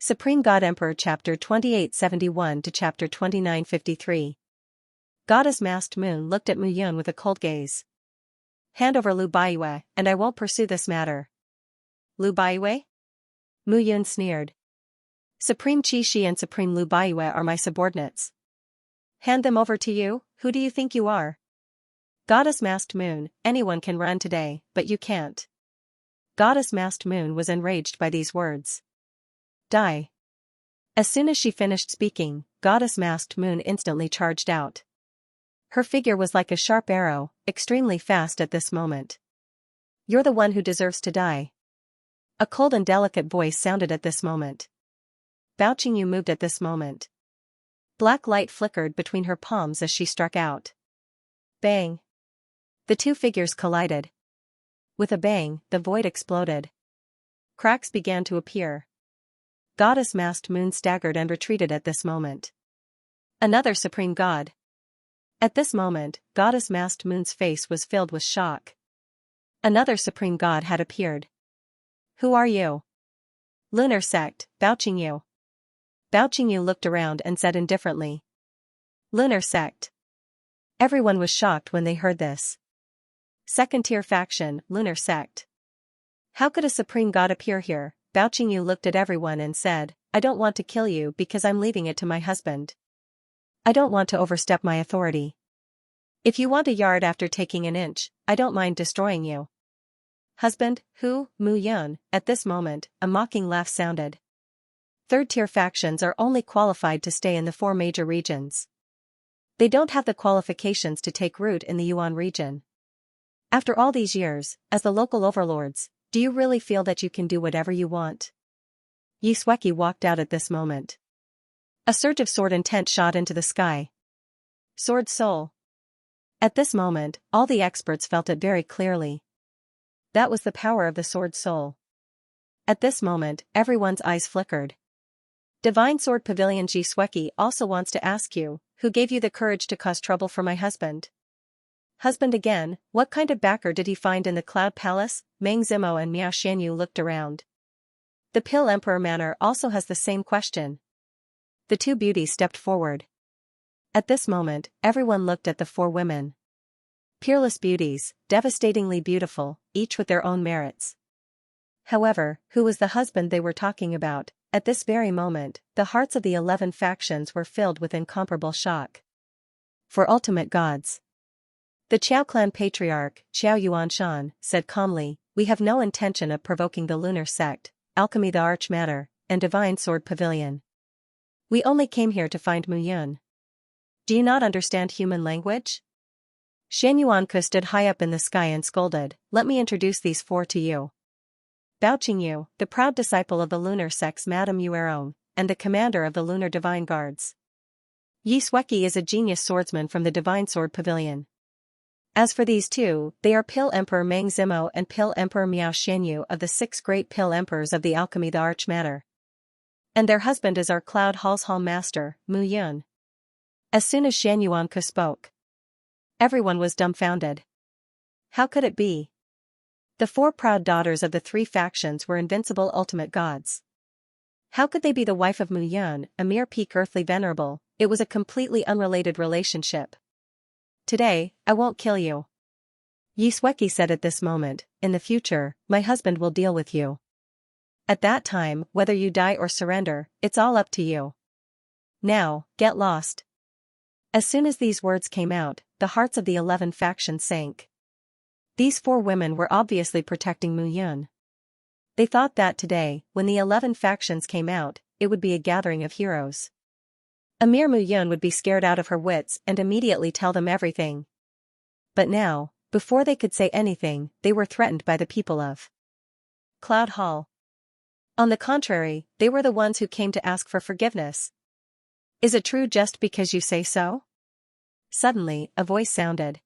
Supreme God Emperor Chapter 2871 to Chapter 2953. Goddess Masked Moon looked at Mu Yun with a cold gaze. Hand over Lu Baiyue, and I won't pursue this matter. Lu Baiyue? Mu Yun sneered. Supreme Qi Shi and Supreme Lu Baiyue are my subordinates. Hand them over to you? Who do you think you are? Goddess Masked Moon, anyone can run today, but you can't. Goddess Masked Moon was enraged by these words. Die. As soon as she finished speaking, Goddess Masked Moon instantly charged out. Her figure was like a sharp arrow, extremely fast at this moment. You're the one who deserves to die. A cold and delicate voice sounded at this moment. Bao Qingyu moved at this moment. Black light flickered between her palms as she struck out. Bang. The two figures collided. With a bang, the void exploded. Cracks began to appear. Goddess Masked Moon staggered and retreated at this moment. Another supreme god. At this moment, Goddess Masked Moon's face was filled with shock. Another supreme god had appeared. Who are you? Lunar sect, Bao Qingyu. Bao Qingyu looked around and said indifferently. Lunar sect. Everyone was shocked when they heard this. Second-tier faction, Lunar sect. How could a supreme god appear here? Bao Qingyu looked at everyone and said, I don't want to kill you because I'm leaving it to my husband. I don't want to overstep my authority. If you want a yard after taking an inch, I don't mind destroying you. Husband, who? Mu Yun. At this moment, a mocking laugh sounded. Third-tier factions are only qualified to stay in the 4 major regions. They don't have the qualifications to take root in the Yuan region. After all these years, as the local overlords, do you really feel that you can do whatever you want? Xianxia walked out at this moment. A surge of sword intent shot into the sky. Sword soul. At this moment, all the experts felt it very clearly. That was the power of the sword soul. At this moment, everyone's eyes flickered. Divine Sword Pavilion Xianxia also wants to ask you, who gave you the courage to cause trouble for my husband? Husband again, what kind of backer did he find in the Cloud Palace? Meng Zimo and Miao Xianyu looked around. The Pill Emperor Manor also has the same question. The two beauties stepped forward. At this moment, everyone looked at the 4 women. Peerless beauties, devastatingly beautiful, each with their own merits. However, who was the husband they were talking about? At this very moment, the hearts of the 11 factions were filled with incomparable shock. For ultimate gods. The Qiao clan patriarch, Xiao Yuanshan, said calmly, we have no intention of provoking the Lunar sect, Alchemy the Arch Matter, and Divine Sword Pavilion. We only came here to find Mu Yun. Do you not understand human language? Shen Yuanke stood high up in the sky and scolded, let me introduce these 4 to you. Bao Qingyu, the proud disciple of the Lunar sect's Madame Yuerong, and the commander of the Lunar Divine Guards. Xianxia is a genius swordsman from the Divine Sword Pavilion. As for these 2, they are Pill Emperor Meng Zimo and Pill Emperor Miao Xianyu of the 6 great Pill Emperors of the Alchemy the Arch Matter. And their husband is our Cloud Hall's Hall Master, Mu Yun. As soon as Shen Yuanke spoke, everyone was dumbfounded. How could it be? The 4 proud daughters of the 3 factions were invincible ultimate gods. How could they be the wife of Mu Yun, a mere peak earthly venerable? It was a completely unrelated relationship. Today, I won't kill you. Xianxia said at this moment, in the future, my husband will deal with you. At that time, whether you die or surrender, it's all up to you. Now, get lost. As soon as these words came out, the hearts of the 11 factions sank. These 4 women were obviously protecting Mu Yun. They thought that today, when the 11 factions came out, it would be a gathering of heroes. A mere Mu Yun would be scared out of her wits and immediately tell them everything. But now, before they could say anything, they were threatened by the people of Cloud Hall. On the contrary, they were the ones who came to ask for forgiveness. Is it true just because you say so? Suddenly, a voice sounded.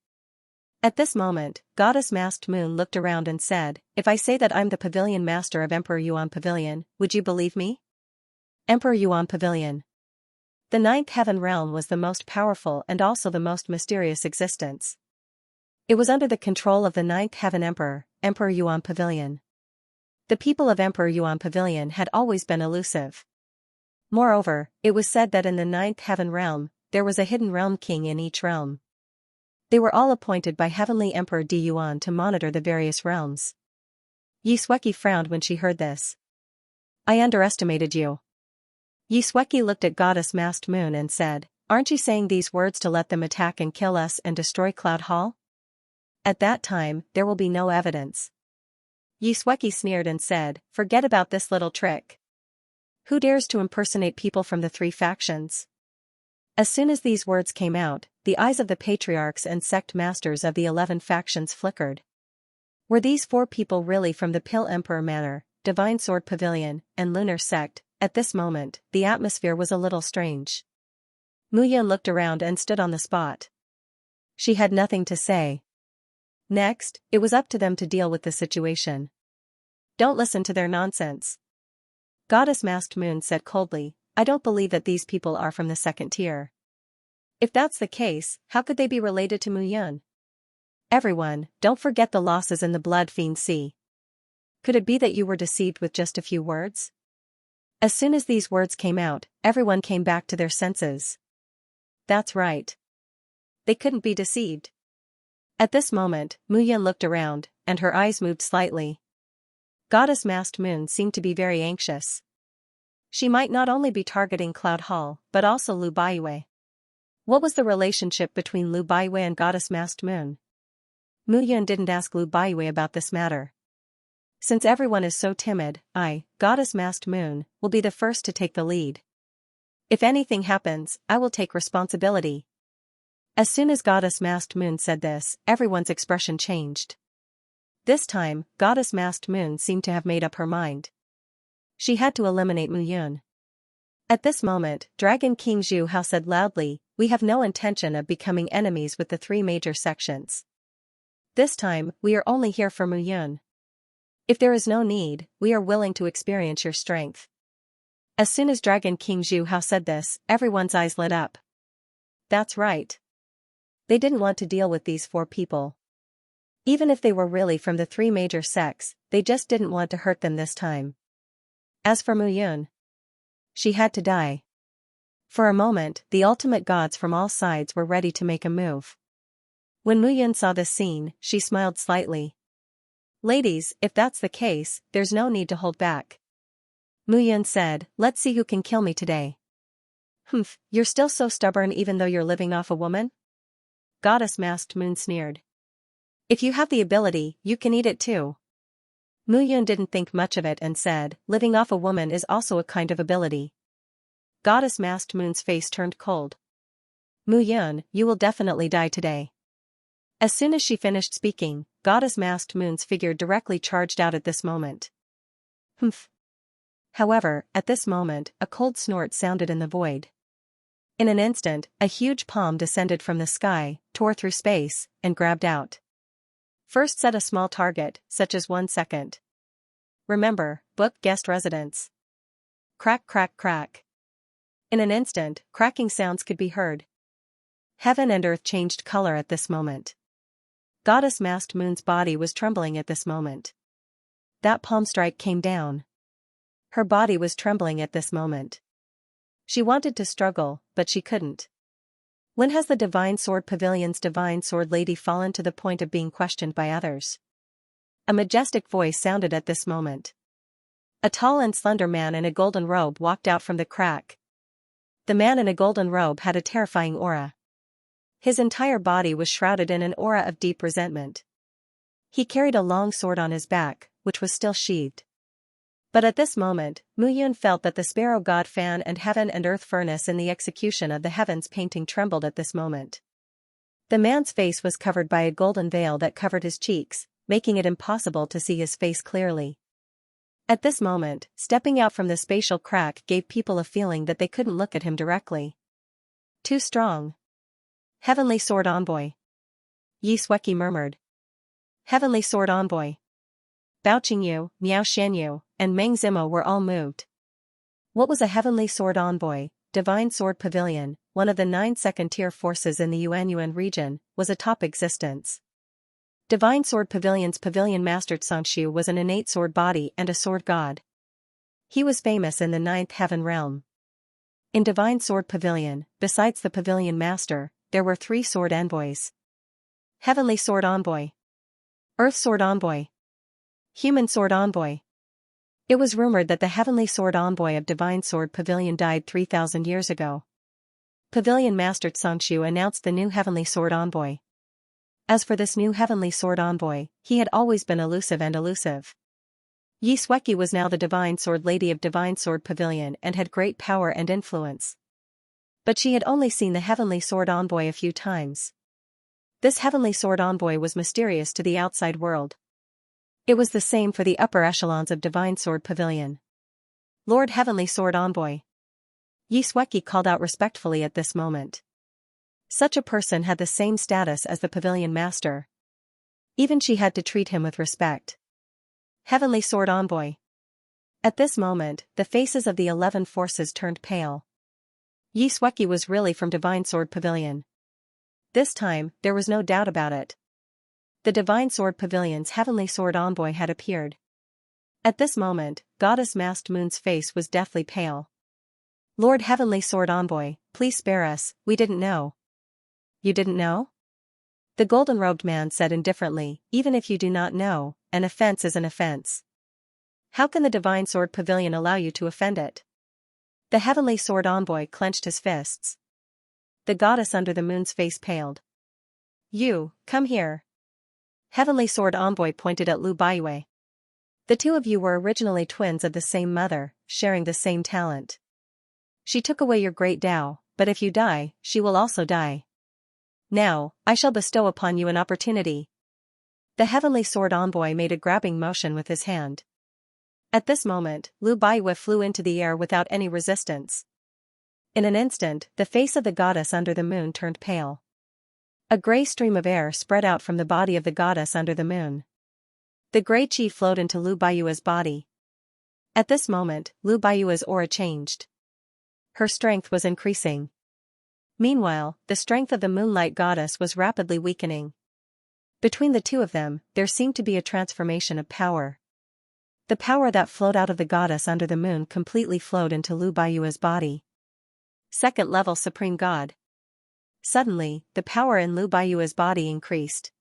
At this moment, Goddess Masked Moon looked around and said, if I say that I'm the Pavilion Master of Emperor Yuan Pavilion, would you believe me? Emperor Yuan Pavilion. The 9th heaven realm was the most powerful and also the most mysterious existence. It was under the control of the 9th heaven emperor, Emperor Yuan Pavilion. The people of Emperor Yuan Pavilion had always been elusive. Moreover, it was said that in the ninth heaven realm, there was a hidden realm king in each realm. They were all appointed by Heavenly Emperor Diyuan to monitor the various realms. Xianxia frowned when she heard this. I underestimated you. Xianxia looked at Goddess Masked Moon and said, aren't you saying these words to let them attack and kill us and destroy Cloud Hall? At that time, there will be no evidence. Xianxia sneered and said, forget about this little trick. Who dares to impersonate people from the three factions? As soon as these words came out, the eyes of the patriarchs and sect masters of the 11 factions flickered. Were these 4 people really from the Pill Emperor Manor, Divine Sword Pavilion, and Lunar Sect? At this moment, the atmosphere was a little strange. Muyun looked around and stood on the spot. She had nothing to say. Next, it was up to them to deal with the situation. Don't listen to their nonsense. Goddess Masked Moon said coldly, I don't believe that these people are from the second tier. If that's the case, how could they be related to Muyun? Everyone, don't forget the losses in the Blood Fiend Sea. Could it be that you were deceived with just a few words? As soon as these words came out, everyone came back to their senses. That's right. They couldn't be deceived. At this moment, Muyun looked around, and her eyes moved slightly. Goddess Masked Moon seemed to be very anxious. She might not only be targeting Cloud Hall, but also Lu Baiyue. What was the relationship between Lu Baiyue and Goddess Masked Moon? Muyun didn't ask Lu Baiyue about this matter. Since everyone is so timid, I, Goddess Masked Moon, will be the first to take the lead. If anything happens, I will take responsibility. As soon as Goddess Masked Moon said this, everyone's expression changed. This time, Goddess Masked Moon seemed to have made up her mind. She had to eliminate Muyun. At this moment, Dragon King Zhu Hao said loudly, we have no intention of becoming enemies with the 3 major sections. This time, we are only here for Muyun. If there is no need, we are willing to experience your strength. As soon as Dragon King Zhu Hao said this, everyone's eyes lit up. That's right. They didn't want to deal with these 4 people. Even if they were really from the 3 major sects, they just didn't want to hurt them this time. As for Muyun, she had to die. For a moment, the ultimate gods from all sides were ready to make a move. When Muyun saw this scene, she smiled slightly. Ladies, if that's the case, there's no need to hold back. Muyun said, let's see who can kill me today. Humph, you're still so stubborn even though you're living off a woman? Goddess Masked Moon sneered. If you have the ability, you can eat it too. Muyun didn't think much of it and said, living off a woman is also a kind of ability. Goddess Masked Moon's face turned cold. Muyun, you will definitely die today. As soon as she finished speaking, Goddess Masked Moon's figure directly charged out at this moment. Humph. However, at this moment, a cold snort sounded in the void. In an instant, a huge palm descended from the sky, tore through space, and grabbed out. First set a small target, such as 1 second. Remember, book guest residence. Crack crack crack. In an instant, cracking sounds could be heard. Heaven and earth changed color at this moment. Goddess Masked Moon's body was trembling at this moment. That palm strike came down. Her body was trembling at this moment. She wanted to struggle, but she couldn't. When has the Divine Sword Pavilion's Divine Sword Lady fallen to the point of being questioned by others? A majestic voice sounded at this moment. A tall and slender man in a golden robe walked out from the crack. The man in a golden robe had a terrifying aura. His entire body was shrouded in an aura of deep resentment. He carried a long sword on his back, which was still sheathed. But at this moment, Muyun felt that the sparrow god fan and heaven and earth furnace in the execution of the heavens painting trembled at this moment. The man's face was covered by a golden veil that covered his cheeks, making it impossible to see his face clearly. At this moment, stepping out from the spatial crack gave people a feeling that they couldn't look at him directly. Too strong. Heavenly Sword Envoy. Xianxia murmured. Heavenly Sword Envoy. Bao Qingyu, Miao Shanyu, and Meng Zimo were all moved. What was a Heavenly Sword Envoy? Divine Sword Pavilion, one of the 9 second-tier forces in the Yuanyuan region, was atop existence. Divine Sword Pavilion's pavilion master Xianxia was an innate sword body and a sword god. He was famous in the 9th heaven realm. In Divine Sword Pavilion, besides the Pavilion Master, there were 3 sword envoys. Heavenly Sword Envoy, Earth Sword Envoy, Human Sword Envoy. It was rumored that the Heavenly Sword Envoy of Divine Sword Pavilion died 3,000 years ago. Pavilion Master Xianxia announced the new Heavenly Sword Envoy. As for this new Heavenly Sword Envoy, he had always been elusive. Xianxia was now the Divine Sword Lady of Divine Sword Pavilion and had great power and influence. But she had only seen the Heavenly Sword Envoy a few times. This Heavenly Sword Envoy was mysterious to the outside world. It was the same for the upper echelons of Divine Sword Pavilion. Lord Heavenly Sword Envoy, Xianxia called out respectfully at this moment. Such a person had the same status as the Pavilion Master. Even she had to treat him with respect. Heavenly Sword Envoy. At this moment, the faces of the 11 forces turned pale. Xianxia was really from Divine Sword Pavilion. This time, there was no doubt about it. The Divine Sword Pavilion's Heavenly Sword Envoy had appeared. At this moment, Goddess Masked Moon's face was deathly pale. Lord Heavenly Sword Envoy, please spare us, we didn't know. You didn't know? The golden-robed man said indifferently, even if you do not know, an offense is an offense. How can the Divine Sword Pavilion allow you to offend it? The Heavenly Sword Envoy clenched his fists. The goddess under the moon's face paled. You, come here. Heavenly Sword Envoy pointed at Lu Baiyue. The 2 of you were originally twins of the same mother, sharing the same talent. She took away your great Tao, but if you die, she will also die. Now, I shall bestow upon you an opportunity. The Heavenly Sword Envoy made a grabbing motion with his hand. At this moment, Lu Baiyue flew into the air without any resistance. In an instant, the face of the goddess under the moon turned pale. A grey stream of air spread out from the body of the goddess under the moon. The grey chi flowed into Lu Baiyue's body. At this moment, Lu Baiyue's aura changed. Her strength was increasing. Meanwhile, the strength of the Moonlight Goddess was rapidly weakening. Between the 2 of them, there seemed to be a transformation of power. The power that flowed out of the goddess under the moon completely flowed into Lu Baiyue's body. 2nd level Supreme God. Suddenly, the power in Lu Baiyue's body increased.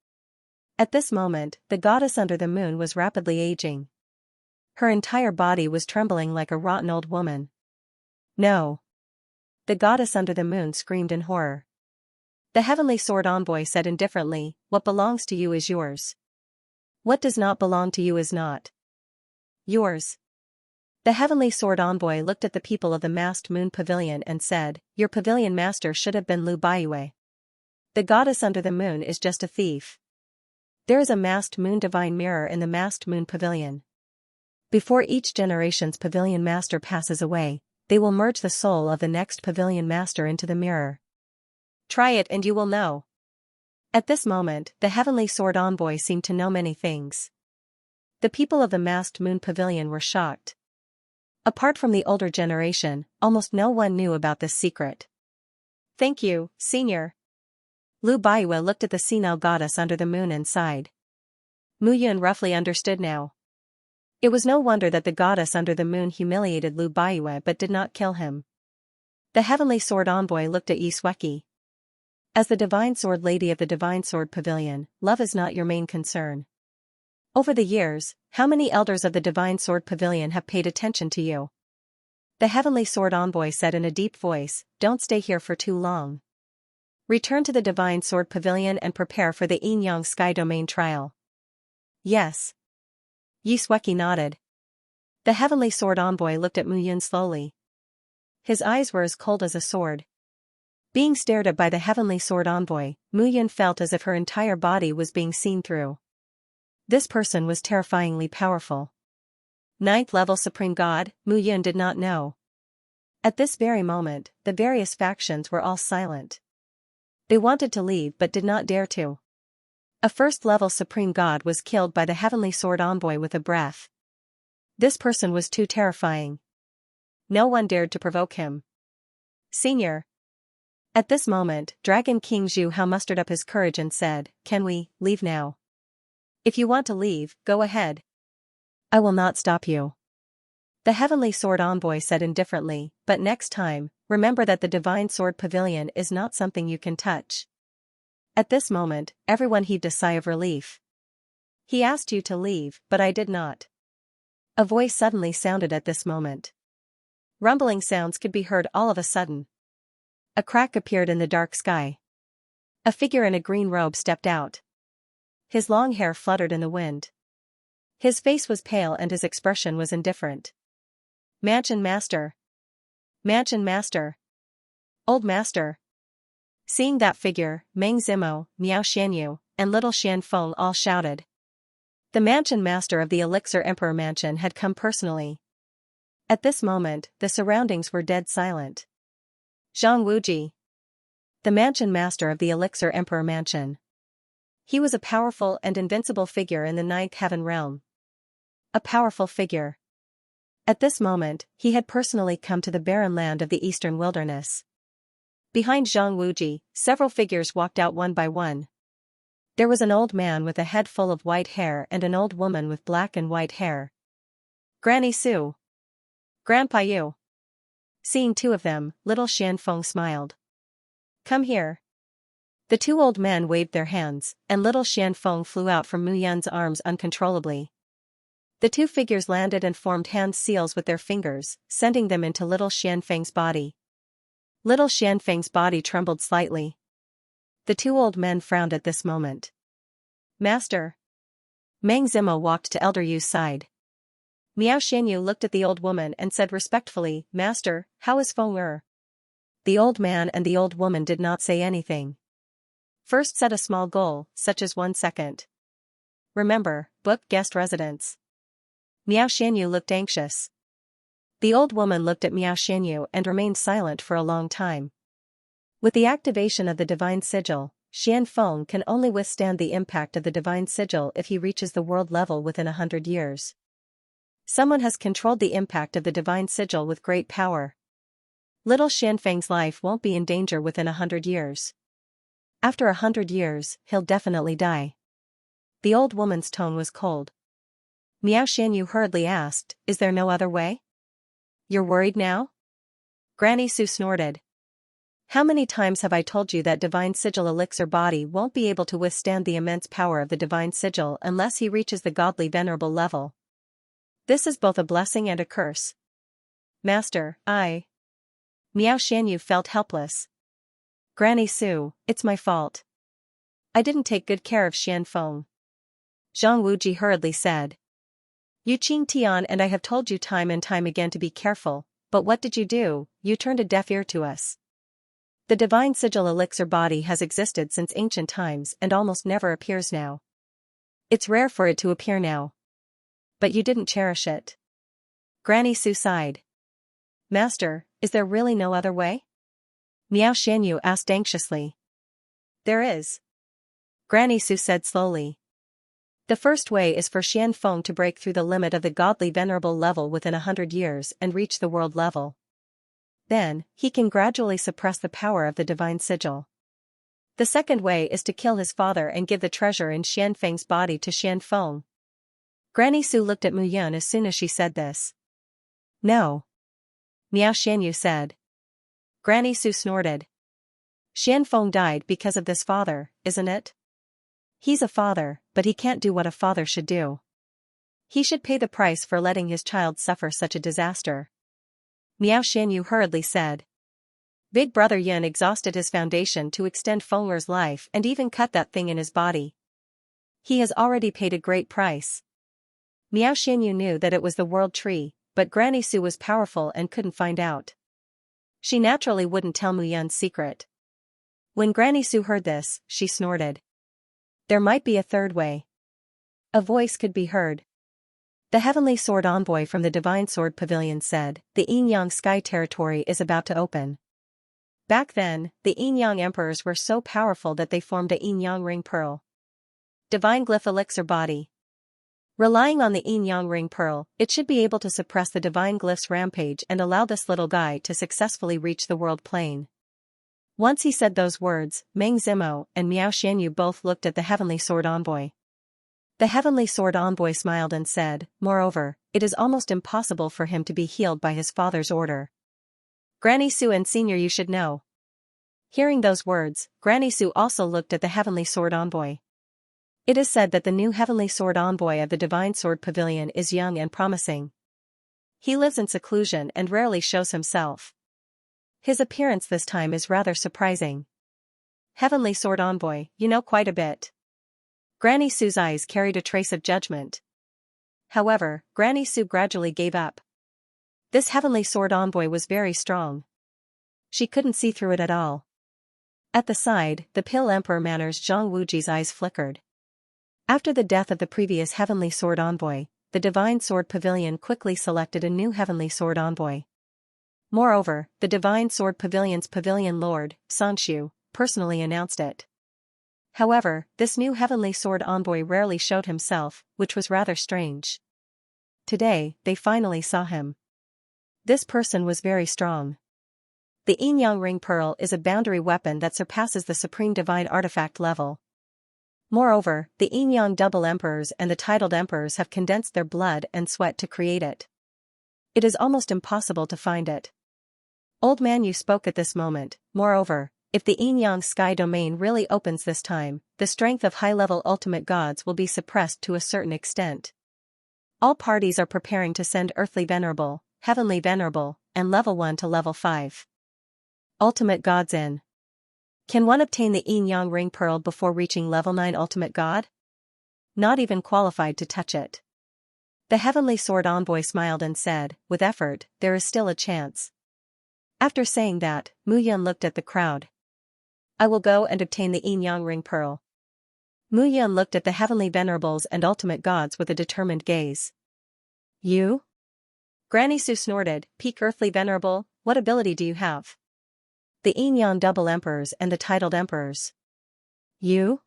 At this moment, the goddess under the moon was rapidly aging. Her entire body was trembling like a rotten old woman. No. The goddess under the moon screamed in horror. The Heavenly Sword Envoy said indifferently, what belongs to you is yours. What does not belong to you is not yours. The Heavenly Sword Envoy looked at the people of the Masked Moon Pavilion and said, your Pavilion Master should have been Lu Baiyue. The goddess under the moon is just a thief. There is a Masked Moon Divine Mirror in the Masked Moon Pavilion. Before each generation's Pavilion Master passes away, they will merge the soul of the next Pavilion Master into the mirror. Try it and you will know. At this moment, the Heavenly Sword Envoy seemed to know many things. The people of the Masked Moon Pavilion were shocked. Apart from the older generation, almost no one knew about this secret. Thank you, Senior. Lu Baiyue looked at the senile goddess under the moon and sighed. Mu Yun roughly understood now. It was no wonder that the goddess under the moon humiliated Lu Baiyue but did not kill him. The Heavenly Sword Envoy looked at Xianxia. As the Divine Sword Lady of the Divine Sword Pavilion, love is not your main concern. Over the years, how many elders of the Divine Sword Pavilion have paid attention to you? The Heavenly Sword Envoy said in a deep voice, don't stay here for too long. Return to the Divine Sword Pavilion and prepare for the Yin Yang Sky Domain trial. Yes. Xianxia nodded. The Heavenly Sword Envoy looked at Mu Yun slowly. His eyes were as cold as a sword. Being stared at by the Heavenly Sword Envoy, Mu Yun felt as if her entire body was being seen through. This person was terrifyingly powerful. 9th level Supreme God, Mu Yun did not know. At this very moment, the various factions were all silent. They wanted to leave but did not dare to. A 1st level Supreme God was killed by the Heavenly Sword Envoy with a breath. This person was too terrifying. No one dared to provoke him. Senior. At this moment, Dragon King Zhu Hao mustered up his courage and said, can we leave now? If you want to leave, go ahead. I will not stop you. The Heavenly Sword Envoy said indifferently, but next time, remember that the Divine Sword Pavilion is not something you can touch. At this moment, everyone heaved a sigh of relief. He asked you to leave, but I did not. A voice suddenly sounded at this moment. Rumbling sounds could be heard all of a sudden. A crack appeared in the dark sky. A figure in a green robe stepped out. His long hair fluttered in the wind. His face was pale and his expression was indifferent. Mansion Master! Mansion Master! Old Master! Seeing that figure, Meng Zimo, Miao Xianyu, and little Xianfeng all shouted. The Mansion Master of the Elixir Emperor Mansion had come personally. At this moment, the surroundings were dead silent. Zhang Wuji. The Mansion Master of the Elixir Emperor Mansion. He was a powerful and invincible figure in the Ninth Heaven Realm. A powerful figure. At this moment, he had personally come to the barren land of the Eastern Wilderness. Behind Zhang Wuji, several figures walked out one by one. There was an old man with a head full of white hair and an old woman with black and white hair. Granny Su. Grandpa Yu. Seeing two of them, little Xianfeng smiled. Come here. The two old men waved their hands, and little Xianfeng flew out from Mu Yun's arms uncontrollably. The two figures landed and formed hand seals with their fingers, sending them into little Xianfeng's body. Little Xianfeng's body trembled slightly. The two old men frowned at this moment. Master. Meng Zimo walked to Elder Yu's side. Miao Xianyu looked at the old woman and said respectfully, Master, how is Feng Er? The old man and the old woman did not say anything. First set a small goal, such as 1 second. Remember, book guest residence. Miao Xianyu looked anxious. The old woman looked at Miao Xianyu and remained silent for a long time. With the activation of the Divine Sigil, Xianfeng can only withstand the impact of the Divine Sigil if he reaches the world level within 100 years. Someone has controlled the impact of the Divine Sigil with great power. Little Xianfeng's life won't be in danger within 100 years. After 100 years, he'll definitely die. The old woman's tone was cold. Miao Xianyu hurriedly asked, Is there no other way? You're worried now? Granny Su snorted. How many times have I told you that Divine Sigil Elixir body won't be able to withstand the immense power of the Divine Sigil unless he reaches the godly venerable level? This is both a blessing and a curse. Master, Miao Xianyu felt helpless. Granny Su, it's my fault. I didn't take good care of Xianfeng. Zhang Wuji hurriedly said. Yu Qingtian and I have told you time and time again to be careful, but what did you do? You turned a deaf ear to us. The Divine Sigil Elixir body has existed since ancient times and almost never appears now. It's rare for it to appear now. But you didn't cherish it. Granny Su sighed. Master, is there really no other way? Miao Xianyu asked anxiously. There is. Granny Su said slowly. The first way is for Xianfeng to break through the limit of the godly venerable level within 100 years and reach the world level. Then, he can gradually suppress the power of the Divine Sigil. The second way is to kill his father and give the treasure in Xianfeng's body to Xianfeng. Granny Su looked at Mu Yun as soon as she said this. No. Miao Xianyu said. Granny Su snorted. Xianfeng died because of this father, isn't it? He's a father, but he can't do what a father should do. He should pay the price for letting his child suffer such a disaster. Miao Xianyu hurriedly said. Big brother Yin exhausted his foundation to extend Feng Er's life and even cut that thing in his body. He has already paid a great price. Miao Xianyu knew that it was the world tree, but Granny Su was powerful and couldn't find out. She naturally wouldn't tell Mu Yun's secret. When Granny Su heard this, she snorted. There might be a third way. A voice could be heard. The Heavenly Sword Envoy from the Divine Sword Pavilion said, the Yin-Yang Sky Territory is about to open. Back then, the Yin-Yang Emperors were so powerful that they formed a Yin-Yang Ring Pearl. Divine Glyph Elixir Body. Relying on the Yin-Yang Ring Pearl, it should be able to suppress the Divine Glyph's rampage and allow this little guy to successfully reach the world plane. Once he said those words, Meng Zimo and Miao Xianyu both looked at the Heavenly Sword Envoy. The heavenly sword envoy smiled and said, moreover, it is almost impossible for him to be healed by his father's order. Granny Su and Senior, you should know. Hearing those words, Granny Su also looked at the heavenly sword envoy. It is said that the new heavenly sword envoy of the Divine Sword Pavilion is young and promising. He lives in seclusion and rarely shows himself. His appearance this time is rather surprising. Heavenly sword envoy, you know quite a bit. Granny Su's eyes carried a trace of judgment. However, Granny Su gradually gave up. This heavenly sword envoy was very strong. She couldn't see through it at all. At the side, the Pale Emperor Manor's Zhang Wuji's eyes flickered. After the death of the previous heavenly sword envoy, the Divine Sword Pavilion quickly selected a new heavenly sword envoy. Moreover, the Divine Sword Pavilion's pavilion lord, Xianxia, personally announced it. However, this new heavenly sword envoy rarely showed himself, which was rather strange. Today, they finally saw him. This person was very strong. The Yin-Yang Ring Pearl is a boundary weapon that surpasses the Supreme Divine Artifact level. Moreover, the Yin-Yang Double Emperors and the titled Emperors have condensed their blood and sweat to create it. It is almost impossible to find it. Old Man Yu spoke at this moment. Moreover, if the Yin-Yang Sky Domain really opens this time, the strength of high-level ultimate gods will be suppressed to a certain extent. All parties are preparing to send Earthly Venerable, Heavenly Venerable, and Level 1 to Level 5. Ultimate gods in. Can one obtain the Yin-Yang Ring Pearl before reaching Level 9 Ultimate God? Not even qualified to touch it. The heavenly sword envoy smiled and said, with effort, there is still a chance. After saying that, Mu Yun looked at the crowd. I will go and obtain the Yin-Yang Ring Pearl. Mu Yun looked at the heavenly venerables and ultimate gods with a determined gaze. You? Granny Su snorted, Peak Earthly Venerable, what ability do you have? The Yin-Yang Double Emperors and the titled Emperors. You?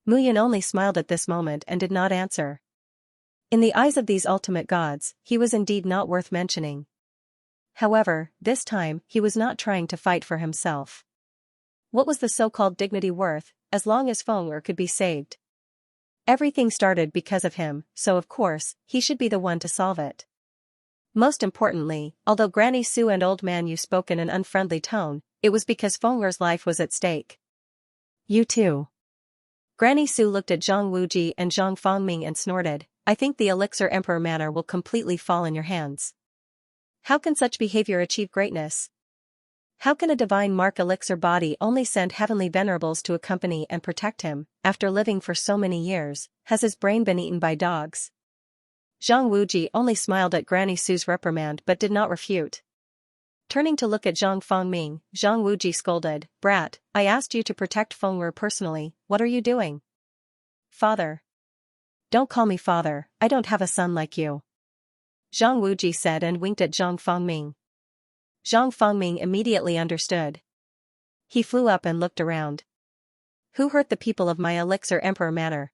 Mu Yun only smiled at this moment and did not answer. In the eyes of these ultimate gods, he was indeed not worth mentioning. However, this time, he was not trying to fight for himself. What was the so-called dignity worth, as long as Feng'er could be saved? Everything started because of him, so of course, he should be the one to solve it. Most importantly, although Granny Su and Old Man Yu spoke in an unfriendly tone, it was because Feng'er's life was at stake. You too. Granny Su looked at Zhang Wuji and Zhang Fangming and snorted, I think the Elixir Emperor Manor will completely fall in your hands. How can such behavior achieve greatness? How can a divine mark elixir body only send heavenly venerables to accompany and protect him, after living for so many years? Has his brain been eaten by dogs? Zhang Wuji only smiled at Granny Su's reprimand but did not refute. Turning to look at Zhang Fangming, Zhang Wuji scolded, Brat, I asked you to protect Feng'er personally, what are you doing? Father. Don't call me father, I don't have a son like you. Zhang Wuji said and winked at Zhang Fangming. Zhang Fangming immediately understood. He flew up and looked around. Who hurt the people of my Elixir Emperor Manor?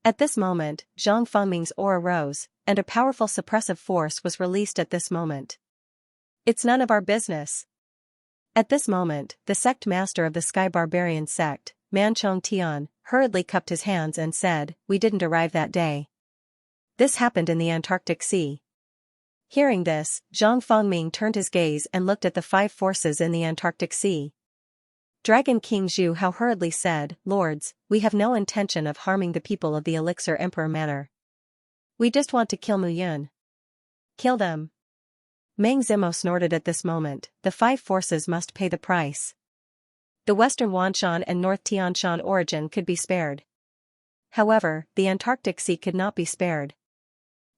At this moment, Zhang Fangming's aura rose, and a powerful suppressive force was released at this moment. It's none of our business. At this moment, the sect master of the Sky Barbarian sect, Manchong Tian, hurriedly cupped his hands and said, We didn't arrive that day. This happened in the Antarctic Sea. Hearing this, Zhang Fangming turned his gaze and looked at the 5 forces in the Antarctic Sea. Dragon King Zhu Hao hurriedly said, Lords, we have no intention of harming the people of the Elixir Emperor Manor. We just want to kill Mu Yun. Kill them. Meng Zimo snorted at this moment, the 5 forces must pay the price. The Western Wanshan and North Tianshan origin could be spared. However, the Antarctic Sea could not be spared.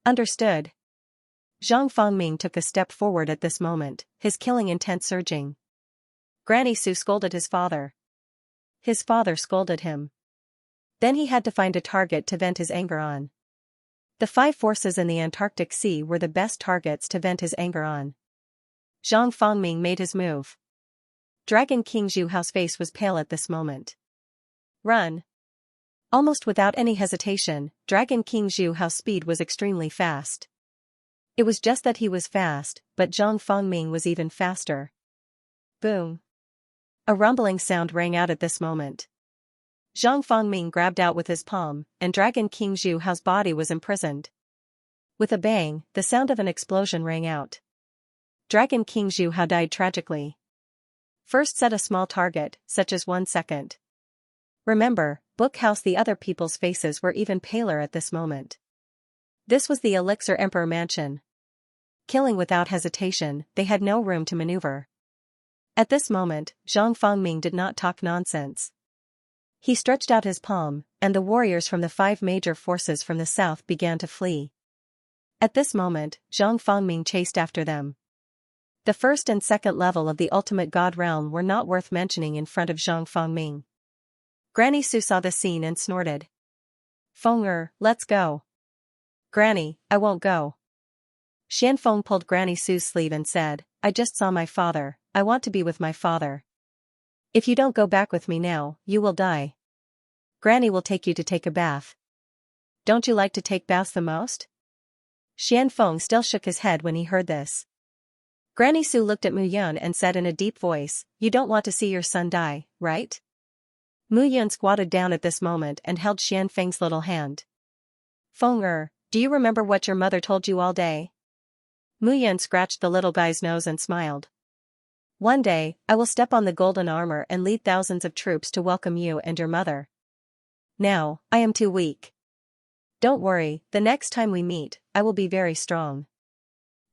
Understood. Zhang Fangming took a step forward at this moment, his killing intent surging. Granny Su scolded his father. His father scolded him. Then he had to find a target to vent his anger on. The 5 forces in the Antarctic Sea were the best targets to vent his anger on. Zhang Fangming made his move. Dragon King Zhu Hao's face was pale at this moment. Run. Almost without any hesitation, Dragon King Zhu Hao's speed was extremely fast. It was just that he was fast, but Zhang Fangming was even faster. Boom. A rumbling sound rang out at this moment. Zhang Fangming grabbed out with his palm, and Dragon King Zhu Hao's body was imprisoned. With a bang, the sound of an explosion rang out. Dragon King Zhu Hao died tragically. First set a small target, such as 1 second. Remember, Book House, the other people's faces were even paler at this moment. This was the Elixir Emperor Mansion. Killing without hesitation, they had no room to maneuver. At this moment, Zhang Fangming did not talk nonsense. He stretched out his palm, and the warriors from the 5 major forces from the south began to flee. At this moment, Zhang Fangming chased after them. The first and second level of the ultimate god realm were not worth mentioning in front of Zhang Fangming. Granny Su saw the scene and snorted. "Feng let's go." "Granny, I won't go." Xianfeng pulled Granny Su's sleeve and said, "I just saw my father, I want to be with my father. If you don't go back with me now, you will die. Granny will take you to take a bath." "Don't you like to take baths the most?" Xianfeng still shook his head when he heard this. Granny Su looked at Mu Yun and said in a deep voice, "You don't want to see your son die, right?" Mu Yun squatted down at this moment and held Xianfeng's little hand. "Feng do you remember what your mother told you all day?" Mu Yun scratched the little guy's nose and smiled. "One day, I will step on the golden armor and lead thousands of troops to welcome you and your mother. Now, I am too weak. Don't worry, the next time we meet, I will be very strong."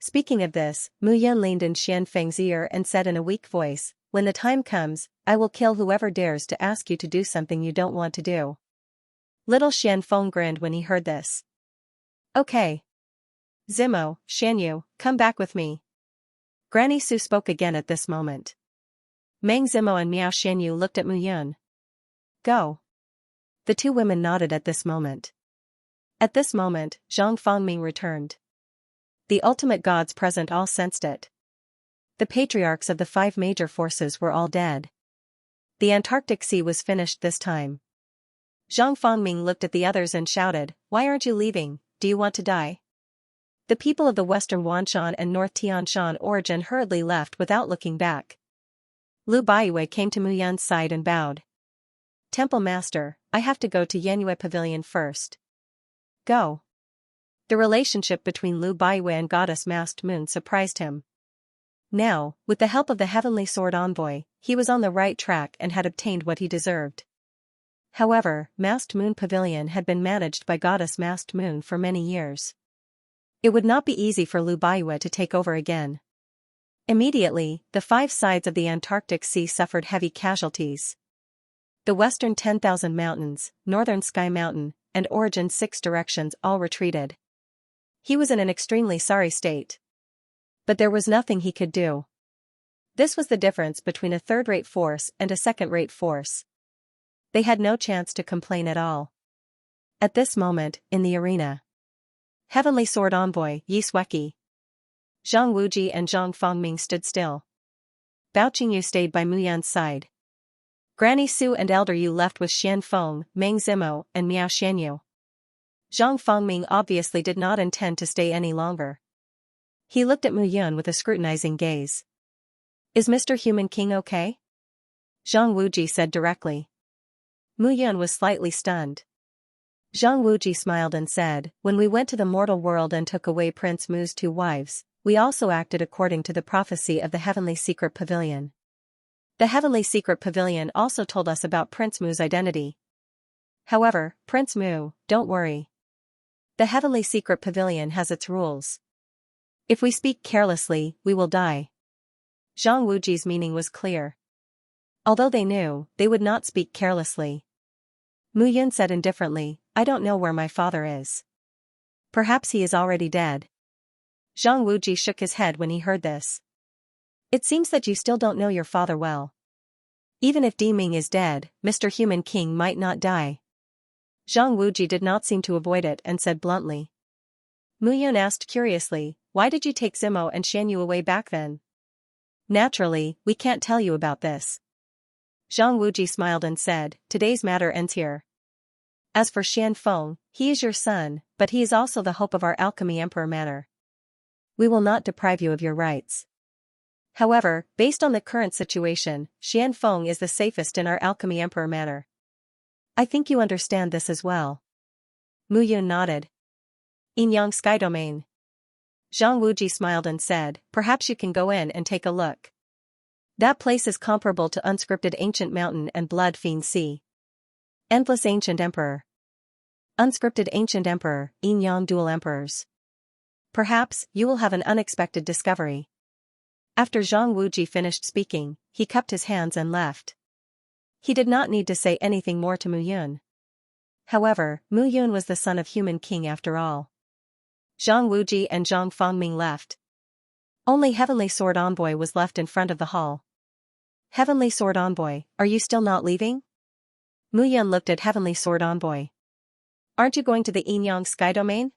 Speaking of this, Mu Yun leaned in Xianfeng's ear and said in a weak voice, "When the time comes, I will kill whoever dares to ask you to do something you don't want to do." Little Xianfeng grinned when he heard this. "Okay. Zimo, Shanyu, come back with me." Granny Su spoke again at this moment. Meng Zimo and Miao Shanyu looked at Mu Yun. "Go." The 2 women nodded at this moment. At this moment, Zhang Fangming returned. The ultimate gods present all sensed it. The patriarchs of the 5 major forces were all dead. The Antarctic Sea was finished this time. Zhang Fangming looked at the others and shouted, "Why aren't you leaving? Do you want to die?" The people of the Western Wanshan and North Tianshan origin hurriedly left without looking back. Lu Baiyue came to Mu Yun's side and bowed. "Temple Master, I have to go to Yanyue Pavilion first." "Go." The relationship between Lu Baiyue and Goddess Masked Moon surprised him. Now, with the help of the Heavenly Sword Envoy, he was on the right track and had obtained what he deserved. However, Masked Moon Pavilion had been managed by Goddess Masked Moon for many years. It would not be easy for Lu Baiyue to take over again. Immediately, the 5 sides of the Antarctic Sea suffered heavy casualties. The western 10,000 mountains, northern Sky Mountain, and origin 6 directions all retreated. He was in an extremely sorry state. But there was nothing he could do. This was the difference between a third-rate force and a second-rate force. They had no chance to complain at all. At this moment, in the arena, Heavenly Sword Envoy Yi Sueki, Zhang Wuji and Zhang Fangming stood still. Bao Qingyu stayed by Mu Yun's side. Granny Su and Elder Yu left with Xianfeng, Meng Zimo, and Miao Shanyu. Zhang Fangming obviously did not intend to stay any longer. He looked at Mu Yun with a scrutinizing gaze. "Is Mr. Human King okay?" Zhang Wuji said directly. Mu Yun was slightly stunned. Zhang Wuji smiled and said, "When we went to the mortal world and took away Prince Mu's 2 wives, we also acted according to the prophecy of the Heavenly Secret Pavilion. The Heavenly Secret Pavilion also told us about Prince Mu's identity. However, Prince Mu, don't worry. The Heavenly Secret Pavilion has its rules. If we speak carelessly, we will die." Zhang Wuji's meaning was clear. Although they knew, they would not speak carelessly. Mu Yun said indifferently, "I don't know where my father is. Perhaps he is already dead." Zhang Wuji shook his head when he heard this. "It seems that you still don't know your father well. Even if Di Ming is dead, Mr. Human King might not die." Zhang Wuji did not seem to avoid it and said bluntly. Mu Yun asked curiously, "Why did you take Zimo and Shanyu away back then?" "Naturally, we can't tell you about this." Zhang Wuji smiled and said, "Today's matter ends here. As for Xianfeng, he is your son, but he is also the hope of our Alchemy Emperor Manor. We will not deprive you of your rights. However, based on the current situation, Xianfeng is the safest in our Alchemy Emperor Manor." I think you understand this as well. Mu Yun nodded. Yin Sky Domain. Zhang Wuji smiled and said, perhaps you can go in and take a look. That place is comparable to unscripted ancient mountain and blood fiend sea. Endless ancient emperor. Unscripted ancient emperor, Yin Yang dual emperors. Perhaps, you will have an unexpected discovery. After Zhang Wuji finished speaking, he cupped his hands and left. He did not need to say anything more to Mu Yun. However, Mu Yun was the son of human king after all. Zhang Wuji and Zhang Fangming left. Only Heavenly Sword Envoy was left in front of the hall. Heavenly Sword Envoy, are you still not leaving? Mu Yun looked at Heavenly Sword Envoy. Aren't you going to the Yin Sky Domain?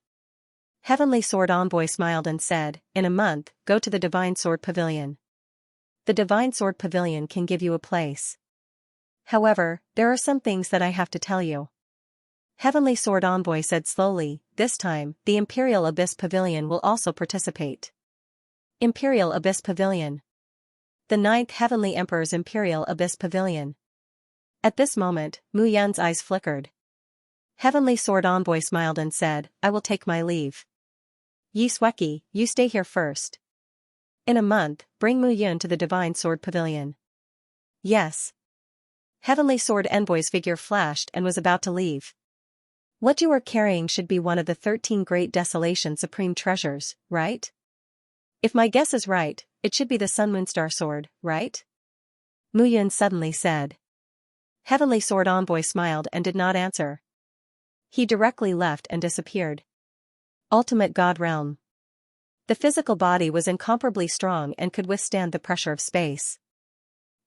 Heavenly Sword Envoy smiled and said, in a month, go to the Divine Sword Pavilion. The Divine Sword Pavilion can give you a place. However, there are some things that I have to tell you. Heavenly Sword Envoy said slowly, this time, the Imperial Abyss Pavilion will also participate. Imperial Abyss Pavilion. The 9th Heavenly Emperor's Imperial Abyss Pavilion. At this moment, Mu Yun's eyes flickered. Heavenly Sword Envoy smiled and said, I will take my leave. Yi Sueki, you stay here first. In a month, bring Mu Yun to the Divine Sword Pavilion. Yes. Heavenly Sword Envoy's figure flashed and was about to leave. What you are carrying should be one of the 13 Great Desolation Supreme Treasures, right? If my guess is right, it should be the Sun Moonstar Sword, right? Mu Yun suddenly said. Heavenly Sword Envoy smiled and did not answer. He directly left and disappeared. Ultimate God Realm. The physical body was incomparably strong and could withstand the pressure of space.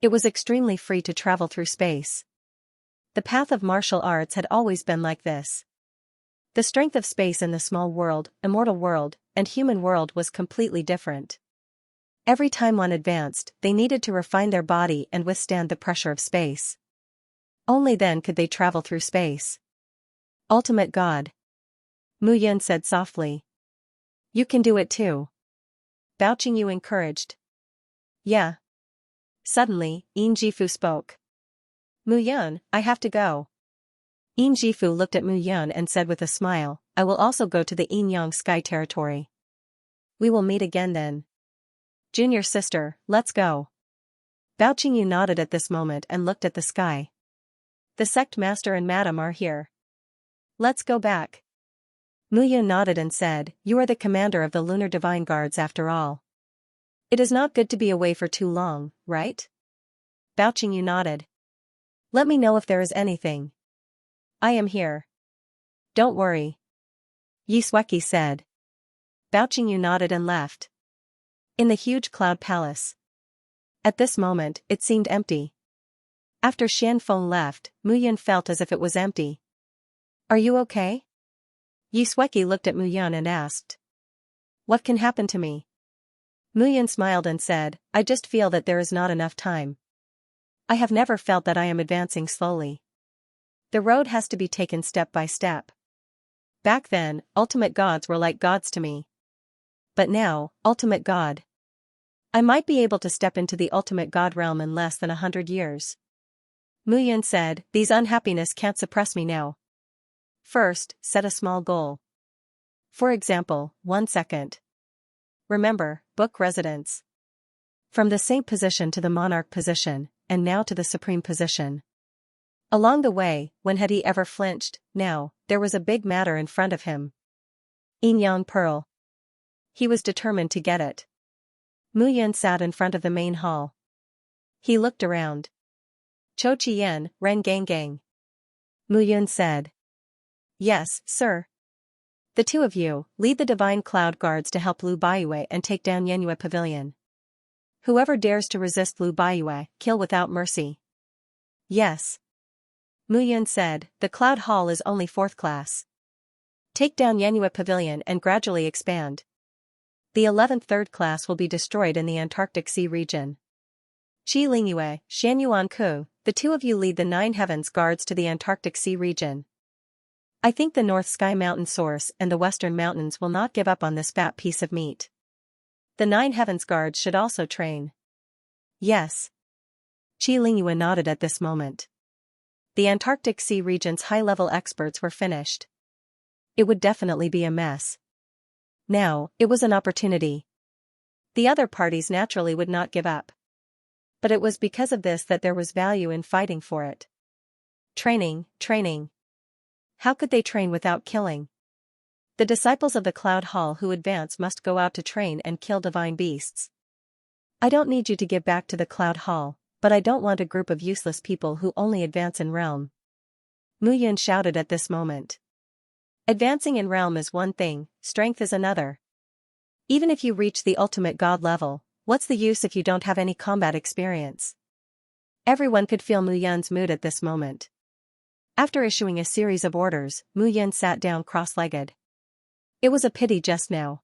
It was extremely free to travel through space. The path of martial arts had always been like this. The strength of space in the small world, immortal world, and human world was completely different. Every time one advanced, they needed to refine their body and withstand the pressure of space. Only then could they travel through space. Ultimate God. Mu Yun said softly. You can do it too. Bao Qingyu encouraged. Yeah. Suddenly, Yin Jifu spoke. Mu Yun, I have to go. Yin Jifu looked at Mu Yun and said with a smile, I will also go to the Yin Sky territory. We will meet again then. Junior sister, let's go. Bao Qingyu nodded at this moment and looked at the sky. The sect master and madam are here. Let's go back. Mu Yun nodded and said, you are the commander of the Lunar Divine Guards after all. It is not good to be away for too long, right? Bao Qingyu nodded. Let me know if there is anything. I am here. Don't worry. Yi Sueki said. Bao Qingyu nodded and left. In the huge cloud palace. At this moment, it seemed empty. After Xianfeng left, Mu Yun felt as if it was empty. Are you okay? Yi Sueki looked at Mu Yun and asked. What can happen to me? Mu Yun smiled and said, I just feel that there is not enough time. I have never felt that I am advancing slowly. The road has to be taken step by step. Back then, ultimate gods were like gods to me. But now, ultimate god. I might be able to step into the ultimate god realm in less than 100 years. Mu Yun said, these unhappiness can't suppress me now. First, set a small goal. For example, 1 second. Remember, book residence. From the saint position to the monarch position, and now to the supreme position. Along the way, when had he ever flinched? Now, there was a big matter in front of him. Yin Yang Pearl. He was determined to get it. Mu Yun sat in front of the main hall. He looked around. Cho Chien, Ren Gang Gang. Mu Yun said. Yes, sir. The two of you, lead the Divine Cloud Guards to help Lu Baiyue and take down Yenyue Pavilion. Whoever dares to resist Lu Baiyue, kill without mercy. Yes. Mu Yun said, the Cloud Hall is only 4th class. Take down Yenyue Pavilion and gradually expand. The 11th 3rd class will be destroyed in the Antarctic Sea region. Qi Lingyue, Xianyuan Ku, the two of you lead the 9 Heavens Guards to the Antarctic Sea region. I think the North Sky Mountain Source and the Western Mountains will not give up on this fat piece of meat. The 9 Heavens Guards should also train. Yes. Qi Lingyue nodded at this moment. The Antarctic Sea region's high-level experts were finished. It would definitely be a mess. Now, it was an opportunity. The other parties naturally would not give up. But it was because of this that there was value in fighting for it. Training, training. How could they train without killing? The disciples of the Cloud Hall who advance must go out to train and kill divine beasts. I don't need you to give back to the Cloud Hall, but I don't want a group of useless people who only advance in realm. Mu Yun shouted at this moment. Advancing in realm is one thing, strength is another. Even if you reach the ultimate god level, what's the use if you don't have any combat experience? Everyone could feel Mu Yun's mood at this moment. After issuing a series of orders, Mu Yun sat down cross-legged. It was a pity just now.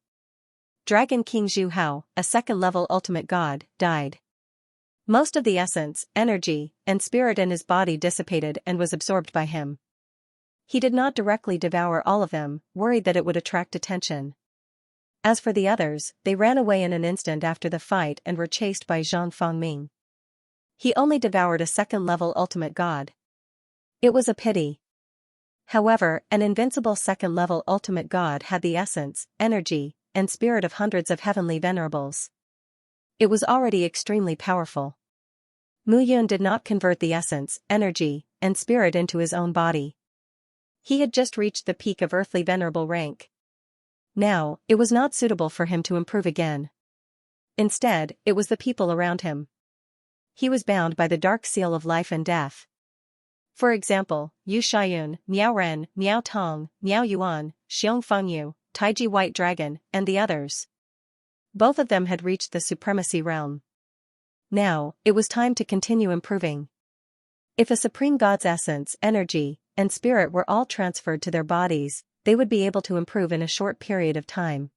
Dragon King Zhu Hao, a second-level ultimate god, died. Most of the essence, energy, and spirit in his body dissipated and was absorbed by him. He did not directly devour all of them, worried that it would attract attention. As for the others, they ran away in an instant after the fight and were chased by Zhang Fengming. He only devoured a second-level ultimate god. It was a pity. However, an invincible second-level ultimate god had the essence, energy, and spirit of hundreds of heavenly venerables. It was already extremely powerful. Mu Yun did not convert the essence, energy, and spirit into his own body. He had just reached the peak of earthly venerable rank. Now, it was not suitable for him to improve again. Instead, it was the people around him. He was bound by the dark seal of life and death. For example, Yu Xiayun, Miao Ren, Miao Tong, Miao Yuan, Xiong Fengyu, Taiji White Dragon, and the others. Both of them had reached the supremacy realm. Now, it was time to continue improving. If a supreme god's essence, energy, and spirit were all transferred to their bodies, they would be able to improve in a short period of time.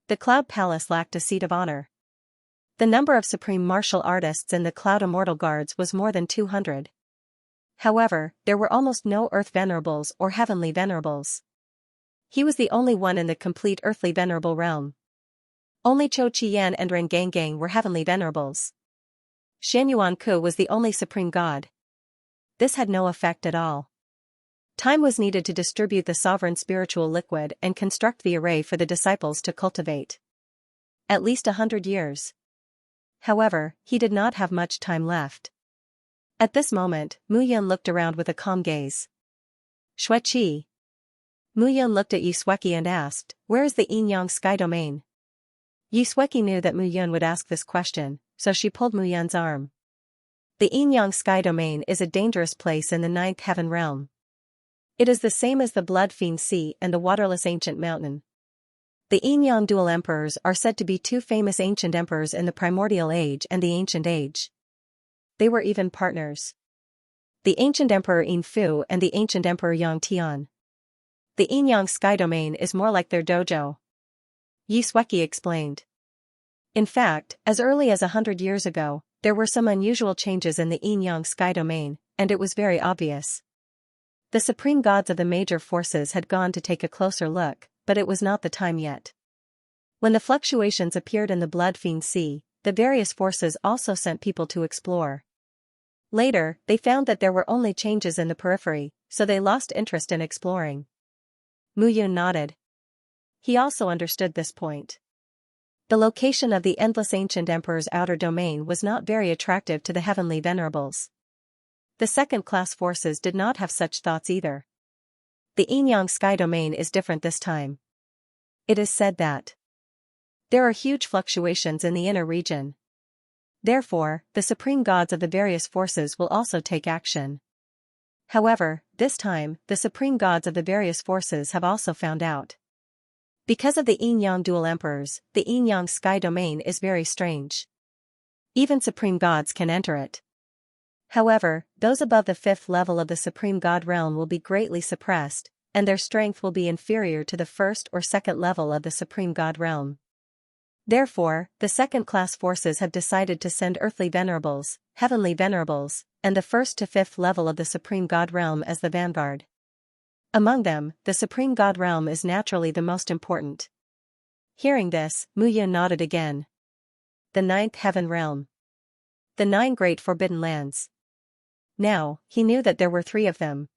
The Cloud Palace lacked a seat of honor. The number of supreme martial artists in the Cloud Immortal Guards was more than 200. However, there were almost no earth venerables or heavenly venerables. He was the only one in the complete earthly venerable realm. Only Chou Qian and Ren Gangang were heavenly venerables. Shen Yuan Ku was the only supreme god. This had no effect at all. Time was needed to distribute the sovereign spiritual liquid and construct the array for the disciples to cultivate. At least 100 years. However, he did not have much time left. At this moment, Mu Yun looked around with a calm gaze. Xueqi. Mu Yun looked at Yi Sueki and asked, "Where is the Yin-Yang Sky Domain?" Yi Sueki knew that Mu Yun would ask this question, so she pulled Mu Yun's arm. The Yin-Yang Sky Domain is a dangerous place in the ninth heaven realm. It is the same as the Blood Fiend Sea and the Waterless Ancient Mountain. The Yin-Yang dual emperors are said to be two famous ancient emperors in the Primordial Age and the Ancient Age. They were even partners. The ancient emperor Yin Fu and the ancient emperor Yang Tian. The Yin-Yang Sky Domain is more like their dojo. Yi Sueki explained. In fact, as early as 100 years ago, there were some unusual changes in the Yin-Yang Sky Domain, and it was very obvious. The supreme gods of the major forces had gone to take a closer look, but it was not the time yet. When the fluctuations appeared in the Blood Fiend Sea, the various forces also sent people to explore. Later, they found that there were only changes in the periphery, so they lost interest in exploring. Mu Yun nodded. He also understood this point. The location of the endless ancient emperor's outer domain was not very attractive to the heavenly venerables. The second-class forces did not have such thoughts either. The Yin-Yang Sky Domain is different this time. It is said that there are huge fluctuations in the inner region. Therefore, the supreme gods of the various forces will also take action. However, this time, the supreme gods of the various forces have also found out. Because of the Yin-Yang dual emperors, the Yin-Yang Sky Domain is very strange. Even supreme gods can enter it. However, those above the 5th level of the supreme god realm will be greatly suppressed, and their strength will be inferior to the 1st or 2nd level of the supreme god realm. Therefore, the second-class forces have decided to send earthly venerables, heavenly venerables, and the 1st to 5th level of the supreme god realm as the vanguard. Among them, the supreme god realm is naturally the most important. Hearing this, Mu Yun nodded again. The 9th heaven realm. The 9 great forbidden lands. Now, he knew that there were 3 of them.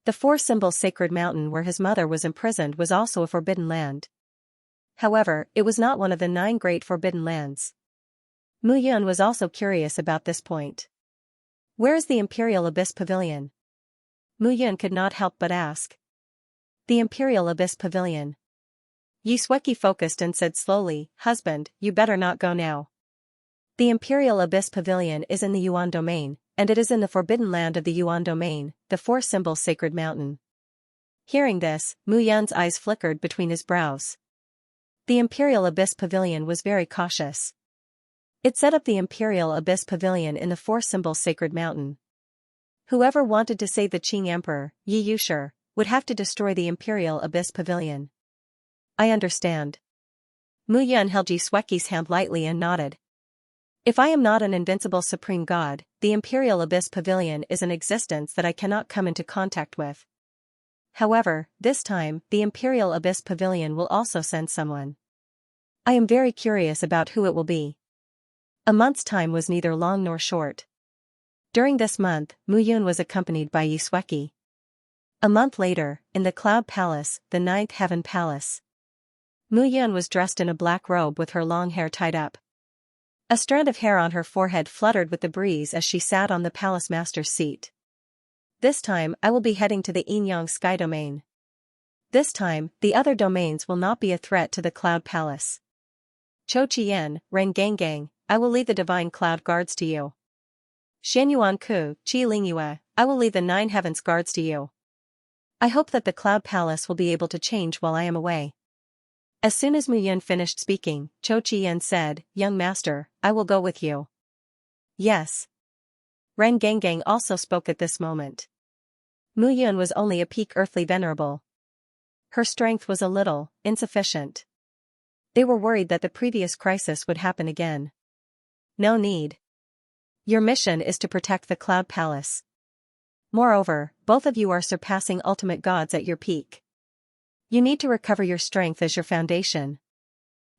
The 4-symbol sacred mountain where his mother was imprisoned was also a forbidden land. However, it was not one of the 9 great forbidden lands. Mu Yun was also curious about this point. Where is the Imperial Abyss Pavilion? Mu Yun could not help but ask. The Imperial Abyss Pavilion. Xianxia focused and said slowly, "Husband, you better not go now. The Imperial Abyss Pavilion is in the Yuan domain, and it is in the forbidden land of the Yuan domain, the 4-symbol sacred mountain." Hearing this, Mu Yun's eyes flickered between his brows. The Imperial Abyss Pavilion was very cautious. It set up the Imperial Abyss Pavilion in the 4-symbol sacred mountain. Whoever wanted to save the Qing Emperor, Yi Yushi, would have to destroy the Imperial Abyss Pavilion. I understand. Mu Yun held Xianxia's hand lightly and nodded. If I am not an invincible supreme god, the Imperial Abyss Pavilion is an existence that I cannot come into contact with. However, this time, the Imperial Abyss Pavilion will also send someone. I am very curious about who it will be. A month's time was neither long nor short. During this month, Mu Yun was accompanied by Xianxia. A month later, in the Cloud Palace, the 9th Heaven Palace. Mu Yun was dressed in a black robe with her long hair tied up. A strand of hair on her forehead fluttered with the breeze as she sat on the palace master's seat. This time, I will be heading to the Yinyang Sky Domain. This time, the other domains will not be a threat to the Cloud Palace. Cho Chien, Ren Gangang, I will leave the Divine Cloud Guards to you. Xianyuan Ku, Qi Lingyue, I will leave the 9 Heavens Guards to you. I hope that the Cloud Palace will be able to change while I am away. As soon as Mu Yun finished speaking, Cho Chien said, "Young master, I will go with you." Yes. Ren Gangang also spoke at this moment. Mu Yun was only a peak earthly venerable. Her strength was a little insufficient. They were worried that the previous crisis would happen again. No need. Your mission is to protect the Cloud Palace. Moreover, both of you are surpassing ultimate gods at your peak. You need to recover your strength as your foundation.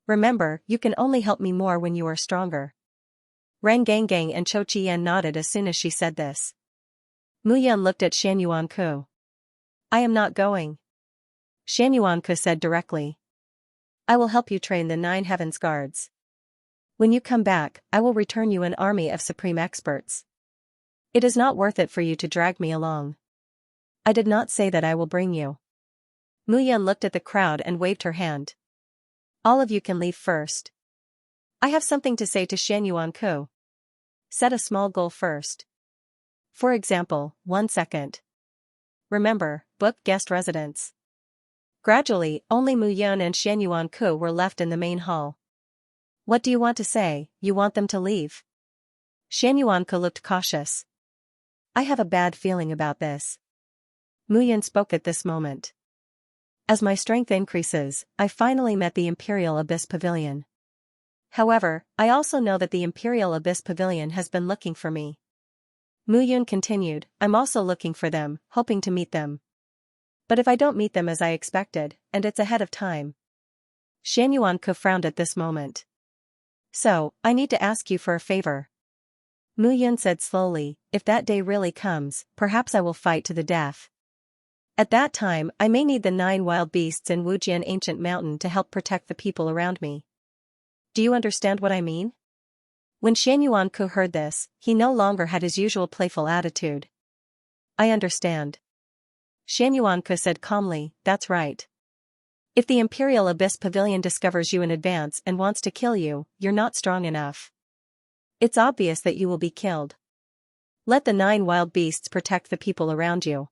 Remember, you can only help me more when you are stronger. Ren Gangang and Cho Chien nodded as soon as she said this. Mu Yun looked at Xianyuan Ku. I am not going. Xianyuan Ku said directly. I will help you train the 9 Heavens Guards. When you come back, I will return you an army of supreme experts. It is not worth it for you to drag me along. I did not say that I will bring you. Mu Yun looked at the crowd and waved her hand. All of you can leave first. I have something to say to Xianyuan Ku. Set a small goal first. For example, 1 second. Remember, book guest residence. Gradually, only Mu Yun and Xianyuan Ku were left in the main hall. What do you want to say? You want them to leave? Xianyuan Ku looked cautious. I have a bad feeling about this. Mu Yun spoke at this moment. As my strength increases, I finally met the Imperial Abyss Pavilion. However, I also know that the Imperial Abyss Pavilion has been looking for me. Mu Yun continued, I'm also looking for them, hoping to meet them. But if I don't meet them as I expected, and it's ahead of time. Xianyuan Ku frowned at this moment. So, I need to ask you for a favor. Mu Yun said slowly, if that day really comes, perhaps I will fight to the death. At that time, I may need the 9 wild beasts in Wujian Ancient Mountain to help protect the people around me. Do you understand what I mean? When Xianyuan Ku heard this, he no longer had his usual playful attitude. I understand. Xianyuan Ku said calmly, that's right. If the Imperial Abyss Pavilion discovers you in advance and wants to kill you, you're not strong enough. It's obvious that you will be killed. Let the 9 wild beasts protect the people around you.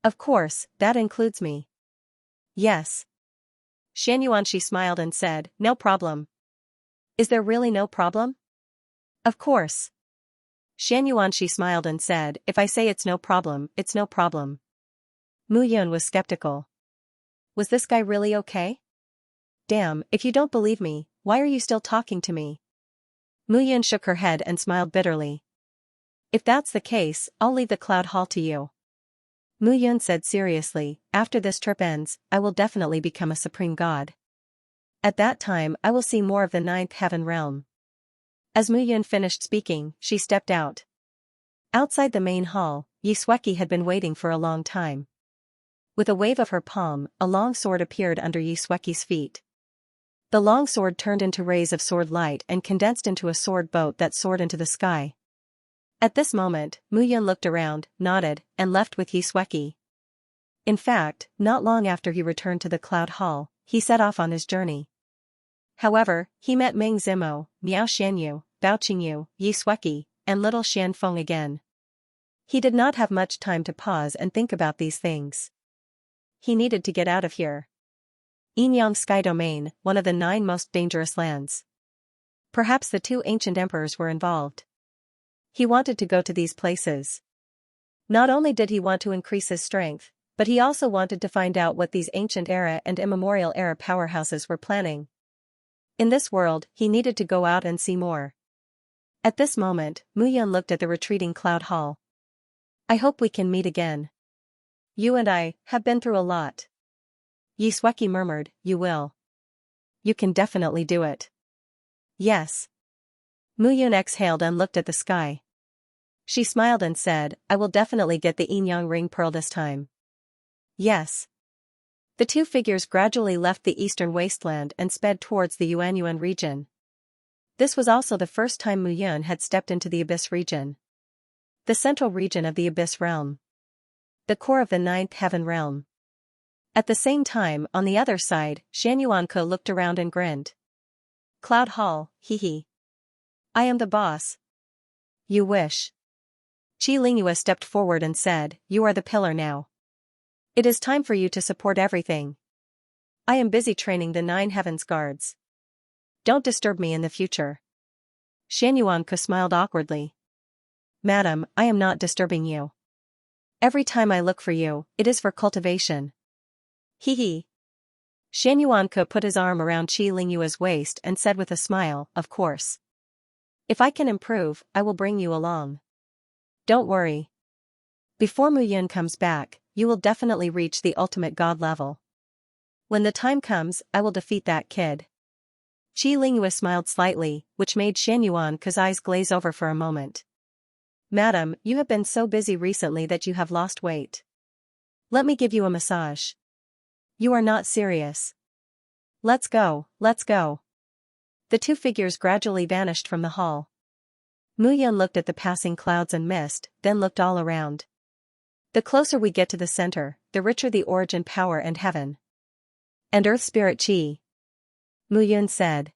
Of course, that includes me. Yes. Xianyuanxi smiled and said, no problem. Is there really no problem? Of course. Xianyuanxi smiled and said, if I say it's no problem, it's no problem. Mu Yun was skeptical. Was this guy really okay? Damn, if you don't believe me, why are you still talking to me? Mu Yun shook her head and smiled bitterly. If that's the case, I'll leave the Cloud Hall to you. Mu Yun said seriously, after this trip ends, I will definitely become a supreme god. At that time, I will see more of the 9th heaven realm. As Mu Yun finished speaking, she stepped out. Outside the main hall, Xianxia had been waiting for a long time. With a wave of her palm, a long sword appeared under Xianxia's feet. The long sword turned into rays of sword light and condensed into a sword boat that soared into the sky. At this moment, Mu Yun looked around, nodded, and left with Xianxia. In fact, not long after he returned to the Cloud Hall, he set off on his journey. However, he met Meng Zimo, Miao Xianyu, Bao Qingyu, Xianxia, and little Xian Feng again. He did not have much time to pause and think about these things. He needed to get out of here. Yinyang Sky Domain, one of the 9 most dangerous lands. Perhaps the 2 ancient emperors were involved. He wanted to go to these places. Not only did he want to increase his strength, but he also wanted to find out what these ancient era and immemorial era powerhouses were planning. In this world, he needed to go out and see more. At this moment, Mu Yun looked at the retreating Cloud Hall. I hope we can meet again. You and I have been through a lot. Xianxia murmured, you will. You can definitely do it. Yes. Mu Yun exhaled and looked at the sky. She smiled and said, I will definitely get the Yinyang ring pearl this time. Yes. The 2 figures gradually left the eastern wasteland and sped towards the Yuanyuan region. This was also the first time Mu Yun had stepped into the Abyss region. The central region of the Abyss realm. The core of the 9th heaven realm. At the same time, on the other side, Xianyuanke looked around and grinned. Cloud Hall, hee. I am the boss. You wish. Qi Lingyue stepped forward and said, you are the pillar now. It is time for you to support everything. I am busy training the 9 heavens guards. Don't disturb me in the future. Xianyuanke smiled awkwardly. Madam, I am not disturbing you. Every time I look for you, it is for cultivation. Hee. Xianyuanke put his arm around Qi Lingyue's waist and said with a smile, of course. If I can improve, I will bring you along. Don't worry. Before Mu Yun comes back, you will definitely reach the ultimate god level. When the time comes, I will defeat that kid. Qi Lingyue smiled slightly, which made Xianyuanke's eyes glaze over for a moment. Madam, you have been so busy recently that you have lost weight. Let me give you a massage. You are not serious. Let's go, let's go. The 2 figures gradually vanished from the hall. Mu Yun looked at the passing clouds and mist, then looked all around. The closer we get to the center, the richer the origin power and heaven. And earth spirit chi. Mu Yun said.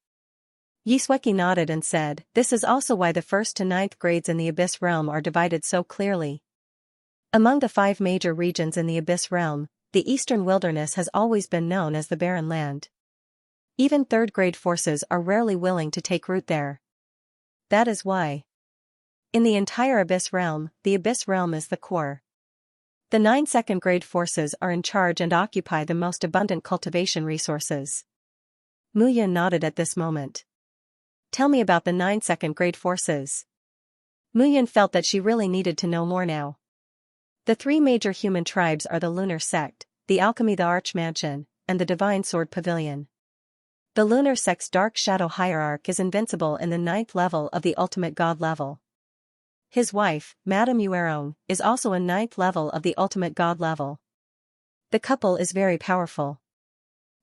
Xianxia nodded and said, this is also why the 1st to 9th grades in the Abyss realm are divided so clearly. Among the 5 major regions in the Abyss realm, the Eastern Wilderness has always been known as the Barren Land. Even 3rd grade forces are rarely willing to take root there. That is why. In the entire Abyss realm, the Abyss realm is the core. The 9 2nd grade forces are in charge and occupy the most abundant cultivation resources. Mu Yun nodded at this moment. Tell me about the 9 2nd grade forces. Mu Yun felt that she really needed to know more now. The 3 major human tribes are the Lunar Sect, the Alchemy the Arch Mansion, and the Divine Sword Pavilion. The Lunar Sect's Dark Shadow Hierarch is invincible in the 9th level of the Ultimate God level. His wife, Madame Yuerong, is also a 9th level of the Ultimate God level. The couple is very powerful.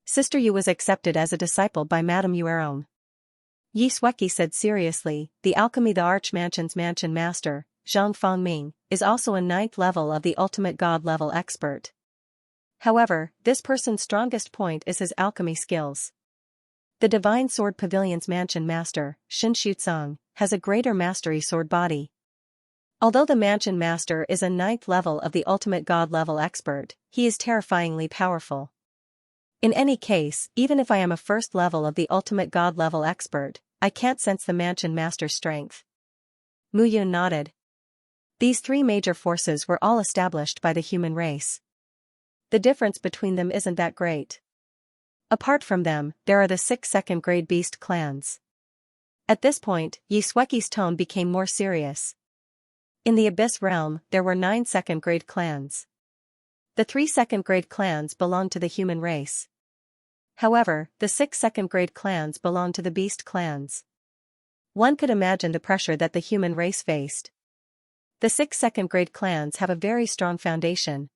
Sister Yu was accepted as a disciple by Madame Yuerong. Xianxia said seriously, the Alchemy the Arch Mansion's Mansion Master, Zhang Fangming, is also a 9th level of the Ultimate God level expert. However, this person's strongest point is his alchemy skills. The Divine Sword Pavilion's Mansion Master, Shin Xucong, has a greater mastery sword body. Although the Mansion Master is a 9th level of the Ultimate God level expert, he is terrifyingly powerful. In any case, even if I am a 1st level of the Ultimate God level expert, I can't sense the Mansion Master's strength. Mu Yun nodded. These 3 major forces were all established by the human race. The difference between them isn't that great. Apart from them, there are the 6 2nd grade beast clans. At this point, Xianxia's tone became more serious. In the Abyss realm, there were 9 2nd grade clans. The 3 2nd grade clans belong to the human race. However, the 6 2nd grade clans belong to the beast clans. One could imagine the pressure that the human race faced. The 6 second-grade clans have a very strong foundation.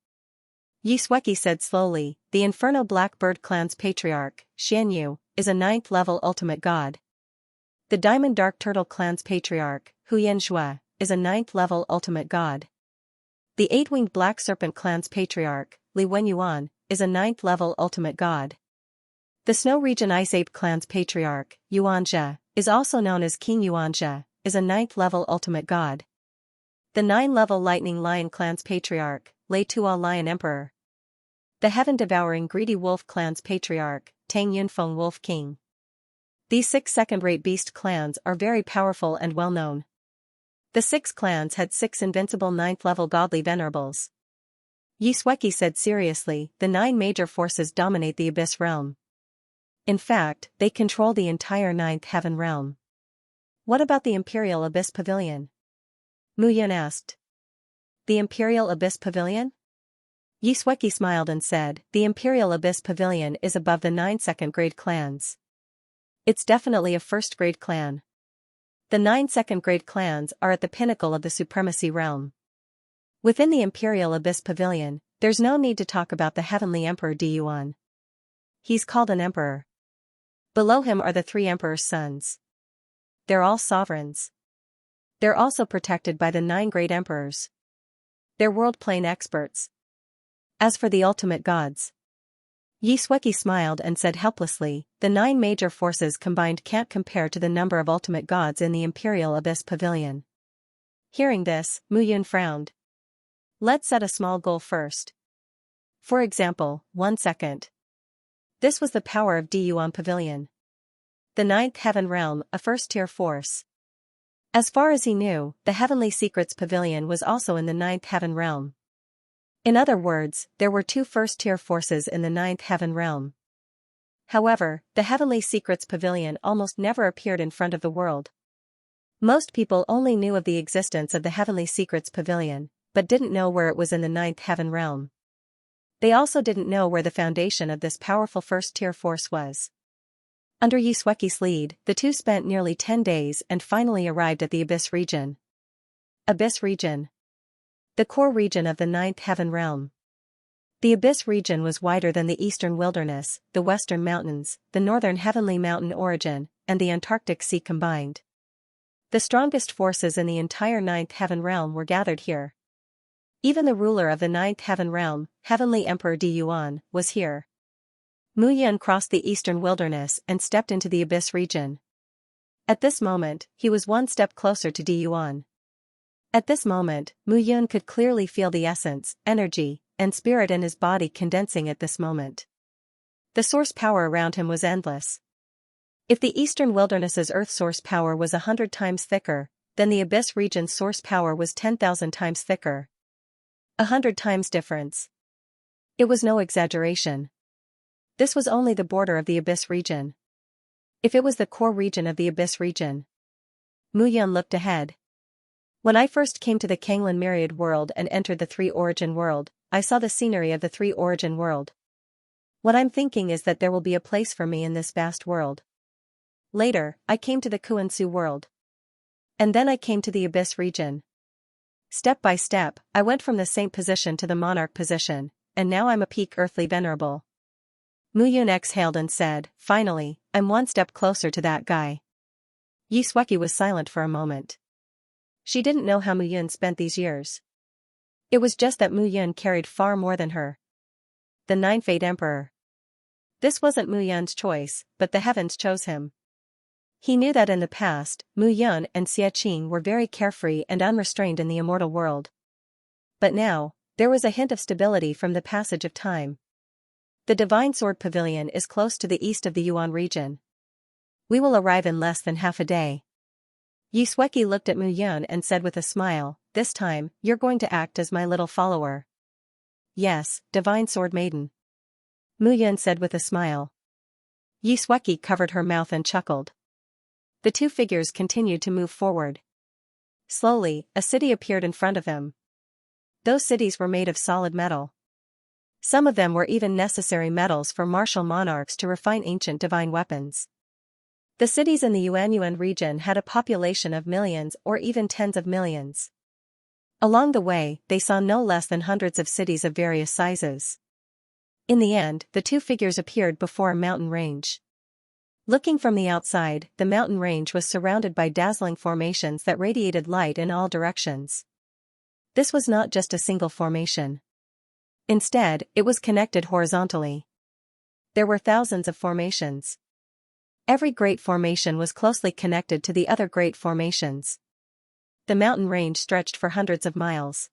Xianxia said slowly, the Inferno Blackbird clan's patriarch, Xianxia, is a 9th-level ultimate god. The Diamond Dark Turtle clan's patriarch, Xianxia, is a 9th-level ultimate god. The 8-winged Black Serpent clan's patriarch, Li Wenyuan, is a 9th-level ultimate god. The Snow Region Ice Ape clan's patriarch, Xianxia, is also known as King Xianxia, is a 9th-level ultimate god. The 9-level Lightning Lion clan's patriarch, Lei Tua Lion Emperor. The Heaven-Devouring Greedy Wolf clan's patriarch, Tang Yunfeng Wolf King. These 6 second-rate beast clans are very powerful and well-known. The 6 clans had 6 invincible 9th-level godly venerables. Xianxia said seriously, the 9 major forces dominate the Abyss Realm. In fact, they control the entire 9th Heaven Realm. What about the Imperial Abyss Pavilion? Mu Yun asked. The Imperial Abyss Pavilion? Xianxia smiled and said, the Imperial Abyss Pavilion is above the 9 second-grade clans. It's definitely a first-grade clan. The 9 second-grade clans are at the pinnacle of the Supremacy Realm. Within the Imperial Abyss Pavilion, there's no need to talk about the Heavenly Emperor Diyuan. He's called an emperor. Below him are the 3 emperor's sons. They're all sovereigns. They're also protected by the 9 great emperors. They're world-plane experts. As for the ultimate gods, Xianxia smiled and said helplessly, the 9 major forces combined can't compare to the number of ultimate gods in the Imperial Abyss Pavilion. Hearing this, Mu Yun frowned. Let's set a small goal first. For example, 1 second. This was the power of Diyuan Pavilion. The 9th Heaven Realm, a first-tier force. As far as he knew, the Heavenly Secrets Pavilion was also in the 9th Heaven Realm. In other words, there were 2 first-tier forces in the 9th Heaven Realm. However, the Heavenly Secrets Pavilion almost never appeared in front of the world. Most people only knew of the existence of the Heavenly Secrets Pavilion, but didn't know where it was in the 9th Heaven Realm. They also didn't know where the foundation of this powerful first-tier force was. Under Xianxia's lead, the 2 spent nearly 10 days and finally arrived at the Abyss region. Abyss region. The core region of the 9th Heaven Realm. The Abyss region was wider than the Eastern Wilderness, the Western Mountains, the Northern Heavenly Mountain origin, and the Antarctic Sea combined. The strongest forces in the entire 9th Heaven Realm were gathered here. Even the ruler of the 9th Heaven Realm, Heavenly Emperor Diyuan, was here. Mu Yun crossed the Eastern Wilderness and stepped into the Abyss region. At this moment, he was 1 step closer to Diyuan. At this moment, Mu Yun could clearly feel the essence, energy, and spirit in his body condensing at this moment. The source power around him was endless. If the Eastern Wilderness's earth source power was 100 times thicker, then the Abyss region's source power was 10,000 times thicker. 100 times difference. It was no exaggeration. This was only the border of the Abyss region. If it was the core region of the Abyss region. Mu Yun looked ahead. When I first came to the Kanglan Myriad world and entered the 3 origin world, I saw the scenery of the 3 origin world. What I'm thinking is that there will be a place for me in this vast world. Later, I came to the Kuan-Su world. And then I came to the Abyss region. Step by step, I went from the saint position to the monarch position, and now I'm a peak earthly venerable. Mu Yun exhaled and said, finally, I'm 1 step closer to that guy. Xianxia was silent for a moment. She didn't know how Mu Yun spent these years. It was just that Mu Yun carried far more than her. The 9th Emperor. This wasn't Mu Yun's choice, but the heavens chose him. He knew that in the past, Mu Yun and Xie Qing were very carefree and unrestrained in the immortal world. But now, there was a hint of stability from the passage of time. The Divine Sword Pavilion is close to the east of the Yuan region. We will arrive in less than half a day. Xianxia looked at Mu Yun and said with a smile, this time, you're going to act as my little follower. Yes, Divine Sword Maiden. Mu Yun said with a smile. Xianxia covered her mouth and chuckled. The 2 figures continued to move forward. Slowly, a city appeared in front of him. Those cities were made of solid metal. Some of them were even necessary metals for martial monarchs to refine ancient divine weapons. The cities in the Yuanyuan region had a population of millions or even tens of millions. Along the way, they saw no less than hundreds of cities of various sizes. In the end, the two figures appeared before a mountain range. Looking from the outside, the mountain range was surrounded by dazzling formations that radiated light in all directions. This was not just a single formation. Instead, it was connected horizontally. There were thousands of formations. Every great formation was closely connected to the other great formations. The mountain range stretched for hundreds of miles.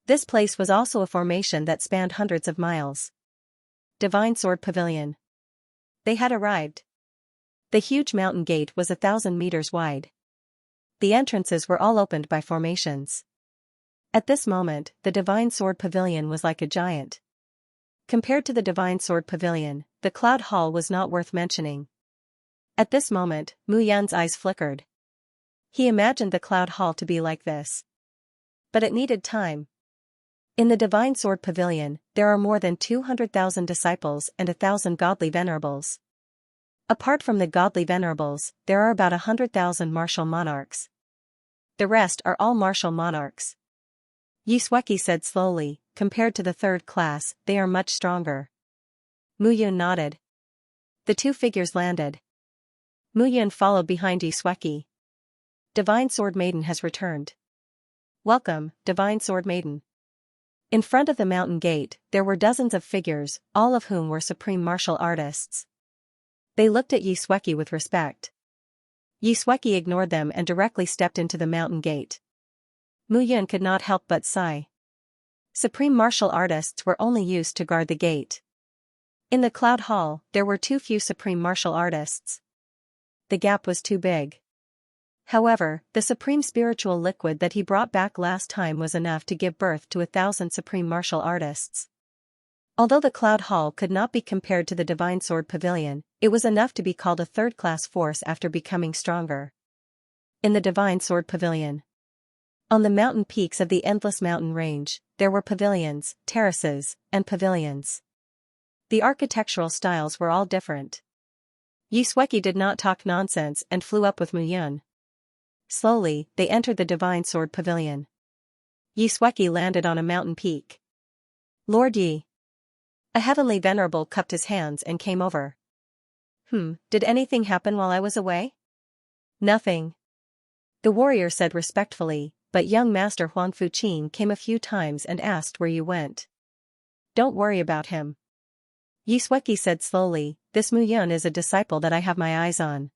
This place was also a formation that spanned hundreds of miles. Divine Sword Pavilion. They had arrived. The huge mountain gate was 1,000 meters wide. The entrances were all opened by formations. At this moment, the Divine Sword Pavilion was like a giant. Compared to the Divine Sword Pavilion, the Cloud Hall was not worth mentioning. At this moment, Mu Yan's eyes flickered. He imagined the Cloud Hall to be like this. But it needed time. In the Divine Sword Pavilion, there are more than 200,000 disciples and 1,000 godly venerables. Apart from the godly venerables, there are about 100,000 martial monarchs. The rest are all martial monarchs. Xianxia said slowly, compared to the third class, they are much stronger. Mu Yun nodded. The two figures landed. Mu Yun followed behind Xianxia. Divine Sword Maiden has returned. Welcome, Divine Sword Maiden. In front of the mountain gate, there were dozens of figures, all of whom were supreme martial artists. They looked at Xianxia with respect. Xianxia ignored them and directly stepped into the mountain gate. Mu Yun could not help but sigh. Supreme martial artists were only used to guard the gate. In the Cloud Hall, there were too few supreme martial artists. The gap was too big. However, the supreme spiritual liquid that he brought back last time was enough to give birth to 1,000 supreme martial artists. Although the Cloud Hall could not be compared to the Divine Sword Pavilion, it was enough to be called a third-class force after becoming stronger. In the Divine Sword Pavilion. On the mountain peaks of the endless mountain range, there were pavilions, terraces, and pavilions. The architectural styles were all different. Xianxia did not talk nonsense and flew up with Mu Yun. Slowly, they entered the Divine Sword Pavilion. Xianxia landed on a mountain peak. Lord Yi. A heavenly venerable cupped his hands and came over. Did anything happen while I was away? Nothing. The warrior said respectfully, but young Master Huang Fuqin came a few times and asked where you went. Don't worry about him. Xianxia said slowly, this Mu Yun is a disciple that I have my eyes on.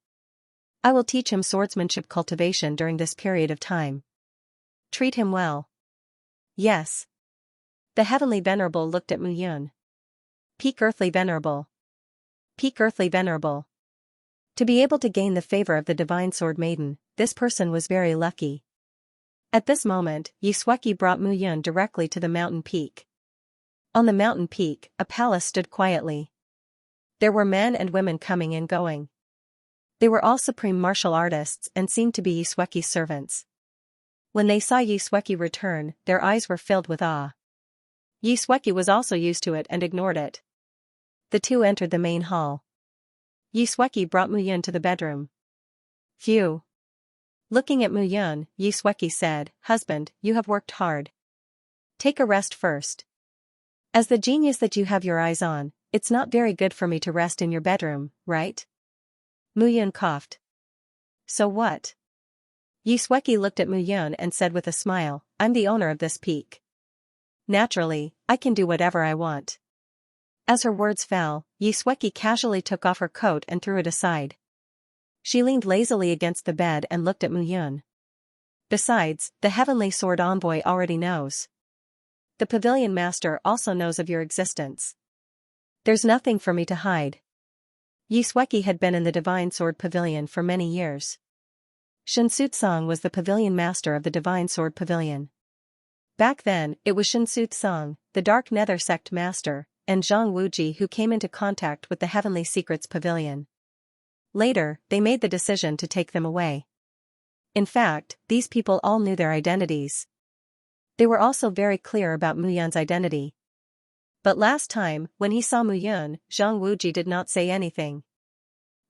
I will teach him swordsmanship cultivation during this period of time. Treat him well. Yes. The heavenly venerable looked at Mu Yun. Peak Earthly Venerable. Peak Earthly Venerable. To be able to gain the favor of the Divine Sword Maiden, this person was very lucky. At this moment, Xianxia brought Mu Yun directly to the mountain peak. On the mountain peak, a palace stood quietly. There were men and women coming and going. They were all supreme martial artists and seemed to be Xianxia's servants. When they saw Xianxia return, their eyes were filled with awe. Xianxia was also used to it and ignored it. The two entered the main hall. Xianxia brought Mu Yun to the bedroom. Phew. Looking at Mu Yun, Xianxia said, Husband, you have worked hard. Take a rest first. As the genius that you have your eyes on, it's not very good for me to rest in your bedroom, right? Mu Yun coughed. So what? Xianxia looked at Mu Yun and said with a smile, I'm the owner of this peak. Naturally, I can do whatever I want. As her words fell, Xianxia casually took off her coat and threw it aside. She leaned lazily against the bed and looked at Mu Yun. Besides, the Heavenly Sword Envoy already knows. The Pavilion Master also knows of your existence. There's nothing for me to hide. Xianxia had been in the Divine Sword Pavilion for many years. Song was the Pavilion Master of the Divine Sword Pavilion. Back then, it was Song, the Dark Nether Sect Master, and Zhang Wuji who came into contact with the Heavenly Secrets Pavilion. Later, they made the decision to take them away. In fact, these people all knew their identities. They were also very clear about Mu Yun's identity. But last time, when he saw Mu Yun, Zhang Wuji did not say anything.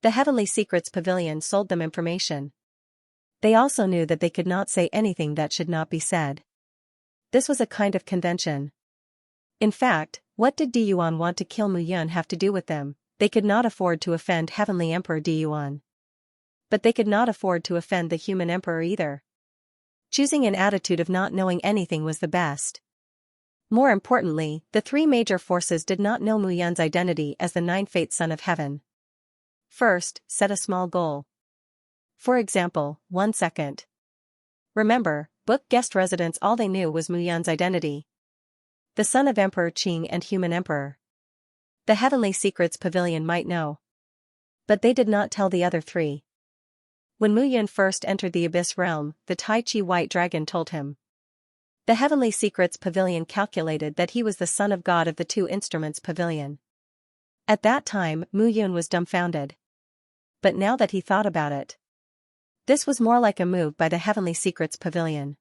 The Heavenly Secrets Pavilion sold them information. They also knew that they could not say anything that should not be said. This was a kind of convention. In fact, what did Diyuan want to kill Mu Yun have to do with them? They could not afford to offend Heavenly Emperor Diyuan. But they could not afford to offend the human emperor either. Choosing an attitude of not knowing anything was the best. More importantly, the three major forces did not know Mu Yun's identity as the nine-fate son of heaven. First, set a small goal. For example, 1 second. Remember, book guest residents all they knew was Mu Yun's identity. The son of Emperor Qing and human emperor. The Heavenly Secrets Pavilion might know. But they did not tell the other three. When Mu Yun first entered the Abyss Realm, the Tai Chi White Dragon told him. The Heavenly Secrets Pavilion calculated that he was the son of God of the Two Instruments Pavilion. At that time, Mu Yun was dumbfounded. But now that he thought about it, this was more like a move by the Heavenly Secrets Pavilion.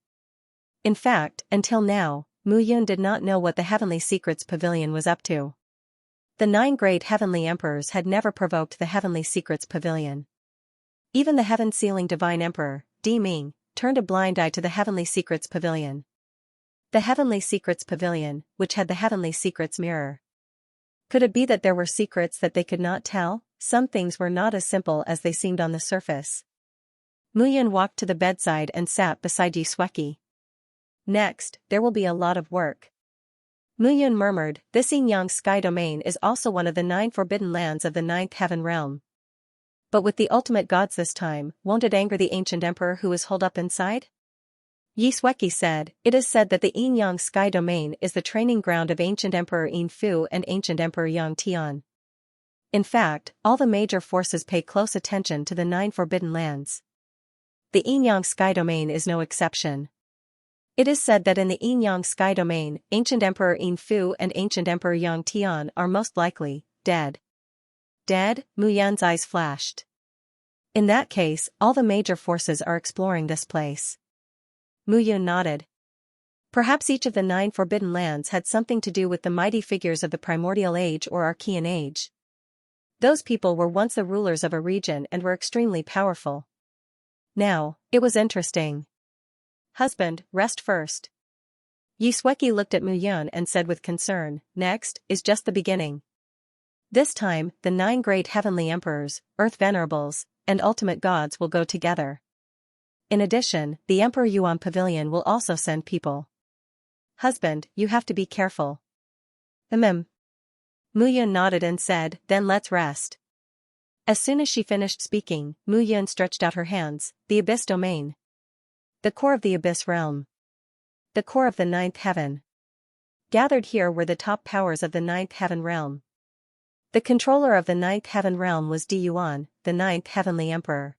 In fact, until now, Mu Yun did not know what the Heavenly Secrets Pavilion was up to. The 9 great Heavenly Emperors had never provoked the Heavenly Secrets Pavilion. Even the Heaven-Sealing Divine Emperor, Di Ming, turned a blind eye to the Heavenly Secrets Pavilion. The Heavenly Secrets Pavilion, which had the Heavenly Secrets Mirror. Could it be that there were secrets that they could not tell? Some things were not as simple as they seemed on the surface. Mu Yun walked to the bedside and sat beside Xianxia. Next, there will be a lot of work. Mu Yun murmured, this Xianxia sky domain is also one of the 9 forbidden lands of the 9th heaven realm. But with the ultimate gods this time, won't it anger the ancient emperor who is holed up inside? Xianxia said, it is said that the Xianxia sky domain is the training ground of ancient emperor Yin Fu and ancient emperor Yang Tian. In fact, all the major forces pay close attention to the 9 forbidden lands. The Xianxia sky domain is no exception. It is said that in the Xianxia sky domain, ancient emperor Yin Fu and ancient emperor Yang Tian are most likely dead. Dead? Mu Yun's eyes flashed. In that case, all the major forces are exploring this place. Mu Yun nodded. Perhaps each of the 9 forbidden lands had something to do with the mighty figures of the primordial age or Archean age. Those people were once the rulers of a region and were extremely powerful. Now, it was interesting. Husband, rest first. Xianxia looked at Mu Yun and said with concern, next is just the beginning. This time, the 9 great heavenly emperors, earth venerables, and ultimate gods will go together. In addition, the Emperor Yuan Pavilion will also send people. Husband, you have to be careful. Mu Yun nodded and said, then let's rest. As soon as she finished speaking, Mu Yun stretched out her hands, the Abyss Domain. The core of the Abyss Realm. The core of the 9th heaven. Gathered here were the top powers of the 9th heaven realm. The controller of the 9th heaven realm was Diyuan, the 9th heavenly emperor.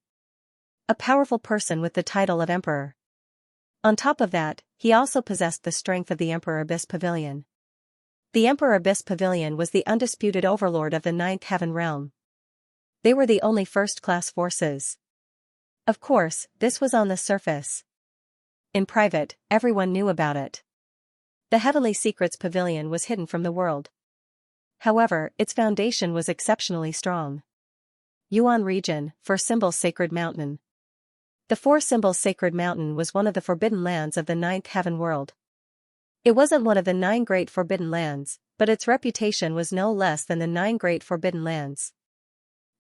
A powerful person with the title of emperor. On top of that, he also possessed the strength of the Emperor Abyss Pavilion. The Emperor Abyss Pavilion was the undisputed overlord of the 9th heaven realm. They were the only first-class forces. Of course, this was on the surface. In private, everyone knew about it. The Heavenly Secrets Pavilion was hidden from the world. However, its foundation was exceptionally strong. Yuan region, for symbol Sacred Mountain. The 4 symbols Sacred Mountain was one of the forbidden lands of the 9th heaven world. It wasn't one of the 9 great forbidden lands, but its reputation was no less than the 9 great forbidden lands.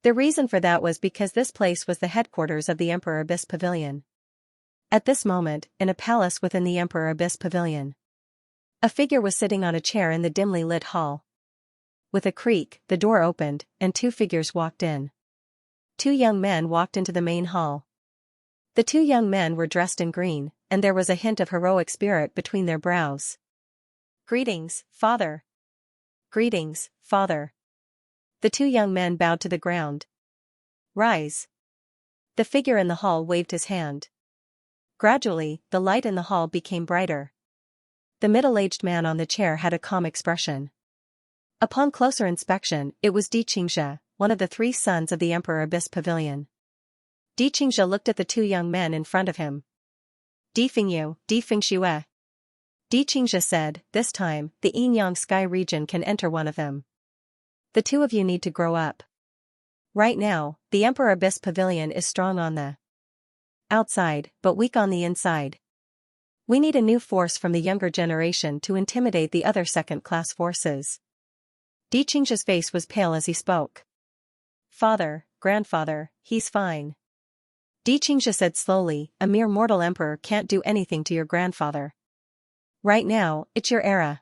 The reason for that was because this place was the headquarters of the Emperor Abyss Pavilion. At this moment, in a palace within the Emperor Abyss Pavilion, a figure was sitting on a chair in the dimly lit hall. With a creak, the door opened, and 2 figures walked in. 2 young men walked into the main hall. The 2 young men were dressed in green, and there was a hint of heroic spirit between their brows. Greetings, Father. Greetings, Father. The 2 young men bowed to the ground. Rise. The figure in the hall waved his hand. Gradually, the light in the hall became brighter. The middle-aged man on the chair had a calm expression. Upon closer inspection, it was Xianxia, one of the 3 sons of the Emperor Abyss Pavilion. Xianxia looked at the 2 young men in front of him. Difengyu, Difengxue. Xianxia said, this time, the Xianxia sky region can enter one of them. The 2 of you need to grow up. Right now, the Emperor Abyss Pavilion is strong on the outside, but weak on the inside. We need a new force from the younger generation to intimidate the other second-class forces. Di Qingzhe's face was pale as he spoke. Father, grandfather, he's fine. Di Qingzhe said slowly, a mere mortal emperor can't do anything to your grandfather. Right now, it's your era.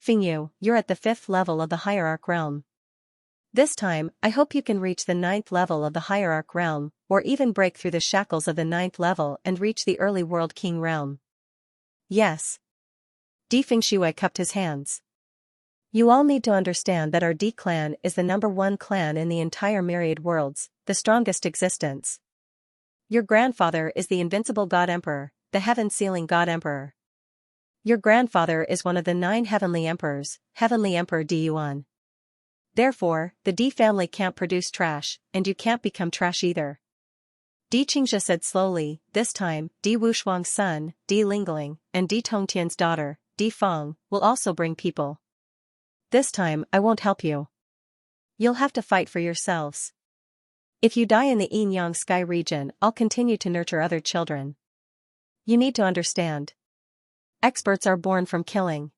Fingyu, you're at the 5th level of the hierarch realm. This time, I hope you can reach the 9th level of the hierarch realm, or even break through the shackles of the 9th level and reach the early world king realm. Yes. Di Fingxue cupped his hands. You all need to understand that our Di clan is the #1 clan in the entire myriad worlds, the strongest existence. Your grandfather is the invincible God Emperor, the heaven-sealing God Emperor. Your grandfather is one of the 9 heavenly emperors, Heavenly Emperor Di Yuan. Therefore, the Di family can't produce trash, and you can't become trash either. Di Qingzhe said slowly, this time, Di Wushuang's son, Di Lingling, and Di Tongtian's daughter, Di Feng, will also bring people. This time, I won't help you. You'll have to fight for yourselves. If you die in the Yin Yang Sky region, I'll continue to nurture other children. You need to understand. Experts are born from killing.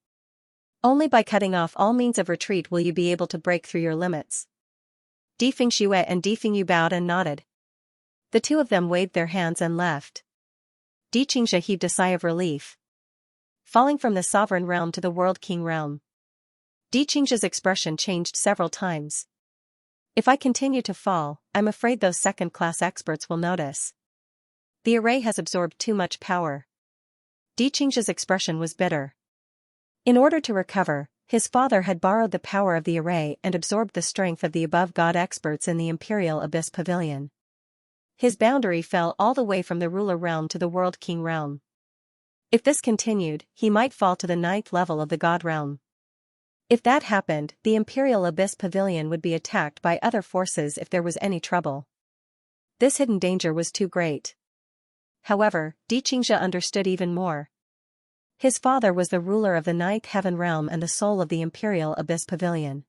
Only by cutting off all means of retreat will you be able to break through your limits. Di Fingxue and Di Fingyu bowed and nodded. The two of them waved their hands and left. Di Qingzhe heaved a sigh of relief. Falling from the sovereign realm to the world king realm. Di Qingzhe's expression changed several times. If I continue to fall, I'm afraid those second-class experts will notice. The array has absorbed too much power. Di Qingzhe's expression was bitter. In order to recover, his father had borrowed the power of the array and absorbed the strength of the above god experts in the Imperial Abyss Pavilion. His boundary fell all the way from the ruler realm to the world king realm. If this continued, he might fall to the 9th level of the god realm. If that happened, the Imperial Abyss Pavilion would be attacked by other forces if there was any trouble. This hidden danger was too great. However, Di Qingzhe understood even more. His father was the ruler of the 9th heaven realm and the soul of the Imperial Abyss Pavilion.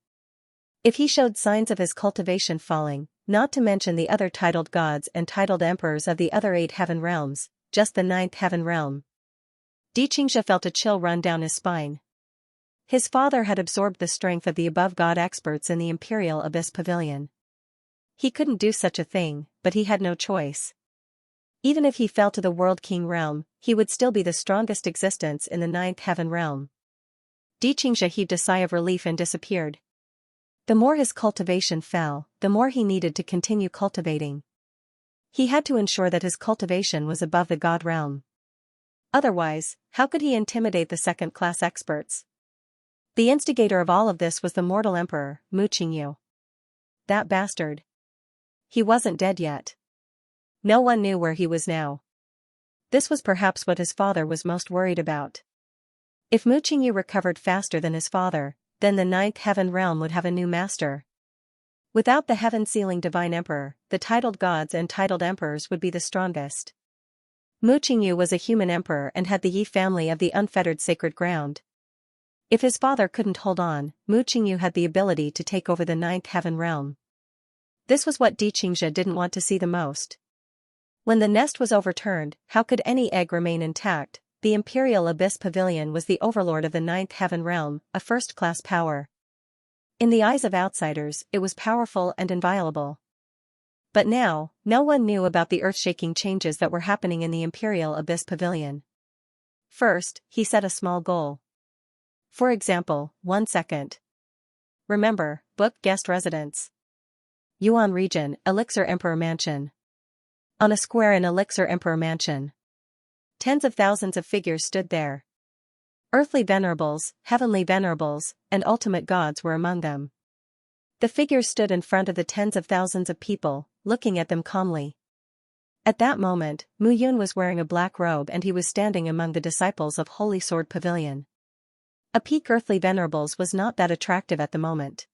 If he showed signs of his cultivation falling, not to mention the other titled gods and titled emperors of the other 8 heaven realms, just the 9th heaven realm. Di Qingzhe felt a chill run down his spine. His father had absorbed the strength of the above god experts in the Imperial Abyss Pavilion. He couldn't do such a thing, but he had no choice. Even if he fell to the world king realm, he would still be the strongest existence in the 9th heaven realm. Di Qingzhe heaved a sigh of relief and disappeared. The more his cultivation fell, the more he needed to continue cultivating. He had to ensure that his cultivation was above the god realm. Otherwise, how could he intimidate the second-class experts? The instigator of all of this was the mortal emperor, Mu Qingyu. That bastard. He wasn't dead yet. No one knew where he was now. This was perhaps what his father was most worried about. If Mu Qingyu recovered faster than his father, then the 9th heaven realm would have a new master. Without the heaven-sealing divine emperor, the titled gods and titled emperors would be the strongest. Mu Qingyu was a human emperor and had the Yi family of the unfettered sacred ground. If his father couldn't hold on, Mu Qingyu had the ability to take over the 9th heaven realm. This was what Di Qingzhe didn't want to see the most. When the nest was overturned, how could any egg remain intact? The Imperial Abyss Pavilion was the overlord of the 9th heaven realm, a first-class power. In the eyes of outsiders, it was powerful and inviolable. But now, no one knew about the earth-shaking changes that were happening in the Imperial Abyss Pavilion. First, he set a small goal. For example, 1 second. Remember, book guest residence. Yuan region, Elixir Emperor Mansion. On a square in Elixir Emperor Mansion. Tens of thousands of figures stood there. Earthly venerables, heavenly venerables, and ultimate gods were among them. The figures stood in front of the tens of thousands of people, looking at them calmly. At that moment, Mu Yun was wearing a black robe and he was standing among the disciples of Holy Sword Pavilion. A peak earthly venerables was not that attractive at the moment.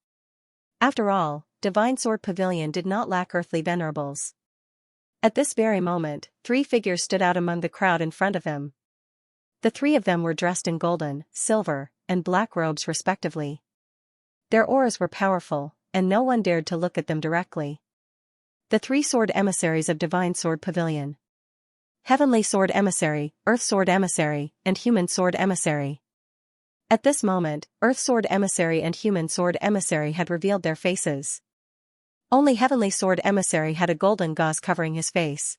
After all, Divine Sword Pavilion did not lack earthly venerables. At this very moment, 3 figures stood out among the crowd in front of him. The 3 of them were dressed in golden, silver, and black robes respectively. Their auras were powerful, and no one dared to look at them directly. The 3 sword emissaries of Divine Sword Pavilion. Heavenly Sword Emissary, Earth Sword Emissary, and Human Sword Emissary. At this moment, Earth Sword Emissary and Human Sword Emissary had revealed their faces. Only Heavenly Sword Emissary had a golden gauze covering his face.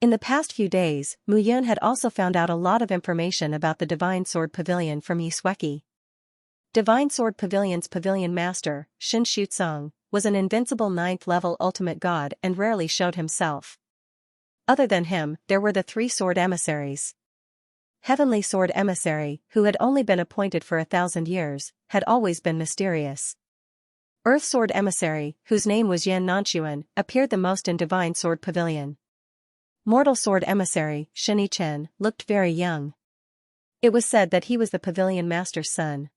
In the past few days, Mu Yun had also found out a lot of information about the Divine Sword Pavilion from Yi Sueki. Divine Sword Pavilion's Pavilion Master, Shin Shutsong, was an invincible 9th-level ultimate god and rarely showed himself. Other than him, there were the 3 Sword Emissaries. Heavenly Sword Emissary, who had only been appointed for 1,000 years, had always been mysterious. Earth Sword Emissary, whose name was Yan Nanxuan, appeared the most in Divine Sword Pavilion. Mortal Sword Emissary, Shin Chen, looked very young. It was said that he was the Pavilion Master's son.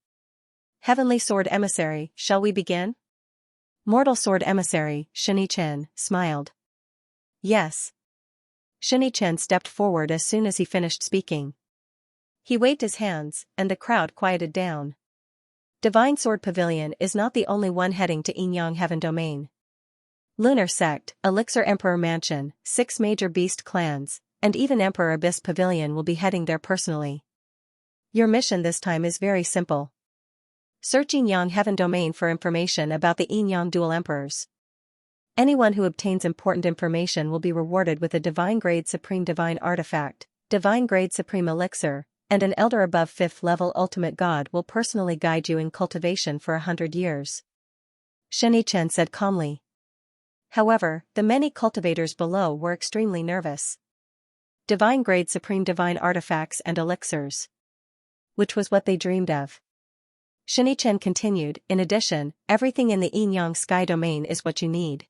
Heavenly Sword Emissary, shall we begin? Mortal Sword Emissary, Shin Chen, smiled. Yes. Shin Chen stepped forward as soon as he finished speaking. He waved his hands, and the crowd quieted down. Divine Sword Pavilion is not the only one heading to Yinyang Heaven Domain. Lunar Sect, Elixir Emperor Mansion, 6 major beast clans, and even Emperor Abyss Pavilion will be heading there personally. Your mission this time is very simple. Search Yinyang Heaven Domain for information about the Yinyang Dual Emperors. Anyone who obtains important information will be rewarded with a Divine Grade Supreme Divine Artifact, Divine Grade Supreme Elixir, and an Elder above 5th level Ultimate God will personally guide you in cultivation for 100 years. Shin Chen said calmly. However, the many cultivators below were extremely nervous. Divine Grade Supreme Divine Artifacts and Elixirs. Which was what they dreamed of. Shin Chen continued, in addition, everything in the Yinyang Sky Domain is what you need.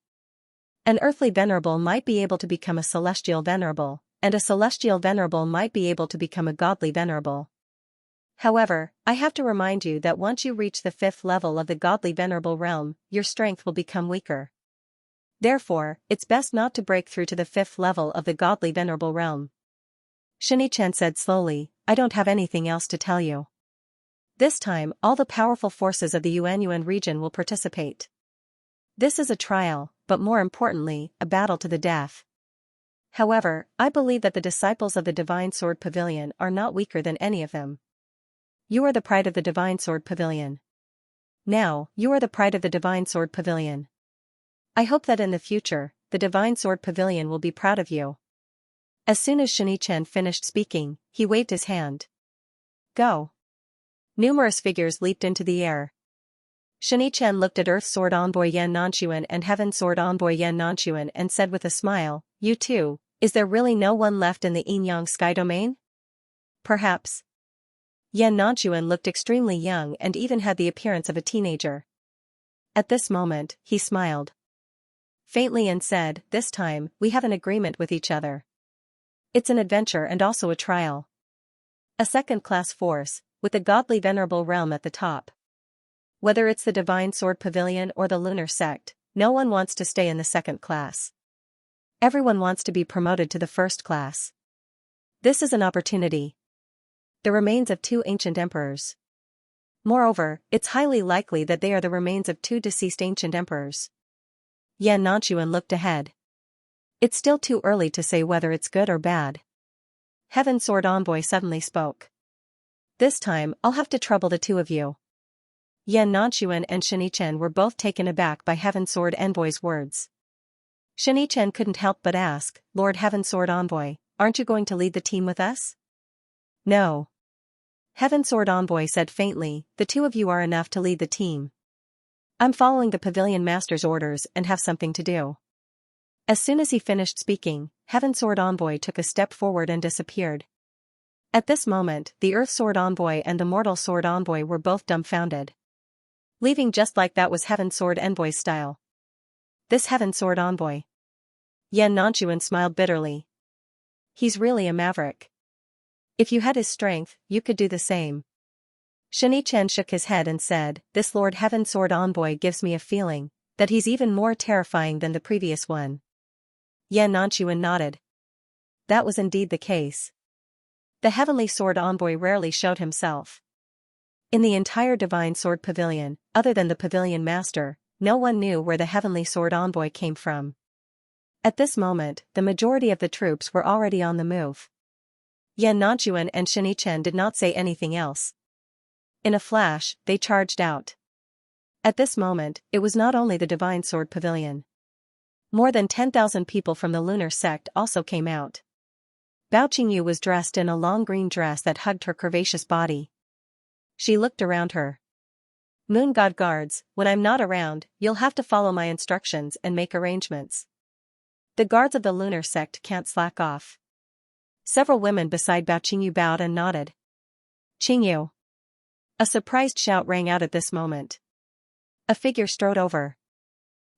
An earthly venerable might be able to become a celestial venerable, and a celestial venerable might be able to become a godly venerable. However, I have to remind you that once you reach the 5th level of the godly venerable realm, your strength will become weaker. Therefore, it's best not to break through to the 5th level of the godly venerable realm. Shin Chen said slowly, I don't have anything else to tell you. This time, all the powerful forces of the Yuanyuan region will participate. This is a trial, but more importantly, a battle to the death. However, I believe that the disciples of the Divine Sword Pavilion are not weaker than any of them. You are the pride of the Divine Sword Pavilion. Now, you are the pride of the Divine Sword Pavilion. I hope that in the future, the Divine Sword Pavilion will be proud of you. As soon as Shin Chen finished speaking, he waved his hand. Go. Numerous figures leaped into the air. Shin Chen looked at Earth Sword Envoy Yan Nanxuan and Heaven Sword Envoy Yan Nanxuan and said with a smile, You too, is there really no one left in the Yinyang Sky Domain? Perhaps. Yan Nanxuan looked extremely young and even had the appearance of a teenager. At this moment, he smiled faintly and said, This time, we have an agreement with each other. It's an adventure and also a trial. A second-class force, with the godly venerable realm at the top. Whether it's the Divine Sword Pavilion or the Lunar Sect, no one wants to stay in the second class. Everyone wants to be promoted to the first class. This is an opportunity. The remains of 2 ancient emperors. Moreover, it's highly likely that they are the remains of 2 deceased ancient emperors. Yan Nanxuan looked ahead. It's still too early to say whether it's good or bad. Heaven Sword Envoy suddenly spoke. This time, I'll have to trouble the 2 of you. Yan Nanxuan and Shin Chen were both taken aback by Heaven Sword Envoy's words. Shin Chen couldn't help but ask, Lord Heaven Sword Envoy, aren't you going to lead the team with us? No. Heaven Sword Envoy said faintly, the 2 of you are enough to lead the team. I'm following the Pavilion Master's orders and have something to do. As soon as he finished speaking, Heaven Sword Envoy took a step forward and disappeared. At this moment, the Earth Sword Envoy and the Mortal Sword Envoy were both dumbfounded. Leaving just like that was Heaven Sword Envoy's style. This Heaven Sword Envoy. Yan Nanxuan smiled bitterly. He's really a maverick. If you had his strength, you could do the same. Shin Chen shook his head and said, This Lord Heaven Sword Envoy gives me a feeling that he's even more terrifying than the previous one. Yan Nanxuan nodded. That was indeed the case. The Heavenly Sword Envoy rarely showed himself. In the entire Divine Sword Pavilion, other than the Pavilion Master, no one knew where the Heavenly Sword Envoy came from. At this moment, the majority of the troops were already on the move. Yan Nanchuan and Xianxia did not say anything else. In a flash, they charged out. At this moment, it was not only the Divine Sword Pavilion. More than 10,000 people from the lunar sect also came out. Bao Qingyu was dressed in a long green dress that hugged her curvaceous body. She looked around her. Moon God guards, when I'm not around, you'll have to follow my instructions and make arrangements. The guards of the lunar sect can't slack off. Several women beside Bao Qingyu bowed and nodded. Qingyu. A surprised shout rang out at this moment. A figure strode over.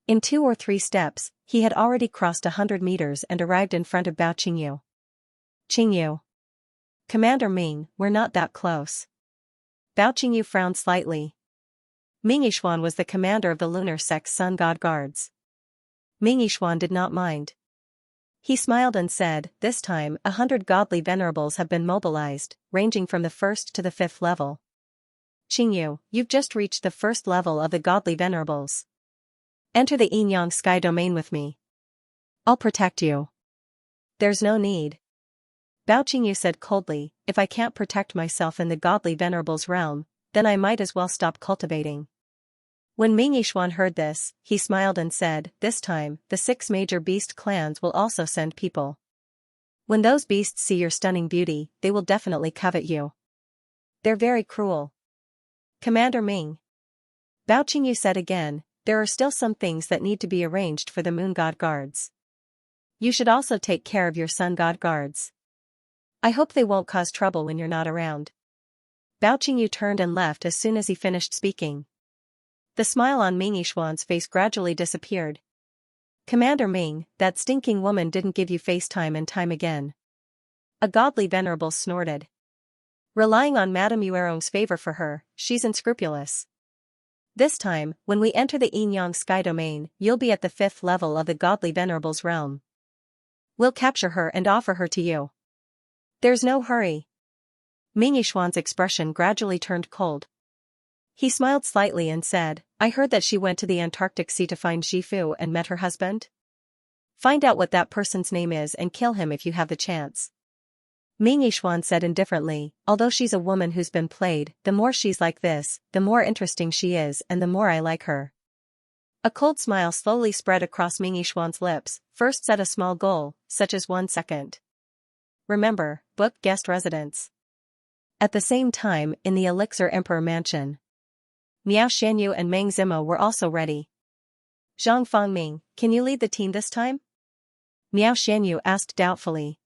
In 2 or 3 steps, he had already crossed 100 meters and arrived in front of Bao Qingyu. Qingyu. Commander Ming, we're not that close. Bao Qingyu frowned slightly. Ming Yixuan was the commander of the lunar sect's sun god guards. Ming Yixuan did not mind. He smiled and said, this time, 100 godly venerables have been mobilized, ranging from the 1st to the 5th level. Qingyu, you've just reached the 1st level of the godly venerables. Enter the Yin-Yang sky domain with me. I'll protect you. There's no need. Bao Qingyu said coldly, if I can't protect myself in the godly venerables realm, then I might as well stop cultivating. When Ming Yixuan heard this, he smiled and said, this time, the 6 major beast clans will also send people. When those beasts see your stunning beauty, they will definitely covet you. They're very cruel. Commander Ming. Bao Qingyu said again, there are still some things that need to be arranged for the moon god guards. You should also take care of your sun god guards. I hope they won't cause trouble when you're not around. Bao Qingyu turned and left as soon as he finished speaking. The smile on Ming Yixuan's face gradually disappeared. Commander Ming, that stinking woman didn't give you face time and time again. A godly venerable snorted. Relying on Madame Yuerong's favor for her, she's unscrupulous. This time, when we enter the Yin-Yang sky domain, you'll be at the 5th level of the godly venerable's realm. We'll capture her and offer her to you. There's no hurry. Ming Yixuan's expression gradually turned cold. He smiled slightly and said, I heard that she went to the Antarctic Sea to find Zhifu and met her husband. Find out what that person's name is and kill him if you have the chance. Ming Yixuan said indifferently, although she's a woman who's been played, the more she's like this, the more interesting she is and the more I like her. A cold smile slowly spread across Ming Yixuan's lips. First set a small goal, such as 1 second. Remember, book guest residence. At the same time, in the Elixir Emperor Mansion, Miao Xianyu and Meng Zimo were also ready. Zhang Fangming, can you lead the team this time? Miao Xianyu asked doubtfully.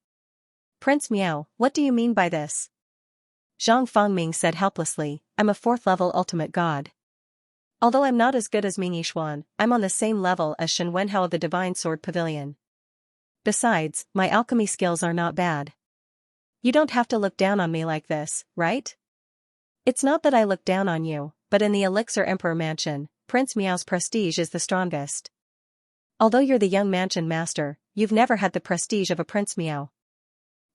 Prince Miao, what do you mean by this? Zhang Fangming said helplessly, I'm a 4th level ultimate god. Although I'm not as good as Ming Yixuan, I'm on the same level as Shen Wenhao of the Divine Sword Pavilion. Besides, my alchemy skills are not bad. You don't have to look down on me like this, right? It's not that I look down on you, but in the Elixir Emperor Mansion, Prince Miao's prestige is the strongest. Although you're the young mansion master, you've never had the prestige of a Prince Miao.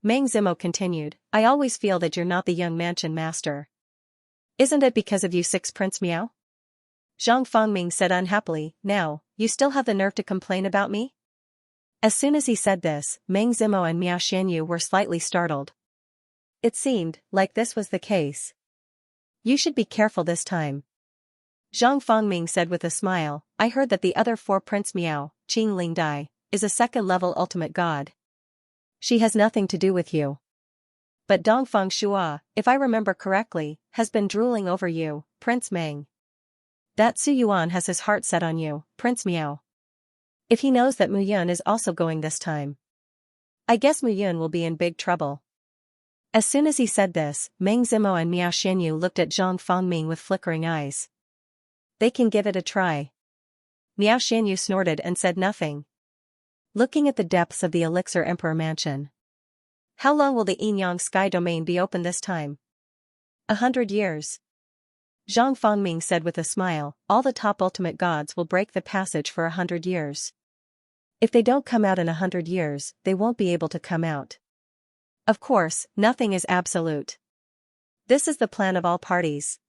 Meng Zimo continued, I always feel that you're not the young mansion master. Isn't it because of you 6 Prince Miao? Zhang Fangming said unhappily, now, you still have the nerve to complain about me? As soon as he said this, Meng Zimo and Miao Xianyu were slightly startled. It seemed like this was the case. You should be careful this time. Zhang Fangming said with a smile, I heard that the other 4 Prince Miao, Qing Lingdai, is a 2nd-level ultimate god. She has nothing to do with you. But Dongfang Shua, if I remember correctly, has been drooling over you, Prince Meng. That Su Yuan has his heart set on you, Prince Miao. If he knows that Mu Yun is also going this time, I guess Mu Yun will be in big trouble. As soon as he said this, Meng Zimo and Miao Xianyu looked at Zhang Fangming with flickering eyes. They can give it a try. Miao Xianyu snorted and said nothing. Looking at the depths of the Elixir Emperor Mansion. How long will the Yin-Yang sky domain be open this time? 100 years. Zhang Fangming said with a smile, all the top ultimate gods will break the passage for 100 years. If they don't come out in 100 years, they won't be able to come out. Of course, nothing is absolute. This is the plan of all parties.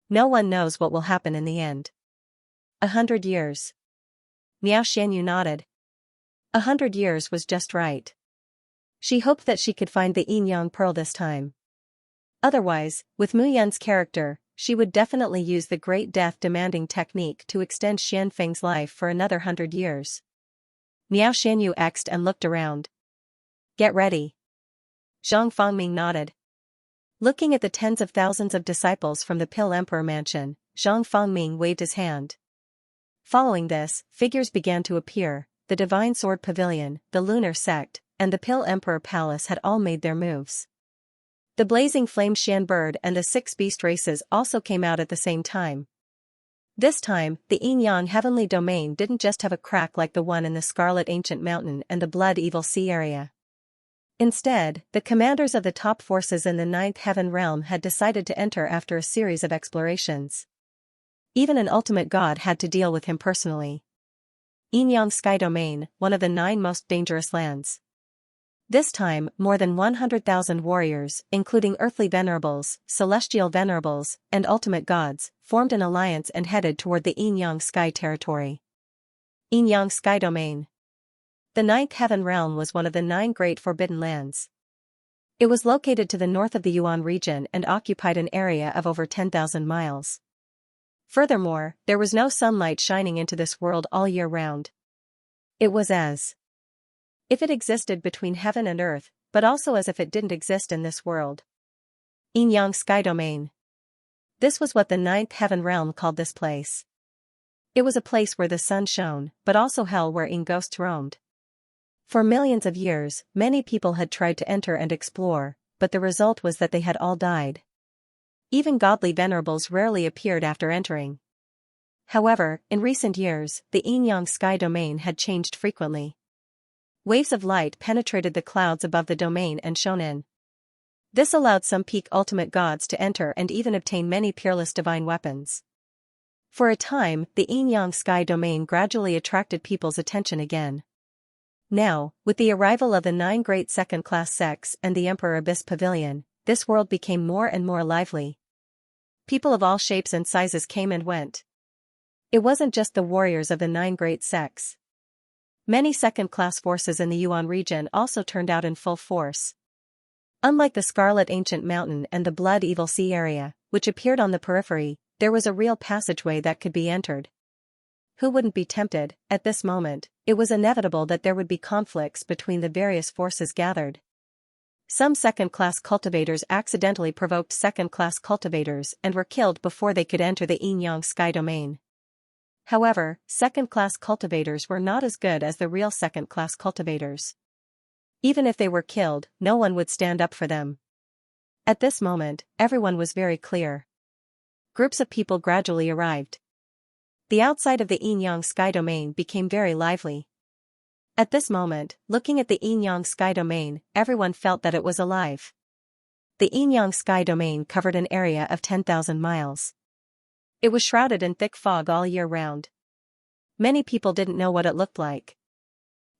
No one knows what will happen in the end. 100 years. Miao Xianyu nodded. 100 years was just right. She hoped that she could find the yin yang pearl this time. Otherwise, with Mu Yan's character, she would definitely use the great death-demanding technique to extend Xian Feng's life for another 100 years. Miao Xianyu xed and looked around. Get ready. Zhang Fangming nodded. Looking at the tens of thousands of disciples from the Pill Emperor mansion, Zhang Fangming waved his hand. Following this, figures began to appear. The Divine Sword Pavilion, the Lunar Sect, and the Pill Emperor Palace had all made their moves. The Blazing Flame Xian Bird and the 6 beast races also came out at the same time. This time, the Yin-Yang Heavenly Domain didn't just have a crack like the one in the Scarlet Ancient Mountain and the Blood Evil Sea area. Instead, the commanders of the top forces in the 9th Heaven Realm had decided to enter after a series of explorations. Even an ultimate god had to deal with him personally. Yin-Yang Sky Domain, one of the 9 most dangerous lands. This time, more than 100,000 warriors, including earthly venerables, celestial venerables, and ultimate gods, formed an alliance and headed toward the Yin-Yang Sky territory. Yin-Yang Sky Domain. The 9th Heaven Realm was one of the 9 great forbidden lands. It was located to the north of the Yuan region and occupied an area of over 10,000 miles. Furthermore, there was no sunlight shining into this world all year round. It was as if it existed between heaven and earth, but also as if it didn't exist in this world. Yin-Yang Sky Domain. This was what the 9th Heaven Realm called this place. It was a place where the sun shone, but also hell where Yin ghosts roamed. For millions of years, many people had tried to enter and explore, but the result was that they had all died. Even godly venerables rarely appeared after entering. However, in recent years, the Yin-Yang Sky Domain had changed frequently. Waves of light penetrated the clouds above the domain and shone in. This allowed some peak ultimate gods to enter and even obtain many peerless divine weapons. For a time, the Yin-Yang Sky Domain gradually attracted people's attention again. Now, with the arrival of the 9 great second-class sects and the Emperor Abyss Pavilion, this world became more and more lively. People of all shapes and sizes came and went. It wasn't just the warriors of the 9 great sects. Many second-class forces in the Yuan region also turned out in full force. Unlike the Scarlet Ancient Mountain and the Blood Evil Sea area, which appeared on the periphery, there was a real passageway that could be entered. Who wouldn't be tempted? At this moment, it was inevitable that there would be conflicts between the various forces gathered. Some second-class cultivators accidentally provoked second-class cultivators and were killed before they could enter the Yin-Yang Sky Domain. However, second-class cultivators were not as good as the real second-class cultivators. Even if they were killed, no one would stand up for them. At this moment, everyone was very clear. Groups of people gradually arrived. The outside of the Yin-Yang Sky Domain became very lively. At this moment, looking at the Yin-Yang Sky Domain, everyone felt that it was alive. The Yin-Yang Sky Domain covered an area of 10,000 miles. It was shrouded in thick fog all year round. Many people didn't know what it looked like.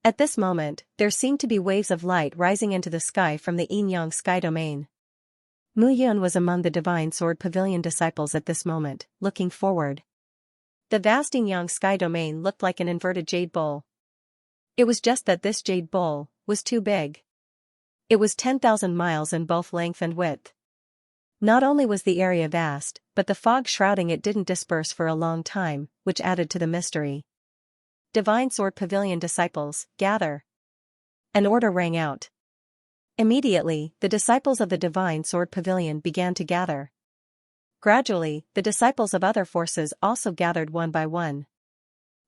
At this moment, there seemed to be waves of light rising into the sky from the Yin-Yang Sky Domain. Mu Yun was among the Divine Sword Pavilion disciples at this moment, looking forward. The vast Yin-Yang Sky Domain looked like an inverted jade bowl. It was just that this jade bowl was too big. It was 10,000 miles in both length and width. Not only was the area vast, but the fog shrouding it didn't disperse for a long time, which added to the mystery. Divine Sword Pavilion disciples, gather. An order rang out. Immediately, the disciples of the Divine Sword Pavilion began to gather. Gradually, the disciples of other forces also gathered one by one.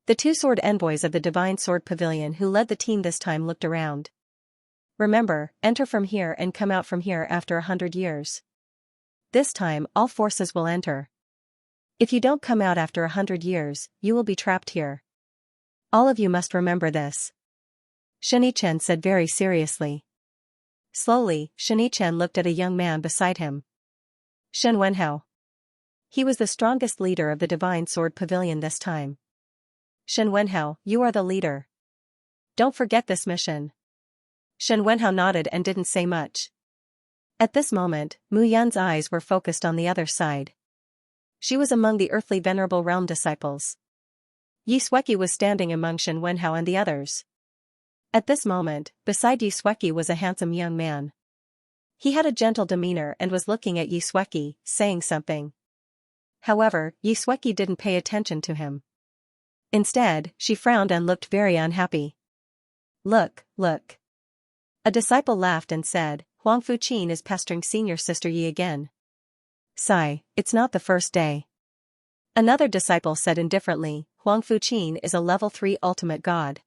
The 2 sword envoys of the Divine Sword Pavilion who led the team this time looked around. Remember, enter from here and come out from here after 100 years. This time, all forces will enter. If you don't come out after 100 years, you will be trapped here. All of you must remember this. Xianxia said very seriously. Slowly, Xianxia looked at a young man beside him. Shen Wenhao. He was the strongest leader of the Divine Sword Pavilion this time. Shen Wenhao, you are the leader. Don't forget this mission. Shen Wenhao nodded and didn't say much. At this moment, Mu Yan's eyes were focused on the other side. She was among the earthly venerable realm disciples. Yi Sueki was standing among Shen Wenhao and the others. At this moment, beside Xianxia was a handsome young man. He had a gentle demeanor and was looking at Xianxia, saying something. However, Xianxia didn't pay attention to him. Instead, she frowned and looked very unhappy. Look, look. A disciple laughed and said, Huang Fuqin is pestering senior sister Yi again. Sigh, it's not the first day. Another disciple said indifferently, Huang Fuqin is a level 3 ultimate god.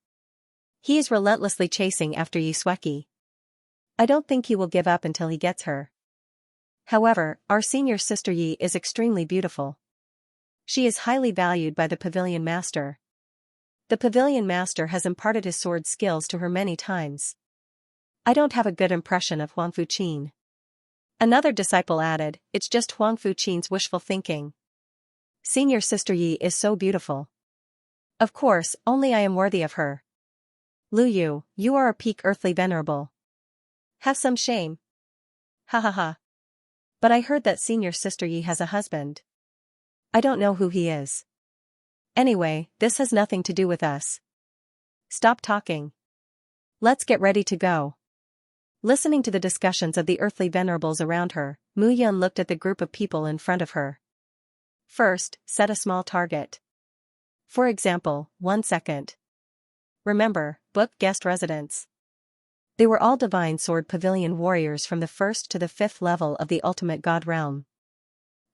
He is relentlessly chasing after Xianxia. I don't think he will give up until he gets her. However, our senior sister Yi is extremely beautiful. She is highly valued by the pavilion master. The pavilion master has imparted his sword skills to her many times. I don't have a good impression of Huang Fuqin. Another disciple added, it's just Huang Fuqin's wishful thinking. Senior sister Yi is so beautiful. Of course, only I am worthy of her. Lu Yu, you are a peak earthly venerable. Have some shame. Ha ha ha. But I heard that senior sister Yi has a husband. I don't know who he is. Anyway, this has nothing to do with us. Stop talking. Let's get ready to go. Listening to the discussions of the earthly venerables around her, Mu Yun looked at the group of people in front of her. First, set a small target. For example, 1 second. Remember, book guest residence. They were all divine sword pavilion warriors from the 1st to the 5th level of the ultimate god realm.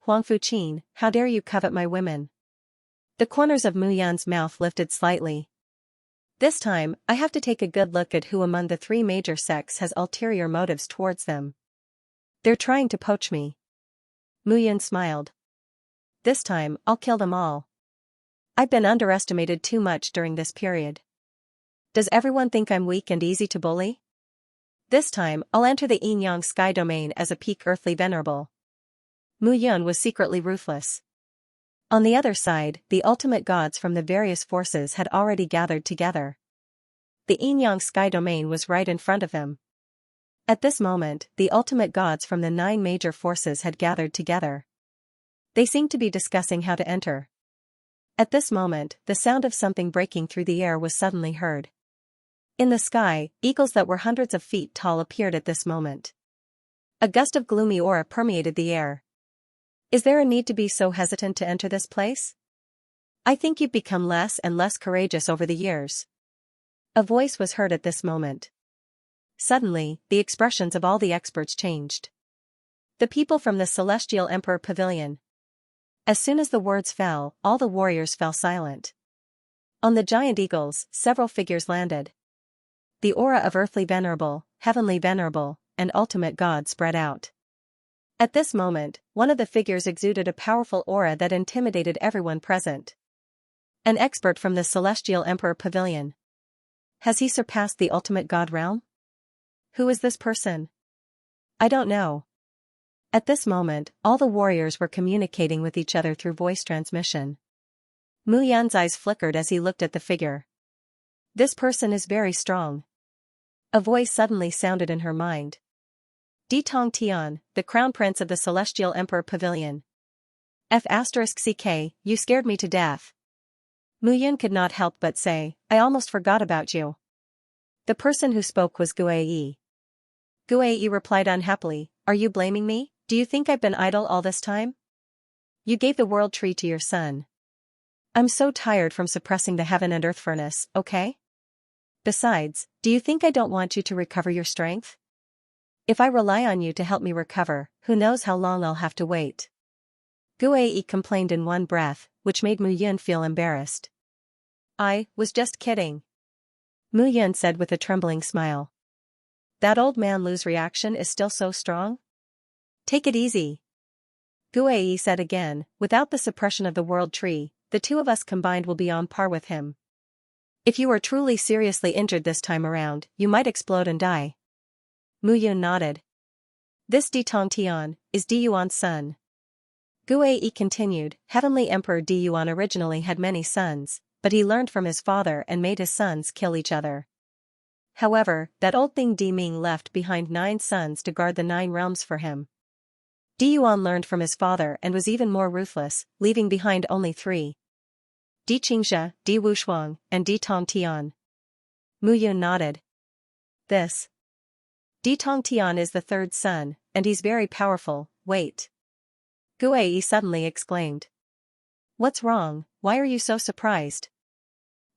Huang Fuqin, how dare you covet my women? The corners of Mu Yun's mouth lifted slightly. This time, I have to take a good look at who among the 3 major sects has ulterior motives towards them. They're trying to poach me. Mu Yun smiled. This time, I'll kill them all. I've been underestimated too much during this period. Does everyone think I'm weak and easy to bully? This time, I'll enter the yin-yang sky domain as a peak earthly venerable. Mu Yun was secretly ruthless. On the other side, the ultimate gods from the various forces had already gathered together. The yin-yang sky domain was right in front of them. At this moment, the ultimate gods from the 9 major forces had gathered together. They seemed to be discussing how to enter. At this moment, the sound of something breaking through the air was suddenly heard. In the sky, eagles that were hundreds of feet tall appeared at this moment. A gust of gloomy aura permeated the air. Is there a need to be so hesitant to enter this place? I think you've become less and less courageous over the years. A voice was heard at this moment. Suddenly, the expressions of all the experts changed. The people from the Celestial Emperor Pavilion. As soon as the words fell, all the warriors fell silent. On the giant eagles, several figures landed. The aura of earthly venerable, heavenly venerable, and ultimate god spread out. At this moment, one of the figures exuded a powerful aura that intimidated everyone present. An expert from the Celestial Emperor Pavilion. Has he surpassed the ultimate god realm? Who is this person? I don't know. At this moment, all the warriors were communicating with each other through voice transmission. Mu Yan's eyes flickered as he looked at the figure. This person is very strong. A voice suddenly sounded in her mind. Di Tong Tian, the crown prince of the Celestial Emperor Pavilion. F*CK, you scared me to death. Mu Yun could not help but say, I almost forgot about you. The person who spoke was Guei. Guei replied unhappily, are you blaming me? Do you think I've been idle all this time? You gave the world tree to your son. I'm so tired from suppressing the heaven and earth furnace, okay? Besides, do you think I don't want you to recover your strength? If I rely on you to help me recover, who knows how long I'll have to wait. Guei complained in one breath, which made Mu Yun feel embarrassed. I was just kidding. Mu Yun said with a trembling smile. That old man Lu's reaction is still so strong? Take it easy. Guei said again, without the suppression of the world tree, the 2 of us combined will be on par with him. If you are truly seriously injured this time around, you might explode and die. Mu Yun nodded. This Di Tong Tian is Di Yuan's son. Guei continued, Heavenly Emperor Di Yuan originally had many sons, but he learned from his father and made his sons kill each other. However, that old thing Di Ming left behind 9 sons to guard the 9 realms for him. Di Yuan learned from his father and was even more ruthless, leaving behind only 3. Di Xianxia, Di Wushuang, and Di Tong Tian. Mu Yun nodded. This Di Tongtian is the third son, and he's very powerful. Wait. Guei suddenly exclaimed. What's wrong? Why are you so surprised?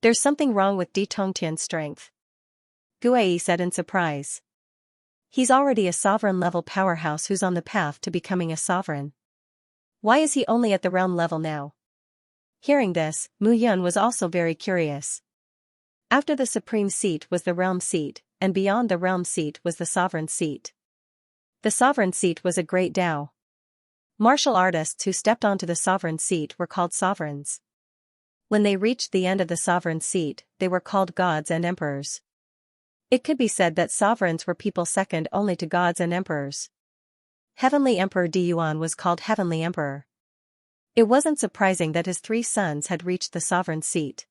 There's something wrong with Di Tongtian's strength. Guei said in surprise. He's already a sovereign-level powerhouse who's on the path to becoming a sovereign. Why is he only at the realm level now? Hearing this, Mu Yun was also very curious. After the supreme seat was the realm seat, and beyond the realm seat was the sovereign seat. The sovereign seat was a great Dao. Martial artists who stepped onto the sovereign seat were called sovereigns. When they reached the end of the sovereign seat, they were called gods and emperors. It could be said that sovereigns were people second only to gods and emperors. Heavenly Emperor Di Yuan was called Heavenly Emperor. It wasn't surprising that his 3 sons had reached the sovereign seat.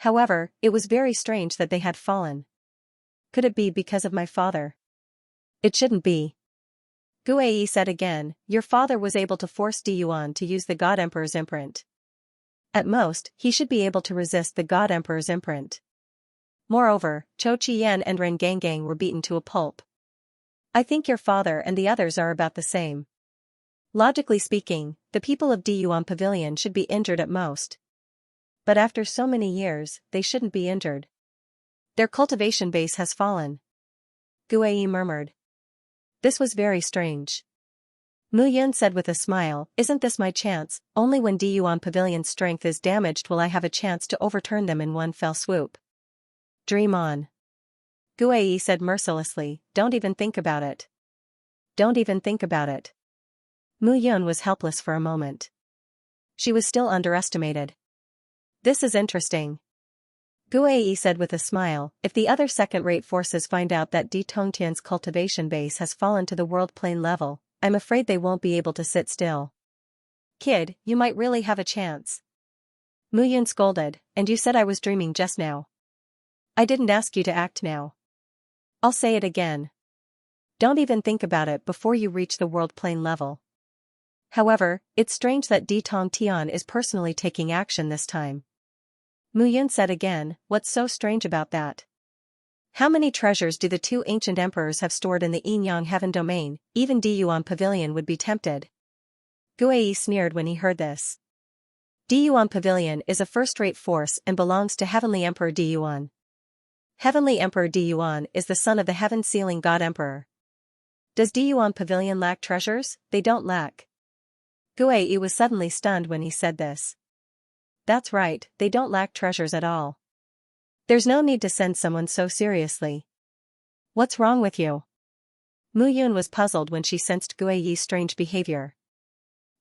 However, it was very strange that they had fallen. Could it be because of my father? It shouldn't be. Guei said again, your father was able to force Di Yuan to use the God Emperor's imprint. At most, he should be able to resist the God Emperor's imprint. Moreover, Chou Qian and Ren Gangang were beaten to a pulp. I think your father and the others are about the same. Logically speaking, the people of Di Yuan Pavilion should be injured at most. But after so many years, they shouldn't be injured. Their cultivation base has fallen. Guei murmured. This was very strange. Mu Yun said with a smile, isn't this my chance? Only when Di Yuan Pavilion's strength is damaged will I have a chance to overturn them in one fell swoop. Dream on. Guei said mercilessly, don't even think about it. Don't even think about it. Mu Yun was helpless for a moment. She was still underestimated. This is interesting. Guei said with a smile, if the other second-rate forces find out that Di Tongtian's cultivation base has fallen to the world plane level, I'm afraid they won't be able to sit still. Kid, you might really have a chance. Mu Yun scolded, and you said I was dreaming just now. I didn't ask you to act now. I'll say it again. Don't even think about it before you reach the world plane level. However, it's strange that Di Tongtian is personally taking action this time. Mu Yun said again, what's so strange about that? How many treasures do the 2 ancient emperors have stored in the Yin-Yang Heaven domain? Even Di Yuan Pavilion would be tempted. Guei sneered when he heard this. Di Yuan Pavilion is a first-rate force and belongs to Heavenly Emperor Di Yuan. Heavenly Emperor Di Yuan is the son of the heaven-sealing God Emperor. Does Di Yuan Pavilion lack treasures? They don't lack. Guei was suddenly stunned when he said this. That's right, they don't lack treasures at all. There's no need to send someone so seriously. What's wrong with you? Mu Yun was puzzled when she sensed Guei's strange behavior.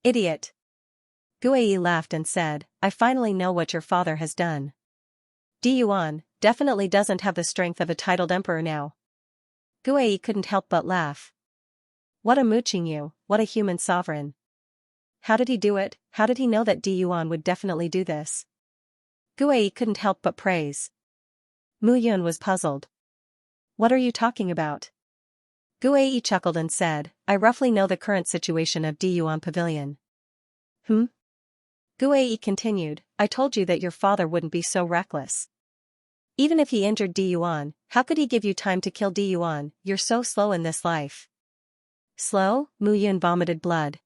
Idiot. Guei laughed and said, I finally know what your father has done. Di Yuan definitely doesn't have the strength of a titled emperor now. Guei couldn't help but laugh. What a mooching you, what a human sovereign. How did he do it? How did he know that Di Yuan would definitely do this? Guei couldn't help but praise. Mu Yun was puzzled. What are you talking about? Guei chuckled and said, I roughly know the current situation of Di Yuan Pavilion. Guei continued, I told you that your father wouldn't be so reckless. Even if he injured Di Yuan, how could he give you time to kill Di Yuan? You're so slow in this life. Slow? Mu Yun vomited blood.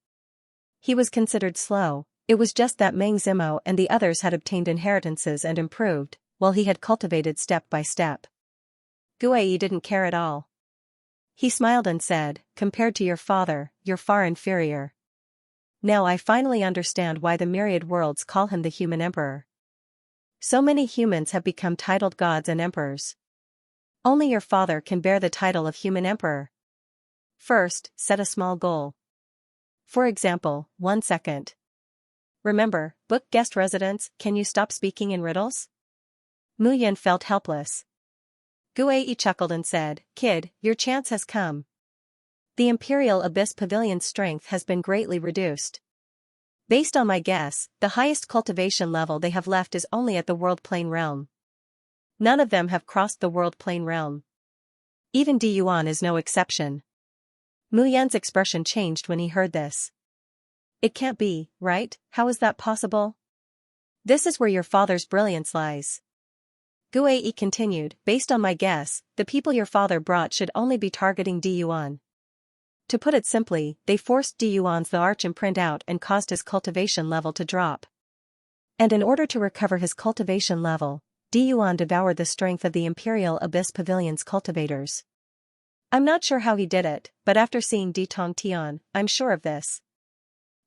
He was considered slow, it was just that Meng Zimo and the others had obtained inheritances and improved, while he had cultivated step by step. Guei didn't care at all. He smiled and said, compared to your father, you're far inferior. Now I finally understand why the myriad worlds call him the human emperor. So many humans have become titled gods and emperors. Only your father can bear the title of human emperor. First, set a small goal. For example, 1 second. Remember, book guest residence, can you stop speaking in riddles? Mu Yun felt helpless. Guei chuckled and said, Kid, your chance has come. The Imperial Abyss Pavilion's strength has been greatly reduced. Based on my guess, the highest cultivation level they have left is only at the World Plane realm. None of them have crossed the World Plane realm. Even Di Yuan is no exception. Mu Yun's expression changed when he heard this. It can't be, right? How is that possible? This is where your father's brilliance lies. Guei continued, based on my guess, the people your father brought should only be targeting Diyuan. To put it simply, they forced Diyuan's the arch imprint out and caused his cultivation level to drop. And in order to recover his cultivation level, Diyuan devoured the strength of the Imperial Abyss Pavilion's cultivators. I'm not sure how he did it, but after seeing Ditong Tian, I'm sure of this.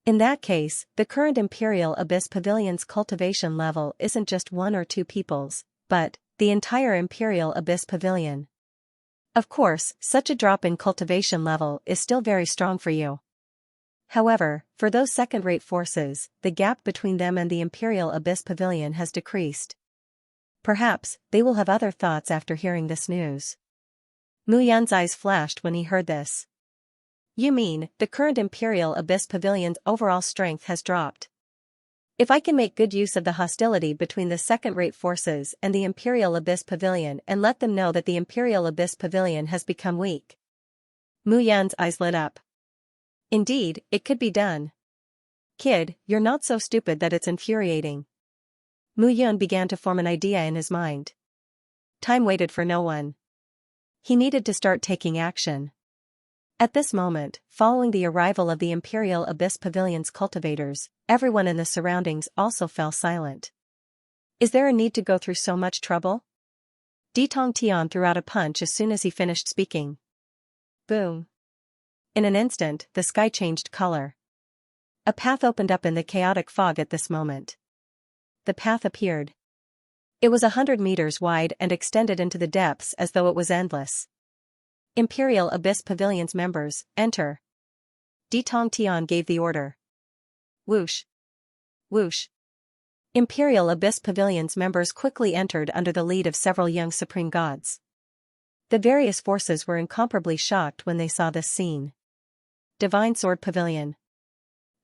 In that case, the current Imperial Abyss Pavilion's cultivation level isn't just one or two people's, but the entire Imperial Abyss Pavilion. Of course, such a drop in cultivation level is still very strong for you. However, for those second-rate forces, the gap between them and the Imperial Abyss Pavilion has decreased. Perhaps, they will have other thoughts after hearing this news. Mu Yan's eyes flashed when he heard this. You mean, the current Imperial Abyss Pavilion's overall strength has dropped? If I can make good use of the hostility between the second-rate forces and the Imperial Abyss Pavilion and let them know that the Imperial Abyss Pavilion has become weak. Mu Yan's eyes lit up. Indeed, it could be done. Kid, you're not so stupid that it's infuriating. Mu Yan began to form an idea in his mind. Time waited for no one. He needed to start taking action. At this moment, following the arrival of the Imperial Abyss Pavilion's cultivators, everyone in the surroundings also fell silent. Is there a need to go through so much trouble? Ditong Tian threw out a punch as soon as he finished speaking. Boom. In an instant, the sky changed color. A path opened up in the chaotic fog at this moment. The path appeared. It was 100 meters wide and extended into the depths as though it was endless. Imperial Abyss Pavilion's members, enter. Ditong Tian gave the order. Whoosh. Whoosh. Imperial Abyss Pavilion's members quickly entered under the lead of several young supreme gods. The various forces were incomparably shocked when they saw this scene. Divine Sword Pavilion.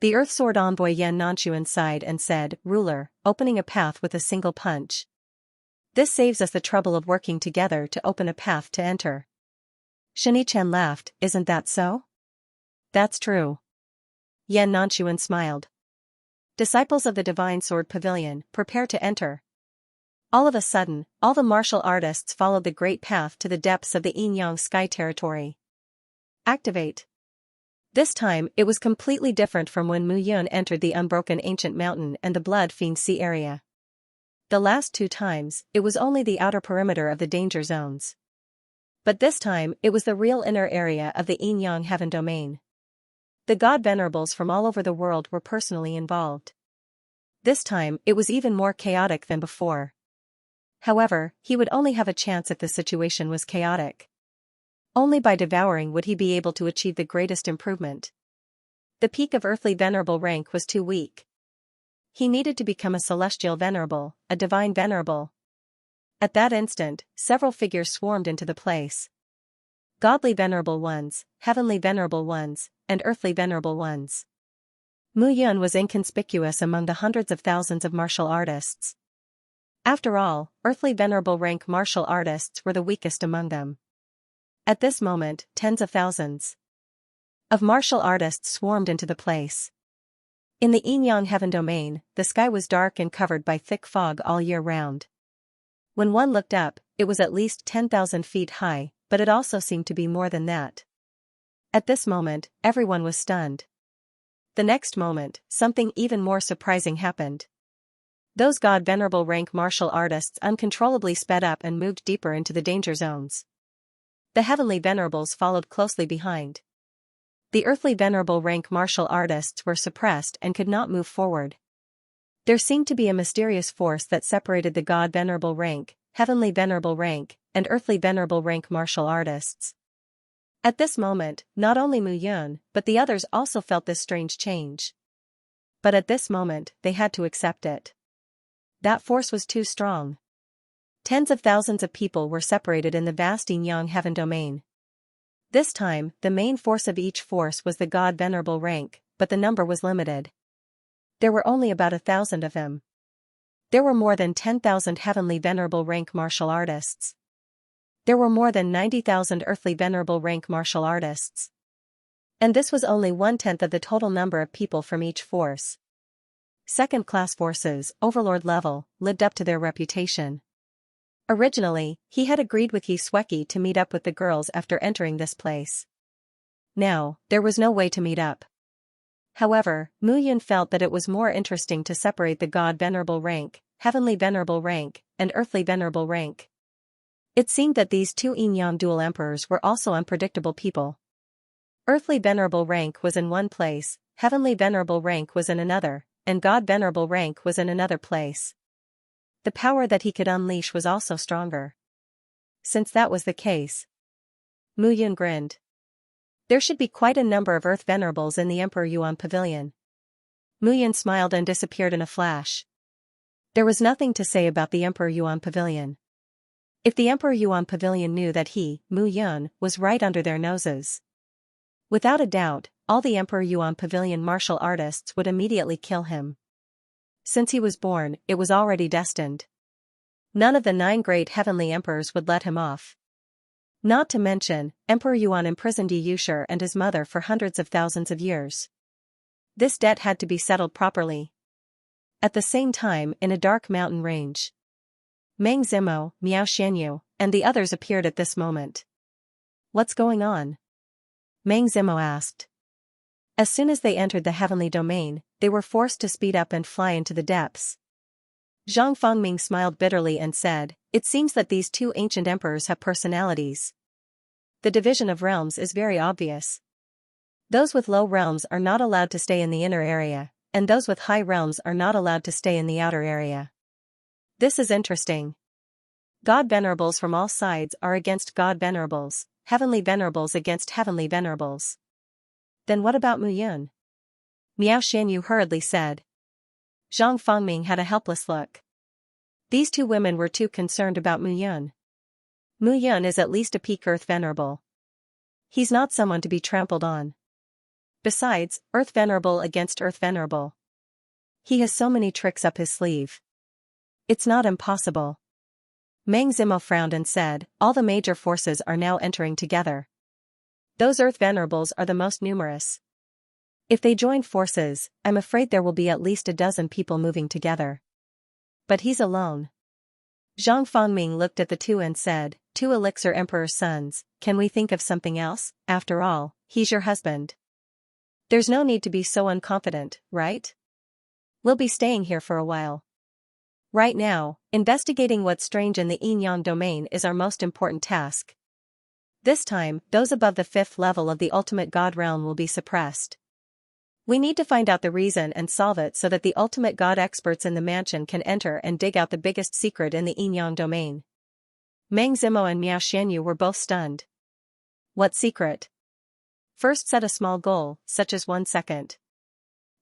The Earth Sword envoy Yan Nanshuan sighed and said, Ruler, opening a path with a single punch. This saves us the trouble of working together to open a path to enter. Xianxia laughed, isn't that so? That's true. Yan Nanshuan smiled. Disciples of the Divine Sword Pavilion, prepare to enter. All of a sudden, all the martial artists followed the great path to the depths of the Yin-Yang sky territory. Activate. This time, it was completely different from when Mu Yun entered the unbroken ancient mountain and the Blood Fiend Sea area. The last two times, it was only the outer perimeter of the danger zones. But this time, it was the real inner area of the Yin-Yang heaven domain. The god venerables from all over the world were personally involved. This time, it was even more chaotic than before. However, he would only have a chance if the situation was chaotic. Only by devouring would he be able to achieve the greatest improvement. The peak of earthly venerable rank was too weak. He needed to become a celestial venerable, a divine venerable. At that instant, several figures swarmed into the place. Godly venerable ones, heavenly venerable ones, and earthly venerable ones. Mu Yun was inconspicuous among the hundreds of thousands of martial artists. After all, earthly venerable rank martial artists were the weakest among them. At this moment, tens of thousands of martial artists swarmed into the place. In the Yin-Yang heaven domain, the sky was dark and covered by thick fog all year round. When one looked up, it was at least 10,000 feet high, but it also seemed to be more than that. At this moment, everyone was stunned. The next moment, something even more surprising happened. Those god venerable rank martial artists uncontrollably sped up and moved deeper into the danger zones. The heavenly venerables followed closely behind. The earthly venerable rank martial artists were suppressed and could not move forward. There seemed to be a mysterious force that separated the god venerable rank, heavenly venerable rank, and earthly venerable rank martial artists. At this moment, not only Mu Yun, but the others also felt this strange change. But at this moment, they had to accept it. That force was too strong. Tens of thousands of people were separated in the vast Yin-Yang heaven domain. This time, the main force of each force was the god venerable rank, but the number was limited. There were only about 1,000 of them. There were more than 10,000 heavenly venerable rank martial artists. There were more than 90,000 earthly venerable rank martial artists. And this was only 1/10 of the total number of people from each force. Second-class forces, overlord level, lived up to their reputation. Originally, he had agreed with Xianxia to meet up with the girls after entering this place. Now, there was no way to meet up. However, Mu Yun felt that it was more interesting to separate the god venerable rank, heavenly venerable rank, and earthly venerable rank. It seemed that these two yin-yang dual emperors were also unpredictable people. Earthly venerable rank was in one place, heavenly venerable rank was in another, and god venerable rank was in another place. The power that he could unleash was also stronger. Since that was the case, Mu Yun grinned. There should be quite a number of Earth Venerables in the Emperor Yuan Pavilion. Mu Yun smiled and disappeared in a flash. There was nothing to say about the Emperor Yuan Pavilion. If the Emperor Yuan Pavilion knew that he, Mu Yun, was right under their noses. Without a doubt, all the Emperor Yuan Pavilion martial artists would immediately kill him. Since he was born, it was already destined. None of the 9 great heavenly emperors would let him off. Not to mention, Emperor Yuan imprisoned Yi Yushir and his mother for hundreds of thousands of years. This debt had to be settled properly. At the same time, in a dark mountain range, Meng Zimo, Miao Xianyu, and the others appeared at this moment. What's going on? Meng Zimo asked. As soon as they entered the heavenly domain, they were forced to speed up and fly into the depths. Zhang Fangming smiled bitterly and said, "It seems that these two ancient emperors have personalities. The division of realms is very obvious. Those with low realms are not allowed to stay in the inner area, and those with high realms are not allowed to stay in the outer area. This is interesting. God venerables from all sides are against God venerables, heavenly venerables against heavenly venerables. Then what about Mu Yun?" Miao Xianyu hurriedly said. Zhang Fangming had a helpless look. These two women were too concerned about Mu Yun. Mu Yun is at least a peak Earth Venerable. He's not someone to be trampled on. Besides, Earth Venerable against Earth Venerable. He has so many tricks up his sleeve. It's not impossible. Meng Zimo frowned and said, "All the major forces are now entering together. Those Earth Venerables are the most numerous. If they join forces, I'm afraid there will be at least a dozen people moving together. But he's alone." Zhang Fangming looked at the two and said, "Two Elixir Emperor's sons, can we think of something else? After all, he's your husband. There's no need to be so unconfident, right? We'll be staying here for a while. Right now, investigating what's strange in the yin-yang domain is our most important task. This time, those above the 5th level of the ultimate god realm will be suppressed. We need to find out the reason and solve it so that the ultimate god experts in the mansion can enter and dig out the biggest secret in the yin-yang domain." Meng Zimo and Miao Xianyu were both stunned. What secret? First set a small goal, such as 1 second.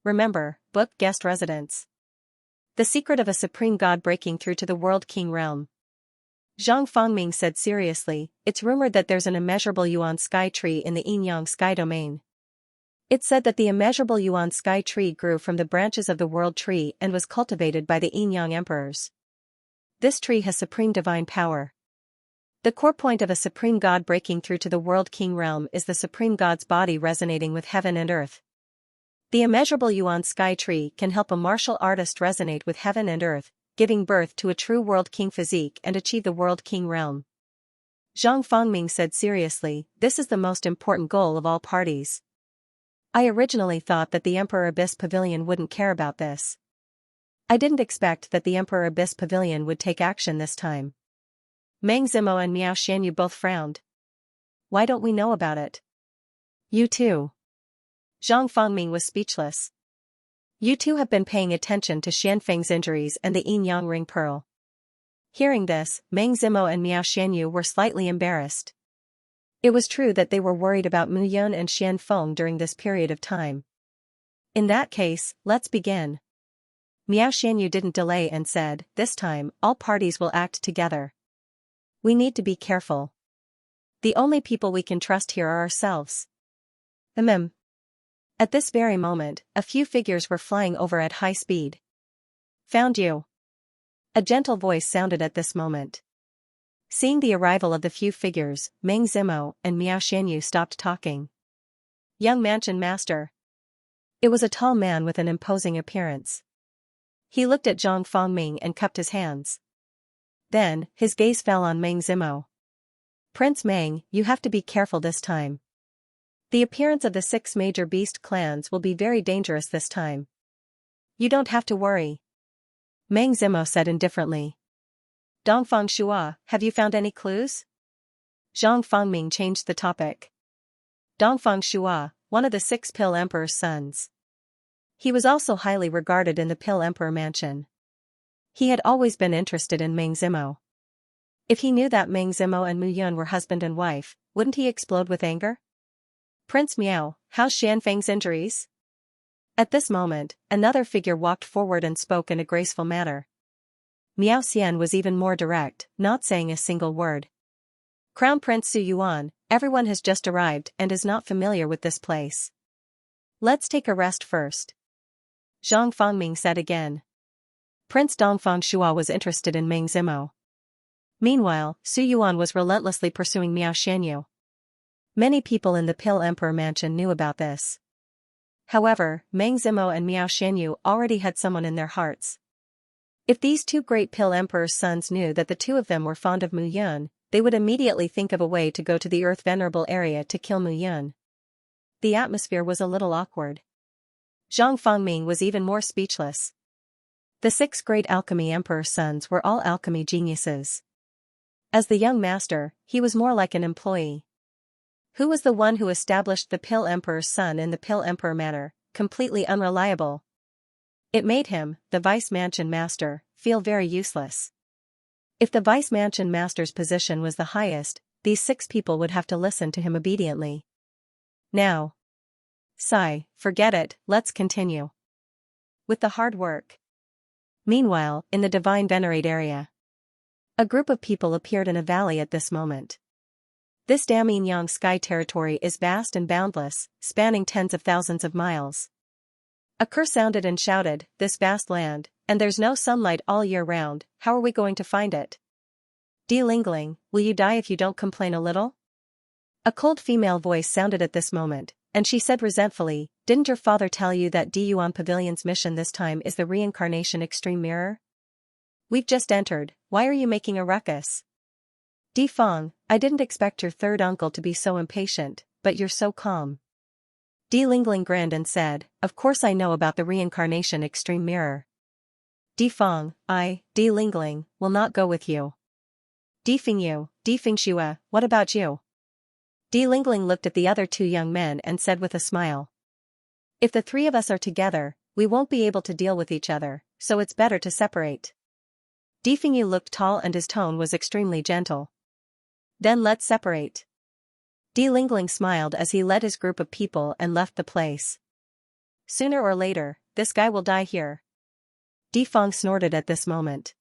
Remember, book guest residence. The secret of a supreme god breaking through to the world king realm. Zhang Fangming said seriously, "It's rumored that there's an immeasurable yuan sky tree in the yin-yang sky domain. It's said that the immeasurable yuan sky tree grew from the branches of the world tree and was cultivated by the yin-yang emperors. This tree has supreme divine power. The core point of a supreme god breaking through to the world king realm is the supreme god's body resonating with heaven and earth. The immeasurable yuan sky tree can help a martial artist resonate with heaven and earth, giving birth to a true world king physique and achieve the world king realm." Zhang Fangming said seriously, "This is the most important goal of all parties. I originally thought that the Emperor Abyss Pavilion wouldn't care about this. I didn't expect that the Emperor Abyss Pavilion would take action this time." Meng Zimo and Miao Xianyu both frowned. "Why don't we know about it?" "You too." Zhang Fangming was speechless. "You two have been paying attention to Xianfeng's injuries and the yin-yang ring pearl." Hearing this, Meng Zimo and Miao Xianyu were slightly embarrassed. It was true that they were worried about Mu Yun and Xianfeng during this period of time. "In that case, let's begin." Miao Xianyu didn't delay and said, "This time, all parties will act together. We need to be careful. The only people we can trust here are ourselves." At this very moment, a few figures were flying over at high speed. "Found you." A gentle voice sounded at this moment. Seeing the arrival of the few figures, Meng Zimo and Miao Xianyu stopped talking. "Young mansion master." It was a tall man with an imposing appearance. He looked at Zhang Fangming and cupped his hands. Then, his gaze fell on Meng Zimo. Prince Meng, you have to be careful this time. The appearance of the 6 major beast clans will be very dangerous this time. You don't have to worry. Meng Zimo said indifferently. Dongfang Shua, have you found any clues? Zhang Fangming changed the topic. Dongfang Shua, one of the 6 Pill Emperor's sons. He was also highly regarded in the Pill Emperor mansion. He had always been interested in Meng Zimo. If he knew that Meng Zimo and Mu Yun were husband and wife, wouldn't he explode with anger? Prince Miao, how's Xianfeng's injuries? At this moment, another figure walked forward and spoke in a graceful manner. Miao Xian was even more direct, not saying a single word. Crown Prince Su Yuan, everyone has just arrived and is not familiar with this place. Let's take a rest first. Zhang Fangming said again. Prince Dongfang Shua was interested in Meng Zimo. Meanwhile, Su Yuan was relentlessly pursuing Miao Xianyu. Many people in the Pill Emperor mansion knew about this. However, Meng Zimo and Miao Xianyu already had someone in their hearts. If these 2 great Pill Emperor's sons knew that the 2 of them were fond of Mu Yun, they would immediately think of a way to go to the Earth Venerable area to kill Mu Yun. The atmosphere was a little awkward. Zhang Fangming was even more speechless. The 6 great alchemy emperor's sons were all alchemy geniuses. As the young master, he was more like an employee. Who was the one who established the Pill Emperor's son in the Pill Emperor manor, completely unreliable? It made him, the Vice Mansion Master, feel very useless. If the Vice Mansion Master's position was the highest, these 6 people would have to listen to him obediently. Now. Sigh, forget it, let's continue. With the hard work. Meanwhile, in the Divine Venerate area. A group of people appeared in a valley at this moment. This Damianyang sky territory is vast and boundless, spanning tens of thousands of miles. A Kerr sounded and shouted, this vast land, and there's no sunlight all year round, how are we going to find it? Di Lingling, will you die if you don't complain a little? A cold female voice sounded at this moment, and she said resentfully, didn't your father tell you that Di Yuan Pavilion's mission this time is the reincarnation extreme mirror? We've just entered, why are you making a ruckus? Di Feng, I didn't expect your 3rd uncle to be so impatient, but you're so calm. Di Lingling grinned and said, of course I know about the reincarnation extreme mirror. Di Feng, Di Lingling, will not go with you. Di Fengyu, Di Fengxue, what about you? Di Lingling looked at the other 2 young men and said with a smile. If the 3 of us are together, we won't be able to deal with each other, so it's better to separate. Di Fengyu looked tall and his tone was extremely gentle. Then let's separate. Di Lingling smiled as he led his group of people and left the place. Sooner or later, this guy will die here. Di Feng snorted at this moment.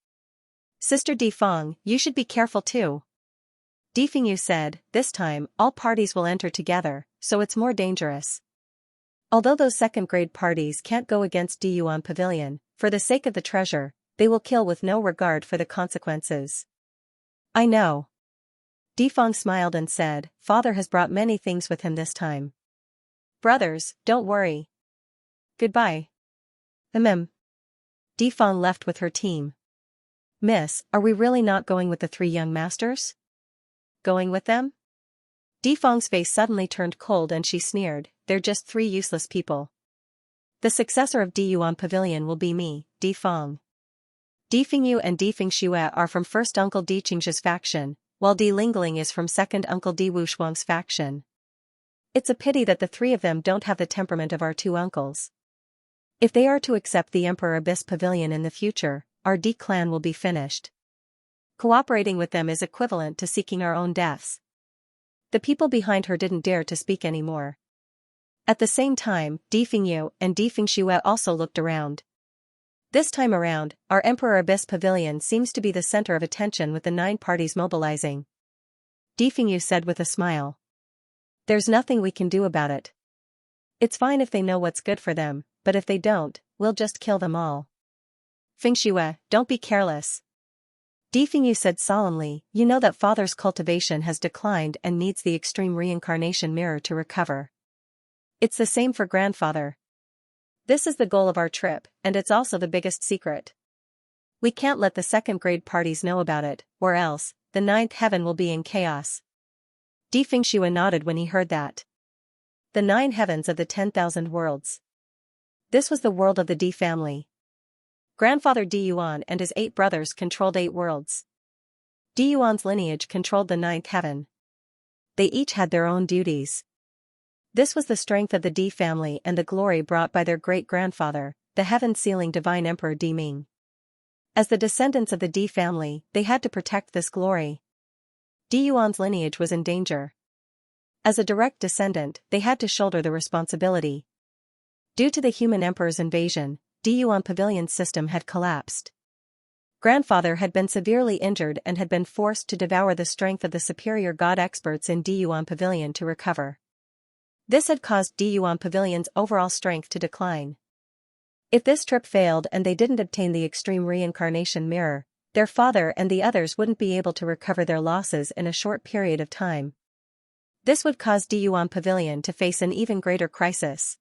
Sister Di Feng, you should be careful too. Di Fengyu said, this time, all parties will enter together, so it's more dangerous. Although those 2nd-grade parties can't go against Di Yuan Pavilion, for the sake of the treasure, they will kill with no regard for the consequences. I know. Di Feng smiled and said, Father has brought many things with him this time. Brothers, don't worry. Goodbye. Di Feng left with her team. Miss, are we really not going with the 3 young masters? Going with them? Di Feng's face suddenly turned cold and she sneered, they're just 3 useless people. The successor of Di Yuan Pavilion will be me, Di Feng. Di Fengyu and Di Fengxue are from 1st Uncle Di Qingzhi's faction, while Di Lingling is from 2nd Uncle Di Wushuang's faction. It's a pity that the 3 of them don't have the temperament of our 2 uncles. If they are to accept the Emperor Abyss Pavilion in the future, our Di clan will be finished. Cooperating with them is equivalent to seeking our own deaths. The people behind her didn't dare to speak anymore. At the same time, Di Fengyu and Di Fengxue also looked around. This time around, our Emperor Abyss Pavilion seems to be the center of attention with the 9 parties mobilizing. Di Fengyu said with a smile. There's nothing we can do about it. It's fine if they know what's good for them, but if they don't, we'll just kill them all. Fengxue, don't be careless. Di Fengyu said solemnly, you know that father's cultivation has declined and needs the extreme reincarnation mirror to recover. It's the same for grandfather. This is the goal of our trip, and it's also the biggest secret. We can't let the second-grade parties know about it, or else, the ninth heaven will be in chaos. Xianxia nodded when he heard that. The 9 heavens of the 10,000 worlds. This was the world of the D family. Grandfather Diyuan and his 8 brothers controlled 8 worlds. Diyuan's lineage controlled the 9th heaven. They each had their own duties. This was the strength of the D family and the glory brought by their great-grandfather, the heaven-sealing divine emperor Di Ming. As the descendants of the D family, they had to protect this glory. Diyuan's lineage was in danger. As a direct descendant, they had to shoulder the responsibility. Due to the human emperor's invasion, Diyuan Pavilion's system had collapsed. Grandfather had been severely injured and had been forced to devour the strength of the superior god experts in Diyuan Pavilion to recover. This had caused Diyuan Pavilion's overall strength to decline. If this trip failed and they didn't obtain the extreme reincarnation mirror, their father and the others wouldn't be able to recover their losses in a short period of time. This would cause Diyuan Pavilion to face an even greater crisis.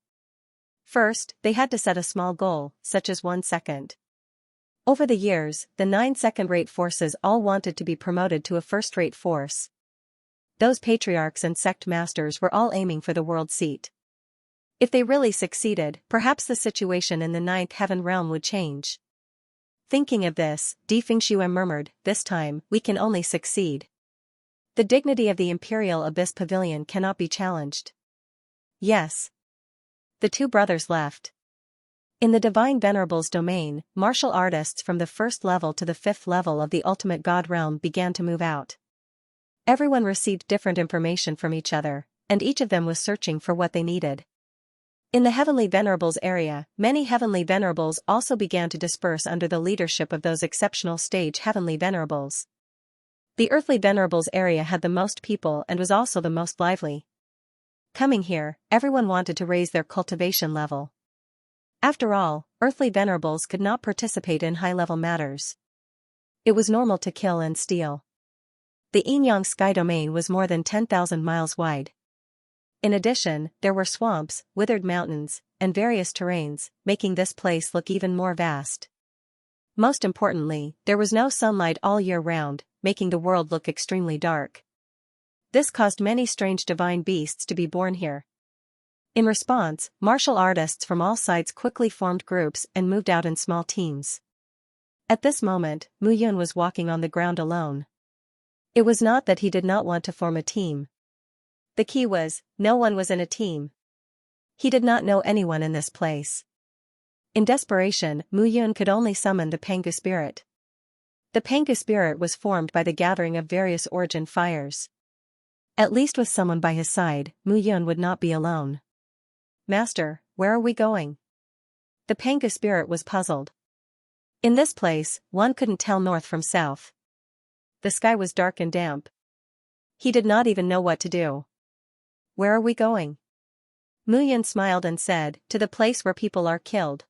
First, they had to set a small goal, such as 1 second. Over the years, the 9 second-rate forces all wanted to be promoted to a first-rate force. Those patriarchs and sect masters were all aiming for the world seat. If they really succeeded, perhaps the situation in the 9th heaven realm would change. Thinking of this, Xianxia murmured, "This time, we can only succeed. The dignity of the Imperial Abyss Pavilion cannot be challenged." Yes. The 2 brothers left. In the Divine Venerable's domain, martial artists from the 1st level to the 5th level of the Ultimate God realm began to move out. Everyone received different information from each other, and each of them was searching for what they needed. In the Heavenly Venerables area, many Heavenly Venerables also began to disperse under the leadership of those exceptional stage Heavenly Venerables. The Earthly Venerables area had the most people and was also the most lively. Coming here, everyone wanted to raise their cultivation level. After all, Earthly Venerables could not participate in high-level matters. It was normal to kill and steal. The Xianxia sky domain was more than 10,000 miles wide. In addition, there were swamps, withered mountains, and various terrains, making this place look even more vast. Most importantly, there was no sunlight all year round, making the world look extremely dark. This caused many strange divine beasts to be born here. In response, martial artists from all sides quickly formed groups and moved out in small teams. At this moment, Mu Yun was walking on the ground alone. It was not that he did not want to form a team. The key was, no one was in a team. He did not know anyone in this place. In desperation, Mu Yun could only summon the Pangu spirit. The Pangu spirit was formed by the gathering of various origin fires. At least with someone by his side, Mu Yun would not be alone. "Master, where are we going?" The Pangu spirit was puzzled. In this place, one couldn't tell north from south. The sky was dark and damp. He did not even know what to do. "Where are we going?" Mu Yun smiled and said, "To the place where people are killed."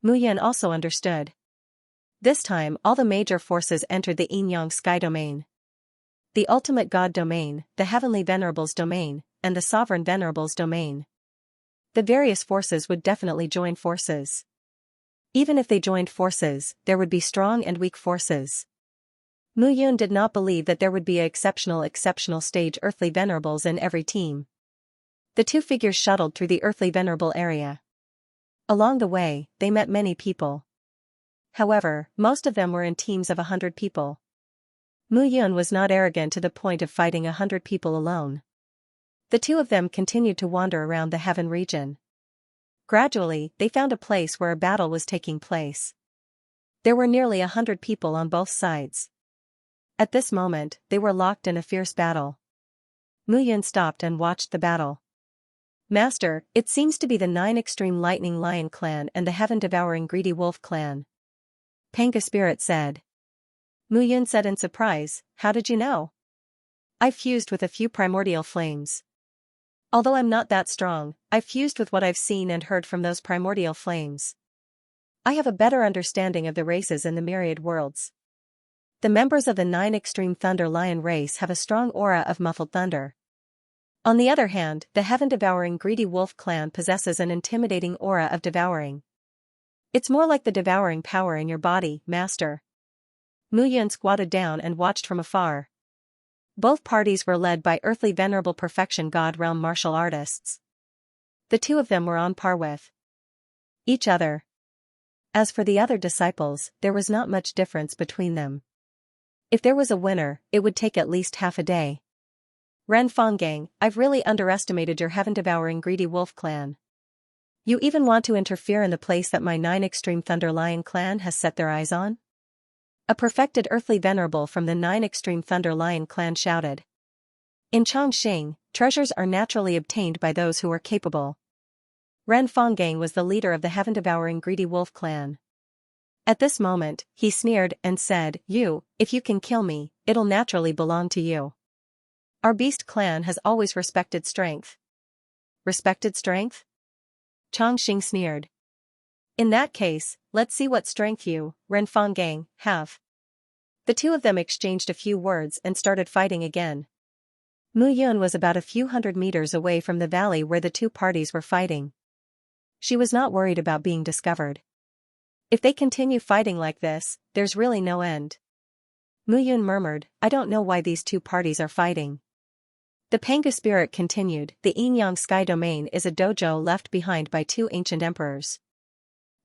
Mu Yun also understood. This time, all the major forces entered the Yin-Yang sky domain. The Ultimate God domain, the Heavenly Venerables domain, and the Sovereign Venerables domain. The various forces would definitely join forces. Even if they joined forces, there would be strong and weak forces. Mu Yun did not believe that there would be exceptional stage Earthly Venerables in every team. The 2 figures shuttled through the Earthly Venerable area. Along the way, they met many people. However, most of them were in teams of 100 people. Mu Yun was not arrogant to the point of fighting 100 people alone. The 2 of them continued to wander around the heaven region. Gradually, they found a place where a battle was taking place. There were nearly 100 people on both sides. At this moment, they were locked in a fierce battle. Mu Yun stopped and watched the battle. "Master, it seems to be the 9 Extreme Lightning Lion clan and the Heaven-Devouring Greedy Wolf clan," Pangu Spirit said. Mu Yun said in surprise, "How did you know?" "I fused with a few primordial flames. Although I'm not that strong, I fused with what I've seen and heard from those primordial flames. I have a better understanding of the races in the myriad worlds. The members of the 9 Extreme Thunder Lion race have a strong aura of muffled thunder. On the other hand, the Heaven-Devouring Greedy Wolf clan possesses an intimidating aura of devouring. It's more like the devouring power in your body, master. Mu Yun squatted down and watched from afar. Both parties were led by earthly venerable perfection god realm martial artists. The two of them were on par with each other. As for the other disciples, there was not much difference between them. If there was a winner, it would take at least half a day. Ren Fanggang, I've really underestimated your heaven-devouring greedy wolf clan. You even want to interfere in the place that my 9 extreme Thunder Lion clan has set their eyes on? A perfected earthly venerable from the 9 extreme Thunder Lion clan shouted. In Chongqing, treasures are naturally obtained by those who are capable. Ren Fanggang was the leader of the heaven-devouring greedy wolf clan. At this moment, he sneered and said, if you can kill me, it'll naturally belong to you. Our beast clan has always respected strength. Respected strength? Chongqing sneered. In that case, let's see what strength you, Ren Fanggang, have. The two of them exchanged a few words and started fighting again. Mu Yun was about a few hundred meters away from the valley where the two parties were fighting. She was not worried about being discovered. If they continue fighting like this, there's really no end. Mu Yun murmured, I don't know why these two parties are fighting. The Pangu spirit continued, the Yin-Yang Sky Domain is a dojo left behind by 2 ancient emperors.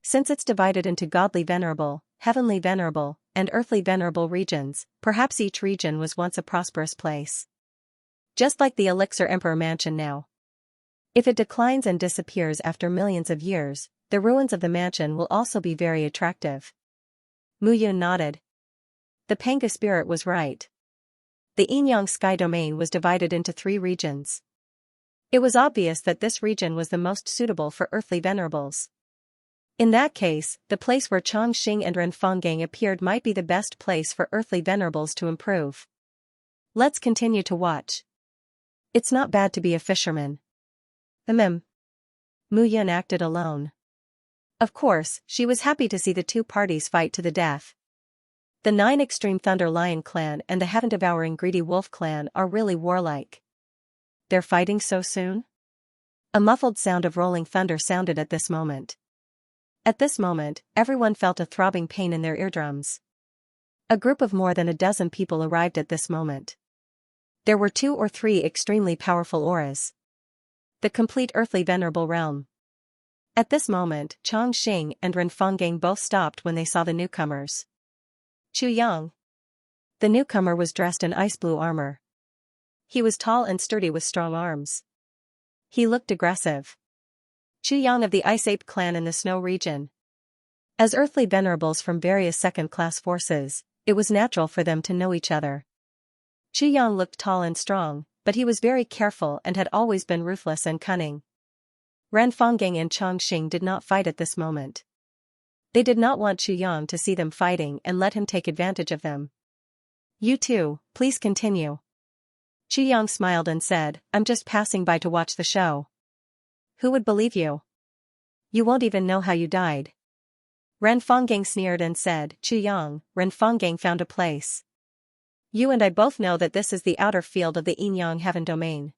Since it's divided into godly venerable, heavenly venerable, and earthly venerable regions, perhaps each region was once a prosperous place. Just like the Elixir Emperor mansion now. If it declines and disappears after millions of years, the ruins of the mansion will also be very attractive. Mu Yun nodded. The Pangu spirit was right. The Yin-Yang Sky Domain was divided into 3 regions. It was obvious that this region was the most suitable for earthly venerables. In that case, the place where Chongqing and Ren Fanggang appeared might be the best place for earthly venerables to improve. Let's continue to watch. It's not bad to be a fisherman. Mu Yun acted alone. Of course, she was happy to see the two parties fight to the death. The 9 extreme Thunder Lion clan and the heaven-devouring greedy wolf clan are really warlike. They're fighting so soon? A muffled sound of rolling thunder sounded at this moment. At this moment, everyone felt a throbbing pain in their eardrums. A group of more than a dozen people arrived at this moment. There were 2 or 3 extremely powerful auras. The complete earthly venerable realm. At this moment, Chongqing and Ren Fanggang both stopped when they saw the newcomers. Chu Yang. The newcomer was dressed in ice blue armor. He was tall and sturdy with strong arms. He looked aggressive. Chu Yang of the Ice Ape clan in the Snow region. As earthly venerables from various second-class forces, it was natural for them to know each other. Chu Yang looked tall and strong, but he was very careful and had always been ruthless and cunning. Ren Fanggang and Chongqing did not fight at this moment. They did not want Chu Yang to see them fighting and let him take advantage of them. You two, please continue. Chu Yang smiled and said, I'm just passing by to watch the show. Who would believe you? You won't even know how you died. Ren Fanggang sneered and said, Chu Yang, Ren Fanggang found a place. You and I both know that this is the outer field of the Yin-Yang Heaven Domain.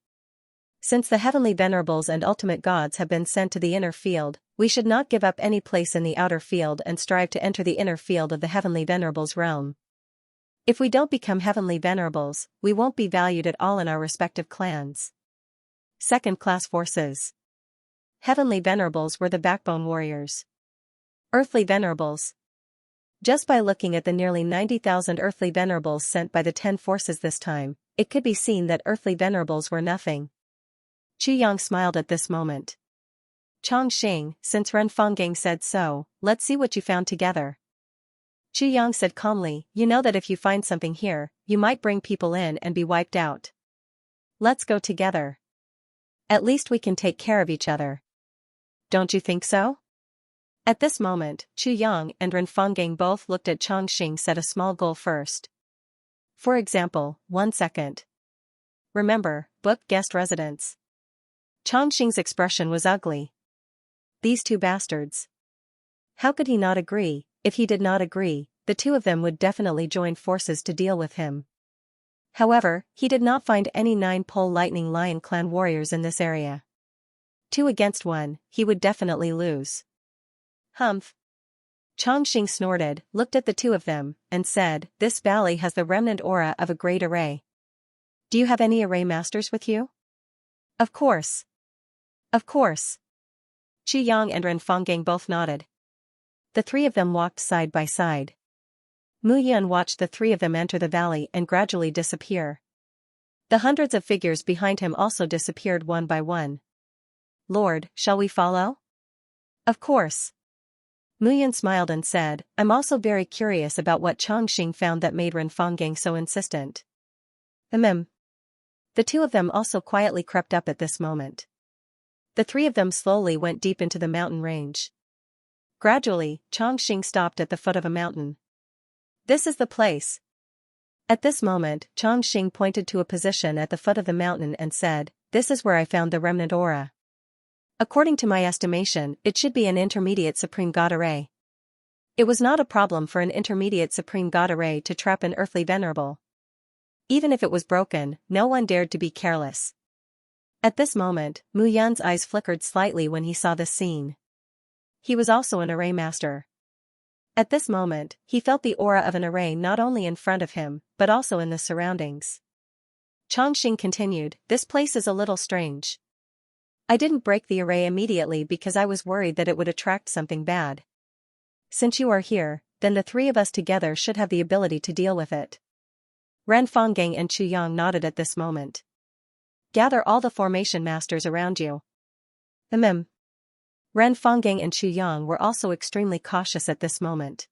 Since the heavenly venerables and ultimate gods have been sent to the inner field, we should not give up any place in the outer field and strive to enter the inner field of the heavenly venerables realm. If we don't become heavenly venerables, we won't be valued at all in our respective clans. Second-class forces. Heavenly venerables were the backbone warriors. Earthly venerables. Just by looking at the nearly 90,000 earthly venerables sent by the 10 forces this time, it could be seen that earthly venerables were nothing. Chu Yang smiled at this moment. Chongqing, since Ren Fanggang said so, let's see what you found together. Chu Yang said calmly, you know that if you find something here, you might bring people in and be wiped out. Let's go together. At least we can take care of each other. Don't you think so? At this moment, Chu Yang and Ren Fanggang both looked at Chongqing. Set a small goal first. For example, 1 second. Remember, book guest residence. Chongqing's expression was ugly. These two bastards. How could he not agree? If he did not agree, the two of them would definitely join forces to deal with him. However, he did not find any 9-pole Lightning Lion clan warriors in this area. 2 against 1, he would definitely lose. Humph. Changxing snorted, looked at the two of them, and said, "This valley has the remnant aura of a great array. Do you have any array masters with you?" "Of course. Of course." Chu Yang and Ren Fanggang both nodded. The three of them walked side by side. Mu Yun watched the three of them enter the valley and gradually disappear. The hundreds of figures behind him also disappeared one by one. "Lord, shall we follow?" "Of course." Mu Yun smiled and said, "I'm also very curious about what Changxing found that made Ren Fanggang so insistent." The two of them also quietly crept up at this moment. The three of them slowly went deep into the mountain range. Gradually, Changxing stopped at the foot of a mountain. "This is the place." At this moment, Changxing pointed to a position at the foot of the mountain and said, "This is where I found the remnant aura. According to my estimation, it should be an intermediate supreme god array." It was not a problem for an intermediate supreme god array to trap an earthly venerable. Even if it was broken, no one dared to be careless. At this moment, Mu Yun's eyes flickered slightly when he saw this scene. He was also an array master. At this moment, he felt the aura of an array not only in front of him, but also in the surroundings. Changxing continued, "This place is a little strange. I didn't break the array immediately because I was worried that it would attract something bad. Since you are here, then the three of us together should have the ability to deal with it." Ren Fanggang and Chu Yang nodded at this moment. "Gather all the formation masters around you." Ren Fanggang and Chu Yang were also extremely cautious at this moment.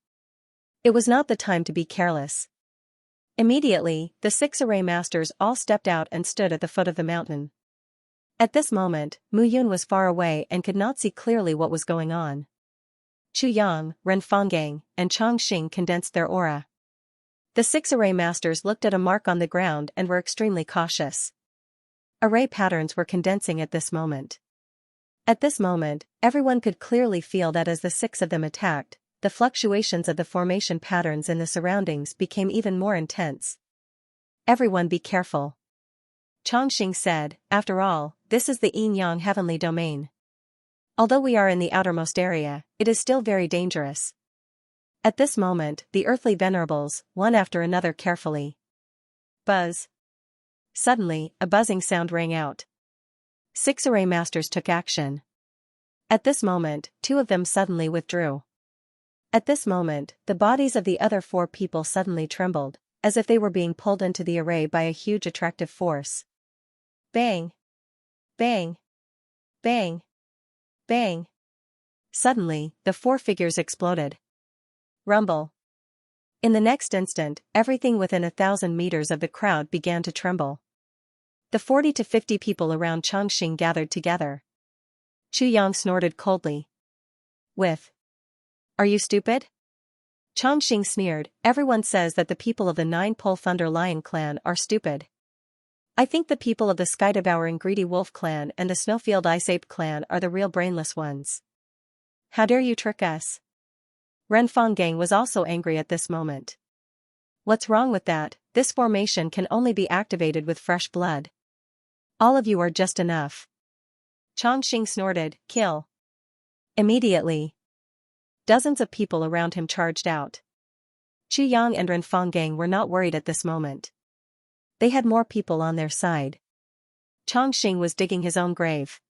It was not the time to be careless. Immediately, the 6 array masters all stepped out and stood at the foot of the mountain. At this moment, Mu Yun was far away and could not see clearly what was going on. Chu Yang, Ren Fanggang, and Changxing condensed their aura. The 6 array masters looked at a mark on the ground and were extremely cautious. Array patterns were condensing at this moment. At this moment, everyone could clearly feel that as the 6 of them attacked, the fluctuations of the formation patterns in the surroundings became even more intense. "Everyone be careful," Changxing said, "after all, this is the yin-yang heavenly domain. Although we are in the outermost area, it is still very dangerous." At this moment, the earthly venerables, one after another carefully. Buzz. Suddenly, a buzzing sound rang out. 6 array masters took action. At this moment, 2 of them suddenly withdrew. At this moment, the bodies of the other 4 people suddenly trembled, as if they were being pulled into the array by a huge attractive force. Bang! Bang! Bang! Bang! Suddenly, the 4 figures exploded. Rumble. In the next instant, everything within 1,000 meters of the crowd began to tremble. The 40 to 50 people around Changxing gathered together. Chu Yang snorted coldly. "Are you stupid?" Changxing sneered, "Everyone says that the people of the 9-Pole Thunder Lion clan are stupid. I think the people of the Sky-Devouring Greedy Wolf clan and the Snowfield Ice Ape clan are the real brainless ones. How dare you trick us?" Ren Fanggang was also angry at this moment. "What's wrong with that? This formation can only be activated with fresh blood. All of you are just enough." Changxing snorted, "Kill." Immediately, dozens of people around him charged out. Chu Yang and Ren Fanggang were not worried at this moment. They had more people on their side. Changxing was digging his own grave.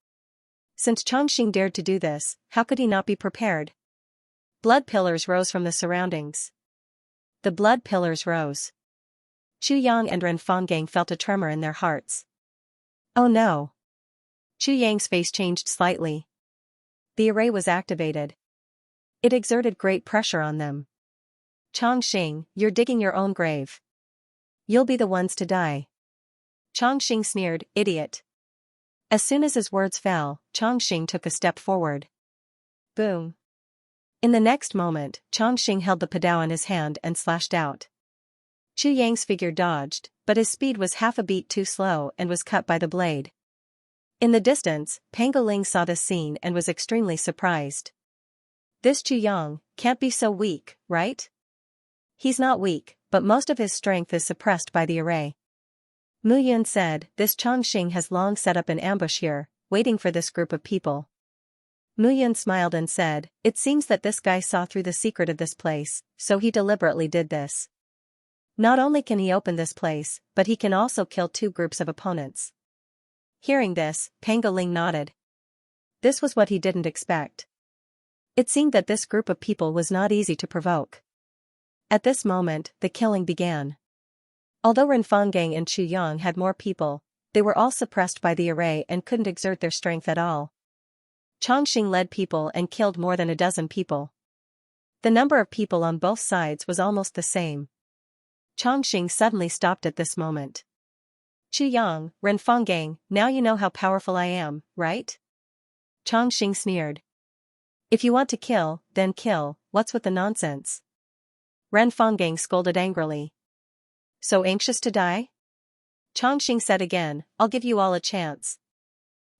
Since Changxing dared to do this, how could he not be prepared? Blood pillars rose from the surroundings. The blood pillars rose. Chu Yang and Ren Fanggang felt a tremor in their hearts. Oh no! Chu Yang's face changed slightly. The array was activated. It exerted great pressure on them. "Changxing, you're digging your own grave. You'll be the ones to die." Changxing sneered, "Idiot." As soon as his words fell, Changxing took a step forward. Boom. In the next moment, Changxing held the padao in his hand and slashed out. Chu Yang's figure dodged, but his speed was half a beat too slow and was cut by the blade. In the distance, Pangolin saw this scene and was extremely surprised. "This Chu Yang can't be so weak, right?" "He's not weak, but most of his strength is suppressed by the array." Mu Yun said, "This Changxing has long set up an ambush here, waiting for this group of people." Yun smiled and said, "It seems that this guy saw through the secret of this place, so he deliberately did this. Not only can he open this place, but he can also kill two groups of opponents." Hearing this, Pangolin nodded. This was what he didn't expect. It seemed that this group of people was not easy to provoke. At this moment, the killing began. Although Renfangeng and Chu Yang had more people, they were all suppressed by the array and couldn't exert their strength at all. Chongqing led people and killed more than a dozen people. The number of people on both sides was almost the same. Chongqing suddenly stopped at this moment. "Chu Yang, Renfangeng, now you know how powerful I am, right?" Chongqing sneered. "If you want to kill, then kill, what's with the nonsense?" Renfangeng scolded angrily. "So anxious to die?" Chongqing said again, "I'll give you all a chance.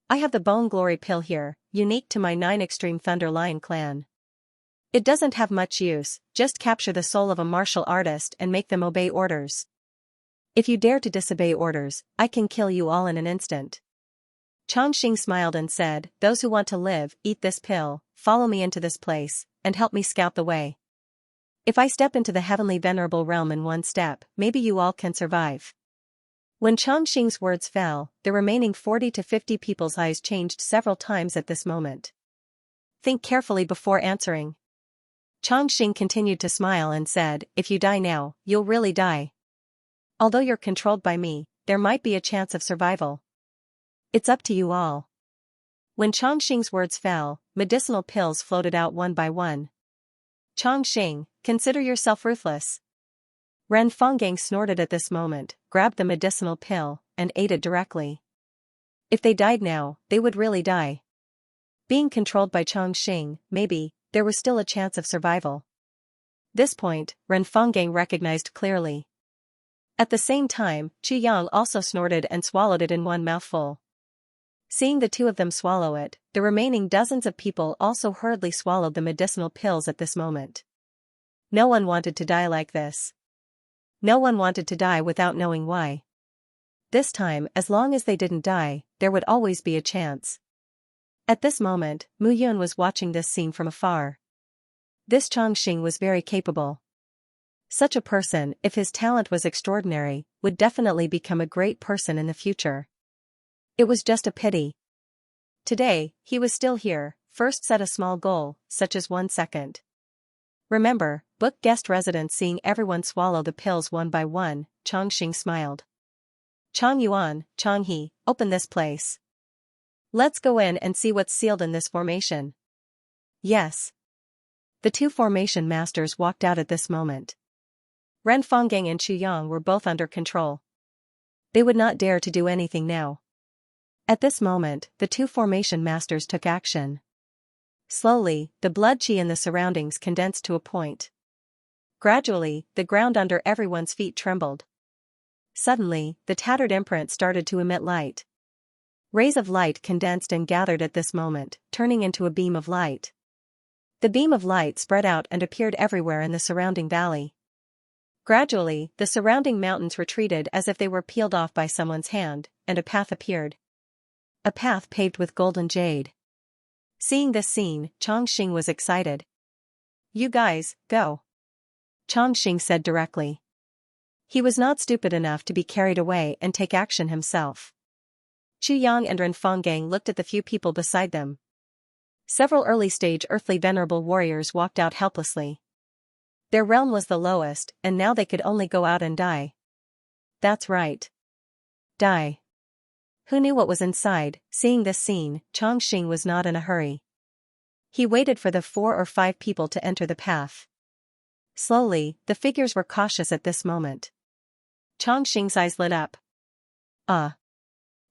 I have the Bone Glory Pill here, unique to my 9 Extreme Thunder Lion clan. It doesn't have much use, just capture the soul of a martial artist and make them obey orders. If you dare to disobey orders, I can kill you all in an instant." Chongqing smiled and said, "Those who want to live, eat this pill, follow me into this place, and help me scout the way. If I step into the heavenly venerable realm in one step, maybe you all can survive." When Chongqing's words fell, the remaining 40 to 50 people's eyes changed several times at this moment. "Think carefully before answering." Chongqing continued to smile and said, "If you die now, you'll really die. Although you're controlled by me, there might be a chance of survival. It's up to you all." When Chongqing's words fell, medicinal pills floated out one by one. "Chongqing, consider yourself ruthless." Renfangeng snorted at this moment, grabbed the medicinal pill, and ate it directly. If they died now, they would really die. Being controlled by Chongqing, maybe, there was still a chance of survival. This point, Renfangeng recognized clearly. At the same time, Chu Yang also snorted and swallowed it in one mouthful. Seeing the two of them swallow it, the remaining dozens of people also hurriedly swallowed the medicinal pills at this moment. No one wanted to die like this. No one wanted to die without knowing why. This time, as long as they didn't die, there would always be a chance. At this moment, Yun was watching this scene from afar. This Chongqing was very capable. Such a person, if his talent was extraordinary, would definitely become a great person in the future. It was just a pity. Today, he was still here. First set a small goal, such as 1 second. Remember, book guest residence. Seeing everyone swallow the pills one by one, Chongqing smiled. "Chong Yuan, Chong He, open this place. Let's go in and see what's sealed in this formation." "Yes." The two formation masters walked out at this moment. Renfangeng and Chu Yang were both under control. They would not dare to do anything now. At this moment, the two formation masters took action. Slowly, the blood chi in the surroundings condensed to a point. Gradually, the ground under everyone's feet trembled. Suddenly, the tattered imprint started to emit light. Rays of light condensed and gathered at this moment, turning into a beam of light. The beam of light spread out and appeared everywhere in the surrounding valley. Gradually, the surrounding mountains retreated as if they were peeled off by someone's hand, and a path appeared. A path paved with golden jade. Seeing this scene, Chongqing was excited. "You guys, go," Chongqing said directly. He was not stupid enough to be carried away and take action himself. Chu Yang and Renfangeng looked at the few people beside them. Several early-stage earthly venerable warriors walked out helplessly. Their realm was the lowest, and now they could only go out and die. That's right. Die. Who knew what was inside? Seeing this scene, Chongqing was not in a hurry. He waited for the 4 or 5 people to enter the path. Slowly, the figures were cautious at this moment. Chongqing's eyes lit up.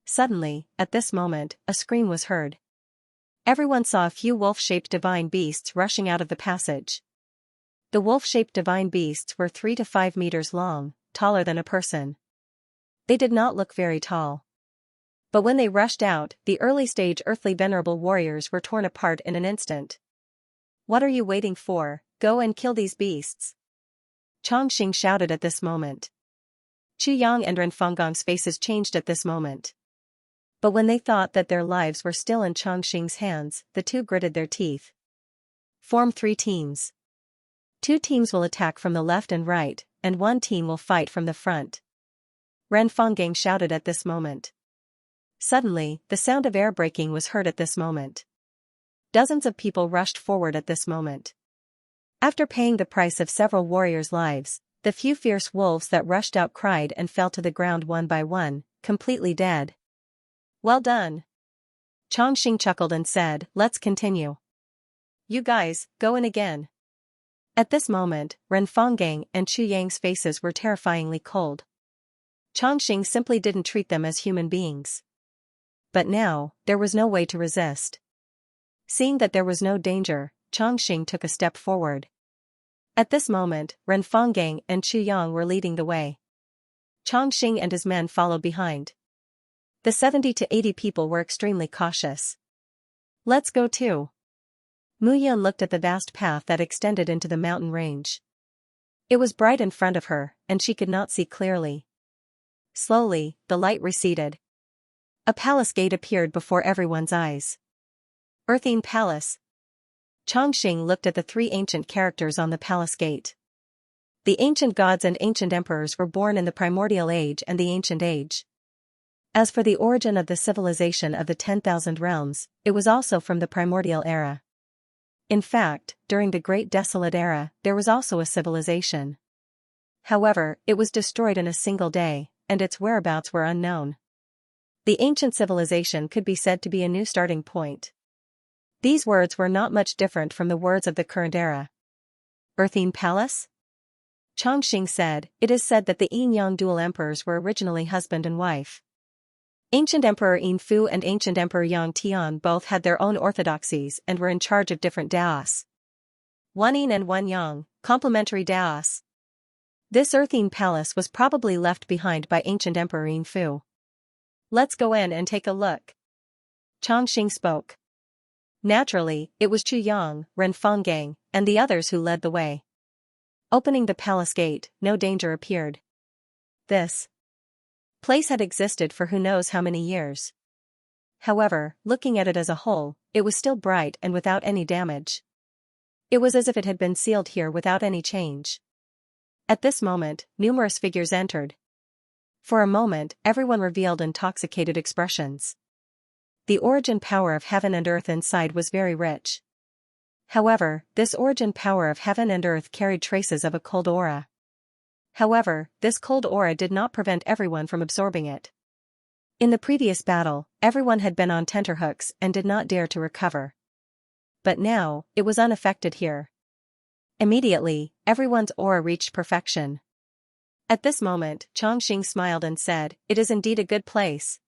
Suddenly, at this moment, a scream was heard. Everyone saw a few wolf-shaped divine beasts rushing out of the passage. The wolf-shaped divine beasts were 3 to 5 meters long, taller than a person. They did not look very tall. But when they rushed out, the early-stage earthly venerable warriors were torn apart in an instant. "What are you waiting for? Go and kill these beasts!" Chongqing shouted at this moment. Chu Yang and Renfangeng's faces changed at this moment. But when they thought that their lives were still in Chongqing's hands, the two gritted their teeth. Form 3 teams. 2 teams will attack from the left and right, and 1 team will fight from the front. Ren Fanggang shouted at this moment. Suddenly, the sound of air braking was heard at this moment. Dozens of people rushed forward at this moment. After paying the price of several warriors' lives, the few fierce wolves that rushed out cried and fell to the ground one by one, completely dead. Well done. Chongqing chuckled and said, let's continue. You guys, go in again. At this moment, Ren Fanggang and Chu Yang's faces were terrifyingly cold. Chongqing simply didn't treat them as human beings. But now, there was no way to resist. Seeing that there was no danger, Chongqing took a step forward. At this moment, Ren Fanggang and Chu Yang were leading the way. Chongqing and his men followed behind. The 70 to 80 people were extremely cautious. Let's go too. Mu Yun looked at the vast path that extended into the mountain range. It was bright in front of her, and she could not see clearly. Slowly, the light receded. A palace gate appeared before everyone's eyes. Earthine Palace. Chongqing looked at the 3 ancient characters on the palace gate. The ancient gods and ancient emperors were born in the primordial age and the ancient age. As for the origin of the civilization of the 10,000 realms, it was also from the primordial era. In fact, during the Great Desolate Era, there was also a civilization. However, it was destroyed in a single day, and its whereabouts were unknown. The ancient civilization could be said to be a new starting point. These words were not much different from the words of the current era. Earthine Palace? Chongqing said, it is said that the Yin-Yang dual emperors were originally husband and wife. Ancient Emperor Yin Fu and Ancient Emperor Yang Tian both had their own orthodoxies and were in charge of different daos. One Yin and one Yang, complementary daos. This Earthine Palace was probably left behind by Ancient Emperor Yin Fu. Let's go in and take a look. Chongqing spoke. Naturally, it was Chu Yang, Ren Fanggang, and the others who led the way. Opening the palace gate, no danger appeared. This place had existed for who knows how many years. However, looking at it as a whole, it was still bright and without any damage. It was as if it had been sealed here without any change. At this moment, numerous figures entered. For a moment, everyone revealed intoxicated expressions. The origin power of heaven and earth inside was very rich. However, this origin power of heaven and earth carried traces of a cold aura. However, this cold aura did not prevent everyone from absorbing it. In the previous battle, everyone had been on tenterhooks and did not dare to recover. But now, it was unaffected here. Immediately, everyone's aura reached perfection. At this moment, Chongqing smiled and said, it is indeed a good place.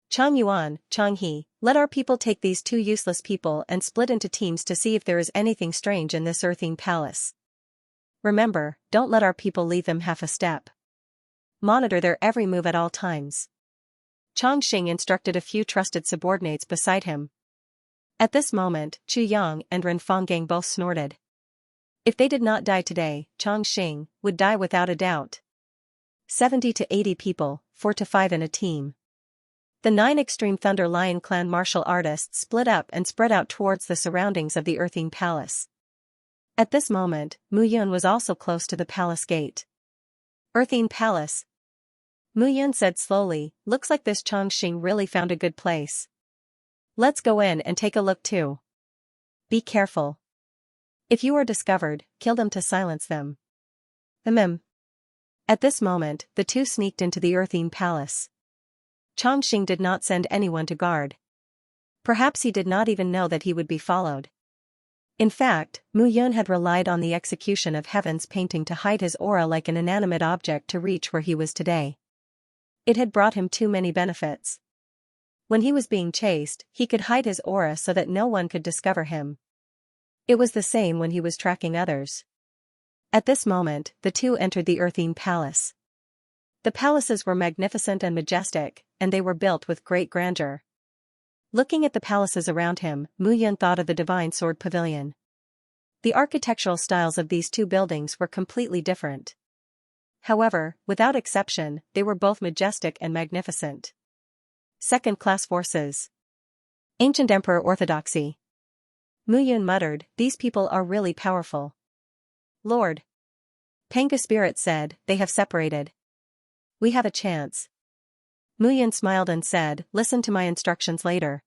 Chang Yuan, Chang He, let our people take these 2 useless people and split into teams to see if there is anything strange in this Earthine Palace. Remember, don't let our people leave them half a step. Monitor their every move at all times. Chongqing instructed a few trusted subordinates beside him. At this moment, Chu Yang and Ren Fanggang both snorted. If they did not die today, Chongqing would die without a doubt. 70 to 80 people, 4 to 5 in a team. The 9 Extreme Thunder Lion Clan martial artists split up and spread out towards the surroundings of the Earthine Palace. At this moment, Mu Yun was also close to the palace gate. Earthine Palace. Mu Yun said slowly, looks like this Chongqing really found a good place. Let's go in and take a look too. Be careful. If you are discovered, kill them to silence them. At this moment, the 2 sneaked into the Earthine Palace. Chongqing did not send anyone to guard. Perhaps he did not even know that he would be followed. In fact, Mu Yun had relied on the execution of Heaven's painting to hide his aura like an inanimate object to reach where he was today. It had brought him too many benefits. When he was being chased, he could hide his aura so that no one could discover him. It was the same when he was tracking others. At this moment, the 2 entered the Earthine Palace. The palaces were magnificent and majestic, and they were built with great grandeur. Looking at the palaces around him, Mu Yun thought of the Divine Sword Pavilion. The architectural styles of these 2 buildings were completely different. However, without exception, they were both majestic and magnificent. Second-class forces. Ancient Emperor Orthodoxy. Mu Yun muttered, these people are really powerful. Lord. Panga Spirit said, they have separated. We have a chance. Mu Yun smiled and said, listen to my instructions later.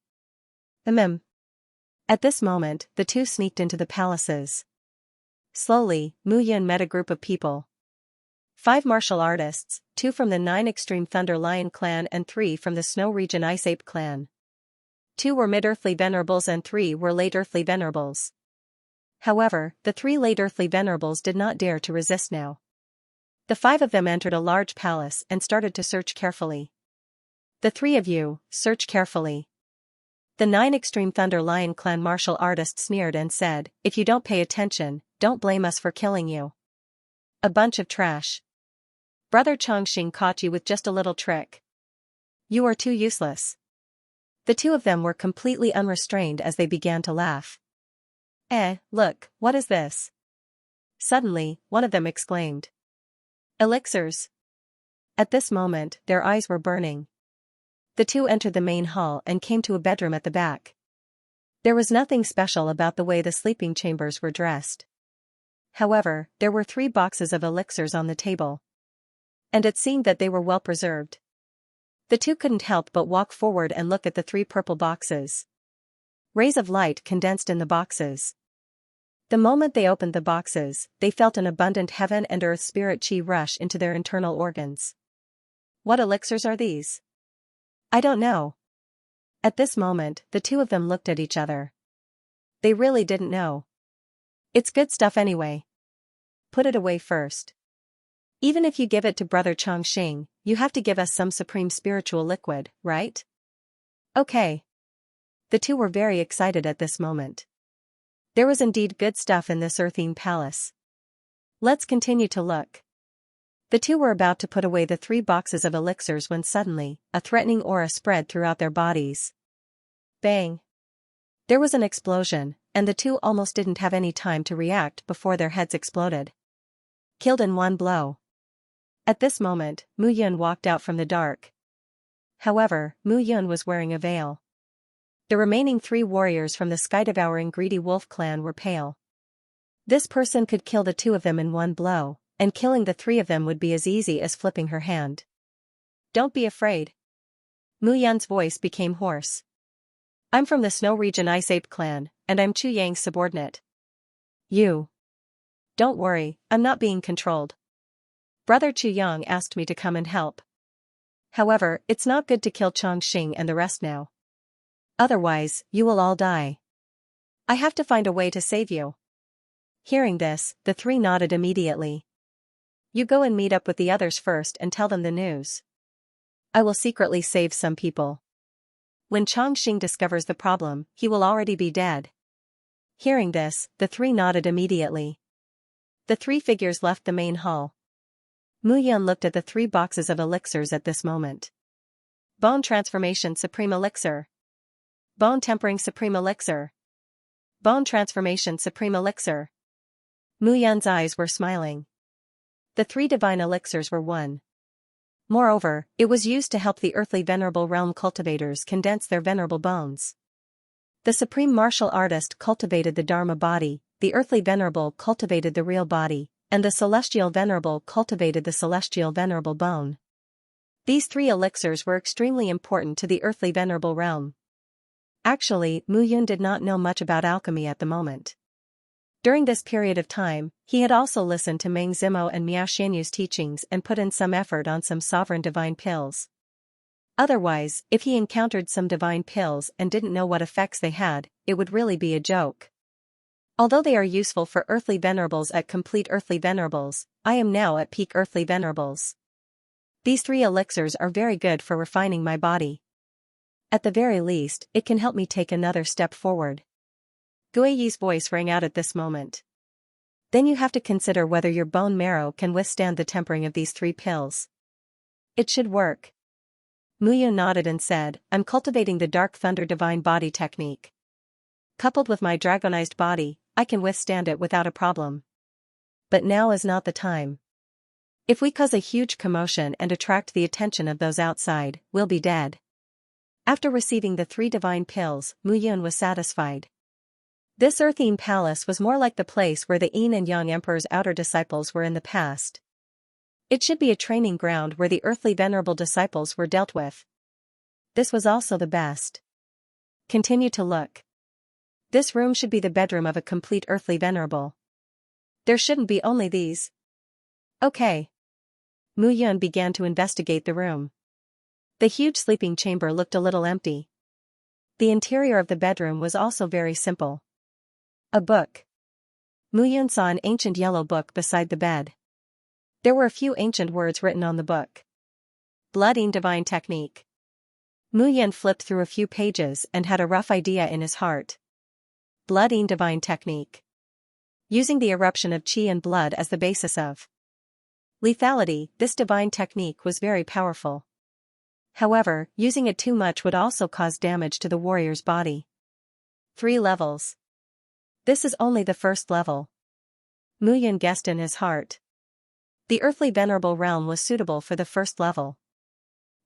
At this moment, the two sneaked into the palaces. Slowly, Mu Yun met a group of people. 5 martial artists, 2 from the 9 Extreme Thunder Lion clan and 3 from the Snow Region Ice Ape clan. 2 were mid-earthly venerables and 3 were late-earthly venerables. However, the 3 late-earthly venerables did not dare to resist now. The 5 of them entered a large palace and started to search carefully. The 3 of you, search carefully. The 9 Extreme Thunder Lion clan martial artist sneered and said, if you don't pay attention, don't blame us for killing you. A bunch of trash. Brother Chongqing caught you with just a little trick. You are too useless. The 2 of them were completely unrestrained as they began to laugh. Look, what is this? Suddenly, one of them exclaimed. Elixirs. At this moment, their eyes were burning. The 2 entered the main hall and came to a bedroom at the back. There was nothing special about the way the sleeping chambers were dressed. However, there were 3 boxes of elixirs on the table. And it seemed that they were well preserved. The 2 couldn't help but walk forward and look at the 3 purple boxes. Rays of light condensed in the boxes. The moment they opened the boxes, they felt an abundant heaven and earth spirit chi rush into their internal organs. What elixirs are these? I don't know. At this moment, the 2 of them looked at each other. They really didn't know. It's good stuff anyway. Put it away first. Even if you give it to Brother Chongqing, you have to give us some supreme spiritual liquid, right? Okay. The 2 were very excited at this moment. There was indeed good stuff in this earthine palace. Let's continue to look. The 2 were about to put away the 3 boxes of elixirs when suddenly, a threatening aura spread throughout their bodies. Bang! There was an explosion, and the 2 almost didn't have any time to react before their heads exploded. Killed in one blow. At this moment, Mu Yun walked out from the dark. However, Mu Yun was wearing a veil. The remaining 3 warriors from the sky-devouring greedy wolf clan were pale. This person could kill the 2 of them in one blow, and killing the 3 of them would be as easy as flipping her hand. Don't be afraid. Mu Yun's voice became hoarse. I'm from the Snow Region Ice Ape clan, and I'm Chu Yang's subordinate. You. Don't worry, I'm not being controlled. Brother Chu Yang asked me to come and help. However, it's not good to kill Chongqing and the rest now. Otherwise, you will all die. I have to find a way to save you. Hearing this, the 3 nodded immediately. You go and meet up with the others first and tell them the news. I will secretly save some people. When Chongqing discovers the problem, he will already be dead. Hearing this, the 3 nodded immediately. The 3 figures left the main hall. Mu Yun looked at the 3 boxes of elixirs at this moment. Bone Transformation Supreme Elixir. Bone Tempering Supreme Elixir. Bone Transformation Supreme Elixir. Mu Yun's eyes were smiling. The 3 divine elixirs were one. Moreover, it was used to help the earthly venerable realm cultivators condense their venerable bones. The supreme martial artist cultivated the Dharma body, the earthly venerable cultivated the real body, and the celestial venerable cultivated the celestial venerable bone. These 3 elixirs were extremely important to the earthly venerable realm. Actually, Mu Yun did not know much about alchemy at the moment. During this period of time, he had also listened to Meng Zimo and Miao Xianyu's teachings and put in some effort on some sovereign divine pills. Otherwise, if he encountered some divine pills and didn't know what effects they had, it would really be a joke. Although they are useful for earthly venerables at complete earthly venerables, I am now at peak earthly venerables. These 3 elixirs are very good for refining my body. At the very least, it can help me take another step forward. Guiyi's voice rang out at this moment. Then you have to consider whether your bone marrow can withstand the tempering of these 3 pills. It should work. Mu Yun nodded and said, I'm cultivating the Dark Thunder Divine Body technique. Coupled with my dragonized body, I can withstand it without a problem. But now is not the time. If we cause a huge commotion and attract the attention of those outside, we'll be dead. After receiving the 3 divine pills, Mu Yun was satisfied. This earthine palace was more like the place where the Yin and Yang Emperor's outer disciples were in the past. It should be a training ground where the earthly venerable disciples were dealt with. This was also the best. Continue to look. This room should be the bedroom of a complete earthly venerable. There shouldn't be only these. Okay. Mu Yun began to investigate the room. The huge sleeping chamber looked a little empty. The interior of the bedroom was also very simple. A book. Mu Yun saw an ancient yellow book beside the bed. There were a few ancient words written on the book. Blooding Divine Technique. Mu Yun flipped through a few pages and had a rough idea in his heart. Blooding Divine Technique. Using the eruption of qi and blood as the basis of lethality, this divine technique was very powerful. However, using it too much would also cause damage to the warrior's body. 3 levels. This is only the first level. Mu Yun guessed in his heart. The earthly venerable realm was suitable for the first level.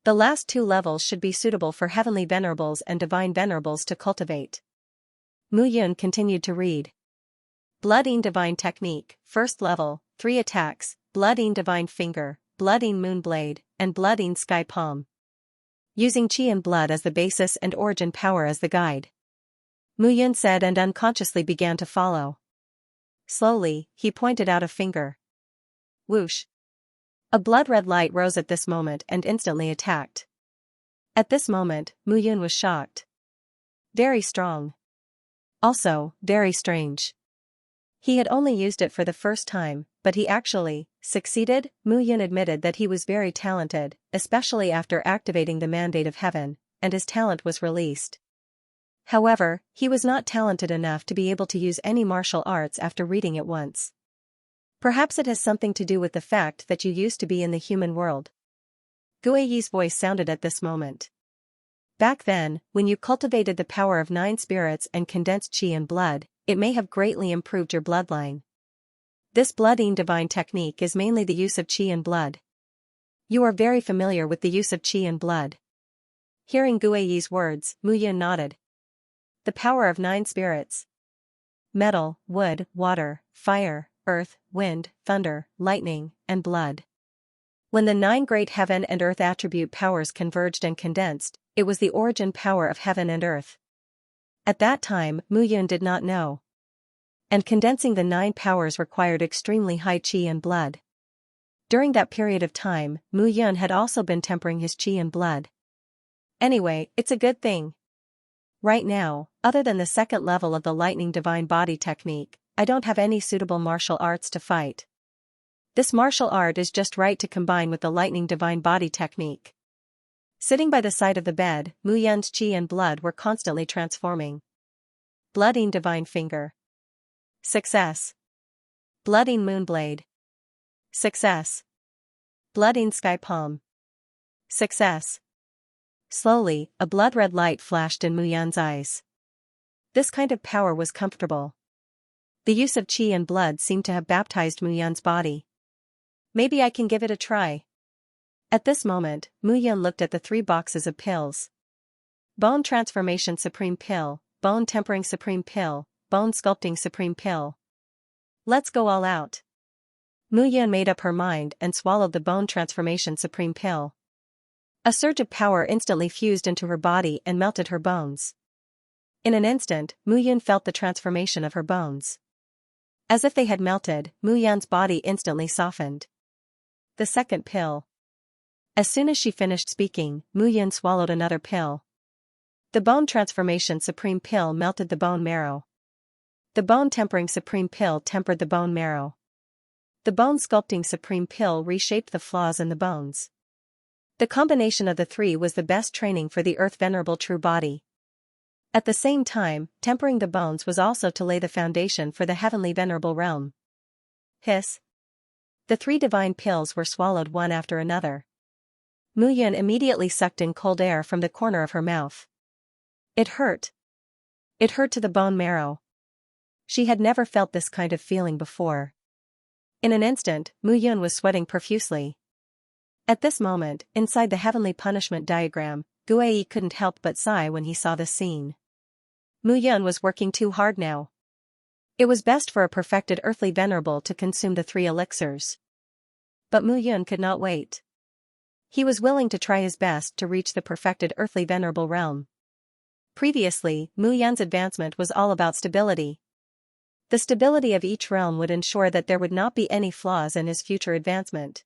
The last 2 levels should be suitable for heavenly venerables and divine venerables to cultivate. Mu Yun continued to read. Blooding Divine Technique, first level, 3 attacks, Blooding Divine Finger, Blooding Moon Blade, and Blooding Sky Palm. Using qi and blood as the basis and origin power as the guide. Mu Yun said and unconsciously began to follow. Slowly, he pointed out a finger. Whoosh. A blood-red light rose at this moment and instantly attacked. At this moment, Mu Yun was shocked. Very strong. Also, very strange. He had only used it for the first time, but he actually succeeded. Mu Yun admitted that he was very talented, especially after activating the mandate of heaven, and his talent was released. However, he was not talented enough to be able to use any martial arts after reading it once. Perhaps it has something to do with the fact that you used to be in the human world. Guiyi's voice sounded at this moment. Back then, when you cultivated the power of 9 spirits and condensed qi and blood, it may have greatly improved your bloodline. This blooding divine technique is mainly the use of qi and blood. You are very familiar with the use of qi and blood. Hearing Guiyi's words, Mu Yun nodded. The power of 9 spirits. Metal, wood, water, fire, earth, wind, thunder, lightning, and blood. When the 9 great heaven and earth attribute powers converged and condensed, it was the origin power of heaven and earth. At that time, Mu Yun did not know. And condensing the 9 powers required extremely high qi and blood. During that period of time, Mu Yun had also been tempering his qi and blood. Anyway, it's a good thing. Right now, other than the 2nd level of the lightning divine body technique, I don't have any suitable martial arts to fight. This martial art is just right to combine with the lightning divine body technique. Sitting by the side of the bed, Mu Yun's qi and blood were constantly transforming. Blooding divine finger. Success. Blooding moonblade. Success. Blooding sky palm. Success. Slowly, a blood-red light flashed in Mu Yun's eyes. This kind of power was comfortable. The use of qi and blood seemed to have baptized Mu Yun's body. Maybe I can give it a try. At this moment, Mu Yun looked at the 3 boxes of pills. Bone Transformation Supreme Pill, Bone Tempering Supreme Pill, Bone Sculpting Supreme Pill. Let's go all out. Mu Yun made up her mind and swallowed the Bone Transformation Supreme Pill. A surge of power instantly fused into her body and melted her bones. In an instant, Mu Yun felt the transformation of her bones. As if they had melted, Mu Yun's body instantly softened. The 2nd pill. As soon as she finished speaking, Mu Yun swallowed another pill. The Bone Transformation Supreme Pill melted the bone marrow. The Bone Tempering Supreme Pill tempered the bone marrow. The Bone Sculpting Supreme Pill reshaped the flaws in the bones. The combination of the 3 was the best training for the Earth Venerable True Body. At the same time, tempering the bones was also to lay the foundation for the Heavenly Venerable Realm. Hiss. The 3 divine pills were swallowed one after another. Mu Yun immediately sucked in cold air from the corner of her mouth. It hurt. It hurt to the bone marrow. She had never felt this kind of feeling before. In an instant, Mu Yun was sweating profusely. At this moment, inside the heavenly punishment diagram, Gui couldn't help but sigh when he saw this scene. Mu Yun was working too hard now. It was best for a perfected earthly venerable to consume the 3 elixirs. But Mu Yun could not wait. He was willing to try his best to reach the perfected earthly venerable realm. Previously, Mu Yun's advancement was all about stability. The stability of each realm would ensure that there would not be any flaws in his future advancement.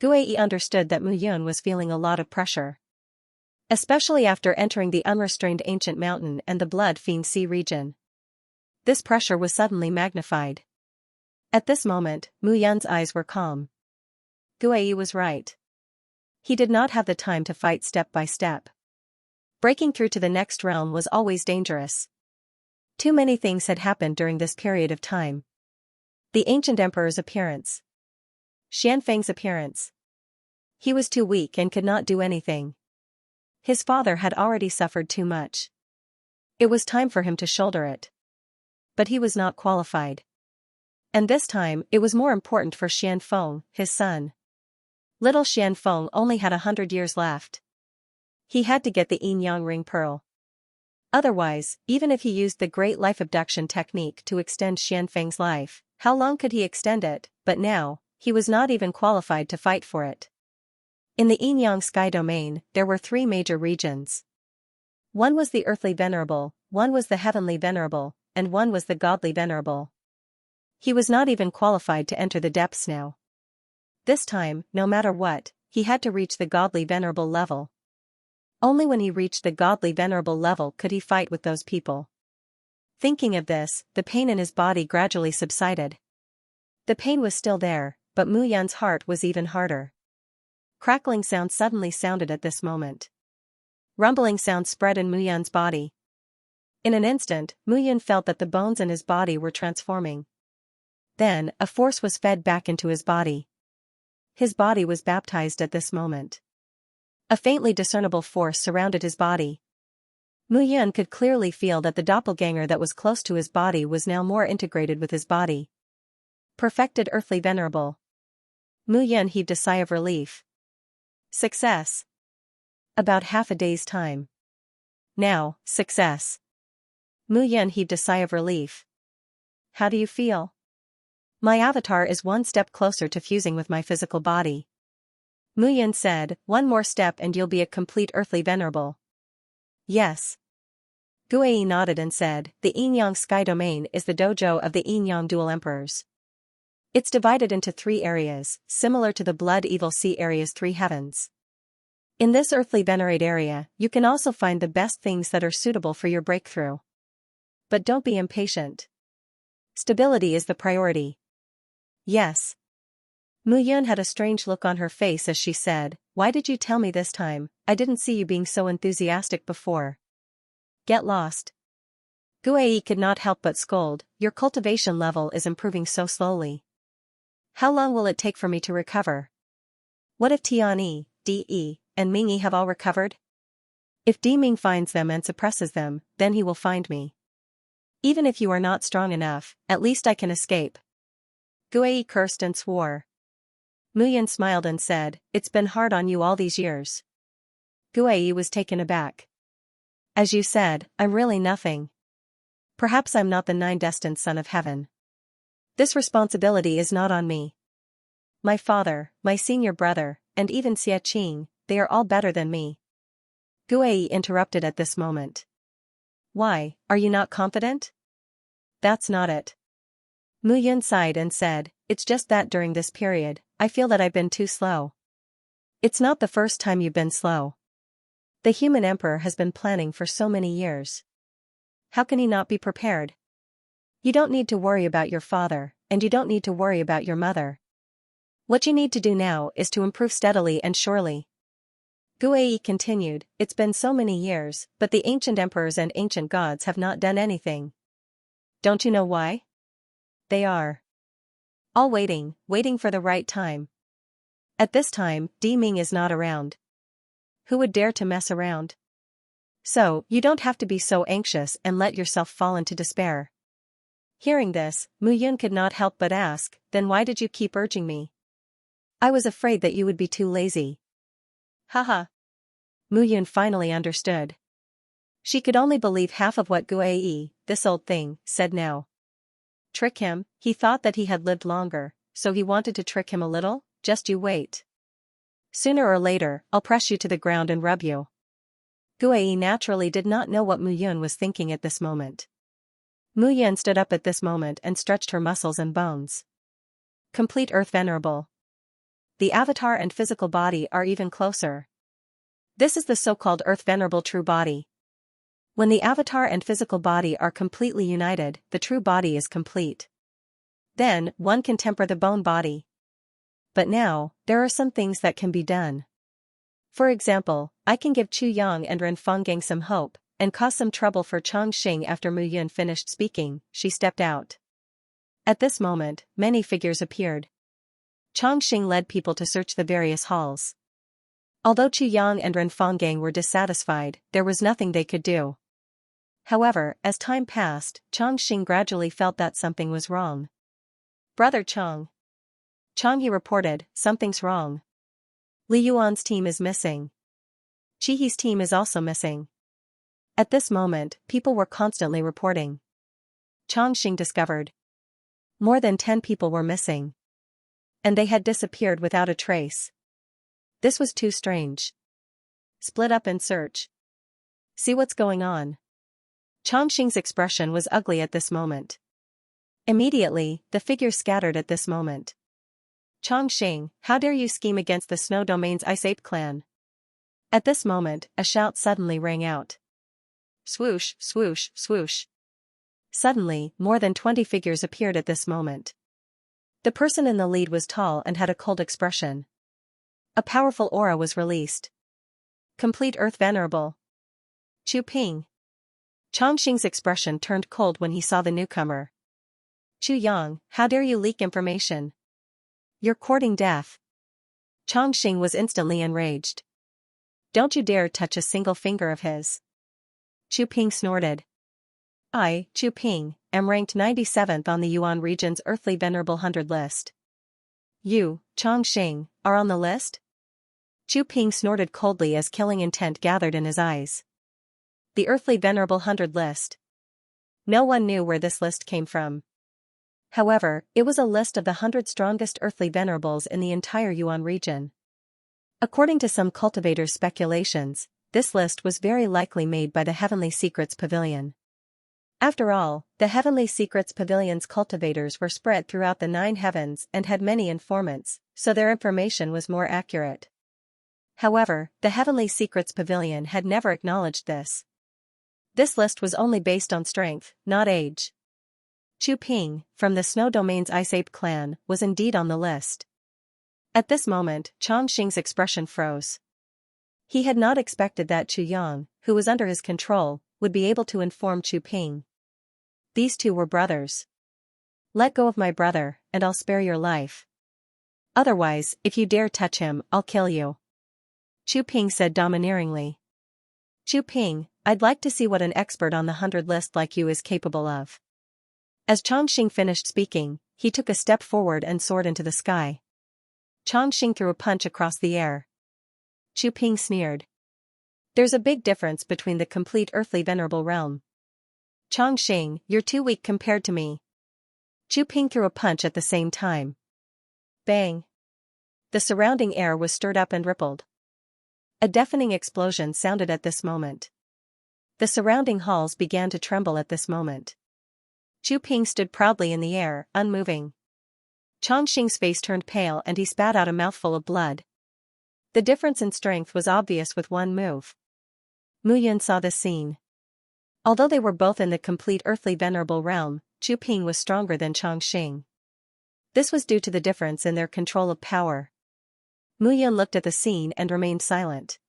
Gui understood that Mu Yun was feeling a lot of pressure. Especially after entering the unrestrained ancient mountain and the blood fiend sea region. This pressure was suddenly magnified. At this moment, Mu Yun's eyes were calm. Gui was right. He did not have the time to fight step by step. Breaking through to the next realm was always dangerous. Too many things had happened during this period of time. The ancient emperor's appearance. Xianfeng's appearance. He was too weak and could not do anything. His father had already suffered too much. It was time for him to shoulder it. But he was not qualified. And this time, it was more important for Xianfeng, his son. Little Xianfeng only had 100 years left. He had to get the yin-yang ring pearl. Otherwise, even if he used the great life abduction technique to extend Xianfeng's life, how long could he extend it? But now, he was not even qualified to fight for it. In the yin-yang sky domain, there were 3 major regions. One was the earthly venerable, one was the heavenly venerable, and one was the godly venerable. He was not even qualified to enter the depths now. This time, no matter what, he had to reach the godly venerable level. Only when he reached the godly venerable level could he fight with those people. Thinking of this, the pain in his body gradually subsided. The pain was still there, but Mu Yun's heart was even harder. Crackling sounds suddenly sounded at this moment. Rumbling sounds spread in Mu Yun's body. In an instant, Mu Yun felt that the bones in his body were transforming. Then, a force was fed back into his body. His body was baptized at this moment. A faintly discernible force surrounded his body. Mu Yun could clearly feel that the doppelganger that was close to his body was now more integrated with his body. Perfected earthly venerable. Mu Yun heaved a sigh of relief. Success. About half a day's time. Now, success. Mu Yun heaved a sigh of relief. How do you feel? My avatar is 1 step closer to fusing with my physical body. Mu Yun said, 1 more step and you'll be a complete earthly venerable. Yes. Gui nodded and said, the yin-yang sky domain is the dojo of the yin-yang dual emperors. It's divided into 3 areas, similar to the blood evil sea area's 3 heavens. In this earthly venerate area, you can also find the best things that are suitable for your breakthrough. But don't be impatient. Stability is the priority. Yes. Mu Yun had a strange look on her face as she said, why did you tell me this time? I didn't see you being so enthusiastic before. Get lost. Gui could not help but scold, your cultivation level is improving so slowly. How long will it take for me to recover? What if Tianyi, De, and Mingyi have all recovered? If Diming finds them and suppresses them, then he will find me. Even if you are not strong enough, at least I can escape. Gui cursed and swore. Mu Yun smiled and said, it's been hard on you all these years. Gui was taken aback. As you said, I'm really nothing. Perhaps I'm not the 9 destined son of heaven. This responsibility is not on me. My father, my senior brother, and even Xie Qing, they are all better than me. Gui interrupted at this moment. Why, are you not confident? That's not it. Mu Yun sighed and said, it's just that during this period, I feel that I've been too slow. It's not the first time you've been slow. The human emperor has been planning for so many years. How can he not be prepared? You don't need to worry about your father, and you don't need to worry about your mother. What you need to do now is to improve steadily and surely. Gui continued, it's been so many years, but the ancient emperors and ancient gods have not done anything. Don't you know why? They are all waiting for the right time. At this time, Di Ming is not around. Who would dare to mess around? So, you don't have to be so anxious and let yourself fall into despair. Hearing this, Mu Yun could not help but ask, then why did you keep urging me? I was afraid that you would be too lazy. Haha. Mu Yun finally understood. She could only believe half of what Guai, this old thing, said now. Trick him, he thought that he had lived longer, so he wanted to trick him a little? Just you wait. Sooner or later, I'll press you to the ground and rub you. Guai naturally did not know what Mu Yun was thinking at this moment. Mu Yun stood up at this moment and stretched her muscles and bones. Complete Earth Venerable. The avatar and physical body are even closer. This is the so-called Earth Venerable true body. When the avatar and physical body are completely united, the true body is complete. Then, one can temper the bone body. But now, there are some things that can be done. For example, I can give Chu Yang and Ren Fenggang some hope, and cause some trouble for Chongqing. After Mu Yun finished speaking, she stepped out. At this moment, many figures appeared. Chongqing led people to search the various halls. Although Chu Yang and Ren Fenggang were dissatisfied, there was nothing they could do. However, as time passed, Chongqing gradually felt that something was wrong. Brother Chong. Chong, he reported, something's wrong. Li Yuan's team is missing. Chi He's team is also missing. At this moment, people were constantly reporting. Chongqing discovered. More than 10 people were missing. And they had disappeared without a trace. This was too strange. Split up and search. See what's going on. Chongqing's expression was ugly at this moment. Immediately, the figures scattered at this moment. Chongqing, how dare you scheme against the Snow Domain's Ice Ape clan? At this moment, a shout suddenly rang out. Swoosh, swoosh, swoosh. Suddenly, more than 20 figures appeared at this moment. The person in the lead was tall and had a cold expression. A powerful aura was released. Complete Earth Venerable. Chu Ping. Chongqing's expression turned cold when he saw the newcomer. Chu Yang, how dare you leak information? You're courting death. Chongqing was instantly enraged. Don't you dare touch a single finger of his. Chu Ping snorted. I, Chu Ping, am ranked 97th on the Yuan region's Earthly Venerable 100 list. You, Chongqing, are on the list? Chu Ping snorted coldly as killing intent gathered in his eyes. The Earthly Venerable 100 list. No one knew where this list came from. However, it was a list of the 100 strongest Earthly Venerables in the entire Yuan region. According to some cultivators' speculations, this list was very likely made by the Heavenly Secrets Pavilion. After all, the Heavenly Secrets Pavilion's cultivators were spread throughout the 9 heavens and had many informants, so their information was more accurate. However, the Heavenly Secrets Pavilion had never acknowledged this. This list was only based on strength, not age. Chu Ping, from the Snow Domain's Ice Ape clan, was indeed on the list. At this moment, Chongqing's expression froze. He had not expected that Chu Yang, who was under his control, would be able to inform Chu Ping. These two were brothers. Let go of my brother, and I'll spare your life. Otherwise, if you dare touch him, I'll kill you. Chu Ping said domineeringly. Chu Ping, I'd like to see what an expert on the 100 list like you is capable of. As Chongqing finished speaking, he took a step forward and soared into the sky. Chongqing threw a punch across the air. Chu Ping sneered. There's a big difference between the complete Earthly Venerable realm. Chongqing, you're too weak compared to me. Chu Ping threw a punch at the same time. Bang! The surrounding air was stirred up and rippled. A deafening explosion sounded at this moment. The surrounding halls began to tremble at this moment. Chu Ping stood proudly in the air, unmoving. Chongqing's face turned pale and he spat out a mouthful of blood. The difference in strength was obvious with one move. Mu Yun saw this scene. Although they were both in the complete Earthly Venerable realm, Chu Ping was stronger than Chongqing. This was due to the difference in their control of power. Mu Yun looked at the scene and remained silent.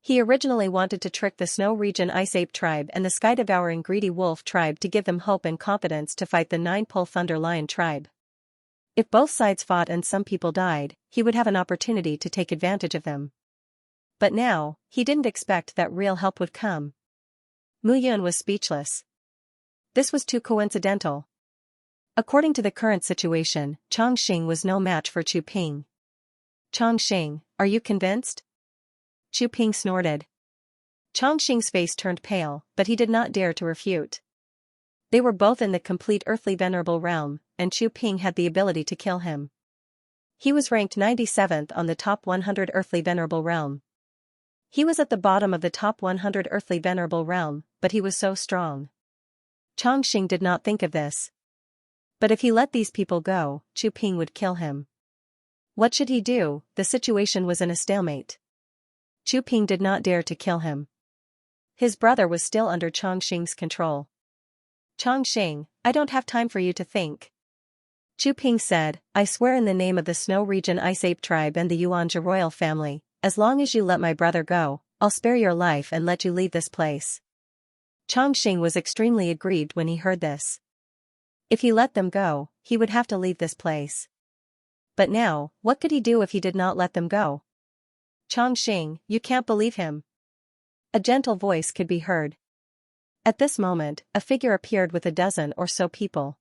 He originally wanted to trick the Snow Region Ice Ape tribe and the Sky-devouring Greedy Wolf tribe to give them hope and confidence to fight the 9-Pole Thunder Lion tribe. If both sides fought and some people died, he would have an opportunity to take advantage of them. But now, he didn't expect that real help would come. Mu Yun was speechless. This was too coincidental. According to the current situation, Chongqing was no match for Chu Ping. Chongqing, are you convinced? Chu Ping snorted. Chongqing's face turned pale, but he did not dare to refute. They were both in the complete earthly venerable realm, and Chu Ping had the ability to kill him. He was ranked 97th on the top 100 earthly venerable realm. He was at the bottom of the top 100 earthly venerable realm, but he was so strong. Chongqing did not think of this. But if he let these people go, Chu Ping would kill him. What should he do? The situation was in a stalemate. Chu Ping did not dare to kill him. His brother was still under Chongqing's control. Chongqing, I don't have time for you to think. Chu Ping said, I swear in the name of the Snow Region Ice Ape tribe and the Xianxia royal family, as long as you let my brother go, I'll spare your life and let you leave this place. Chongqing was extremely aggrieved when he heard this. If he let them go, he would have to leave this place. But now, what could he do if he did not let them go? Chongqing, you can't believe him. A gentle voice could be heard. At this moment, a figure appeared with a dozen or so people.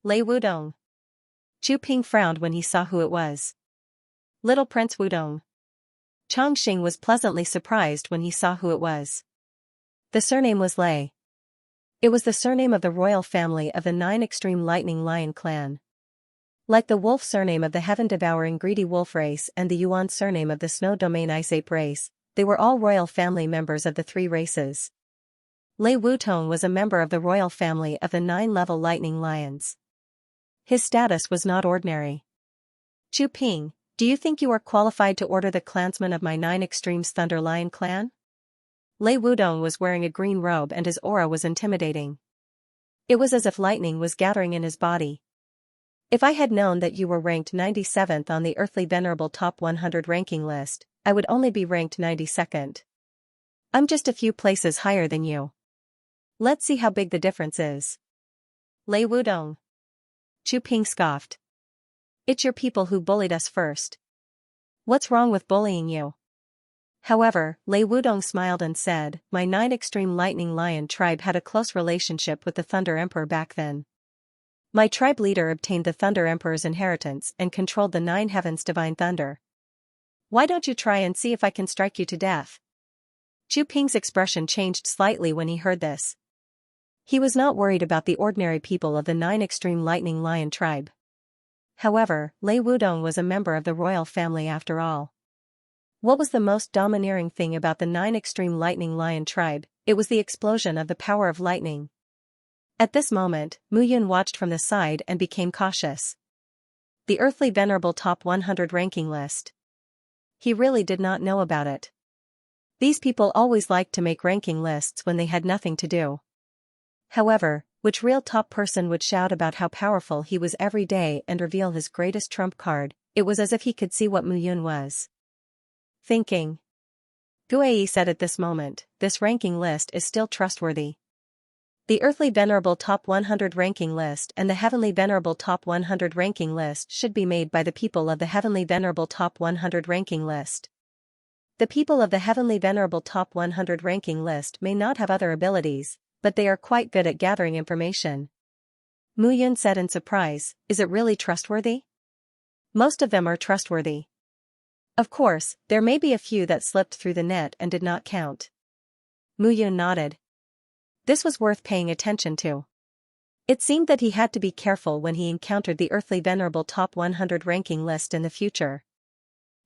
Lei Wudong. Chu Ping frowned when he saw who it was. Little Prince Wudong. Chongqing was pleasantly surprised when he saw who it was. The surname was Lei. It was the surname of the royal family of the 9 Extreme Lightning Lion clan. Like the wolf surname of the heaven-devouring greedy wolf race and the Yuan surname of the snow domain ice ape race, they were all royal family members of the 3 races. Lei Wudong was a member of the royal family of the 9-level lightning lions. His status was not ordinary. Chu Ping, do you think you are qualified to order the clansmen of my 9 Extremes Thunder Lion clan? Lei Wudong was wearing a green robe and his aura was intimidating. It was as if lightning was gathering in his body. If I had known that you were ranked 97th on the Earthly Venerable Top 100 ranking list, I would only be ranked 92nd. I'm just a few places higher than you. Let's see how big the difference is. Lei Wudong. Chu Ping scoffed. It's your people who bullied us first. What's wrong with bullying you? However, Lei Wudong smiled and said, my 9 Extreme Lightning Lion tribe had a close relationship with the Thunder Emperor back then. My tribe leader obtained the Thunder Emperor's inheritance and controlled the 9 heavens' divine thunder. Why don't you try and see if I can strike you to death? Chu Ping's expression changed slightly when he heard this. He was not worried about the ordinary people of the 9 Extreme Lightning Lion tribe. However, Lei Wudong was a member of the royal family after all. What was the most domineering thing about the 9 Extreme Lightning Lion tribe? It was the explosion of the power of lightning. At this moment, Mu Yun watched from the side and became cautious. The Earthly Venerable Top 100 ranking list. He really did not know about it. These people always liked to make ranking lists when they had nothing to do. However, which real top person would shout about how powerful he was every day and reveal his greatest trump card? It was as if he could see what Mu Yun was thinking. Guei said at this moment, this ranking list is still trustworthy. The Earthly Venerable Top 100 ranking list and the Heavenly Venerable Top 100 ranking list should be made by the people of the Heavenly Venerable Top 100 ranking list. The people of the Heavenly Venerable Top 100 ranking list may not have other abilities, but they are quite good at gathering information. Mu Yun said in surprise, is it really trustworthy? Most of them are trustworthy. Of course, there may be a few that slipped through the net and did not count. Mu Yun nodded. This was worth paying attention to. It seemed that he had to be careful when he encountered the Earthly Venerable Top 100 ranking list in the future.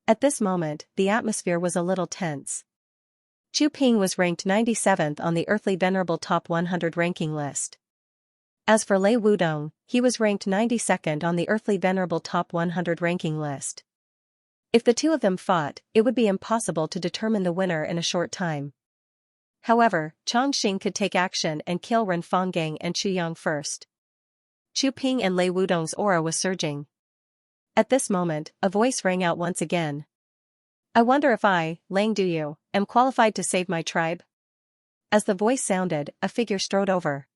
At this moment, the atmosphere was a little tense. Chu Ping was ranked 97th on the Earthly Venerable Top 100 ranking list. As for Lei Wudong, he was ranked 92nd on the Earthly Venerable Top 100 ranking list. If the two of them fought, it would be impossible to determine the winner in a short time. However, Chongqing could take action and kill Ren Fanggang and Chu Yang first. Chu Ping and Lei Wudong's aura was surging. At this moment, a voice rang out once again. I wonder if I, Lang Duyu, am qualified to save my tribe? As the voice sounded, a figure strode over.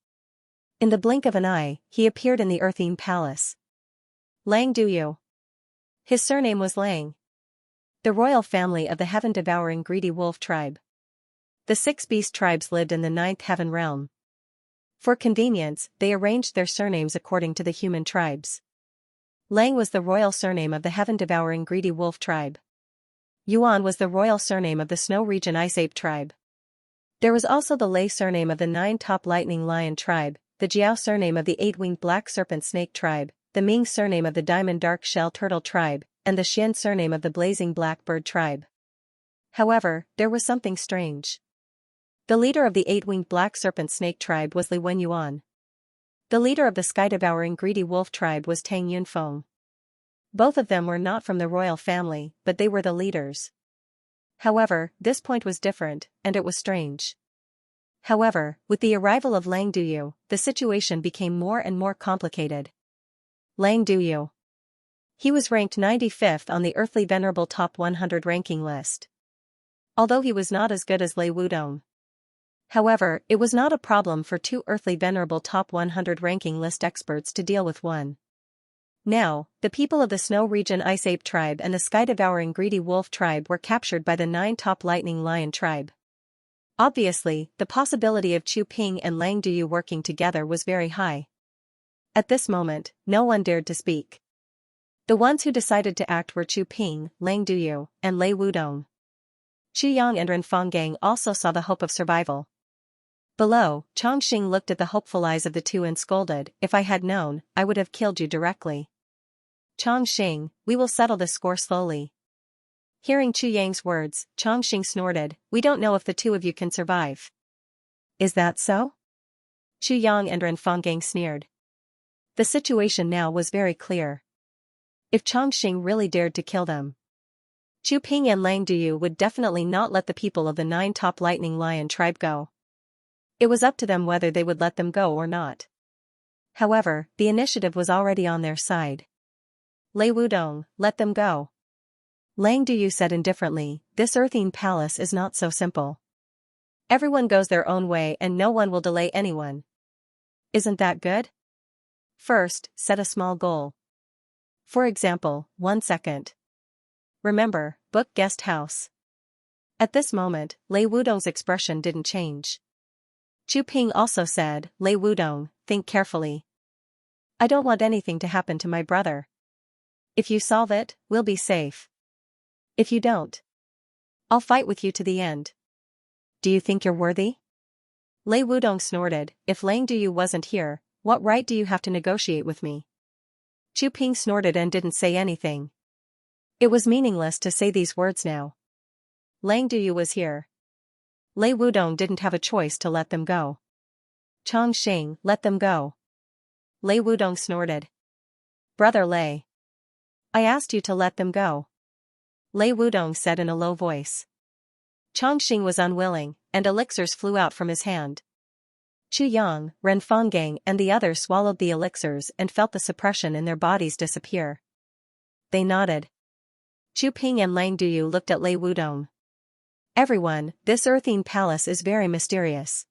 In the blink of an eye, he appeared in the Earthine Palace. Lang Duyu. His surname was Lang. The royal family of the heaven-devouring greedy wolf tribe. The 6 beast tribes lived in the 9th heaven realm. For convenience, they arranged their surnames according to the human tribes. Lang was the royal surname of the heaven-devouring greedy wolf tribe. Yuan was the royal surname of the Snow Region Ice Ape tribe. There was also the Lei surname of the Nine-Top Lightning Lion tribe, the Jiao surname of the Eight-Winged Black Serpent Snake tribe, the Ming surname of the Diamond Dark Shell Turtle tribe, and the Xian surname of the Blazing Blackbird tribe. However, there was something strange. The leader of the Eight-Winged Black Serpent Snake tribe was Li Wen Yuan. The leader of the Sky-Devouring Greedy Wolf tribe was Tang Yunfeng. Both of them were not from the royal family, but they were the leaders. However, this point was different, and it was strange. However, with the arrival of Lang Duyu, the situation became more and more complicated. Lang Duyu. He was ranked 95th on the Earthly Venerable Top 100 ranking list. Although he was not as good as Lei Wudong. However, it was not a problem for two Earthly Venerable Top 100 ranking list experts to deal with one. Now, the people of the Snow Region Ice Ape tribe and the Sky-Devouring Greedy Wolf tribe were captured by the Nine-Top Lightning Lion tribe. Obviously, the possibility of Chu Ping and Lang Duyu working together was very high. At this moment, no one dared to speak. The ones who decided to act were Chu Ping, Lang Duyu, and Lei Wudong. Qu Yang and Ren Fanggang also saw the hope of survival. Below, Chongqing looked at the hopeful eyes of the two and scolded, "If I had known, I would have killed you directly." "Chongqing, we will settle this score slowly." Hearing Qu Yang's words, Chongqing snorted, "We don't know if the two of you can survive." "Is that so?" Qu Yang and Ren Fanggang sneered. The situation now was very clear. If Chongqing really dared to kill them, Chu Ping and Lang Duyu would definitely not let the people of the Nine-Top Lightning Lion tribe go. It was up to them whether they would let them go or not. However, the initiative was already on their side. "Lei Wudong, let them go." Lang Duyu said indifferently, "This Earthine Palace is not so simple. Everyone goes their own way and no one will delay anyone. Isn't that good? First, set a small goal. For example, 1 second. Remember, book guest house." At this moment, Lei Wudong's expression didn't change. Chu Ping also said, "Lei Wudong, think carefully. I don't want anything to happen to my brother. If you solve it, we'll be safe. If you don't, I'll fight with you to the end. Do you think you're worthy?" Lei Wudong snorted, "If Lang Duyu wasn't here, what right do you have to negotiate with me?" Chu Ping snorted and didn't say anything. It was meaningless to say these words now. Lang Duyu was here. Lei Wudong didn't have a choice to let them go. "Chongqing, let them go." Lei Wudong snorted. "Brother Lei, I asked you to let them go," Lei Wudong said in a low voice. Chongqing was unwilling, and elixirs flew out from his hand. Qu Yang, Ren Fanggang and the others swallowed the elixirs and felt the suppression in their bodies disappear. They nodded. Chu Ping and Lang Duyu looked at Lei Wudong. "Everyone, this Earthine Palace is very mysterious.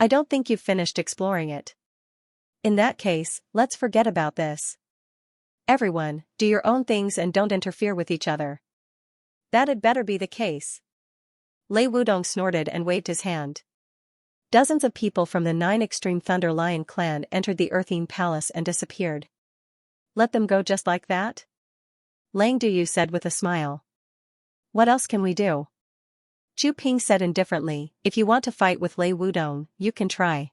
I don't think you've finished exploring it. In that case, let's forget about this. Everyone, do your own things and don't interfere with each other." "That'd better be the case." Lei Wudong snorted and waved his hand. Dozens of people from the 9 Extreme Thunder Lion clan entered the Earthine Palace and disappeared. "Let them go just like that?" Lang Duyu said with a smile. "What else can we do?" Chu Ping said indifferently, "If you want to fight with Lei Wudong, you can try.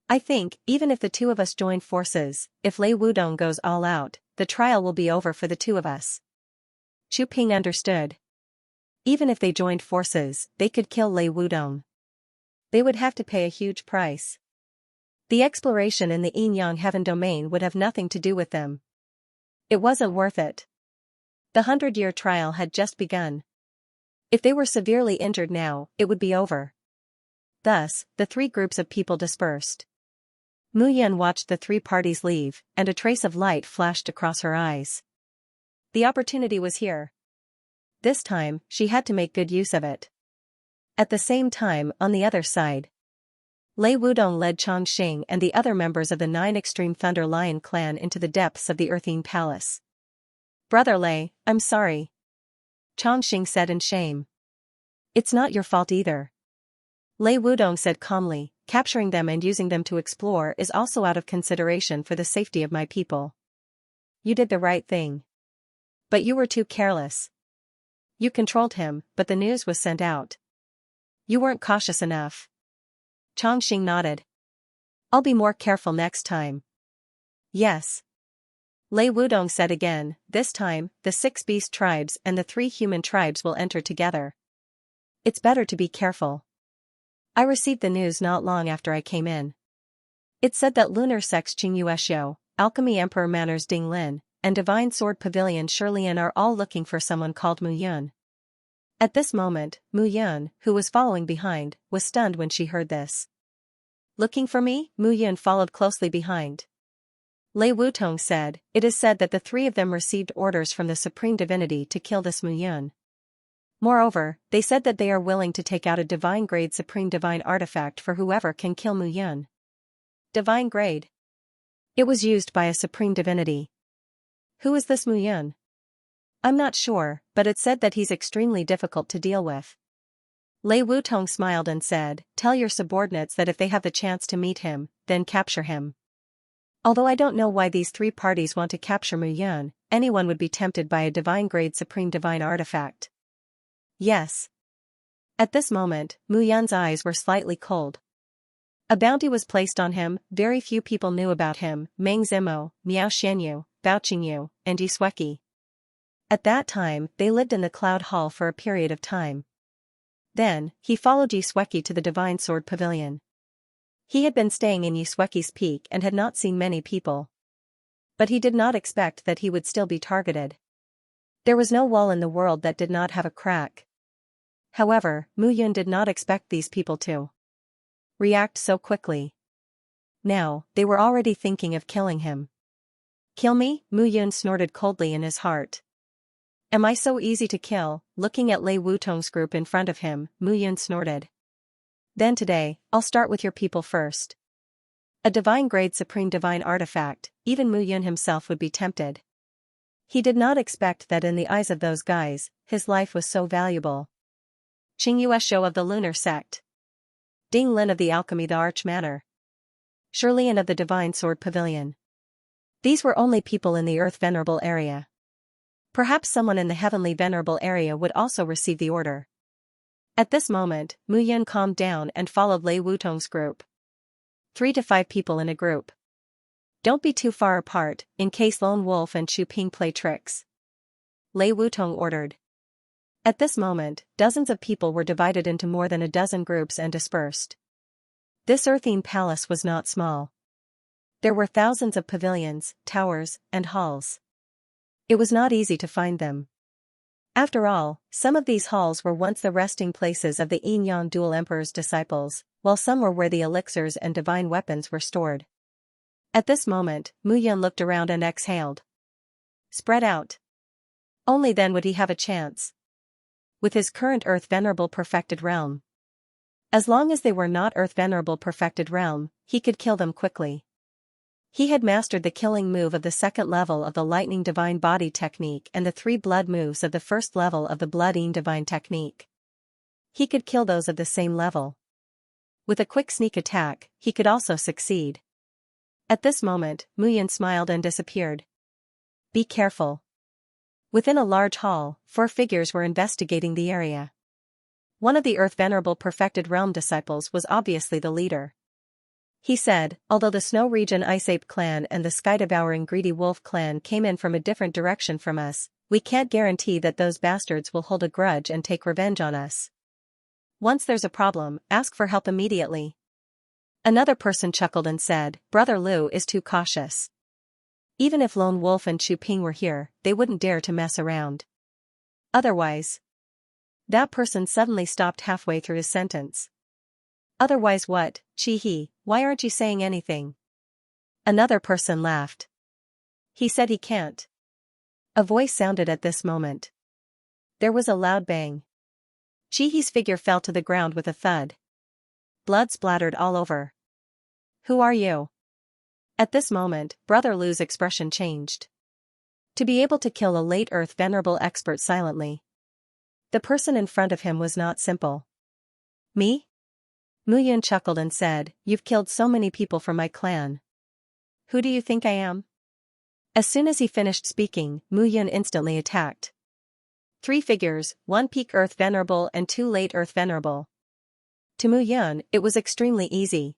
I think, even if the two of us join forces, if Lei Wudong goes all out, the trial will be over for the two of us." Chu Ping understood. Even if they joined forces, they could kill Lei Wudong. They would have to pay a huge price. The exploration in the Yin Yang Heaven domain would have nothing to do with them. It wasn't worth it. The 100-year trial had just begun. If they were severely injured now, it would be over. Thus, the three groups of people dispersed. Mu Yan watched the three parties leave, and a trace of light flashed across her eyes. The opportunity was here. This time, she had to make good use of it. At the same time, on the other side, Lei Wudong led Chongqing and the other members of the 9 Extreme Thunder Lion clan into the depths of the Earthine Palace. "Brother Lei, I'm sorry," Chongqing said in shame. "It's not your fault either," Lei Wudong said calmly. "Capturing them and using them to explore is also out of consideration for the safety of my people. You did the right thing. But you were too careless. You controlled him, but the news was sent out. You weren't cautious enough. Chongqing nodded. I'll be more careful next time. Yes. Lei Wudong said again, this time, the 6 beast tribes and the 3 human tribes will enter together. It's better to be careful. I received the news not long after I came in. It said that Lunar Sects Xianxia, Alchemy Emperor Manners Ding Lin, and Divine Sword Pavilion Shirlian are all looking for someone called Mu Yun. At this moment, Mu Yun, who was following behind, was stunned when she heard this. Looking for me? Mu Yun followed closely behind. Lei Wutong said, it is said that the 3 of them received orders from the Supreme Divinity to kill this Mu Yun. Moreover, they said that they are willing to take out a divine-grade Supreme Divine Artifact for whoever can kill Mu Yun. Divine grade. It was used by a Supreme Divinity. Who is this Mu Yun? I'm not sure, but it said that he's extremely difficult to deal with. Lei Wutong smiled and said, tell your subordinates that if they have the chance to meet him, then capture him. Although I don't know why these 3 parties want to capture Mu Yun, anyone would be tempted by a divine-grade Supreme Divine Artifact. Yes. At this moment, Mu Yun's eyes were slightly cold. A bounty was placed on him, very few people knew about him, Meng Zimo, Miao Xianyu, Bao Qingyu, and Yi Sueki. At that time, they lived in the Cloud Hall for a period of time. Then, he followed Yi Sueki to the Divine Sword Pavilion. He had been staying in Yi Sueki's peak and had not seen many people. But he did not expect that he would still be targeted. There was no wall in the world that did not have a crack. However, Mu Yun did not expect these people to react so quickly. Now, they were already thinking of killing him. Kill me? Mu Yun snorted coldly in his heart. Am I so easy to kill? Looking at Lei Wutong's group in front of him, Mu Yun snorted. Then today, I'll start with your people first. A divine-grade Supreme Divine Artifact, even Mu Yun himself would be tempted. He did not expect that in the eyes of those guys, his life was so valuable. Qingyueshou of the Lunar Sect. Ding Lin of the Alchemy the Arch Manor. Shirlian of the Divine Sword Pavilion. These were only people in the Earth Venerable area. Perhaps someone in the Heavenly Venerable area would also receive the order. At this moment, Mu Yun calmed down and followed Lei Wutong's group. 3 to 5 people in a group. Don't be too far apart, in case Lone Wolf and Chu Ping play tricks. Lei Wutong ordered. At this moment, dozens of people were divided into more than a dozen groups and dispersed. This earthine palace was not small. There were thousands of pavilions, towers, and halls. It was not easy to find them. After all, some of these halls were once the resting places of the Yin-Yang Dual Emperor's disciples, while some were where the elixirs and divine weapons were stored. At this moment, Mu Yun looked around and exhaled. Spread out. Only then would he have a chance. With his current Earth Venerable Perfected Realm. As long as they were not Earth Venerable Perfected Realm, he could kill them quickly. He had mastered the killing move of the 2nd level of the Lightning Divine Body Technique and the 3 blood moves of the 1st level of the Blood Yin Divine Technique. He could kill those of the same level. With a quick sneak attack, he could also succeed. At this moment, Mu Yun smiled and disappeared. Be careful. Within a large hall, 4 figures were investigating the area. One of the Earth Venerable Perfected Realm disciples was obviously the leader. He said, although the Snow Region Ice Ape clan and the Sky Devouring Greedy Wolf clan came in from a different direction from us, we can't guarantee that those bastards will hold a grudge and take revenge on us. Once there's a problem, ask for help immediately. Another person chuckled and said, Brother Lu is too cautious. Even if Lone Wolf and Chu Ping were here, they wouldn't dare to mess around. Otherwise. That person suddenly stopped halfway through his sentence. Otherwise what, Chi-He, why aren't you saying anything? Another person laughed. He said he can't. A voice sounded at this moment. There was a loud bang. Chi-He's figure fell to the ground with a thud. Blood splattered all over. Who are you? At this moment, Brother Lu's expression changed. To be able to kill a late Earth Venerable expert silently. The person in front of him was not simple. Me? Mu Yun chuckled and said, You've killed so many people from my clan. Who do you think I am? As soon as he finished speaking, Mu Yun instantly attacked. 3 figures, 1 peak Earth Venerable and 2 late Earth Venerable. To Mu Yun, it was extremely easy.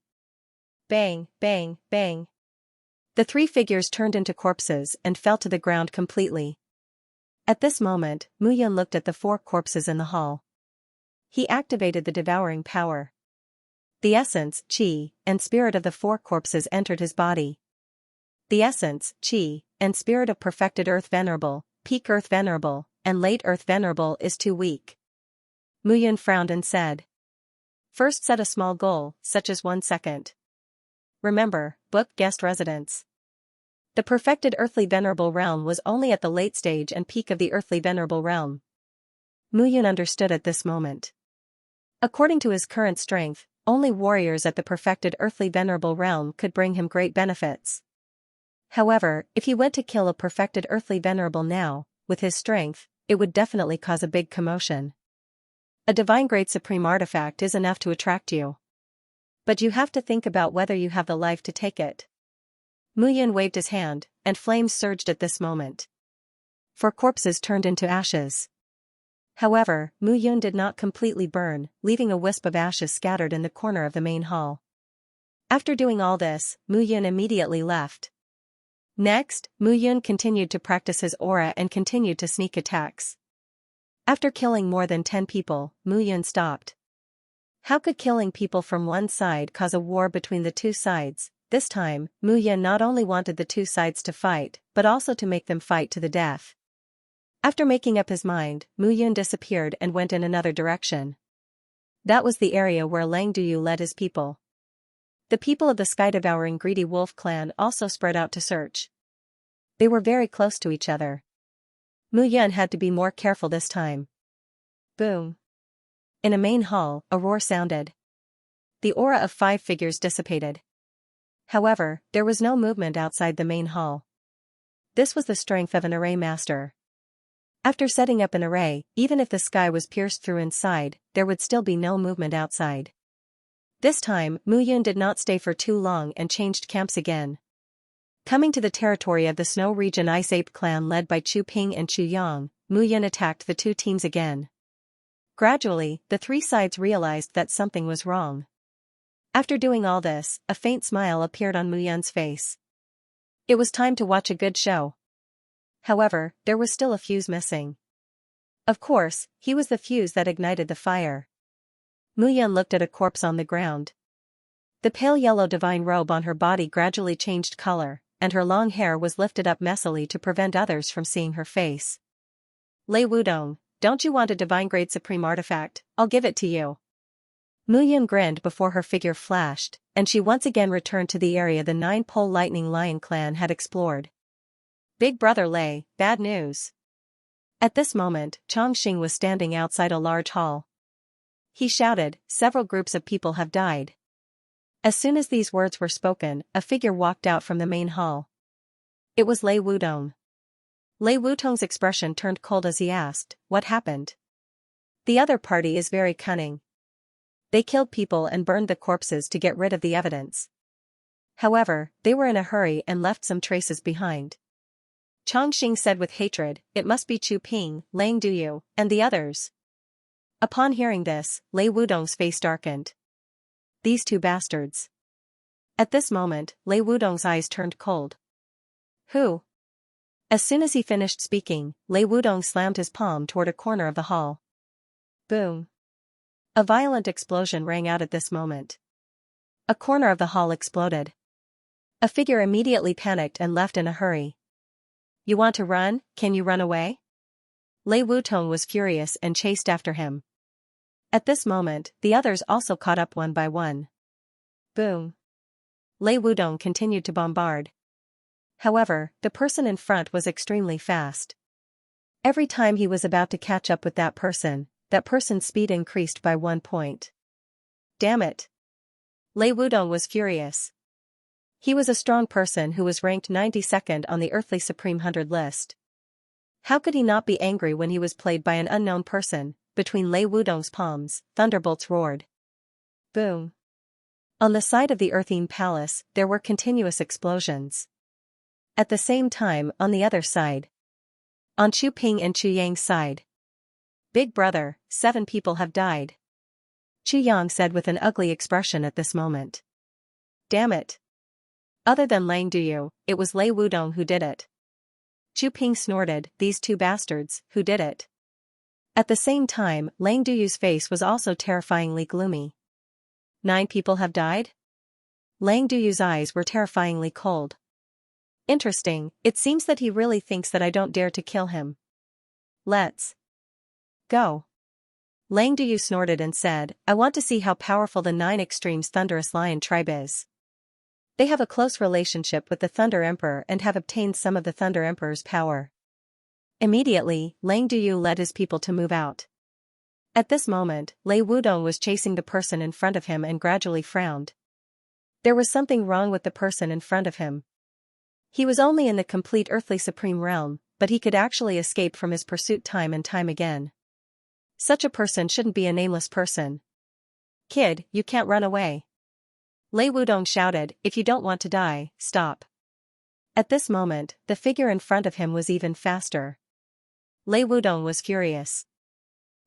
Bang, bang, bang. The 3 figures turned into corpses and fell to the ground completely. At this moment, Mu Yun looked at the 4 corpses in the hall. He activated the devouring power. The essence, qi, and spirit of the 4 corpses entered his body. The essence, qi, and spirit of perfected Earth Venerable, peak Earth Venerable, and late Earth Venerable is too weak. Mu Yun frowned and said, "First set a small goal, such as 1 second. Remember, book guest residence." The perfected Earthly Venerable realm was only at the late stage and peak of the Earthly Venerable realm. Mu Yun understood at this moment. According to his current strength, only warriors at the perfected Earthly Venerable realm could bring him great benefits. However, if he went to kill a perfected Earthly Venerable now, with his strength, it would definitely cause a big commotion. A divine grade supreme artifact is enough to attract you. But you have to think about whether you have the life to take it. Mu Yun waved his hand, and flames surged at this moment. 4 corpses turned into ashes. However, Mu Yun did not completely burn, leaving a wisp of ashes scattered in the corner of the main hall. After doing all this, Mu Yun immediately left. Next, Mu Yun continued to practice his aura and continued to sneak attacks. After killing more than 10 people, Mu Yun stopped. How could killing people from one side cause a war between the 2 sides? This time, Mu Yun not only wanted the 2 sides to fight, but also to make them fight to the death. After making up his mind, Mu Yun disappeared and went in another direction. That was the area where Lang Duyu led his people. The people of the sky-devouring greedy wolf clan also spread out to search. They were very close to each other. Mu Yun had to be more careful this time. Boom. In a main hall, a roar sounded. The aura of 5 figures dissipated. However, there was no movement outside the main hall. This was the strength of an array master. After setting up an array, even if the sky was pierced through inside, there would still be no movement outside. This time, Mu Yun did not stay for too long and changed camps again. Coming to the territory of the Snow Region Ice Ape clan led by Chu Ping and Chu Yang, Mu Yun attacked the 2 teams again. Gradually, the 3 sides realized that something was wrong. After doing all this, a faint smile appeared on Mu Yun's face. It was time to watch a good show. However, there was still a fuse missing. Of course, he was the fuse that ignited the fire. Mu Yun looked at a corpse on the ground. The pale yellow divine robe on her body gradually changed color, and her long hair was lifted up messily to prevent others from seeing her face. Lei Wudong, don't you want a divine grade supreme artifact? I'll give it to you. Mu Yun grinned before her figure flashed, and she once again returned to the area the 9-pole lightning lion clan had explored. Big brother Lei, bad news. At this moment, Chongqing was standing outside a large hall. He shouted, several groups of people have died. As soon as these words were spoken, a figure walked out from the main hall. It was Lei Wudong. Lei Wudong's expression turned cold as he asked, what happened? The other party is very cunning. They killed people and burned the corpses to get rid of the evidence. However, they were in a hurry and left some traces behind. Chongqing said with hatred, it must be Chu Ping, Lang Duyu, and the others. Upon hearing this, Lei Wudong's face darkened. These 2 bastards. At this moment, Lei Wudong's eyes turned cold. Who? As soon as he finished speaking, Lei Wudong slammed his palm toward a corner of the hall. Boom. A violent explosion rang out at this moment. A corner of the hall exploded. A figure immediately panicked and left in a hurry. You want to run? Can you run away? Lei Wudong was furious and chased after him. At this moment, the others also caught up one by one. Boom. Lei Wudong continued to bombard. However, the person in front was extremely fast. Every time he was about to catch up with that person's speed increased by 1 point. Damn it. Lei Wudong was furious. He was a strong person who was ranked 92nd on the Earthly Supreme 100 list. How could he not be angry when he was played by an unknown person? Between Lei Wudong's palms, thunderbolts roared. Boom. On the side of the Earthine Palace, there were continuous explosions. At the same time, on the other side. On Chu Ping and Chu Yang's side. Big brother, 7 people have died. Yang said with an ugly expression at this moment. Damn it. Other than Lang Duyu, it was Lei Wudong who did it. Ping snorted, these 2 bastards, who did it? At the same time, Lang Duyu's face was also terrifyingly gloomy. 9 people have died? Lang Duyu's eyes were terrifyingly cold. Interesting, it seems that he really thinks that I don't dare to kill him. Let's go. Lang Duyu snorted and said, I want to see how powerful the 9 Extremes Thunderous Lion tribe is. They have a close relationship with the Thunder Emperor and have obtained some of the Thunder Emperor's power. Immediately, Lang Duyu led his people to move out. At this moment, Lei Wudong was chasing the person in front of him and gradually frowned. There was something wrong with the person in front of him. He was only in the complete earthly supreme realm, but he could actually escape from his pursuit time and time again. Such a person shouldn't be a nameless person. Kid, you can't run away. Lei Wudong shouted, if you don't want to die, stop. At this moment, the figure in front of him was even faster. Lei Wudong was furious.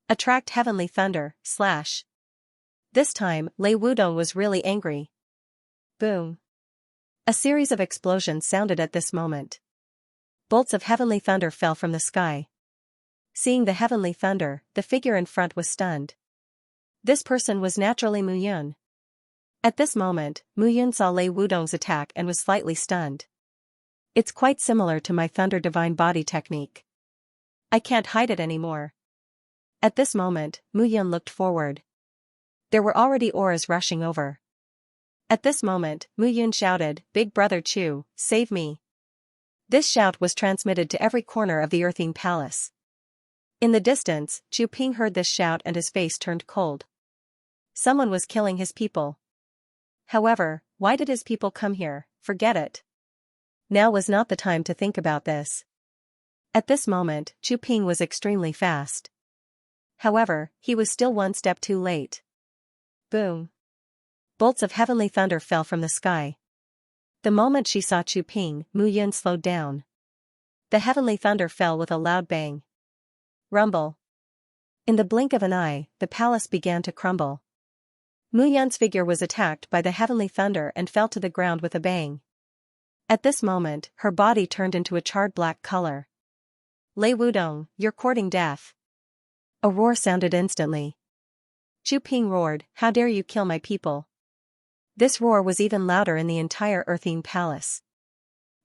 Attract heavenly thunder, slash. This time, Lei Wudong was really angry. Boom. A series of explosions sounded at this moment. Bolts of heavenly thunder fell from the sky. Seeing the heavenly thunder, the figure in front was stunned. This person was naturally Mu Yun. At this moment, Mu Yun saw Lei Wudong's attack and was slightly stunned. It's quite similar to my Thunder Divine Body technique. I can't hide it anymore. At this moment, Mu Yun looked forward. There were already auras rushing over. At this moment, Mu Yun shouted, Big Brother Chu, save me. This shout was transmitted to every corner of the Earthing Palace. In the distance, Ping heard this shout and his face turned cold. Someone was killing his people. However, why did his people come here? Forget it. Now was not the time to think about this. At this moment, Ping was extremely fast. However, he was still one step too late. Boom. Bolts of heavenly thunder fell from the sky. The moment she saw Ping, Mu Yun slowed down. The heavenly thunder fell with a loud bang. Rumble. In the blink of an eye, the palace began to crumble. Mu Yun's figure was attacked by the heavenly thunder and fell to the ground with a bang. At this moment, her body turned into a charred black color. Lei Wudong, you're courting death. A roar sounded instantly. Ping roared, how dare you kill my people? This roar was even louder in the entire Earthing Palace.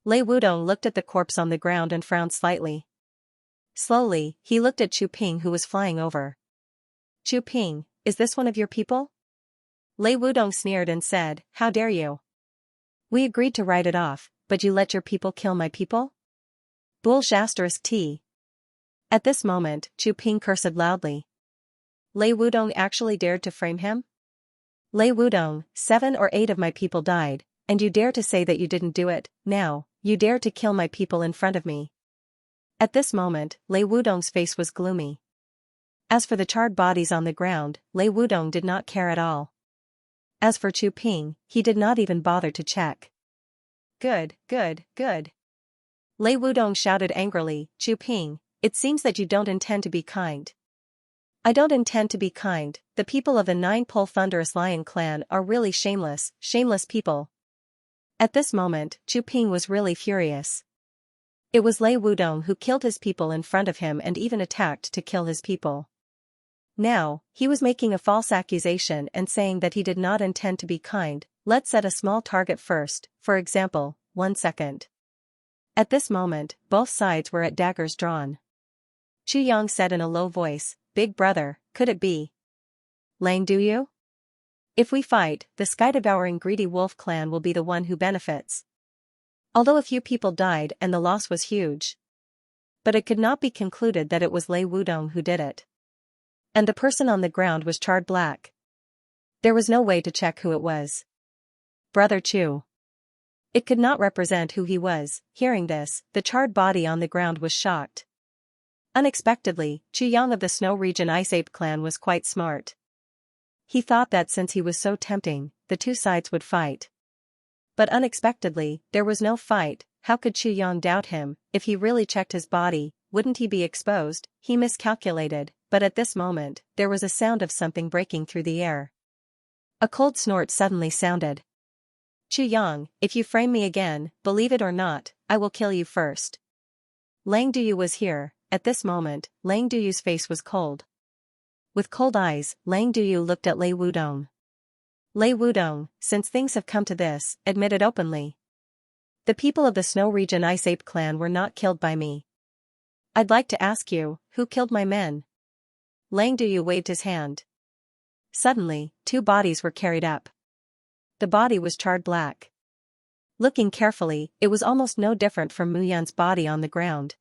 Lei Wudong looked at the corpse on the ground and frowned slightly. Slowly, he looked at Ping who was flying over. Ping, is this one of your people? Lei Wudong sneered and said, how dare you? We agreed to write it off, but you let your people kill my people? Bullsh *T. At this moment, Ping cursed loudly. Lei Wudong actually dared to frame him? Lei Wudong, 7 or 8 of my people died, and you dare to say that you didn't do it, now, you dare to kill my people in front of me. At this moment, Lei Wudong's face was gloomy. As for the charred bodies on the ground, Lei Wudong did not care at all. As for Ping, he did not even bother to check. Good, good, good. Lei Wudong shouted angrily, Ping, it seems that you don't intend to be kind. I don't intend to be kind, the people of the 9-Pole Thunderous Lion clan are really shameless people. At this moment, Ping was really furious. It was Lei Wudong who killed his people in front of him and even attacked to kill his people. Now, he was making a false accusation and saying that he did not intend to be kind. Let's set a small target first, for example, 1 second. At this moment, both sides were at daggers drawn. Yang said in a low voice, Big brother, could it be Lang Duyu? If we fight, the sky-devouring greedy wolf clan will be the one who benefits. Although a few people died and the loss was huge. But it could not be concluded that it was Lei Wudong who did it. And the person on the ground was charred black. There was no way to check who it was. Brother Chu. It could not represent who he was. Hearing this, the charred body on the ground was shocked. Unexpectedly, Yang of the Snow Region Ice Ape clan was quite smart. He thought that since he was so tempting, the two sides would fight. But unexpectedly, there was no fight. How could Yang doubt him? If he really checked his body, wouldn't he be exposed? He miscalculated. but at this moment, there was a sound of something breaking through the air. A cold snort suddenly sounded. Chu Yang, if you frame me again, believe it or not, I will kill you first. Lang Duyu was here. At this moment, Lang Duyu's face was cold. With cold eyes, Lang Duyu looked at Lei Wudong. Lei Wudong, since things have come to this, admit it openly. The people of the Snow Region Ice Ape clan were not killed by me. I'd like to ask you, who killed my men? Lang Duyu waved his hand. Suddenly, two bodies were carried up. The body was charred black. Looking carefully, it was almost no different from Mu Yan's body on the ground.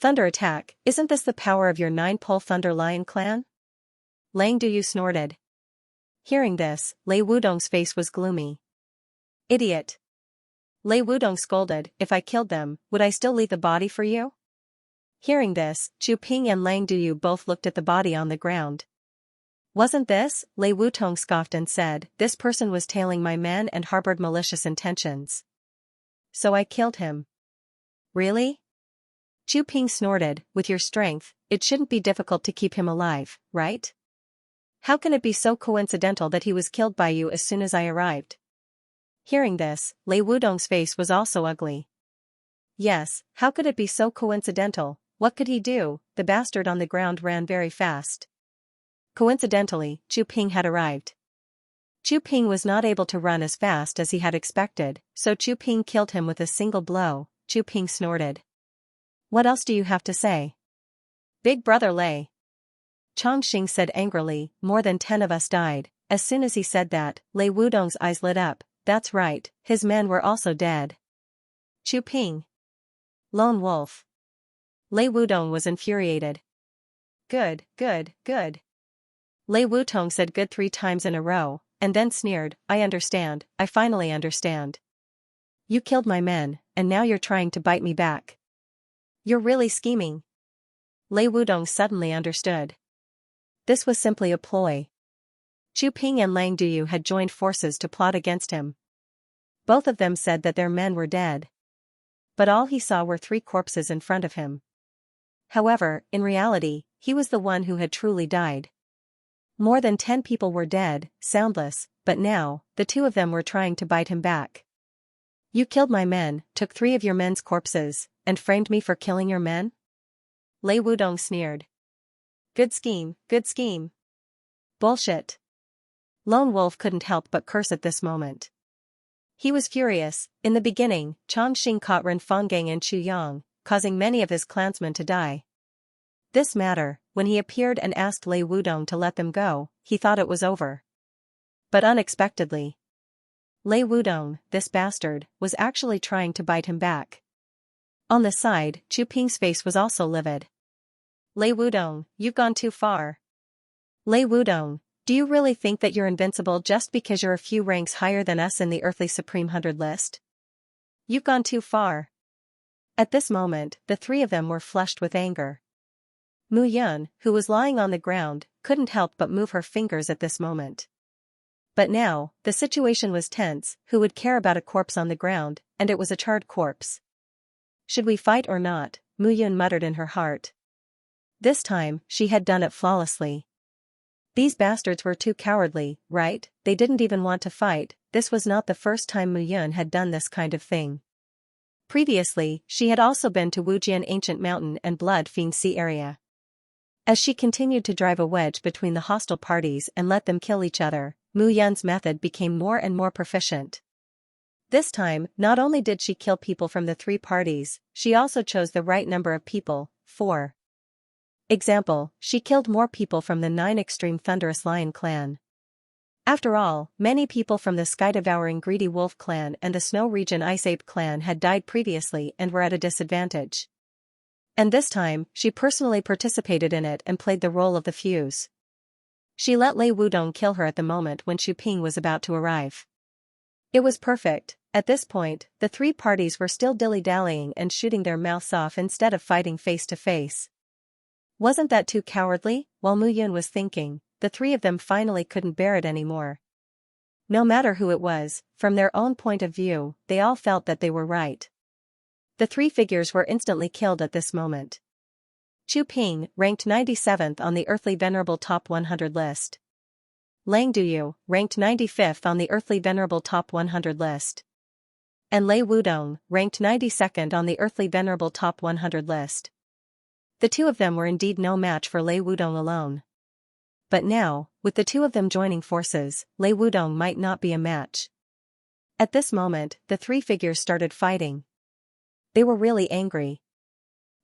Thunder attack, isn't this the power of your 9-pole Thunder Lion clan? Lang Duyu snorted. Hearing this, Lei Wudong's face was gloomy. Idiot. Lei Wudong scolded, if I killed them, would I still leave the body for you? Hearing this, Chu Ping and Lang Duyu both looked at the body on the ground. Wasn't this? Lei Wudong scoffed and said, this person was tailing my men and harbored malicious intentions. So I killed him. Really? Chu Ping snorted, with your strength, it shouldn't be difficult to keep him alive, right? How can it be so coincidental that he was killed by you as soon as I arrived? Hearing this, Lei Wudong's face was also ugly. Yes, how could it be so coincidental? What could he do? The bastard on the ground ran very fast. Coincidentally, Chu Ping had arrived. Chu Ping was not able to run as fast as he had expected, so Chu Ping killed him with a single blow. Chu Ping snorted. What else do you have to say? Big brother Lei. Chongqing said angrily, more than 10 of us died. As soon as he said that, Lei Wudong's eyes lit up. That's right, his men were also dead. Chu Ping. Lone wolf. Lei Wudong was infuriated. Good, good, good. Lei Wudong said good 3 times in a row, and then sneered, I understand, I finally understand. You killed my men, and now you're trying to bite me back. You're really scheming. Lei Wudong suddenly understood. This was simply a ploy. Chu Ping and Lang Duyu had joined forces to plot against him. Both of them said that their men were dead. But all he saw were 3 corpses in front of him. However, in reality, he was the one who had truly died. More than 10 people were dead, soundless, but now, the 2 of them were trying to bite him back. You killed my men, took 3 of your men's corpses, and framed me for killing your men? Lei Wudong sneered. Good scheme, good scheme. Bullshit. Lone Wolf couldn't help but curse at this moment. He was furious. In the beginning, Chongqing caught Ren Fanggang and Chu Yang, causing many of his clansmen to die. This matter, when he appeared and asked Lei Wudong to let them go, he thought it was over. But unexpectedly, Lei Wudong, this bastard, was actually trying to bite him back. On the side, Chu Ping's face was also livid. Lei Wudong, you've gone too far. Lei Wudong, do you really think that you're invincible just because you're a few ranks higher than us in the Earthly Supreme 100 list? You've gone too far. At this moment, the 3 of them were flushed with anger. Mu Yun, who was lying on the ground, couldn't help but move her fingers at this moment. But now, the situation was tense. Who would care about a corpse on the ground, and it was a charred corpse? Should we fight or not? Mu Yun muttered in her heart. This time, she had done it flawlessly. These bastards were too cowardly, right? They didn't even want to fight. This was not the first time Mu Yun had done this kind of thing. Previously, she had also been to Wujian Ancient Mountain and Blood Fiend Sea area. As she continued to drive a wedge between the hostile parties and let them kill each other, Mu Yun's method became more and more proficient. This time, not only did she kill people from the 3 parties, she also chose the right number of people, 4. Example, she killed more people from the 9 Extreme Thunderous Lion clan. After all, many people from the Sky-Devouring Greedy Wolf clan and the Snow Region Ice Ape clan had died previously and were at a disadvantage. And this time, she personally participated in it and played the role of the fuse. She let Lei Wudong kill her at the moment when Chu Ping was about to arrive. It was perfect. At this point, the 3 parties were still dilly-dallying and shooting their mouths off instead of fighting face to face. Wasn't that too cowardly? While Mu Yun was thinking, the 3 of them finally couldn't bear it anymore. No matter who it was, from their own point of view, they all felt that they were right. The 3 figures were instantly killed at this moment. Chu Ping, ranked 97th on the Earthly Venerable Top 100 list. Lang Duyu, ranked 95th on the Earthly Venerable Top 100 list. And Lei Wudong, ranked 92nd on the Earthly Venerable Top 100 list. The two of them were indeed no match for Lei Wudong alone. But now, with the two of them joining forces, Lei Wudong might not be a match. At this moment, the three figures started fighting. They were really angry.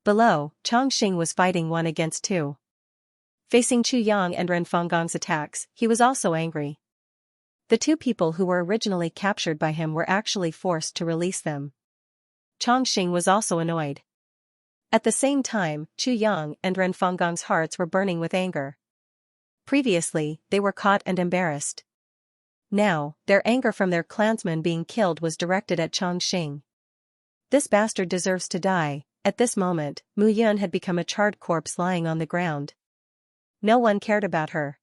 Below, Chongqing was fighting 1 against 2. Facing Chu Yang and Ren Fanggong's attacks, he was also angry. The two people who were originally captured by him were actually forced to release them. Chongqing was also annoyed. At the same time, Chu Yang and Ren Fanggong's hearts were burning with anger. Previously, they were caught and embarrassed. Now, their anger from their clansmen being killed was directed at Chongqing. This bastard deserves to die. At this moment, Mu Yun had become a charred corpse lying on the ground. No one cared about her.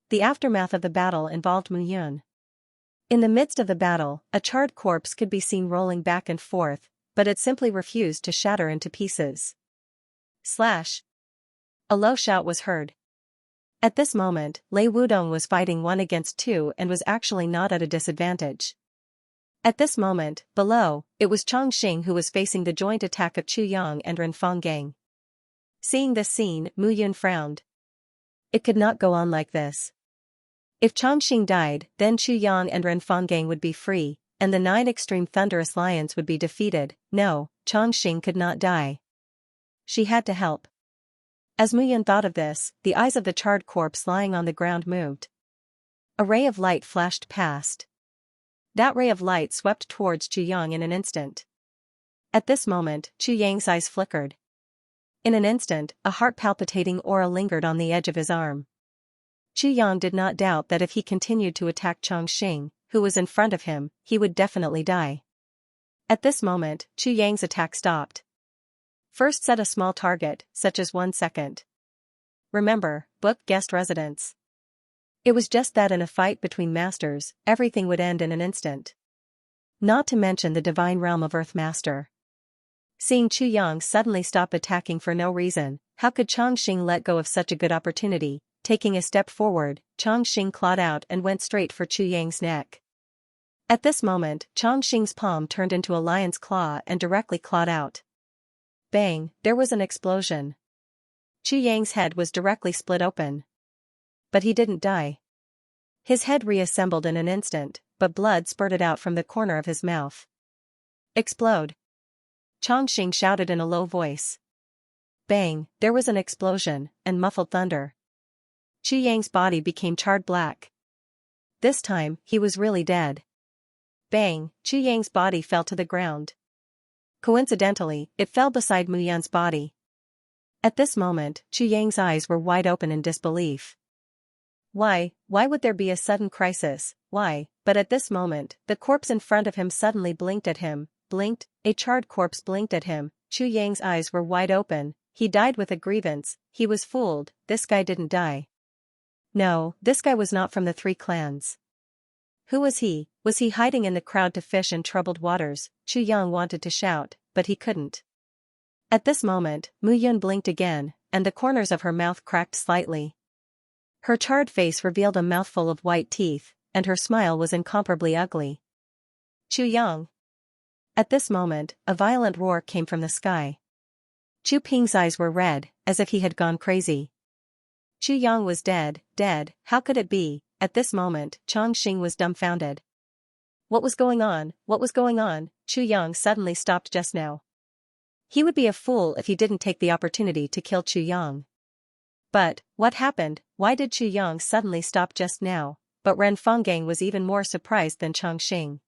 The aftermath of the battle involved Mu Yun. In the midst of the battle, a charred corpse could be seen rolling back and forth, but it simply refused to shatter into pieces. Slash. A low shout was heard. At this moment, Lei Wudong was fighting 1 against 2 and was actually not at a disadvantage. At this moment, below, it was Chongqing who was facing the joint attack of Chu Yang and Ren Fanggang. Seeing this scene, Mu Yun frowned. It could not go on like this. If Chongqing died, then Chu Yang and Ren Fanggang would be free, and the 9 extreme thunderous lions would be defeated. No, Chongqing could not die. She had to help. As Mu Yun thought of this, the eyes of the charred corpse lying on the ground moved. A ray of light flashed past. That ray of light swept towards Chu Yang in an instant. At this moment, Chu Yang's eyes flickered. In an instant, a heart-palpitating aura lingered on the edge of his arm. Chu Yang did not doubt that if he continued to attack Chongqing, who was in front of him, he would definitely die. At this moment, Chu Yang's attack stopped. First set a small target, such as 1 second. Remember, book guest residence. It was just that in a fight between masters, everything would end in an instant. Not to mention the divine realm of Earth Master. Seeing Chu Yang suddenly stop attacking for no reason, how could Chongqing let go of such a good opportunity? Taking a step forward, Chongqing clawed out and went straight for Chu Yang's neck. At this moment, Chongqing's palm turned into a lion's claw and directly clawed out. Bang, there was an explosion. Chu Yang's head was directly split open. But he didn't die. His head reassembled in an instant, but blood spurted out from the corner of his mouth. Explode! Chongqing shouted in a low voice. Bang, there was an explosion, and muffled thunder. Chu Yang's body became charred black. This time, he was really dead. Bang, Chu Yang's body fell to the ground. Coincidentally, it fell beside Mu Yun's body. At this moment, Chu Yang's eyes were wide open in disbelief. Why would there be a sudden crisis? Why? But at this moment, the corpse in front of him suddenly blinked at him, a charred corpse blinked at him. Chu Yang's eyes were wide open. He died with a grievance. He was fooled. This guy didn't die. No, this guy was not from the 3 clans. Who was he? Was he hiding in the crowd to fish in troubled waters? Chu Yang wanted to shout, but he couldn't. At this moment, Mu Yun blinked again, and the corners of her mouth cracked slightly. Her charred face revealed a mouthful of white teeth, and her smile was incomparably ugly. Chu Yang. At this moment, a violent roar came from the sky. Chu Ping's eyes were red, as if he had gone crazy. Chu Yang was dead. How could it be? At this moment, Chongqing was dumbfounded. What was going on? Chu Yang suddenly stopped just now. He would be a fool if he didn't take the opportunity to kill Chu Yang. But, what happened? Why did Chu Yang suddenly stop just now? But Ren Fanggang was even more surprised than Chongqing.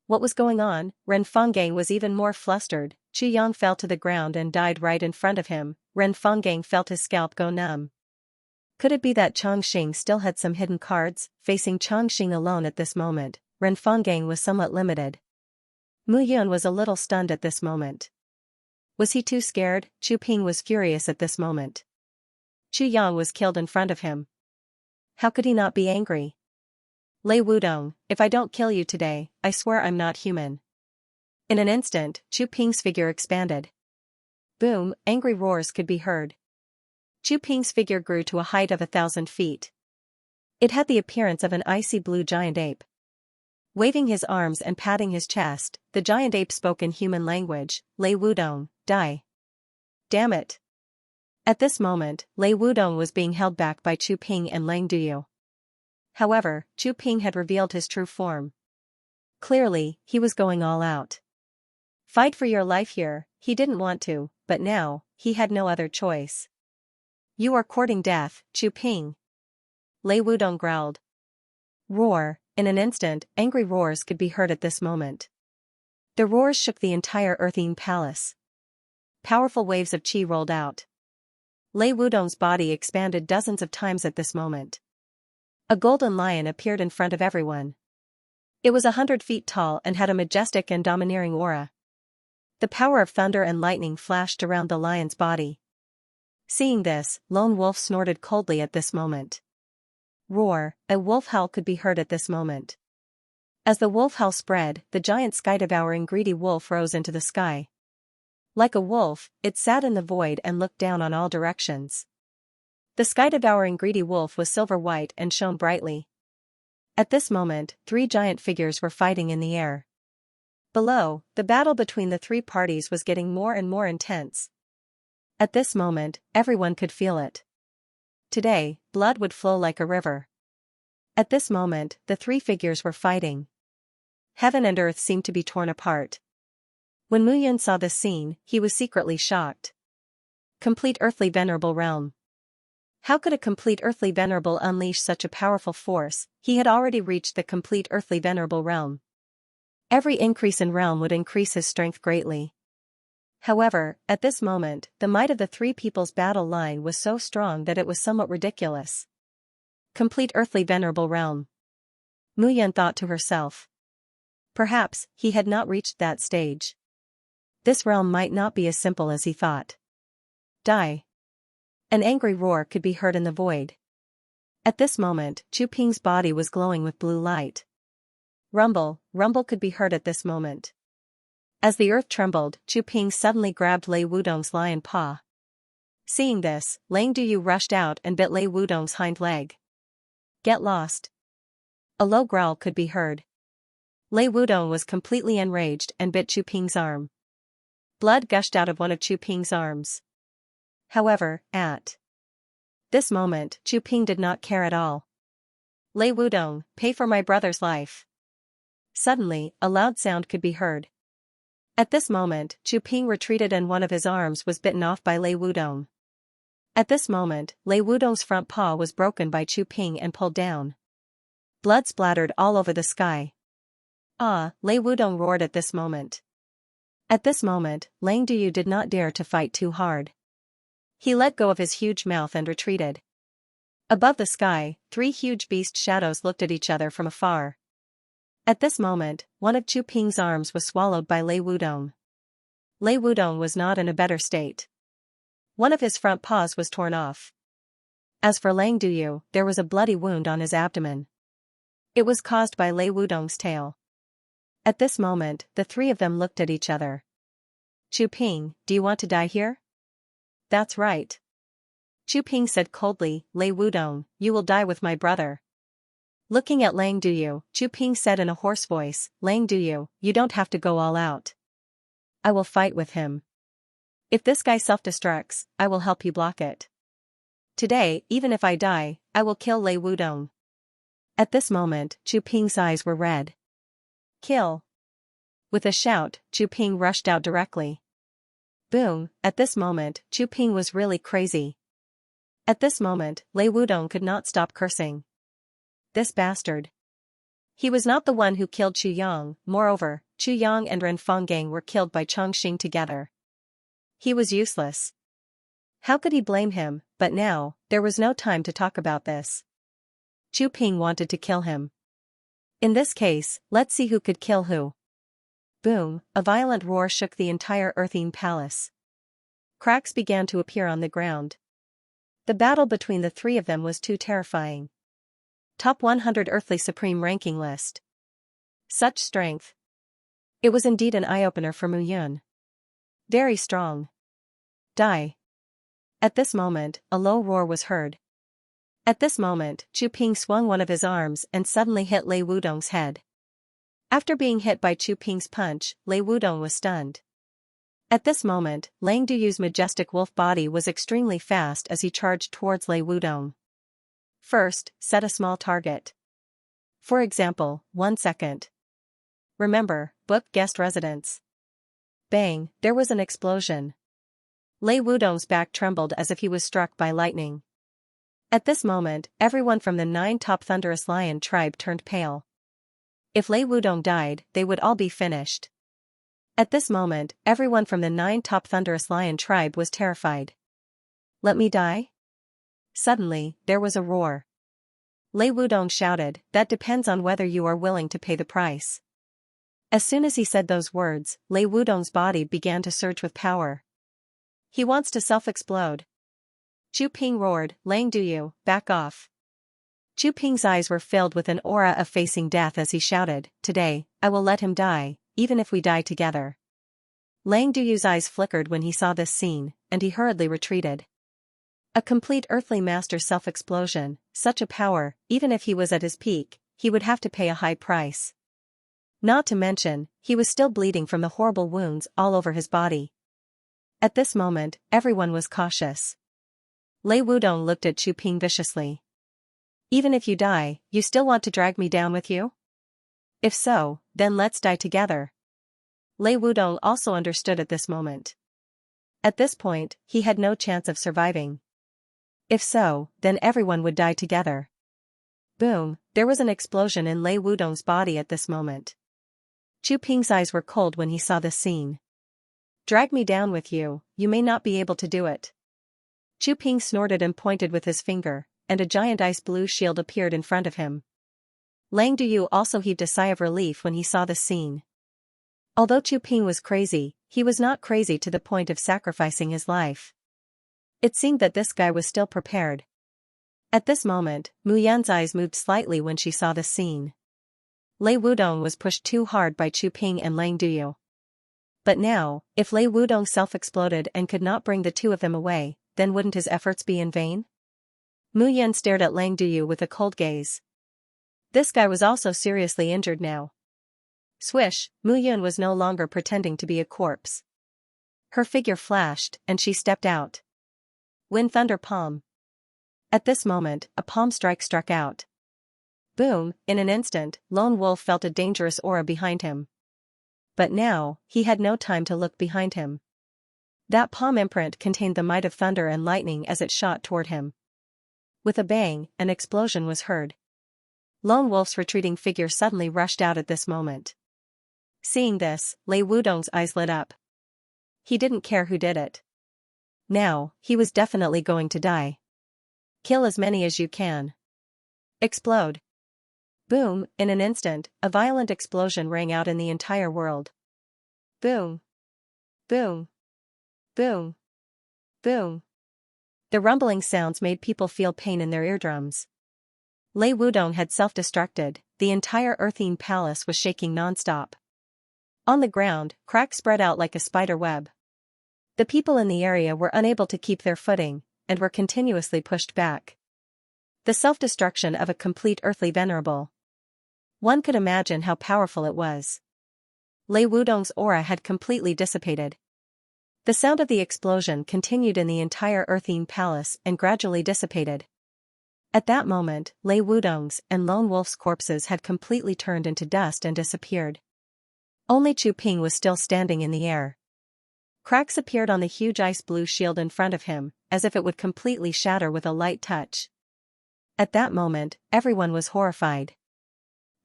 What was going on? Ren Fanggang was even more flustered. Chu Yang fell to the ground and died right in front of him. Ren Fanggang felt his scalp go numb. Could it be that Chongqing still had some hidden cards? Facing Chongqing alone at this moment, Ren Fanggang was somewhat limited. Mu Yun was a little stunned at this moment. Was he too scared? Chu Ping was furious at this moment. Chu Yang was killed in front of him. How could he not be angry? Lei Wudong, if I don't kill you today, I swear I'm not human. In an instant, Chu Ping's figure expanded. Boom, angry roars could be heard. Chu Ping's figure grew to a height of 1,000 feet. It had the appearance of an icy blue giant ape. Waving his arms and patting his chest, the giant ape spoke in human language, Lei Wudong, die. Damn it. At this moment, Lei Wudong was being held back by Chu Ping and Lang Duyu. However, Chu Ping had revealed his true form. Clearly, he was going all out. Fight for your life here, he didn't want to, but now, he had no other choice. You are courting death, Chu Ping. Lei Wudong growled. Roar, in an instant, angry roars could be heard at this moment. The roars shook the entire earthing palace. Powerful waves of qi rolled out. Lei Wudong's body expanded dozens of times at this moment. A golden lion appeared in front of everyone. It was 100 feet tall and had a majestic and domineering aura. The power of thunder and lightning flashed around the lion's body. Seeing this, Lone Wolf snorted coldly at this moment. Roar, a wolf howl could be heard at this moment. As the wolf howl spread, the giant sky-devouring greedy wolf rose into the sky. Like a wolf, it sat in the void and looked down on all directions. The sky-devouring greedy wolf was silver-white and shone brightly. At this moment, 3 giant figures were fighting in the air. Below, the battle between the 3 parties was getting more and more intense. At this moment, everyone could feel it. Today, blood would flow like a river. At this moment, the 3 figures were fighting. Heaven and earth seemed to be torn apart. When Mu Yun saw this scene, he was secretly shocked. Complete earthly venerable realm. How could a complete earthly venerable unleash such a powerful force? He had already reached the complete earthly venerable realm. Every increase in realm would increase his strength greatly. However, at this moment, the might of the 3 people's battle line was so strong that it was somewhat ridiculous. Complete earthly venerable realm. Mu Yun thought to herself. Perhaps, he had not reached that stage. This realm might not be as simple as he thought. Die. An angry roar could be heard in the void. At this moment, Chu Ping's body was glowing with blue light. Rumble, rumble could be heard at this moment. As the earth trembled, Chu Ping suddenly grabbed Lei Wudong's lion paw. Seeing this, Lang Duyu rushed out and bit Lei Wudong's hind leg. Get lost. A low growl could be heard. Lei Wudong was completely enraged and bit Chu Ping's arm. Blood gushed out of one of Chu Ping's arms. However, at this moment, Chu Ping did not care at all. Lei Wudong, pay for my brother's life. Suddenly, a loud sound could be heard. At this moment, Chu Ping retreated and one of his arms was bitten off by Lei Wudong. At this moment, Lei Wudong's front paw was broken by Chu Ping and pulled down. Blood splattered all over the sky. Ah, Lei Wudong roared at this moment. At this moment, Lang Duyu did not dare to fight too hard. He let go of his huge mouth and retreated. Above the sky, 3 huge beast shadows looked at each other from afar. At this moment, one of Chu Ping's arms was swallowed by Lei Wudong. Lei Wudong was not in a better state. One of his front paws was torn off. As for Lang Duyu, there was a bloody wound on his abdomen. It was caused by Lei Wudong's tail. At this moment, the 3 of them looked at each other. Chu Ping, do you want to die here? That's right. Chu Ping said coldly, Lei Wudong, you will die with my brother. Looking at Lang Duyu, Chu Ping said in a hoarse voice, Lang Duyu, you don't have to go all out. I will fight with him. If this guy self-destructs, I will help you block it. Today, even if I die, I will kill Lei Wudong. At this moment, Chu Ping's eyes were red. Kill. With a shout, Chu Ping rushed out directly. Boom, at this moment, Chu Ping was really crazy. At this moment, Lei Wudong could not stop cursing. This bastard. He was not the one who killed Chu Yang, moreover, Chu Yang and Ren Fanggang were killed by Chongqing together. He was useless. How could he blame him? But now, there was no time to talk about this. Chu Ping wanted to kill him. In this case, let's see who could kill who. Boom, a violent roar shook the entire earthing palace. Cracks began to appear on the ground. The battle between the 3 of them was too terrifying. Top 100 Earthly Supreme Ranking List. Such strength. It was indeed an eye-opener for Mu Yun. Very strong. die. At this moment, a low roar was heard. At this moment, Chu Ping swung one of his arms and suddenly hit Lei Wudong's head. After being hit by Chu Ping's punch, Lei Wudong was stunned. At this moment, Lang Duyu's majestic wolf body was extremely fast as he charged towards Lei Wudong. First, set a small target. For example, 1 second. Remember, book guest residence. Bang, there was an explosion. Lei Wudong's back trembled as if he was struck by lightning. At this moment, everyone from the 9 top thunderous lion tribe turned pale. If Lei Wudong died, they would all be finished. At this moment, everyone from the 9 top thunderous lion tribe was terrified. Let me die? Suddenly, there was a roar. Lei Wudong shouted, that depends on whether you are willing to pay the price. As soon as he said those words, Lei Wudong's body began to surge with power. He wants to self-explode. Chu Ping roared, Lang Duyu, back off. Chu Ping's eyes were filled with an aura of facing death as he shouted, today, I will let him die, even if we die together. Lang Duyu's eyes flickered when he saw this scene, and he hurriedly retreated. A complete earthly master self-explosion, such a power, even if he was at his peak, he would have to pay a high price. Not to mention, he was still bleeding from the horrible wounds all over his body. At this moment, everyone was cautious. Lei Wudong looked at Chu Ping viciously. Even if you die, you still want to drag me down with you? If so, then let's die together. Lei Wudong also understood at this moment. At this point, he had no chance of surviving. If so, then everyone would die together. Boom, there was an explosion in Lei Wudong's body at this moment. Chu Ping's eyes were cold when he saw this scene. Drag me down with you, you may not be able to do it. Chu Ping snorted and pointed with his finger, and a giant ice blue shield appeared in front of him. Lang Duyu also heaved a sigh of relief when he saw the scene. Although Chu Ping was crazy, he was not crazy to the point of sacrificing his life. It seemed that this guy was still prepared. At this moment, Mu Yan's eyes moved slightly when she saw the scene. Lei Wudong was pushed too hard by Chu Ping and Lang Duyu. But now, if Lei Wudong self-exploded and could not bring the two of them away, then wouldn't his efforts be in vain? Mu Yan stared at Lang Duyu with a cold gaze. This guy was also seriously injured now. Swish, Mu Yan was no longer pretending to be a corpse. Her figure flashed, and she stepped out. Wind Thunder Palm. At this moment, a palm strike struck out. Boom, in an instant, Lone Wolf felt a dangerous aura behind him. But now, he had no time to look behind him. That palm imprint contained the might of thunder and lightning as it shot toward him. With a bang, an explosion was heard. Lone Wolf's retreating figure suddenly rushed out at this moment. Seeing this, Lei Wudong's eyes lit up. He didn't care who did it. Now, he was definitely going to die. Kill as many as you can. Explode. Boom, in an instant, a violent explosion rang out in the entire world. Boom. Boom. Boom. Boom. The rumbling sounds made people feel pain in their eardrums. Lei Wudong had self-destructed, the entire Earthine Palace was shaking non-stop. On the ground, cracks spread out like a spider web. The people in the area were unable to keep their footing, and were continuously pushed back. The self-destruction of a complete earthly venerable. One could imagine how powerful it was. Lei Wudong's aura had completely dissipated. The sound of the explosion continued in the entire Earthine Palace and gradually dissipated. At that moment, Lei Wudong's and Lone Wolf's corpses had completely turned into dust and disappeared. Only Chu Ping was still standing in the air. Cracks appeared on the huge ice blue shield in front of him, as if it would completely shatter with a light touch. At that moment, everyone was horrified.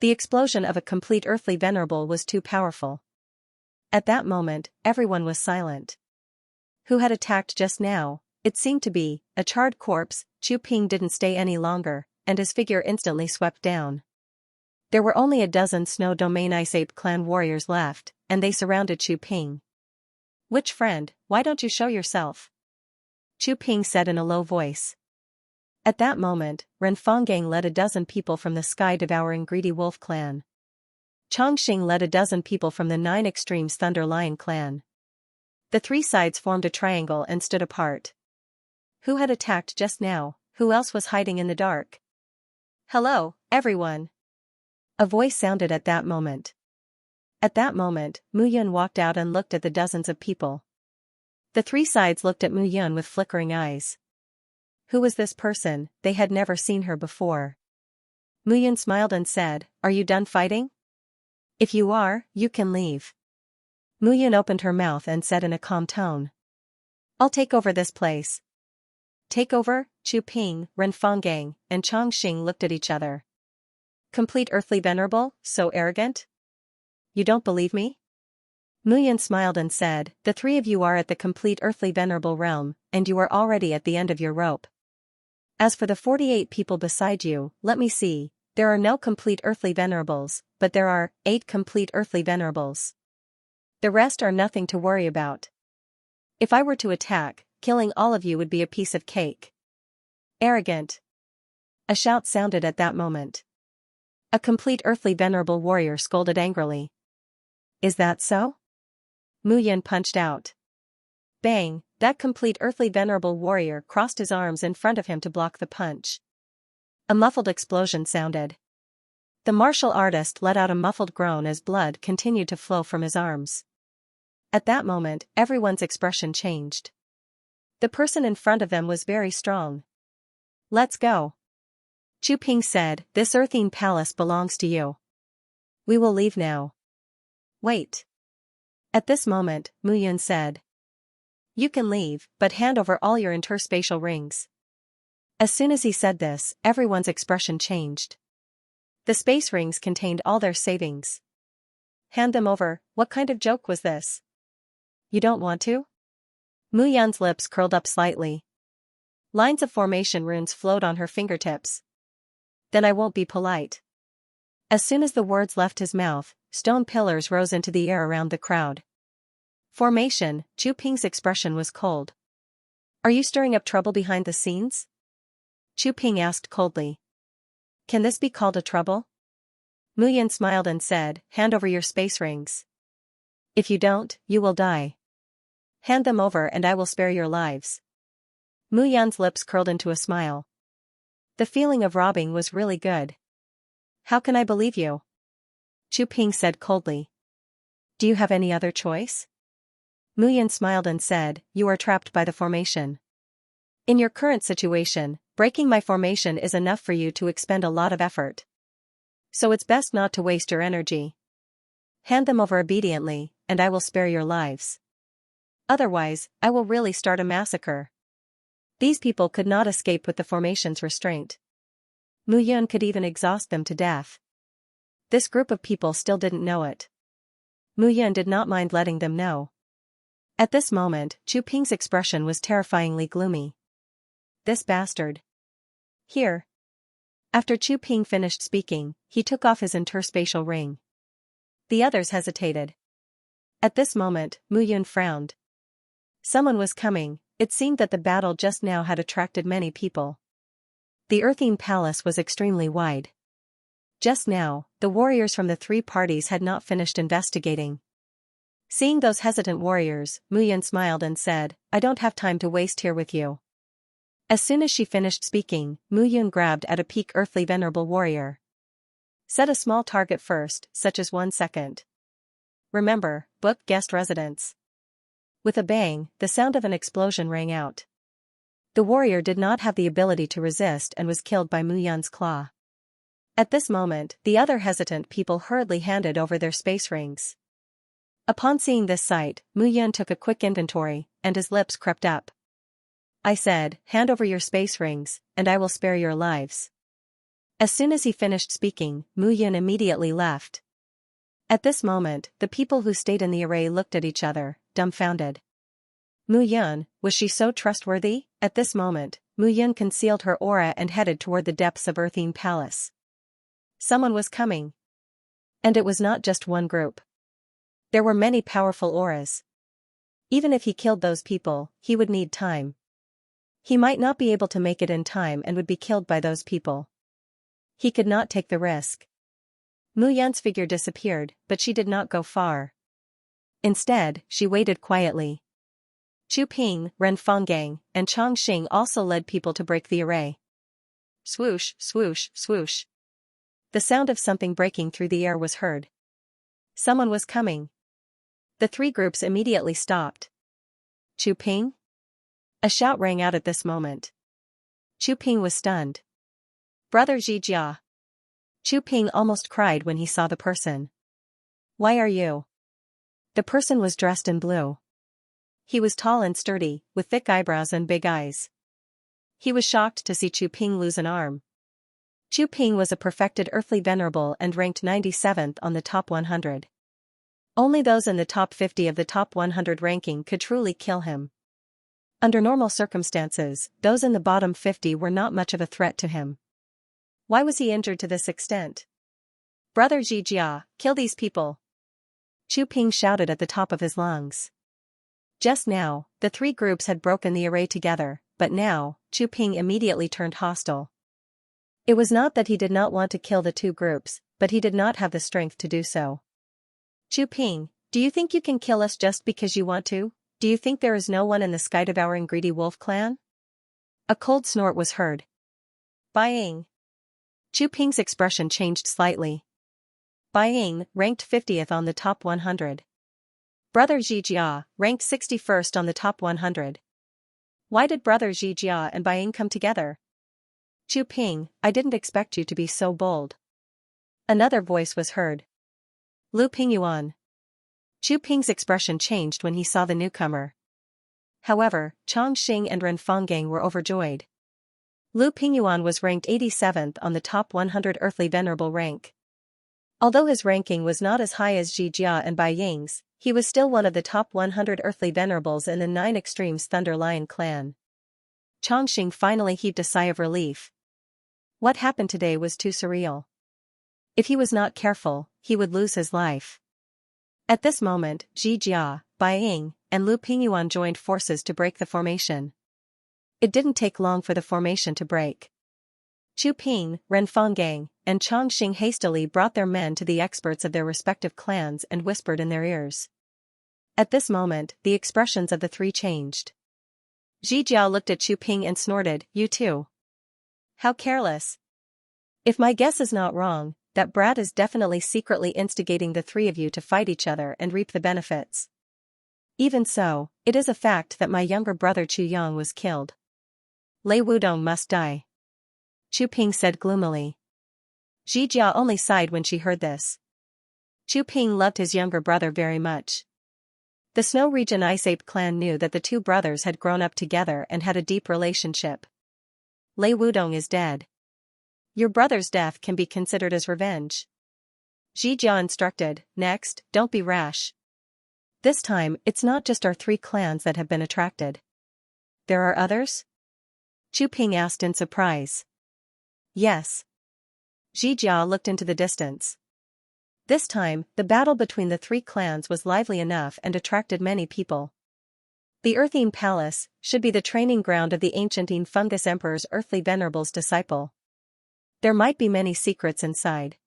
The explosion of a complete earthly venerable was too powerful. At that moment, everyone was silent. Who had attacked just now? It seemed to be a charred corpse. Chu Ping didn't stay any longer, and his figure instantly swept down. There were only a dozen Snow Domain Ice Ape clan warriors left, and they surrounded Chu Ping. Witch friend, why don't you show yourself? Chu Ping said in a low voice. At that moment, Ren Fanggang led a dozen people from the sky-devouring Greedy Wolf clan. Chongqing led a dozen people from the 9 Extremes Thunder Lion clan. The three sides formed a triangle and stood apart. Who had attacked just now? Who else was hiding in the dark? Hello, everyone. A voice sounded at that moment. At that moment, Mu Yun walked out and looked at the dozens of people. The three sides looked at Mu Yun with flickering eyes. Who was this person? They had never seen her before. Mu Yun smiled and said, "Are you done fighting? If you are, you can leave." Mu Yun opened her mouth and said in a calm tone, "I'll take over this place." Take over? Chu Ping, Ren Fanggang, and Chang Xing looked at each other. Complete earthly venerable, so arrogant? You don't believe me? Mu Yun smiled and said, "The three of you are at the complete earthly venerable realm, and you are already at the end of your rope. As for the 48 people beside you, let me see, there are no complete earthly venerables, but there are 8 complete earthly venerables. The rest are nothing to worry about. If I were to attack, killing all of you would be a piece of cake." Arrogant. A shout sounded at that moment. A complete earthly venerable warrior scolded angrily. Is that so? Mu Yun punched out. Bang, that complete earthly venerable warrior crossed his arms in front of him to block the punch. A muffled explosion sounded. The martial artist let out a muffled groan as blood continued to flow from his arms. At that moment, everyone's expression changed. The person in front of them was very strong. Let's go. Chu Ping said, "This earthing palace belongs to you. We will leave now." Wait. At this moment, Mu Yun said, "You can leave, but hand over all your interspatial rings." As soon as he said this, everyone's expression changed. The space rings contained all their savings. Hand them over. What kind of joke was this? You don't want to? Mu Yun's lips curled up slightly. Lines of formation runes flowed on her fingertips. Then I won't be polite. As soon as the words left his mouth, stone pillars rose into the air around the crowd. Formation. Chu Ping's expression was cold. Are you stirring up trouble behind the scenes? Chu Ping asked coldly. Can this be called a trouble? Mu Yun smiled and said, "Hand over your space rings. If you don't, you will die. Hand them over and I will spare your lives." Mu Yun's lips curled into a smile. The feeling of robbing was really good. How can I believe you? Chu Ping said coldly. Do you have any other choice? Mu Yun smiled and said, "You are trapped by the formation. In your current situation, breaking my formation is enough for you to expend a lot of effort. So it's best not to waste your energy. Hand them over obediently, and I will spare your lives. Otherwise, I will really start a massacre." These people could not escape with the formation's restraint. Mu Yun could even exhaust them to death. This group of people still didn't know it. Mu Yun did not mind letting them know. At this moment, Chu Ping's expression was terrifyingly gloomy. This bastard. Here. After Chu Ping finished speaking, he took off his interspatial ring. The others hesitated. At this moment, Mu Yun frowned. Someone was coming. It seemed that the battle just now had attracted many people. The earthing palace was extremely wide. Just now, the warriors from the three parties had not finished investigating. Seeing those hesitant warriors, Mu Yun smiled and said, "I don't have time to waste here with you." As soon as she finished speaking, Mu Yun grabbed at a peak earthly venerable warrior. Set a small target first, such as 1 second. Remember, book guest residence. With a bang, the sound of an explosion rang out. The warrior did not have the ability to resist and was killed by Mu Yun's claw. At this moment, the other hesitant people hurriedly handed over their space rings. Upon seeing this sight, Mu Yun took a quick inventory, and his lips crept up. I said, "Hand over your space rings, and I will spare your lives." As soon as he finished speaking, Mu Yun immediately left. At this moment, the people who stayed in the array looked at each other, dumbfounded. Mu Yun, was she so trustworthy? At this moment, Mu Yun concealed her aura and headed toward the depths of Earthine Palace. Someone was coming. And it was not just one group. There were many powerful auras. Even if he killed those people, he would need time. He might not be able to make it in time and would be killed by those people. He could not take the risk. Mu Yun's figure disappeared, but she did not go far. Instead, she waited quietly. Chu Ping, Ren Fanggang, and Chang Xing also led people to break the array. Swoosh, swoosh, swoosh. The sound of something breaking through the air was heard. Someone was coming. The three groups immediately stopped. Chu Ping? A shout rang out at this moment. Chu Ping was stunned. Brother Xianxia. Chu Ping almost cried when he saw the person. Why are you? The person was dressed in blue. He was tall and sturdy, with thick eyebrows and big eyes. He was shocked to see Chu Ping lose an arm. Chu Ping was a perfected earthly venerable and ranked 97th on the top 100. Only those in the top 50 of the top 100 ranking could truly kill him. Under normal circumstances, those in the bottom 50 were not much of a threat to him. Why was he injured to this extent? Brother Xianxia, kill these people! Chu Ping shouted at the top of his lungs. Just now, the three groups had broken the array together, but now, Chu Ping immediately turned hostile. It was not that he did not want to kill the two groups, but he did not have the strength to do so. Chu Ping, do you think you can kill us just because you want to? Do you think there is no one in the sky devouring greedy wolf clan? A cold snort was heard. Buying. Chu Ping's expression changed slightly. Buying, ranked 50th on the top 100. Brother Xianxia, ranked 61st on the top 100. Why did Brother Xianxia and Buying come together? Chu Ping, I didn't expect you to be so bold. Another voice was heard. Lu Pingyuan. Chu Ping's expression changed when he saw the newcomer. However, Chang Xing and Ren Fanggang were overjoyed. Lu Pingyuan was ranked 87th on the top 100 earthly venerable rank. Although his ranking was not as high as Xianxia and Bai Ying's, he was still one of the top 100 earthly venerables in the 9 Extremes Thunder Lion clan. Chang Xing finally heaved a sigh of relief. What happened today was too surreal. If he was not careful, he would lose his life. At this moment, Xianxia, Bai Ying, and Lu Pingyuan joined forces to break the formation. It didn't take long for the formation to break. Chu Ping, Ren Fanggang, and Chang Xing hastily brought their men to the experts of their respective clans and whispered in their ears. At this moment, the expressions of the three changed. Xianxia looked at Chu Ping and snorted, "You too? How careless. If my guess is not wrong, that brat is definitely secretly instigating the three of you to fight each other and reap the benefits. Even so, it is a fact that my younger brother Chu Yang was killed. Lei Wudong must die," Chu Ping said gloomily. Xianxia only sighed when she heard this. Chu Ping loved his younger brother very much. The Snow Region Ice Ape clan knew that the two brothers had grown up together and had a deep relationship. Lei Wudong is dead. Your brother's death can be considered as revenge. Xianxia instructed. Next, don't be rash. This time, it's not just our three clans that have been attracted. There are others? Chu Ping asked in surprise. Yes. Xianxia looked into the distance. This time, the battle between the three clans was lively enough and attracted many people. The Earthine Palace should be the training ground of the ancient Fungus Emperor's earthly venerable's disciple. There might be many secrets inside.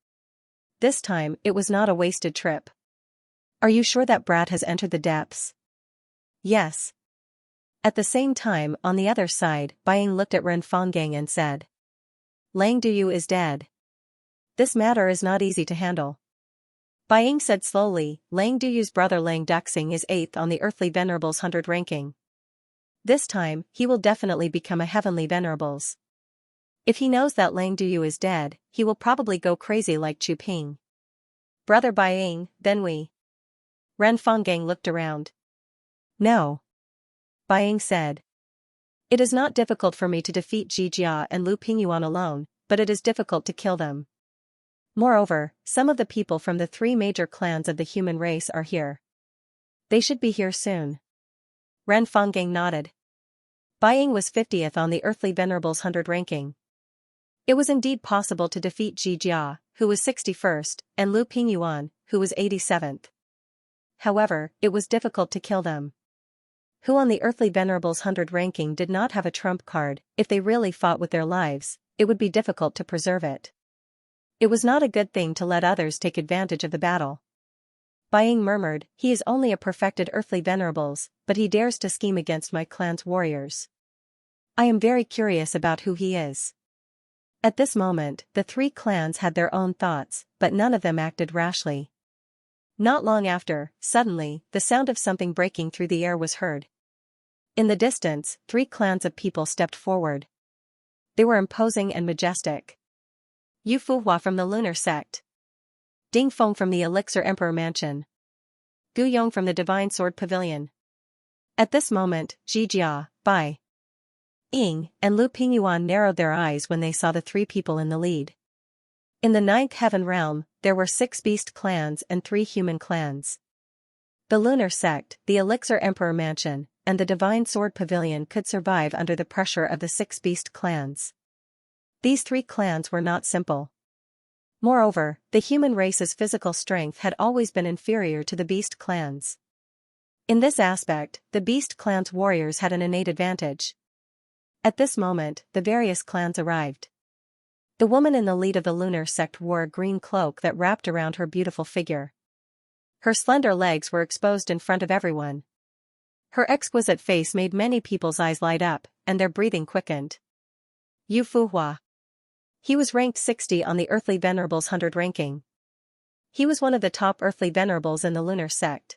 This time, it was not a wasted trip. Are you sure that brat has entered the depths? Yes. At the same time, on the other side, Buying looked at Ren Fanggang and said. Lang Duyu is dead. This matter is not easy to handle. Buying said slowly, Lang Duyu's brother Lang Duxing is 8th on the earthly venerables 100 ranking. This time, he will definitely become a heavenly venerables. If he knows that Lang Duyu is dead, he will probably go crazy like Chu Ping. Brother Buying, then we. Ren Fanggang looked around. No. Buying said. It is not difficult for me to defeat Xianxia and Lu Pingyuan alone, but it is difficult to kill them. Moreover, some of the people from the three major clans of the human race are here. They should be here soon. Ren Fanggang nodded. Buying was 50th on the earthly venerables 100 ranking. It was indeed possible to defeat Xianxia, who was 61st, and Lu Pingyuan, who was 87th. However, it was difficult to kill them. Who on the earthly venerables 100 ranking did not have a trump card? If they really fought with their lives, it would be difficult to preserve it. It was not a good thing to let others take advantage of the battle. Bai murmured, he is only a perfected earthly venerables, but he dares to scheme against my clan's warriors. I am very curious about who he is. At this moment, the three clans had their own thoughts, but none of them acted rashly. Not long after, suddenly, the sound of something breaking through the air was heard. In the distance, three clans of people stepped forward. They were imposing and majestic. Yu Fuhua from the Lunar Sect. Ding Feng from the Elixir Emperor Mansion. Gu Yong from the Divine Sword Pavilion. At this moment, Xianxia, Bai Ying, and Lu Pingyuan narrowed their eyes when they saw the three people in the lead. In the ninth heaven realm, there were 6 beast clans and 3 human clans. The Lunar Sect, the Elixir Emperor Mansion, and the Divine Sword Pavilion could survive under the pressure of the 6 beast clans. These 3 clans were not simple. Moreover, the human race's physical strength had always been inferior to the beast clans. In this aspect, the beast clan's warriors had an innate advantage. At this moment, the various clans arrived. The woman in the lead of the Lunar Sect wore a green cloak that wrapped around her beautiful figure. Her slender legs were exposed in front of everyone. Her exquisite face made many people's eyes light up, and their breathing quickened. Yu Fuhua. He was ranked 60 on the Earthly Venerables 100 ranking. He was one of the top Earthly Venerables in the Lunar Sect.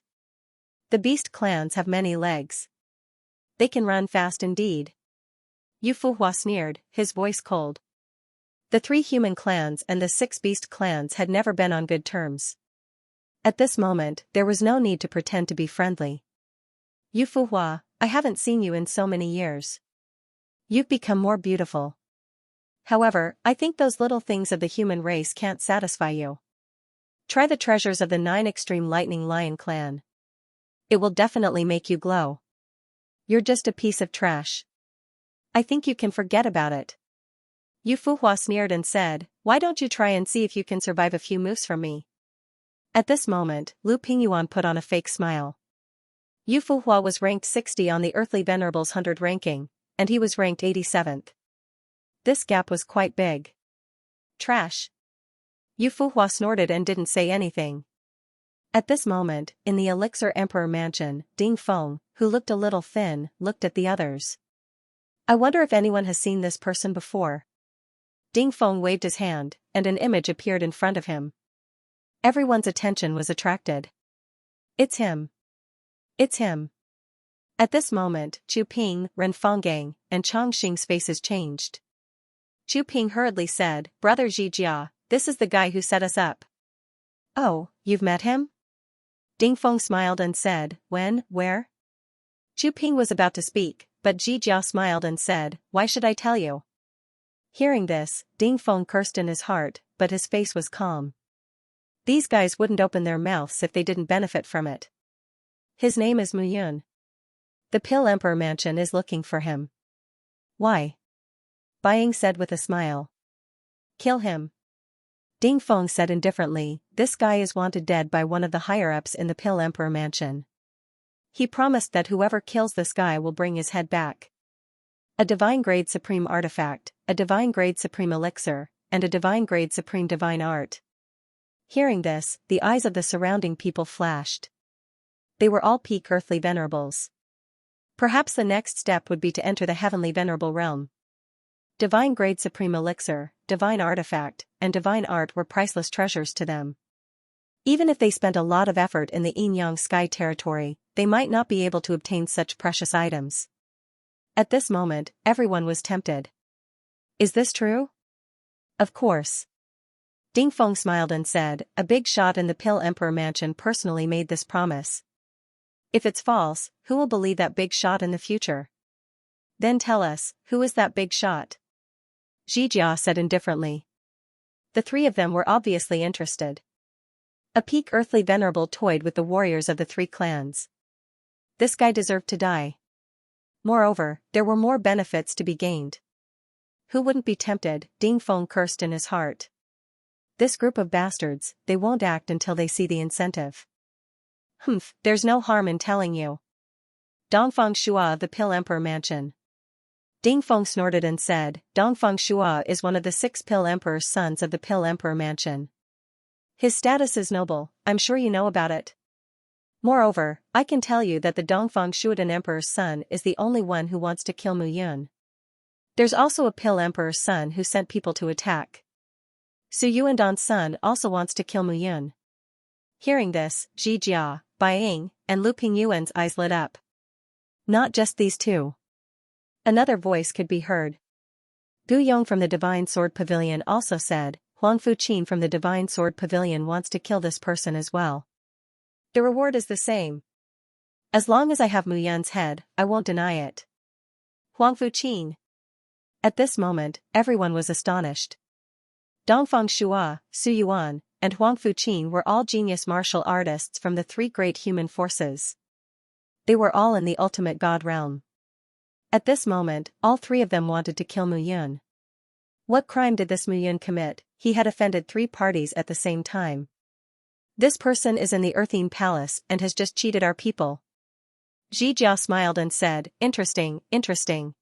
The beast clans have many legs. They can run fast indeed. Yu Fuhua sneered, his voice cold. The 3 human clans and the 6 beast clans had never been on good terms. At this moment, there was no need to pretend to be friendly. Yu Fuhua, I haven't seen you in so many years. You've become more beautiful. However, I think those little things of the human race can't satisfy you. Try the treasures of the 9 Extreme Lightning Lion clan. It will definitely make you glow. You're just a piece of trash. I think you can forget about it. Yu Fuhua sneered and said, why don't you try and see if you can survive a few moves from me? At this moment, Lu Pingyuan put on a fake smile. Yu Fuhua was ranked 60 on the Earthly Venerables 100 ranking, and he was ranked 87th. This gap was quite big. Trash. Yu Fuhua snorted and didn't say anything. At this moment, in the Elixir Emperor Mansion, Ding Feng, who looked a little thin, looked at the others. I wonder if anyone has seen this person before. Ding Feng waved his hand, and an image appeared in front of him. Everyone's attention was attracted. It's him. It's him. At this moment, Chu Ping, Ren Fenggang, and Chang Xing's faces changed. Chu Ping hurriedly said, Brother Xianxia, this is the guy who set us up. Oh, you've met him? Ding Feng smiled and said, when, where? Chu Ping was about to speak, but Xianxia smiled and said, why should I tell you? Hearing this, Ding Feng cursed in his heart, but his face was calm. These guys wouldn't open their mouths if they didn't benefit from it. His name is Muyun. The Pill Emperor Mansion is looking for him. Why? Bai said with a smile. Kill him. Ding Feng said indifferently, this guy is wanted dead by one of the higher-ups in the Pill Emperor Mansion. He promised that whoever kills this guy will bring his head back. A divine-grade supreme artifact, a divine-grade supreme elixir, and a divine-grade supreme divine art. Hearing this, the eyes of the surrounding people flashed. They were all peak earthly venerables. Perhaps the next step would be to enter the heavenly venerable realm. Divine-grade supreme elixir, divine artifact, and divine art were priceless treasures to them. Even if they spent a lot of effort in the yin-yang sky territory, they might not be able to obtain such precious items. At this moment, everyone was tempted. Is this true? Of course. Ding Feng smiled and said, a big shot in the Pill Emperor Mansion personally made this promise. If it's false, who will believe that big shot in the future? Then tell us, who is that big shot? Xianxia said indifferently. The 3 of them were obviously interested. A peak earthly venerable toyed with the warriors of the 3 clans. This guy deserved to die. Moreover, there were more benefits to be gained. Who wouldn't be tempted? Ding Feng cursed in his heart. This group of bastards, they won't act until they see the incentive. Humph, there's no harm in telling you. Dongfang Shua of the Pill Emperor Mansion. Ding Feng snorted and said, Dongfang Shua is one of the 6 Pill Emperor's sons of the Pill Emperor Mansion. His status is noble, I'm sure you know about it. Moreover, I can tell you that the Dongfang Shuodan Emperor's son is the only one who wants to kill Mu Yun. There's also a Pil Emperor's son who sent people to attack. Su Yuandan's son also wants to kill Mu Yun. Hearing this, Ji Jia, Bai Ying, and Lu Pingyuan's eyes lit up. Not just these two. Another voice could be heard. Gu Yong from the Divine Sword Pavilion also said, Huang Fuqin from the Divine Sword Pavilion wants to kill this person as well. The reward is the same. As long as I have Mu Yun's head, I won't deny it. Huang Fuqin. At this moment, everyone was astonished. Dongfang Shua, Su Yuan, and Huang Fuqin were all genius martial artists from the three great human forces. They were all in the ultimate god realm. At this moment, all three of them wanted to kill Mu Yun. What crime did this Mu Yun commit? He had offended three parties at the same time. This person is in the Earthine Palace and has just cheated our people. Ji Jia smiled and said, interesting, interesting.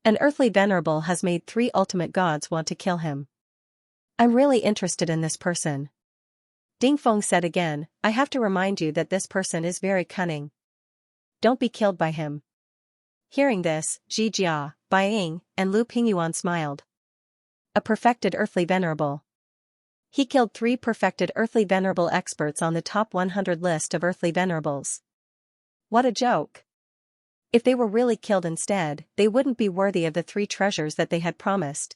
An earthly venerable has made three ultimate gods want to kill him. I'm really interested in this person. Ding Feng said again, I have to remind you that this person is very cunning. Don't be killed by him. Hearing this, Ji Jia, Bai Ying, and Lu Pingyuan smiled. A perfected earthly venerable. He killed three perfected earthly venerable experts on the top 100 list of earthly venerables. What a joke. If they were really killed instead, they wouldn't be worthy of the three treasures that they had promised.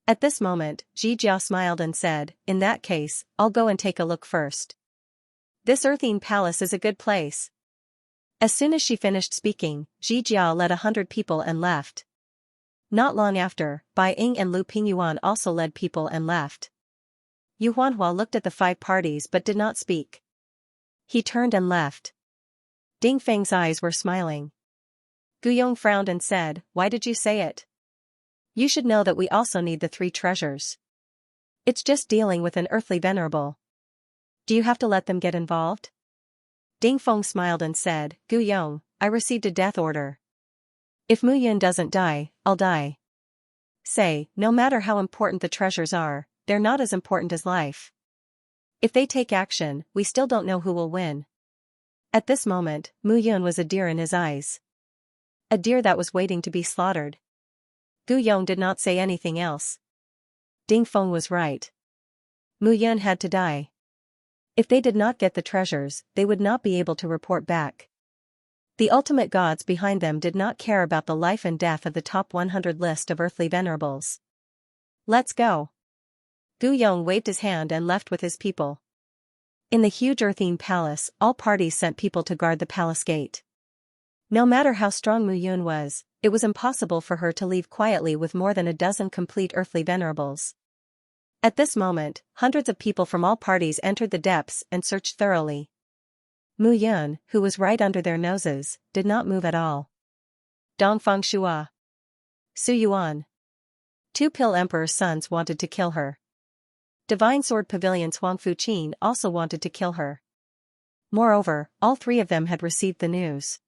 At this moment, Ji Jia smiled and said, in that case, I'll go and take a look first. This Earthine Palace is a good place. As soon as she finished speaking, Ji Jia led 100 people and left. Not long after, Bai Ying and Lu Pingyuan also led people and left. Yu Huanhua looked at the five parties but did not speak. He turned and left. Ding Feng's eyes were smiling. Gu Yong frowned and said, why did you say it? You should know that we also need the three treasures. It's just dealing with an earthly venerable. Do you have to let them get involved? Ding Feng smiled and said, Gu Yong, I received a death order. If Mu Yun doesn't die, I'll die. Say, no matter how important the treasures are, they're not as important as life. If they take action, we still don't know who will win. At this moment, Mu Yun was a deer in his eyes. A deer that was waiting to be slaughtered. Gu Yong did not say anything else. Ding Feng was right. Mu Yun had to die. If they did not get the treasures, they would not be able to report back. The ultimate gods behind them did not care about the life and death of the top 100 list of earthly venerables. Let's go. Gu Yong waved his hand and left with his people. In the huge Earthine Palace, all parties sent people to guard the palace gate. No matter how strong Mu Yun was, it was impossible for her to leave quietly with more than a dozen complete earthly venerables. At this moment, hundreds of people from all parties entered the depths and searched thoroughly. Mu Yun, who was right under their noses, did not move at all. Dongfang Shua. Su Yuan. Two Pil Emperor's sons wanted to kill her. Divine Sword Pavilion's Huang Fuqin also wanted to kill her. Moreover, all three of them had received the news.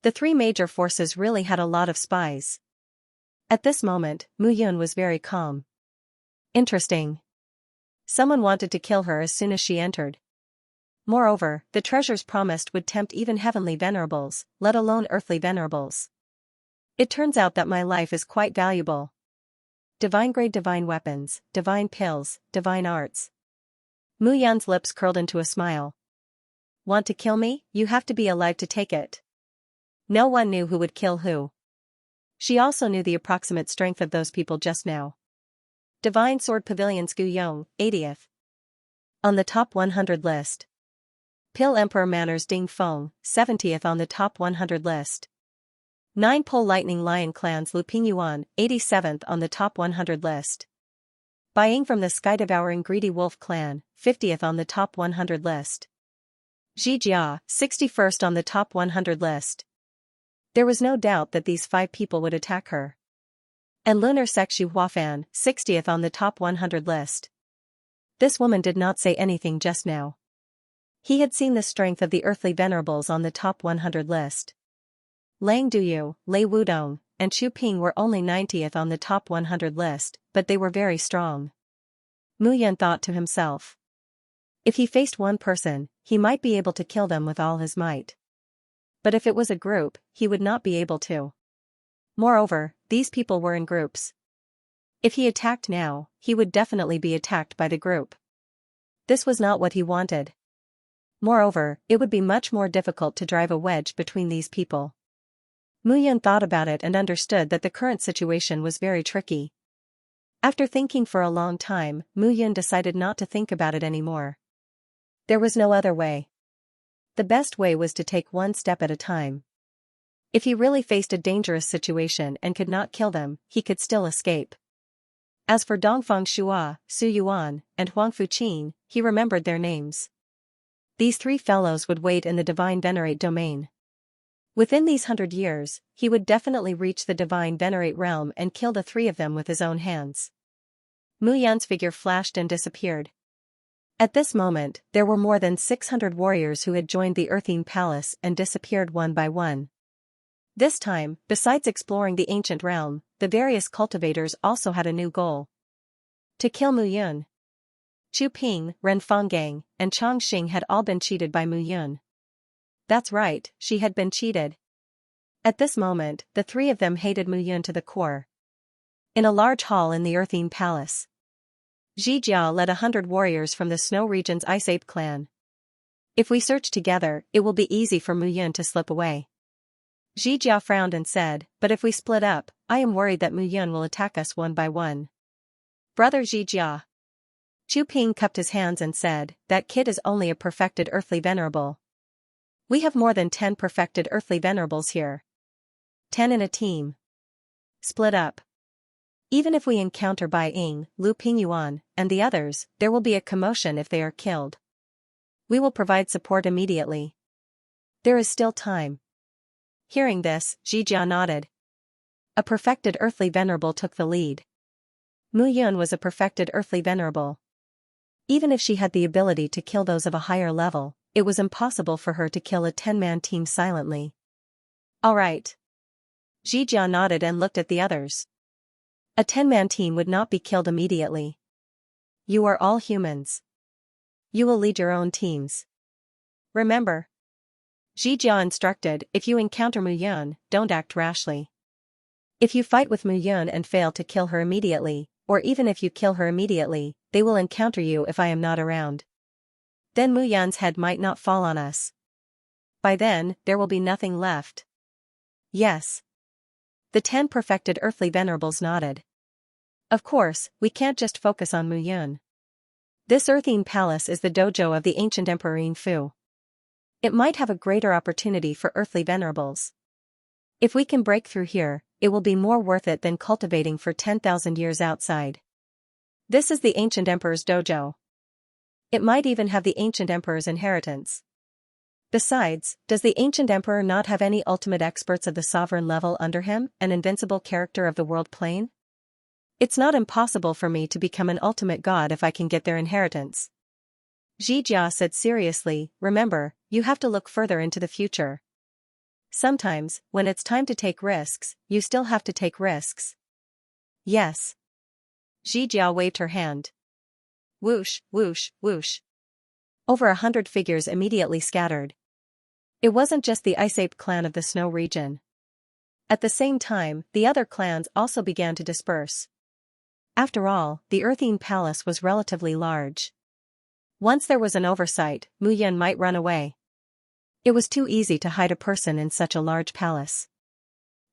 The three major forces really had a lot of spies. At this moment, Mu Yun was very calm. Interesting. Someone wanted to kill her as soon as she entered. Moreover, the treasures promised would tempt even heavenly venerables, let alone earthly venerables. It turns out that my life is quite valuable. Divine-grade divine weapons, divine pills, divine arts. Mu Yun's lips curled into a smile. Want to kill me? You have to be alive to take it. No one knew who would kill who. She also knew the approximate strength of those people just now. Divine Sword Pavilion's Gu Yong, 80th. On the top 100 list. Pil Emperor Manor's Ding Feng, 70th on the top 100 list. 9 Pole Lightning Lion Clan's Lu Pingyuan, 87th on the top 100 list. Bai Ying from the Sky-Devouring Greedy Wolf Clan, 50th on the top 100 list. Ji Jia, 61st on the top 100 list. There was no doubt that these 5 people would attack her. And Lunar Sexu Huafan, 60th on the top 100 list. This woman did not say anything just now. He had seen the strength of the earthly venerables on the top 100 list. Lang Duyu, Lei Wudong, and Chu Ping were only 90th on the top 100 list, but they were very strong. Mu Yun thought to himself. If he faced one person, he might be able to kill them with all his might. But if it was a group, he would not be able to. Moreover, these people were in groups. If he attacked now, he would definitely be attacked by the group. This was not what he wanted. Moreover, it would be much more difficult to drive a wedge between these people. Mu Yun thought about it and understood that the current situation was very tricky. After thinking for a long time, Mu Yun decided not to think about it anymore. There was no other way. The best way was to take one step at a time. If he really faced a dangerous situation and could not kill them, he could still escape. As for Dongfang Shua, Su Yuan, and Huang Fuqin, he remembered their names. These three fellows would wait in the Divine Venerate domain. Within these 100 years, he would definitely reach the Divine Venerate realm and kill the three of them with his own hands. Mu Yan's figure flashed and disappeared. At this moment, there were more than 600 warriors who had joined the Earthine Palace and disappeared one by one. This time, besides exploring the ancient realm, the various cultivators also had a new goal. To kill Mu Yun. Chu Ping, Ren Fanggang, and Chang Xing had all been cheated by Mu Yun. That's right, she had been cheated. At this moment, the three of them hated Mu Yun to the core. In a large hall in the Earthine Palace, Xianxia led 100 warriors from the Snow Region's Ice Ape clan. If we search together, it will be easy for Mu Yun to slip away. Xianxia frowned and said, but if we split up, I am worried that Mu Yun will attack us one by one. Brother Xianxia. Chu Ping cupped his hands and said, that kid is only a perfected earthly venerable. We have more than 10 perfected earthly venerables here. 10 in a team. Split up. Even if we encounter Bai Ying, Lu Pingyuan, and the others, there will be a commotion if they are killed. We will provide support immediately. There is still time. Hearing this, Xianxia nodded. A perfected earthly venerable took the lead. Mu Yun was a perfected earthly venerable. Even if she had the ability to kill those of a higher level, it was impossible for her to kill a 10-man team silently. All right. Xianxia nodded and looked at the others. A 10-man team would not be killed immediately. You are all humans. You will lead your own teams. Remember. Xianxia instructed, if you encounter Mu Yun, don't act rashly. If you fight with Mu Yun and fail to kill her immediately, or even if you kill her immediately, they will encounter you if I am not around. Then Mu Yun's head might not fall on us. By then, there will be nothing left. Yes. The 10 perfected earthly venerables nodded. Of course, we can't just focus on Mu Yun. This Earthine Palace is the dojo of the ancient Emperor Yin Fu. It might have a greater opportunity for earthly venerables. If we can break through here, it will be more worth it than cultivating for 10,000 years outside. This is the ancient emperor's dojo. It might even have the ancient emperor's inheritance. Besides, does the ancient emperor not have any ultimate experts of the sovereign level under him, an invincible character of the world plane? It's not impossible for me to become an ultimate god if I can get their inheritance. Xianxia said seriously, remember, you have to look further into the future. Sometimes, when it's time to take risks, you still have to take risks. Yes. Xianxia waved her hand. Whoosh, whoosh, whoosh. Over 100 figures immediately scattered. It wasn't just the Ice Ape clan of the Snow region. At the same time, the other clans also began to disperse. After all, the Earthine Palace was relatively large. Once there was an oversight, Mu Yun might run away. It was too easy to hide a person in such a large palace.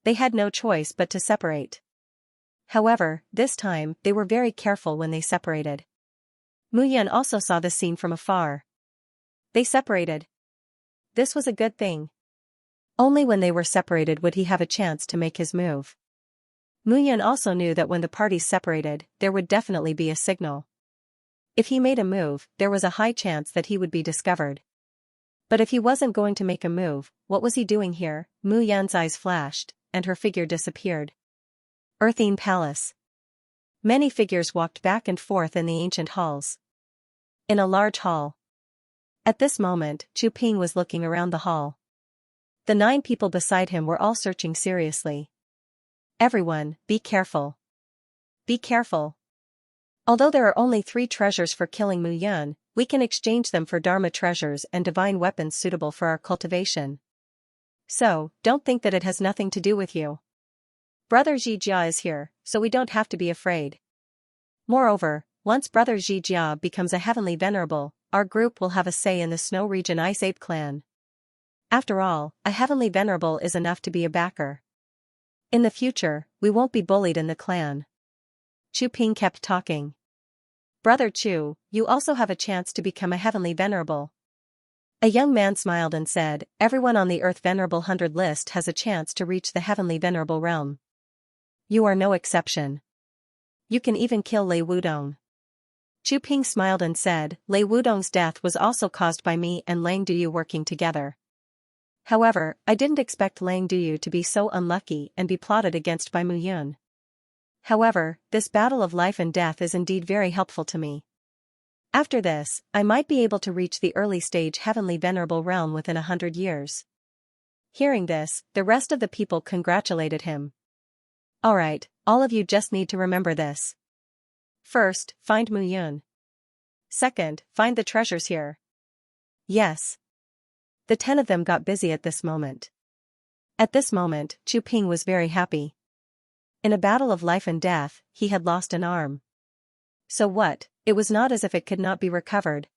They had no choice but to separate. However, this time, they were very careful when they separated. Mu Yun also saw the scene from afar. They separated. This was a good thing. Only when they were separated would he have a chance to make his move. Mu Yun also knew that when the parties separated, there would definitely be a signal. If he made a move, there was a high chance that he would be discovered. But if he wasn't going to make a move, what was he doing here? Mu Yun's eyes flashed, and her figure disappeared. Earthine Palace. Many figures walked back and forth in the ancient halls. In a large hall. At this moment, Chu Ping was looking around the hall. The 9 people beside him were all searching seriously. Everyone, be careful. Be careful. Although there are only 3 treasures for killing Mu Yun, we can exchange them for Dharma treasures and divine weapons suitable for our cultivation. So, don't think that it has nothing to do with you. Brother Xianxia is here, so we don't have to be afraid. Moreover, once Brother Xianxia becomes a heavenly venerable, our group will have a say in the Snow Region Ice Ape clan. After all, a heavenly venerable is enough to be a backer. In the future, we won't be bullied in the clan. Chu Ping kept talking. Brother Chu, you also have a chance to become a heavenly venerable. A young man smiled and said, everyone on the Earth Venerable 100 list has a chance to reach the heavenly venerable realm. You are no exception. You can even kill Lei Wudong. Chu Ping smiled and said, Lei Wudong's death was also caused by me and Lang Duyu working together. However, I didn't expect Lang Duyu to be so unlucky and be plotted against by Mu Yun. However, this battle of life and death is indeed very helpful to me. After this, I might be able to reach the early stage heavenly venerable realm within 100 years. Hearing this, the rest of the people congratulated him. Alright, all of you just need to remember this. First, find Mu Yun. Second, find the treasures here. Yes. The 10 of them got busy at this moment. At this moment, Chu Ping was very happy. In a battle of life and death, he had lost an arm. So what, it was not as if it could not be recovered.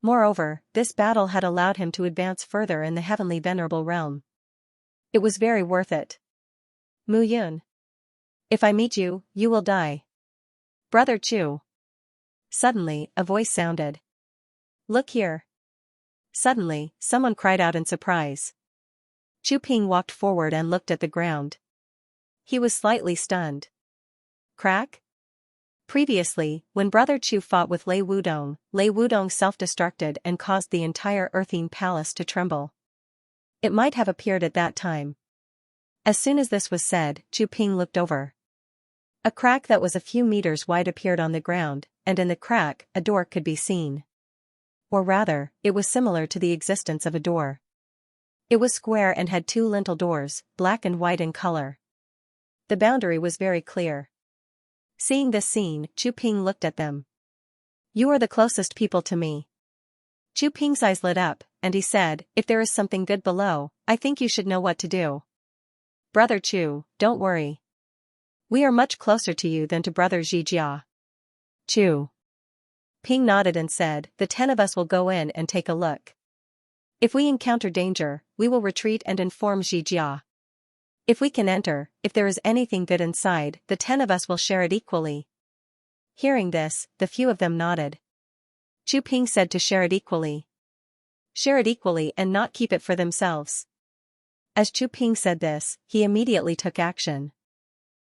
Moreover, this battle had allowed him to advance further in the heavenly venerable realm. It was very worth it. Mu Yun. If I meet you, you will die. Brother Chu. Suddenly, a voice sounded. Look here. Suddenly, someone cried out in surprise. Chu Ping walked forward and looked at the ground. He was slightly stunned. Crack? Previously, when Brother Chu fought with Lei Wudong self-destructed and caused the entire Earthine Palace to tremble. It might have appeared at that time. As soon as this was said, Chu Ping looked over. A crack that was a few meters wide appeared on the ground, and in the crack, a door could be seen. Or rather, it was similar to the existence of a door. It was square and had 2 lintel doors, black and white in color. The boundary was very clear. Seeing this scene, Chu Ping looked at them. You are the closest people to me. Chu Ping's eyes lit up, and he said, if there is something good below, I think you should know what to do. Brother Chu, don't worry. We are much closer to you than to Brother Xianxia. Chu Ping nodded and said, the 10 of us will go in and take a look. If we encounter danger, we will retreat and inform Xianxia. If we can enter, if there is anything good inside, the 10 of us will share it equally. Hearing this, the few of them nodded. Chu Ping said to share it equally. Share it equally and not keep it for themselves. As Chu Ping said this, he immediately took action.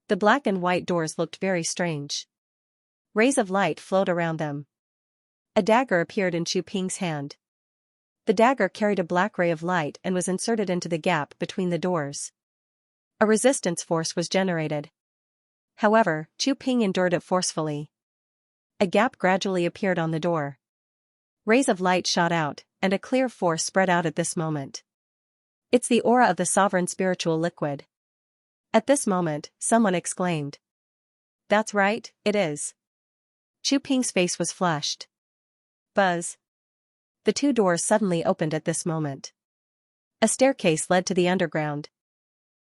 The black and white doors looked very strange. Rays of light flowed around them. A dagger appeared in Chu Ping's hand. The dagger carried a black ray of light and was inserted into the gap between the doors. A resistance force was generated. However, Chu Ping endured it forcefully. A gap gradually appeared on the door. Rays of light shot out, and a clear force spread out at this moment. It's the aura of the sovereign spiritual liquid. At this moment, someone exclaimed. That's right, it is. Chu Ping's face was flushed. Buzz. The 2 doors suddenly opened at this moment. A staircase led to the underground.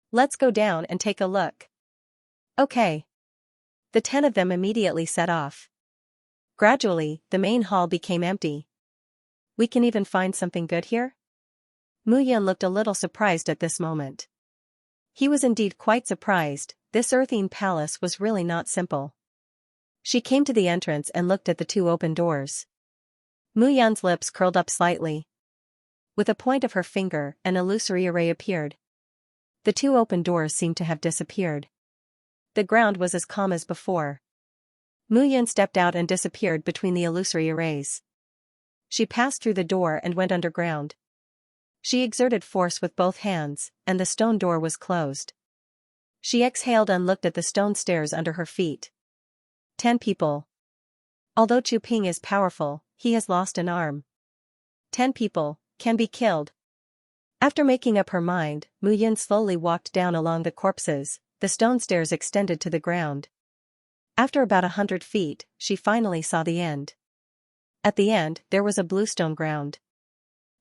Let's go down and take a look. Okay. The 10 of them immediately set off. Gradually, the main hall became empty. We can even find something good here? Mu Yun looked a little surprised at this moment. He was indeed quite surprised, this Earthine Palace was really not simple. She came to the entrance and looked at the 2 open doors. Mu Yun's lips curled up slightly. With a point of her finger, an illusory array appeared. The 2 open doors seemed to have disappeared. The ground was as calm as before. Mu Yun stepped out and disappeared between the illusory arrays. She passed through the door and went underground. She exerted force with both hands, and the stone door was closed. She exhaled and looked at the stone stairs under her feet. 10 people. Although Chu Ping is powerful, he has lost an arm. 10 people can be killed. After making up her mind, Mu Yun slowly walked down along the corpses. The stone stairs extended to the ground. After about 100 feet, she finally saw the end. At the end, there was a bluestone ground.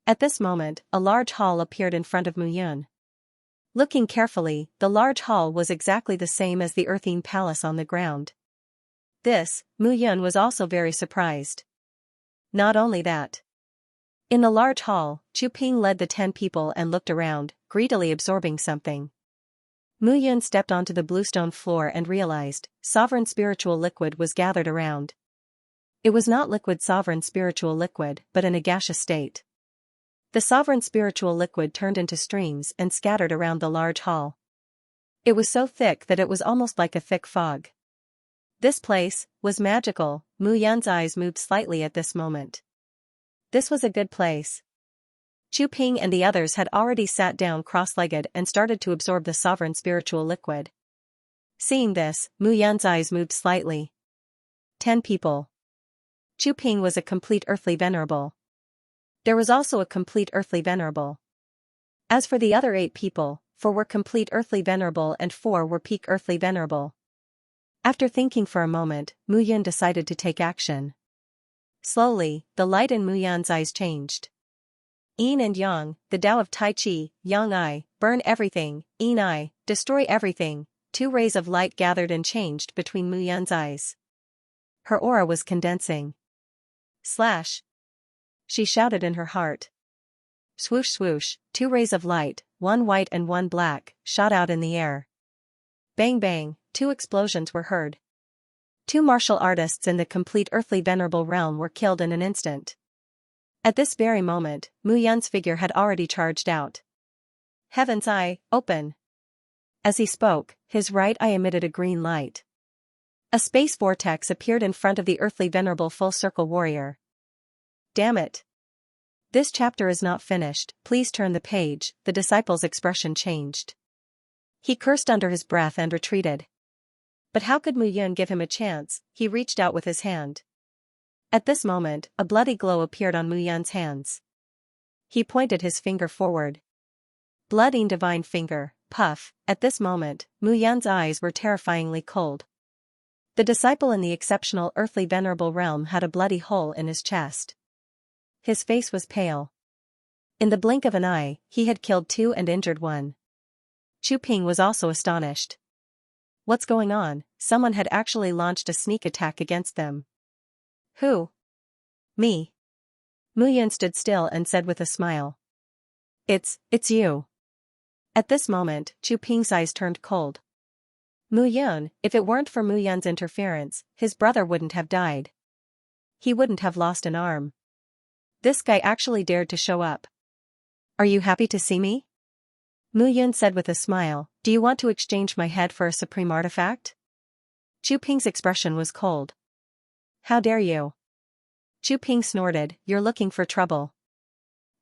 At this moment, a large hall appeared in front of Mu Yun. Looking carefully, the large hall was exactly the same as the earthine palace on the ground. This, Mu Yun was also very surprised. Not only that. In the large hall, Chu Ping led the 10 people and looked around, greedily absorbing something. Mu Yun stepped onto the bluestone floor and realized, sovereign spiritual liquid was gathered around. It was not liquid sovereign spiritual liquid but in a gaseous state. The sovereign spiritual liquid turned into streams and scattered around the large hall. It was so thick that it was almost like a thick fog. This place was magical. Mu Yun's eyes moved slightly at this moment. This was a good place. Chu Ping and the others had already sat down cross-legged and started to absorb the sovereign spiritual liquid. Seeing this, Mu Yun's eyes moved slightly. 10 people. Chu Ping was a complete earthly venerable. There was also a complete earthly venerable. As for the other 8 people, 4 were complete earthly venerable and 4 were peak earthly venerable. After thinking for a moment, Mu Yun decided to take action. Slowly, the light in Mu Yun's eyes changed. Yin and Yang, the Tao of Tai Chi, Yang I, burn everything, Yin I, destroy everything. 2 rays of light gathered and changed between Mu Yun's eyes. Her aura was condensing. Slash! She shouted in her heart. Swoosh swoosh, 2 rays of light, 1 white and 1 black, shot out in the air. Bang bang, 2 explosions were heard. 2 martial artists in the complete earthly venerable realm were killed in an instant. At this very moment, Mu Yun's figure had already charged out. Heaven's eye, open! As he spoke, his right eye emitted a green light. A space vortex appeared in front of the earthly venerable full circle warrior. Damn it! This chapter is not finished, please turn the page. The disciple's expression changed. He cursed under his breath and retreated. But how could Mu Yun give him a chance? He reached out with his hand. At this moment, a bloody glow appeared on Mu Yun's hands. He pointed his finger forward. Blood-ing divine finger, puff. At this moment, Mu Yun's eyes were terrifyingly cold. The disciple in the exceptional earthly venerable realm had a bloody hole in his chest. His face was pale. In the blink of an eye, he had killed 2 and injured 1. Chu Ping was also astonished. What's going on? Someone had actually launched a sneak attack against them. Who? Me. Mu Yun stood still and said with a smile. It's you. At this moment, Chu Ping's eyes turned cold. Mu Yun, if it weren't for Mu Yun's interference, his brother wouldn't have died. He wouldn't have lost an arm. This guy actually dared to show up. Are you happy to see me? Mu Yun said with a smile, do you want to exchange my head for a supreme artifact? Chu Ping's expression was cold. How dare you? Chu Ping snorted, you're looking for trouble.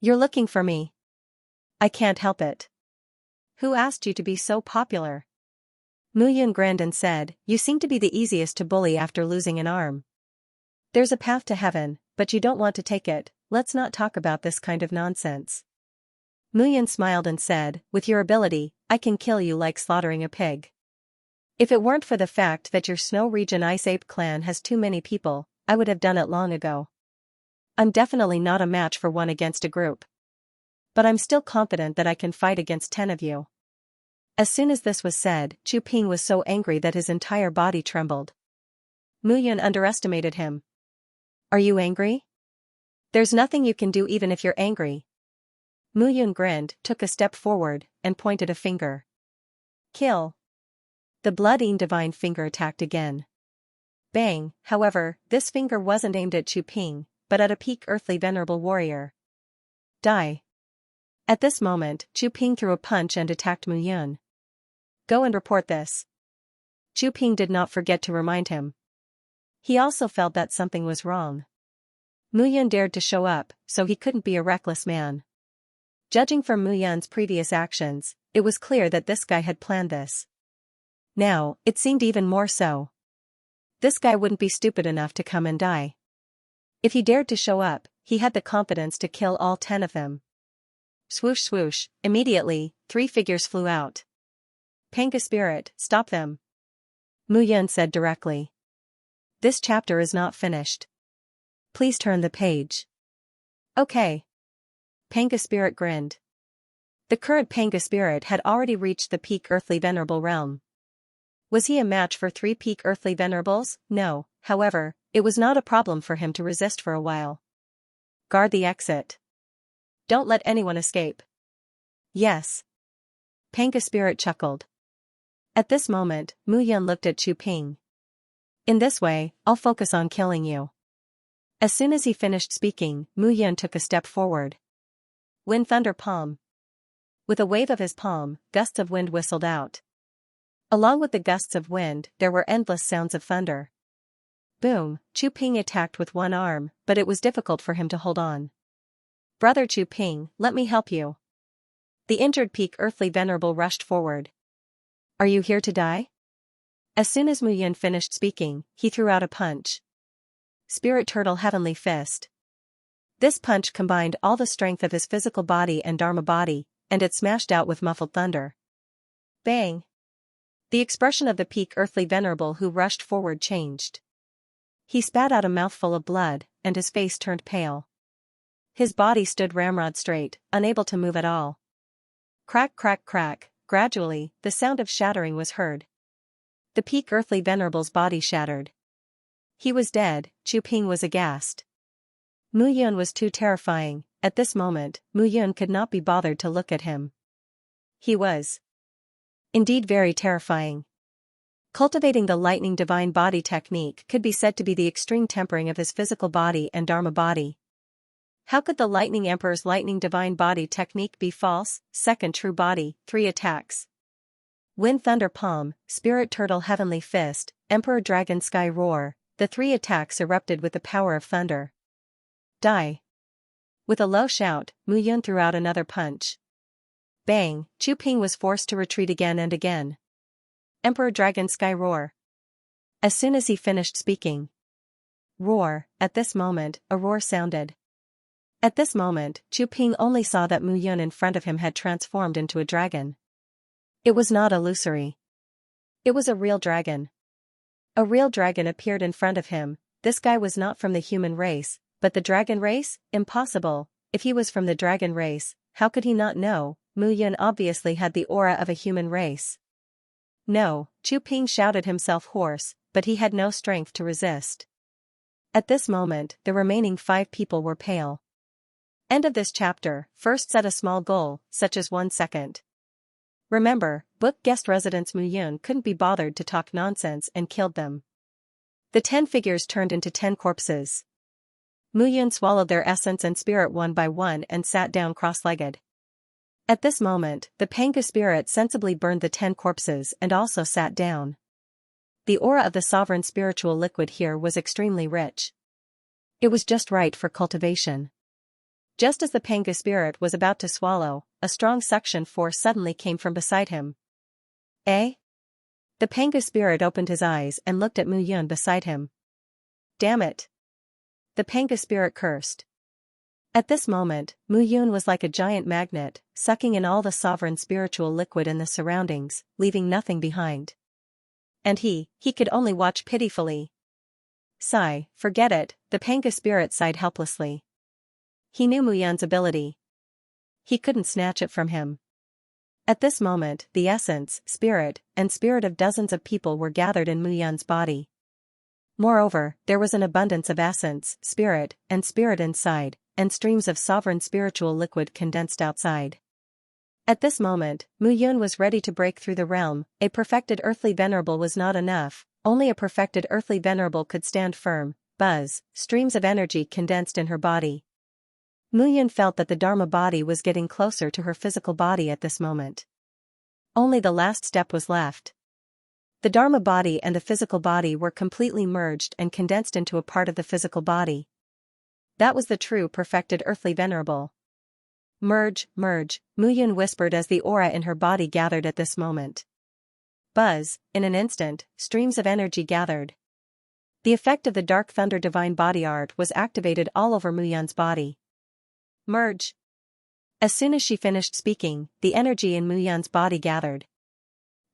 You're looking for me. I can't help it. Who asked you to be so popular? Mu Yun grinned and said, you seem to be the easiest to bully after losing an arm. There's a path to heaven, but you don't want to take it. Let's not talk about this kind of nonsense. Mu Yun smiled and said, with your ability, I can kill you like slaughtering a pig. If it weren't for the fact that your Snow Region Ice Ape clan has too many people, I would have done it long ago. I'm definitely not a match for 1 against a group. But I'm still confident that I can fight against 10 of you. As soon as this was said, Chu Ping was so angry that his entire body trembled. Mu Yun underestimated him. Are you angry? There's nothing you can do even if you're angry. Mu Yun grinned, took a step forward, and pointed a finger. Kill. The blood-ing divine finger attacked again. Bang, however, this finger wasn't aimed at Chu Ping, but at a peak earthly venerable warrior. Die. At this moment, Chu Ping threw a punch and attacked Mu Yun. Go and report this. Chu Ping did not forget to remind him. He also felt that something was wrong. Mu Yun dared to show up, so he couldn't be a reckless man. Judging from Mu Yun's previous actions, it was clear that this guy had planned this. Now, it seemed even more so. This guy wouldn't be stupid enough to come and die. If he dared to show up, he had the confidence to kill all 10 of them. Swoosh swoosh, immediately, 3 figures flew out. Panga spirit, stop them. Mu Yun said directly. This chapter is not finished. Please turn the page. Okay. Panga Spirit grinned. The current Panga Spirit had already reached the peak earthly venerable realm. Was he a match for 3 peak earthly venerables? No, however, it was not a problem for him to resist for a while. Guard the exit. Don't let anyone escape. Yes. Panga Spirit chuckled. At this moment, Mu Yun looked at Chu Ping. In this way, I'll focus on killing you. As soon as he finished speaking, Mu Yun took a step forward. Wind Thunder Palm. With a wave of his palm, gusts of wind whistled out. Along with the gusts of wind, there were endless sounds of thunder. Boom, Chu Ping attacked with one arm, but it was difficult for him to hold on. Brother Chu Ping, let me help you. The injured peak earthly venerable rushed forward. Are you here to die? As soon as Mu Yun finished speaking, he threw out a punch. Spirit Turtle Heavenly Fist. This punch combined all the strength of his physical body and Dharma body, and it smashed out with muffled thunder. Bang! The expression of the peak earthly venerable who rushed forward changed. He spat out a mouthful of blood, and his face turned pale. His body stood ramrod straight, unable to move at all. Crack crack crack, gradually, the sound of shattering was heard. The peak earthly venerable's body shattered. He was dead. Chu Ping was aghast. Mu Yun was too terrifying. At this moment, Mu Yun could not be bothered to look at him. He was indeed very terrifying. Cultivating the lightning divine body technique could be said to be the extreme tempering of his physical body and Dharma body. How could the lightning emperor's lightning divine body technique be false? Second true body, 3 attacks. Wind Thunder Palm, Spirit Turtle Heavenly Fist, Emperor Dragon Sky Roar, the 3 attacks erupted with the power of thunder. Die. With a low shout, Mu Yun threw out another punch. Bang, Chu Ping was forced to retreat again and again. Emperor Dragon Sky Roar. As soon as he finished speaking. Roar, at this moment, a roar sounded. At this moment, Chu Ping only saw that Mu Yun in front of him had transformed into a dragon. It was not illusory. It was a real dragon. A real dragon appeared in front of him. This guy was not from the human race, but the dragon race? Impossible. If he was from the dragon race, how could he not know? Mu Yun obviously had the aura of a human race. No, Chu Ping shouted himself hoarse, but he had no strength to resist. At this moment, the remaining 5 people were pale. End of this chapter. First set a small goal, such as 1 second. Remember, book guest residents Mu Yun couldn't be bothered to talk nonsense and killed them. The 10 figures turned into 10 corpses. Mu Yun swallowed their essence and spirit one by one and sat down cross-legged. At this moment, the Panga spirit sensibly burned the 10 corpses and also sat down. The aura of the sovereign spiritual liquid here was extremely rich. It was just right for cultivation. Just as the Panga spirit was about to swallow, a strong suction force suddenly came from beside him. Eh? The Panga spirit opened his eyes and looked at Mu Yun beside him. Damn it! The Panga spirit cursed. At this moment, Mu Yun was like a giant magnet, sucking in all the sovereign spiritual liquid in the surroundings, leaving nothing behind. And he could only watch pitifully. Sigh, forget it, the Panga spirit sighed helplessly. He knew Mu Yun's ability. He couldn't snatch it from him. At this moment, the essence, spirit, and spirit of dozens of people were gathered in Mu Yun's body. Moreover, there was an abundance of essence, spirit, and spirit inside, and streams of sovereign spiritual liquid condensed outside. At this moment, Mu Yun was ready to break through the realm. A perfected earthly venerable was not enough, only a perfected earthly venerable could stand firm. Buzz, streams of energy condensed in her body. Mu Yun felt that the Dharma body was getting closer to her physical body at this moment. Only the last step was left. The Dharma body and the physical body were completely merged and condensed into a part of the physical body. That was the true perfected earthly venerable. Merge, merge, Mu Yun whispered as the aura in her body gathered at this moment. Buzz, in an instant, streams of energy gathered. The effect of the Dark Thunder Divine Body Art was activated all over Mu Yun's body. Merge. As soon as she finished speaking, the energy in Mu Yun's body gathered.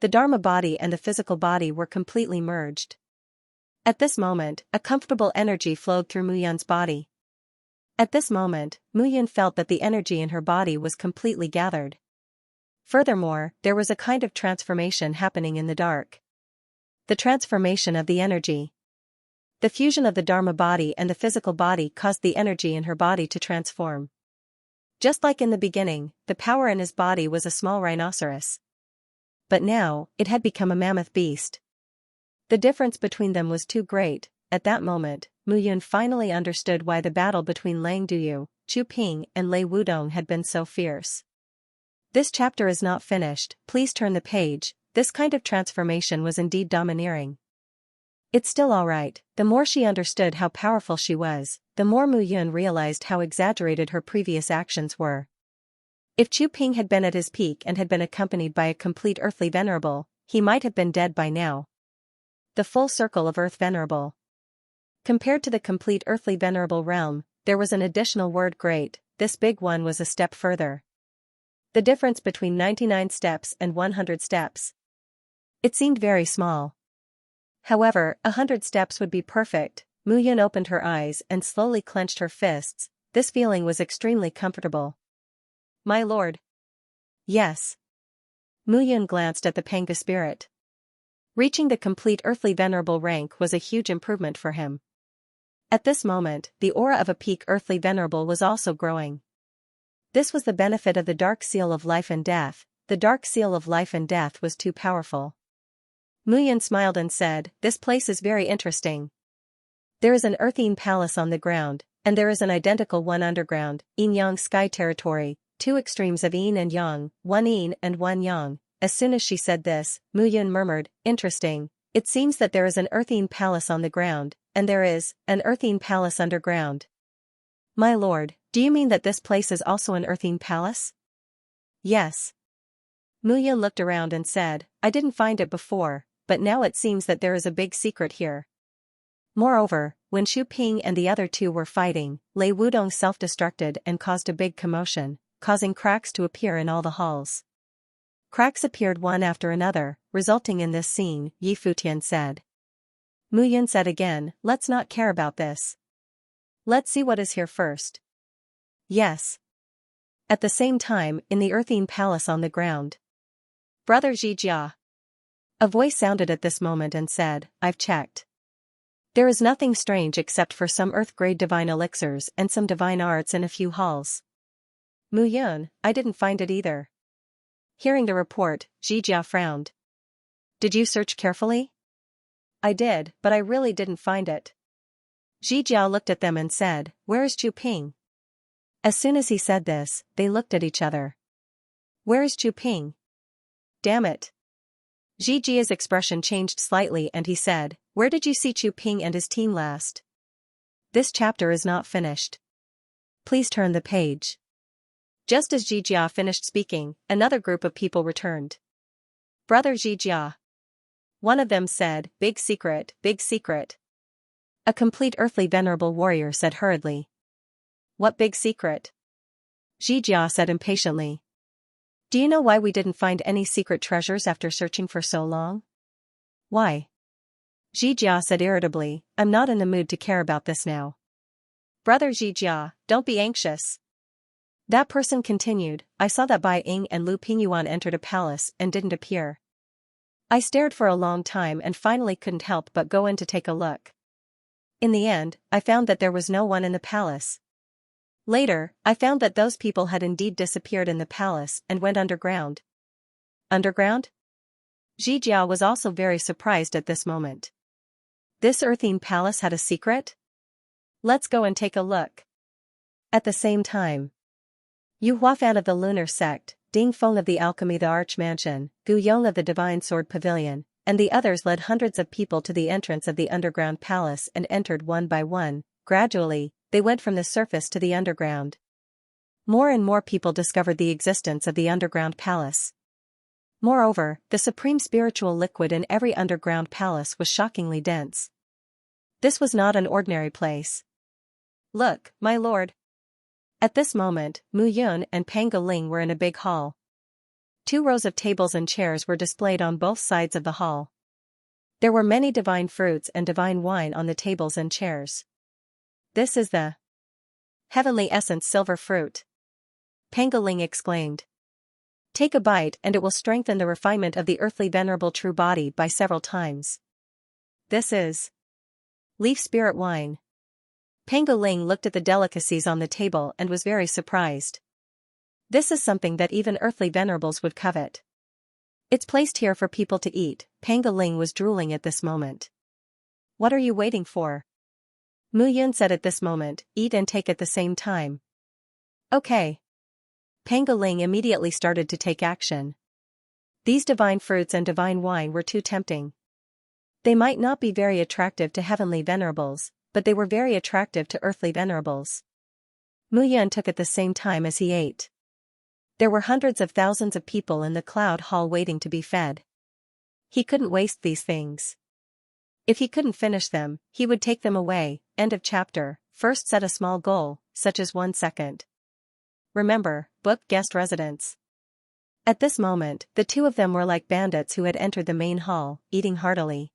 The Dharma body and the physical body were completely merged. At this moment, a comfortable energy flowed through Muyun's body. At this moment, Muyun felt that the energy in her body was completely gathered. Furthermore, there was a kind of transformation happening in the dark. The transformation of the energy. The fusion of the Dharma body and the physical body caused the energy in her body to transform. Just like in the beginning, the power in his body was a small rhinoceros. But now, it had become a mammoth beast. The difference between them was too great. At that moment, Muyun finally understood why the battle between Lang Duyu, Chu Ping and Lei Wudong had been so fierce. This chapter is not finished, please turn the page. This kind of transformation was indeed domineering. It's still alright. The more she understood how powerful she was, the more Muyun realized how exaggerated her previous actions were. If Chu Ping had been at his peak and had been accompanied by a complete earthly venerable, he might have been dead by now. The full circle of earth venerable. Compared to the complete earthly venerable realm, there was an additional word great. This big one was a step further. The difference between 99 steps and 100 steps. It seemed very small. However, 100 steps would be perfect. Muyun opened her eyes and slowly clenched her fists. This feeling was extremely comfortable. My lord. Yes. Muyun glanced at the Panga spirit. Reaching the complete earthly venerable rank was a huge improvement for him. At this moment, the aura of a peak earthly venerable was also growing. This was the benefit of the dark seal of life and death. The dark seal of life and death was too powerful. Muyun smiled and said, this place is very interesting. There is an earthine palace on the ground, and there is an identical one underground, yin-yang sky territory, two extremes of yin and yang, one yin and one yang. As soon as she said this, Muyun murmured, interesting. It seems that there is an earthine palace on the ground, and there is an earthine palace underground. My lord, do you mean that this place is also an earthine palace? Yes. Muyun looked around and said, I didn't find it before, but now it seems that there is a big secret here. Moreover, when Xu Ping and the other two were fighting, Lei Wudong self-destructed and caused a big commotion, causing cracks to appear in all the halls. Cracks appeared one after another, resulting in this scene, Yi Futian said. Muyun said again, let's not care about this. Let's see what is here first. Yes. At the same time, in the earthine palace on the ground. Brother Zhijia. A voice sounded at this moment and said, I've checked. There is nothing strange except for some earth-grade divine elixirs and some divine arts in a few halls. Muyun, I didn't find it either. Hearing the report, Zhijia frowned. Did you search carefully? I did, but I really didn't find it. Zhijia looked at them and said, where is Chu Ping? As soon as he said this, they looked at each other. Where is Chu Ping? Damn it. Zhijia's expression changed slightly and he said, where did you see Chu Ping and his team last? This chapter is not finished. Please turn the page. Just as Zhijia finished speaking, another group of people returned. Brother Zhijia. One of them said, big secret, big secret. A complete earthly venerable warrior said hurriedly. What big secret? Zhijia said impatiently. Do you know why we didn't find any secret treasures after searching for so long? Why? Zhijia said irritably, I'm not in the mood to care about this now. Brother Zhijia, don't be anxious. That person continued, I saw that Bai Ying and Lu Pingyuan entered a palace and didn't appear. I stared for a long time and finally couldn't help but go in to take a look. In the end, I found that there was no one in the palace. Later, I found that those people had indeed disappeared in the palace and went underground. Underground? Zhijia was also very surprised at this moment. This earthine palace had a secret? Let's go and take a look. At the same time, Yu Huafan of the Lunar Sect, Ding Feng of the Alchemy the Arch Mansion, Gu Yong of the Divine Sword Pavilion, and the others led hundreds of people to the entrance of the underground palace and entered one by one. Gradually, they went from the surface to the underground. More and more people discovered the existence of the underground palace. Moreover, the supreme spiritual liquid in every underground palace was shockingly dense. This was not an ordinary place. Look, my lord. At this moment, Mu Yun and Panga Ling were in a big hall. 2 rows of tables and chairs were displayed on both sides of the hall. There were many divine fruits and divine wine on the tables and chairs. This is the heavenly essence silver fruit. Pangolin exclaimed. Take a bite and it will strengthen the refinement of the earthly venerable true body by several times. This is leaf spirit wine. Pangolin looked at the delicacies on the table and was very surprised. This is something that even earthly venerables would covet. It's placed here for people to eat. Pangolin was drooling at this moment. What are you waiting for? Mu Yun said at this moment, eat and take at the same time. Okay. Pangolin immediately started to take action. These divine fruits and divine wine were too tempting. They might not be very attractive to heavenly venerables, but they were very attractive to earthly venerables. Mu Yun took at the same time as he ate. There were hundreds of thousands of people in the cloud hall waiting to be fed. He couldn't waste these things. If he couldn't finish them, he would take them away. End of chapter. First set a small goal, such as 1 second. Remember, book guest residence. At this moment, the two of them were like bandits who had entered the main hall, eating heartily.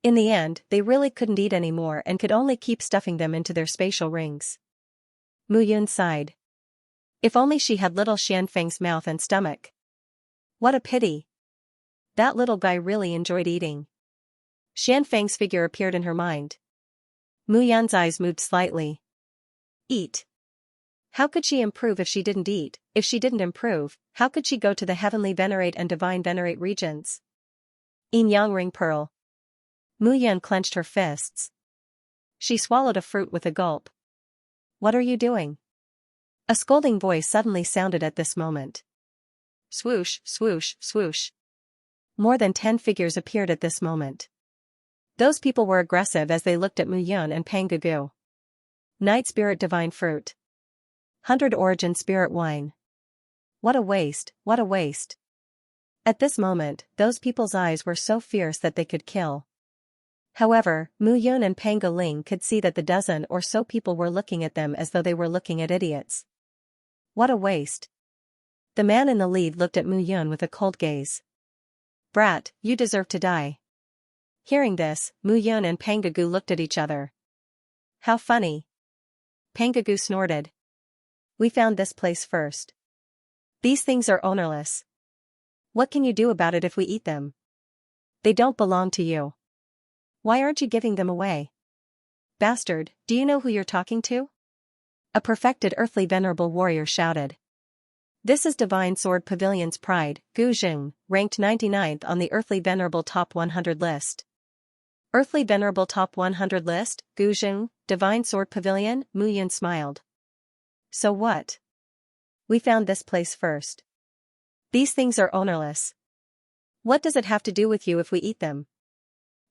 In the end, they really couldn't eat anymore and could only keep stuffing them into their spatial rings. Mu Yun sighed. If only she had little Xianfeng's mouth and stomach. What a pity. That little guy really enjoyed eating. Xianfeng's figure appeared in her mind. Mu Yun's eyes moved slightly. Eat. How could she improve if she didn't eat? If she didn't improve, how could she go to the heavenly venerate and divine venerate regions? Yin Yang Ring Pearl. Mu Yun clenched her fists. She swallowed a fruit with a gulp. What are you doing? A scolding voice suddenly sounded at this moment. Swoosh, swoosh, swoosh. More than 10 figures appeared at this moment. Those people were aggressive as they looked at Mu Yun and Pangagu. Night Spirit Divine Fruit. 100 Origin Spirit Wine. What a waste, what a waste. At this moment, those people's eyes were so fierce that they could kill. However, Mu Yun and Pangolin could see that the dozen or so people were looking at them as though they were looking at idiots. What a waste. The man in the lead looked at Mu Yun with a cold gaze. Brat, you deserve to die. Hearing this, Mu Yun and Pangagu looked at each other. How funny. Pangagu snorted. We found this place first. These things are ownerless. What can you do about it if we eat them? They don't belong to you. Why aren't you giving them away? Bastard, do you know who you're talking to? A perfected earthly venerable warrior shouted. This is Divine Sword Pavilion's pride, Gu Zheng, ranked 99th on the Earthly Venerable Top 100 list. Earthly Venerable Top 100 list, Gu Zheng, Divine Sword Pavilion, Mu Yun smiled. So what? We found this place first. These things are ownerless. What does it have to do with you if we eat them?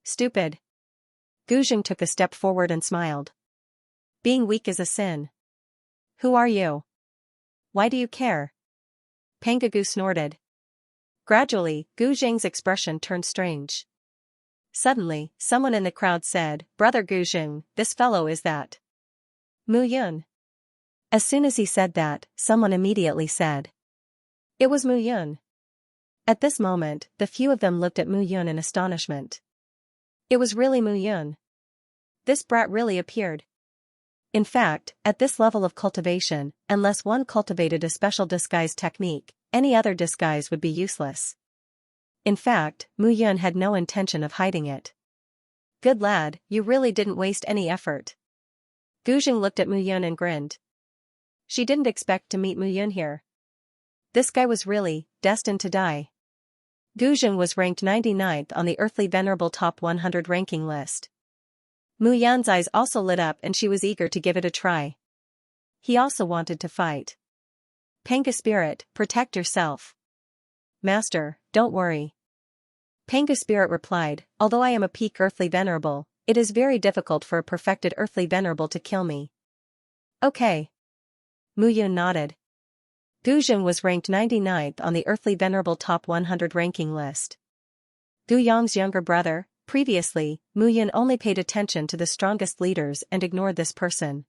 Stupid. Gu Zheng took a step forward and smiled. Being weak is a sin. Who are you? Why do you care? Pangagu snorted. Gradually, Gu Zheng's expression turned strange. Suddenly, someone in the crowd said, Brother Gu Zheng, this fellow is that Mu Yun. As soon as he said that, someone immediately said. It was Mu Yun. At this moment, the few of them looked at Mu Yun in astonishment. It was really Mu Yun. This brat really appeared. In fact, at this level of cultivation, unless one cultivated a special disguise technique, any other disguise would be useless. In fact, Mu Yun had no intention of hiding it. Good lad, you really didn't waste any effort. Gu Zheng looked at Mu Yun and grinned. She didn't expect to meet Mu Yun here. This guy was really destined to die. Gu Zheng was ranked 99th on the Earthly Venerable Top 100 ranking list. Mu Yun's eyes also lit up and she was eager to give it a try. He also wanted to fight. Panga Spirit, protect yourself. Master, don't worry. Panga Spirit replied, although I am a peak Earthly Venerable, it is very difficult for a perfected Earthly Venerable to kill me. Okay. Mu Yun nodded. Gu Zheng was ranked 99th on the Earthly Venerable Top 100 ranking list. Gu Yong's younger brother. Previously, Mu Yun only paid attention to the strongest leaders and ignored this person.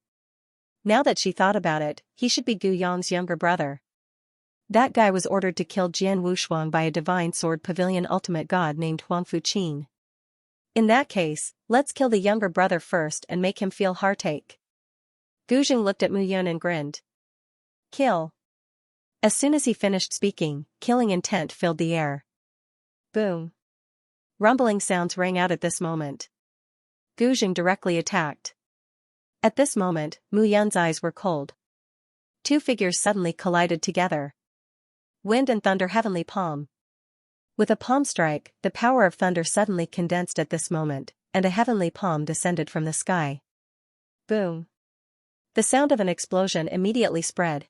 Now that she thought about it, he should be Gu Yong's younger brother. That guy was ordered to kill Jian Wushuang by a divine sword pavilion ultimate god named Huang Fuqin. In that case, let's kill the younger brother first and make him feel heartache. Gu Jing looked at Mu Yun and grinned. Kill. As soon as he finished speaking, killing intent filled the air. Boom. Rumbling sounds rang out at this moment. Gu Jing directly attacked. At this moment, Mu Yun's eyes were cold. Two figures suddenly collided together. Wind and thunder heavenly palm. With a palm strike, the power of thunder suddenly condensed at this moment, and a heavenly palm descended from the sky. Boom. The sound of an explosion immediately spread.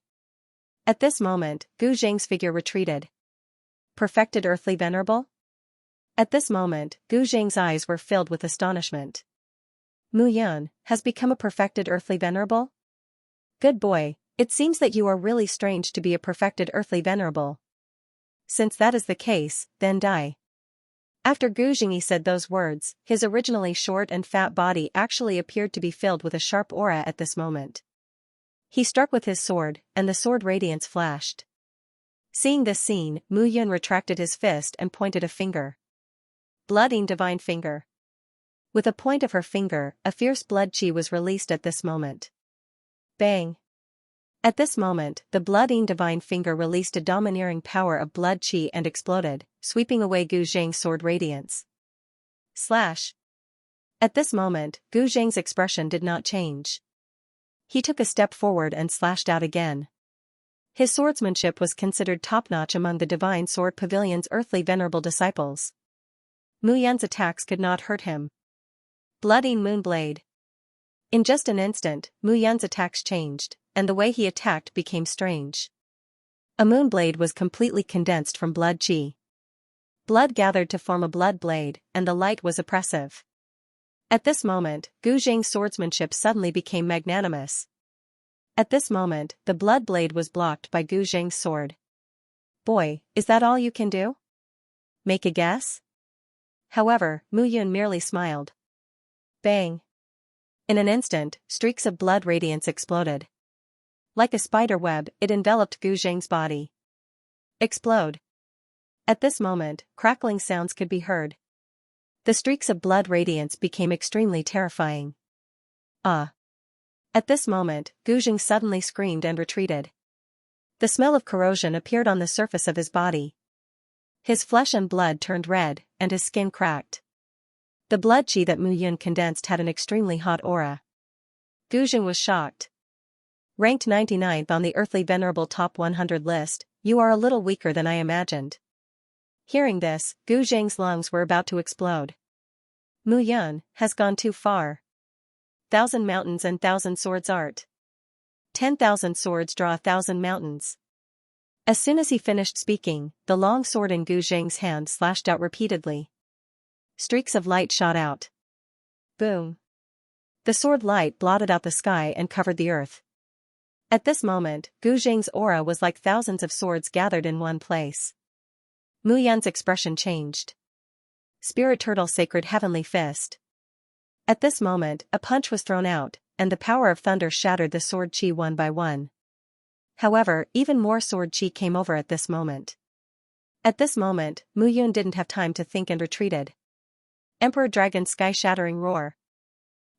At this moment, Gu Jing's figure retreated. Perfected earthly venerable? At this moment, Gu Jing's eyes were filled with astonishment. Mu Yun has become a perfected earthly venerable? Good boy, it seems that you are really strange to be a perfected earthly venerable. Since that is the case, then die. After Gu Jingyi said those words, his originally short and fat body actually appeared to be filled with a sharp aura at this moment. He struck with his sword, and the sword radiance flashed. Seeing this scene, Mu Yun retracted his fist and pointed a finger. Blooding divine finger. With a point of her finger, a fierce blood chi was released at this moment. Bang. At this moment, the blooding divine finger released a domineering power of blood chi and exploded, sweeping away Gu Jing's sword radiance. Slash. At this moment, Gu Jing's expression did not change. He took a step forward and slashed out again. His swordsmanship was considered top-notch among the Divine Sword Pavilion's earthly venerable disciples. Mu Yun's attacks could not hurt him. Blooding Moonblade. In just an instant, Mu Yun's attacks changed, and the way he attacked became strange. A moonblade was completely condensed from blood chi. Blood gathered to form a blood blade, and the light was oppressive. At this moment, Gu Jing's swordsmanship suddenly became magnanimous. At this moment, the blood blade was blocked by Gu Jing's sword. Boy, is that all you can do? Make a guess? However, Mu Yun merely smiled. Bang. In an instant, streaks of blood radiance exploded. Like a spider web, it enveloped Gu Jing's body. Explode. At this moment, crackling sounds could be heard. The streaks of blood radiance became extremely terrifying. Ah! At this moment, Gu Jing suddenly screamed and retreated. The smell of corrosion appeared on the surface of his body. His flesh and blood turned red, and his skin cracked. The blood chi that Mu Yun condensed had an extremely hot aura. Gu Jing was shocked. Ranked 99th on the Earthly Venerable Top 100 list, you are a little weaker than I imagined. Hearing this, Gu Jing's lungs were about to explode. Mu Yun has gone too far. 1,000 mountains and 1,000 swords art. 10,000 swords draw 1,000 mountains. As soon as he finished speaking, the long sword in Gu Jing's hand slashed out repeatedly. Streaks of light shot out. Boom. The sword light blotted out the sky and covered the earth. At this moment, Gu Jing's aura was like thousands of swords gathered in one place. Mu Yun's expression changed. Spirit Turtle Sacred Heavenly Fist. At this moment, a punch was thrown out, and the power of thunder shattered the sword chi one by one. However, even more sword chi came over at this moment. At this moment, Mu Yun didn't have time to think and retreated. Emperor Dragon's sky-shattering roar.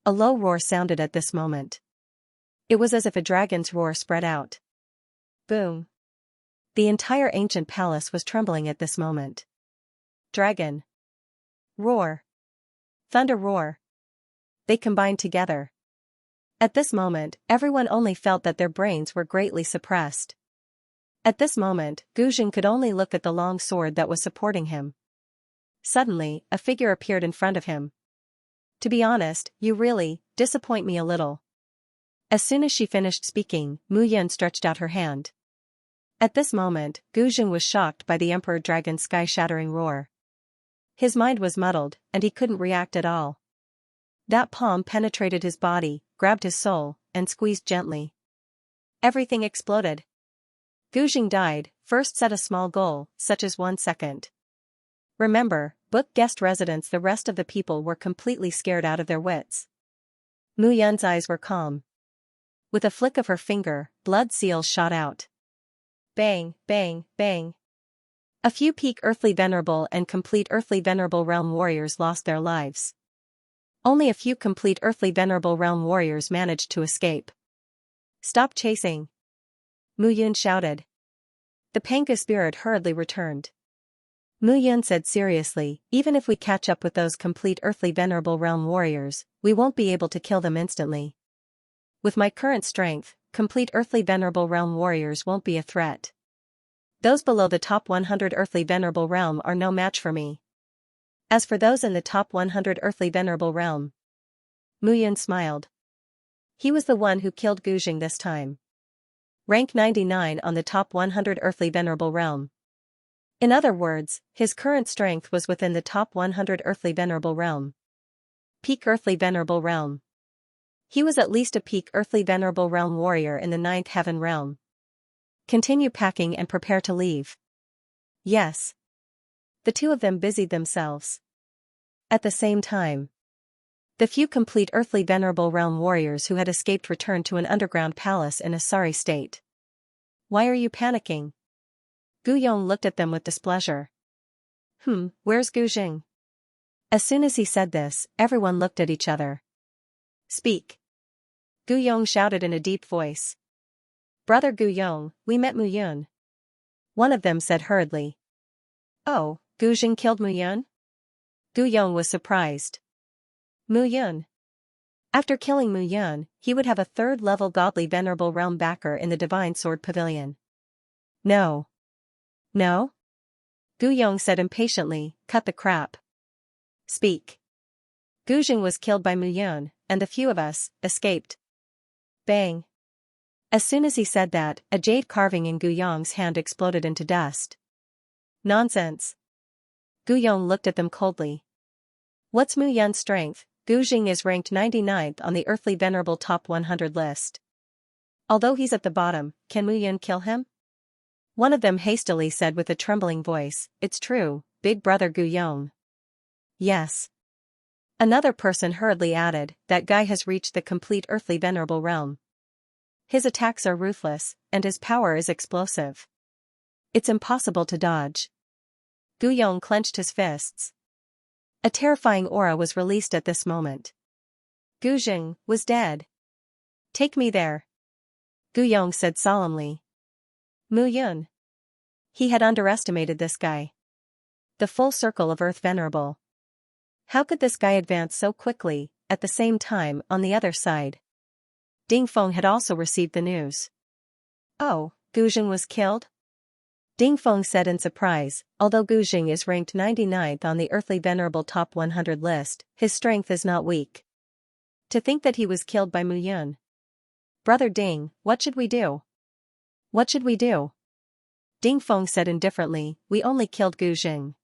A low roar sounded at this moment. It was as if a dragon's roar spread out. Boom. The entire ancient palace was trembling at this moment. Dragon. Roar. Thunder roar. They combined together. At this moment, everyone only felt that their brains were greatly suppressed. At this moment, Gu Jing could only look at the long sword that was supporting him. Suddenly, a figure appeared in front of him. To be honest, you really disappoint me a little. As soon as she finished speaking, Mu Yun stretched out her hand. At this moment, Gu Jing was shocked by the Emperor Dragon's sky-shattering roar. His mind was muddled, and he couldn't react at all. That palm penetrated his body, grabbed his soul, and squeezed gently. Everything exploded. Gu Jing died. First set a small goal, such as 1 second. Remember, book guest residents. The rest of the people were completely scared out of their wits. Mu Yun's eyes were calm. With a flick of her finger, blood seals shot out. Bang, bang, bang. A few peak earthly venerable and complete earthly venerable realm warriors lost their lives. Only a few complete earthly venerable realm warriors managed to escape. Stop chasing! Mu Yun shouted. The Panga spirit hurriedly returned. Mu Yun said seriously, even if we catch up with those complete earthly venerable realm warriors, we won't be able to kill them instantly. With my current strength, complete earthly venerable realm warriors won't be a threat. Those below the top 100 earthly venerable realm are no match for me. As for those in the top 100 earthly venerable realm, Mu Yun smiled. He was the one who killed Gujing this time. Rank 99 on the top 100 earthly venerable realm. In other words, his current strength was within the top 100 earthly venerable realm. Peak earthly venerable realm. He was at least a peak earthly venerable realm warrior in the 9th heaven realm. Continue packing and prepare to leave. Yes. The two of them busied themselves. At the same time, the few complete earthly venerable realm warriors who had escaped returned to an underground palace in a sorry state. Why are you panicking? Gu Yong looked at them with displeasure. Where's Gu Jing? As soon as he said this, everyone looked at each other. Speak. Gu Yong shouted in a deep voice. Brother Gu Yong, we met Mu Yun. One of them said hurriedly. Oh, Gu Jing killed Mu Yun? Gu Yong was surprised. Mu Yun. After killing Mu Yun, he would have a 3rd level godly venerable realm backer in the Divine Sword Pavilion. No. No? Gu Yong said impatiently, cut the crap. Speak. Gu Jing was killed by Mu Yun, and the few of us escaped. Bang. As soon as he said that, a jade carving in Gu Yong's hand exploded into dust. Nonsense. Gu Yong looked at them coldly. What's Mu Yun's strength? Gu Jing is ranked 99th on the earthly venerable top 100 list. Although he's at the bottom, can Mu Yun kill him? One of them hastily said with a trembling voice, it's true, big brother Gu Yong. Yes. Another person hurriedly added, that guy has reached the complete earthly venerable realm. His attacks are ruthless, and his power is explosive. It's impossible to dodge. Gu Yong clenched his fists. A terrifying aura was released at this moment. Gu Jing was dead. Take me there. Gu Yong said solemnly. Mu Yun. He had underestimated this guy. The full circle of Earth Venerable. How could this guy advance so quickly? At the same time, on the other side, Ding Feng had also received the news. Oh, Gu Jing was killed? Ding Feng said in surprise. Although Gu Jing is ranked 99th on the earthly venerable top 100 list, his strength is not weak. To think that he was killed by Mu Yun. Brother Ding, what should we do? What should we do? Ding Feng said indifferently, we only killed Gu Jing.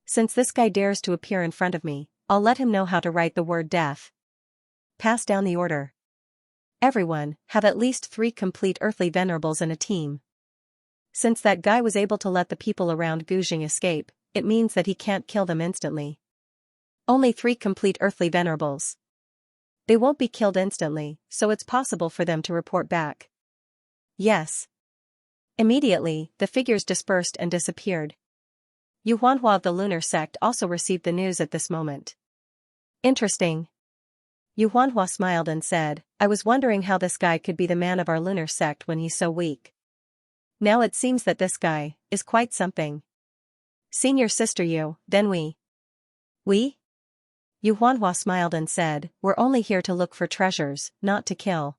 Since this guy dares to appear in front of me, I'll let him know how to write the word death. Pass down the order. Everyone, have at least 3 complete earthly venerables in a team. Since that guy was able to let the people around Gu Jing escape, it means that he can't kill them instantly. Only 3 complete earthly venerables. They won't be killed instantly, so it's possible for them to report back. Yes. Immediately, the figures dispersed and disappeared. Yu Huanhua of the lunar sect also received the news at this moment. Interesting. Yu Huanhua smiled and said, I was wondering how this guy could be the man of our lunar sect when he's so weak. Now it seems that this guy is quite something. Senior sister Yu, then we? Yu Huanhua smiled and said, we're only here to look for treasures, not to kill.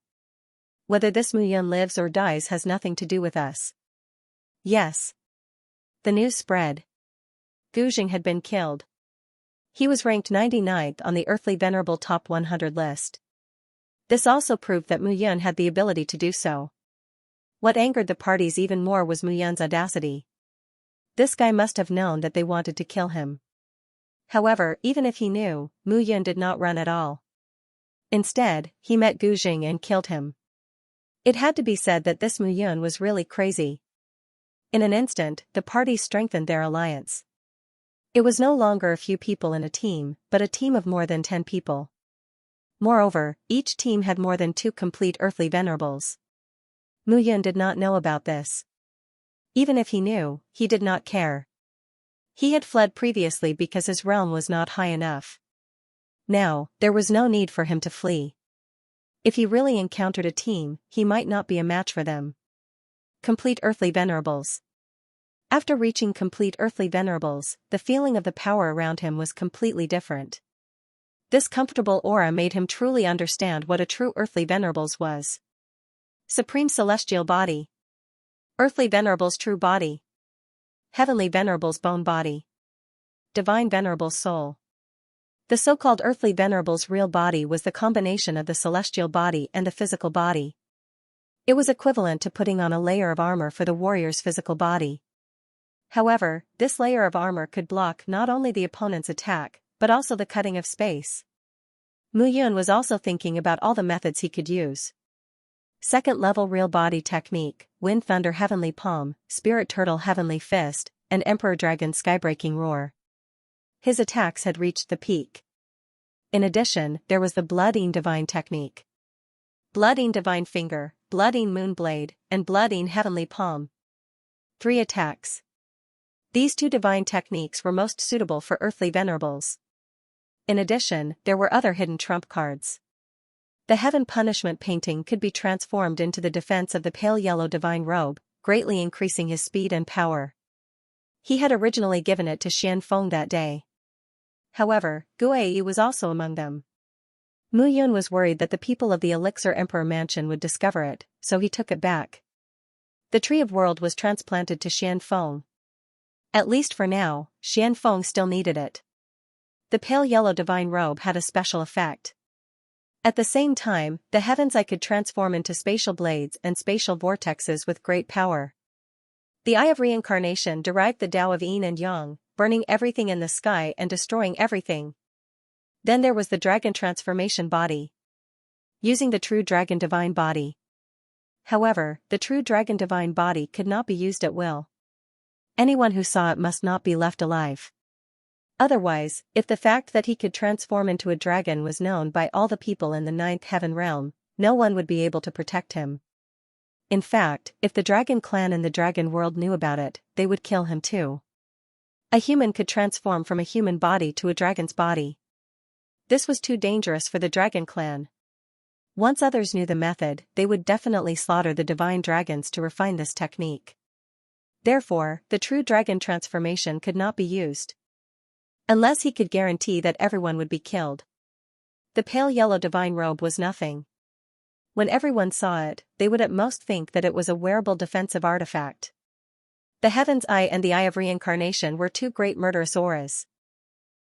Whether this Mu Yun lives or dies has nothing to do with us. Yes. The news spread. Gu Jing had been killed. He was ranked 99th on the earthly venerable top 100 list. This also proved that Mu Yun had the ability to do so. What angered the parties even more was Mu Yun's audacity. This guy must have known that they wanted to kill him. However, even if he knew, Mu Yun did not run at all. Instead, he met Gu Jing and killed him. It had to be said that this Mu Yun was really crazy. In an instant, the parties strengthened their alliance. It was no longer a few people in a team, but a team of more than 10 people. Moreover, each team had more than 2 complete earthly venerables. Mu Yun did not know about this. Even if he knew, he did not care. He had fled previously because his realm was not high enough. Now, there was no need for him to flee. If he really encountered a team, he might not be a match for them. Complete Earthly Venerables. After reaching Complete Earthly Venerables, the feeling of the power around him was completely different. This comfortable aura made him truly understand what a true Earthly Venerables was. Supreme Celestial Body. Earthly Venerables True Body. Heavenly Venerables Bone Body. Divine Venerables Soul. The so-called Earthly Venerables' real body was the combination of the celestial body and the physical body. It was equivalent to putting on a layer of armor for the warrior's physical body. However, this layer of armor could block not only the opponent's attack, but also the cutting of space. Mu Yun was also thinking about all the methods he could use. Second level real body technique, Wind Thunder Heavenly Palm, Spirit Turtle Heavenly Fist, and Emperor Dragon Skybreaking Roar. His attacks had reached the peak. In addition, there was the Blooding Divine technique. Blooding Divine Finger, Blooding Moonblade, and Blooding Heavenly Palm. 3 attacks. These 2 divine techniques were most suitable for Earthly Venerables. In addition, there were other hidden trump cards. The Heaven Punishment painting could be transformed into the defense of the Pale Yellow Divine Robe, greatly increasing his speed and power. He had originally given it to Xian Feng that day. However, Guai was also among them. Mu Yun was worried that the people of the Elixir Emperor Mansion would discover it, so he took it back. The Tree of World was transplanted to Xian Feng. At least for now, Xian Feng still needed it. The Pale Yellow Divine Robe had a special effect. At the same time, the heavens I could transform into spatial blades and spatial vortexes with great power. The Eye of Reincarnation derived the Tao of Yin and Yang, burning everything in the sky and destroying everything. Then there was the Dragon Transformation Body. Using the True Dragon Divine Body. However, the True Dragon Divine Body could not be used at will. Anyone who saw it must not be left alive. Otherwise, if the fact that he could transform into a dragon was known by all the people in the 9th Heaven Realm, no one would be able to protect him. In fact, if the Dragon Clan in the Dragon World knew about it, they would kill him too. A human could transform from a human body to a dragon's body. This was too dangerous for the Dragon Clan. Once others knew the method, they would definitely slaughter the divine dragons to refine this technique. Therefore, the true dragon transformation could not be used. Unless he could guarantee that everyone would be killed. The Pale Yellow Divine Robe was nothing. When everyone saw it, they would at most think that it was a wearable defensive artifact. The Heaven's Eye and the Eye of Reincarnation were 2 great murderous auras.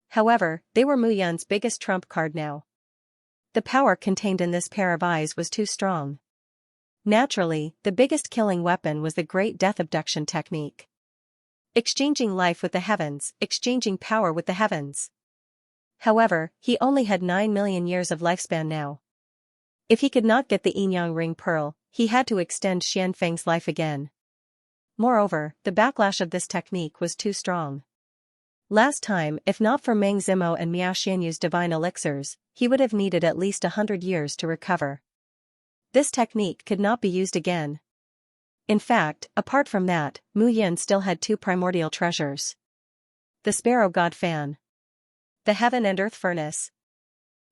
However, they were Mu Yun's biggest trump card now. The power contained in this pair of eyes was too strong. Naturally, the biggest killing weapon was the Great Death Abduction technique. Exchanging life with the heavens, exchanging power with the heavens. However, he only had 9 million years of lifespan now. If he could not get the Yin-Yang Ring Pearl, he had to extend Xian Feng's life again. Moreover, the backlash of this technique was too strong. Last time, if not for Meng Zimo and Miao Xianyu's divine elixirs, he would have needed at least 100 years to recover. This technique could not be used again. In fact, apart from that, Mu Yun still had 2 primordial treasures. The Sparrow God Fan. The Heaven and Earth Furnace.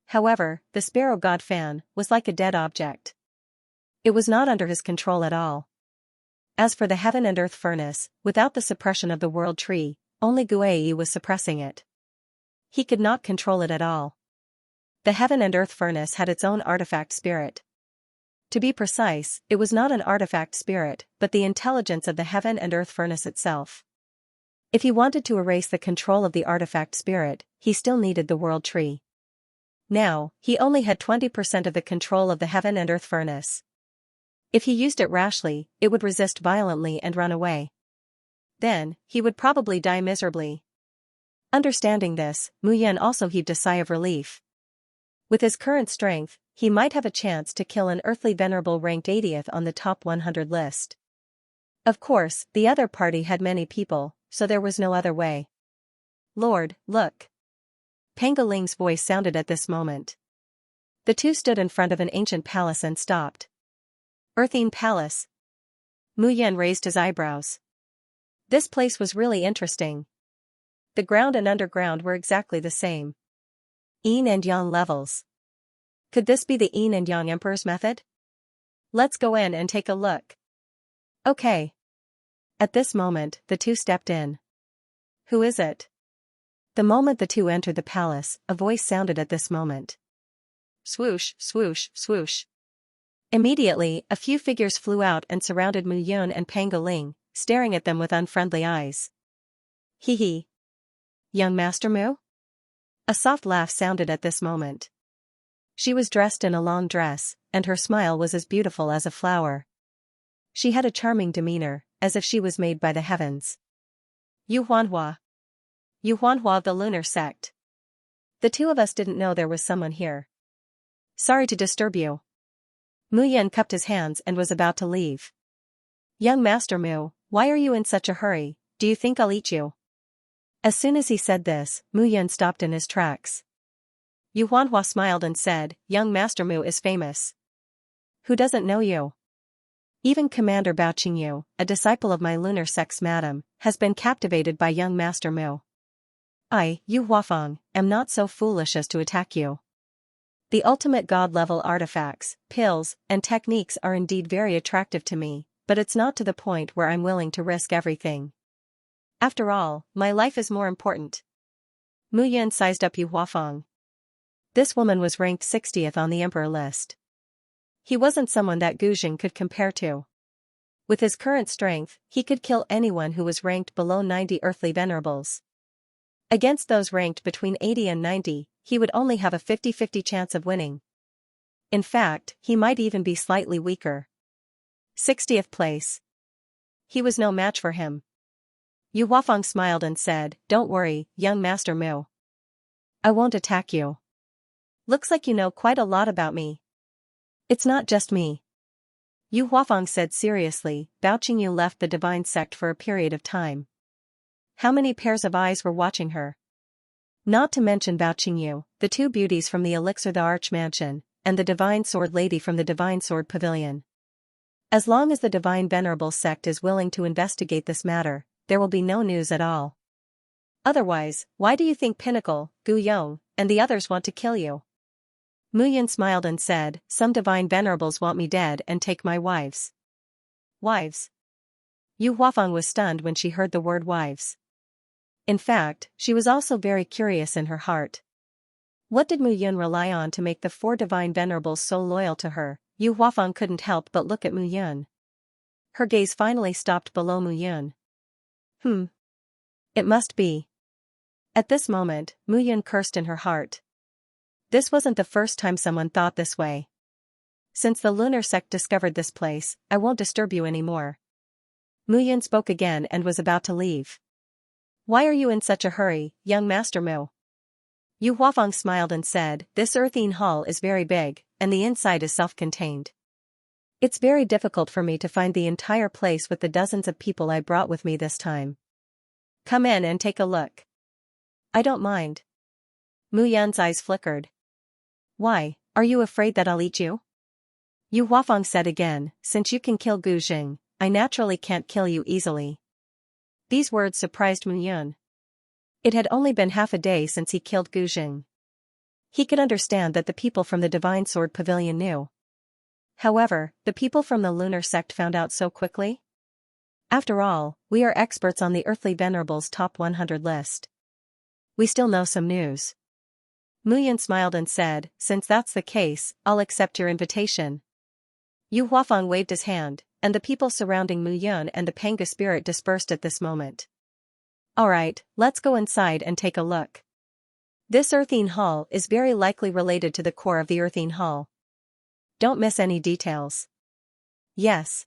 However, the Sparrow God Fan was like a dead object. It was not under his control at all. As for the Heaven and Earth Furnace, without the suppression of the World Tree, only Guai was suppressing it. He could not control it at all. The Heaven and Earth Furnace had its own artifact spirit. To be precise, it was not an artifact spirit, but the intelligence of the Heaven and Earth Furnace itself. If he wanted to erase the control of the artifact spirit, he still needed the World Tree. Now, he only had 20% of the control of the Heaven and Earth Furnace. If he used it rashly, it would resist violently and run away. Then, he would probably die miserably. Understanding this, Mu Yun also heaved a sigh of relief. With his current strength, he might have a chance to kill an earthly venerable ranked 80th on the top 100 list. Of course, the other party had many people, so there was no other way. Lord, look. Pangoling's voice sounded at this moment. The 2 stood in front of an ancient palace and stopped. Earthine Palace. Mu Yun raised his eyebrows. This place was really interesting. The ground and underground were exactly the same. Yin and Yang levels. Could this be the Yin and Yang Emperor's method? Let's go in and take a look. Okay. At this moment, the two stepped in. Who is it? The moment the two entered the palace, a voice sounded at this moment. Swoosh, swoosh, swoosh. Immediately, a few figures flew out and surrounded Mu Yun and Pangolin, staring at them with unfriendly eyes. Hee hee. Young Master Mu? A soft laugh sounded at this moment. She was dressed in a long dress, and her smile was as beautiful as a flower. She had a charming demeanor, as if she was made by the heavens. Yu Huanhua. Yu Huanhua of the lunar sect. The two of us didn't know there was someone here. Sorry to disturb you. Mu Yun cupped his hands and was about to leave. Young Master Mu, why are you in such a hurry? Do you think I'll eat you? As soon as he said this, Mu Yun stopped in his tracks. Yu Huanhua smiled and said, Young Master Mu is famous. Who doesn't know you? Even Commander Bao Qingyu, a disciple of my lunar sect's madam, has been captivated by young Master Mu. I, Yu Huafeng, am not so foolish as to attack you. The ultimate god-level artifacts, pills, and techniques are indeed very attractive to me, but it's not to the point where I'm willing to risk everything. After all, my life is more important. Mu Yun sized up Yu Huafeng. This woman was ranked 60th on the emperor list. He wasn't someone that Gu Jing could compare to. With his current strength, he could kill anyone who was ranked below 90 earthly venerables. Against those ranked between 80 and 90, he would only have a 50-50 chance of winning. In fact, he might even be slightly weaker. 60th place. He was no match for him. Yu Huafeng smiled and said, Don't worry, young Master Mu. I won't attack you. Looks like you know quite a lot about me. It's not just me. Yu Huafeng said seriously. Bao Qingyu left the divine sect for a period of time. How many pairs of eyes were watching her? Not to mention Bao Qingyu, the two beauties from the Elixir the Arch Mansion, and the Divine Sword Lady from the Divine Sword Pavilion. As long as the Divine Venerable sect is willing to investigate this matter, there will be no news at all. Otherwise, why do you think Pinnacle, Gu Yong, and the others want to kill you? Mu Yun smiled and said, Some divine venerables want me dead and take my wives. Wives? Yu Huafeng was stunned when she heard the word wives. In fact, she was also very curious in her heart. What did Mu Yun rely on to make the four divine venerables so loyal to her? Yu Huafeng couldn't help but look at Mu Yun. Her gaze finally stopped below Mu Yun. It must be. At this moment, Mu Yun cursed in her heart. This wasn't the first time someone thought this way. Since the lunar sect discovered this place, I won't disturb you anymore. Mu Yun spoke again and was about to leave. Why are you in such a hurry, young Master Mu? Yu Huafeng smiled and said, This earthine hall is very big, and the inside is self-contained. It's very difficult for me to find the entire place with the dozens of people I brought with me this time. Come in and take a look. I don't mind. Mu Yun's eyes flickered. Why, are you afraid that I'll eat you? Yu Huafeng said again, Since you can kill Gu Jing, I naturally can't kill you easily. These words surprised Mu Yun. It had only been half a day since he killed Gu Jing. He could understand that the people from the Divine Sword Pavilion knew. However, the people from the lunar sect found out so quickly? After all, we are experts on the Earthly Venerables top 100 list. We still know some news. Mu Yun smiled and said, Since that's the case, I'll accept your invitation. Yu Huafeng waved his hand, and the people surrounding Mu Yun and the Panga spirit dispersed at this moment. Alright, let's go inside and take a look. This earthine hall is very likely related to the core of the earthine hall. Don't miss any details. Yes.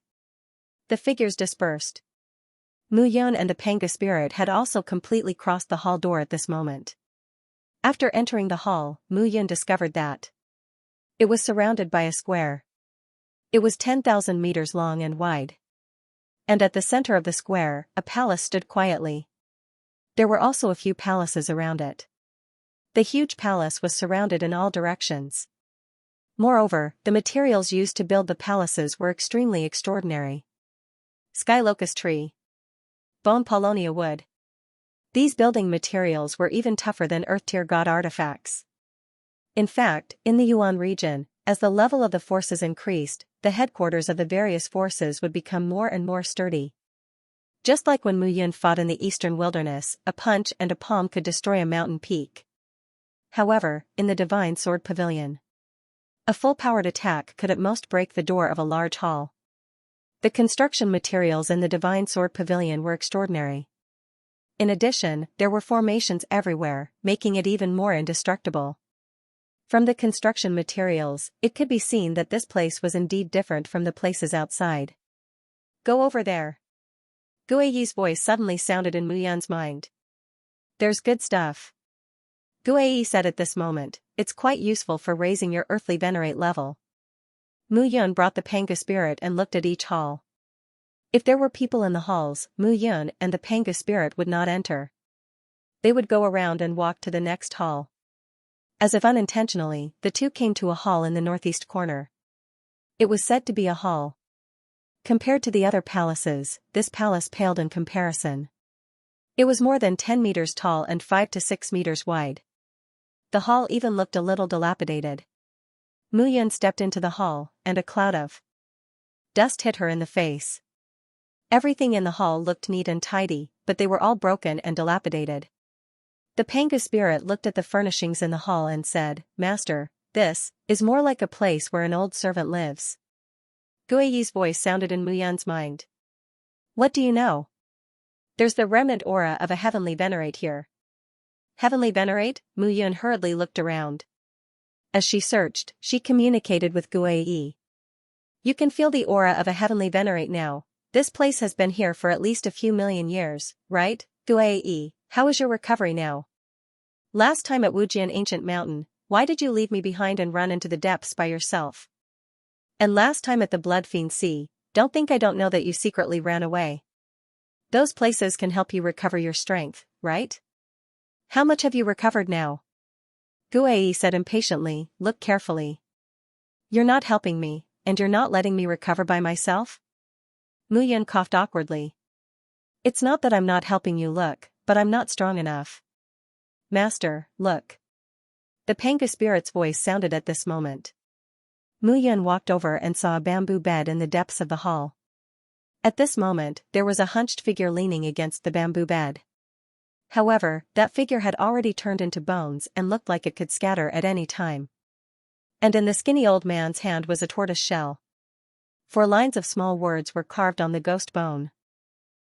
The figures dispersed. Mu Yun and the Panga spirit had also completely crossed the hall door at this moment. After entering the hall, Mu Yun discovered that it was surrounded by a square. It was 10,000 meters long and wide. And at the center of the square, a palace stood quietly. There were also a few palaces around it. The huge palace was surrounded in all directions. Moreover, the materials used to build the palaces were extremely extraordinary. Sky locust tree. bone Polonia wood. These building materials were even tougher than Earth-tier god artifacts. In fact, in the Yuan region, as the level of the forces increased, the headquarters of the various forces would become more and more sturdy. Just like when Mu Yun fought in the eastern wilderness, a punch and a palm could destroy a mountain peak. However, in the Divine Sword Pavilion, a full-powered attack could at most break the door of a large hall. The construction materials in the Divine Sword Pavilion were extraordinary. In addition, there were formations everywhere, making it even more indestructible. From the construction materials, it could be seen that this place was indeed different from the places outside. Go over there. Guiyi's voice suddenly sounded in Mu Yun's mind. There's good stuff. Guiyi said at this moment, it's quite useful for raising your earthly venerate level. Mu Yun brought the Pangu spirit and looked at each hall. If there were people in the halls, Mu Yun and the Pangu spirit would not enter. They would go around and walk to the next hall. As if unintentionally, the two came to a hall in the northeast corner. It was said to be a hall. Compared to the other palaces, this palace paled in comparison. It was more than 10 meters tall and 5 to 6 meters wide. The hall even looked a little dilapidated. Mu Yun stepped into the hall, and a cloud of dust hit her in the face. Everything in the hall looked neat and tidy, but they were all broken and dilapidated. The Pangu spirit looked at the furnishings in the hall and said, Master, this is more like a place where an old servant lives. Guiyi's voice sounded in Mu Yun's mind. What do you know? There's the remnant aura of a heavenly venerate here. Heavenly venerate? Mu Yun hurriedly looked around. As she searched, she communicated with Guiyi. You can feel the aura of a heavenly venerate now. This place has been here for at least a few million years, right, Guiyi? How is your recovery now? Last time at Wujian Ancient Mountain, why did you leave me behind and run into the depths by yourself? And last time at the Bloodfiend Sea, don't think I don't know that you secretly ran away. Those places can help you recover your strength, right? How much have you recovered now? Guiyi said impatiently, look carefully. You're not helping me, and you're not letting me recover by myself? Mu Yun coughed awkwardly. It's not that I'm not helping you look, but I'm not strong enough. Master, look. The Pangu spirit's voice sounded at this moment. Mu Yun walked over and saw a bamboo bed in the depths of the hall. At this moment, there was a hunched figure leaning against the bamboo bed. However, that figure had already turned into bones and looked like it could scatter at any time. And in the skinny old man's hand was a tortoise shell. 4 lines of small words were carved on the ghost bone.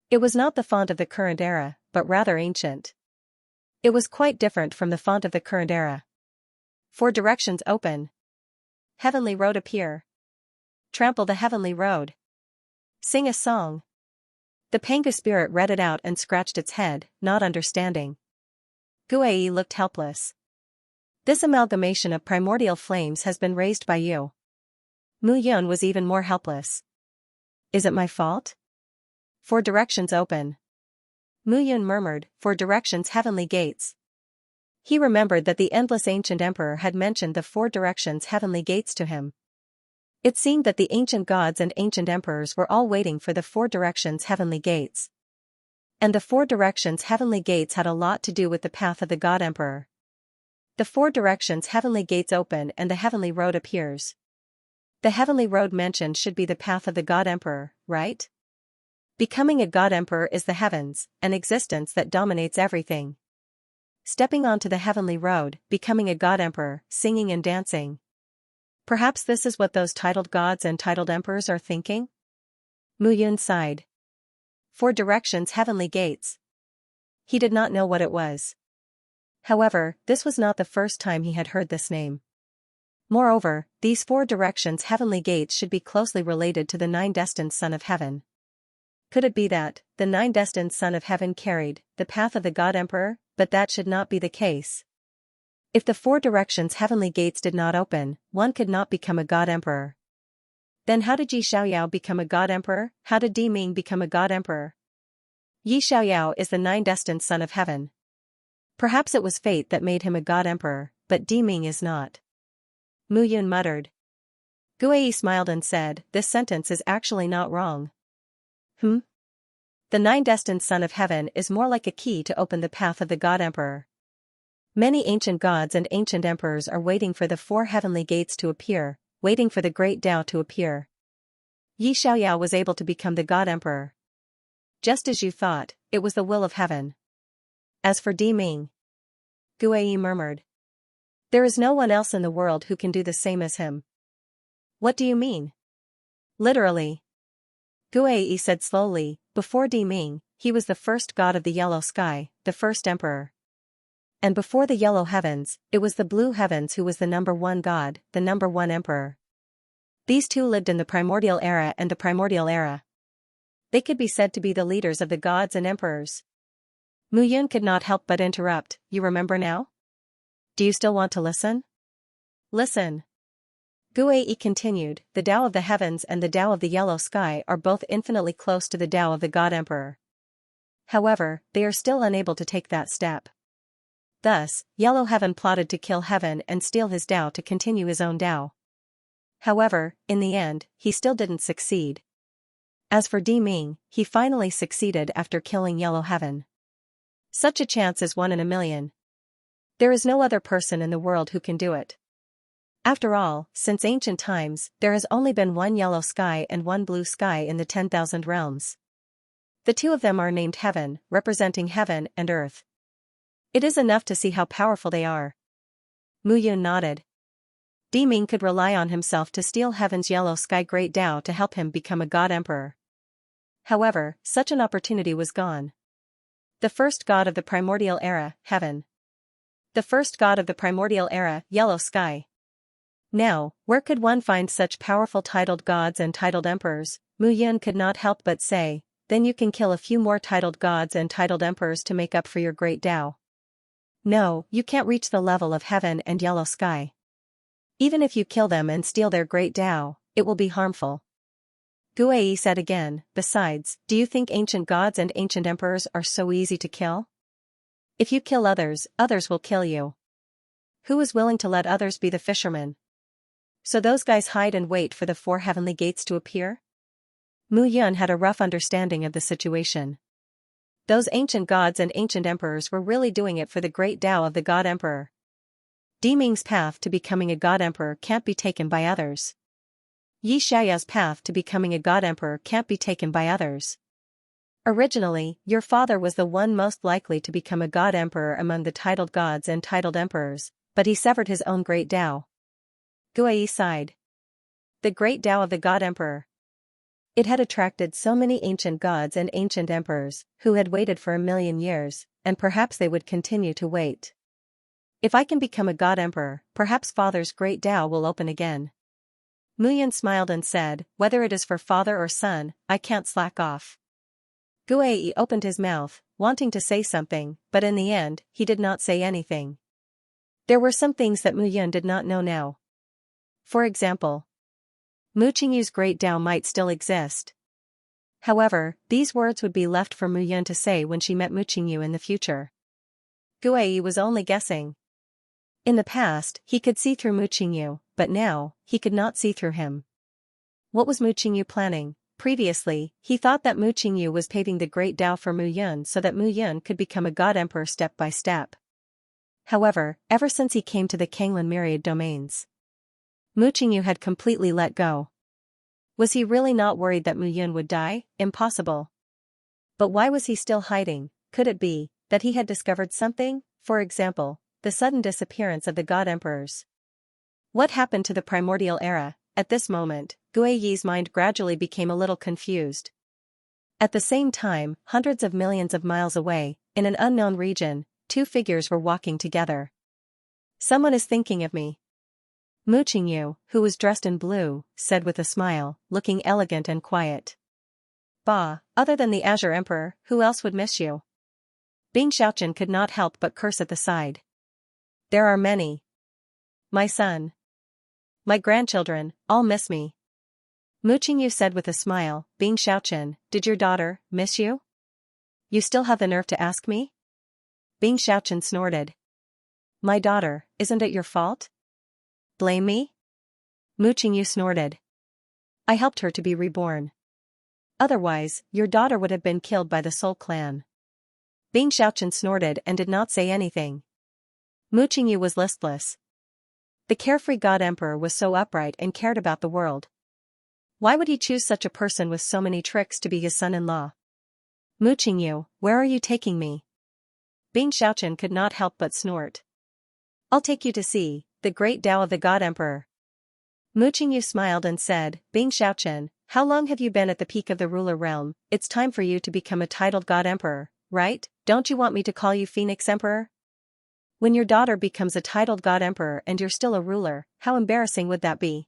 It was not the font of the current era, but rather ancient. It was quite different from the font of the current era. 4 directions open. Heavenly road appear. Trample the heavenly road. Sing a song. The Pangu spirit read it out and scratched its head, not understanding. Guiyi looked helpless. This amalgamation of primordial flames has been raised by you. Mu Yun was even more helpless. Is it my fault? 4 directions open. Mu Yun murmured, 4 directions heavenly gates. He remembered that the endless ancient emperor had mentioned the 4 directions heavenly gates to him. It seemed that the ancient gods and ancient emperors were all waiting for the 4 directions heavenly gates. And the 4 directions heavenly gates had a lot to do with the path of the god emperor. The 4 directions heavenly gates open and the heavenly road appears. The heavenly road mentioned should be the path of the god emperor, right? Becoming a god emperor is the heavens, an existence that dominates everything. Stepping onto the heavenly road, becoming a god emperor, singing and dancing. Perhaps this is what those titled gods and titled emperors are thinking? Mu Yun sighed. 4 directions heavenly gates. He did not know what it was. However, this was not the first time he had heard this name. Moreover, these 4 directions heavenly gates should be closely related to the 9 destined Son of Heaven. Could it be that the 9 destined Son of Heaven carried the path of the God Emperor? But that should not be the case. If the 4 directions heavenly gates did not open, one could not become a God Emperor. Then how did Yi Xiaoyao become a God Emperor? How did Di Ming become a God Emperor? Yi Xiaoyao is the 9 destined Son of Heaven. Perhaps it was fate that made him a God Emperor, but Di Ming is not. Mu Yun muttered. Guiyi smiled and said, this sentence is actually not wrong. The nine-destined son of heaven is more like a key to open the path of the God Emperor. Many ancient gods and ancient emperors are waiting for the four heavenly gates to appear, waiting for the great Tao to appear. Xianxia was able to become the God Emperor. Just as you thought, it was the will of heaven. As for Di Ming, Guai murmured. There is no one else in the world who can do the same as him. What do you mean? Literally. Guai said slowly, before Di Ming, he was the first god of the yellow sky, the first emperor. And before the yellow heavens, it was the blue heavens who was the number one god, the number one emperor. These two lived in the primordial era and the primordial era. They could be said to be the leaders of the gods and emperors. Mu Yun could not help but interrupt, you remember now? Do you still want to listen? Listen. Guai continued, the Tao of the heavens and the Tao of the yellow sky are both infinitely close to the Tao of the God Emperor. However, they are still unable to take that step. Thus, Yellow Heaven plotted to kill Heaven and steal his Tao to continue his own Tao. However, in the end, he still didn't succeed. As for Di Ming, he finally succeeded after killing Yellow Heaven. Such a chance is 1 in a million. There is no other person in the world who can do it. After all, since ancient times, there has only been one yellow sky and one blue sky in the 10,000 realms. The two of them are named Heaven, representing heaven and earth. It is enough to see how powerful they are. Mu Yun nodded. Di Ming could rely on himself to steal Heaven's yellow sky great Tao to help him become a god emperor. However, such an opportunity was gone. The first god of the primordial era, Heaven. The first god of the primordial era, yellow sky. Now, where could one find such powerful titled gods and titled emperors? Mu Yun could not help but say, then you can kill a few more titled gods and titled emperors to make up for your great Tao. No, you can't reach the level of Heaven and yellow sky. Even if you kill them and steal their great Tao, it will be harmful. Guai said again, besides, do you think ancient gods and ancient emperors are so easy to kill? If you kill others, others will kill you. Who is willing to let others be the fishermen? So those guys hide and wait for the four heavenly gates to appear? Mu Yun had a rough understanding of the situation. Those ancient gods and ancient emperors were really doing it for the great Tao of the God Emperor. Di Ming's path to becoming a God Emperor can't be taken by others. Xianxia's path to becoming a God Emperor can't be taken by others. Originally, your father was the one most likely to become a God Emperor among the titled gods and titled emperors, but he severed his own great Tao. Guai sighed. The great Tao of the God Emperor. It had attracted so many ancient gods and ancient emperors, who had waited for 1,000,000 years, and perhaps they would continue to wait. If I can become a God Emperor, perhaps Father's great Tao will open again. Mu Yun smiled and said, whether it is for father or son, I can't slack off. Guai opened his mouth, wanting to say something, but in the end, he did not say anything. There were some things that Mu Yun did not know now. For example, Mu Qingyu's great Tao might still exist. However, these words would be left for Mu Yun to say when she met Mu Qingyu in the future. Guai was only guessing. In the past, he could see through Mu Qingyu, but now, he could not see through him. What was Mu Qingyu planning? Previously, he thought that Mu Qingyu was paving the great Tao for Mu Yun so that Mu Yun could become a God Emperor step by step. However, ever since he came to the Kanglin Myriad Domains, Mu Qingyu had completely let go. Was he really not worried that Mu Yun would die? Impossible. But why was he still hiding? Could it be that he had discovered something, for example, the sudden disappearance of the God Emperors? What happened to the primordial era? At this moment, Guai Yi's mind gradually became a little confused. At the same time, hundreds of millions of miles away, in an unknown region, two figures were walking together. Someone is thinking of me. Mu Qingyu, who was dressed in blue, said with a smile, looking elegant and quiet. Bah, other than the Azure Emperor, who else would miss you? Bing Xiaoqian could not help but curse at the side. There are many. My son. My grandchildren, all miss me. Mu Qingyu said with a smile, Bing Xiaoqian, did your daughter miss you? You still have the nerve to ask me? Bing Xiaoqian snorted. My daughter, isn't it your fault? Blame me? Mu Qingyu snorted. I helped her to be reborn. Otherwise, your daughter would have been killed by the Soul clan. Bing Xiaochen snorted and did not say anything. Mu Qingyu was listless. The carefree God Emperor was so upright and cared about the world. Why would he choose such a person with so many tricks to be his son-in-law? Mu Qingyu, where are you taking me? Bing Xiaochen could not help but snort. I'll take you to see the great Tao of the God Emperor. Mu Qingyu smiled and said, Bing Xiaochen, how long have you been at the peak of the ruler realm? It's time for you to become a titled God Emperor, right? Don't you want me to call you Phoenix Emperor? When your daughter becomes a titled God Emperor and you're still a ruler, how embarrassing would that be?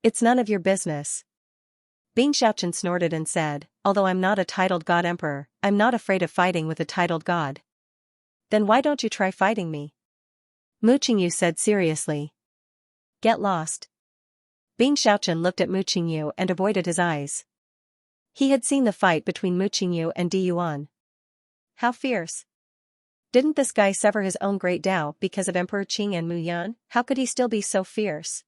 It's none of your business. Bing Xiaochen snorted and said, although I'm not a titled God Emperor, I'm not afraid of fighting with a titled God. Then why don't you try fighting me? Mu Qingyu said seriously. Get lost. Bing Xiaochen looked at Mu Qingyu and avoided his eyes. He had seen the fight between Mu Qingyu and Di Yuan. How fierce. Didn't this guy sever his own great Tao because of Emperor Qing and Mu Yan? How could he still be so fierce?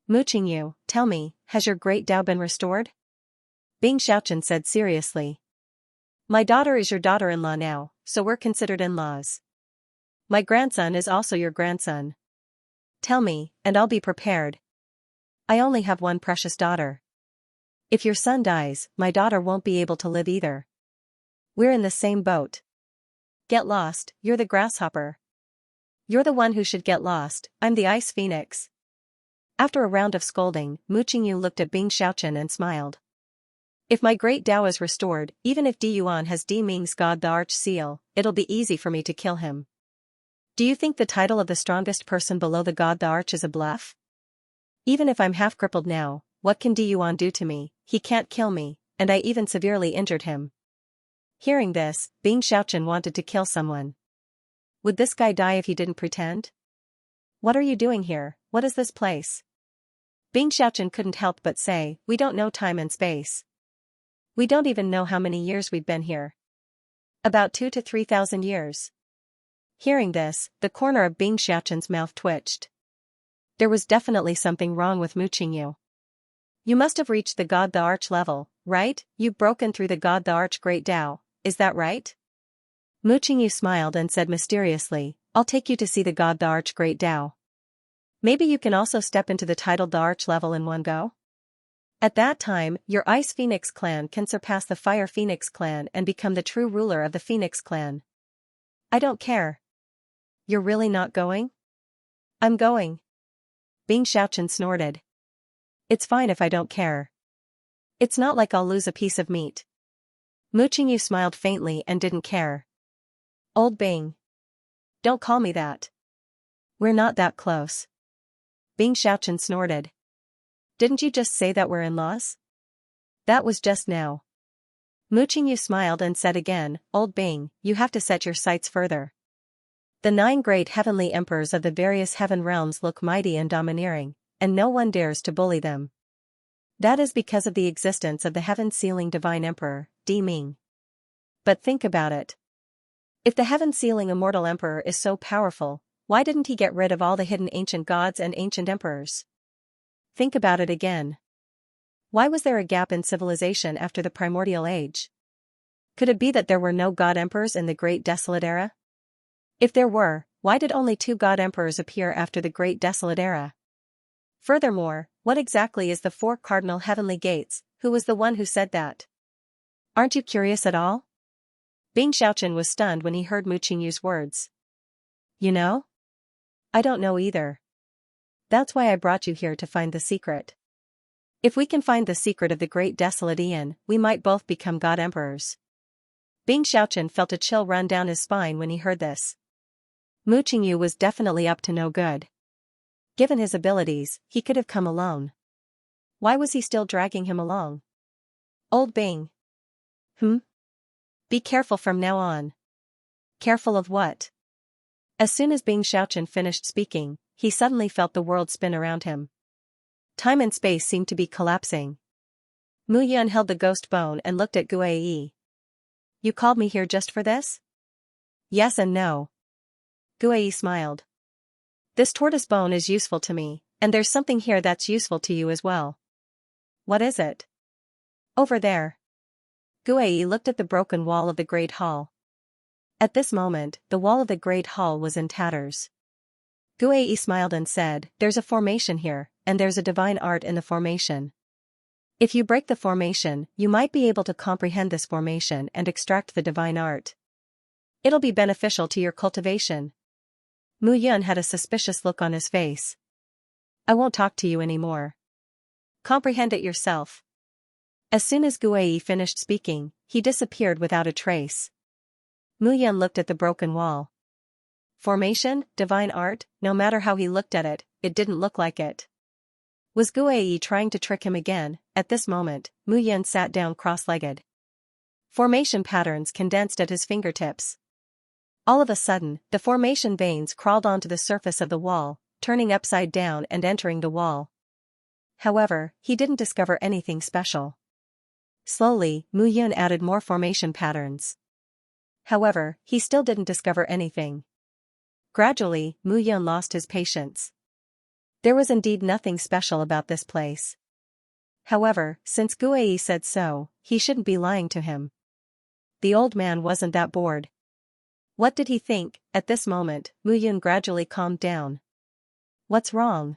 Mu Qingyu, tell me, has your great Tao been restored? Bing Xiaochen said seriously. My daughter is your daughter-in-law now, so we're considered in-laws. My grandson is also your grandson. Tell me, and I'll be prepared. I only have one precious daughter. If your son dies, my daughter won't be able to live either. We're in the same boat. Get lost, you're the grasshopper. You're the one who should get lost, I'm the ice phoenix. After a round of scolding, Mu Qingyu looked at Bing Xiaochen and smiled. If my great Tao is restored, even if Di Yuan has Di Ming's God the Arch Seal, it'll be easy for me to kill him. Do you think the title of the strongest person below the God the Arch is a bluff? Even if I'm half crippled now, what can Di Yuan do to me? He can't kill me, and I even severely injured him. Hearing this, Bing Xiaochen wanted to kill someone. Would this guy die if he didn't pretend? What are you doing here? What is this place? Bing Xiaochen couldn't help but say, we don't know time and space. We don't even know how many years we've been here. About 2,000 to 3,000 years. Hearing this, the corner of Bing Xiaochen's mouth twitched. There was definitely something wrong with Mu Qingyu. You must have reached the God the Arch level, right? You've broken through the God the Arch Great Tao, is that right? Mu Qingyu smiled and said mysteriously, I'll take you to see the God the Arch Great Tao. Maybe you can also step into the titled the Arch level in one go? At that time, your Ice Phoenix clan can surpass the Fire Phoenix clan and become the true ruler of the Phoenix clan. I don't care. You're really not going? I'm going. Bing Xiaochen snorted. It's fine if I don't care. It's not like I'll lose a piece of meat. Mu Qingyu smiled faintly and didn't care. Old Bing. Don't call me that. We're not that close. Bing Xiaochen snorted. Didn't you just say that we're in-laws? That was just now. Mu Qingyu smiled and said again, Old Bing, you have to set your sights further. The 9 great heavenly emperors of the various heaven realms look mighty and domineering, and no one dares to bully them. That is because of the existence of the heaven-sealing divine emperor, Di Ming. But think about it. If the heaven-sealing immortal emperor is so powerful, why didn't he get rid of all the hidden ancient gods and ancient emperors? Think about it again. Why was there a gap in civilization after the primordial age? Could it be that there were no god emperors in the Great Desolate Era? If there were, why did only 2 god emperors appear after the Great Desolate Era? Furthermore, what exactly is the 4 cardinal heavenly gates? Who was the one who said that? Aren't you curious at all? Bing Xiaochen was stunned when he heard Mu Qingyu's words. You know? I don't know either. That's why I brought you here to find the secret. If we can find the secret of the Great Desolate Aeon, we might both become god emperors. Bing Xiaochen felt a chill run down his spine when he heard this. Mu Qingyu was definitely up to no good. Given his abilities, he could have come alone. Why was he still dragging him along? Old Bing. Be careful from now on. Careful of what? As soon as Bing Xiaochen finished speaking, he suddenly felt the world spin around him. Time and space seemed to be collapsing. Mu Yan held the ghost bone and looked at Guai. You called me here just for this? Yes and no. Guai smiled. This tortoise bone is useful to me, and there's something here that's useful to you as well. What is it? Over there. Guei looked at the broken wall of the Great Hall. At this moment, the wall of the Great Hall was in tatters. Guei smiled and said, "There's a formation here, and there's a divine art in the formation. If you break the formation, you might be able to comprehend this formation and extract the divine art. It'll be beneficial to your cultivation." Mu Yun had a suspicious look on his face. "I won't talk to you anymore. Comprehend it yourself." As soon as Guei finished speaking, he disappeared without a trace. Mu Yun looked at the broken wall. Formation, divine art, no matter how he looked at it, it didn't look like it. Was Guei trying to trick him again? At this moment, Mu Yun sat down cross-legged. Formation patterns condensed at his fingertips. All of a sudden, the formation veins crawled onto the surface of the wall, turning upside down and entering the wall. However, he didn't discover anything special. Slowly, Mu Yun added more formation patterns. However, he still didn't discover anything. Gradually, Mu Yun lost his patience. There was indeed nothing special about this place. However, since Guei said so, he shouldn't be lying to him. The old man wasn't that bored. What did he think? At this moment, Mu Yun gradually calmed down. "What's wrong?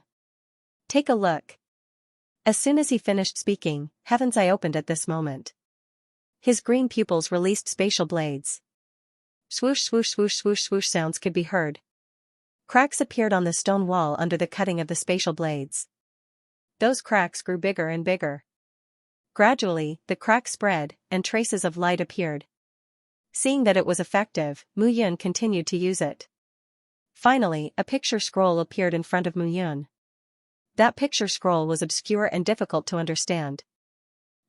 Take a look." As soon as he finished speaking, Heaven's Eye opened at this moment. His green pupils released spatial blades. Swoosh swoosh swoosh swoosh swoosh sounds could be heard. Cracks appeared on the stone wall under the cutting of the spatial blades. Those cracks grew bigger and bigger. Gradually, the cracks spread, and traces of light appeared. Seeing that it was effective, Mu Yun continued to use it. Finally, a picture scroll appeared in front of Mu Yun. That picture scroll was obscure and difficult to understand.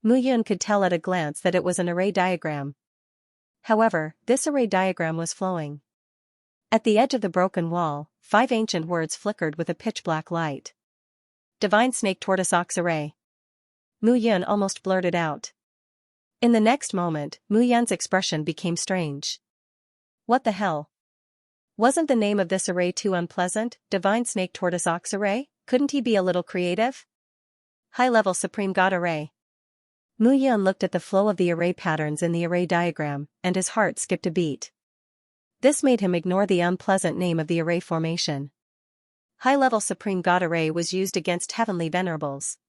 Mu Yun could tell at a glance that it was an array diagram. However, this array diagram was flowing. At the edge of the broken wall, 5 ancient words flickered with a pitch-black light. "Divine Snake Tortoise Ox Array." Mu Yun almost blurted out. In the next moment, Mu Yun's expression became strange. What the hell? Wasn't the name of this array too unpleasant? Divine Snake Tortoise Ox Array? Couldn't he be a little creative? High-level Supreme God Array. Mu Yun looked at the flow of the array patterns in the array diagram, and his heart skipped a beat. This made him ignore the unpleasant name of the array formation. High-level Supreme God Array was used against heavenly venerables.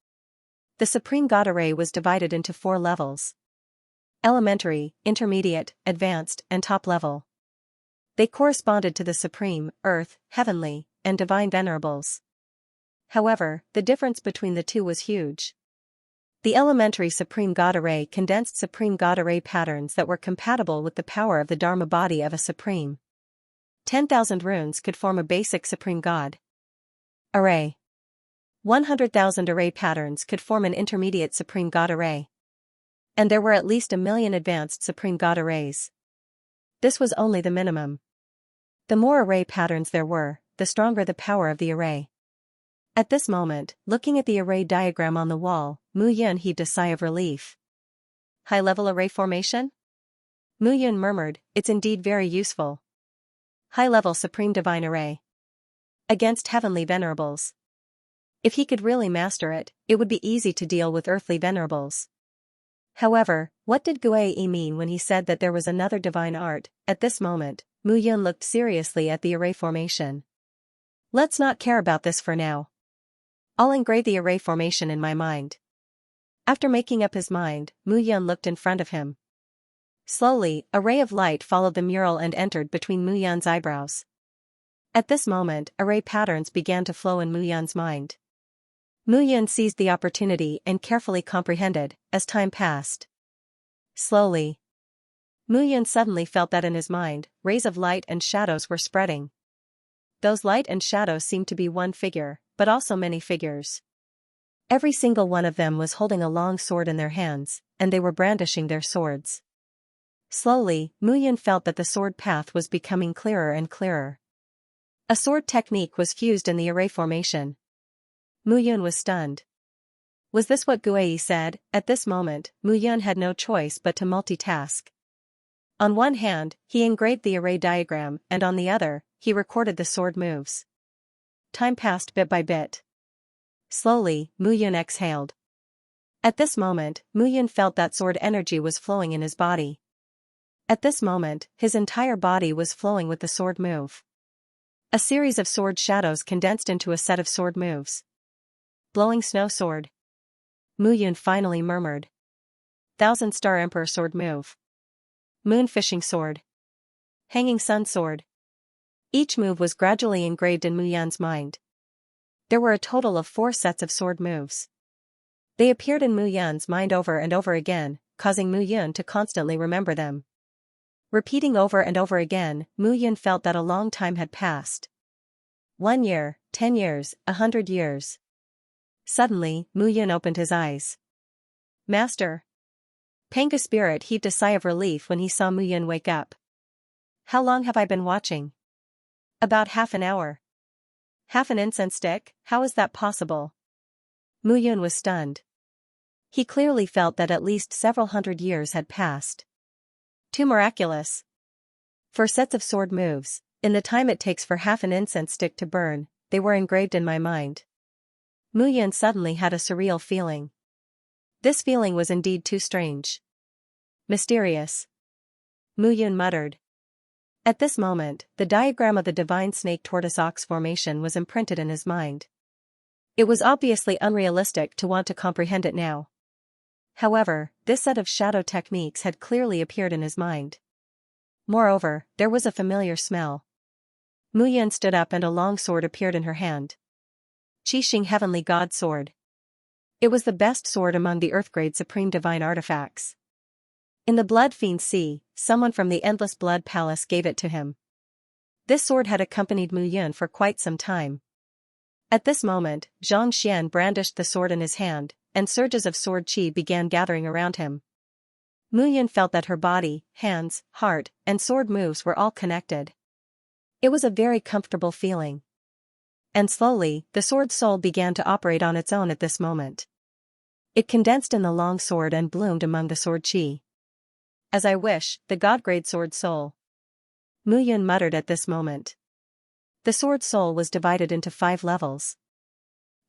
The Supreme God Array was divided into 4 levels: elementary, intermediate, advanced, and top level. They corresponded to the supreme, earth, heavenly, and divine venerables. However, the difference between the two was huge. The elementary Supreme God Array condensed Supreme God Array patterns that were compatible with the power of the Dharma body of a supreme. 10,000 runes could form a basic Supreme God Array. 100,000 array patterns could form an intermediate Supreme God Array. And there were at least 1,000,000 advanced Supreme God Arrays. This was only the minimum. The more array patterns there were, the stronger the power of the array. At this moment, looking at the array diagram on the wall, Mu Yun heaved a sigh of relief. High-level array formation? Mu Yun murmured, "It's indeed very useful. High-level Supreme Divine Array. Against heavenly venerables." If he could really master it, it would be easy to deal with earthly venerables. However, what did Guei mean when he said that there was another divine art? At this moment, Mu Yun looked seriously at the array formation. Let's not care about this for now. I'll engrave the array formation in my mind. After making up his mind, Mu Yun looked in front of him. Slowly, a ray of light followed the mural and entered between Mu Yun's eyebrows. At this moment, array patterns began to flow in Mu Yun's mind. Mu Yun seized the opportunity and carefully comprehended, as time passed. Slowly, Mu Yun suddenly felt that in his mind, rays of light and shadows were spreading. Those light and shadows seemed to be one figure, but also many figures. Every single one of them was holding a long sword in their hands, and they were brandishing their swords. Slowly, Mu Yun felt that the sword path was becoming clearer and clearer. A sword technique was fused in the array formation. Mu Yun was stunned. Was this what Guei said? At this moment, Mu Yun had no choice but to multitask. On one hand, he engraved the array diagram, and on the other, he recorded the sword moves. Time passed bit by bit. Slowly, Mu Yun exhaled. At this moment, Mu Yun felt that sword energy was flowing in his body. At this moment, his entire body was flowing with the sword move. A series of sword shadows condensed into a set of sword moves. Blowing snow sword. Mu Yun finally murmured. Thousand Star Emperor sword move. Moon fishing sword. Hanging sun sword. Each move was gradually engraved in Mu Yun's mind. There were a total of 4 sets of sword moves. They appeared in Mu Yun's mind over and over again, causing Mu Yun to constantly remember them. Repeating over and over again, Mu Yun felt that a long time had passed. 1 year, 10 years, 100 years. Suddenly, Mu Yun opened his eyes. Master. Panga Spirit heaved a sigh of relief when he saw Mu Yun wake up. How long have I been watching? About half an hour. Half an incense stick, how is that possible? Mu Yun was stunned. He clearly felt that at least several hundred years had passed. Too miraculous. 4 sets of sword moves, in the time it takes for half an incense stick to burn, they were engraved in my mind. Mu Yun suddenly had a surreal feeling. This feeling was indeed too strange. Mysterious. Mu Yun muttered. At this moment, the diagram of the divine snake tortoise ox formation was imprinted in his mind. It was obviously unrealistic to want to comprehend it now. However, this set of shadow techniques had clearly appeared in his mind. Moreover, there was a familiar smell. Mu Yun stood up and a long sword appeared in her hand. Qi Xing Heavenly God Sword. It was the best sword among the Earth-grade supreme divine artifacts. In the Blood Fiend Sea, someone from the Endless Blood Palace gave it to him. This sword had accompanied Mu Yun for quite some time. At this moment, Zhang Xian brandished the sword in his hand, and surges of sword qi began gathering around him. Mu Yun felt that her body, hands, heart, and sword moves were all connected. It was a very comfortable feeling. And slowly, the sword soul began to operate on its own at this moment. It condensed in the long sword and bloomed among the sword qi. As I wish, the God-grade sword soul. Mu Yun muttered at this moment. The sword soul was divided into 5 levels.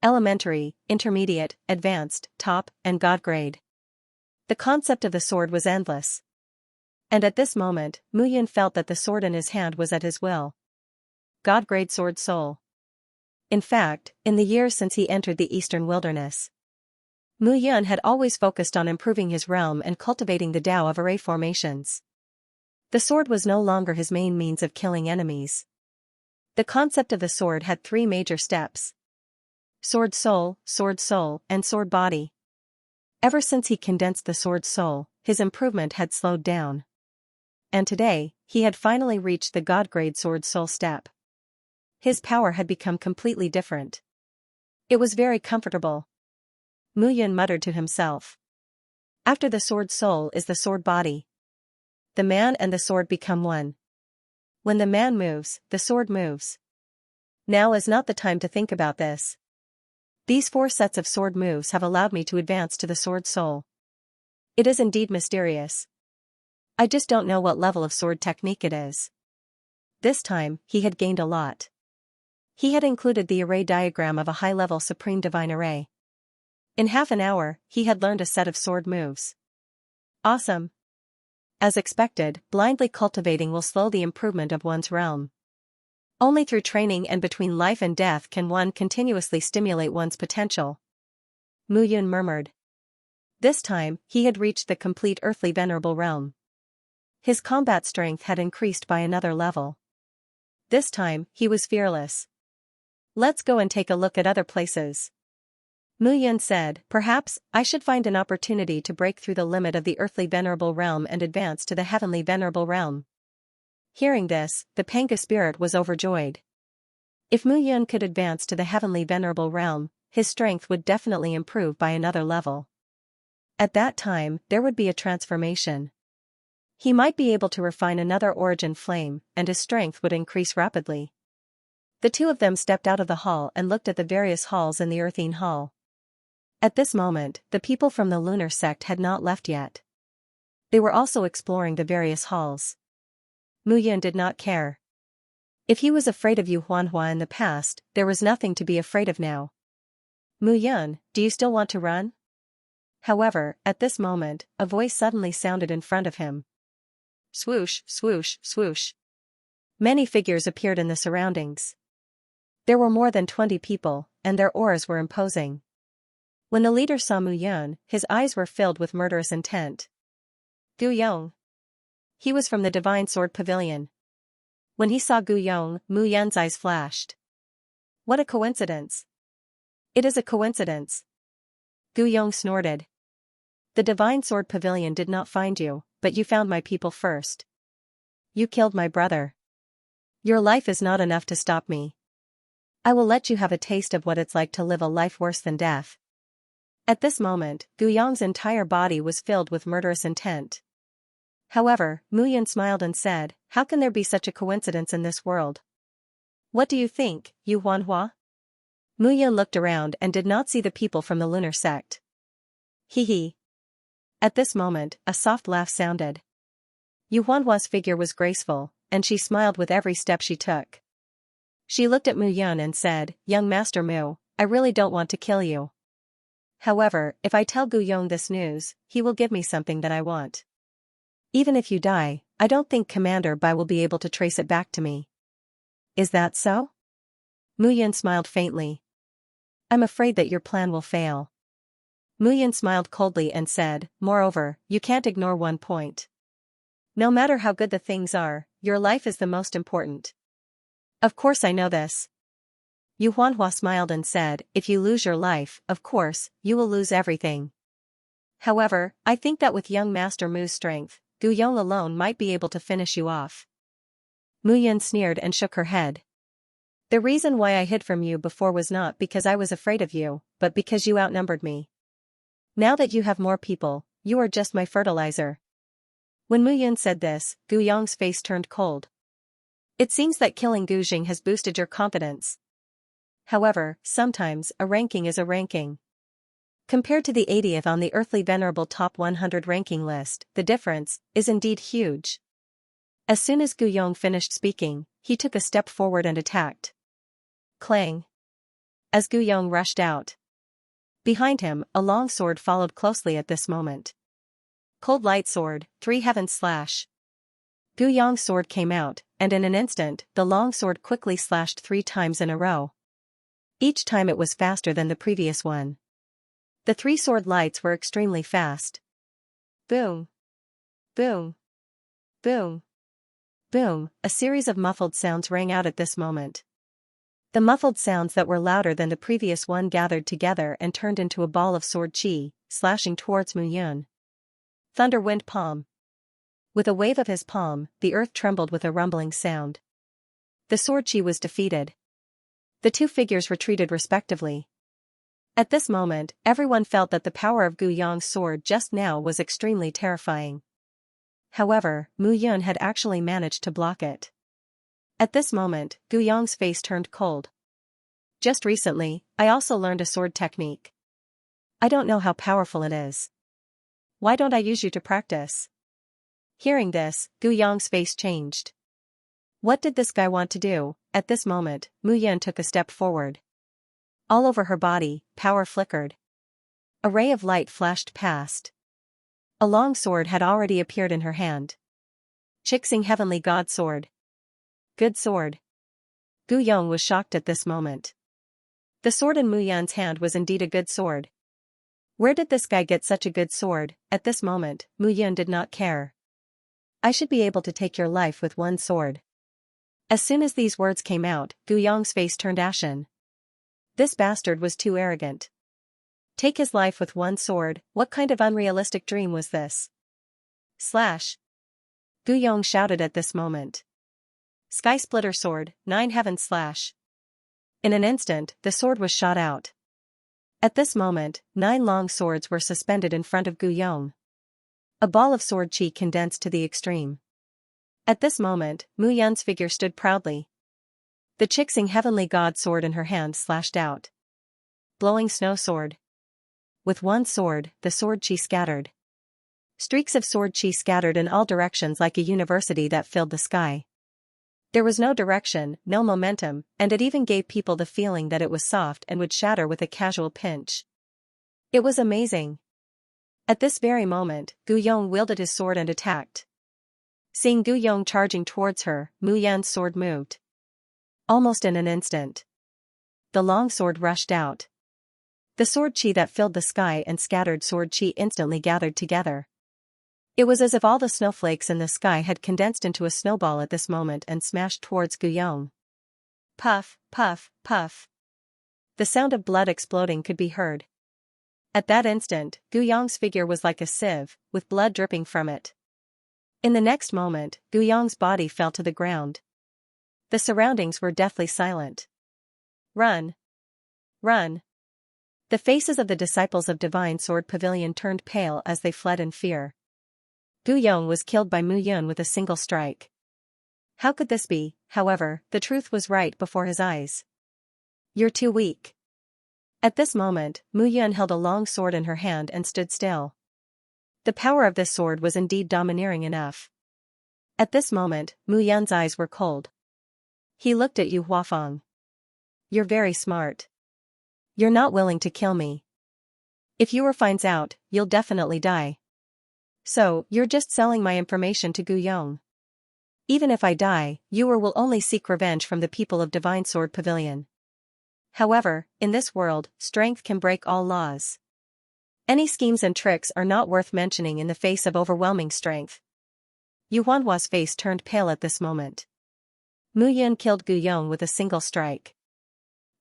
Elementary, intermediate, advanced, top, and God grade. The concept of the sword was endless. And at this moment, Mu Yun felt that the sword in his hand was at his will. God grade sword soul. In fact, in the years since he entered the eastern wilderness, Mu Yun had always focused on improving his realm and cultivating the Tao of array formations. The sword was no longer his main means of killing enemies. The concept of the sword had 3 major steps. Sword soul, and sword body. Ever since he condensed the sword soul, his improvement had slowed down. And today, he had finally reached the God-grade sword soul step. His power had become completely different. It was very comfortable. Mu Yun muttered to himself. After the sword soul is the sword body. The man and the sword become one. When the man moves, the sword moves. Now is not the time to think about this. These 4 sets of sword moves have allowed me to advance to the sword soul. It is indeed mysterious. I just don't know what level of sword technique it is. This time, he had gained a lot. He had included the array diagram of a high-level supreme divine array. In half an hour, he had learned a set of sword moves. Awesome. As expected, blindly cultivating will slow the improvement of one's realm. Only through training and between life and death can one continuously stimulate one's potential. Mu Yun murmured. This time, he had reached the complete earthly venerable realm. His combat strength had increased by another level. This time, he was fearless. Let's go and take a look at other places. Mu Yun said, perhaps, I should find an opportunity to break through the limit of the earthly venerable realm and advance to the heavenly venerable realm. Hearing this, the Panga spirit was overjoyed. If Mu Yun could advance to the heavenly venerable realm, his strength would definitely improve by another level. At that time, there would be a transformation. He might be able to refine another origin flame, and his strength would increase rapidly. The 2 of them stepped out of the hall and looked at the various halls in the Earthine Hall. At this moment, the people from the lunar sect had not left yet. They were also exploring the various halls. Mu Yun did not care. If he was afraid of Yu Huanhua in the past, there was nothing to be afraid of now. Mu Yun, do you still want to run? However, at this moment, a voice suddenly sounded in front of him. Swoosh, swoosh, swoosh. Many figures appeared in the surroundings. There were more than 20 people, and their auras were imposing. When the leader saw Mu Yun, his eyes were filled with murderous intent. Gu Yong. He was from the Divine Sword Pavilion. When he saw Gu Yong, Mu Yun's eyes flashed. What a coincidence. It is a coincidence. Gu Yong snorted. The Divine Sword Pavilion did not find you, but you found my people first. You killed my brother. Your life is not enough to stop me. I will let you have a taste of what it's like to live a life worse than death. At this moment, Gu Yong's entire body was filled with murderous intent. However, Mu Yun smiled and said, how can there be such a coincidence in this world? What do you think, Yu Huanhua? Mu Yun looked around and did not see the people from the lunar sect. Hee hee. At this moment, a soft laugh sounded. Yu Huanhua's figure was graceful, and she smiled with every step she took. She looked at Mu Yun and said, young Master Mu, I really don't want to kill you. However, if I tell Gu Yong this news, he will give me something that I want. Even if you die, I don't think Commander Bai will be able to trace it back to me. Is that so? Mu Yun smiled faintly. I'm afraid that your plan will fail. Mu Yun smiled coldly and said, moreover, you can't ignore one point. No matter how good the things are, your life is the most important. Of course I know this. Yu Huanhua smiled and said, if you lose your life, of course, you will lose everything. However, I think that with young Master Mu's strength, Gu Yong alone might be able to finish you off. Mu Yun sneered and shook her head. The reason why I hid from you before was not because I was afraid of you, but because you outnumbered me. Now that you have more people, you are just my fertilizer. When Mu Yun said this, Gu Yong's face turned cold. It seems that killing Gu Jing has boosted your confidence. However, sometimes, a ranking is a ranking. Compared to the 80th on the earthly venerable top 100 ranking list, the difference is indeed huge. As soon as Gu Yong finished speaking, he took a step forward and attacked. Clang. As Gu Yong rushed out. Behind him, a long sword followed closely at this moment. Cold light sword, 3 heavens slash. Gu Yong's sword came out, and in an instant, the long sword quickly slashed 3 times in a row. Each time it was faster than the previous one. The 3 sword lights were extremely fast. Boom. Boom. Boom. Boom, a series of muffled sounds rang out at this moment. The muffled sounds that were louder than the previous one gathered together and turned into a ball of sword chi, slashing towards Mu Yun. Thunder Wind Palm. With a wave of his palm, the earth trembled with a rumbling sound. The sword chi was defeated. The 2 figures retreated respectively. At this moment, everyone felt that the power of Gu Yong's sword just now was extremely terrifying. However, Mu Yun had actually managed to block it. At this moment, Gu Yong's face turned cold. Just recently, I also learned a sword technique. I don't know how powerful it is. Why don't I use you to practice? Hearing this, Gu Yong's face changed. What did this guy want to do? At this moment, Mu Yun took a step forward. All over her body, power flickered. A ray of light flashed past. A long sword had already appeared in her hand. Chixing Heavenly God Sword. Good sword. Gu Yong was shocked at this moment. The sword in Mu Yun's hand was indeed a good sword. Where did this guy get such a good sword? At this moment, Mu Yun did not care. I should be able to take your life with one sword. As soon as these words came out, Gu Yong's face turned ashen. This bastard was too arrogant. Take his life with one sword, what kind of unrealistic dream was this? Slash. Gu Yong shouted at this moment. Sky Splitter Sword, 9 heavens slash. In an instant, the sword was shot out. At this moment, 9 long swords were suspended in front of Gu Yong. A ball of sword chi condensed to the extreme. At this moment, Mu Yun's figure stood proudly. The Chixing Heavenly God Sword in her hand slashed out. Blowing Snow Sword. With one sword, the sword chi scattered. Streaks of sword chi scattered in all directions like a university that filled the sky. There was no direction, no momentum, and it even gave people the feeling that it was soft and would shatter with a casual pinch. It was amazing. At this very moment, Gu Yong wielded his sword and attacked. Seeing Gu Yong charging towards her, Mu Yan's sword moved. Almost in an instant, the long sword rushed out. The sword chi that filled the sky and scattered sword chi instantly gathered together. It was as if all the snowflakes in the sky had condensed into a snowball at this moment and smashed towards Gu Yong. Puff, puff, puff. The sound of blood exploding could be heard. At that instant, Gu Yong's figure was like a sieve, with blood dripping from it. In the next moment, Gu Yong's body fell to the ground. The surroundings were deathly silent. Run! Run! The faces of the disciples of Divine Sword Pavilion turned pale as they fled in fear. Gu Yong was killed by Mu Yun with a single strike. How could this be? However, the truth was right before his eyes. You're too weak. At this moment, Mu Yun held a long sword in her hand and stood still. The power of this sword was indeed domineering enough. At this moment, Mu Yun's eyes were cold. He looked at Yu Huafeng. You're very smart. You're not willing to kill me. If Yu finds out, you'll definitely die. So, you're just selling my information to Gu Yong. Even if I die, Yu will only seek revenge from the people of Divine Sword Pavilion. However, in this world, strength can break all laws. Any schemes and tricks are not worth mentioning in the face of overwhelming strength. Yu Huanhua's face turned pale at this moment. Mu Yun killed Gu Yong with a single strike.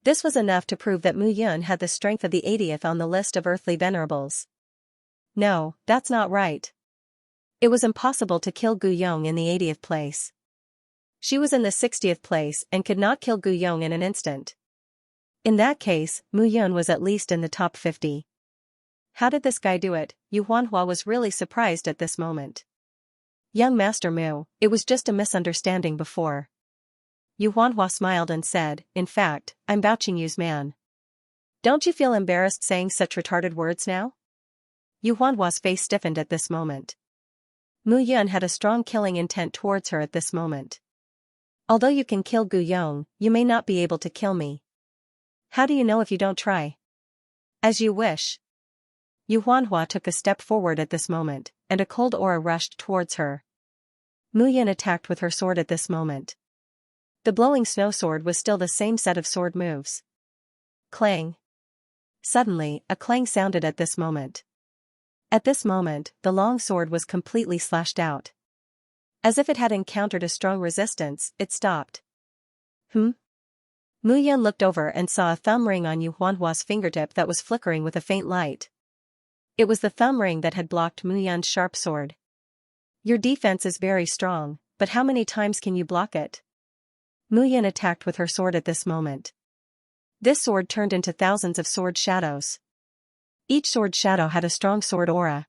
This was enough to prove that Mu Yun had the strength of the 80th on the list of earthly venerables. No, that's not right. It was impossible to kill Gu Yong in the 80th place. She was in the 60th place and could not kill Gu Yong in an instant. In that case, Mu Yun was at least in the top 50. How did this guy do it? Yu Huanhua was really surprised at this moment. Young Master Mu, it was just a misunderstanding before. Yu Huanhua smiled and said, in fact, I'm vouching Yu's man. Don't you feel embarrassed saying such retarded words now? Yu Huanhua's face stiffened at this moment. Mu Yun had a strong killing intent towards her at this moment. Although you can kill Gu Yong, you may not be able to kill me. How do you know if you don't try? As you wish. Yu Huanhua took a step forward at this moment, and a cold aura rushed towards her. Mu Yun attacked with her sword at this moment. The blowing snow sword was still the same set of sword moves. Clang. Suddenly, a clang sounded at this moment. At this moment, the long sword was completely slashed out. As if it had encountered a strong resistance, it stopped. Mu Yun looked over and saw a thumb ring on Yu Huanhua's fingertip that was flickering with a faint light. It was the thumb ring that had blocked Mu Yun's sharp sword. Your defense is very strong, but how many times can you block it? Mu Yun attacked with her sword at this moment. This sword turned into thousands of sword shadows. Each sword shadow had a strong sword aura.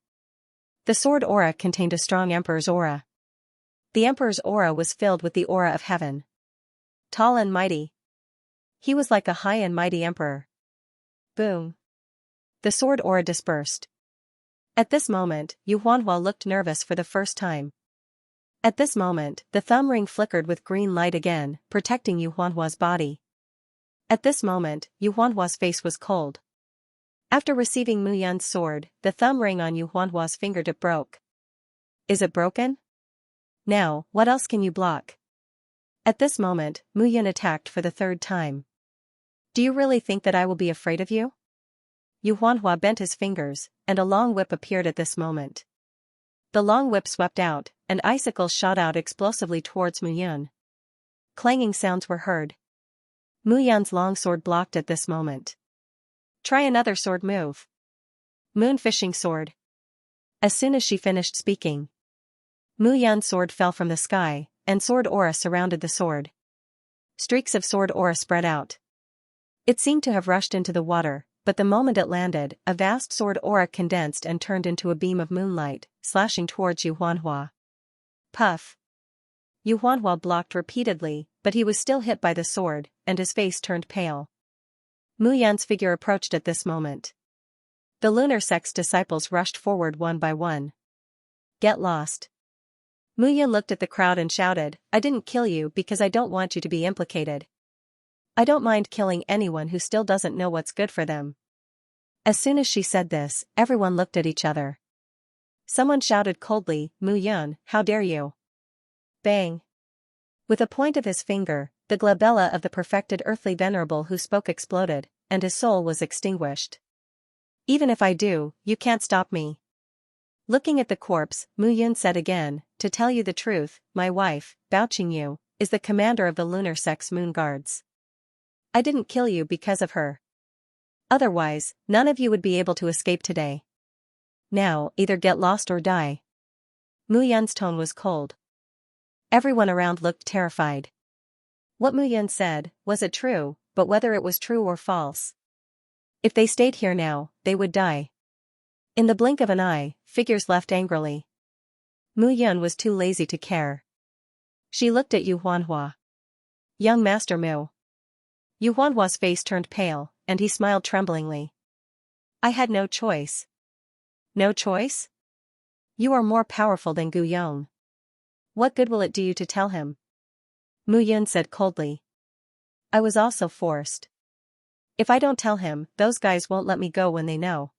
The sword aura contained a strong Emperor's aura. The Emperor's aura was filled with the aura of heaven. Tall and mighty. He was like a high and mighty emperor. Boom. The sword aura dispersed. At this moment, Yu Huanhua looked nervous for the first time. At this moment, the thumb ring flickered with green light again, protecting Yu Huanhua's body. At this moment, Yu Huanhua's face was cold. After receiving Mu Yun's sword, the thumb ring on Yu Huanhua's fingertip broke. Is it broken? Now, what else can you block? At this moment, Mu Yun attacked for the third time. Do you really think that I will be afraid of you? Yu Huanhua bent his fingers, and a long whip appeared at this moment. The long whip swept out, and icicles shot out explosively towards Mu Yun. Clanging sounds were heard. Mu Yun's long sword blocked at this moment. Try another sword move. Moon fishing sword. As soon as she finished speaking, Mu Yun's sword fell from the sky, and sword aura surrounded the sword. Streaks of sword aura spread out. It seemed to have rushed into the water, but the moment it landed, a vast sword aura condensed and turned into a beam of moonlight, slashing towards Yu Huanhua. Puff. Yu Huanhua blocked repeatedly, but he was still hit by the sword, and his face turned pale. Mu Yun's figure approached at this moment. The lunar sect's disciples rushed forward one by one. Get lost. Mu Yun looked at the crowd and shouted, I didn't kill you because I don't want you to be implicated. I don't mind killing anyone who still doesn't know what's good for them. As soon as she said this, everyone looked at each other. Someone shouted coldly, Mu Yun, how dare you? Bang! With a point of his finger, the glabella of the perfected earthly venerable who spoke exploded, and his soul was extinguished. Even if I do, you can't stop me. Looking at the corpse, Mu Yun said again, to tell you the truth, my wife, Bao Qingyu, is the commander of the lunar sect's moon guards. I didn't kill you because of her. Otherwise, none of you would be able to escape today. Now, either get lost or die. Mu Yun's tone was cold. Everyone around looked terrified. What Mu Yun said, was it true, but whether it was true or false. If they stayed here now, they would die. In the blink of an eye, figures left angrily. Mu Yun was too lazy to care. She looked at Yu Huanhua. Young Master Mu. Yu Huanhua's face turned pale, and he smiled tremblingly. I had no choice. No choice? You are more powerful than Gu Yong. What good will it do you to tell him? Mu Yun said coldly. I was also forced. If I don't tell him, those guys won't let me go when they know.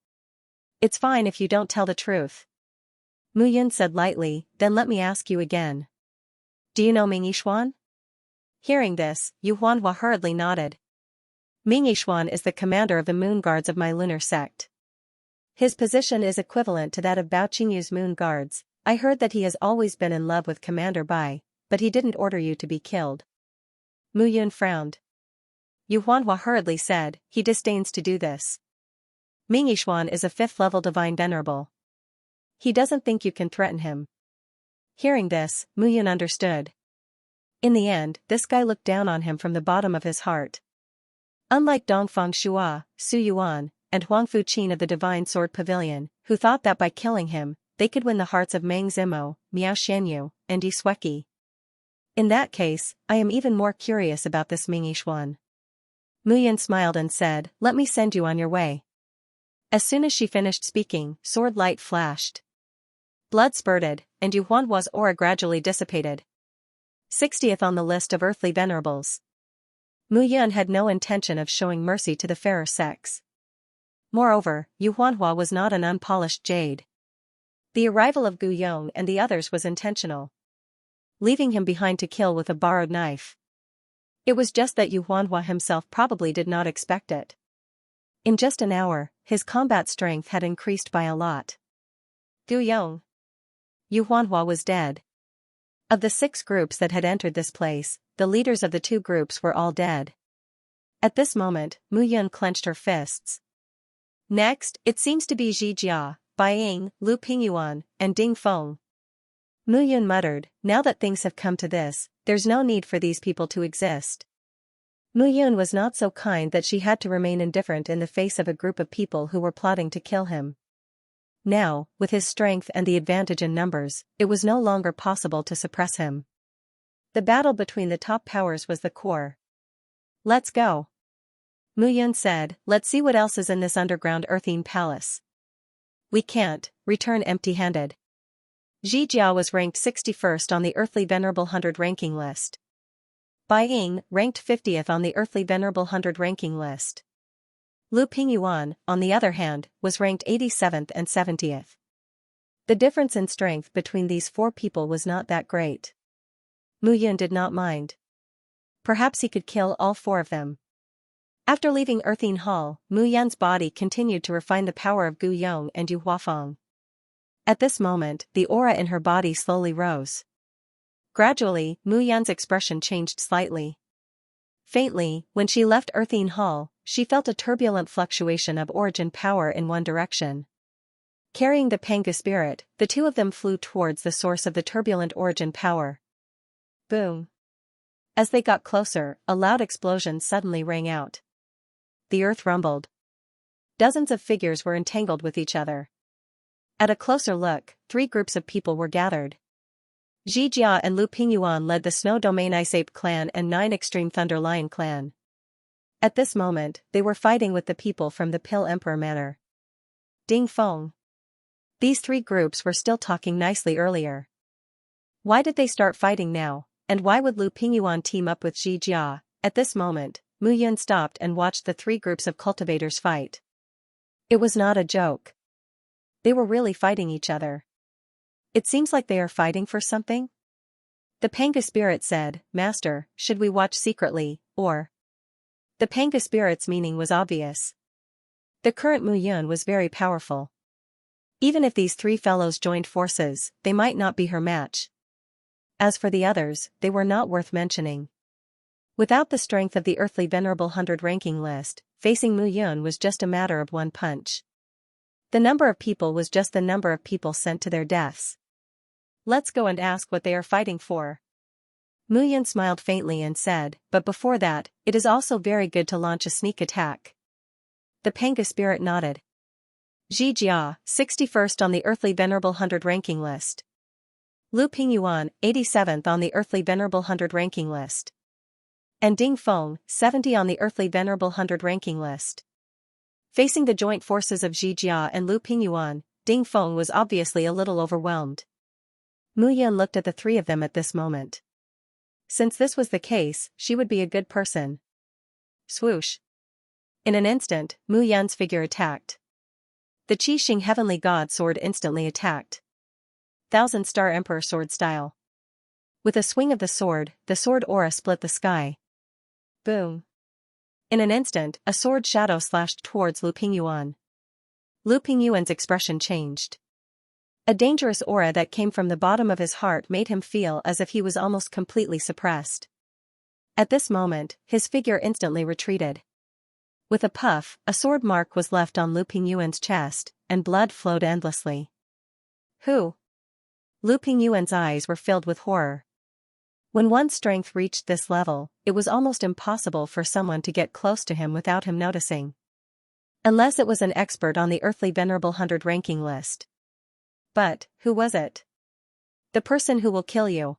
It's fine if you don't tell the truth. Mu Yun said lightly, then let me ask you again. Do you know Ming Yishuan? Hearing this, Yu Huanhua hurriedly nodded. Ming Yishuan is the commander of the moon guards of my lunar sect. His position is equivalent to that of Bao Qingyu's moon guards. I heard that he has always been in love with Commander Bai, but he didn't order you to be killed. Mu Yun frowned. Yu Huanhua hurriedly said, he disdains to do this. Ming Yishuan is a 5th-level divine venerable. He doesn't think you can threaten him. Hearing this, Mu Yun understood. In the end, this guy looked down on him from the bottom of his heart. Unlike Dongfang Shua, Su Yuan, and Huang Fuqin of the Divine Sword Pavilion, who thought that by killing him, they could win the hearts of Meng Zimo, Miao Xianyu, and Yi Sueki. In that case, I am even more curious about this Ming Yishuan. Mu Yun smiled and said, let me send you on your way. As soon as she finished speaking, sword light flashed. Blood spurted, and Yu Huanhua's aura gradually dissipated. 60th on the list of earthly venerables. Mu Yun had no intention of showing mercy to the fairer sex. Moreover, Yu Huanhua was not an unpolished jade. The arrival of Gu Yong and the others was intentional. Leaving him behind to kill with a borrowed knife. It was just that Yu Huanhua himself probably did not expect it. In just an hour, his combat strength had increased by a lot. Gu Yong. Yu Huanhua was dead. Of the 6 groups that had entered this place, the leaders of the 2 groups were all dead. At this moment, Mu Yun clenched her fists. Next, it seems to be Xianxia, Bai Ying, Lu Pingyuan, and Ding Feng. Mu Yun muttered, now that things have come to this, there's no need for these people to exist. Mu Yun was not so kind that she had to remain indifferent in the face of a group of people who were plotting to kill him. Now, with his strength and the advantage in numbers, it was no longer possible to suppress him. The battle between the top powers was the core. Let's go. Mu Yun said, let's see what else is in this underground earthine palace. We can't return empty-handed. Xianxia was ranked 61st on the Earthly Venerable 100 ranking list. Bai Ying ranked 50th on the Earthly Venerable 100 ranking list. Lu Pingyuan, on the other hand, was ranked 87th and 70th. The difference in strength between these 4 people was not that great. Mu Yun did not mind. Perhaps he could kill all 4 of them. After leaving Earthine Hall, Mu Yun's body continued to refine the power of Gu Yong and Yu Huafeng. At this moment, the aura in her body slowly rose. Gradually, Mu Yun's expression changed slightly. Faintly, when she left Earthine Hall, she felt a turbulent fluctuation of origin power in one direction. Carrying the Pangu spirit, the 2 of them flew towards the source of the turbulent origin power. Boom. As they got closer, a loud explosion suddenly rang out. The earth rumbled. Dozens of figures were entangled with each other. At a closer look, 3 groups of people were gathered. Xianxia and Lu Pingyuan led the Snow Domain Ice Ape clan and 9 Extreme Thunder Lion clan. At this moment, they were fighting with the people from the Pill Emperor Manor. Ding Feng. These 3 groups were still talking nicely earlier. Why did they start fighting now, and why would Lu Pingyuan team up with Xianxia? At this moment, Mu Yun stopped and watched the 3 groups of cultivators fight. It was not a joke. They were really fighting each other. It seems like they are fighting for something? The Panga spirit said, Master, should we watch secretly, or? The Panga spirit's meaning was obvious. The current Mu Yun was very powerful. Even if these three fellows joined forces, they might not be her match. As for the others, they were not worth mentioning. Without the strength of the earthly venerable 100 ranking list, facing Mu Yun was just a matter of one punch. The number of people was just the number of people sent to their deaths. Let's go and ask what they are fighting for. Mu Yun smiled faintly and said, but before that, it is also very good to launch a sneak attack. The Panga spirit nodded. Xianxia, 61st on the earthly venerable 100 ranking list. Lu Pingyuan, 87th on the earthly venerable 100 ranking list. And Ding Feng, 70 on the earthly venerable 100 ranking list. Facing the joint forces of Xianxia and Lu Pingyuan, Ding Feng was obviously a little overwhelmed. Mu Yun looked at the three of them at this moment. Since this was the case, she would be a good person. Swoosh. In an instant, Mu Yun's figure attacked. The Qi Xing Heavenly God sword instantly attacked. Thousand Star Emperor sword style. With a swing of the sword aura split the sky. Boom. In an instant, a sword shadow slashed towards Lu Pingyuan. Lu Pingyuan's expression changed. A dangerous aura that came from the bottom of his heart made him feel as if he was almost completely suppressed. At this moment, his figure instantly retreated. With a puff, a sword mark was left on Lu Pingyuan's chest, and blood flowed endlessly. Who? Lu Pingyuan's eyes were filled with horror. When one's strength reached this level, it was almost impossible for someone to get close to him without him noticing. Unless it was an expert on the earthly venerable 100 ranking list. But, who was it? The person who will kill you.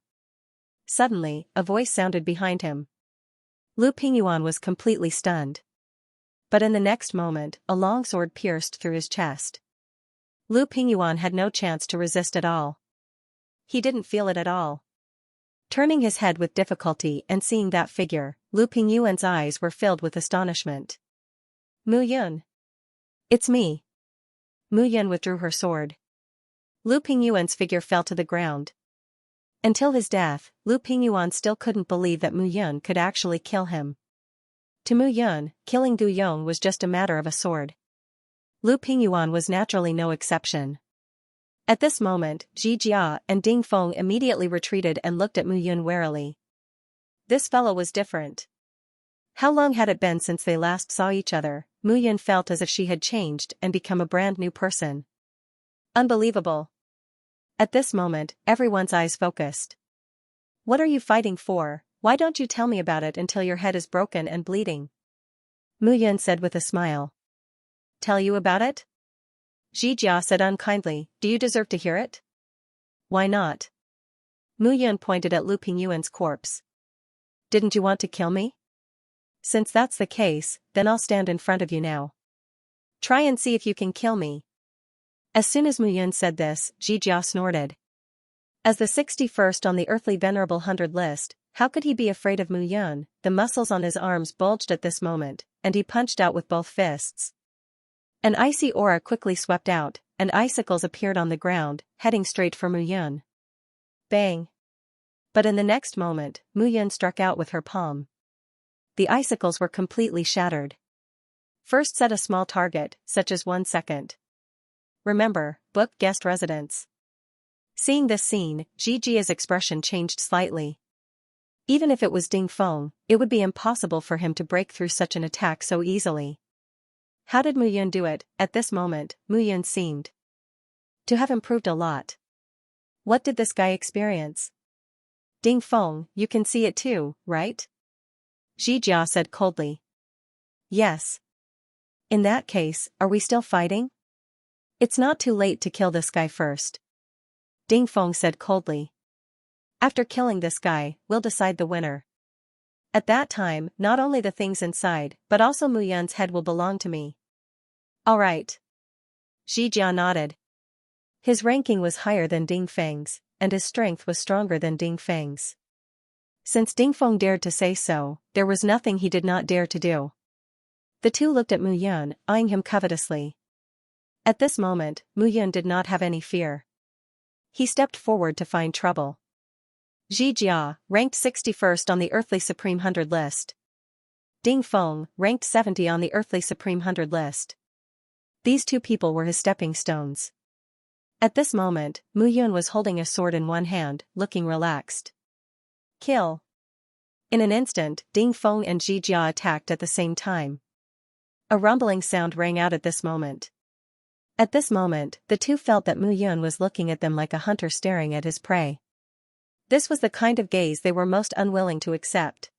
Suddenly, a voice sounded behind him. Lu Pingyuan was completely stunned. But in the next moment, a long sword pierced through his chest. Lu Pingyuan had no chance to resist at all. He didn't feel it at all. Turning his head with difficulty and seeing that figure, Lu Pingyuan's eyes were filled with astonishment. Mu Yun. It's me. Mu Yun withdrew her sword. Lu Pingyuan's figure fell to the ground. Until his death, Lu Pingyuan still couldn't believe that Mu Yun could actually kill him. To Mu Yun, killing Du Yong was just a matter of a sword. Lu Pingyuan was naturally no exception. At this moment, Xianxia and Ding Feng immediately retreated and looked at Mu Yun warily. This fellow was different. How long had it been since they last saw each other? Mu Yun felt as if she had changed and become a brand new person. Unbelievable. At this moment, everyone's eyes focused. What are you fighting for? Why don't you tell me about it until your head is broken and bleeding? Mu Yun said with a smile. Tell you about it? Xianxia said unkindly, do you deserve to hear it? Why not? Mu Yun pointed at Lu Pingyuan's corpse. Didn't you want to kill me? Since that's the case, then I'll stand in front of you now. Try and see if you can kill me. As soon as Mu Yun said this, Xianxia snorted. As the 61st on the earthly venerable 100 list, how could he be afraid of Mu Yun? The muscles on his arms bulged at this moment, and he punched out with both fists. An icy aura quickly swept out, and icicles appeared on the ground, heading straight for Mu Yun. Bang! But in the next moment, Mu Yun struck out with her palm. The icicles were completely shattered. First set a small target, such as 1 second. Remember, book guest residence. Seeing this scene, Xianxia's expression changed slightly. Even if it was Ding Feng, it would be impossible for him to break through such an attack so easily. How did Mu Yun do it? At this moment, Mu Yun seemed to have improved a lot. What did this guy experience? Ding Feng, you can see it too, right? Xianxia said coldly. Yes. In that case, are we still fighting? It's not too late to kill this guy first. Ding Feng said coldly. After killing this guy, we'll decide the winner. At that time, not only the things inside, but also Mu Yun's head will belong to me. All right. Xianxia nodded. His ranking was higher than Ding Feng's, and his strength was stronger than Ding Feng's. Since Ding Feng dared to say so, there was nothing he did not dare to do. The two looked at Mu Yun, eyeing him covetously. At this moment, Mu Yun did not have any fear. He stepped forward to find trouble. Xianxia, ranked 61st on the Earthly Supreme 100 list. Ding Feng, ranked 70 on the Earthly Supreme 100 list. These two people were his stepping stones. At this moment, Mu Yun was holding a sword in one hand, looking relaxed. Kill. In an instant, Ding Feng and Xianxia attacked at the same time. A rumbling sound rang out at this moment. At this moment, the two felt that Mu Yun was looking at them like a hunter staring at his prey. This was the kind of gaze they were most unwilling to accept.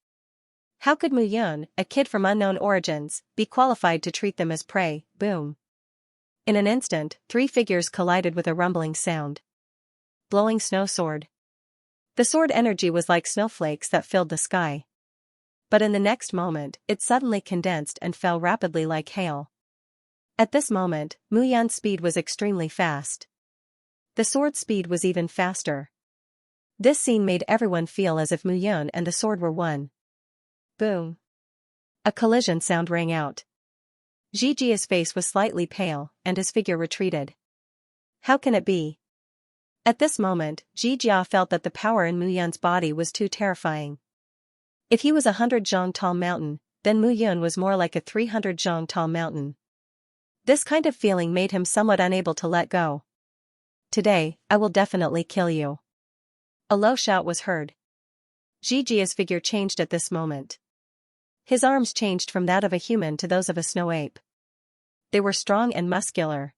How could Mu Yun, a kid from unknown origins, be qualified to treat them as prey? Boom. In an instant, three figures collided with a rumbling sound. Blowing snow sword. The sword energy was like snowflakes that filled the sky. But in the next moment, it suddenly condensed and fell rapidly like hail. At this moment, Mu Yun's speed was extremely fast. The sword's speed was even faster. This scene made everyone feel as if Mu Yun and the sword were one. Boom. A collision sound rang out. Xianxia's face was slightly pale, and his figure retreated. How can it be? At this moment, Xianxia felt that the power in Mu Yun's body was too terrifying. If he was 100 zhang tall mountain, then Mu Yun was more like a 300 zhang tall mountain. This kind of feeling made him somewhat unable to let go. Today, I will definitely kill you. A low shout was heard. Xianxia's figure changed at this moment. His arms changed from that of a human to those of a snow ape. They were strong and muscular.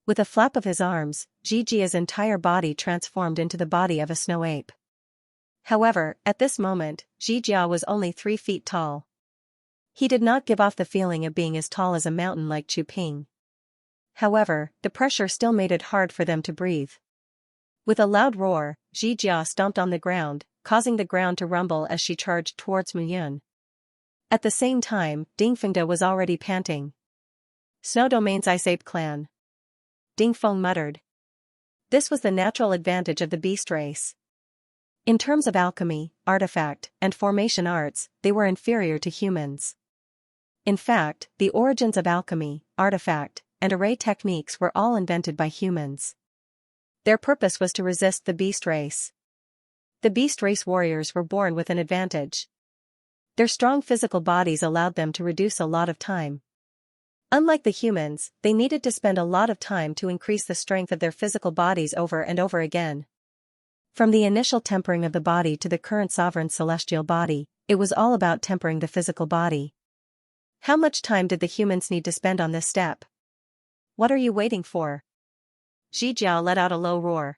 With a flap of his arms, Xianxia's entire body transformed into the body of a snow ape. However, at this moment, Xianxia was only 3 feet tall. He did not give off the feeling of being as tall as a mountain like Chu Ping. However, the pressure still made it hard for them to breathe. With a loud roar, Xianxia stomped on the ground, causing the ground to rumble as she charged towards Mu Yun. At the same time, Ding Fengde was already panting. Snow Domain's Ice Ape Clan. Ding Feng muttered. This was the natural advantage of the beast race. In terms of alchemy, artifact, and formation arts, they were inferior to humans. In fact, the origins of alchemy, artifact, and array techniques were all invented by humans. Their purpose was to resist the beast race. The beast race warriors were born with an advantage. Their strong physical bodies allowed them to reduce a lot of time. Unlike the humans, they needed to spend a lot of time to increase the strength of their physical bodies over and over again. From the initial tempering of the body to the current sovereign celestial body, it was all about tempering the physical body. How much time did the humans need to spend on this step? What are you waiting for? Xianxia let out a low roar.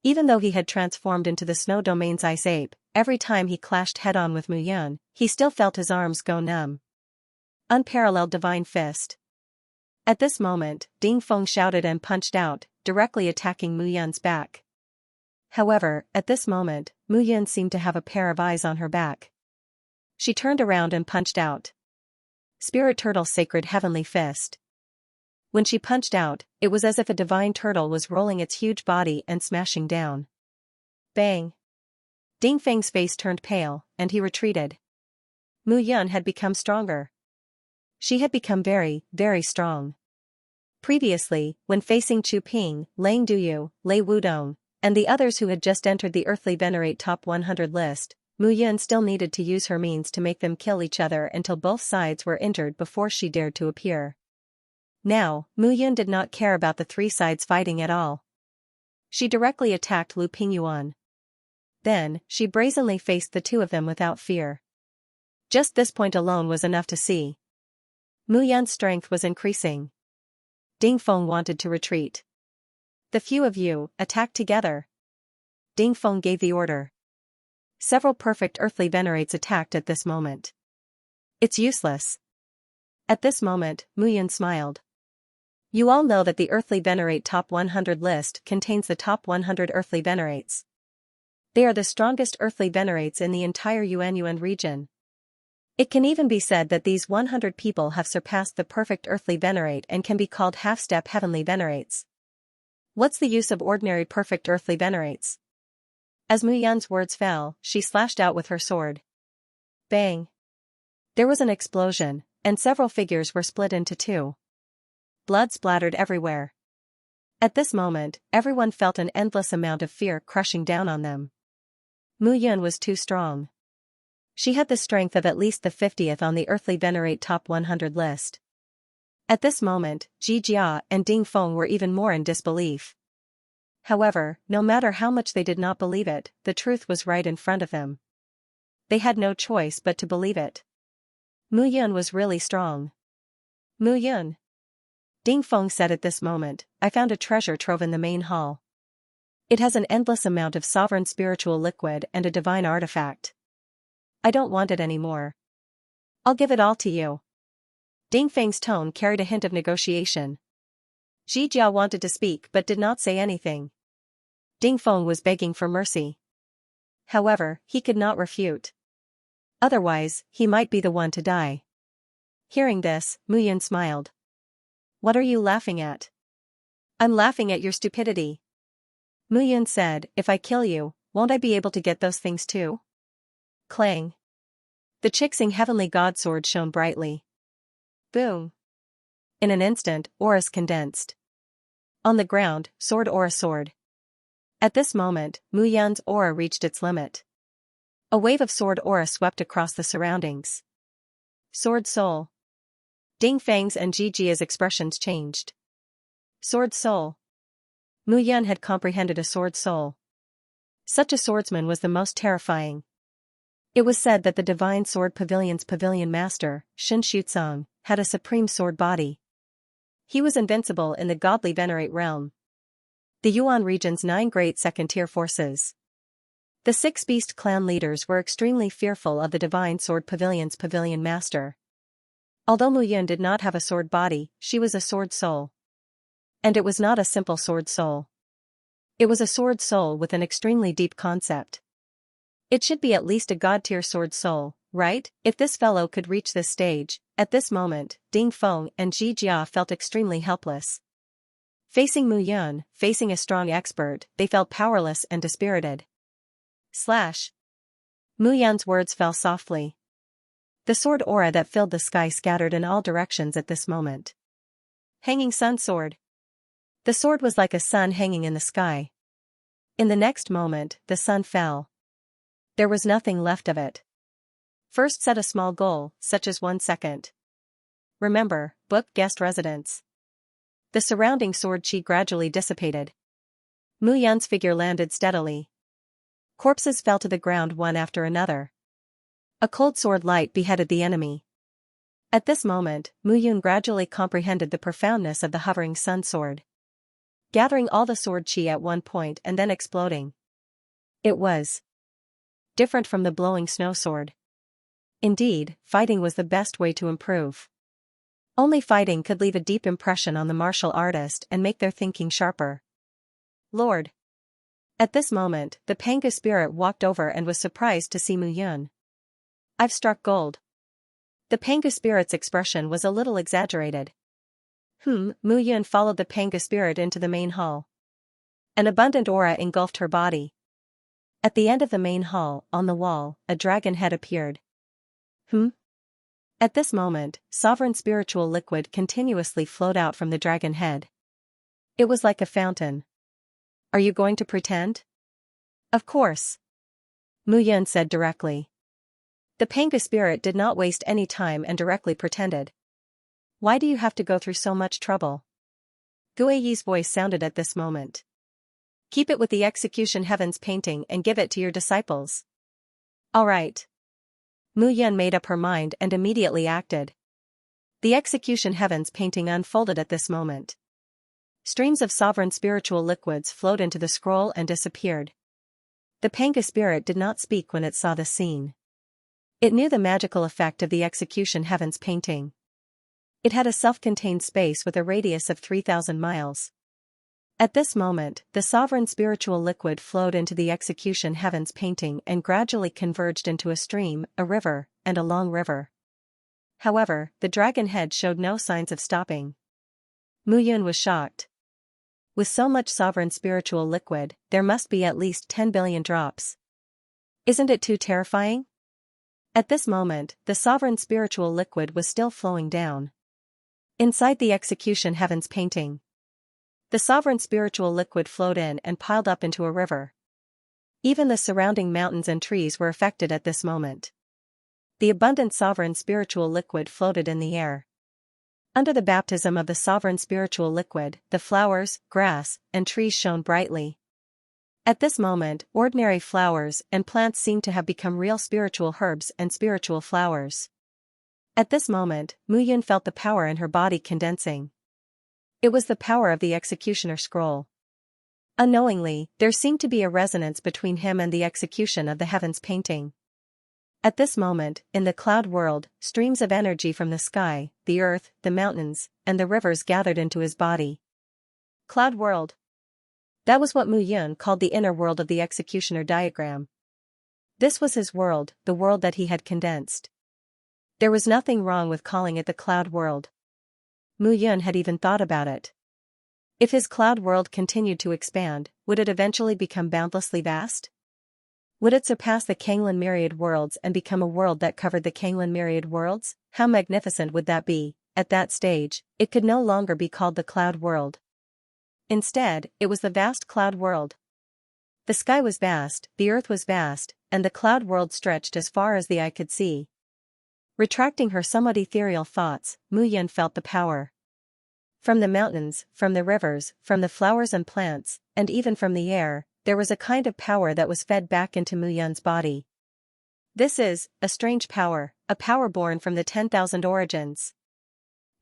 Even though he had transformed into the Snow Domain's Ice Ape, every time he clashed head-on with Mu Yun, he still felt his arms go numb. Unparalleled Divine Fist. At this moment, Ding Feng shouted and punched out, directly attacking Mu Yun's back. However, at this moment, Mu Yun seemed to have a pair of eyes on her back. She turned around and punched out. Spirit Turtle's Sacred Heavenly Fist. When she punched out, it was as if a divine turtle was rolling its huge body and smashing down. Bang! Ding Feng's face turned pale, and he retreated. Mu Yun had become stronger. She had become very, very strong. Previously, when facing Chu Ping, Lang Duyu, Lei Wudong, and the others who had just entered the Earthly Venerate Top 100 list, Mu Yun still needed to use her means to make them kill each other until both sides were injured before she dared to appear. Now, Mu Yun did not care about the three sides fighting at all. She directly attacked Lu Pingyuan. Then, she brazenly faced the two of them without fear. Just this point alone was enough to see. Mu Yun's strength was increasing. Ding Feng wanted to retreat. The few of you, attack together. Ding Feng gave the order. Several perfect earthly venerates attacked at this moment. It's useless. At this moment, Mu Yun smiled. You all know that the Earthly Venerate Top 100 list contains the top 100 Earthly Venerates. They are the strongest Earthly Venerates in the entire Yuanyuan region. It can even be said that these 100 people have surpassed the perfect Earthly Venerate and can be called half-step Heavenly Venerates. What's the use of ordinary perfect Earthly Venerates? As Mu Yun's words fell, she slashed out with her sword. Bang! There was an explosion, and several figures were split into two. Blood splattered everywhere. At this moment, everyone felt an endless amount of fear crushing down on them. Mu Yun was too strong. She had the strength of at least the 50th on the earthly venerate top 100 list. At this moment, Ji Jia and Ding Feng were even more in disbelief. However, no matter how much they did not believe it, the truth was right in front of them. They had no choice but to believe it. Mu Yun was really strong. Mu Yun. Ding Feng said at this moment, I found a treasure trove in the main hall. It has an endless amount of sovereign spiritual liquid and a divine artifact. I don't want it anymore. I'll give it all to you. Ding Feng's tone carried a hint of negotiation. Ji Jia wanted to speak but did not say anything. Ding Feng was begging for mercy. However, he could not refute. Otherwise, he might be the one to die. Hearing this, Mu Yun smiled. What are you laughing at? I'm laughing at your stupidity. Mu Yun said, if I kill you, won't I be able to get those things too? Clang. The Chixing heavenly god sword shone brightly. Boom. In an instant, auras condensed. On the ground, sword aura sword. At this moment, Mu Yun's aura reached its limit. A wave of sword aura swept across the surroundings. Sword soul. Ding Feng's and Ji Jia's expressions changed. Sword soul. Mu Yun had comprehended a sword soul. Such a swordsman was the most terrifying. It was said that the Divine Sword Pavilion's pavilion master, Xianxia, had a supreme sword body. He was invincible in the godly venerate realm. The Yuan region's 9 great second-tier forces. The 6 beast clan leaders were extremely fearful of the Divine Sword Pavilion's pavilion master. Although Mu Yun did not have a sword body, she was a sword soul. And it was not a simple sword soul. It was a sword soul with an extremely deep concept. It should be at least a god-tier sword soul, right? If this fellow could reach this stage, at this moment, Ding Feng and Ji Jia felt extremely helpless. Facing Mu Yun, facing a strong expert, they felt powerless and dispirited. Slash. Mu Yun's words fell softly. The sword aura that filled the sky scattered in all directions at this moment. Hanging sun sword. The sword was like a sun hanging in the sky. In the next moment, the sun fell. There was nothing left of it. First set a small goal, such as 1 second. Remember, book guest residence. The surrounding sword chi gradually dissipated. Mu Yun's figure landed steadily. Corpses fell to the ground one after another. A cold sword light beheaded the enemy. At this moment, Mu Yun gradually comprehended the profoundness of the hovering sun sword. Gathering all the sword chi at one point and then exploding. It was different from the blowing snow sword. Indeed, fighting was the best way to improve. Only fighting could leave a deep impression on the martial artist and make their thinking sharper. Lord. At this moment, the Pangu spirit walked over and was surprised to see Mu Yun. I've struck gold. The Pangu spirit's expression was a little exaggerated. Mu Yun followed the Pangu spirit into the main hall. An abundant aura engulfed her body. At the end of the main hall, on the wall, a dragon head appeared. At this moment, sovereign spiritual liquid continuously flowed out from the dragon head. It was like a fountain. Are you going to pretend? Of course. Mu Yun said directly. The Pangu spirit did not waste any time and directly pretended. Why do you have to go through so much trouble? Guiyi's voice sounded at this moment. Keep it with the execution heavens painting and give it to your disciples. All right. Mu Yun made up her mind and immediately acted. The execution heavens painting unfolded at this moment. Streams of sovereign spiritual liquids flowed into the scroll and disappeared. The Pangu spirit did not speak when it saw the scene. It knew the magical effect of the execution heavens painting. It had a self-contained space with a radius of 3,000 miles. At this moment, the sovereign spiritual liquid flowed into the execution heavens painting and gradually converged into a stream, a river, and a long river. However, the dragon head showed no signs of stopping. Mu Yun was shocked. With so much sovereign spiritual liquid, there must be at least 10 billion drops. Isn't it too terrifying? At this moment, the sovereign spiritual liquid was still flowing down. Inside the execution heavens painting. The sovereign spiritual liquid flowed in and piled up into a river. Even the surrounding mountains and trees were affected at this moment. The abundant sovereign spiritual liquid floated in the air. Under the baptism of the sovereign spiritual liquid, the flowers, grass, and trees shone brightly. At this moment, ordinary flowers and plants seemed to have become real spiritual herbs and spiritual flowers. At this moment, Muyun felt the power in her body condensing. It was the power of the executioner scroll. Unknowingly, there seemed to be a resonance between him and the execution of the heavens painting. At this moment, in the cloud world, streams of energy from the sky, the earth, the mountains, and the rivers gathered into his body. Cloud world. That was what Muyun called the inner world of the executioner diagram. This was his world, the world that he had condensed. There was nothing wrong with calling it the cloud world. Muyun had even thought about it. If his cloud world continued to expand, would it eventually become boundlessly vast? Would it surpass the Kanglan myriad worlds and become a world that covered the Kanglan myriad worlds? How magnificent would that be? At that stage, it could no longer be called the cloud world. Instead, it was the vast cloud world. The sky was vast, the earth was vast, and the cloud world stretched as far as the eye could see. Retracting her somewhat ethereal thoughts, Muyun felt the power. From the mountains, from the rivers, from the flowers and plants, and even from the air, there was a kind of power that was fed back into Muyun's body. This is a strange power, a power born from the 10,000 origins.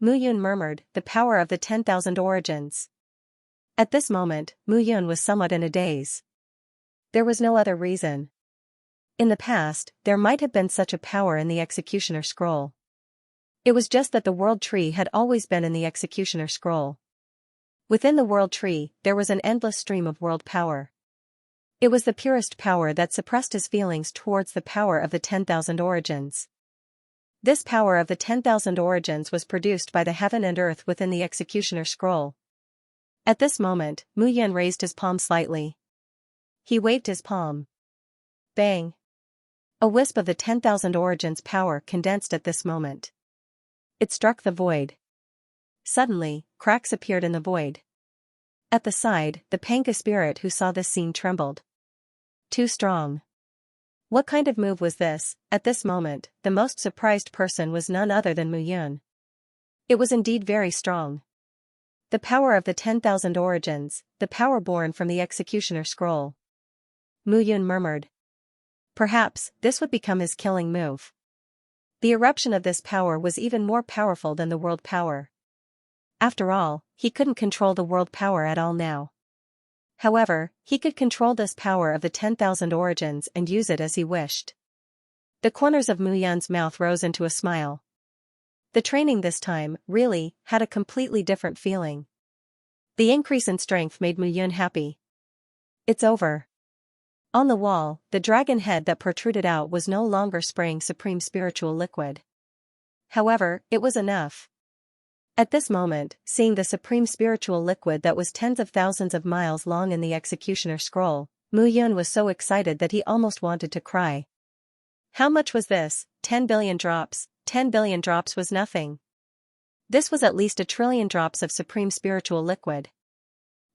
Muyun murmured, the power of the 10,000 origins. At this moment, Muyun was somewhat in a daze. There was no other reason. In the past, there might have been such a power in the executioner scroll. It was just that the world tree had always been in the executioner scroll. Within the world tree, there was an endless stream of world power. It was the purest power that suppressed his feelings towards the power of the 10,000 origins. This power of the 10,000 origins was produced by the heaven and earth within the executioner scroll. At this moment, Muyun raised his palm slightly. He waved his palm. Bang! A wisp of the 10,000 origins power condensed at this moment. It struck the void. Suddenly, cracks appeared in the void. At the side, the Panga spirit who saw this scene trembled. Too strong. What kind of move was this? At this moment, the most surprised person was none other than Muyun. It was indeed very strong. The power of the 10,000 origins, the power born from the executioner scroll. Muyun murmured. Perhaps, this would become his killing move. The eruption of this power was even more powerful than the world power. After all, he couldn't control the world power at all now. However, he could control this power of the 10,000 origins and use it as he wished. The corners of Muyun's mouth rose into a smile. The training this time, really, had a completely different feeling. The increase in strength made Muyun happy. It's over. On the wall, the dragon head that protruded out was no longer spraying supreme spiritual liquid. However, it was enough. At this moment, seeing the supreme spiritual liquid that was tens of thousands of miles long in the executioner scroll, Muyun was so excited that he almost wanted to cry. How much was this? 10 billion drops. 10 billion drops was nothing. This was at least 1 trillion drops of supreme spiritual liquid.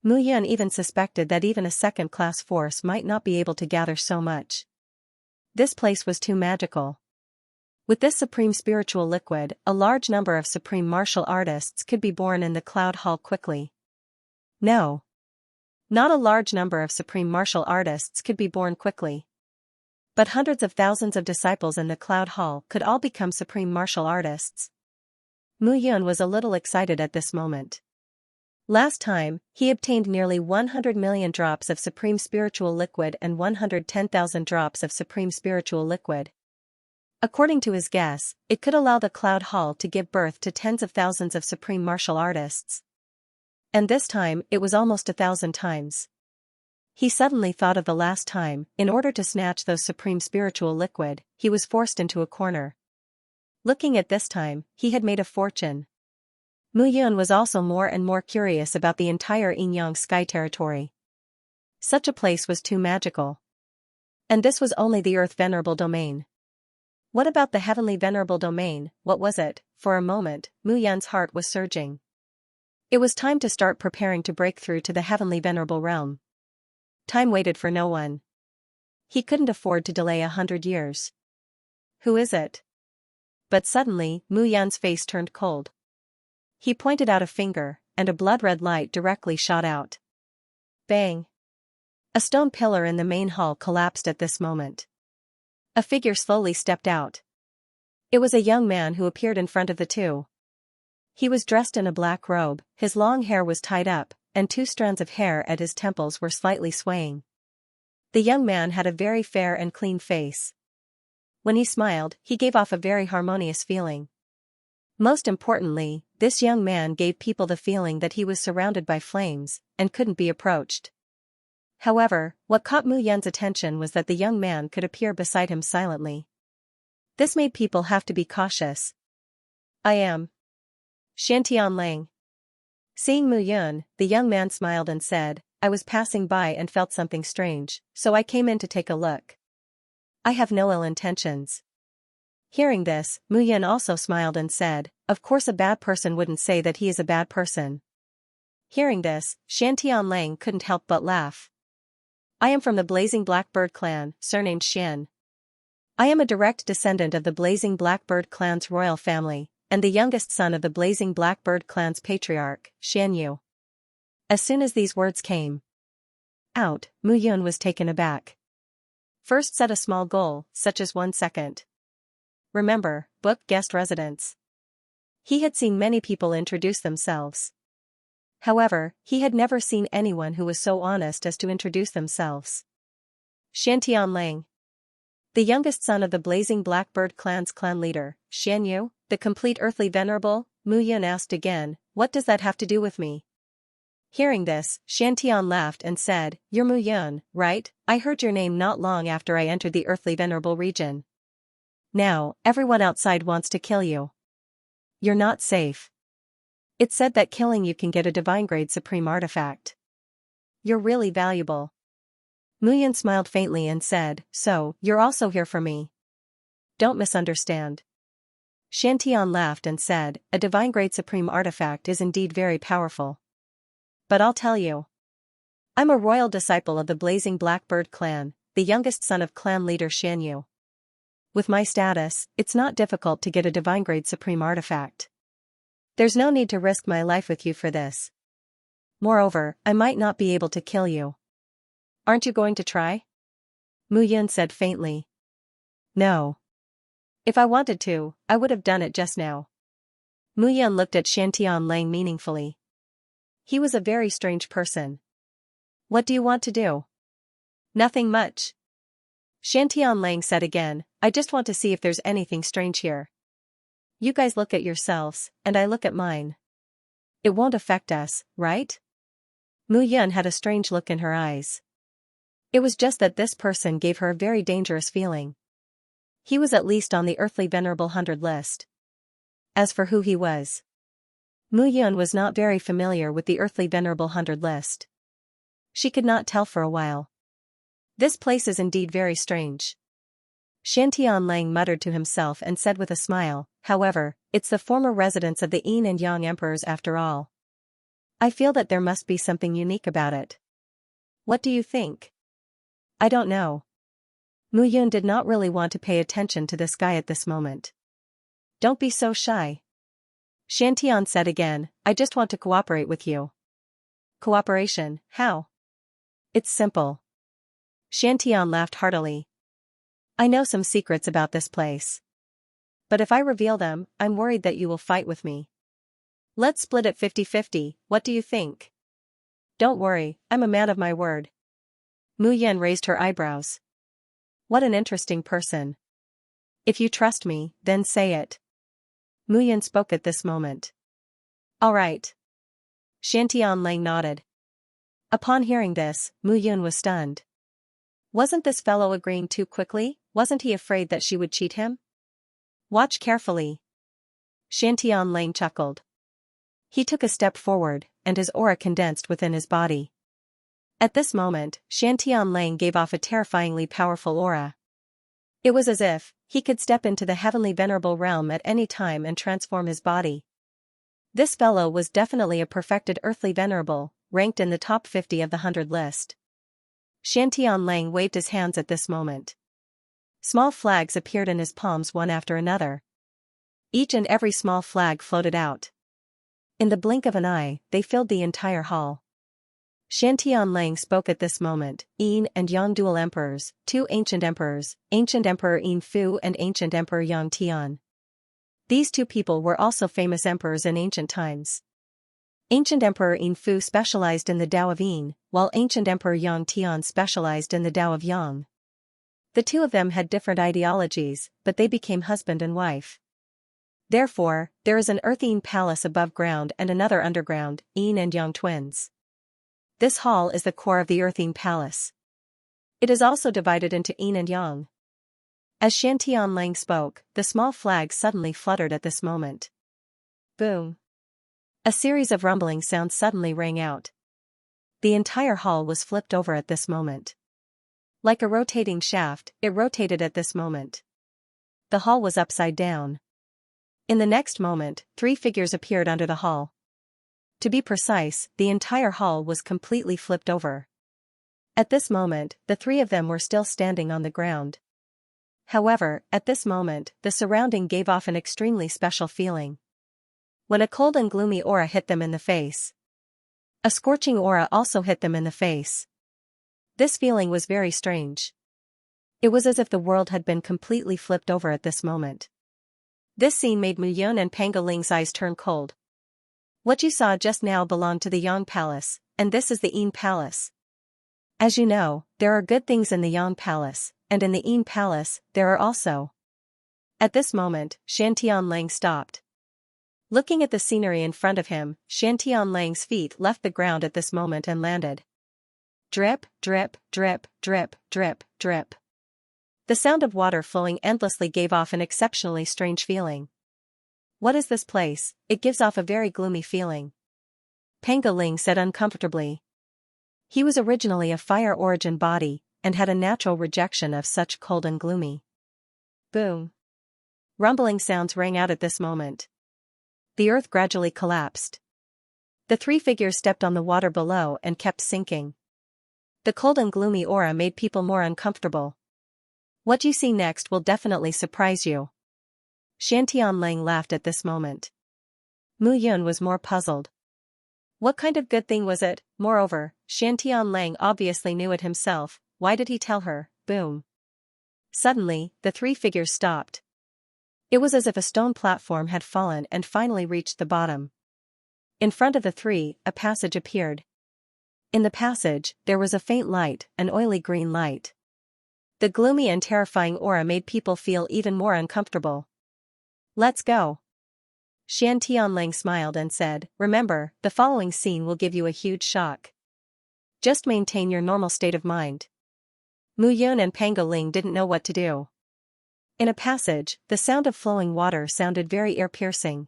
Muyun even suspected that even a second-class force might not be able to gather so much. This place was too magical. With this supreme spiritual liquid, a large number of supreme martial artists could be born in the Cloud Hall quickly. No. Not a large number of supreme martial artists could be born quickly. But hundreds of thousands of disciples in the Cloud Hall could all become supreme martial artists. Muyun was a little excited at this moment. Last time, he obtained nearly 100 million drops of supreme spiritual liquid and 110,000 drops of supreme spiritual liquid. According to his guess, it could allow the Cloud Hall to give birth to tens of thousands of supreme martial artists. And this time, it was almost 1,000 times. He suddenly thought of the last time, in order to snatch those supreme spiritual liquid, he was forced into a corner. Looking at this time, he had made a fortune. Muyun was also more and more curious about the entire Yin-Yang sky territory. Such a place was too magical. And this was only the Earth Venerable Domain. What about the Heavenly Venerable Domain? What was it? For a moment, Muyun's heart was surging. It was time to start preparing to break through to the heavenly venerable realm. Time waited for no one. He couldn't afford to delay 100 years. Who is it? But suddenly, Mu Yan's face turned cold. He pointed out a finger, and a blood-red light directly shot out. Bang! A stone pillar in the main hall collapsed at this moment. A figure slowly stepped out. It was a young man who appeared in front of the two. He was dressed in a black robe, his long hair was tied up, and 2 strands of hair at his temples were slightly swaying. The young man had a very fair and clean face. When he smiled, he gave off a very harmonious feeling. Most importantly, this young man gave people the feeling that he was surrounded by flames, and couldn't be approached. However, what caught Mu Yan's attention was that the young man could appear beside him silently. This made people have to be cautious. I am Xianxia. Seeing Mu Yan, the young man smiled and said, I was passing by and felt something strange, so I came in to take a look. I have no ill intentions. Hearing this, Mu Yan also smiled and said, of course a bad person wouldn't say that he is a bad person. Hearing this, Xianxia couldn't help but laugh. I am from the Blazing Blackbird clan, surnamed Xian. I am a direct descendant of the Blazing Blackbird clan's royal family, and the youngest son of the Blazing Blackbird clan's patriarch, Xianyu. As soon as these words came out, Mu Yan was taken aback. First set a small goal, such as 1 second. Remember, book guest residence. He had seen many people introduce themselves. However, he had never seen anyone who was so honest as to introduce themselves. Xianxia. The youngest son of the Blazing Blackbird clan's clan leader, Xianyu, the complete earthly venerable, Mu Yan asked again, what does that have to do with me? Hearing this, Xianxia laughed and said, you're Mu Yan, right? I heard your name not long after I entered the earthly venerable region. Now, everyone outside wants to kill you. You're not safe. It's said that killing you can get a divine grade supreme artifact. You're really valuable. Mu Yan smiled faintly and said, so, you're also here for me. Don't misunderstand. Xianxia laughed and said, a divine grade supreme artifact is indeed very powerful. But I'll tell you. I'm a royal disciple of the Blazing Blackbird clan, the youngest son of clan leader Xianyu. With my status, it's not difficult to get a divine grade supreme artifact. There's no need to risk my life with you for this. Moreover, I might not be able to kill you. Aren't you going to try? Mu Yan said faintly. No. If I wanted to, I would have done it just now. Mu Yan looked at Xianxia meaningfully. He was a very strange person. What do you want to do? Nothing much. Xianxia said again, I just want to see if there's anything strange here. You guys look at yourselves, and I look at mine. It won't affect us, right? Mu Yan had a strange look in her eyes. It was just that this person gave her a very dangerous feeling. He was at least on the earthly venerable 100 list. As for who he was, Mu Yan was not very familiar with the earthly venerable 100 list. She could not tell for a while. This place is indeed very strange. Xianxia muttered to himself and said with a smile, however, it's the former residence of the Yin and Yang emperors after all. I feel that there must be something unique about it. What do you think? I don't know. Mu Yan did not really want to pay attention to this guy at this moment. Don't be so shy. Xianxia said again, I just want to cooperate with you. Cooperation, how? It's simple. Xianxia laughed heartily. I know some secrets about this place. But if I reveal them, I'm worried that you will fight with me. Let's split it 50-50, what do you think? Don't worry, I'm a man of my word. Mu Yan raised her eyebrows. What an interesting person. If you trust me, then say it. Mu Yan spoke at this moment. All right. Xianxia nodded. Upon hearing this, Mu Yan was stunned. Wasn't this fellow agreeing too quickly? Wasn't he afraid that she would cheat him? Watch carefully. Xianxia chuckled. He took a step forward, and his aura condensed within his body. At this moment, Xianxia gave off a terrifyingly powerful aura. It was as if he could step into the heavenly venerable realm at any time and transform his body. This fellow was definitely a perfected earthly venerable, ranked in the top 50 of the 100 list. Xiantianlang waved his hands at this moment. Small flags appeared in his palms one after another. Each and every small flag floated out. In the blink of an eye, they filled the entire hall. Xiantianlang spoke at this moment. Yin and Yang dual emperors, two ancient emperors, ancient emperor Yin Fu and ancient emperor Yang Tian. These two people were also famous emperors in ancient times. Ancient emperor Yin Fu specialized in the Tao of Yin, while ancient emperor Yang Tian specialized in the Tao of Yang. The two of them had different ideologies, but they became husband and wife. Therefore, there is an Earth Yin palace above ground and another underground, Yin and Yang twins. This hall is the core of the Earth Yin palace. It is also divided into Yin and Yang. As Xiantianlang spoke, the small flags suddenly fluttered at this moment. Boom! A series of rumbling sounds suddenly rang out. The entire hall was flipped over at this moment. Like a rotating shaft, it rotated at this moment. The hall was upside down. In the next moment, 3 figures appeared under the hall. To be precise, the entire hall was completely flipped over. At this moment, the 3 of them were still standing on the ground. However, at this moment, the surrounding gave off an extremely special feeling. When a cold and gloomy aura hit them in the face. A scorching aura also hit them in the face. This feeling was very strange. It was as if the world had been completely flipped over at this moment. This scene made Mu Yun and Pangoling's eyes turn cold. What you saw just now belonged to the Yang Palace, and this is the Yin Palace. As you know, there are good things in the Yang Palace, and in the Yin Palace, there are also. At this moment, Xiantianlang stopped. Looking at the scenery in front of him, Xiantianlang's feet left the ground at this moment and landed. Drip, drip, drip, drip, drip, drip. The sound of water flowing endlessly gave off an exceptionally strange feeling. What is this place? It gives off a very gloomy feeling. Pangoling said uncomfortably. He was originally a fire origin body, and had a natural rejection of such cold and gloomy. Boom. Rumbling sounds rang out at this moment. The earth gradually collapsed. The 3 figures stepped on the water below and kept sinking. The cold and gloomy aura made people more uncomfortable. What you see next will definitely surprise you. Xiantianlang laughed at this moment. Mu Yun was more puzzled. What kind of good thing was it? Moreover, Xiantianlang obviously knew it himself. Why did he tell her? Boom. Suddenly, the 3 figures stopped. It was as if a stone platform had fallen and finally reached the bottom. In front of the 3, a passage appeared. In the passage, there was a faint light, an oily green light. The gloomy and terrifying aura made people feel even more uncomfortable. Let's go. Xiantianlang smiled and said, remember, the following scene will give you a huge shock. Just maintain your normal state of mind. Mu Yun and Pangoling didn't know what to do. In a passage, the sound of flowing water sounded very ear-piercing.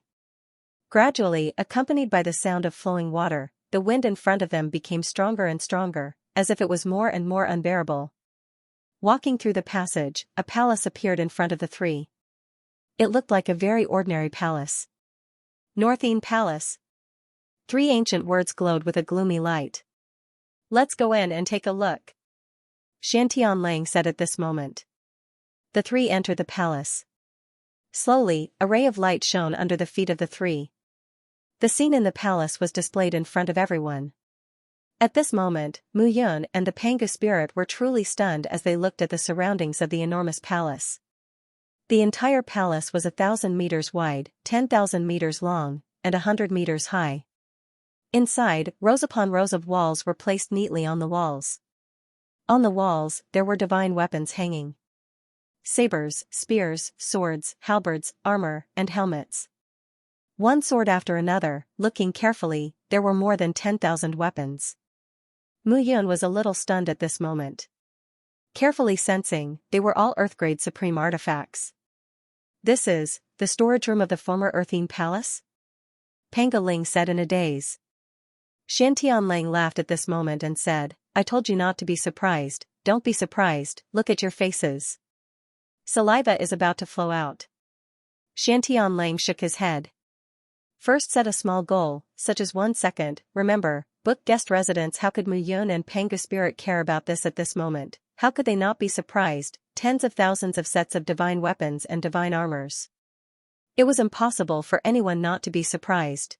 Gradually, accompanied by the sound of flowing water, the wind in front of them became stronger and stronger, as if it was more and more unbearable. Walking through the passage, a palace appeared in front of the 3. It looked like a very ordinary palace. North Yin Palace. 3 ancient words glowed with a gloomy light. Let's go in and take a look. Xiantianlang said at this moment. The 3 entered the palace. Slowly, a ray of light shone under the feet of the 3. The scene in the palace was displayed in front of everyone. At this moment, Mu Yun and the Panga spirit were truly stunned as they looked at the surroundings of the enormous palace. The entire palace was 1,000 meters wide, 10,000 meters long, and 100 meters high. Inside, rows upon rows of walls were placed neatly on the walls. On the walls, there were divine weapons hanging. Sabers, spears, swords, halberds, armor, and helmets. One sword after another, looking carefully, there were more than 10,000 weapons. Mu Yun was a little stunned at this moment. Carefully sensing, they were all Earth-grade supreme artifacts. This is the storage room of the former Earth Yin Palace? Pangoling said in a daze. Xiantianlang laughed at this moment and said, I told you not to be surprised. Don't be surprised, look at your faces. Saliva is about to flow out. Xiantianlang shook his head. First set a small goal, such as 1 second, remember, book guest residence. How could Mu Yun and Pangu Spirit care about this at this moment? How could they not be surprised? Tens of thousands of sets of divine weapons and divine armors. It was impossible for anyone not to be surprised.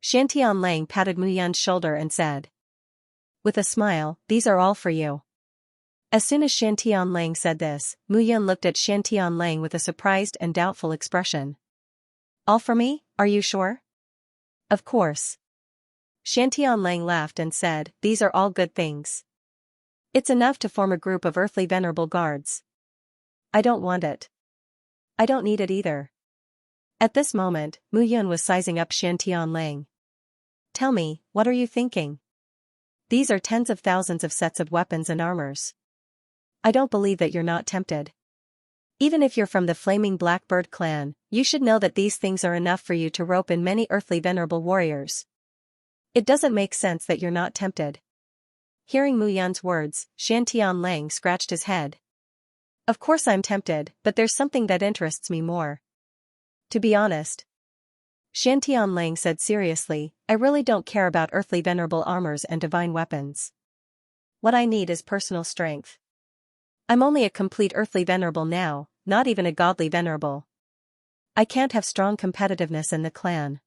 Xianxiang patted Mu Yun's shoulder and said, with a smile, these are all for you. As soon as Xianxiang said this, Mu Yun looked at Xianxiang with a surprised and doubtful expression. All for me, are you sure? Of course. Xianxiang laughed and said, these are all good things. It's enough to form a group of earthly venerable guards. I don't want it. I don't need it either. At this moment, Mu Yun was sizing up Xianxiang. Tell me, what are you thinking? These are tens of thousands of sets of weapons and armors. I don't believe that you're not tempted. Even if you're from the Flaming Blackbird clan, you should know that these things are enough for you to rope in many earthly venerable warriors. It doesn't make sense that you're not tempted. Hearing Mu Yun's words, Xianxiang scratched his head. Of course I'm tempted, but there's something that interests me more. To be honest, Xianxiang said seriously, I really don't care about earthly venerable armors and divine weapons. What I need is personal strength. I'm only a complete earthly venerable now, not even a godly venerable. I can't have strong competitiveness in the clan.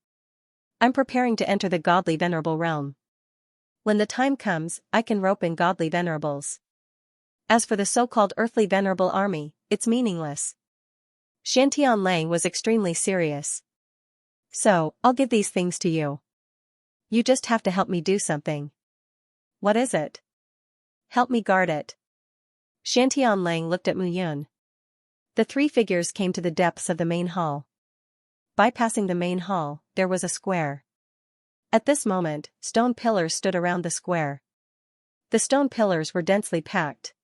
I'm preparing to enter the godly venerable realm. When the time comes, I can rope in godly venerables. As for the so-called earthly venerable army, it's meaningless. Xianxiang was extremely serious. So, I'll give these things to you. You just have to help me do something. What is it? Help me guard it. Xianxiang looked at Mu Yun. The three figures came to the depths of the main hall. Bypassing the main hall, there was a square. At this moment, stone pillars stood around the square. The stone pillars were densely packed.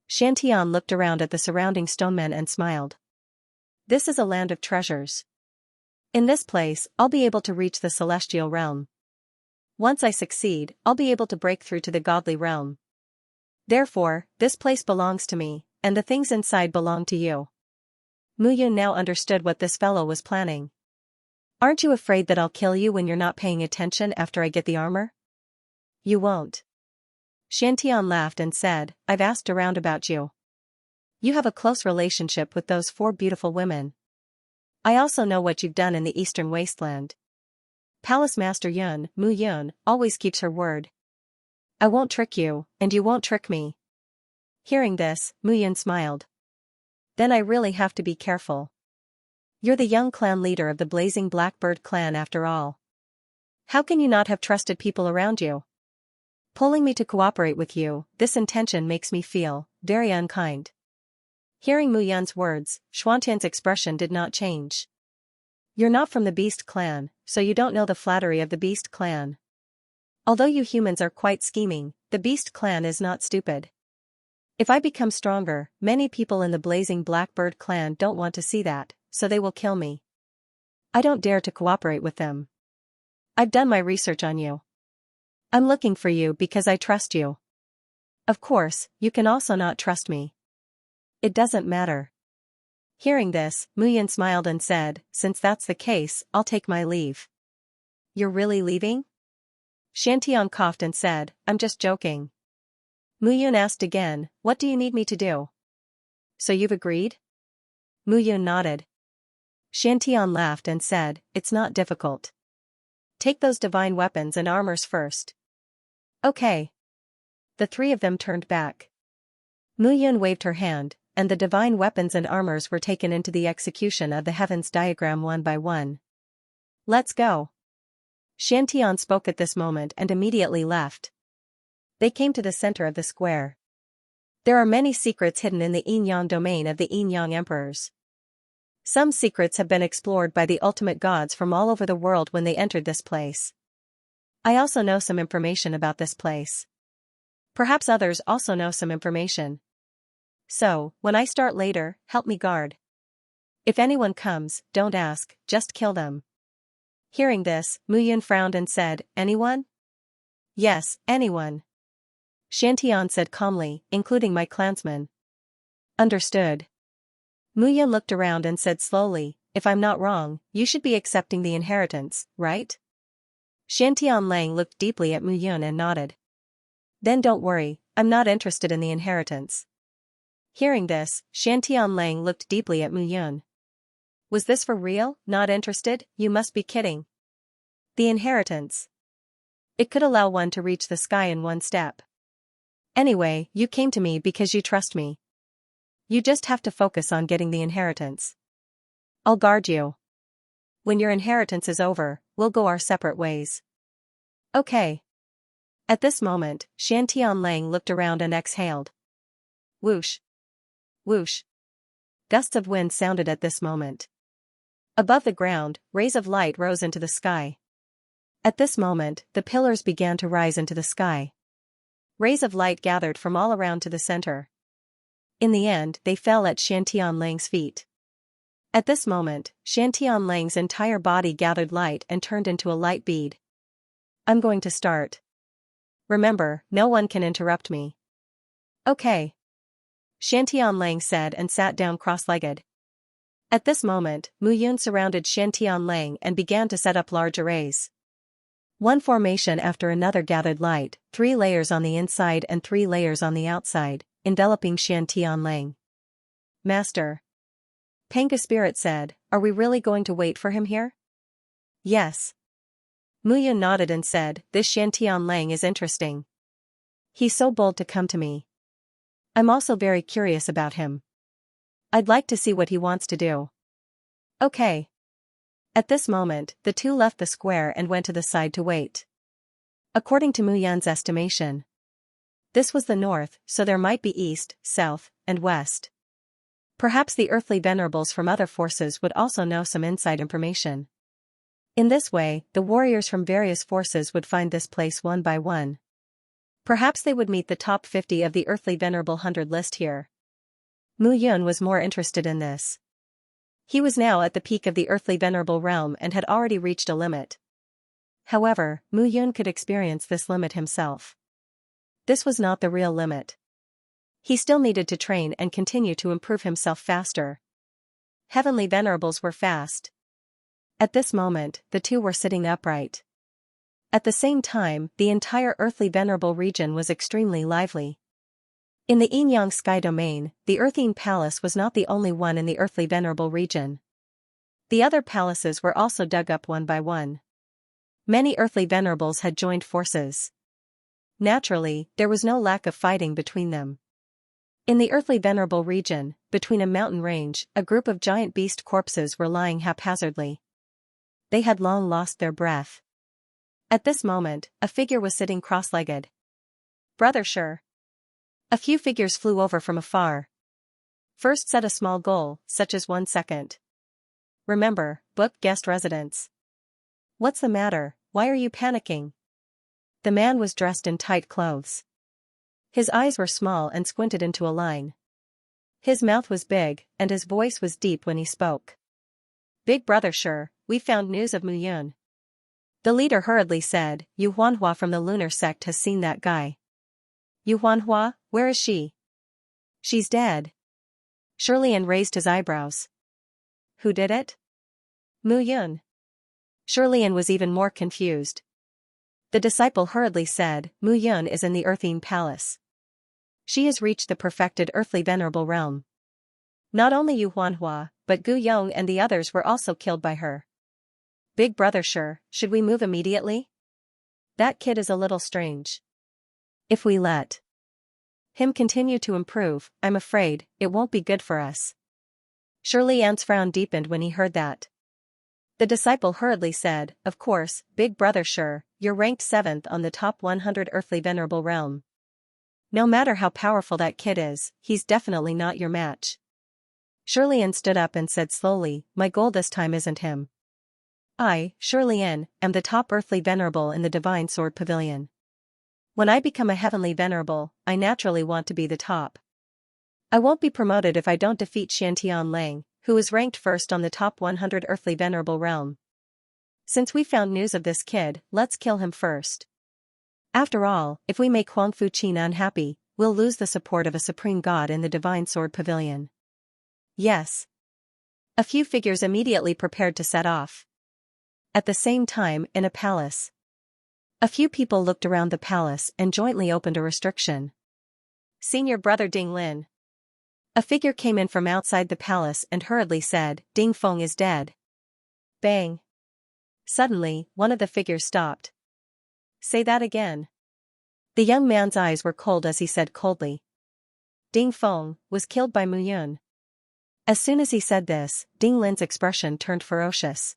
Xianxiang looked around at the surrounding stonemen and smiled. This is a land of treasures. In this place, I'll be able to reach the celestial realm. Once I succeed, I'll be able to break through to the godly realm. Therefore, this place belongs to me, and the things inside belong to you. Mu Yun now understood what this fellow was planning. Aren't you afraid that I'll kill you when you're not paying attention after I get the armor? You won't. Xianxiang laughed and said, I've asked around about you. You have a close relationship with those 4 beautiful women. I also know what you've done in the eastern wasteland. Palace Master Yun, Mu Yun, always keeps her word. I won't trick you, and you won't trick me. Hearing this, Mu Yun smiled. Then I really have to be careful. You're the young clan leader of the Blazing Blackbird clan after all. How can you not have trusted people around you? Pulling me to cooperate with you, this intention makes me feel very unkind. Hearing Mu Yun's words, Xuantian's expression did not change. You're not from the Beast clan, so you don't know the flattery of the Beast clan. Although you humans are quite scheming, the Beast clan is not stupid. If I become stronger, many people in the Blazing Blackbird clan don't want to see that, so they will kill me. I don't dare to cooperate with them. I've done my research on you. I'm looking for you because I trust you. Of course, you can also not trust me. It doesn't matter. Hearing this, Mu Yun smiled and said, since that's the case, I'll take my leave. You're really leaving? Xianxiang coughed and said, I'm just joking. Mu Yun asked again, what do you need me to do? So you've agreed? Mu Yun nodded. Xianxiang laughed and said, it's not difficult. Take those divine weapons and armors first. Okay. The 3 of them turned back. Mu Yun waved her hand, and the divine weapons and armors were taken into the execution of the heavens diagram one by one. Let's go. Xianxiang spoke at this moment and immediately left. They came to the center of the square. There are many secrets hidden in the Yin-Yang domain of the Yin-Yang emperors. Some secrets have been explored by the ultimate gods from all over the world when they entered this place. I also know some information about this place. Perhaps others also know some information. So, when I start later, help me guard. If anyone comes, don't ask, just kill them. Hearing this, Mu Yun frowned and said, anyone? Yes, anyone. Xianxiang said calmly, including my clansmen. Understood. Mu Yun looked around and said slowly, if I'm not wrong, you should be accepting the inheritance, right? Xiantianlang looked deeply at Mu Yun and nodded. Then don't worry, I'm not interested in the inheritance. Hearing this, Xiantianlang looked deeply at Mu Yun. Was this for real? Not interested? You must be kidding. The inheritance. It could allow one to reach the sky in one step. Anyway, you came to me because you trust me. You just have to focus on getting the inheritance. I'll guard you. When your inheritance is over, we'll go our separate ways. Okay. At this moment, Xiantianlang looked around and exhaled. Whoosh. Whoosh. Gusts of wind sounded at this moment. Above the ground, rays of light rose into the sky. At this moment, the pillars began to rise into the sky. Rays of light gathered from all around to the center. In the end, they fell at Xiantianlang's feet. At this moment, Xiantianlang's entire body gathered light and turned into a light bead. I'm going to start. Remember, no one can interrupt me. Okay. Xiantianlang said and sat down cross-legged. At this moment, Mu Yun surrounded Xiantianlang and began to set up large arrays. One formation after another gathered light, 3 layers on the inside and 3 layers on the outside, enveloping Xiantianlang. Master. Panga Spirit said, are we really going to wait for him here? Yes. Mu Yun nodded and said, this Xiantianlang is interesting. He's so bold to come to me. I'm also very curious about him. I'd like to see what he wants to do. Okay. At this moment, the two left the square and went to the side to wait. According to Mu Yun's estimation, this was the north, so there might be east, south, and west. Perhaps the earthly venerables from other forces would also know some inside information. In this way, the warriors from various forces would find this place one by one. Perhaps they would meet the top 50 of the earthly venerable 100 list here. Mu Yun was more interested in this. He was now at the peak of the earthly venerable realm and had already reached a limit. However, Mu Yun could experience this limit himself. This was not the real limit. He still needed to train and continue to improve himself faster. Heavenly venerables were fast. At this moment, the two were sitting upright. At the same time, the entire earthly venerable region was extremely lively. In the Yin-Yang sky domain, the Earthine Palace was not the only one in the earthly venerable region. The other palaces were also dug up one by one. Many earthly venerables had joined forces. Naturally, there was no lack of fighting between them. In the earthly venerable region, between a mountain range, a group of giant beast corpses were lying haphazardly. They had long lost their breath. At this moment, a figure was sitting cross-legged. Brother Sure. A few figures flew over from afar. First set a small goal, such as 1 second. Remember, book guest residence. What's the matter? Why are you panicking? The man was dressed in tight clothes. His eyes were small and squinted into a line. His mouth was big, and his voice was deep when he spoke. Big brother Sure, we found news of Mu Yun. The leader hurriedly said, Yu Huanhua from the lunar sect has seen that guy. Yu Huanhua, where is she? She's dead. Shirlian raised his eyebrows. Who did it? Mu Yun. Shirlian was even more confused. The disciple hurriedly said, Mu Yun is in the Earthine Palace. She has reached the perfected earthly venerable realm. Not only Yu Huanhua, but Gu Yong and the others were also killed by her. Big brother Sure, should we move immediately? That kid is a little strange. If we let him continue to improve, I'm afraid, it won't be good for us. Shirlian's frown deepened when he heard that. The disciple hurriedly said, Of course, Big brother Sure, you're ranked 7th on the top 100 earthly venerable realm. No matter how powerful that kid is, he's definitely not your match. Shirlian stood up and said slowly, My goal this time isn't him. I, Shirlian, am the top earthly venerable in the Divine Sword Pavilion. When I become a heavenly venerable, I naturally want to be the top. I won't be promoted if I don't defeat Xiantianlang, who is ranked first on the top 100 earthly venerable realm. Since we found news of this kid, let's kill him first. After all, if we make Huangfu Qin unhappy, we'll lose the support of a supreme god in the Divine Sword Pavilion. Yes. A few figures immediately prepared to set off. At the same time, in a palace, a few people looked around the palace and jointly opened a restriction. Senior brother Ding Lin. A figure came in from outside the palace and hurriedly said, Ding Feng is dead. Bang. Suddenly, one of the figures stopped. Say that again. The young man's eyes were cold as he said coldly. Ding Feng was killed by Mu Yun. As soon as he said this, Ding Lin's expression turned ferocious.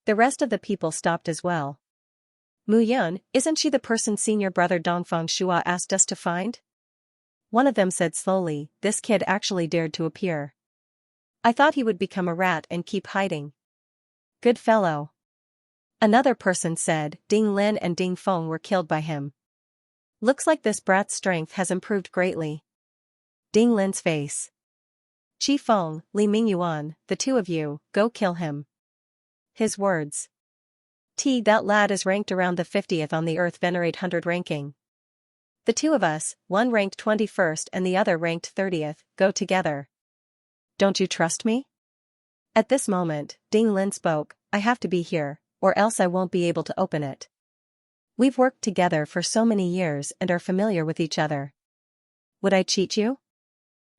The rest of the people stopped as well. Mu Yun, isn't she the person senior brother Dongfeng Shua asked us to find? One of them said slowly, this kid actually dared to appear. I thought he would become a rat and keep hiding. Good fellow. Another person said, Ding Lin and Ding Feng were killed by him. Looks like this brat's strength has improved greatly. Ding Lin's face. Qi Feng, Li Mingyuan, the two of you, go kill him. His words. That lad is ranked around the 50th on the Earth Venerate 100 ranking. The two of us, one ranked 21st and the other ranked 30th, go together. Don't you trust me? At this moment, Ding Lin spoke, I have to be here, or else I won't be able to open it. We've worked together for so many years and are familiar with each other. Would I cheat you?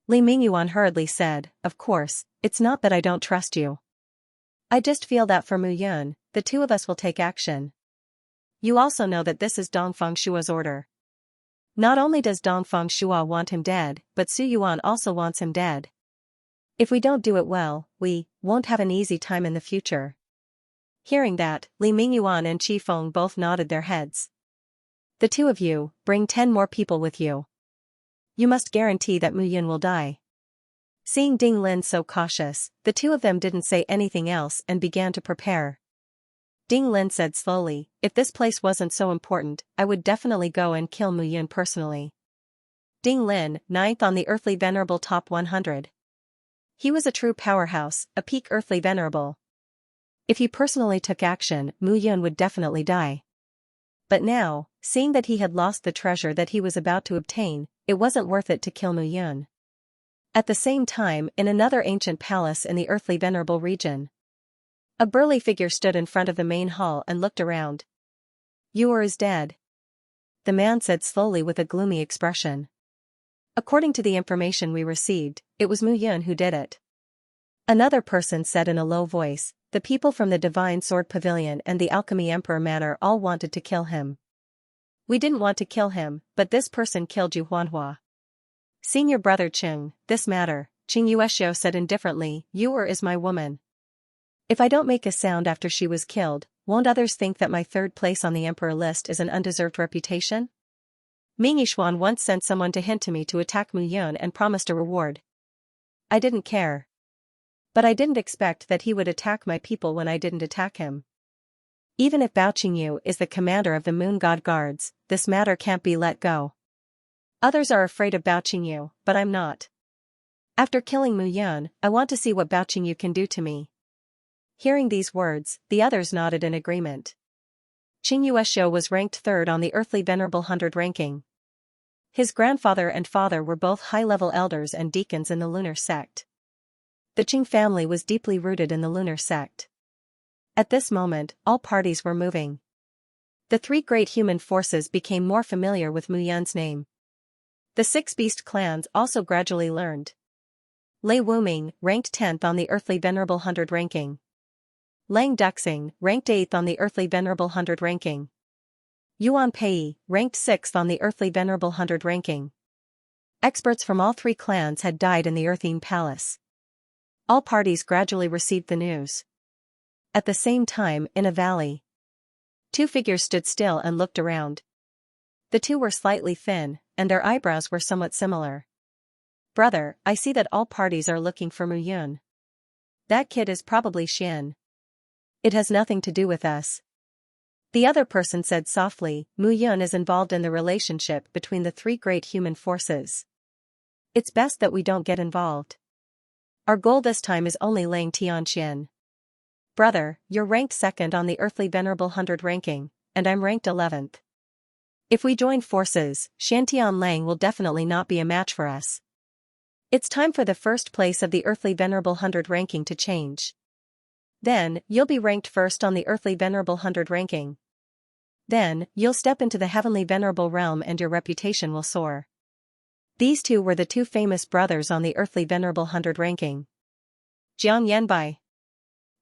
Li Mingyuan hurriedly said, of course, it's not that I don't trust you. I just feel that for Mu Yun, the two of us will take action. You also know that this is Dongfeng Shua's order. Not only does Dongfeng Shua want him dead, but Su Yuan also wants him dead. If we don't do it well, we won't have an easy time in the future. Hearing that, Li Mingyuan and Qi Feng both nodded their heads. The two of you, bring 10 more people with you. You must guarantee that Mu Yun will die. Seeing Ding Lin so cautious, the two of them didn't say anything else and began to prepare. Ding Lin said slowly, if this place wasn't so important, I would definitely go and kill Mu Yun personally. Ding Lin, 9th on the Earthly Venerable Top 100. He was a true powerhouse, a peak Earthly Venerable. If he personally took action, Mu Yun would definitely die. But now, seeing that he had lost the treasure that he was about to obtain, it wasn't worth it to kill Mu Yun. At the same time, in another ancient palace in the Earthly Venerable region, a burly figure stood in front of the main hall and looked around. Yuer is dead. The man said slowly with a gloomy expression. According to the information we received, it was Mu Yun who did it. Another person said in a low voice, the people from the Divine Sword Pavilion and the Alchemy Emperor Manor all wanted to kill him. We didn't want to kill him, but this person killed Yu Huanhua. Senior brother Qing, this matter, Qing Yueshio said indifferently, Yuer is my woman. If I don't make a sound after she was killed, won't others think that my third place on the emperor list is an undeserved reputation? Ming Yishuan once sent someone to hint to me to attack Mu Yun and promised a reward. I didn't care. But I didn't expect that he would attack my people when I didn't attack him. Even if Bao Qingyu is the commander of the Moon God Guards, this matter can't be let go. Others are afraid of Bao Qingyu, but I'm not. After killing Mu Yun, I want to see what Bao Qingyu can do to me. Hearing these words, the others nodded in agreement. Qing Yueshio was ranked 3rd on the Earthly Venerable 100 ranking. His grandfather and father were both high-level elders and deacons in the lunar sect. The Qing family was deeply rooted in the lunar sect. At this moment, all parties were moving. The 3 great human forces became more familiar with Mu Yun's name. The 6 beast clans also gradually learned. Lei Wuming, ranked 10th on the Earthly Venerable 100 ranking. Lang Duxing, ranked 8th on the Earthly Venerable 100 ranking. Yuan Pei, ranked 6th on the Earthly Venerable 100 ranking. Experts from all 3 clans had died in the Earthine Palace. All parties gradually received the news. At the same time, in a valley, 2 figures stood still and looked around. The 2 were slightly thin, and their eyebrows were somewhat similar. Brother, I see that all parties are looking for Mu Yun. That kid is probably Xian. It has nothing to do with us. The other person said softly, Mu Yun is involved in the relationship between the 3 great human forces. It's best that we don't get involved. Our goal this time is only Lang Tianxian. Brother, you're ranked 2nd on the Earthly Venerable 100 ranking, and I'm ranked 11th. If we join forces, Shantian Lang will definitely not be a match for us. It's time for the first place of the Earthly Venerable 100 ranking to change. Then, you'll be ranked first on the Earthly Venerable 100 ranking. Then, you'll step into the Heavenly Venerable realm and your reputation will soar. These two were the two famous brothers on the Earthly Venerable 100 ranking. Jiang Yanbai.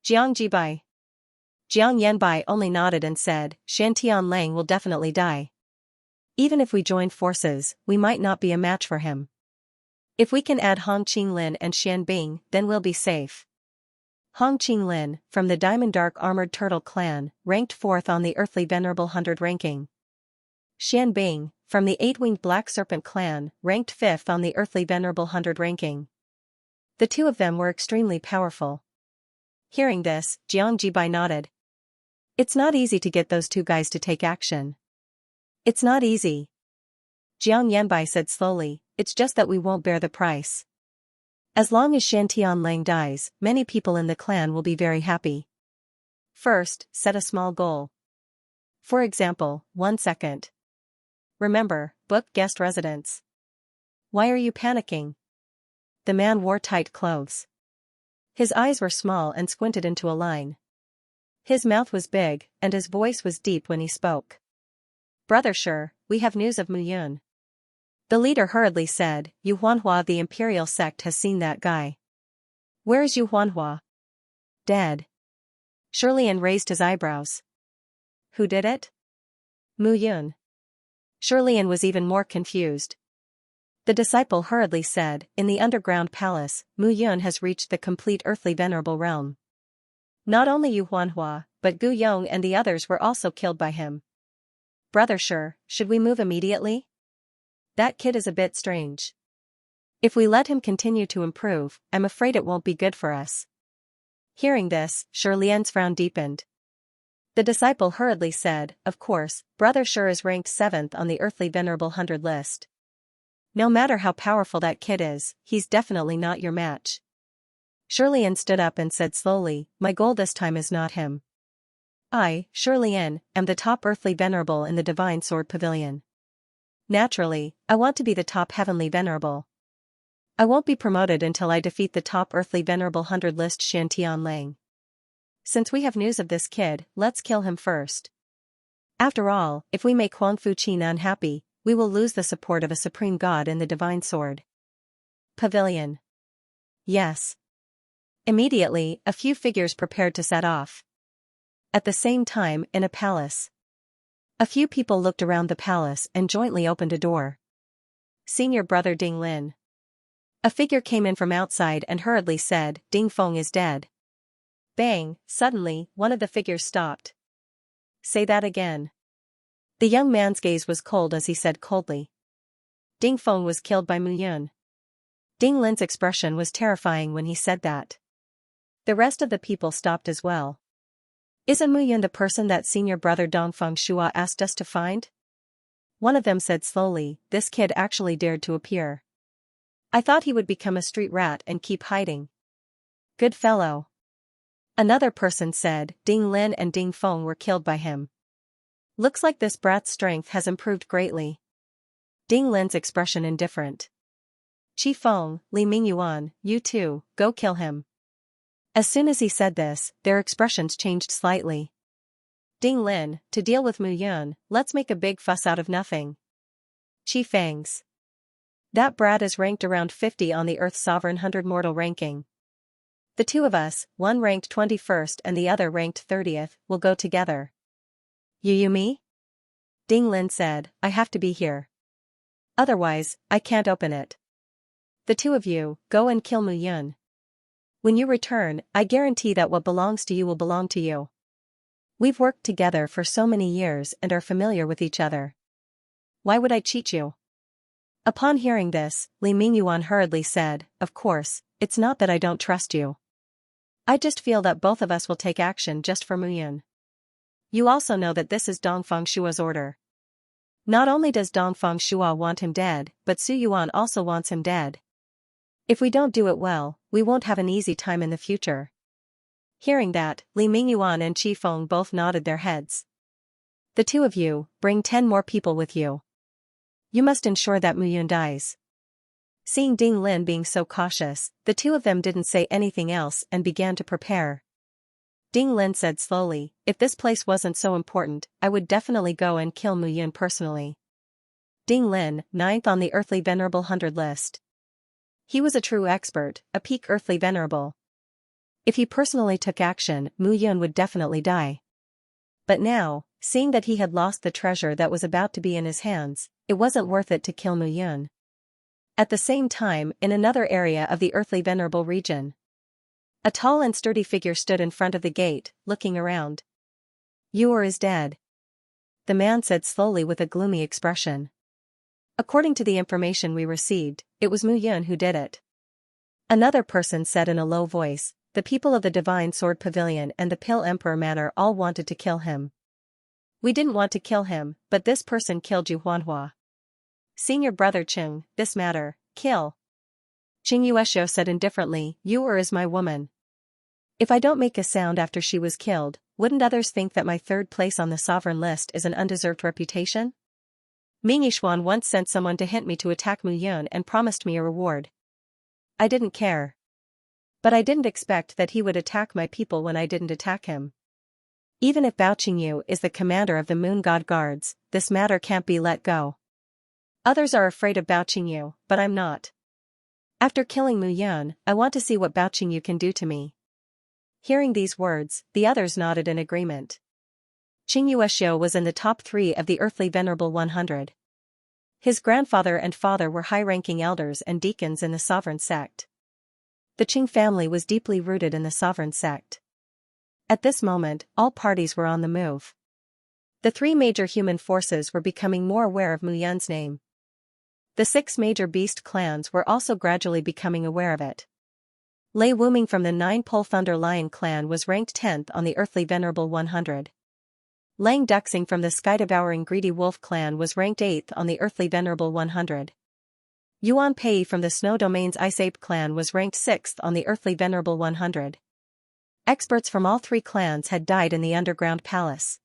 Jiang Jibai. Jiang Yanbai only nodded and said, Shantian Lang will definitely die. Even if we join forces, we might not be a match for him. If we can add Hong Qinglin and Xian Bing, then we'll be safe. Hong Qinglin, from the Diamond Dark Armored Turtle clan, ranked 4th on the Earthly Venerable 100 ranking. Xian Bing, from the 8-Winged Black Serpent clan, ranked 5th on the Earthly Venerable 100 ranking. The two of them were extremely powerful. Hearing this, Jiang Jibai nodded. It's not easy to get those two guys to take action. It's not easy. Jiang Yanbai said slowly, it's just that we won't bear the price. As long as Shantian Lang dies, many people in the clan will be very happy. First, set a small goal. For example, 1 second. Remember, book guest residence. Why are you panicking? The man wore tight clothes. His eyes were small and squinted into a line. His mouth was big, and his voice was deep when he spoke. Brother Shi, we have news of Mu Yun. The leader hurriedly said, Yu Huanhua of the Imperial sect has seen that guy. Where is Yu Huanhua? Dead. Shirlian raised his eyebrows. Who did it? Mu Yun. Shirlian was even more confused. The disciple hurriedly said, in the underground palace, Mu Yun has reached the complete Earthly Venerable realm. Not only Yu Huanhua, but Gu Yong and the others were also killed by him. Brother Shi, should we move immediately? That kid is a bit strange. If we let him continue to improve, I'm afraid it won't be good for us. Hearing this, Shirlian's frown deepened. The disciple hurriedly said, of course, Brother Shi is ranked 7th on the Earthly Venerable 100 list. No matter how powerful that kid is, he's definitely not your match. Shirlian stood up and said slowly, my goal this time is not him. I, Shirlian, am the top Earthly Venerable in the Divine Sword Pavilion. Naturally, I want to be the top Heavenly Venerable. I won't be promoted until I defeat the top Earthly Venerable 100 list Shantian Lang. Since we have news of this kid, let's kill him first. After all, if we make Huang Fuqin unhappy, we will lose the support of a supreme god in the Divine Sword Pavilion. Yes. Immediately, a few figures prepared to set off. At the same time, in a palace. A few people looked around the palace and jointly opened a door. Senior brother Ding Lin. A figure came in from outside and hurriedly said, Ding Feng is dead. Bang, suddenly, one of the figures stopped. Say that again. The young man's gaze was cold as he said coldly. Ding Feng was killed by Mu Yun. Ding Lin's expression was terrifying when he said that. The rest of the people stopped as well. Isn't Mu Yun the person that senior brother Dongfeng Shua asked us to find? One of them said slowly, this kid actually dared to appear. I thought he would become a street rat and keep hiding. Good fellow. Another person said, Ding Lin and Ding Feng were killed by him. Looks like this brat's strength has improved greatly. Ding Lin's expression indifferent. Qi Feng, Li Mingyuan, you too, go kill him. As soon as he said this, their expressions changed slightly. Ding Lin, to deal with Mu Yun, let's make a big fuss out of nothing. Qi Fangs. That brat is ranked around 50 on the Earth Sovereign 100 mortal ranking. The two of us, one ranked 21st and the other ranked 30th, will go together. You me? Ding Lin said, I have to be here. Otherwise, I can't open it. The two of you, go and kill Mu Yun. When you return, I guarantee that what belongs to you will belong to you. We've worked together for so many years and are familiar with each other. Why would I cheat you? Upon hearing this, Li Mingyuan hurriedly said, of course, it's not that I don't trust you. I just feel that both of us will take action just for Mu Yun. You also know that this is Dongfeng Shua's order. Not only does Dongfeng Shua want him dead, but Su Yuan also wants him dead. If we don't do it well, we won't have an easy time in the future. Hearing that, Li Mingyuan and Qi Feng both nodded their heads. The two of you, bring 10 more people with you. You must ensure that Mu Yun dies. Seeing Ding Lin being so cautious, the two of them didn't say anything else and began to prepare. Ding Lin said slowly, "If this place wasn't so important, I would definitely go and kill Mu Yun personally." Ding Lin, 9th on the Earthly Venerable 100 list. He was a true expert, a peak Earthly Venerable. If he personally took action, Mu Yun would definitely die. But now, seeing that he had lost the treasure that was about to be in his hands, it wasn't worth it to kill Mu Yun. At the same time, in another area of the Earthly Venerable region, a tall and sturdy figure stood in front of the gate, looking around. "Yor is dead," the man said slowly with a gloomy expression. "According to the information we received, it was Mu Yun who did it." Another person said in a low voice, "The people of the Divine Sword Pavilion and the Pill Emperor Manor all wanted to kill him. We didn't want to kill him, but this person killed Yu Huanhua. Senior brother Chung, this matter, kill." Qing Yueshio said indifferently, "Yor is my woman. If I don't make a sound after she was killed, wouldn't others think that my third place on the sovereign list is an undeserved reputation? Ming Yishuan once sent someone to hint me to attack Mu Yun and promised me a reward. I didn't care. But I didn't expect that he would attack my people when I didn't attack him. Even if Bao Qingyu is the commander of the Moon God Guards, this matter can't be let go. Others are afraid of Bao Qingyu, but I'm not. After killing Mu Yun, I want to see what Bao Qingyu can do to me." Hearing these words, the others nodded in agreement. Qing Yueshio was in the top 3 of the Earthly Venerable 100. His grandfather and father were high-ranking elders and deacons in the sovereign sect. The Qing family was deeply rooted in the sovereign sect. At this moment, all parties were on the move. The 3 major human forces were becoming more aware of Mu Yun's name. The 6 major beast clans were also gradually becoming aware of it. Lei Wuming from the 9-Pole Thunder Lion clan was ranked 10th on the Earthly Venerable 100. Lang Duxing from the Sky-Devouring Greedy Wolf clan was ranked 8th on the Earthly Venerable 100. Yuan Pei from the Snow Domain's Ice Ape clan was ranked 6th on the Earthly Venerable 100. Experts from all 3 clans had died in the underground palace.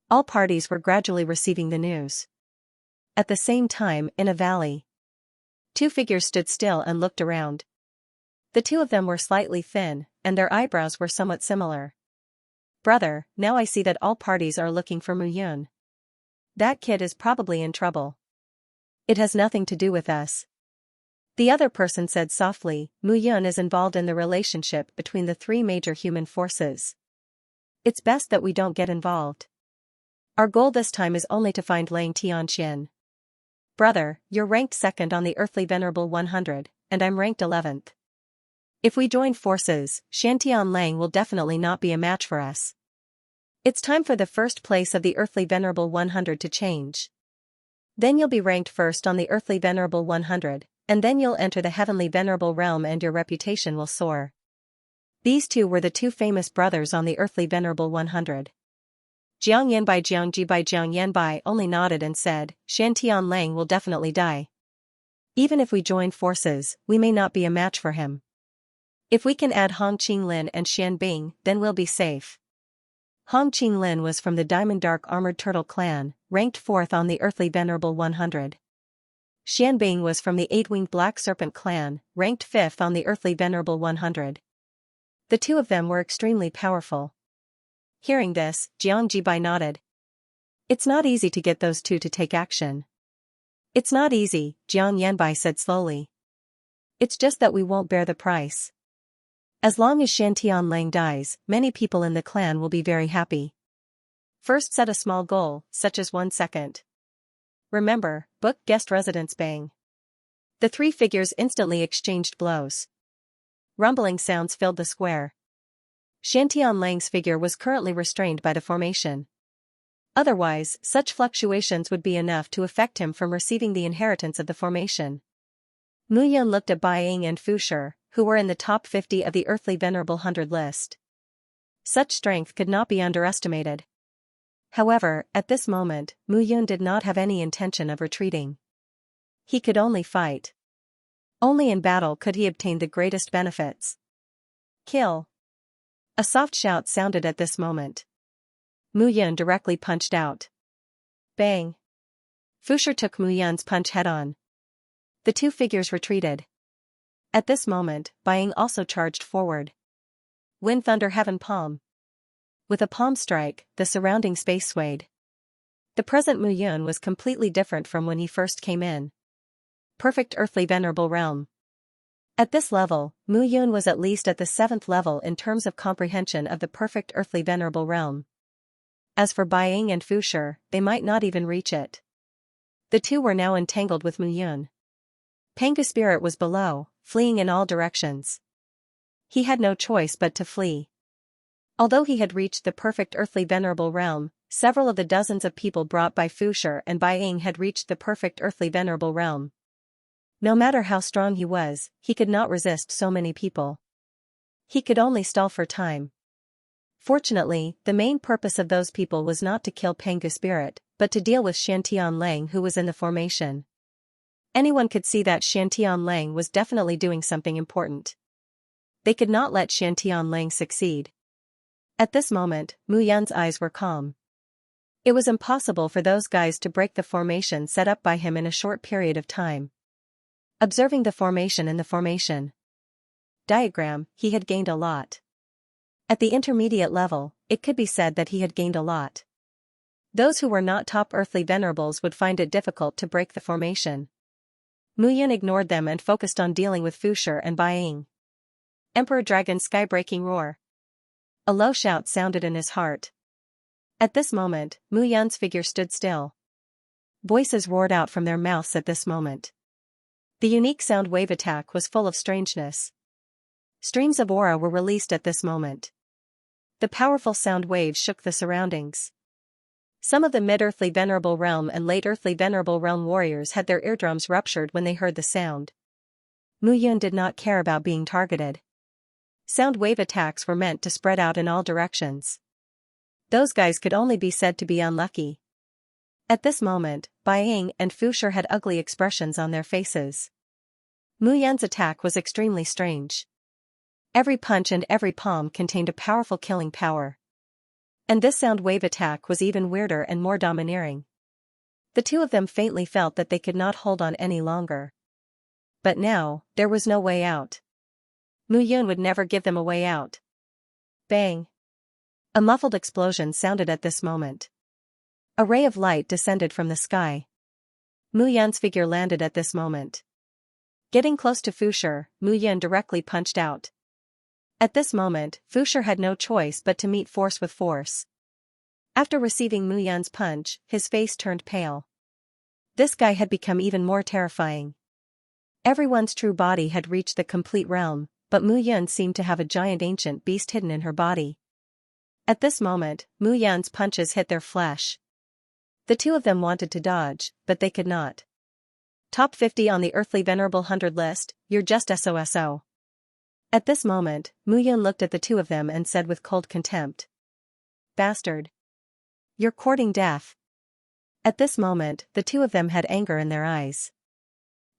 All parties were gradually receiving the news. At the same time, in a valley, 2 figures stood still and looked around. The 2 of them were slightly thin, and their eyebrows were somewhat similar. "Brother, now I see that all parties are looking for Mu Yun. That kid is probably in trouble. It has nothing to do with us." The other person said softly, "Mu Yun is involved in the relationship between the 3 major human forces. It's best that we don't get involved. Our goal this time is only to find Lang Tianxian. Brother, you're ranked 2nd on the Earthly Venerable 100, and I'm ranked 11th. If we join forces, Shantian Lang will definitely not be a match for us. It's time for the first place of the Earthly Venerable 100 to change. Then you'll be ranked 1st on the Earthly Venerable 100, and then you'll enter the Heavenly Venerable realm and your reputation will soar." These 2 were the 2 famous brothers on the Earthly Venerable 100. Jiang Yanbai only nodded and said, "Shantian Lang will definitely die. Even if we join forces, we may not be a match for him. If we can add Hong Qinglin and Xian Bing, then we'll be safe." Hong Qinglin was from the Diamond Dark Armored Turtle clan, ranked 4th on the Earthly Venerable 100. Xian Bing was from the 8-Winged Black Serpent clan, ranked 5th on the Earthly Venerable 100. The 2 of them were extremely powerful. Hearing this, Jiang Jibai nodded. "It's not easy to get those 2 to take action." "It's not easy," Jiang Yanbai said slowly. "It's just that we won't bear the price. As long as Shantian Lang dies, many people in the clan will be very happy. First set a small goal, such as 1 second. Remember, book guest residence bang." The 3 figures instantly exchanged blows. Rumbling sounds filled the square. Shantian Lang's figure was currently restrained by the formation. Otherwise, such fluctuations would be enough to affect him from receiving the inheritance of the formation. Mu Yun looked at Bai Ying and Fu Shi, who were in the top 50 of the Earthly Venerable 100 list. Such strength could not be underestimated. However, at this moment, Mu Yun did not have any intention of retreating. He could only fight. Only in battle could he obtain the greatest benefits. "Kill!" A soft shout sounded at this moment. Mu Yun directly punched out. Bang! Fu Shi took Mu Yun's punch head-on. The two figures retreated. At this moment, Buying also charged forward. Wind, thunder, heaven, palm. With a palm strike, the surrounding space swayed. The present Mu Yun was completely different from when he first came in. Perfect earthly venerable realm. At this level, Mu Yun was at least at the 7th level in terms of comprehension of the perfect earthly venerable realm. As for Buying and Fu Shi, they might not even reach it. The two were now entangled with Mu Yun. Pangu spirit was below, fleeing in all directions. He had no choice but to flee. Although he had reached the perfect earthly venerable realm, several of the dozens of people brought by Fu Shi and Buying had reached the perfect earthly venerable realm. No matter how strong he was, he could not resist so many people. He could only stall for time. Fortunately, the main purpose of those people was not to kill Pangu spirit, but to deal with Xianxia who was in the formation. Anyone could see that Xianxia was definitely doing something important. They could not let Xianxia succeed. At this moment, Mu Yun's eyes were calm. It was impossible for those guys to break the formation set up by him in a short period of time. Observing the formation in the formation diagram, he had gained a lot. At the intermediate level, it could be said that he had gained a lot. Those who were not top earthly venerables would find it difficult to break the formation. Mu Yun ignored them and focused on dealing with Fu Shi and Buying. Emperor Dragon sky-breaking roar. A low shout sounded in his heart. At this moment, Mu Yun's figure stood still. Voices roared out from their mouths at this moment. The unique sound wave attack was full of strangeness. Streams of aura were released at this moment. The powerful sound waves shook the surroundings. Some of the mid-earthly venerable realm and late-earthly venerable realm warriors had their eardrums ruptured when they heard the sound. Mu Yun did not care about being targeted. Sound wave attacks were meant to spread out in all directions. Those guys could only be said to be unlucky. At this moment, Buying and Fu Shi had ugly expressions on their faces. Mu Yun's attack was extremely strange. Every punch and every palm contained a powerful killing power. And this sound wave attack was even weirder and more domineering. The two of them faintly felt that they could not hold on any longer. But now, there was no way out. Mu Yun would never give them a way out. Bang! A muffled explosion sounded at this moment. A ray of light descended from the sky. Mu Yun's figure landed at this moment. Getting close to Fu Shi, Mu Yun directly punched out. At this moment, Fu Shi had no choice but to meet force with force. After receiving Mu Yun's punch, his face turned pale. This guy had become even more terrifying. Everyone's true body had reached the complete realm, but Mu Yun seemed to have a giant ancient beast hidden in her body. At this moment, Mu Yun's punches hit their flesh. The two of them wanted to dodge, but they could not. Top 50 on the Earthly Venerable 100 list, you're just SOSO. At this moment, Mu Yun looked at the two of them and said with cold contempt. Bastard. You're courting death. At this moment, the two of them had anger in their eyes.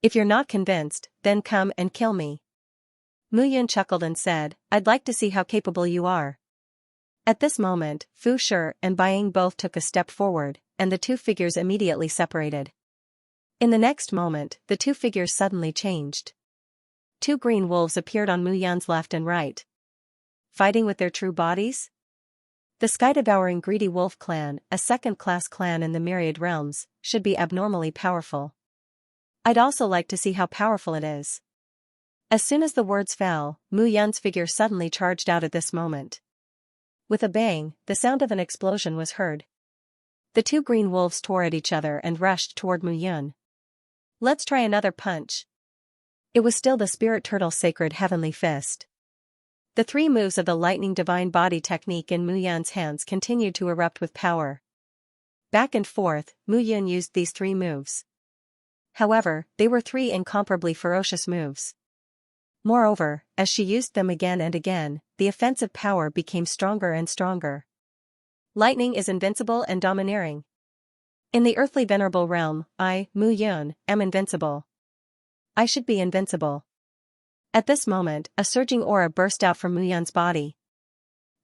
If you're not convinced, then come and kill me. Mu Yun chuckled and said, I'd like to see how capable you are. At this moment, Fu Shi and Buying both took a step forward, and the two figures immediately separated. In the next moment, the two figures suddenly changed. Two green wolves appeared on Mu Yun's left and right. Fighting with their true bodies? The sky-devouring greedy wolf clan, a second-class clan in the myriad realms, should be abnormally powerful. I'd also like to see how powerful it is. As soon as the words fell, Mu Yun's figure suddenly charged out at this moment. With a bang, the sound of an explosion was heard. The two green wolves tore at each other and rushed toward Mu Yun. Let's try another punch. It was still the spirit turtle's sacred heavenly fist. The three moves of the lightning divine body technique in Mu Yun's hands continued to erupt with power. Back and forth, Mu Yun used these three moves. However, they were three incomparably ferocious moves. Moreover, as she used them again and again, the offensive power became stronger and stronger. Lightning is invincible and domineering. In the earthly venerable realm, I, Mu Yun, am invincible. I should be invincible. At this moment, a surging aura burst out from Mu Yun's body.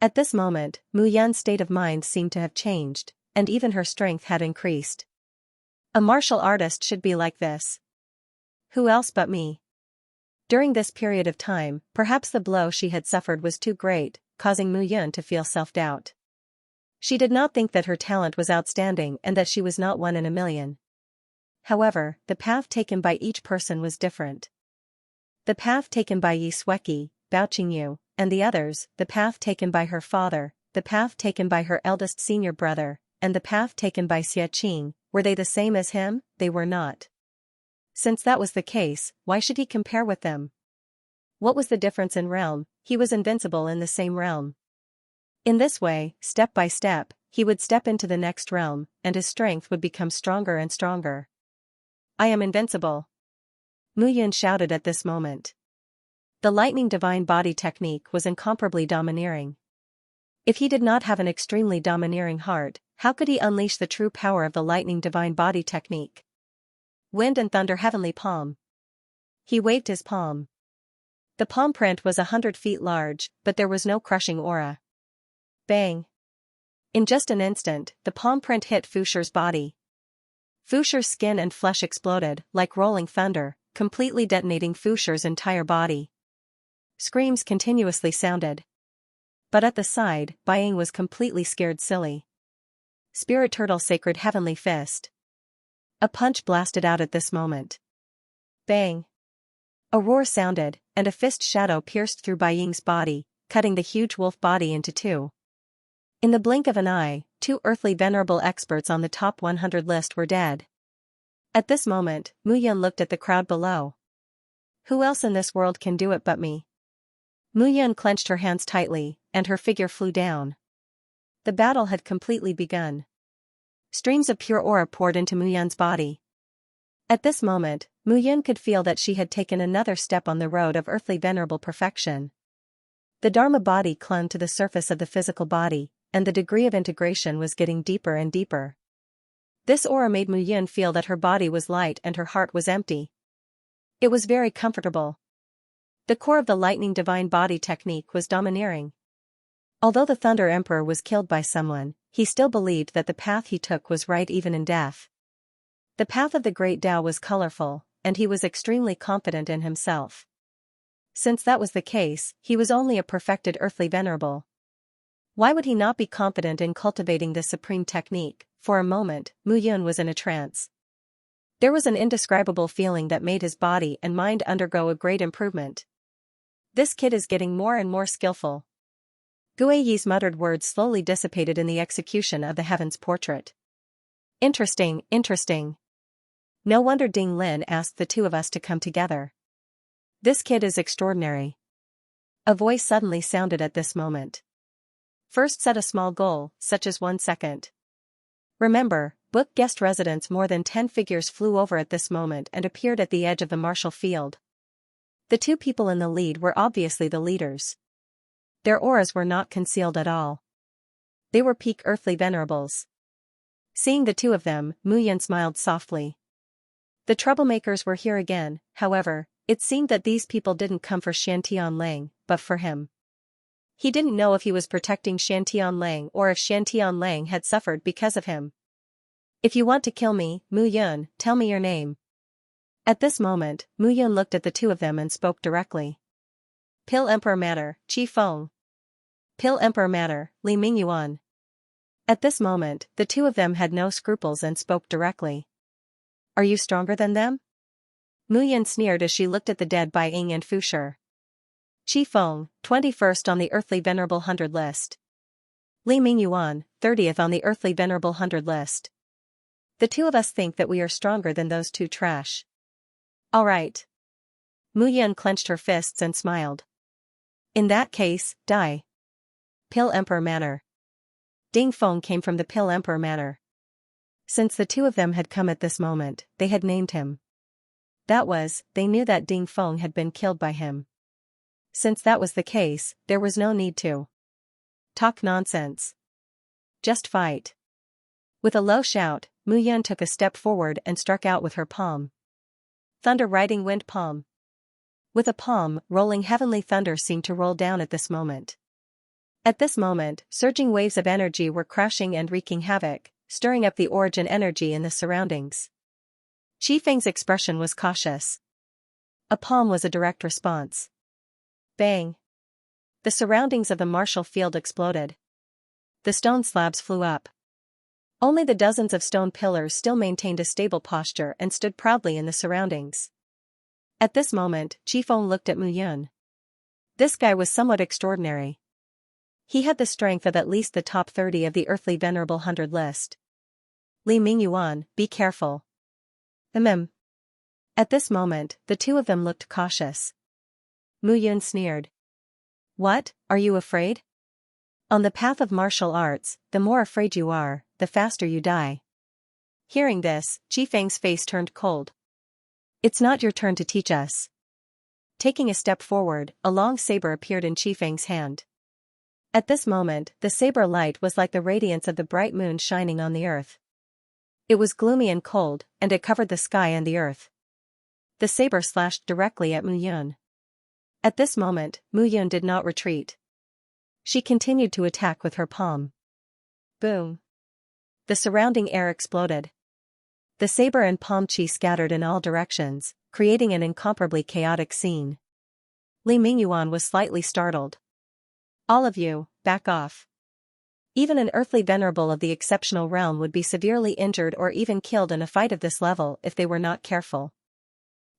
At this moment, Mu Yun's state of mind seemed to have changed, and even her strength had increased. A martial artist should be like this. Who else but me? During this period of time, perhaps the blow she had suffered was too great, causing Mu Yun to feel self-doubt. She did not think that her talent was outstanding and that she was not one in a million. However, the path taken by each person was different. The path taken by Yi Sueki, Bao Qingyu, and the others, the path taken by her father, the path taken by her eldest senior brother, and the path taken by Xie Qing, were they the same as him? They were not. Since that was the case, why should he compare with them? What was the difference in realm? He was invincible in the same realm. In this way, step by step, he would step into the next realm, and his strength would become stronger and stronger. I am invincible. Mu Yun shouted at this moment. The lightning divine body technique was incomparably domineering. If he did not have an extremely domineering heart, how could he unleash the true power of the lightning divine body technique? Wind and thunder heavenly palm. He waved his palm. The palm print was 100 feet large, but there was no crushing aura. Bang! In just an instant, the palm print hit Fu Shi's body. Fu Shi's skin and flesh exploded, like rolling thunder, completely detonating Fu Shi's entire body. Screams continuously sounded. But at the side, Bai Ying was completely scared silly. Spirit Turtle Sacred Heavenly Fist. A punch blasted out at this moment. Bang! A roar sounded, and a fist shadow pierced through Bai Ying's body, cutting the huge wolf body into two. In the blink of an eye, 2 earthly venerable experts on the top 100 list were dead. At this moment, Mu Yun looked at the crowd below. Who else in this world can do it but me? Mu Yun clenched her hands tightly, and her figure flew down. The battle had completely begun. Streams of pure aura poured into Mu Yun's body. At this moment, Mu Yun could feel that she had taken another step on the road of earthly venerable perfection. The Dharma body clung to the surface of the physical body, and the degree of integration was getting deeper and deeper. This aura made Mu Yun feel that her body was light and her heart was empty. It was very comfortable. The core of the lightning divine body technique was domineering. Although the Thunder Emperor was killed by someone, he still believed that the path he took was right even in death. The path of the Great Tao was colorful, and he was extremely confident in himself. Since that was the case, he was only a perfected earthly venerable. Why would he not be confident in cultivating this supreme technique? For a moment, Mu Yun was in a trance. There was an indescribable feeling that made his body and mind undergo a great improvement. This kid is getting more and more skillful. Gue Yi's muttered words slowly dissipated in the execution of the heavens portrait. Interesting, interesting. No wonder Ding Lin asked the two of us to come together. This kid is extraordinary. A voice suddenly sounded at this moment. First set a small goal, such as 1 second. Remember, book guest residence. More than 10 figures flew over at this moment and appeared at the edge of the martial field. The two people in the lead were obviously the leaders. Their auras were not concealed at all. They were peak earthly venerables. Seeing the two of them, Mu Yun smiled softly. The troublemakers were here again. However, it seemed that these people didn't come for Shan Tianlang, but for him. He didn't know if he was protecting Shan Tianlang or if Shan Tianlang had suffered because of him. If you want to kill me, Mu Yun, tell me your name. At this moment, Mu Yun looked at the two of them and spoke directly. Pil Emperor Matter, Qi Feng. Pil Emperor Matter, Li Mingyuan. At this moment, the two of them had no scruples and spoke directly. Are you stronger than them? Mu Yun sneered as she looked at the dead Bai Ying and Fu Shi. Qi Feng, 21st on the Earthly Venerable 100 list. Li Mingyuan, 30th on the Earthly Venerable 100 list. The two of us think that we are stronger than those two trash. All right. Mu Yun clenched her fists and smiled. In that case, die. Pil Emperor Manor. Ding Feng came from the Pil Emperor Manor. Since the two of them had come at this moment, they had named him. That was, they knew that Ding Feng had been killed by him. Since that was the case, there was no need to talk nonsense. Just fight. With a low shout, Mu Yun took a step forward and struck out with her palm. Thunder riding wind palm. With a palm, rolling heavenly thunder seemed to roll down at this moment. At this moment, surging waves of energy were crashing and wreaking havoc, stirring up the origin energy in the surroundings. Qi Feng's expression was cautious. A palm was a direct response. Bang! The surroundings of the martial field exploded. The stone slabs flew up. Only the dozens of stone pillars still maintained a stable posture and stood proudly in the surroundings. At this moment, Qifeng looked at Mu Yun. This guy was somewhat extraordinary. He had the strength of at least the top 30 of the earthly venerable 100 list. Li Mingyuan, be careful. At this moment, the two of them looked cautious. Mu Yun sneered. What, are you afraid? On the path of martial arts, the more afraid you are, the faster you die. Hearing this, Qifeng's face turned cold. It's not your turn to teach us. Taking a step forward, a long saber appeared in Qifeng's hand. At this moment, the saber light was like the radiance of the bright moon shining on the earth. It was gloomy and cold, and it covered the sky and the earth. The saber slashed directly at Mu Yun. At this moment, Mu Yun did not retreat. She continued to attack with her palm. Boom! The surrounding air exploded. The saber and palm chi scattered in all directions, creating an incomparably chaotic scene. Li Mingyuan was slightly startled. All of you, back off. Even an earthly venerable of the exceptional realm would be severely injured or even killed in a fight of this level if they were not careful.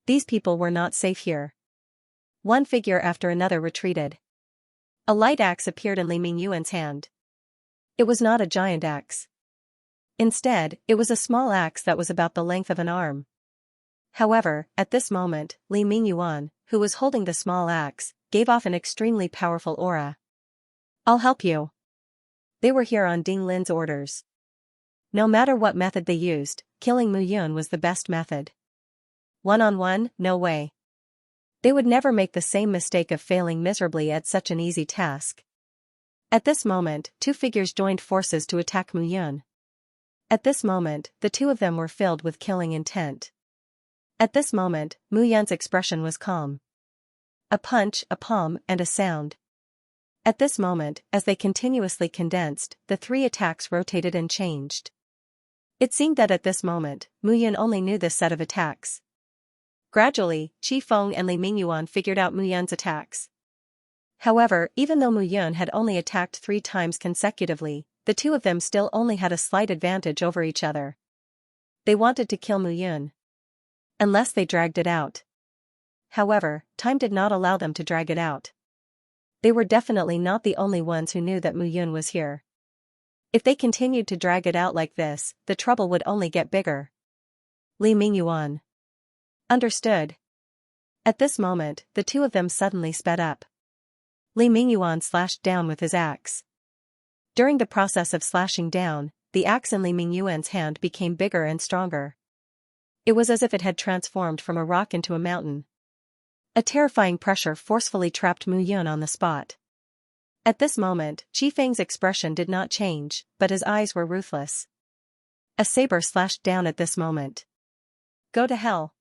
These people were not safe here. One figure after another retreated. A light axe appeared in Li Mingyuan's hand. It was not a giant axe. Instead, it was a small axe that was about the length of an arm. However, at this moment, Li Mingyuan, who was holding the small axe, gave off an extremely powerful aura. I'll help you. They were here on Ding Lin's orders. No matter what method they used, killing Mu Yun was the best method. One-on-one, no way. They would never make the same mistake of failing miserably at such an easy task. At this moment, two figures joined forces to attack Mu Yun. At this moment, the two of them were filled with killing intent. At this moment, Mu Yun's expression was calm. A punch, a palm, and a sound. At this moment, as they continuously condensed, the three attacks rotated and changed. It seemed that at this moment, Mu Yun only knew this set of attacks. Gradually, Qifeng and Li Mingyuan figured out Mu Yun's attacks. However, even though Mu Yun had only attacked 3 times consecutively, the two of them still only had a slight advantage over each other. They wanted to kill Mu Yun. Unless they dragged it out. However, time did not allow them to drag it out. They were definitely not the only ones who knew that Mu Yun was here. If they continued to drag it out like this, the trouble would only get bigger. Li Mingyuan. Understood. At this moment, the two of them suddenly sped up. Li Mingyuan slashed down with his axe. During the process of slashing down, the axe in Li Mingyuan's hand became bigger and stronger. It was as if it had transformed from a rock into a mountain. A terrifying pressure forcefully trapped Mu Yun on the spot. At this moment, Qifeng's expression did not change, but his eyes were ruthless. A saber slashed down at this moment. Go to hell.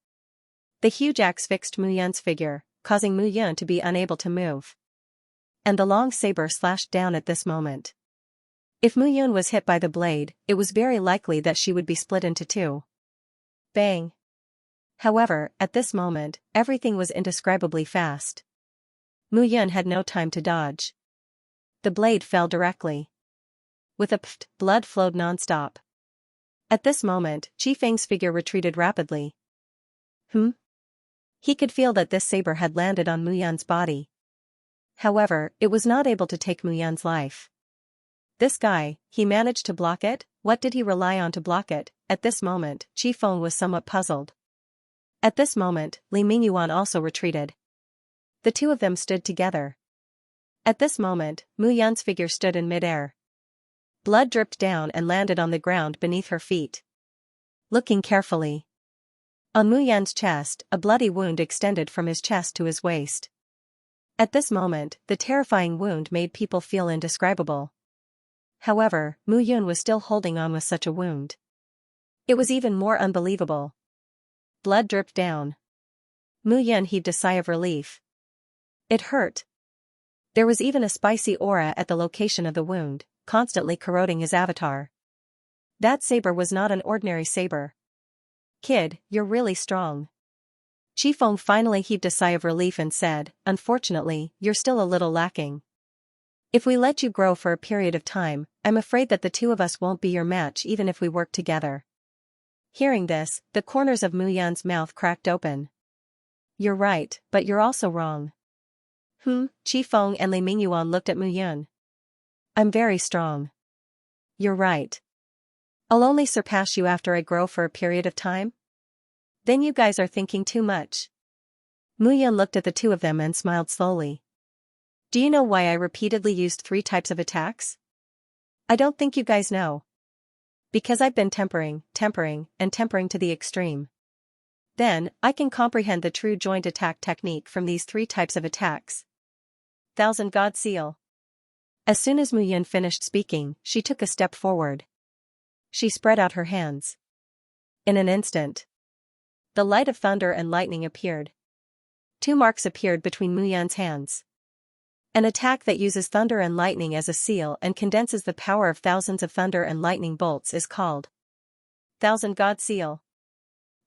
The huge axe fixed Mu Yun's figure, causing Mu Yun to be unable to move. And the long saber slashed down at this moment. If Mu Yun was hit by the blade, it was very likely that she would be split into 2. Bang. However, at this moment, everything was indescribably fast. Mu Yun had no time to dodge. The blade fell directly. With a pft, blood flowed non-stop. At this moment, Qifeng's figure retreated rapidly. He could feel that this saber had landed on Mu Yun's body. However, it was not able to take Mu Yun's life. This guy, he managed to block it? What did he rely on to block it? At this moment, Qifeng was somewhat puzzled. At this moment, Li Mingyuan also retreated. The two of them stood together. At this moment, Mu Yun's figure stood in midair. Blood dripped down and landed on the ground beneath her feet. Looking carefully. On Mu Yun's chest, a bloody wound extended from his chest to his waist. At this moment, the terrifying wound made people feel indescribable. However, Mu Yun was still holding on with such a wound. It was even more unbelievable. Blood dripped down. Mu Yun heaved a sigh of relief. It hurt. There was even a spicy aura at the location of the wound, constantly corroding his avatar. That saber was not an ordinary saber. Kid, you're really strong. Qifeng finally heaved a sigh of relief and said, "Unfortunately, you're still a little lacking. If we let you grow for a period of time, I'm afraid that the two of us won't be your match even if we work together." Hearing this, the corners of Mu Yan's mouth cracked open. "You're right, but you're also wrong." Qifeng and Li Mingyuan looked at Mu Yan. "I'm very strong." "You're right. I'll only surpass you after I grow for a period of time?" "Then you guys are thinking too much." Mu Yan looked at the two of them and smiled slowly. "Do you know why I repeatedly used 3 types of attacks? I don't think you guys know. Because I've been tempering, and tempering to the extreme. Then, I can comprehend the true joint attack technique from these 3 types of attacks. Thousand God Seal." As soon as Mu Yan finished speaking, she took a step forward. She spread out her hands. In an instant, the light of thunder and lightning appeared. 2 marks appeared between Mu Yan's hands. An attack that uses thunder and lightning as a seal and condenses the power of thousands of thunder and lightning bolts is called Thousand God Seal.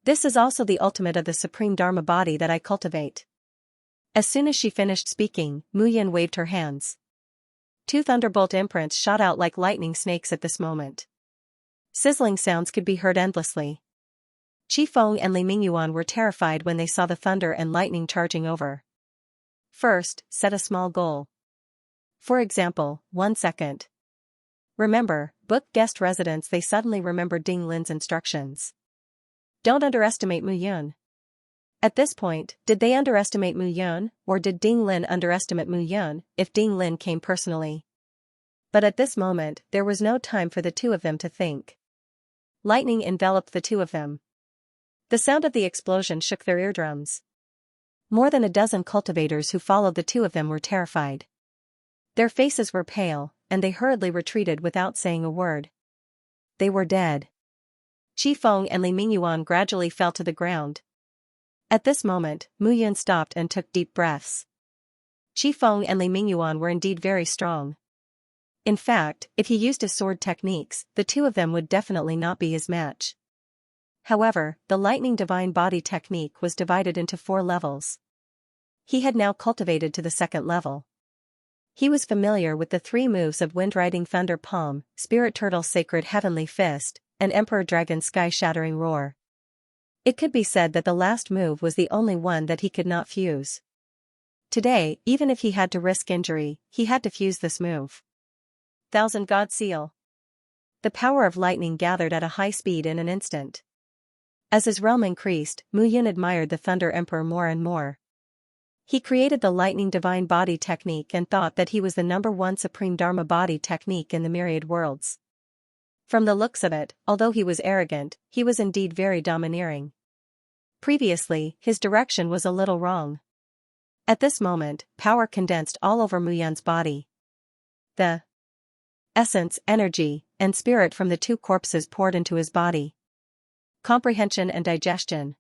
This is also the ultimate of the supreme Dharma body that I cultivate. As soon as she finished speaking, Mu Yan waved her hands. 2 thunderbolt imprints shot out like lightning snakes at this moment. Sizzling sounds could be heard endlessly. Qifeng and Li Mingyuan were terrified when they saw the thunder and lightning charging over. First, set a small goal. For example, 1 second. Remember, book guest residence. They suddenly remembered Ding Lin's instructions. Don't underestimate Mu Yan. At this point, did they underestimate Mu Yan, or did Ding Lin underestimate Mu Yan, if Ding Lin came personally? But at this moment, there was no time for the two of them to think. Lightning enveloped the two of them. The sound of the explosion shook their eardrums. More than a dozen cultivators who followed the two of them were terrified. Their faces were pale, and they hurriedly retreated without saying a word. They were dead. Qifeng and Li Mingyuan gradually fell to the ground. At this moment, Mu Yan stopped and took deep breaths. Qifeng and Li Mingyuan were indeed very strong. In fact, if he used his sword techniques, the two of them would definitely not be his match. However, the lightning divine body technique was divided into 4 levels. He had now cultivated to the 2nd level. He was familiar with the 3 moves of Wind Riding Thunder Palm, Spirit Turtle Sacred Heavenly Fist, and Emperor Dragon Sky Shattering Roar. It could be said that the last move was the only one that he could not fuse. Today, even if he had to risk injury, he had to fuse this move. Thousand God Seal. The power of lightning gathered at a high speed in an instant. As his realm increased, Mu Yan admired the Thunder Emperor more and more. He created the Lightning Divine Body technique and thought that he was the #1 Supreme Dharma Body technique in the myriad worlds. From the looks of it, although he was arrogant, he was indeed very domineering. Previously, his direction was a little wrong. At this moment, power condensed all over Mu Yan's body. The essence, energy, and spirit from the 2 corpses poured into his body. Comprehension and digestion.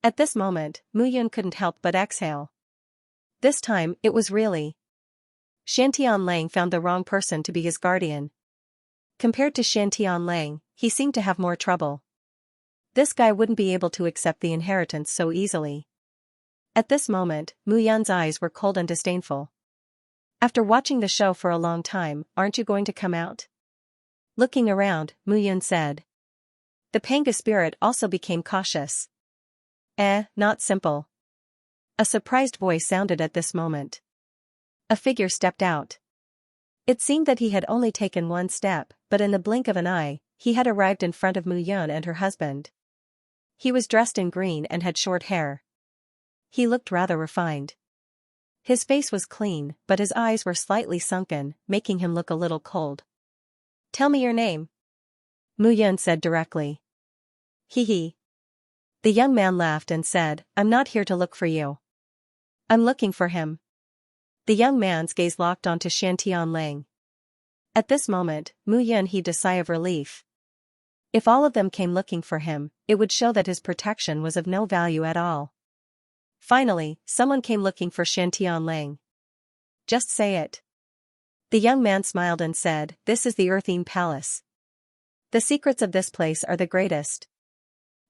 At this moment, Mu Yan couldn't help but exhale. This time, it was really. Xiantian Lang found the wrong person to be his guardian. Compared to Xiantian Lang, he seemed to have more trouble. This guy wouldn't be able to accept the inheritance so easily. At this moment, Mu Yan's eyes were cold and disdainful. After watching the show for a long time, aren't you going to come out? Looking around, Mu Yan said. The Panga spirit also became cautious. Not simple. A surprised voice sounded at this moment. A figure stepped out. It seemed that he had only taken 1 step, but in the blink of an eye, he had arrived in front of Mu Yan and her husband. He was dressed in green and had short hair. He looked rather refined. His face was clean, but his eyes were slightly sunken, making him look a little cold. Tell me your name, Mu Yan said directly. Hee. The young man laughed and said, I'm not here to look for you. I'm looking for him. The young man's gaze locked onto Xiantian Lang. At this moment, Mu Yan heaved a sigh of relief. If all of them came looking for him, it would show that his protection was of no value at all. Finally, someone came looking for Xiantian Lang. Just say it. The young man smiled and said, This is the Earthine Palace. The secrets of this place are the greatest.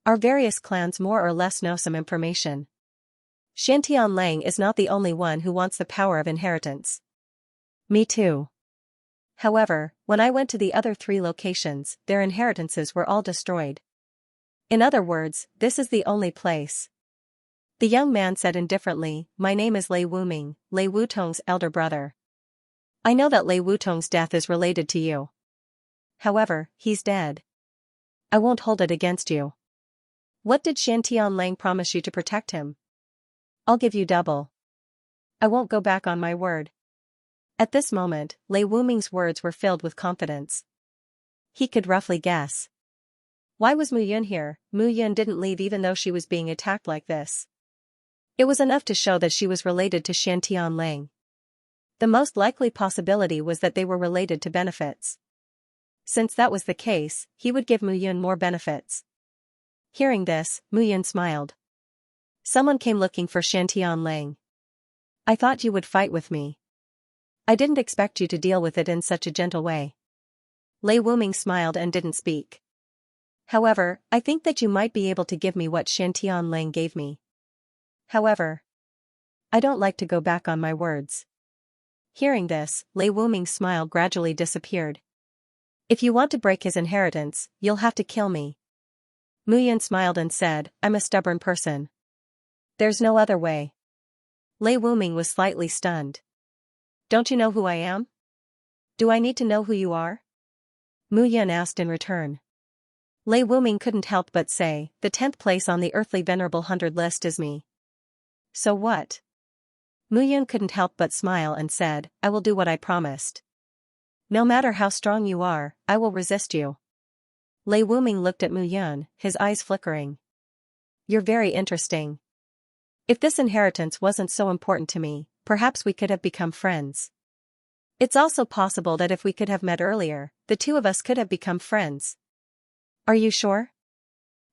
Our various clans more or less know some information. Xiantian is not the only one who wants the power of inheritance. Me too. However, when I went to the other 3 locations, their inheritances were all destroyed. In other words, this is the only place. The young man said indifferently, "My name is Lei Wuming, Lei Wutong's elder brother. I know that Lei Wutong's death is related to you. However, he's dead. I won't hold it against you. What did Xiantian promise you to protect him? I'll give you double. I won't go back on my word." At this moment, Lei Wuming's words were filled with confidence. He could roughly guess. Why was Mu Yun here? Mu Yun didn't leave even though she was being attacked like this. It was enough to show that she was related to Xiantian. The most likely possibility was that they were related to benefits. Since that was the case, he would give Mu Yun more benefits. Hearing this, Mu Yun smiled. Someone came looking for Xiantian. I thought you would fight with me. I didn't expect you to deal with it in such a gentle way. Lei Wuming smiled and didn't speak. However, I think that you might be able to give me what Xiantian gave me. However, I don't like to go back on my words. Hearing this, Lei Wuming's smile gradually disappeared. If you want to break his inheritance, you'll have to kill me. Mu Yun smiled and said, I'm a stubborn person. There's no other way. Lei Wuming was slightly stunned. Don't you know who I am? Do I need to know who you are? Mu Yun asked in return. Lei Wuming couldn't help but say, the 10th place on the earthly venerable 100 list is me. So what? Mu Yun couldn't help but smile and said, I will do what I promised. No matter how strong you are, I will resist you. Lei Wuming looked at Mu Yun, his eyes flickering. You're very interesting. If this inheritance wasn't so important to me, perhaps we could have become friends. It's also possible that if we could have met earlier, the 2 of us could have become friends. Are you sure?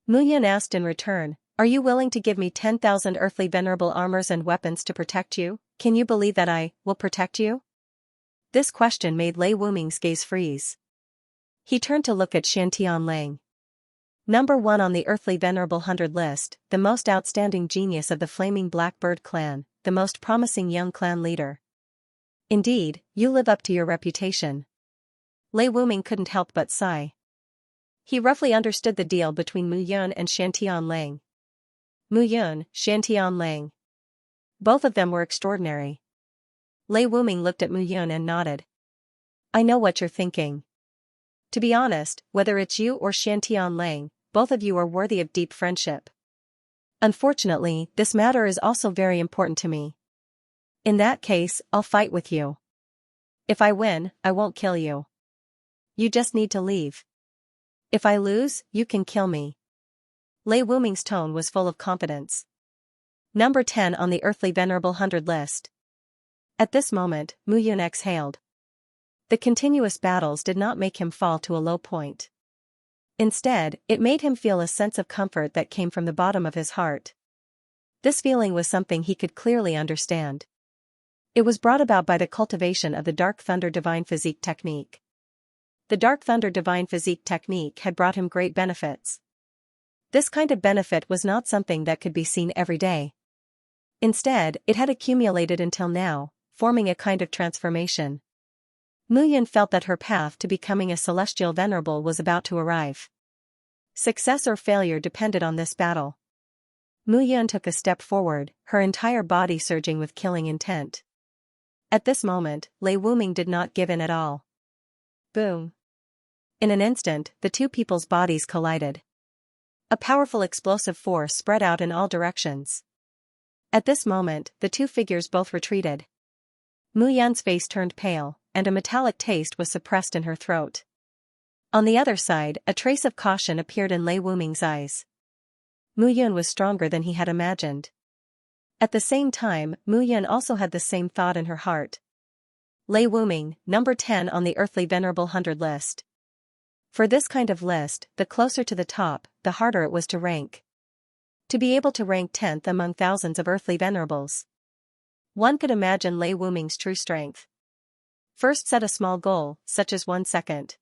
Mu Yun asked in return, are you willing to give me 10,000 earthly venerable armors and weapons to protect you? Can you believe that I will protect you? This question made Lei Wuming's gaze freeze. He turned to look at Xiantian. Number 1 on the earthly venerable 100 list, the most outstanding genius of the Flaming Blackbird clan, the most promising young clan leader. Indeed, you live up to your reputation. Lei Wuming couldn't help but sigh. He roughly understood the deal between Mu Yun and Xiantian. Mu Yun, Xiantian. Both of them were extraordinary. Lei Wuming looked at Mu Yun and nodded. I know what you're thinking. To be honest, whether it's you or Xiantian, both of you are worthy of deep friendship. Unfortunately, this matter is also very important to me. In that case, I'll fight with you. If I win, I won't kill you. You just need to leave. If I lose, you can kill me. Lei Wuming's tone was full of confidence. Number 10 on the earthly venerable 100 list. At this moment, Mu Yun exhaled. The continuous battles did not make him fall to a low point. Instead, it made him feel a sense of comfort that came from the bottom of his heart. This feeling was something he could clearly understand. It was brought about by the cultivation of the Dark Thunder Divine Physique technique. The Dark Thunder Divine Physique technique had brought him great benefits. This kind of benefit was not something that could be seen every day. Instead, it had accumulated until now, forming a kind of transformation. Mu Yun felt that her path to becoming a celestial venerable was about to arrive. Success or failure depended on this battle. Mu Yun took a step forward, her entire body surging with killing intent. At this moment, Lei Wuming did not give in at all. Boom. In an instant, the 2 people's bodies collided. A powerful explosive force spread out in all directions. At this moment, the 2 figures both retreated. Mu Yun's face turned pale, and a metallic taste was suppressed in her throat. On the other side, a trace of caution appeared in Lei Wuming's eyes. Mu Yun was stronger than he had imagined. At the same time, Mu Yun also had the same thought in her heart. Lei Wuming, number 10 on the earthly venerable 100 list. For this kind of list, the closer to the top, the harder it was to rank. To be able to rank 10th among thousands of earthly venerables. One could imagine Lei Wuming's true strength. First, set a small goal, such as 1 second.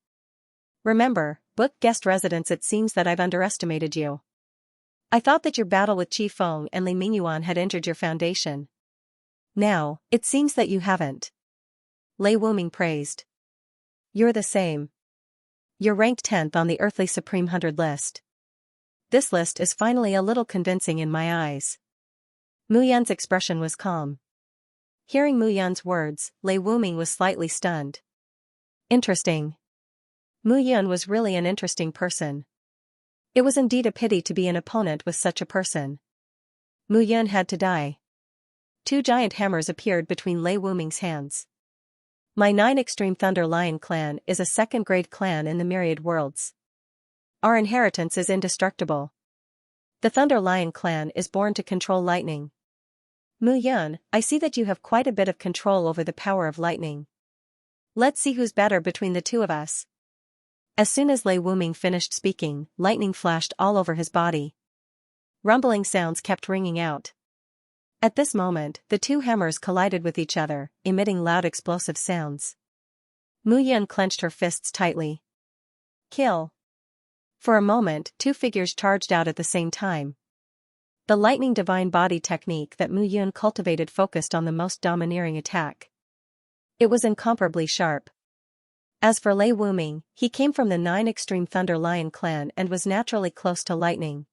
Remember, book guest residence. It seems that I've underestimated you. I thought that your battle with Qi Feng and Li Mingyuan had injured your foundation. Now, it seems that you haven't. Lei Wuming praised. You're the same. You're ranked 10th on the Earthly Supreme 100 list. This list is finally a little convincing in my eyes. Mu Yan's expression was calm. Hearing Mu Yan's words, Lei Wuming was slightly stunned. Interesting. Mu Yan was really an interesting person. It was indeed a pity to be an opponent with such a person. Mu Yan had to die. 2 giant hammers appeared between Lei Wuming's hands. My 9 Extreme Thunder Lion clan is a second-grade clan in the myriad worlds. Our inheritance is indestructible. The Thunder Lion clan is born to control lightning. Mu Yan, I see that you have quite a bit of control over the power of lightning. Let's see who's better between the two of us. As soon as Lei Wuming finished speaking, lightning flashed all over his body. Rumbling sounds kept ringing out. At this moment, the 2 hammers collided with each other, emitting loud explosive sounds. Mu Yan clenched her fists tightly. Kill. For a moment, 2 figures charged out at the same time. The lightning divine body technique that Mu Yan cultivated focused on the most domineering attack. It was incomparably sharp. As for Lei Wuming, he came from the 9 Extreme Thunder Lion clan and was naturally close to lightning.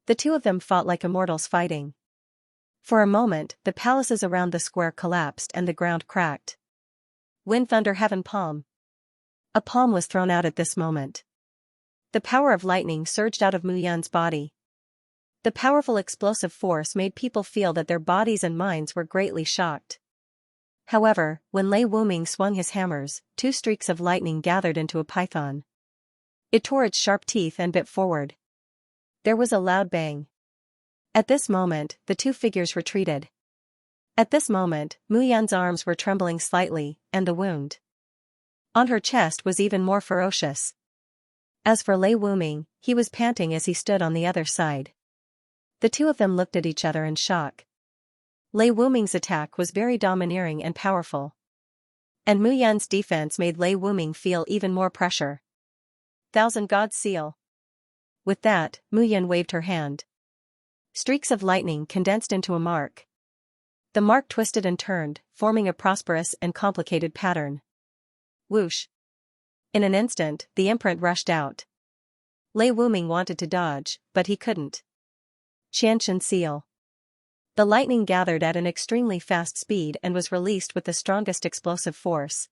The 2 of them fought like immortals fighting. For a moment, the palaces around the square collapsed and the ground cracked. Wind Thunder Heaven Palm. A palm was thrown out at this moment. The power of lightning surged out of Mu Yan's body. The powerful explosive force made people feel that their bodies and minds were greatly shocked. However, when Lei Wuming swung his hammers, 2 streaks of lightning gathered into a python. It tore its sharp teeth and bit forward. There was a loud bang. At this moment, the 2 figures retreated. At this moment, Mu Yan's arms were trembling slightly, and the wound on her chest was even more ferocious. As for Lei Wuming, he was panting as he stood on the other side. The 2 of them looked at each other in shock. Lei Wuming's attack was very domineering and powerful. And Mu Yan's defense made Lei Wuming feel even more pressure. Thousand Gods Seal. With that, Mu Yan waved her hand. Streaks of lightning condensed into a mark. The mark twisted and turned, forming a prosperous and complicated pattern. Whoosh. In an instant, the imprint rushed out. Lei Wuming wanted to dodge, but he couldn't. Xianxia Seal. The lightning gathered at an extremely fast speed and was released with the strongest explosive force.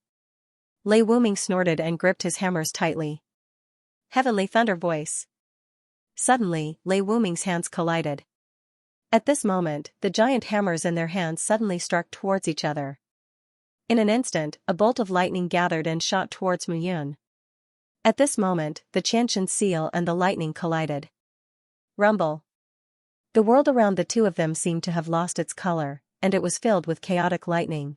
Lei Wuming snorted and gripped his hammers tightly. Heavenly Thunder Voice. Suddenly, Lei Wuming's hands collided. At this moment, the giant hammers in their hands suddenly struck towards each other. In an instant, a bolt of lightning gathered and shot towards Mu Yan. At this moment, the Xianxia Seal and the lightning collided. Rumble. The world around the 2 of them seemed to have lost its color, and it was filled with chaotic lightning.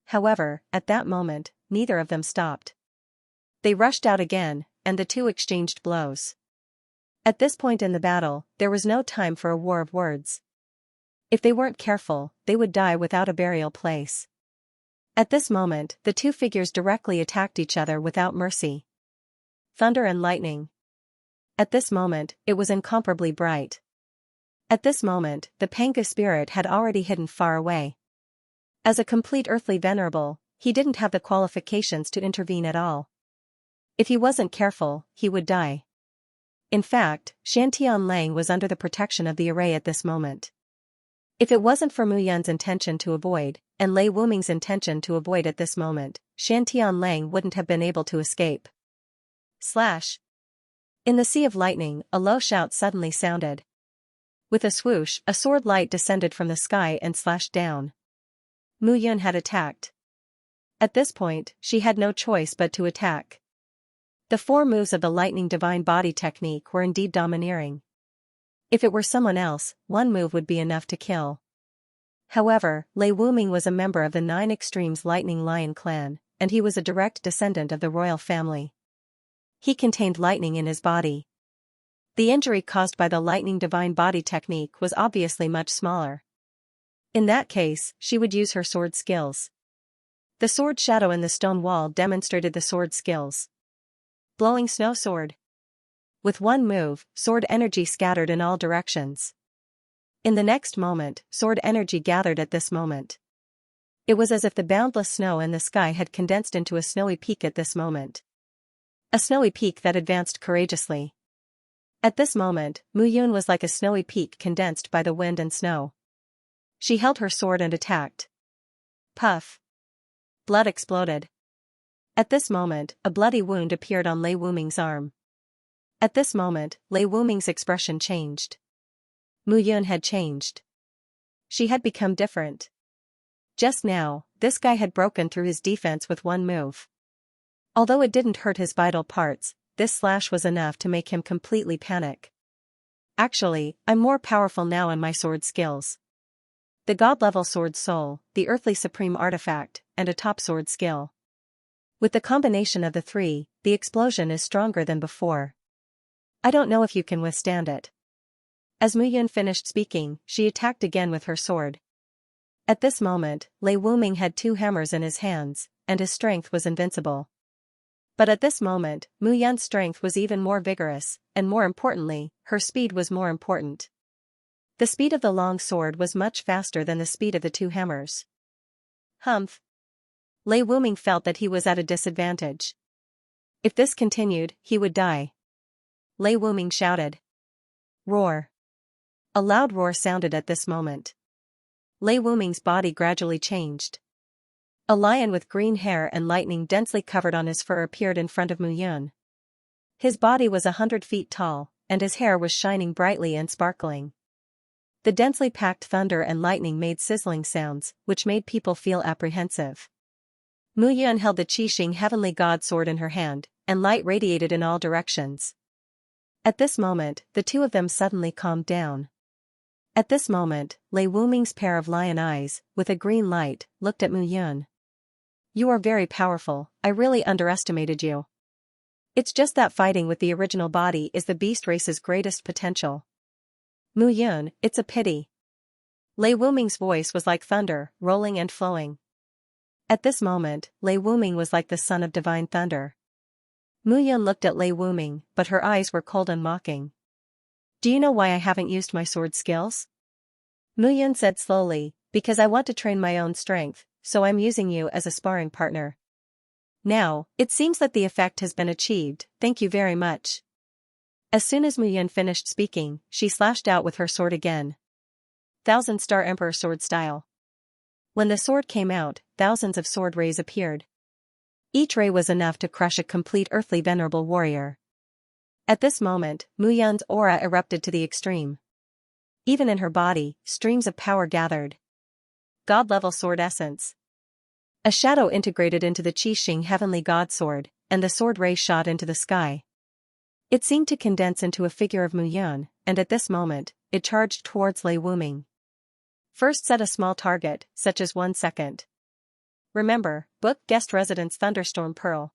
However, at that moment, neither of them stopped. They rushed out again, and the 2 exchanged blows. At this point in the battle, there was no time for a war of words. If they weren't careful, they would die without a burial place. At this moment, the 2 figures directly attacked each other without mercy. Thunder and lightning. At this moment, it was incomparably bright. At this moment, the Panga spirit had already hidden far away. As a complete earthly venerable, he didn't have the qualifications to intervene at all. If he wasn't careful, he would die. In fact, Shantian Lang was under the protection of the array at this moment. If it wasn't for Mu Yan's intention to avoid, and Lei Wuming's intention to avoid at this moment, Shantian Lang wouldn't have been able to escape. Slash. In the sea of lightning, a low shout suddenly sounded. With a swoosh, a sword light descended from the sky and slashed down. Mu Yan had attacked. At this point, she had no choice but to attack. The 4 moves of the lightning divine body technique were indeed domineering. If it were someone else, 1 move would be enough to kill. However, Lei Wuming was a member of the 9 Extremes Lightning Lion clan, and he was a direct descendant of the royal family. He contained lightning in his body. The injury caused by the lightning divine body technique was obviously much smaller. In that case, she would use her sword skills. The sword shadow in the stone wall demonstrated the sword skills. Blowing Snow Sword. With one move, sword energy scattered in all directions. In the next moment, sword energy gathered at this moment. It was as if the boundless snow in the sky had condensed into a snowy peak at this moment. A snowy peak that advanced courageously. At this moment, Mu Yun was like a snowy peak condensed by the wind and snow. She held her sword and attacked. Puff. Blood exploded. At this moment, a bloody wound appeared on Lei Wuming's arm. At this moment, Lei Wuming's expression changed. Mu Yun had changed. She had become different. Just now, this guy had broken through his defense with one move. Although it didn't hurt his vital parts, this slash was enough to make him completely panic. Actually, I'm more powerful now in my sword skills. The god-level sword soul, the earthly supreme artifact, and a top sword skill. With the combination of the three, the explosion is stronger than before. I don't know if you can withstand it. As Mu Yun finished speaking, she attacked again with her sword. At this moment, Lei Wuming had two hammers in his hands, and his strength was invincible. But at this moment, Mu Yun's strength was even more vigorous, and more importantly, her speed was more important. The speed of the long sword was much faster than the speed of the two hammers. Humph. Lei Wuming felt that he was at a disadvantage. If this continued, he would die. Lei Wuming shouted. Roar. A loud roar sounded at this moment. Lei Wuming's body gradually changed. A lion with green hair and lightning densely covered on his fur appeared in front of Mu Yun. His body was 100 feet tall, and his hair was shining brightly and sparkling. The densely packed thunder and lightning made sizzling sounds, which made people feel apprehensive. Mu Yun held the Qixing heavenly god sword in her hand, and light radiated in all directions. At this moment, the two of them suddenly calmed down. At this moment, Lei Wuming's pair of lion eyes, with a green light, looked at Mu Yun. You are very powerful, I really underestimated you. It's just that fighting with the original body is the beast race's greatest potential. Mu Yun, it's a pity. Lei Wuming's voice was like thunder, rolling and flowing. At this moment, Lei Wuming was like the son of divine thunder. Mu Yun looked at Lei Wuming, but her eyes were cold and mocking. Do you know why I haven't used my sword skills? Mu Yun said slowly, because I want to train my own strength, so I'm using you as a sparring partner. Now, it seems that the effect has been achieved, thank you very much. As soon as Mu Yun finished speaking, she slashed out with her sword again. Thousand Star Emperor sword style. When the sword came out, thousands of sword rays appeared. Each ray was enough to crush a complete earthly venerable warrior. At this moment, Mu Yun's aura erupted to the extreme. Even in her body, streams of power gathered. God-level sword essence. A shadow integrated into the Qixing heavenly god sword, and the sword ray shot into the sky. It seemed to condense into a figure of Mu Yun, and at this moment, it charged towards Lei Wuming. First set a small target, such as 1 second. Remember, book guest residence Thunderstorm Pearl.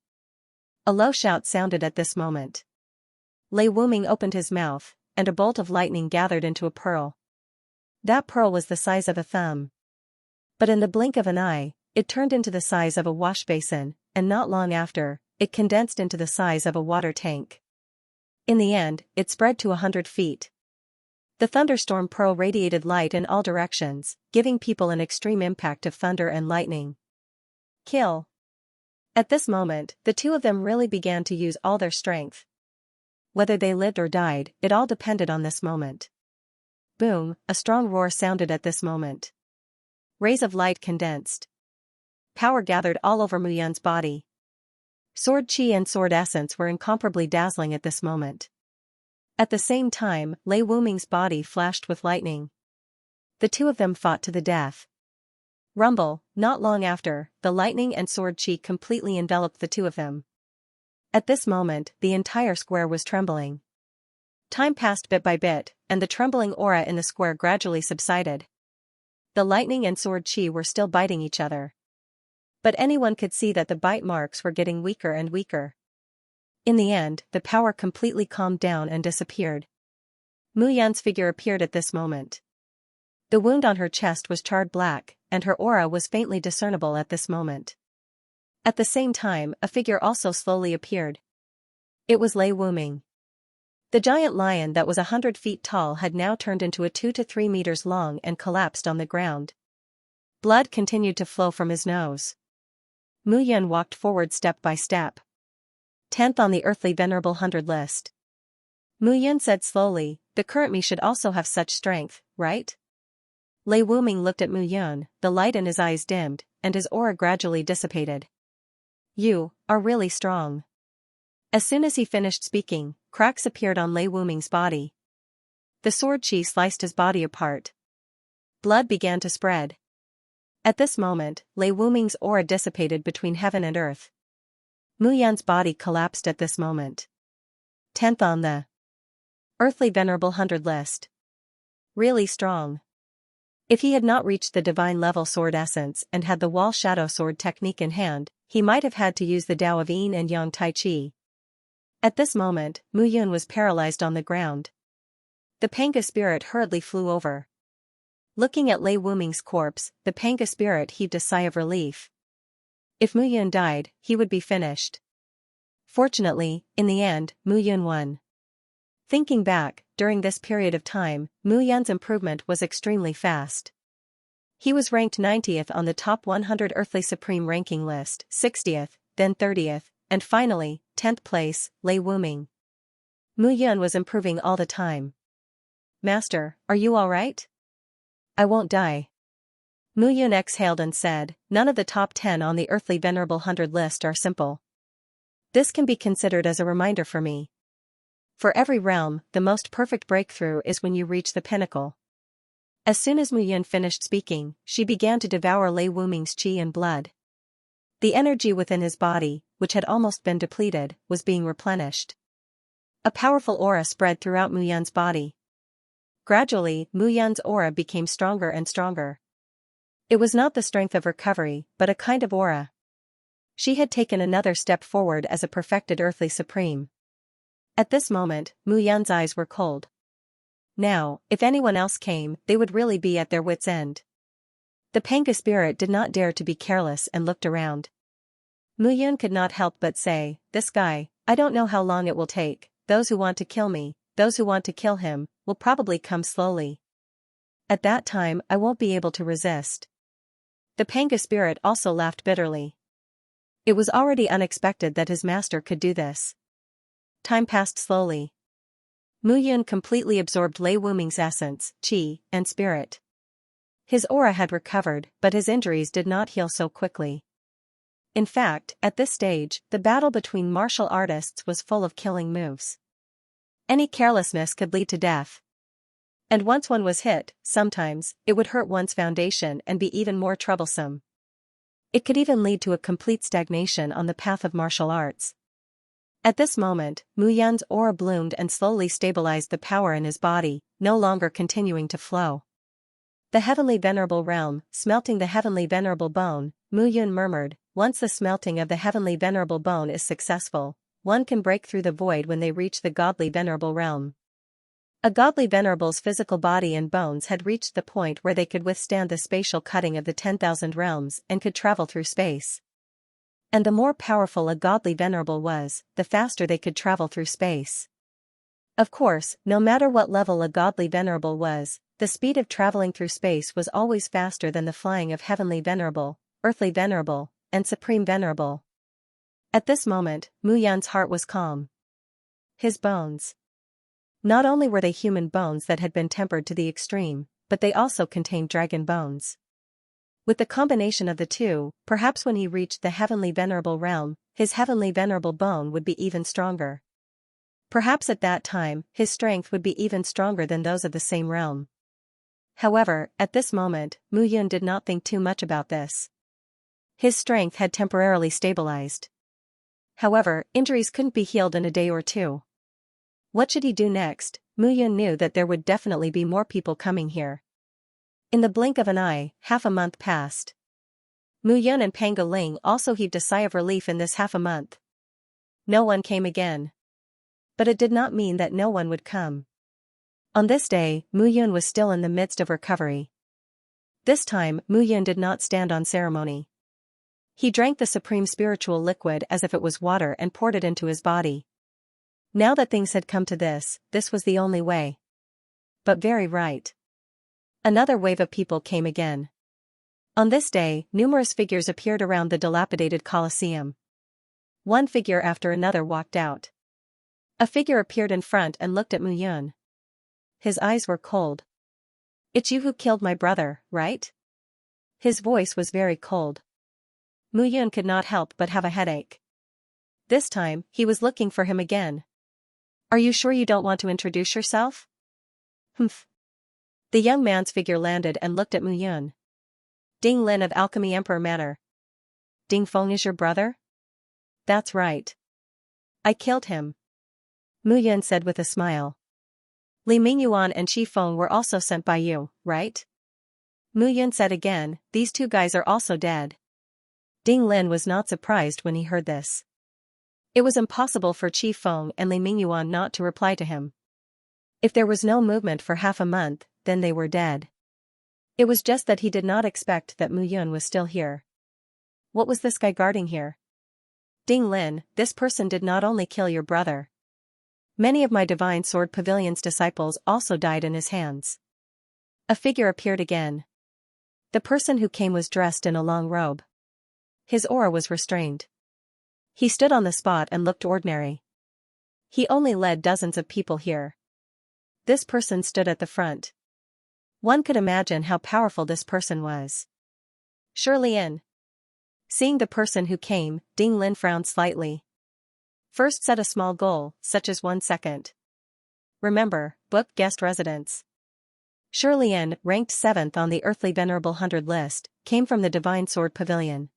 A low shout sounded at this moment. Lei Wuming opened his mouth, and a bolt of lightning gathered into a pearl. That pearl was the size of a thumb. But in the blink of an eye, it turned into the size of a wash basin, and not long after, it condensed into the size of a water tank. In the end, it spread to 100 feet. The thunderstorm pearl radiated light in all directions, giving people an extreme impact of thunder and lightning. Kill. At this moment, the two of them really began to use all their strength. Whether they lived or died, it all depended on this moment. Boom, a strong roar sounded at this moment. Rays of light condensed. Power gathered all over Mu Yun's body. Sword chi and sword essence were incomparably dazzling at this moment. At the same time, Lei Wuming's body flashed with lightning. The two of them fought to the death. Rumble, not long after, the lightning and sword chi completely enveloped the two of them. At this moment, the entire square was trembling. Time passed bit by bit, and the trembling aura in the square gradually subsided. The lightning and sword chi were still biting each other. But anyone could see that the bite marks were getting weaker and weaker. In the end, the power completely calmed down and disappeared. Mu Yun's figure appeared at this moment. The wound on her chest was charred black, and her aura was faintly discernible at this moment. At the same time, a figure also slowly appeared. It was Lei Wuming. The giant lion that was 100 feet tall had now turned into a 2 to 3 meters long and collapsed on the ground. Blood continued to flow from his nose. Mu Yun walked forward step by step. 10th on the earthly venerable 100 list. Mu Yun said slowly, the current me should also have such strength, right? Lei Wuming looked at Mu Yun, the light in his eyes dimmed, and his aura gradually dissipated. You are really strong. As soon as he finished speaking, cracks appeared on Lei Wuming's body. The sword chi sliced his body apart. Blood began to spread. At this moment, Lei Wuming's aura dissipated between heaven and earth. Mu Yun's body collapsed at this moment. 10th on the earthly venerable 100 list. Really strong. If he had not reached the divine level sword essence and had the wall shadow sword technique in hand, he might have had to use the Tao of Yin and Yang Tai Chi. At this moment, Mu Yun was paralyzed on the ground. The Panga spirit hurriedly flew over. Looking at Lei Wuming's corpse, the Panga spirit heaved a sigh of relief. If Mu Yun died, he would be finished. Fortunately, in the end, Mu Yun won. Thinking back, during this period of time, Mu Yun's improvement was extremely fast. He was ranked 90th on the top 100 Earthly Supreme ranking list, 60th, then 30th, and finally, 10th place, Lei Wuming. Mu Yun was improving all the time. Master, are you alright? I won't die. Mu Yun exhaled and said, none of the top 10 on the earthly venerable 100 list are simple. This can be considered as a reminder for me. For every realm, the most perfect breakthrough is when you reach the pinnacle. As soon as Mu Yun finished speaking, she began to devour Lei Wuming's chi and blood. The energy within his body, which had almost been depleted, was being replenished. A powerful aura spread throughout Mu Yun's body. Gradually, Mu Yun's aura became stronger and stronger. It was not the strength of recovery, but a kind of aura. She had taken another step forward as a perfected earthly supreme. At this moment, Mu Yun's eyes were cold. Now, if anyone else came, they would really be at their wits' end. The Panga spirit did not dare to be careless and looked around. Mu Yun could not help but say, this guy, I don't know how long it will take, those who want to kill me, those who want to kill him, will probably come slowly. At that time I won't be able to resist. The Panga spirit also laughed bitterly. It was already unexpected that his master could do this. Time passed slowly. Mu Yun completely absorbed Lei Wuming's essence, chi, and spirit. His aura had recovered, but his injuries did not heal so quickly. In fact, at this stage, the battle between martial artists was full of killing moves. Any carelessness could lead to death. And once one was hit, sometimes, it would hurt one's foundation and be even more troublesome. It could even lead to a complete stagnation on the path of martial arts. At this moment, Mu Yun's aura bloomed and slowly stabilized the power in his body, no longer continuing to flow. The heavenly venerable realm, smelting the heavenly venerable bone, Mu Yun murmured, once the smelting of the heavenly venerable bone is successful, one can break through the void when they reach the godly venerable realm. A godly venerable's physical body and bones had reached the point where they could withstand the spatial cutting of the 10,000 realms and could travel through space. And the more powerful a godly venerable was, the faster they could travel through space. Of course, no matter what level a godly venerable was, the speed of traveling through space was always faster than the flying of heavenly venerable, earthly venerable, and supreme venerable. At this moment, Mu Yun's heart was calm. His bones. Not only were they human bones that had been tempered to the extreme, but they also contained dragon bones. With the combination of the two, perhaps when he reached the heavenly venerable realm, his heavenly venerable bone would be even stronger. Perhaps at that time, his strength would be even stronger than those of the same realm. However, at this moment, Mu Yun did not think too much about this. His strength had temporarily stabilized. However, injuries couldn't be healed in a day or two. What should he do next? Mu Yun knew that there would definitely be more people coming here. In the blink of an eye, half a month passed. Mu Yun and Panga Ling also heaved a sigh of relief in this half a month. No one came again. But it did not mean that no one would come. On this day, Mu Yun was still in the midst of recovery. This time, Mu Yun did not stand on ceremony. He drank the supreme spiritual liquid as if it was water and poured it into his body. Now that things had come to this, this was the only way. But very right. Another wave of people came again. On this day, numerous figures appeared around the dilapidated Colosseum. One figure after another walked out. A figure appeared in front and looked at Mu Yun. His eyes were cold. "It's you who killed my brother, right?" His voice was very cold. Mu Yun could not help but have a headache. This time, he was looking for him again. "Are you sure you don't want to introduce yourself?" "Humph." The young man's figure landed and looked at Mu Yun. "Ding Lin of Alchemy Emperor Manor." "Ding Feng is your brother?" "That's right. I killed him," Mu Yun said with a smile. "Li Mingyuan and Qi Feng were also sent by you, right?" Mu Yun said again, "These two guys are also dead." Ding Lin was not surprised when he heard this. It was impossible for Qi Feng and Li Mingyuan not to reply to him. If there was no movement for half a month, then they were dead. It was just that he did not expect that Mu Yun was still here. What was this guy guarding here? "Ding Lin, this person did not only kill your brother. Many of my Divine Sword Pavilion's disciples also died in his hands." A figure appeared again. The person who came was dressed in a long robe. His aura was restrained. He stood on the spot and looked ordinary. He only led dozens of people here. This person stood at the front. One could imagine how powerful this person was. Shirley. Seeing the person who came, Ding Lin frowned slightly. "First set a small goal, such as 1 second. Remember, book guest residence." Shirley, ranked 7th on the Earthly Venerable 100 list, came from the Divine Sword Pavilion.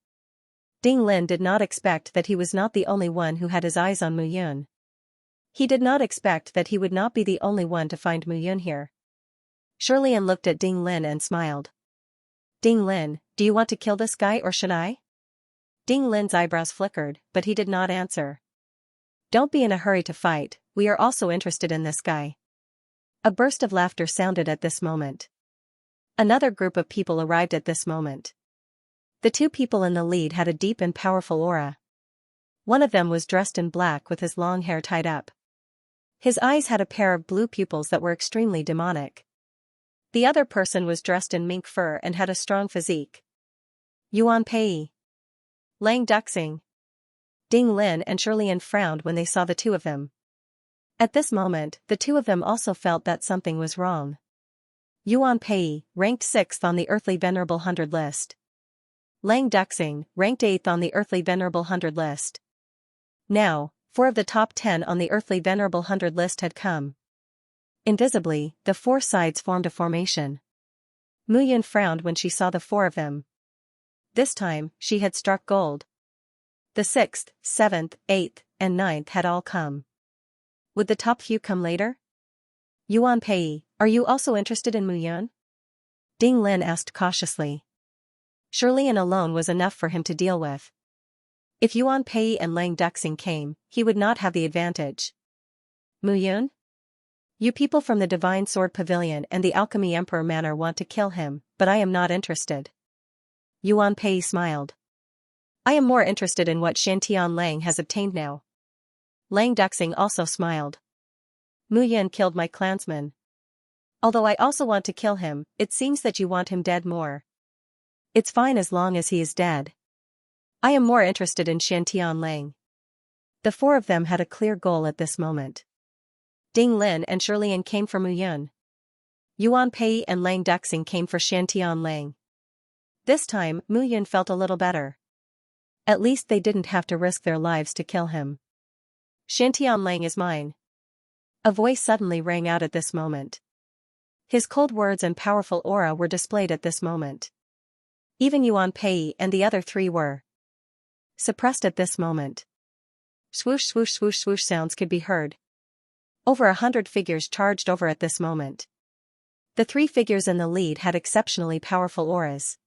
Ding Lin did not expect that he was not the only one who had his eyes on Mu Yun. He did not expect that he would not be the only one to find Mu Yun here. Shirley looked at Ding Lin and smiled. "Ding Lin, do you want to kill this guy or should I?" Ding Lin's eyebrows flickered, but he did not answer. "Don't be in a hurry to fight, we are also interested in this guy." A burst of laughter sounded at this moment. Another group of people arrived at this moment. The two people in the lead had a deep and powerful aura. One of them was dressed in black with his long hair tied up. His eyes had a pair of blue pupils that were extremely demonic. The other person was dressed in mink fur and had a strong physique. Yuan Pei. Lang Duxing. Ding Lin and Shirley frowned when they saw the two of them. At this moment, the two of them also felt that something was wrong. Yuan Pei, ranked 6th on the Earthly Venerable 100 list. Lang Duxing, ranked 8th on the Earthly Venerable 100 list. Now, 4 of the top 10 on the Earthly Venerable 100 list had come. Invisibly, the 4 sides formed a formation. Mu Yun frowned when she saw the 4 of them. This time, she had struck gold. The 6th, 7th, 8th, and 9th had all come. Would the top few come later? Yuan Pei, are you also interested in Mu Yun? Ding Lin asked cautiously. Shirley alone was enough for him to deal with. If Yuan Pei and Lang Duxing came, he would not have the advantage. Mu Yun? You people from the Divine Sword Pavilion and the Alchemy Emperor Manor want to kill him, but I am not interested. Yuan Pei smiled. I am more interested in what Xianxia Lang has obtained now. Lang Duxing also smiled. Mu Yun killed my clansman. Although I also want to kill him, it seems that you want him dead more. It's fine as long as he is dead. I am more interested in Xianxia Lang. The 4 of them had a clear goal at this moment. Ding Lin and Shirley came for Mu Yun. Yuan Pei and Lang Duxing came for Xianxia Lang. This time, Mu Yun felt a little better. At least they didn't have to risk their lives to kill him. Xianxia Lang is mine. A voice suddenly rang out at this moment. His cold words and powerful aura were displayed at this moment. Even Yuan Pei and the other 3 were suppressed at this moment. Swoosh swoosh swoosh swoosh sounds could be heard. Over 100 figures charged over at this moment. The 3 figures in the lead had exceptionally powerful auras.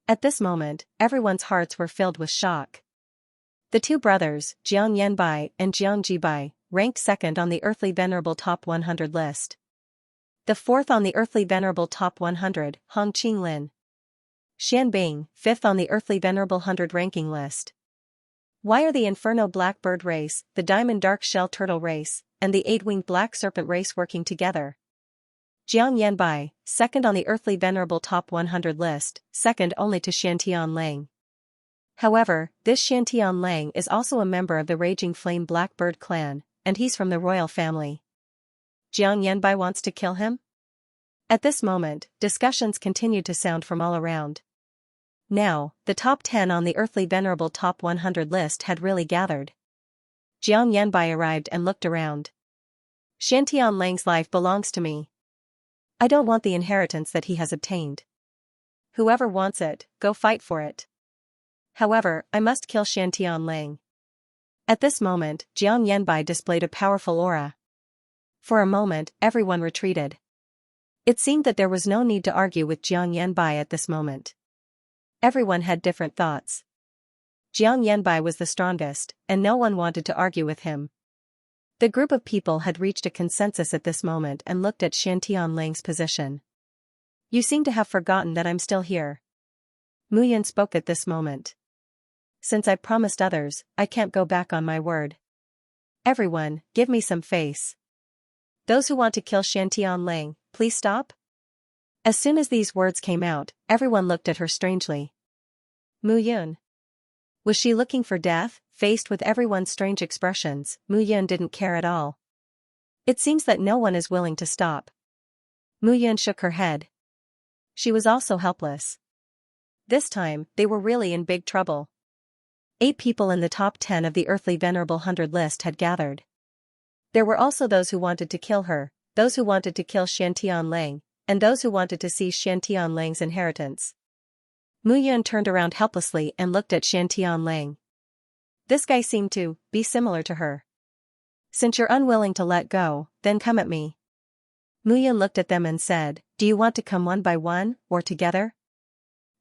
At this moment, everyone's hearts were filled with shock. The 2 brothers, Jiang Yanbai and Jiang Jibai, ranked 2nd on the Earthly Venerable Top 100 list. The 4th on the Earthly Venerable Top 100, Hong Qinglin. Xian Bing, 5th on the Earthly Venerable 100 ranking list. Why are the Inferno Blackbird race, the Diamond Dark Shell Turtle race, and the Eight-Winged Black Serpent race working together? Jiang Yanbai, second on the Earthly Venerable Top 100 list, second only to Shantian Lang. However, this Shantian Lang is also a member of the Raging Flame Blackbird clan, and he's from the royal family. Jiang Yanbai wants to kill him? At this moment, discussions continued to sound from all around. Now, the top 10 on the Earthly Venerable Top 100 list had really gathered. Jiang Yanbai arrived and looked around. Shantian Lang's life belongs to me. I don't want the inheritance that he has obtained. Whoever wants it, go fight for it. However, I must kill Shantian Lang. At this moment, Jiang Yanbai displayed a powerful aura. For a moment, everyone retreated. It seemed that there was no need to argue with Jiang Yanbai at this moment. Everyone had different thoughts. Jiang Yanbai was the strongest, and no one wanted to argue with him. The group of people had reached a consensus at this moment and looked at Shantian Lang's position. You seem to have forgotten that I'm still here. Mu Yan spoke at this moment. Since I promised others, I can't go back on my word. Everyone, give me some face. Those who want to kill Shantian Lang, please stop. As soon as these words came out, everyone looked at her strangely. Mu Yun. Was she looking for death? Faced with everyone's strange expressions, Mu Yun didn't care at all. It seems that no one is willing to stop. Mu Yun shook her head. She was also helpless. This time, they were really in big trouble. 8 people in the top 10 of the Earthly Venerable 100 list had gathered. There were also those who wanted to kill her, those who wanted to kill Shantian Lang, and those who wanted to seize Shantian Lang's inheritance. Mu Yun turned around helplessly and looked at Shantian Lang. This guy seemed to be similar to her. Since you're unwilling to let go, then come at me. Mu Yun looked at them and said, do you want to come one by one, or together?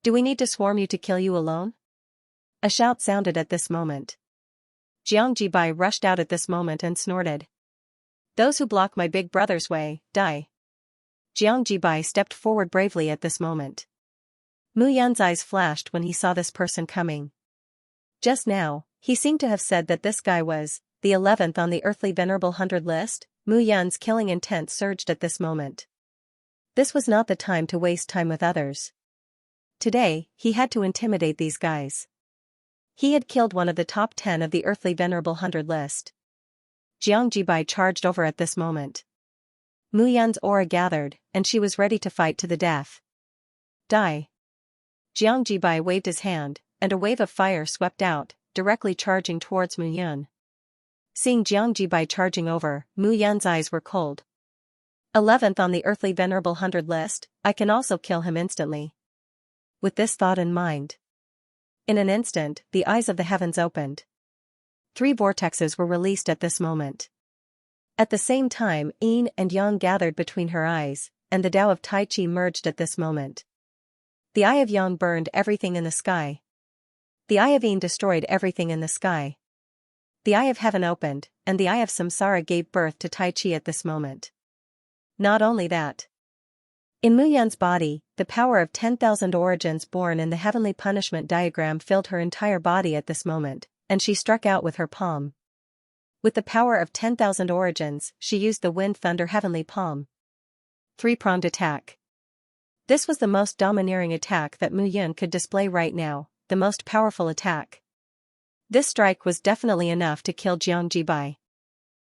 Do we need to swarm you to kill you alone? A shout sounded at this moment. Jiang Jibai rushed out at this moment and snorted. Those who block my big brother's way, die. Jiang Jibai stepped forward bravely at this moment. Mu Yan's eyes flashed when he saw this person coming. Just now, he seemed to have said that this guy was the 11th on the Earthly Venerable 100 list. Mu Yan's killing intent surged at this moment. This was not the time to waste time with others. Today, he had to intimidate these guys. He had killed one of the top 10 of the Earthly Venerable 100 list. Jiang Jibai charged over at this moment. Mu Yan's aura gathered, and she was ready to fight to the death. Die. Jiang Jibai waved his hand, and a wave of fire swept out, directly charging towards Mu Yan. Seeing Jiang Jibai charging over, Mu Yan's eyes were cold. 11th on the Earthly Venerable 100 list, I can also kill him instantly. With this thought in mind. In an instant, the eyes of the heavens opened. 3 vortexes were released at this moment. At the same time, Yin and Yang gathered between her eyes, and the Tao of Tai Chi merged at this moment. The eye of Yang burned everything in the sky. The eye of Yin destroyed everything in the sky. The eye of heaven opened, and the eye of Samsara gave birth to Tai Chi at this moment. Not only that. In Mu Yan's body, the power of 10,000 origins born in the heavenly punishment diagram filled her entire body at this moment, and she struck out with her palm. With the power of 10,000 origins, she used the Wind Thunder Heavenly Palm. 3-pronged attack. This was the most domineering attack that Mu Yan could display right now, the most powerful attack. This strike was definitely enough to kill Jiang Jibai.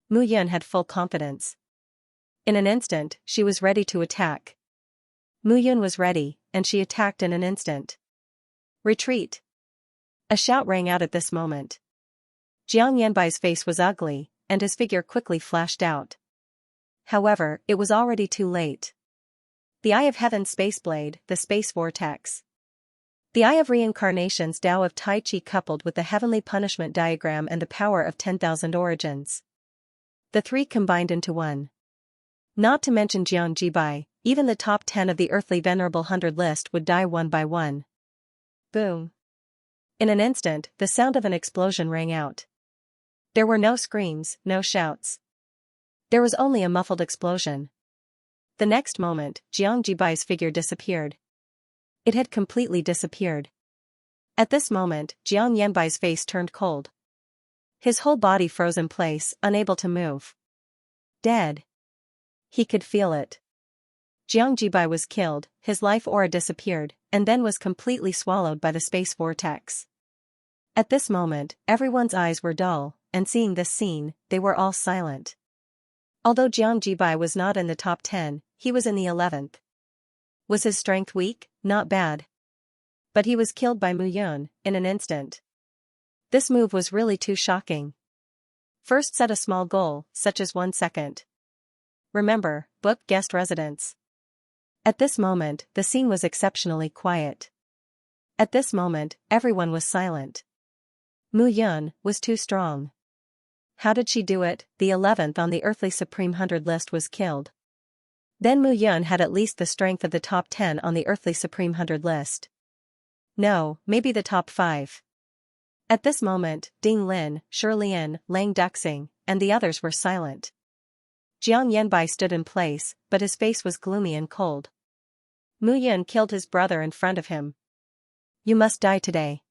Mu Yan had full confidence. In an instant, she was ready to attack. Mu Yan was ready, and she attacked in an instant. Retreat! A shout rang out at this moment. Jiang Yanbai's face was ugly, and his figure quickly flashed out. However, it was already too late. The Eye of Heaven Space Blade, the Space Vortex. The Eye of Reincarnation's Tao of Tai Chi coupled with the Heavenly Punishment Diagram and the power of 10,000 origins. The 3 combined into one. Not to mention Jiang Jibai, even the top 10 of the Earthly Venerable 100 list would die one by one. Boom. In an instant, the sound of an explosion rang out. There were no screams, no shouts. There was only a muffled explosion. The next moment, Jiang Jibai's figure disappeared. It had completely disappeared. At this moment, Jiang Yanbai's face turned cold, His whole body froze in place, unable to move. Dead. He could feel it. Jiang Jibai was killed, his life aura disappeared, and then was completely swallowed by the space vortex. At this moment, everyone's eyes were dull, and seeing this scene, they were all silent. Although Jiang Jibai was not in the top 10, he was in the 11th. Was his strength weak? Not bad. But he was killed by Mu Yun, in an instant. This move was really too shocking. First set a small goal, such as 1 second. Remember, book guest residence. At this moment, the scene was exceptionally quiet. At this moment, everyone was silent. Mu Yun was too strong. How did she do it? The 11th on the Earthly Supreme 100 list was killed. Then Mu Yun had at least the strength of the top 10 on the Earthly Supreme 100 list. No, maybe the top 5. At this moment, Ding Lin, Shirlian, Lang Duxing, and the others were silent. Jiang Yanbai stood in place, but his face was gloomy and cold. Mu Yun killed his brother in front of him. You must die today.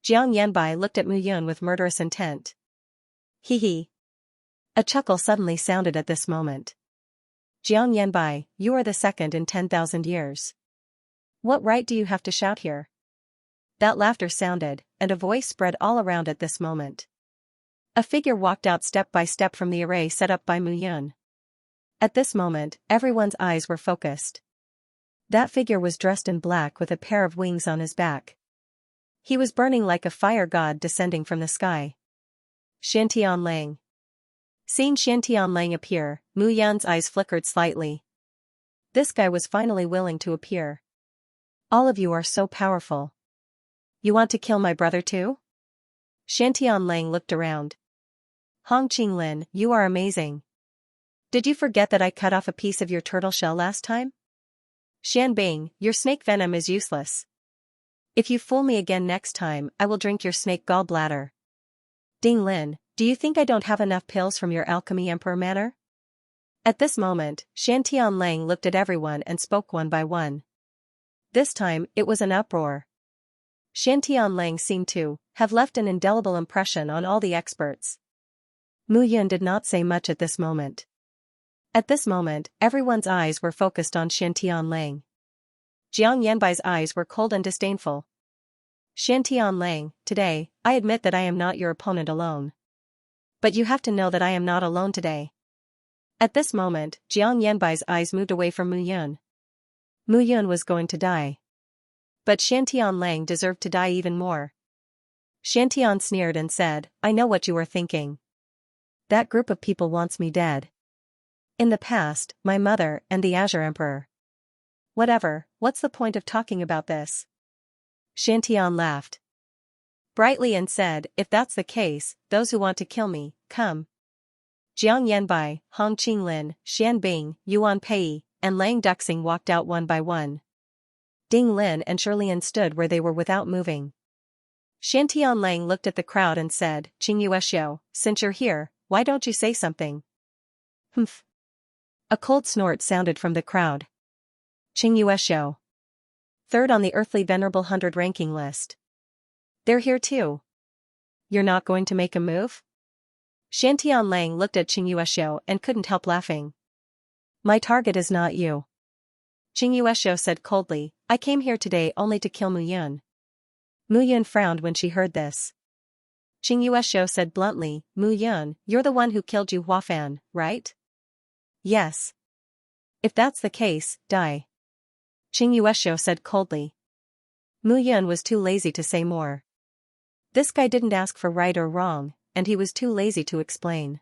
Jiang Yanbai looked at Mu Yun with murderous intent. Hee hee. A chuckle suddenly sounded at this moment. Jiang Yanbai, you are the second in 10,000 years. What right do you have to shout here? That laughter sounded, and a voice spread all around at this moment. A figure walked out step by step from the array set up by Mu Yun. At this moment, everyone's eyes were focused. That figure was dressed in black with a pair of wings on his back. He was burning like a fire god descending from the sky. Xiantian Lang. Seeing Xiantian Lang appear, Mu Yun's eyes flickered slightly. This guy was finally willing to appear. All of you are so powerful. You want to kill my brother too? Xiantian Lang looked around. Hong Qinglin, you are amazing. Did you forget that I cut off a piece of your turtle shell last time? Xian Bing, your snake venom is useless. If you fool me again next time, I will drink your snake gallbladder. Ding Lin, do you think I don't have enough pills from your alchemy emperor manner? At this moment, Xiantian Lang looked at everyone and spoke one by one. This time, it was an uproar. Xiantian Lang seemed to have left an indelible impression on all the experts. Mu Yun did not say much at this moment. At this moment, everyone's eyes were focused on Xiantian Lang. Jiang Yanbai's eyes were cold and disdainful. Xiantian Lang, today, I admit that I am not your opponent alone. But you have to know that I am not alone today. At this moment, Jiang Yanbai's eyes moved away from Mu Yun. Mu Yun was going to die. But Xiantian Lang deserved to die even more. Xiantian sneered and said, I know what you are thinking. That group of people wants me dead. In the past, my mother and the Azure Emperor. Whatever, what's the point of talking about this? Xiantian laughed brightly and said, if that's the case, those who want to kill me, come. Jiang Yanbai, Hong Qinglin, Xian Bing, Yuan Pei, and Lang Duxing walked out one by one. Ding Lin and Shirlian stood where they were without moving. Xiantian Lang looked at the crowd and said, Qing Yuexiu, since you're here, why don't you say something? Humph. A cold snort sounded from the crowd. Qing Yuexiu. Third on the Earthly Venerable 100 ranking list. They're here too. You're not going to make a move? Xiantian Lang looked at Qing Yuexiu and couldn't help laughing. My target is not you. Qing Yuexiu said coldly, I came here today only to kill Mu Yun. Mu Yun frowned when she heard this. Qing Yuexiu said bluntly, Mu Yun, you're the one who killed Yu Huafan, right? Yes. If that's the case, die. Qing Yuexiu said coldly. Mu Yun was too lazy to say more. This guy didn't ask for right or wrong, and he was too lazy to explain.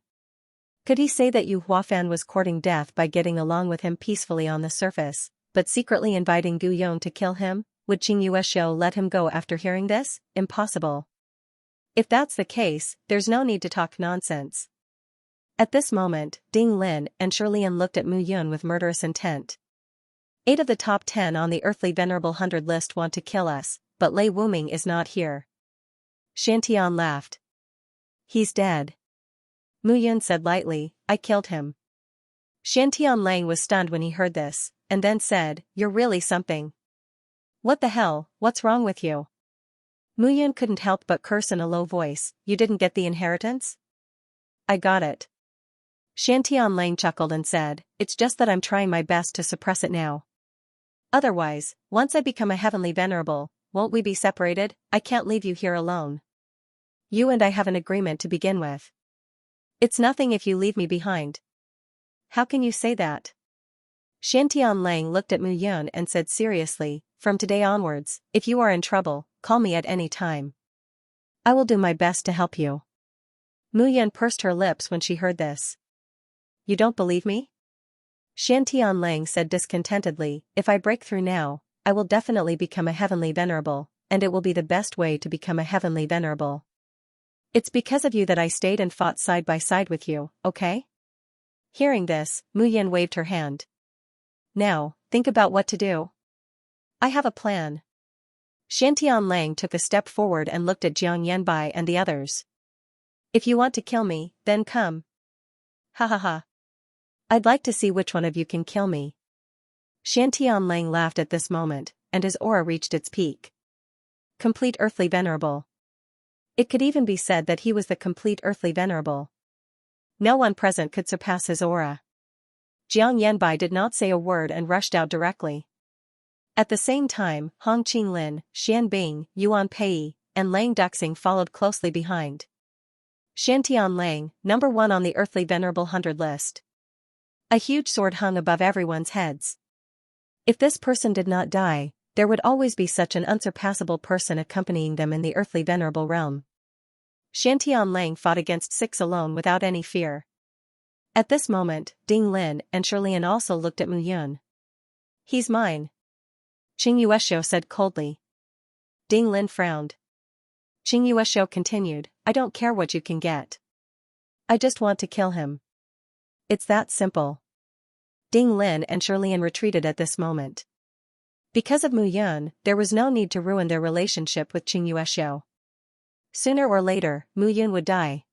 Could he say that Yu Huafan was courting death by getting along with him peacefully on the surface, but secretly inviting Gu Yong to kill him? Would Qing Yuexiu let him go after hearing this? Impossible. If that's the case, there's no need to talk nonsense. At this moment, Ding Lin and Shirlian looked at Mu Yun with murderous intent. 8 of the top 10 on the Earthly Venerable 100 list want to kill us, but Lei Wuming is not here. Xiantian laughed. He's dead. Mu Yun said lightly, I killed him. Xiantian Lang was stunned when he heard this, and then said, you're really something. What the hell, what's wrong with you? Mu Yun couldn't help but curse in a low voice. You didn't get the inheritance? I got it. Xiantianlang chuckled and said, it's just that I'm trying my best to suppress it now. Otherwise, once I become a heavenly venerable, won't we be separated? I can't leave you here alone. You and I have an agreement to begin with. It's nothing if you leave me behind. How can you say that? Xiantianlang looked at Mu Yun and said seriously, from today onwards, if you are in trouble, call me at any time. I will do my best to help you. Mu Yun pursed her lips when she heard this. You don't believe me? Xiantianlang said discontentedly, if I break through now, I will definitely become a heavenly venerable, and it will be the best way to become a heavenly venerable. It's because of you that I stayed and fought side by side with you, okay? Hearing this, Mu Yun waved her hand. Now, think about what to do. I have a plan. Xiantianlang took a step forward and looked at Jiang Yanbai and the others. If you want to kill me, then come. Ha ha ha. I'd like to see which one of you can kill me. Xiantianlang laughed at this moment, and his aura reached its peak. Complete earthly venerable. It could even be said that he was the complete earthly venerable. No one present could surpass his aura. Jiang Yanbai did not say a word and rushed out directly. At the same time, Hong Qinglin, Xian Bing, Yuan Pei, and Lang Duxing followed closely behind. Xiantianlang, number 1 on the earthly venerable 100 list. A huge sword hung above everyone's heads. If this person did not die, there would always be such an unsurpassable person accompanying them in the earthly venerable realm. Xiantianlang fought against 6 alone without any fear. At this moment, Ding Lin and Shirlian also looked at Mu Yun. He's mine. Qing Yueshou said coldly. Ding Lin frowned. Qing Yueshou continued, I don't care what you can get. I just want to kill him. It's that simple. Ding Lin and Shirlian retreated at this moment. Because of Mu Yun, there was no need to ruin their relationship with Qing Yueshou. Sooner or later, Mu Yun would die.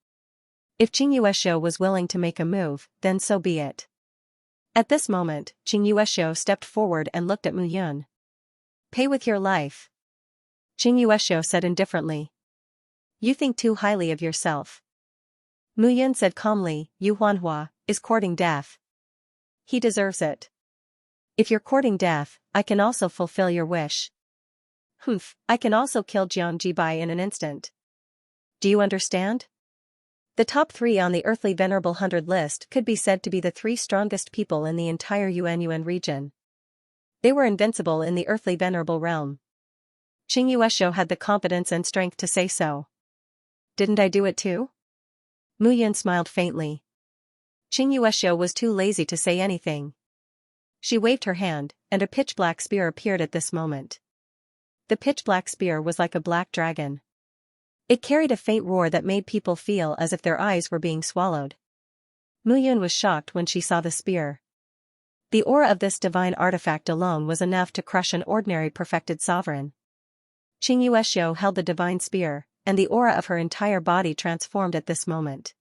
If Qing Yueshou was willing to make a move, then so be it. At this moment, Qing Yueshou stepped forward and looked at Mu Yun. Pay with your life. Qing Yueshou said indifferently. You think too highly of yourself. Mu Yun said calmly, Yu Huanhua is courting death. He deserves it. If you're courting death, I can also fulfill your wish. Humph, I can also kill Jiang Jibai in an instant. Do you understand? The top 3 on the earthly venerable 100 list could be said to be the 3 strongest people in the entire Yuanyuan region. They were invincible in the earthly venerable realm. Qing Yueshou had the confidence and strength to say so. Didn't I do it too? Mu Yun smiled faintly. Qing Yueshou was too lazy to say anything. She waved her hand, and a pitch-black spear appeared at this moment. The pitch-black spear was like a black dragon. It carried a faint roar that made people feel as if their eyes were being swallowed. Mu Yun was shocked when she saw the spear. The aura of this divine artifact alone was enough to crush an ordinary perfected sovereign. Qing Yueshou held the divine spear, and the aura of her entire body transformed at this moment.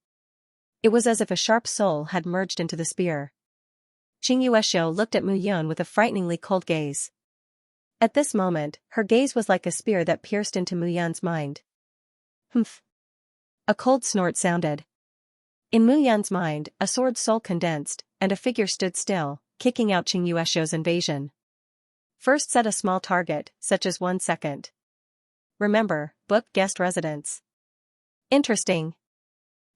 It was as if a sharp soul had merged into the spear. Qing Yueshou looked at Mu Yun with a frighteningly cold gaze. At this moment, her gaze was like a spear that pierced into Mu Yun's mind. Humph. A cold snort sounded. In Mu Yun's mind, a sword soul condensed, and a figure stood still, kicking out Qing Yueshou's invasion. First set a small target, such as 1 second. Remember, book guest residence. Interesting.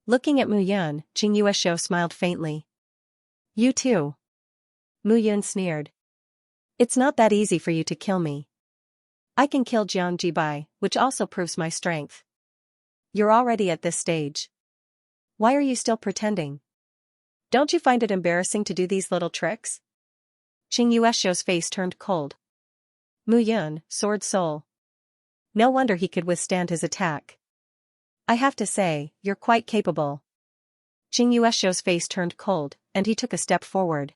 Looking at Mu Yun, Qing Yueshou smiled faintly. You too. Mu Yun sneered. It's not that easy for you to kill me. I can kill Jiang Jibai, which also proves my strength. You're already at this stage. Why are you still pretending? Don't you find it embarrassing to do these little tricks? Qing Yueshou's face turned cold. Mu Yun, sword soul. No wonder he could withstand his attack. I have to say, you're quite capable. Qing Yueshou's face turned cold, and he took a step forward.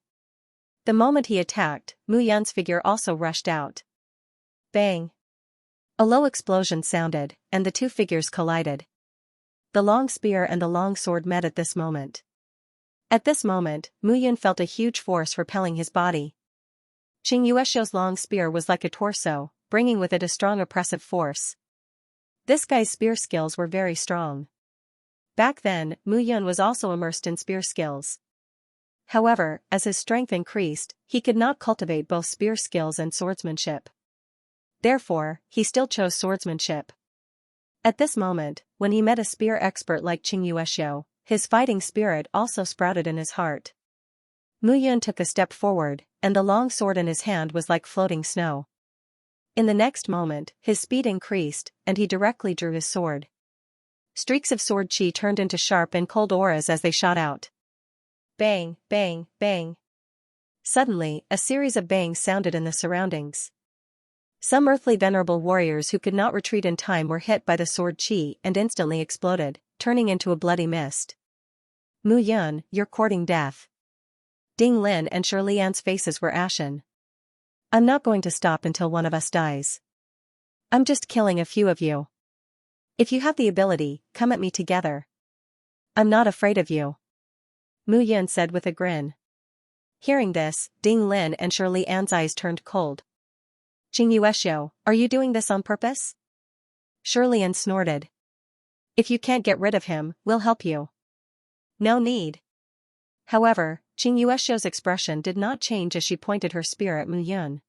The moment he attacked, Mu Yun's figure also rushed out. Bang! A low explosion sounded, and the 2 figures collided. The long spear and the long sword met at this moment. At this moment, Mu Yun felt a huge force repelling his body. Qing Yueshou's long spear was like a torso, bringing with it a strong oppressive force. This guy's spear skills were very strong. Back then, Mu Yun was also immersed in spear skills. However, as his strength increased, he could not cultivate both spear skills and swordsmanship. Therefore, he still chose swordsmanship. At this moment, when he met a spear expert like Xianxia, his fighting spirit also sprouted in his heart. Mu Yun took a step forward, and the long sword in his hand was like floating snow. In the next moment, his speed increased, and he directly drew his sword. Streaks of sword chi turned into sharp and cold auras as they shot out. Bang, bang, bang. Suddenly, a series of bangs sounded in the surroundings. Some earthly venerable warriors who could not retreat in time were hit by the sword chi and instantly exploded, turning into a bloody mist. Mu Yun, you're courting death. Ding Lin and Shirlian's faces were ashen. I'm not going to stop until one of us dies. I'm just killing a few of you. If you have the ability, come at me together. I'm not afraid of you. Mu Yun said with a grin. Hearing this, Ding Lin and Shirlian's eyes turned cold. Xianxia, are you doing this on purpose? Shirlian snorted. If you can't get rid of him, we'll help you. No need. However, Xianxia's expression did not change as she pointed her spear at Mu Yun.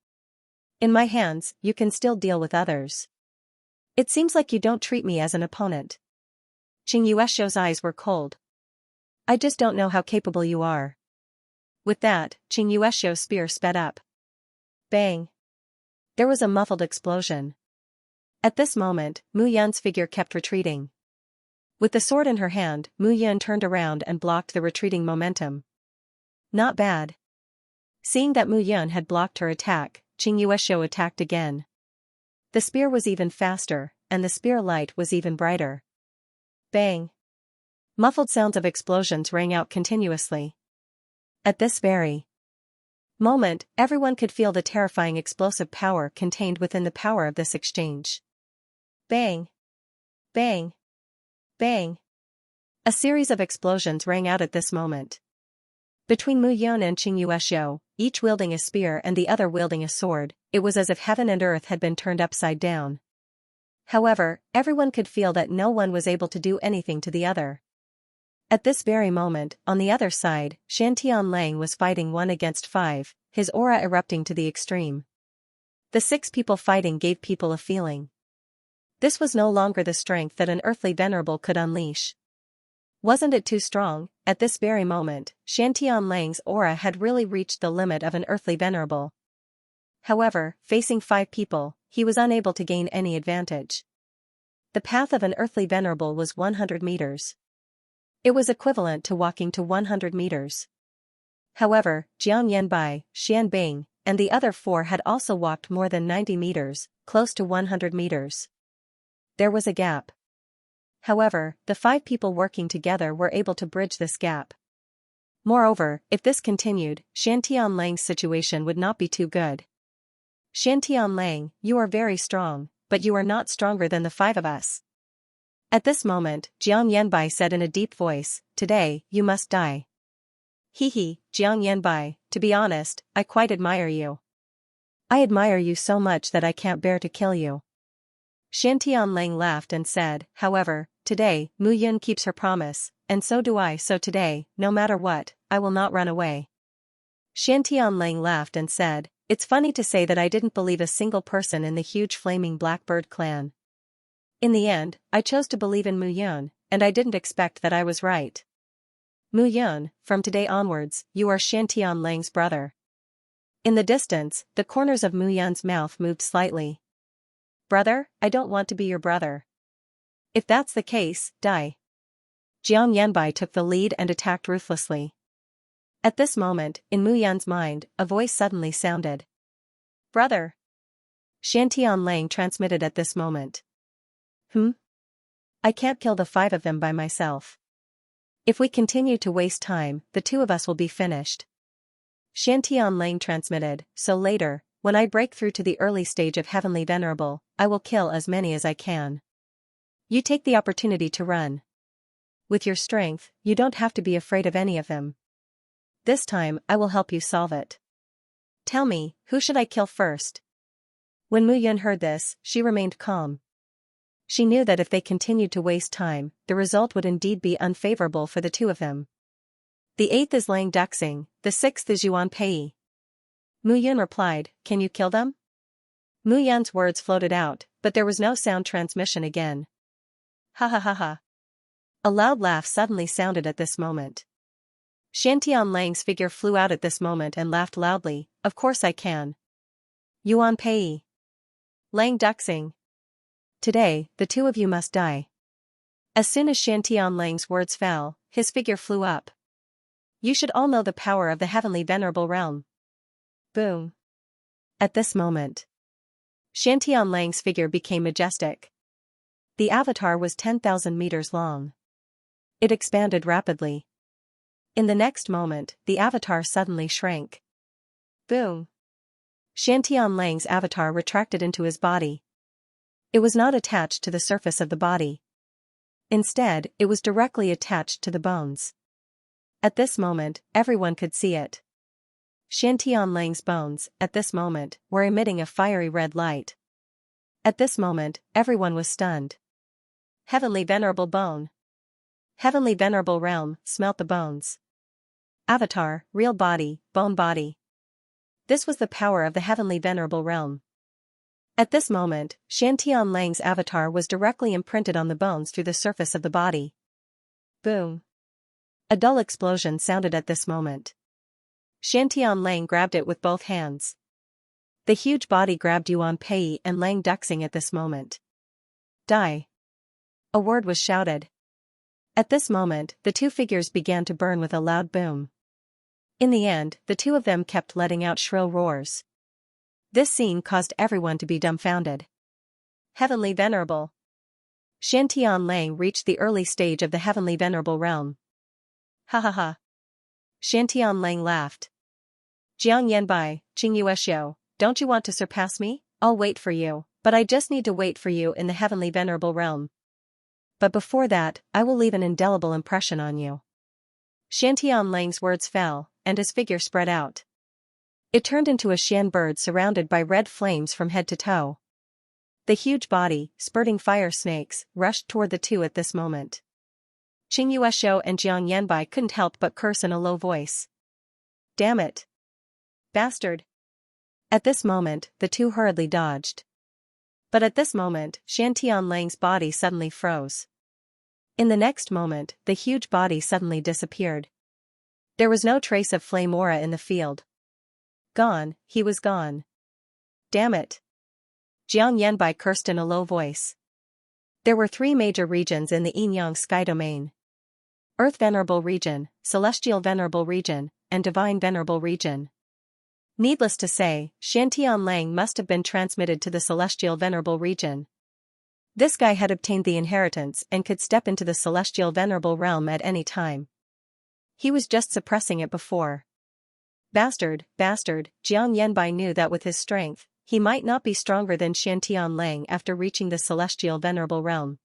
In my hands, you can still deal with others. It seems like you don't treat me as an opponent. Xianxia's eyes were cold. I just don't know how capable you are. With that, Xianxia's spear sped up. Bang. There was a muffled explosion. At this moment, Mu Yun's figure kept retreating. With the sword in her hand, Mu Yun turned around and blocked the retreating momentum. Not bad. Seeing that Mu Yun had blocked her attack, Xianxia attacked again. The spear was even faster, and the spear light was even brighter. Bang. Muffled sounds of explosions rang out continuously. At this very moment, everyone could feel the terrifying explosive power contained within the power of this exchange. Bang. Bang. Bang. A series of explosions rang out at this moment. Between Mu Yun and Xianxia, each wielding a spear and the other wielding a sword, it was as if heaven and earth had been turned upside down. However, everyone could feel that no one was able to do anything to the other. At this very moment, on the other side, Shantian was fighting 1 against 5, his aura erupting to the extreme. The 6 people fighting gave people a feeling. This was no longer the strength that an earthly venerable could unleash. Wasn't it too strong? At this very moment, Shantian's aura had really reached the limit of an earthly venerable. However, facing 5 people, he was unable to gain any advantage. The path of an earthly venerable was 100 meters. It was equivalent to walking to 100 meters. However, Jiang Yanbai, Xian Bing, and the other 4 had also walked more than 90 meters, close to 100 meters. There was a gap. However, the 5 people working together were able to bridge this gap. Moreover, if this continued, Shantian's situation would not be too good. Shantian, you are very strong, but you are not stronger than the 5 of us. At this moment, Jiang Yanbai said in a deep voice, today, you must die. Hee, Jiang Yanbai, to be honest, I quite admire you. I admire you so much that I can't bear to kill you. Shantian laughed and said, however, today, Mu Yun keeps her promise, and so do I, so today, no matter what, I will not run away. Shantian laughed and said, it's funny to say that I didn't believe a single person in the huge flaming blackbird clan. In the end, I chose to believe in Mu Yun, and I didn't expect that I was right. Mu Yun, from today onwards, you are Shantian's brother. In the distance, the corners of Mu Yun's mouth moved slightly. Brother, I don't want to be your brother. If that's the case, die. Jiang Yanbai took the lead and attacked ruthlessly. At this moment, in Mu Yun's mind, a voice suddenly sounded. Brother. Shantian transmitted at this moment. I can't kill the 5 of them by myself. If we continue to waste time, the 2 of us will be finished. Shantian transmitted, so later, when I break through to the early stage of Heavenly Venerable, I will kill as many as I can. You take the opportunity to run. With your strength, you don't have to be afraid of any of them. This time, I will help you solve it. Tell me, who should I kill first? When Mu Yun heard this, she remained calm. She knew that if they continued to waste time, the result would indeed be unfavorable for the two of them. The 8th is Lang Duxing, the 6th is Yuan Pei. Mu Yun replied, "Can you kill them?" Mu Yan's words floated out, but there was no sound transmission again. Ha ha ha ha. A loud laugh suddenly sounded at this moment. Xiantian Lang's figure flew out at this moment and laughed loudly, "Of course I can. Yuan Pei. Lang Duxing. Today, the two of you must die." As soon as Xiantian Lang's words fell, his figure flew up. "You should all know the power of the heavenly venerable realm." Boom. At this moment, Xiantian Lang's figure became majestic. The avatar was 10,000 meters long. It expanded rapidly. In the next moment, the avatar suddenly shrank. Boom. Xiantian Lang's avatar retracted into his body. It was not attached to the surface of the body. Instead, it was directly attached to the bones. At this moment, everyone could see it. Xiantian Lang's bones, at this moment, were emitting a fiery red light. At this moment, everyone was stunned. Heavenly Venerable Bone. Heavenly Venerable Realm, smelt the bones. Avatar, real body, bone body. This was the power of the Heavenly Venerable Realm. At this moment, Xiantian Lang's avatar was directly imprinted on the bones through the surface of the body. Boom. A dull explosion sounded at this moment. Xiantian Lang grabbed it with both hands. The huge body grabbed Yuan Pei and Lang Duxing at this moment. Die. A word was shouted. At this moment, the two figures began to burn with a loud boom. In the end, the two of them kept letting out shrill roars. This scene caused everyone to be dumbfounded. Heavenly Venerable. Xiantian Lang reached the early stage of the Heavenly Venerable Realm. Ha ha ha. Xiantian Lang laughed. Jiang Yanbai, Qingyuexiu, don't you want to surpass me? I'll wait for you, but I just need to wait for you in the Heavenly Venerable Realm. But before that, I will leave an indelible impression on you. Xiantian Lang's words fell, and his figure spread out. It turned into a Xian bird surrounded by red flames from head to toe. The huge body, spurting fire snakes, rushed toward the two at this moment. Qingyuexiu and Jiang Yanbai couldn't help but curse in a low voice. Damn it. Bastard. At this moment, the two hurriedly dodged. But at this moment, Xiantian Lang's body suddenly froze. In the next moment, the huge body suddenly disappeared. There was no trace of flame aura in the field. Gone, he was gone. Damn it. Jiang Yanbai cursed in a low voice. There were three major regions in the Yin-Yang sky domain. Earth Venerable Region, Celestial Venerable Region, and Divine Venerable Region. Needless to say, Xiantian Lang must have been transmitted to the Celestial Venerable Region. This guy had obtained the inheritance and could step into the Celestial Venerable Realm at any time. He was just suppressing it before. Bastard, Jiang Yanbai knew that with his strength, he might not be stronger than Xiantian Lang after reaching the Celestial Venerable Realm.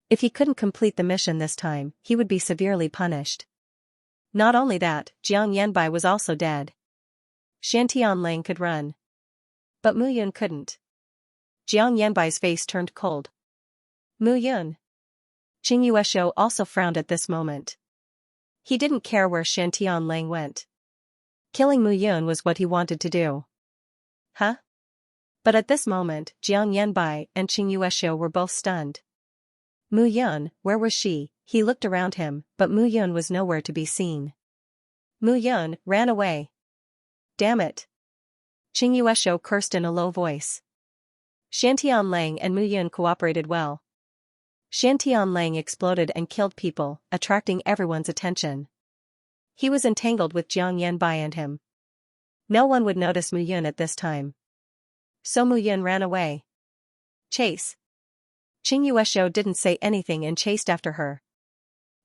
If he couldn't complete the mission this time, he would be severely punished. Not only that, Jiang Yanbai was also dead. Xiantian Lang could run. But Mu Yun couldn't. Jiang Yanbai's face turned cold. Mu Yun. Qingyuexiu also frowned at this moment. He didn't care where Xiantian Lang went. Killing Mu Yun was what he wanted to do. Huh? But at this moment, Jiang Yanbai and Qingyuexiu were both stunned. Mu Yun, where was she? He looked around him, but Mu Yun was nowhere to be seen. Mu Yun ran away. Damn it. Qingyuexiu cursed in a low voice. Xiantian Lang and Mu Yun cooperated well. Xiantian Lang exploded and killed people, attracting everyone's attention. He was entangled with Jiang Yanbai and him. No one would notice Mu Yun at this time. So Mu Yun ran away. Chase. Qingyuexiu didn't say anything and chased after her.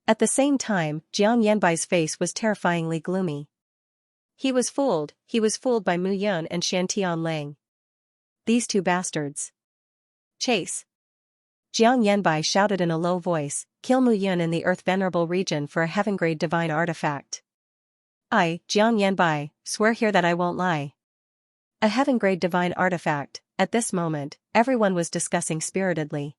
At the same time, Jiang Yanbai's face was terrifyingly gloomy. He was fooled by Mu Yun and Xiantian Lang. These two bastards. Chase. Jiang Yanbai shouted in a low voice, kill Mu Yun in the Earth Venerable Region for a heaven-grade divine artifact. I, Jiang Yanbai, swear here that I won't lie. A heaven-grade divine artifact. At this moment, everyone was discussing spiritedly.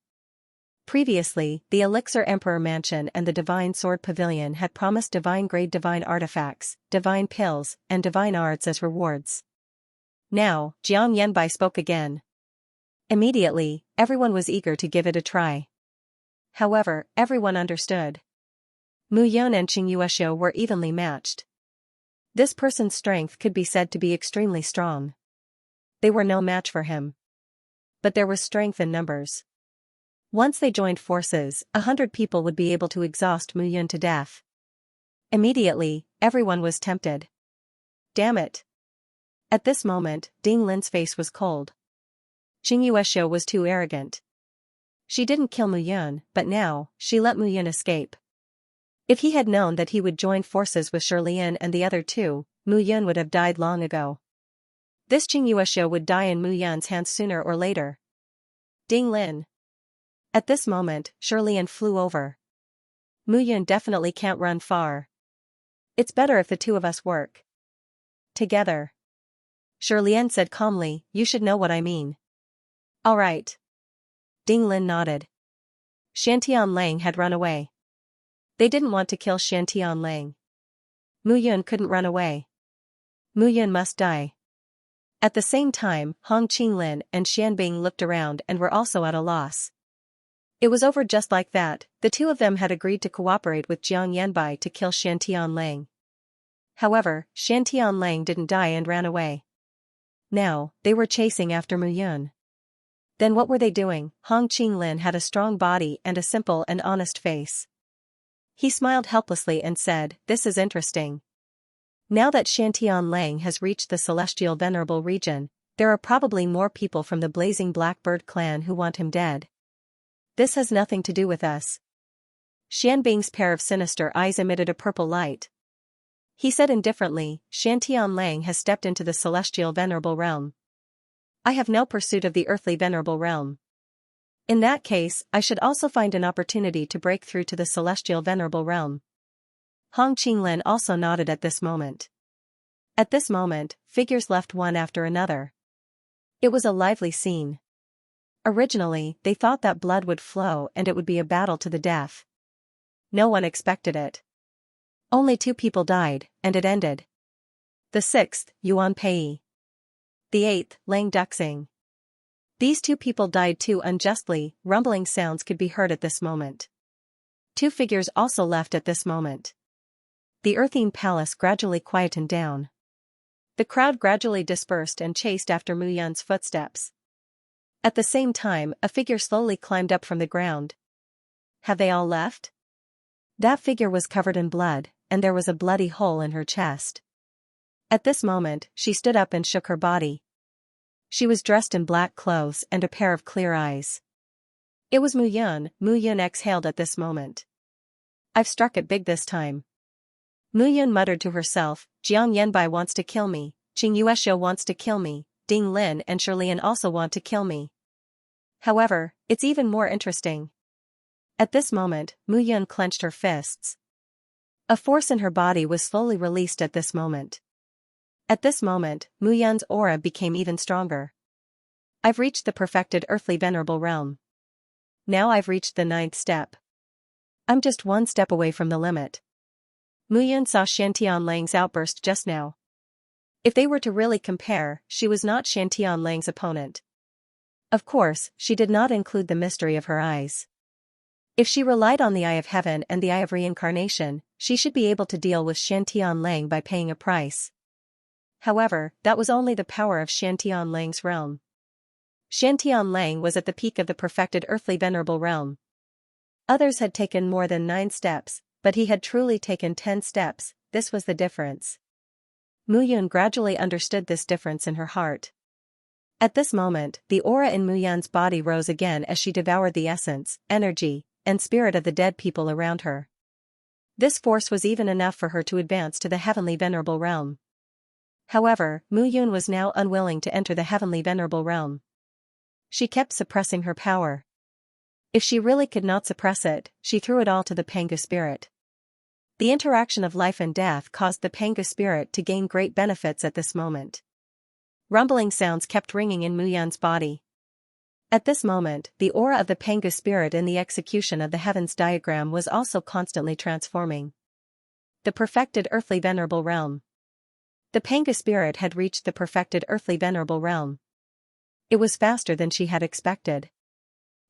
Previously, the Elixir Emperor Mansion and the Divine Sword Pavilion had promised divine-grade divine artifacts, divine pills, and divine arts as rewards. Now, Jiang Yanbai spoke again. Immediately, everyone was eager to give it a try. However, everyone understood. Mu Yun and Xianxia were evenly matched. This person's strength could be said to be extremely strong. They were no match for him. But there was strength in numbers. Once they joined forces, 100 people would be able to exhaust Mu Yun to death. Immediately, everyone was tempted. Damn it! At this moment, Ding Lin's face was cold. Xianxia was too arrogant. She didn't kill Mu Yun, but now, she let Mu Yun escape. If he had known that he would join forces with Shirlian and the other two, Mu Yun would have died long ago. This Xianxia would die in Mu Yun's hands sooner or later. Ding Lin. At this moment, Shirlian flew over. Mu Yun definitely can't run far. It's better if the two of us work together. Shirlian said calmly, you should know what I mean. All right. Ding Lin nodded. Shantian Lang had run away. They didn't want to kill Shantian Lang. Mu Yun couldn't run away. Mu Yun must die. At the same time, Hong Qinglin and Xianbing looked around and were also at a loss. It was over just like that. The two of them had agreed to cooperate with Jiang Yanbai to kill Shantian Lang. However, Shantian Lang didn't die and ran away. Now, they were chasing after Mu Yun. Then what were they doing? Hong Qinglin had a strong body and a simple and honest face. He smiled helplessly and said, this is interesting. Now that Shantian Lang has reached the Celestial Venerable region, there are probably more people from the Blazing Blackbird clan who want him dead. This has nothing to do with us. Xianbing's pair of sinister eyes emitted a purple light. He said indifferently, Shantian Lang has stepped into the Celestial Venerable realm. I have no pursuit of the earthly Venerable realm. In that case, I should also find an opportunity to break through to the Celestial Venerable realm. Hong Qinglin also nodded at this moment. At this moment, figures left one after another. It was a lively scene. Originally, they thought that blood would flow and it would be a battle to the death. No one expected it. Only 2 people died, and it ended. The 6th, Yuan Pei. The 8th, Lang Duxing. These 2 people died too unjustly. Rumbling sounds could be heard at this moment. 2 figures also left at this moment. The Earthine Palace gradually quietened down. The crowd gradually dispersed and chased after Mu Yun's footsteps. At the same time, a figure slowly climbed up from the ground. Have they all left? That figure was covered in blood, and there was a bloody hole in her chest. At this moment, she stood up and shook her body. She was dressed in black clothes and a pair of clear eyes. It was Mu Yun. Mu Yun exhaled at this moment. I've struck it big this time. Mu Yun muttered to herself, Jiang Yanbai wants to kill me, Xianxia wants to kill me, Ding Lin and Shirlian also want to kill me. However, it's even more interesting. At this moment, Mu Yun clenched her fists. A force in her body was slowly released at this moment. At this moment, Mu Yun's aura became even stronger. I've reached the perfected earthly venerable realm. Now I've reached the 9th step. I'm just 1 step away from the limit. Mu Yun saw Shantian Lang's outburst just now. If they were to really compare, she was not Shantian Lang's opponent. Of course, she did not include the mystery of her eyes. If she relied on the Eye of Heaven and the Eye of Reincarnation, she should be able to deal with Shantian Lang by paying a price. However, that was only the power of Shantian Lang's realm. Shantian Lang was at the peak of the perfected earthly venerable realm. Others had taken more than 9 steps, but he had truly taken 10 steps. This was the difference. Mu Yun gradually understood this difference in her heart. At this moment, the aura in Mu Yun's body rose again as she devoured the essence, energy, and spirit of the dead people around her. This force was even enough for her to advance to the heavenly venerable realm. However, Mu Yun was now unwilling to enter the heavenly venerable realm. She kept suppressing her power. If she really could not suppress it, she threw it all to the Pangu spirit. The interaction of life and death caused the Pangu spirit to gain great benefits at this moment. Rumbling sounds kept ringing in Mu Yun's body. At this moment, the aura of the Pengu spirit in the execution of the heavens diagram was also constantly transforming. The perfected earthly venerable realm. The Pengu spirit had reached the perfected earthly venerable realm. It was faster than she had expected.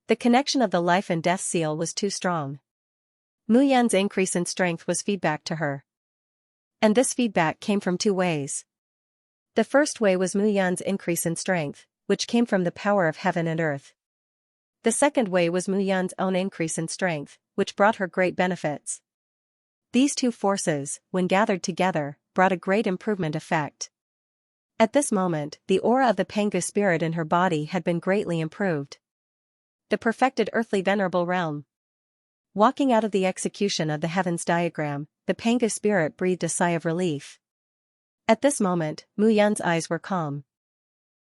The connection of the life and death seal was too strong. Mu Yan's increase in strength was feedback to her. And this feedback came from two ways. The first way was Mu Yan's increase in strength, which came from the power of heaven and earth. The second way was Mu Yan's own increase in strength, which brought her great benefits. These two forces, when gathered together, brought a great improvement effect. At this moment, the aura of the Pengu spirit in her body had been greatly improved. The perfected earthly venerable realm. Walking out of the execution of the heavens diagram, the Pengu spirit breathed a sigh of relief. At this moment, Mu Yan's eyes were calm.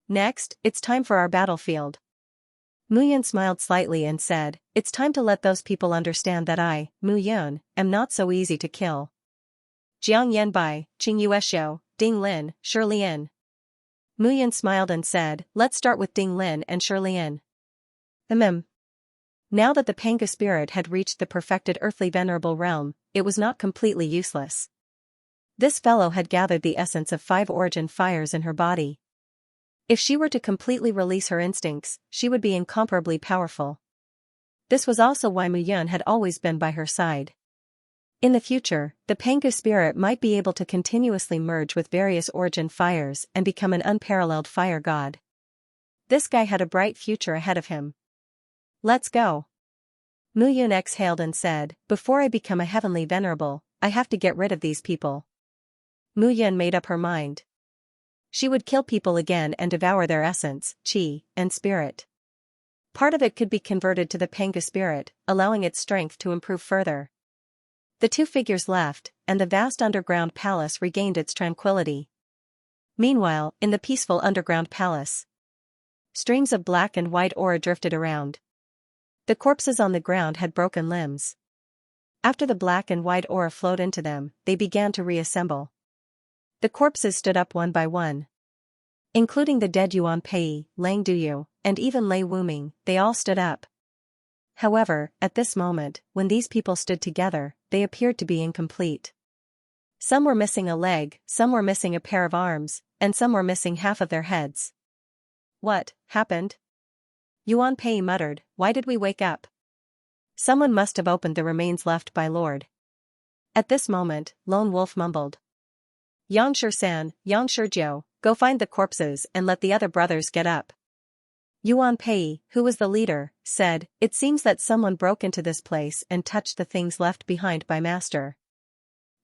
Next, it's time for our battlefield. Mu Yan smiled slightly and said, it's time to let those people understand that I, Mu Yan, am not so easy to kill. Jiang Yanbai, Qing Yuexiu, Ding Lin, Shi Lian. Mu Yan smiled and said, let's start with Ding Lin and Shi Lian. Now that the Pengu spirit had reached the perfected earthly venerable realm, it was not completely useless. This fellow had gathered the essence of 5 origin fires in her body. If she were to completely release her instincts, she would be incomparably powerful. This was also why Mu Yan had always been by her side. In the future, the Pengu spirit might be able to continuously merge with various origin fires and become an unparalleled fire god. This guy had a bright future ahead of him. Let's go. Mu Yan exhaled and said, before I become a heavenly venerable, I have to get rid of these people. Mu Yan made up her mind. She would kill people again and devour their essence, qi, and spirit. Part of it could be converted to the Pengu spirit, allowing its strength to improve further. The two figures left, and the vast underground palace regained its tranquility. Meanwhile, in the peaceful underground palace, streams of black and white aura drifted around. The corpses on the ground had broken limbs. After the black and white aura flowed into them, they began to reassemble. The corpses stood up one by one. Including the dead Yuan Pei, Lang Duyu, and even Lei Wuming, they all stood up. However, at this moment, when these people stood together, they appeared to be incomplete. Some were missing a leg, some were missing a pair of arms, and some were missing half of their heads. What happened? Yuan Pei muttered, why did we wake up? Someone must have opened the remains left by Lord. At this moment, Lone Wolf mumbled. Xianxia, Xianxia, go find the corpses and let the other brothers get up. Yuan Pei, who was the leader, said, it seems that someone broke into this place and touched the things left behind by Master.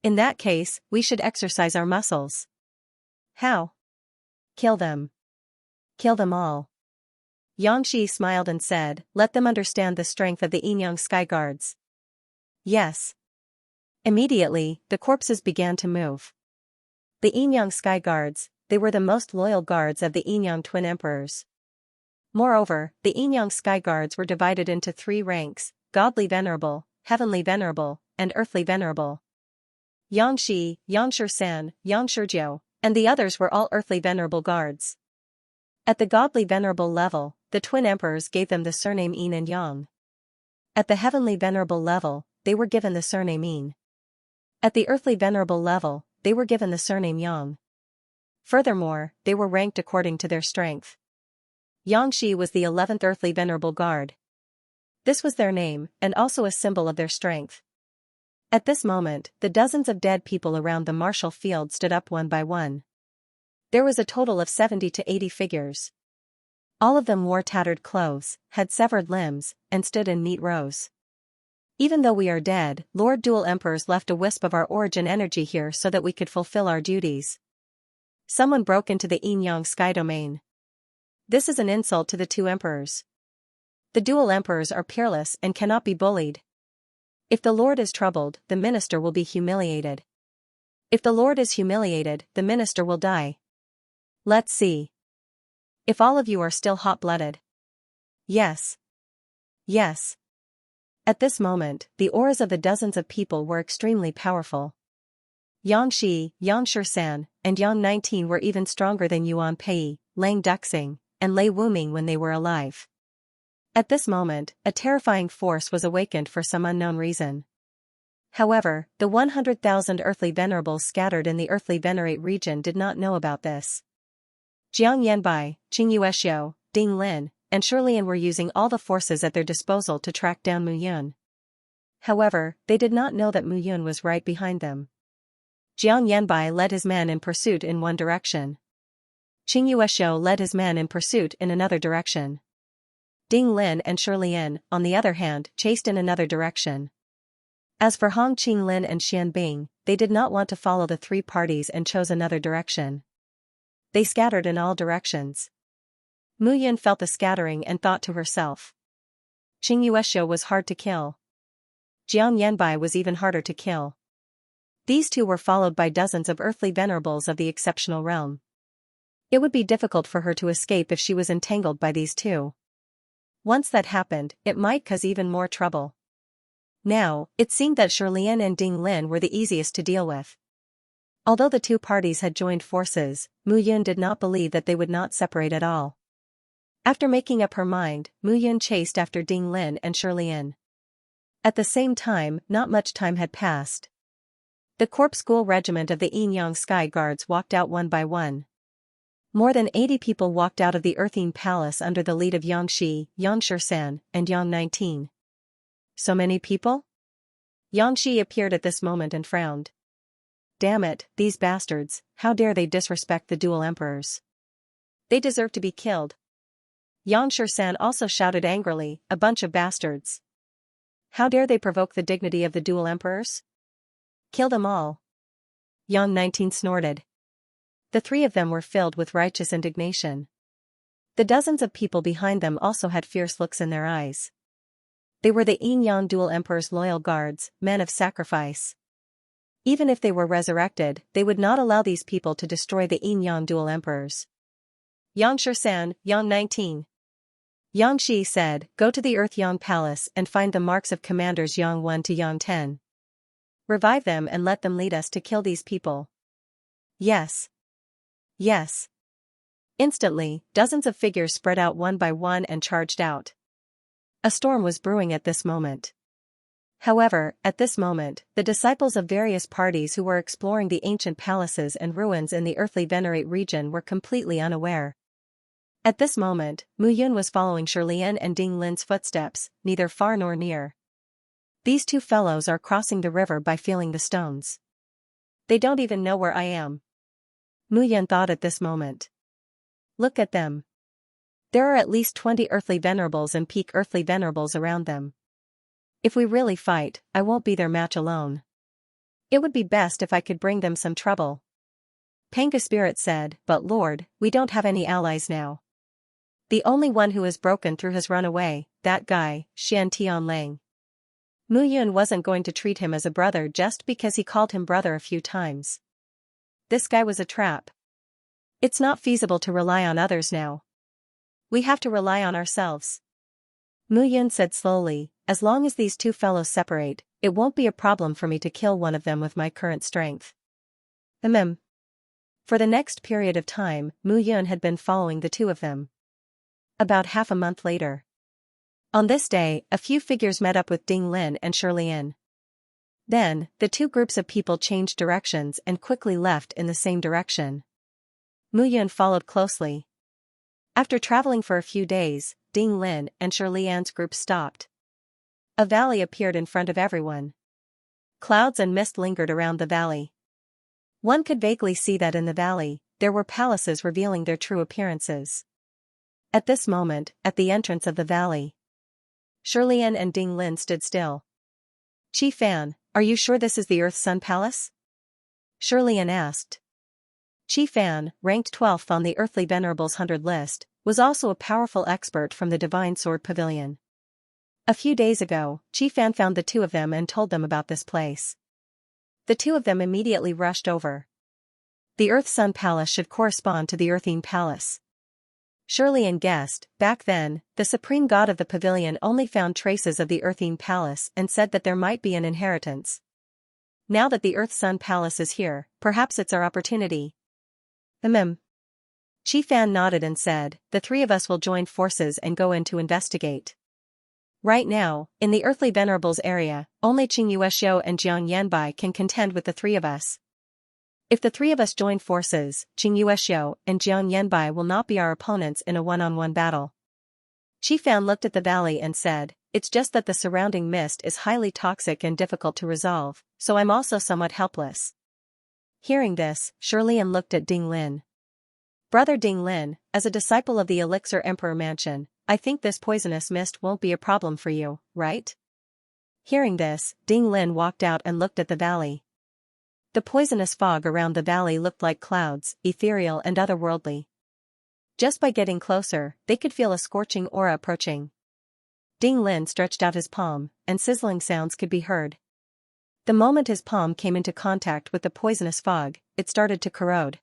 In that case, we should exercise our muscles. How? Kill them. Kill them all. Yangshi smiled and said, let them understand the strength of the Yinyang Sky Guards. Yes. Immediately, the corpses began to move. The Yinyang Sky Guards, they were the most loyal guards of the Yinyang Twin Emperors. Moreover, the Yinyang Sky Guards were divided into 3 ranks, Godly Venerable, Heavenly Venerable, and Earthly Venerable. Yangshi, Yangshi, Yangshizhou, and the others were all Earthly Venerable Guards. At the Godly Venerable level, the Twin Emperors gave them the surname Yin and Yang. At the Heavenly Venerable level, they were given the surname Yin. At the Earthly Venerable level, they were given the surname Yang. Furthermore, they were ranked according to their strength. Yangshi was the 11th Earthly Venerable Guard. This was their name, and also a symbol of their strength. At this moment, the dozens of dead people around the martial field stood up one by one. There was a total of 70 to 80 figures. All of them wore tattered clothes, had severed limbs, and stood in neat rows. Even though we are dead, Lord Dual Emperors left a wisp of our origin energy here so that we could fulfill our duties. Someone broke into the Yin-Yang Sky Domain. This is an insult to the 2 emperors. The Dual Emperors are peerless and cannot be bullied. If the Lord is troubled, the minister will be humiliated. If the Lord is humiliated, the minister will die. Let's see. If all of you are still hot-blooded. Yes. Yes. At this moment, the auras of the dozens of people were extremely powerful. Yang Shi, Yang Shisan, and Yang 19 were even stronger than Yuan Pei, Lang Duxing, and Lei Wuming when they were alive. At this moment, a terrifying force was awakened for some unknown reason. However, the 100,000 earthly venerables scattered in the earthly venerate region did not know about this. Jiang Yanbai, Qing Yuexiu, Ding Lin, and Shirlian were using all the forces at their disposal to track down Mu Yun. However, they did not know that Mu Yun was right behind them. Jiang Yanbai led his men in pursuit in one direction. Qing Yuexiu led his men in pursuit in another direction. Ding Lin and Shirlian, on the other hand, chased in another direction. As for Hong Qinglin and Xian Bing, they did not want to follow the three parties and chose another direction. They scattered in all directions. Mu Yun felt the scattering and thought to herself. Qing Yuexiu was hard to kill. Jiang Yanbai was even harder to kill. These two were followed by dozens of earthly venerables of the exceptional realm. It would be difficult for her to escape if she was entangled by these two. Once that happened, it might cause even more trouble. Now, it seemed that Shirlian and Ding Lin were the easiest to deal with. Although the two parties had joined forces, Mu Yun did not believe that they would not separate at all. After making up her mind, Mu Yun chased after Ding Lin and Shirlian. At the same time, not much time had passed. The Corp School Regiment of the Yin-Yang Sky Guards walked out one by one. More than 80 people walked out of the Earthing Palace under the lead of Yang Shi, Yang Shisan, and Yang 19. So many people? Yang Shi appeared at this moment and frowned. Damn it, these bastards, how dare they disrespect the dual emperors? They deserve to be killed. Yang Shisan also shouted angrily, a bunch of bastards. How dare they provoke the dignity of the dual emperors? Kill them all. Yang 19 snorted. The three of them were filled with righteous indignation. The dozens of people behind them also had fierce looks in their eyes. They were the Yin-Yang dual emperor's loyal guards, men of sacrifice. Even if they were resurrected, they would not allow these people to destroy the Yin-Yang dual emperors. Yang Shisan, Yang 19. Yang Shi said, go to the Earth Yang Palace and find the marks of commanders Yang 1 to Yang 10. Revive them and let them lead us to kill these people. Yes. Yes. Instantly, dozens of figures spread out one by one and charged out. A storm was brewing at this moment. However, at this moment, the disciples of various parties who were exploring the ancient palaces and ruins in the earthly venerate region were completely unaware. At this moment, Mu Yun was following Shirlian and Ding Lin's footsteps, neither far nor near. These two fellows are crossing the river by feeling the stones. They don't even know where I am. Mu Yun thought at this moment. Look at them. There are at least 20 earthly venerables and peak earthly venerables around them. If we really fight, I won't be their match alone. It would be best if I could bring them some trouble. Panga Spirit said, but Lord, we don't have any allies now. The only one who has broken through has run away, that guy, Xian Tianlang. Mu Yun wasn't going to treat him as a brother just because he called him brother a few times. This guy was a trap. It's not feasible to rely on others now. We have to rely on ourselves. Mu Yun said slowly, as long as these two fellows separate, it won't be a problem for me to kill one of them with my current strength. For the next period of time, Mu Yun had been following the two of them. About half a month later. On this day, a few figures met up with Ding Lin and Shirlian. Then, the two groups of people changed directions and quickly left in the same direction. Mu Yun followed closely. After traveling for a few days, Ding Lin and Shirlian's group stopped. A valley appeared in front of everyone. Clouds and mist lingered around the valley. One could vaguely see that in the valley, there were palaces revealing their true appearances. At this moment, at the entrance of the valley, Shirlian and Ding Lin stood still. Qi Fan, are you sure this is the Earth Sun Palace? Shirlian asked. Qi Fan, ranked 12th on the Earthly Venerables 100 list, was also a powerful expert from the Divine Sword Pavilion. A few days ago, Qi Fan found the two of them and told them about this place. The two of them immediately rushed over. The Earth Sun Palace should correspond to the Earthing Palace. Shirlian guessed, back then, the supreme god of the pavilion only found traces of the Earthing Palace and said that there might be an inheritance. Now that the Earth Sun Palace is here, perhaps it's our opportunity. Qi Fan nodded and said, the three of us will join forces and go in to investigate. Right now, in the earthly venerables area, only Xianxia and Jiang Yanbai can contend with the three of us. If the three of us join forces, Xianxia and Jiang Yanbai will not be our opponents in a one-on-one battle. Qi Fan looked at the valley and said, "It's just that the surrounding mist is highly toxic and difficult to resolve, so I'm also somewhat helpless." Hearing this, Shirlian looked at Ding Lin. "Brother Ding Lin, as a disciple of the Elixir Emperor Mansion, I think this poisonous mist won't be a problem for you, right?" Hearing this, Ding Lin walked out and looked at the valley. The poisonous fog around the valley looked like clouds, ethereal and otherworldly. Just by getting closer, they could feel a scorching aura approaching. Ding Lin stretched out his palm, and sizzling sounds could be heard. The moment his palm came into contact with the poisonous fog, it started to corrode.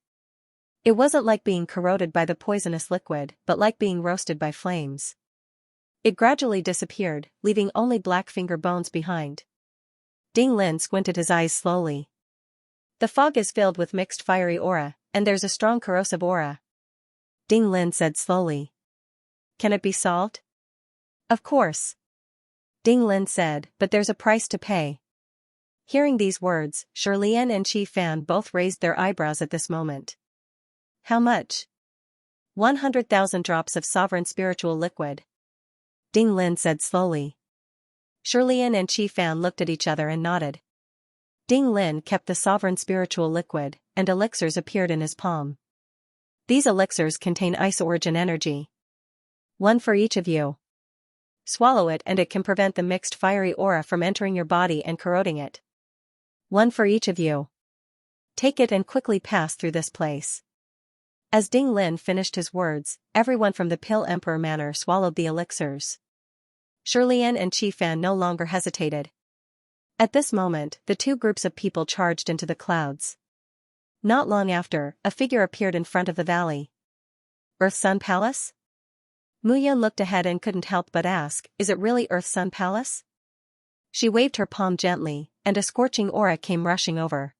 It wasn't like being corroded by the poisonous liquid, but like being roasted by flames. It gradually disappeared, leaving only black finger bones behind. Ding Lin squinted his eyes slowly. "The fog is filled with mixed fiery aura, and there's a strong corrosive aura," Ding Lin said slowly. "Can it be solved?" "Of course," Ding Lin said, "but there's a price to pay." Hearing these words, Shirlian and Qi Fan both raised their eyebrows at this moment. "How much?" 100,000 drops of sovereign spiritual liquid," Ding Lin said slowly. Shirlian and Qi Fan looked at each other and nodded. Ding Lin kept the sovereign spiritual liquid, and elixirs appeared in his palm. These elixirs contain ice origin energy. "One for each of you. Swallow it and it can prevent the mixed fiery aura from entering your body and corroding it. One for each of you. Take it and quickly pass through this place." As Ding Lin finished his words, everyone from the Pill Emperor Manor swallowed the elixirs. Shirlian and Qi Fan no longer hesitated. At this moment, the two groups of people charged into the clouds. Not long after, a figure appeared in front of the valley. "Earth Sun Palace?" Muyun looked ahead and couldn't help but ask, "Is it really Earth Sun Palace?" She waved her palm gently, and a scorching aura came rushing over.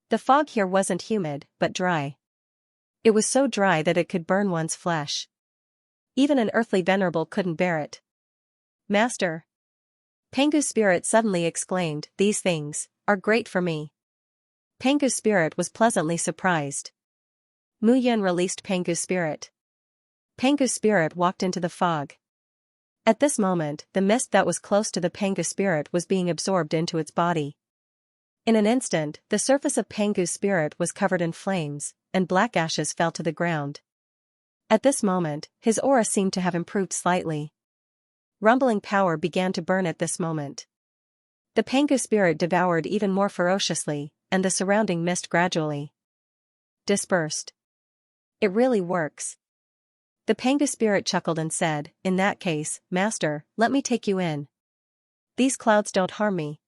The fog here wasn't humid, but dry. It was so dry that it could burn one's flesh. Even an earthly venerable couldn't bear it. "Master!" Pengu's spirit suddenly exclaimed, "These things are great for me." Pengu's spirit was pleasantly surprised. Muyun released Pengu's spirit. Pengu's spirit walked into the fog. At this moment, the mist that was close to the Pengu spirit was being absorbed into its body. In an instant, the surface of Pengu's spirit was covered in flames, and black ashes fell to the ground. At this moment, his aura seemed to have improved slightly. Rumbling power began to burn at this moment. The Pengu spirit devoured even more ferociously, and the surrounding mist gradually dispersed. "It really works." The Pengu spirit chuckled and said, "In that case, Master, let me take you in. These clouds don't harm me.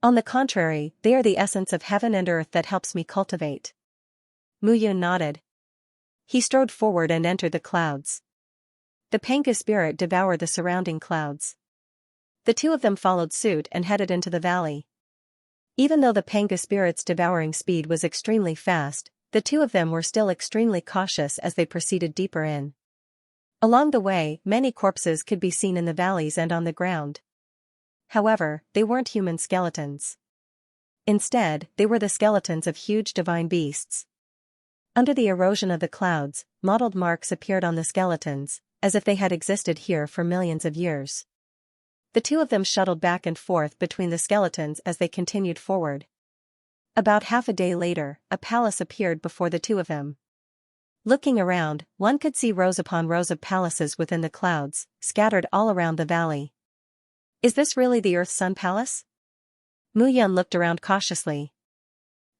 On the contrary, they are the essence of heaven and earth that helps me cultivate." Muyun nodded. He strode forward and entered the clouds. The Pengu spirit devoured the surrounding clouds. The two of them followed suit and headed into the valley. Even though the Pengu spirit's devouring speed was extremely fast, the two of them were still extremely cautious as they proceeded deeper in. Along the way, many corpses could be seen in the valleys and on the ground. However, they weren't human skeletons. Instead, they were the skeletons of huge divine beasts. Under the erosion of the clouds, mottled marks appeared on the skeletons, as if they had existed here for millions of years. The two of them shuttled back and forth between the skeletons as they continued forward. About half a day later, a palace appeared before the two of them. Looking around, one could see rows upon rows of palaces within the clouds, scattered all around the valley. "Is this really the Earth Sun Palace?" Muyun looked around cautiously.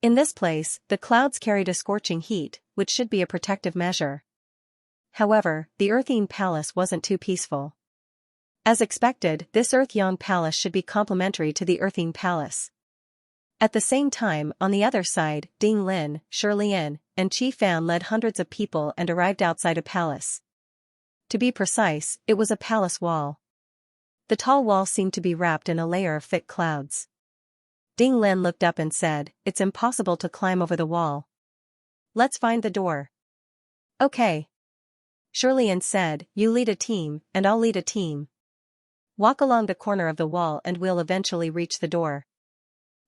In this place, the clouds carried a scorching heat, which should be a protective measure. However, the Earth-Yin Palace wasn't too peaceful. As expected, this Earth-Yang Palace should be complementary to the Earth-Yin Palace. At the same time, on the other side, Ding Lin, Shirlian, and Qi Fan led hundreds of people and arrived outside a palace. To be precise, it was a palace wall. The tall wall seemed to be wrapped in a layer of thick clouds. Ding Lin looked up and said, "It's impossible to climb over the wall. Let's find the door." "Okay." Shirlian said, "You lead a team, and I'll lead a team." Walk along the corner of the wall and we'll eventually reach the door.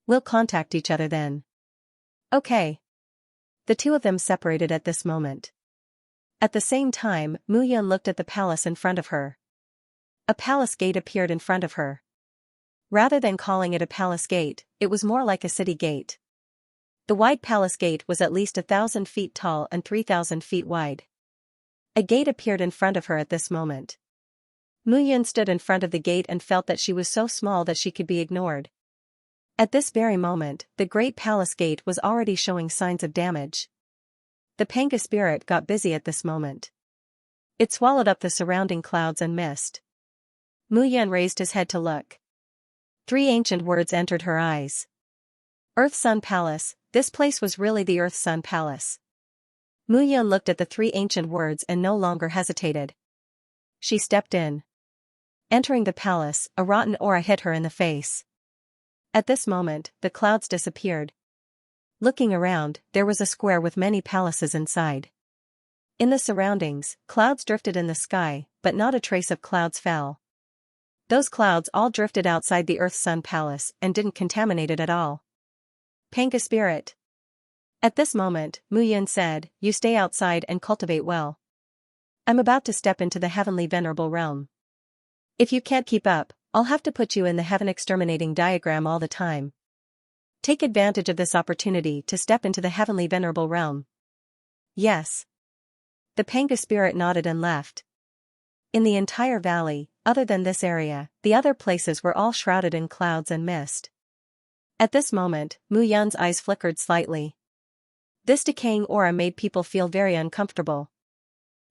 We'll contact each other then. Okay. The two of them separated at this moment. At the same time, Mu Yun looked at the palace in front of her. A palace gate appeared in front of her. Rather than calling it a palace gate, it was more like a city gate. The wide palace gate was at least 1,000 feet tall and 3,000 feet wide. A gate appeared in front of her at this moment. Mu Yun stood in front of the gate and felt that she was so small that she could be ignored. At this very moment, the great palace gate was already showing signs of damage. The Panga spirit got busy at this moment. It swallowed up the surrounding clouds and mist. Mu Yun raised his head to look. 3 ancient words entered her eyes. Earth Sun Palace. This place was really the Earth Sun Palace. Mu Yun looked at the 3 ancient words and no longer hesitated. She stepped in. Entering the palace, a rotten aura hit her in the face. At this moment, the clouds disappeared. Looking around, there was a square with many palaces inside. In the surroundings, clouds drifted in the sky, but not a trace of clouds fell. Those clouds all drifted outside the Earth Sun Palace and didn't contaminate it at all. Panga spirit. At this moment, Mu Yun said, "You stay outside and cultivate well. I'm about to step into the heavenly venerable realm. If you can't keep up, I'll have to put you in the heaven exterminating diagram all the time. Take advantage of this opportunity to step into the heavenly venerable realm." Yes. The Panga spirit nodded and left. In the entire valley, other than this area, the other places were all shrouded in clouds and mist. At this moment, Mu Yun's eyes flickered slightly. This decaying aura made people feel very uncomfortable.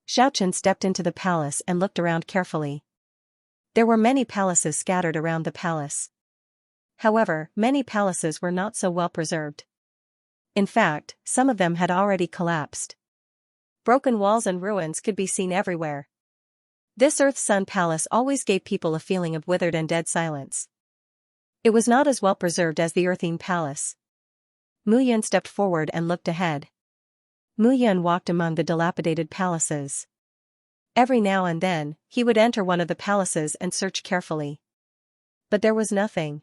Xiaochen stepped into the palace and looked around carefully. There were many palaces scattered around the palace. However, many palaces were not so well preserved. In fact, some of them had already collapsed. Broken walls and ruins could be seen everywhere. This Earth Sun Palace always gave people a feeling of withered and dead silence. It was not as well preserved as the Earthine Palace. Mu Yun stepped forward and looked ahead. Mu Yun walked among the dilapidated palaces. Every now and then, he would enter one of the palaces and search carefully. But there was nothing.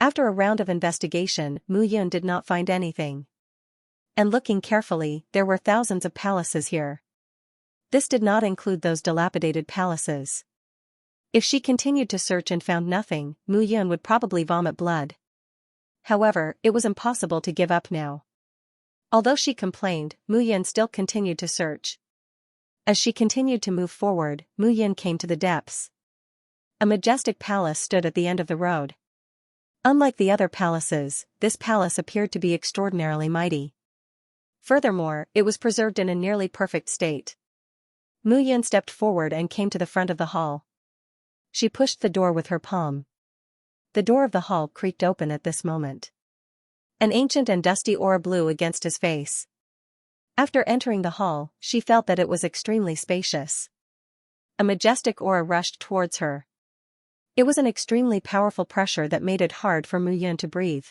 After a round of investigation, Mu Yun did not find anything. And looking carefully, there were thousands of palaces here. This did not include those dilapidated palaces. If she continued to search and found nothing, Mu Yun would probably vomit blood. However, it was impossible to give up now. Although she complained, Mu Yun still continued to search. As she continued to move forward, Mu Yun came to the depths. A majestic palace stood at the end of the road. Unlike the other palaces, this palace appeared to be extraordinarily mighty. Furthermore, it was preserved in a nearly perfect state. Mu Yun stepped forward and came to the front of the hall. She pushed the door with her palm. The door of the hall creaked open at this moment. An ancient and dusty aura blew against his face. After entering the hall, she felt that it was extremely spacious. A majestic aura rushed towards her. It was an extremely powerful pressure that made it hard for Mu Yun to breathe.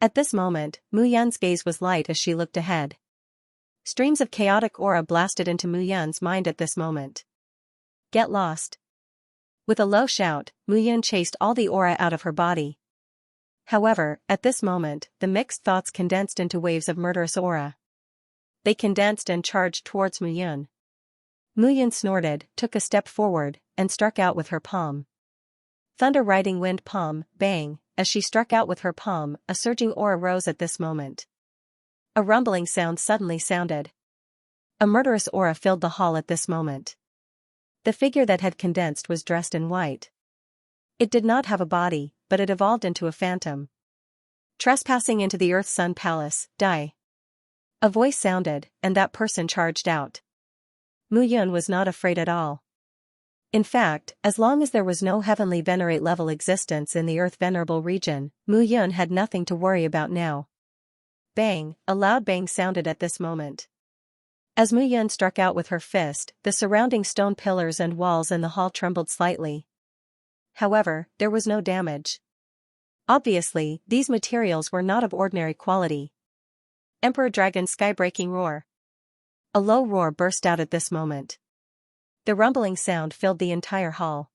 At this moment, Mu Yun's gaze was light as she looked ahead. Streams of chaotic aura blasted into Mu Yun's mind at this moment. Get lost. With a low shout, Mu Yun chased all the aura out of her body. However, at this moment, the mixed thoughts condensed into waves of murderous aura. They condensed and charged towards Mu Yun. Mu Yun snorted, took a step forward, and struck out with her palm. Thunder riding wind palm, bang, as she struck out with her palm, a surging aura rose at this moment. A rumbling sound suddenly sounded. A murderous aura filled the hall at this moment. The figure that had condensed was dressed in white. It did not have a body, but it evolved into a phantom. Trespassing into the Earth Sun Palace, die. A voice sounded, and that person charged out. Mu Yun was not afraid at all. In fact, as long as there was no heavenly venerate level existence in the Earth Venerable region, Mu Yun had nothing to worry about now. Bang, a loud bang sounded at this moment. As Mu Yun struck out with her fist, the surrounding stone pillars and walls in the hall trembled slightly. However, there was no damage. Obviously, these materials were not of ordinary quality. Emperor Dragon's sky-breaking roar. A low roar burst out at this moment. The rumbling sound filled the entire hall.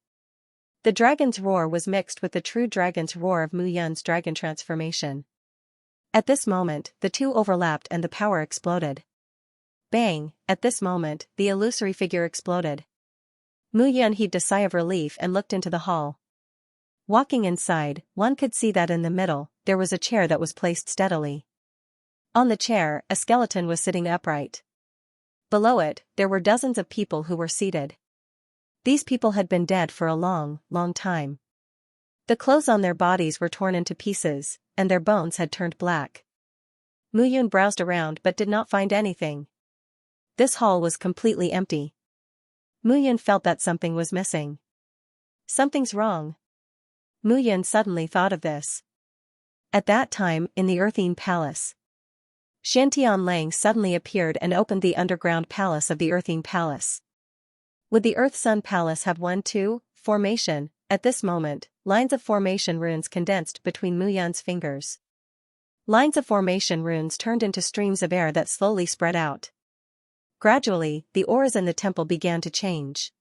The dragon's roar was mixed with the true dragon's roar of Mu Yun's dragon transformation. At this moment, the two overlapped and the power exploded. Bang! At this moment, the illusory figure exploded. Mu Yun heaved a sigh of relief and looked into the hall. Walking inside, one could see that in the middle, there was a chair that was placed steadily. On the chair, a skeleton was sitting upright. Below it, there were dozens of people who were seated. These people had been dead for a long, long time. The clothes on their bodies were torn into pieces, and their bones had turned black. Mu Yun browsed around but did not find anything. This hall was completely empty. Mu Yun felt that something was missing. Something's wrong. Mu Yun suddenly thought of this. At that time, in the Earthine Palace, Shantian Lang suddenly appeared and opened the underground palace of the Earthine Palace. Would the Earth-Sun Palace have 1-2 formation? At this moment, lines of formation runes condensed between Mu Yun's fingers. Lines of formation runes turned into streams of air that slowly spread out. Gradually, the auras in the temple began to change.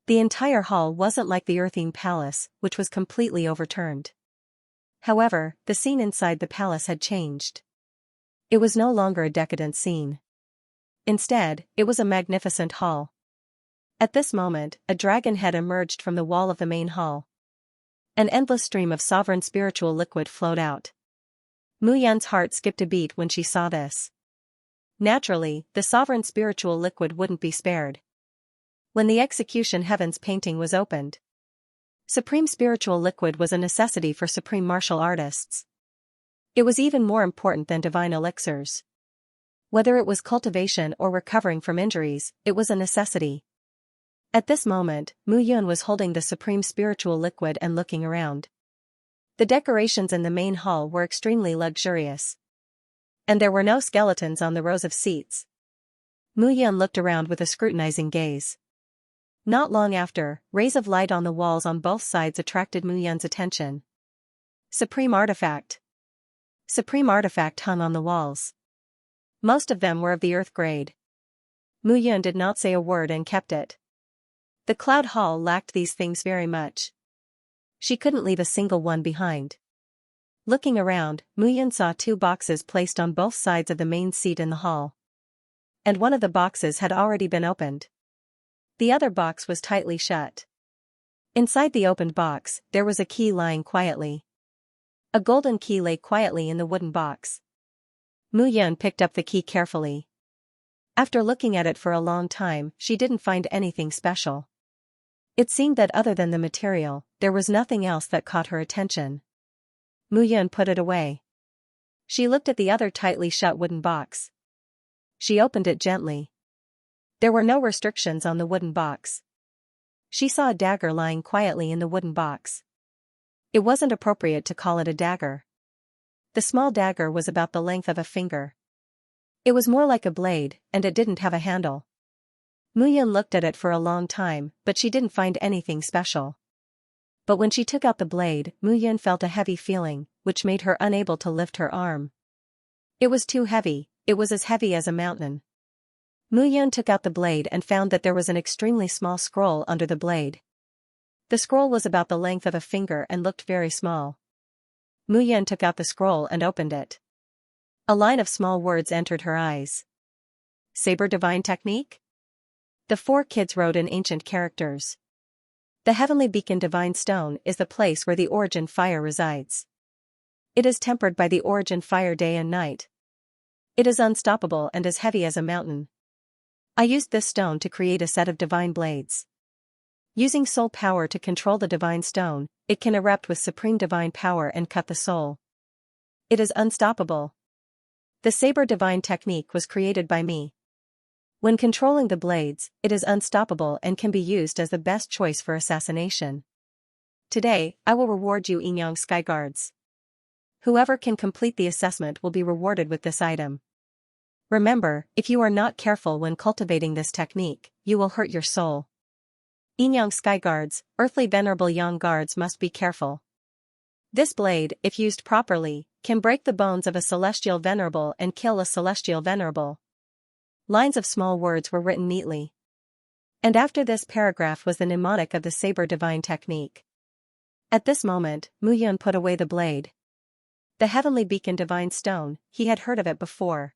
The entire hall wasn't like the Earthine Palace, which was completely overturned. However, the scene inside the palace had changed. It was no longer a decadent scene. Instead, it was a magnificent hall. At this moment, a dragon head emerged from the wall of the main hall. An endless stream of sovereign spiritual liquid flowed out. Mu Yun's heart skipped a beat when she saw this. Naturally, the sovereign spiritual liquid wouldn't be spared. When the execution heavens painting was opened, supreme spiritual liquid was a necessity for supreme martial artists. It was even more important than divine elixirs. Whether it was cultivation or recovering from injuries, it was a necessity. At this moment, Mu Yun was holding the supreme spiritual liquid and looking around. The decorations in the main hall were extremely luxurious. And there were no skeletons on the rows of seats. Mu Yun looked around with a scrutinizing gaze. Not long after, rays of light on the walls on both sides attracted Mu Yun's attention. Supreme artifact. Supreme artifact hung on the walls. Most of them were of the earth grade. Mu Yun did not say a word and kept it. The Cloud Hall lacked these things very much. She couldn't leave a single one behind. Looking around, Mu Yun saw 2 boxes placed on both sides of the main seat in the hall. And one of the boxes had already been opened. The other box was tightly shut. Inside the opened box, there was a key lying quietly. A golden key lay quietly in the wooden box. Mu Yun picked up the key carefully. After looking at it for a long time, she didn't find anything special. It seemed that other than the material, there was nothing else that caught her attention. Mu Yun put it away. She looked at the other tightly shut wooden box. She opened it gently. There were no restrictions on the wooden box. She saw a dagger lying quietly in the wooden box. It wasn't appropriate to call it a dagger. The small dagger was about the length of a finger. It was more like a blade, and it didn't have a handle. Mu Yun looked at it for a long time, but she didn't find anything special. But when she took out the blade, Mu Yun felt a heavy feeling, which made her unable to lift her arm. It was too heavy, it was as heavy as a mountain. Mu Yun took out the blade and found that there was an extremely small scroll under the blade. The scroll was about the length of a finger and looked very small. Mu Yun took out the scroll and opened it. A line of small words entered her eyes. Saber Divine Technique? The 4 kids wrote in ancient characters. The Heavenly Beacon Divine Stone is the place where the Origin Fire resides. It is tempered by the Origin Fire day and night. It is unstoppable and as heavy as a mountain. I used this stone to create a set of divine blades. Using soul power to control the divine stone, it can erupt with supreme divine power and cut the soul. It is unstoppable. The Saber Divine Technique was created by me. When controlling the blades, it is unstoppable and can be used as the best choice for assassination. Today, I will reward you Yin Sky Guards. Whoever can complete the assessment will be rewarded with this item. Remember, if you are not careful when cultivating this technique, you will hurt your soul. Yin Sky Guards, earthly venerable Yang guards must be careful. This blade, if used properly, can break the bones of a celestial venerable and kill a celestial venerable. Lines of small words were written neatly. And after this paragraph was the mnemonic of the saber divine technique. At this moment, Mu Yun put away the blade. The heavenly beacon divine stone, he had heard of it before.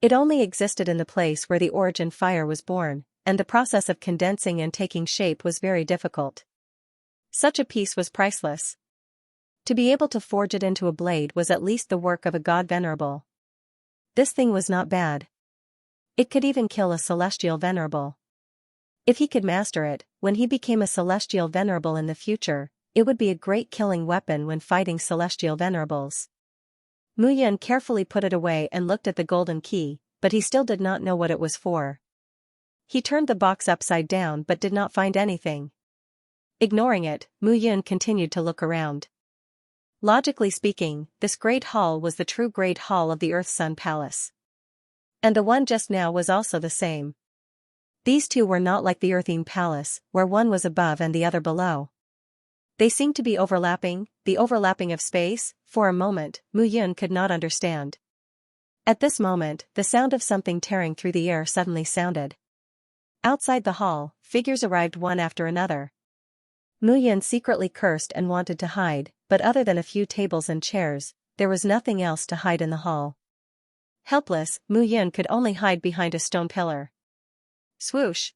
It only existed in the place where the origin fire was born, and the process of condensing and taking shape was very difficult. Such a piece was priceless. To be able to forge it into a blade was at least the work of a god venerable. This thing was not bad. It could even kill a celestial venerable. If he could master it, when he became a celestial venerable in the future, it would be a great killing weapon when fighting celestial venerables. Mu Yun carefully put it away and looked at the golden key, but he still did not know what it was for. He turned the box upside down but did not find anything. Ignoring it, Mu Yun continued to look around. Logically speaking, this great hall was the true great hall of the Earth Sun Palace. And the one just now was also the same. These two were not like the Earthine Palace, where one was above and the other below. They seemed to be overlapping, the overlapping of space. For a moment, Mu Yun could not understand. At this moment, the sound of something tearing through the air suddenly sounded. Outside the hall, figures arrived one after another. Mu Yun secretly cursed and wanted to hide, but other than a few tables and chairs, there was nothing else to hide in the hall. Helpless, Mu Yun could only hide behind a stone pillar. Swoosh!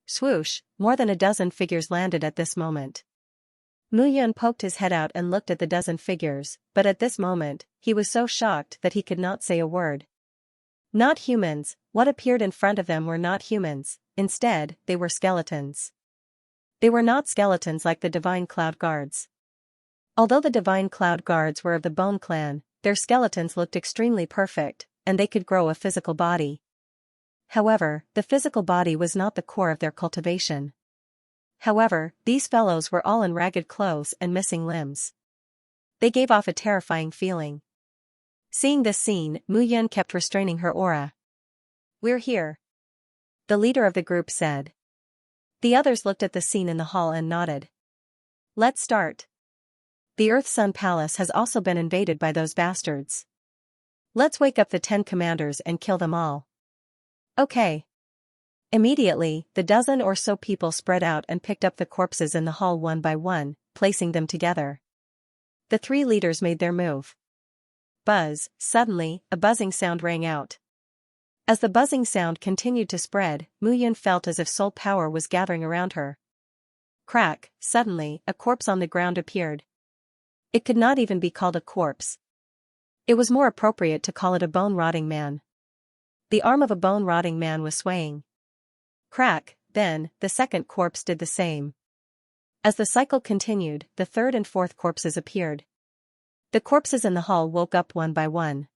Swoosh! More than a dozen figures landed at this moment. Mu Yun poked his head out and looked at the dozen figures, but at this moment, he was so shocked that he could not say a word. Not humans, what appeared in front of them were not humans, instead, they were skeletons. They were not skeletons like the Divine Cloud Guards. Although the Divine Cloud Guards were of the Bone Clan, their skeletons looked extremely perfect, and they could grow a physical body. However, the physical body was not the core of their cultivation. However, these fellows were all in ragged clothes and missing limbs. They gave off a terrifying feeling. Seeing this scene, Mu Yun kept restraining her aura. "We're here," the leader of the group said. The others looked at the scene in the hall and nodded. "Let's start. The Earth Sun Palace has also been invaded by those bastards. Let's wake up the 10 commanders and kill them all." "Okay." Immediately, the dozen or so people spread out and picked up the corpses in the hall one by one, placing them together. The 3 leaders made their move. Buzz! Suddenly, a buzzing sound rang out. As the buzzing sound continued to spread, Mu Yun felt as if soul power was gathering around her. Crack! Suddenly, a corpse on the ground appeared. It could not even be called a corpse. It was more appropriate to call it a bone-rotting man. The arm of a bone-rotting man was swaying. Crack! Then, the second corpse did the same. As the cycle continued, the third and fourth corpses appeared. The corpses in the hall woke up one by one.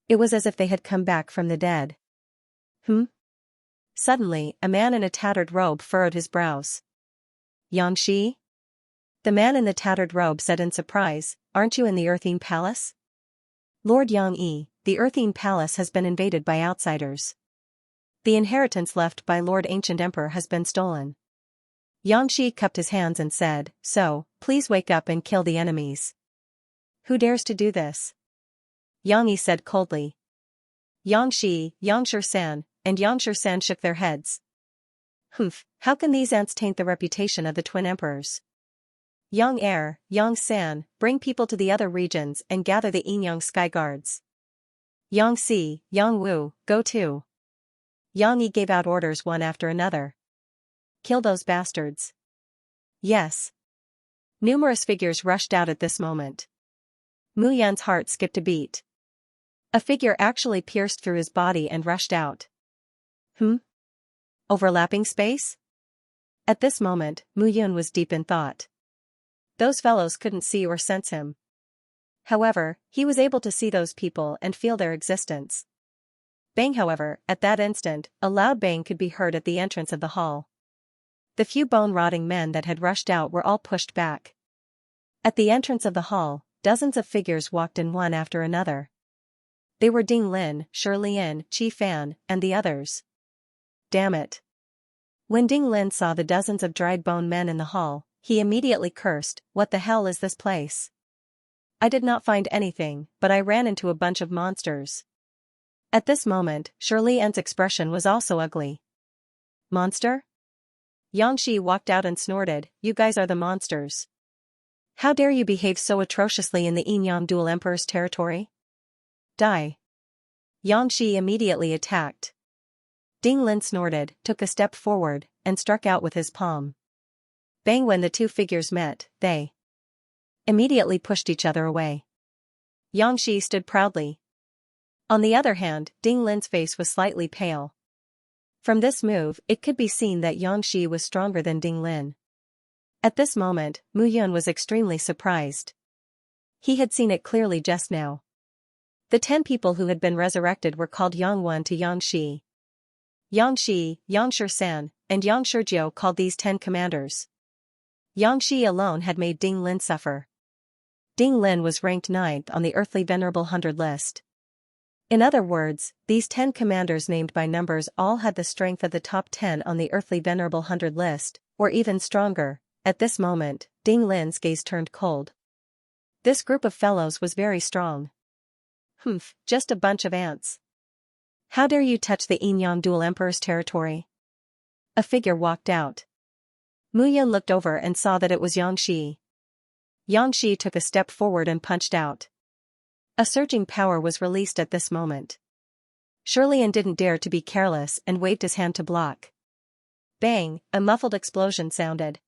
It was as if they had come back from the dead. Suddenly, a man in a tattered robe furrowed his brows. "Xianxia?" The man in the tattered robe said in surprise, "Aren't you in the Earthine Palace?" "Lord Xianxia, the Earthine Palace has been invaded by outsiders. The inheritance left by Lord Ancient Emperor has been stolen." Xianxia cupped his hands and said, "So, please wake up and kill the enemies." "Who dares to do this?" Xianxia said coldly. Xianxia, Xianxia-san, and Xianxia-san shook their heads. How can these ants taint the reputation of the twin emperors? Yang Er, Yang San, bring people to the other regions and gather the Yinyang Sky Guards. Yang Si, Yang Wu, go too. Yang Yi gave out orders one after another. Kill those bastards. Yes. Numerous figures rushed out at this moment. Mu Yun's heart skipped a beat. A figure actually pierced through his body and rushed out. Overlapping space? At this moment, Mu Yun was deep in thought. Those fellows couldn't see or sense him. However, he was able to see those people and feel their existence. Bang! However, at that instant, a loud bang could be heard at the entrance of the hall. The few bone-rotting men that had rushed out were all pushed back. At the entrance of the hall, dozens of figures walked in one after another. They were Ding Lin, Shi Lian, Qi Fan, and the others. Damn it. When Ding Lin saw the dozens of dried bone men in the hall, he immediately cursed, "What the hell is this place? I did not find anything, but I ran into a bunch of monsters." At this moment, Shi Lian's expression was also ugly. Monster? Xianxia walked out and snorted, "You guys are the monsters. How dare you behave so atrociously in the Yin-Yang Dual Emperor's territory? Die." Xianxia immediately attacked. Ding Lin snorted, took a step forward, and struck out with his palm. Bang! When the two figures met, they immediately pushed each other away. Xianxia stood proudly. On the other hand, Ding Lin's face was slightly pale. From this move, it could be seen that Xianxia was stronger than Ding Lin. At this moment, Mu Yun was extremely surprised. He had seen it clearly just now. The 10 people who had been resurrected were called Yang Wen to Yang Shi. Yang Shi, Yang Shi-san, and Yang Shijiao called these 10 commanders. Yang Shi alone had made Ding Lin suffer. Ding Lin was ranked 9th on the Earthly Venerable 100 list. In other words, these 10 commanders named by numbers all had the strength of the top 10 on the Earthly Venerable 100 list, or even stronger. At this moment, Ding Lin's gaze turned cold. This group of fellows was very strong. Humph, just a bunch of ants. How dare you touch the Yin-Yang Dual Emperor's territory? A figure walked out. Mu Yun looked over and saw that it was Yang Shi. Yang Shi took a step forward and punched out. A surging power was released at this moment. Shirley didn't dare to be careless and waved his hand to block. Bang! A muffled explosion sounded.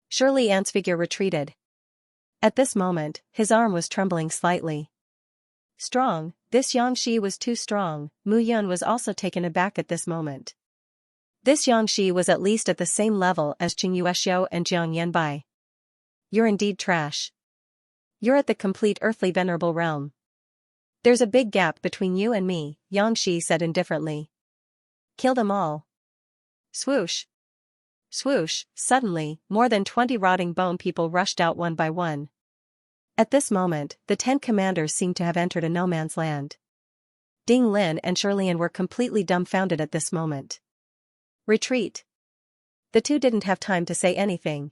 Shirley Ant's figure retreated. At this moment, his arm was trembling slightly. Strong, this Yang Shi was too strong. Mu Yun was also taken aback at this moment. This Yang Shi was at least at the same level as Qing Yuexiu and Jiang Yanbai. You're indeed trash. You're at the complete Earthly Venerable realm. There's a big gap between you and me, Yang Shi said indifferently. Kill them all. Swoosh. Swoosh, suddenly, more than 20 rotting bone people rushed out one by one. At this moment, the 10 commanders seemed to have entered a no-man's land. Ding Lin and Shirley were completely dumbfounded at this moment. Retreat. The two didn't have time to say anything.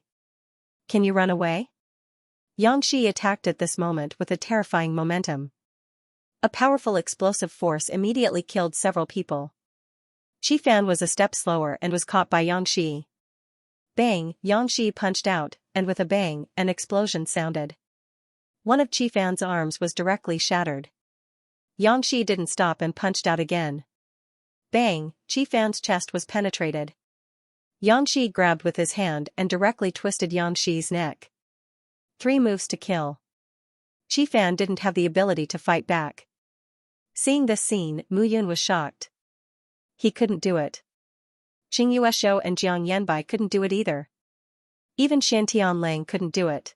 Can you run away? Yang Shi attacked at this moment with a terrifying momentum. A powerful explosive force immediately killed several people. Qi Fan was a step slower and was caught by Yang Shi. Bang! Yang Shi punched out, and with a bang, an explosion sounded. One of Qi Fan's arms was directly shattered. Yang Shi didn't stop and punched out again. Bang! Qi Fan's chest was penetrated. Yang Shi grabbed with his hand and directly twisted Yang Shi's neck. 3 moves to kill. Qi Fan didn't have the ability to fight back. Seeing this scene, Mu Yun was shocked. He couldn't do it. Qing Yuexiu and Jiang Yanbai couldn't do it either. Even Shan Tianlang couldn't do it.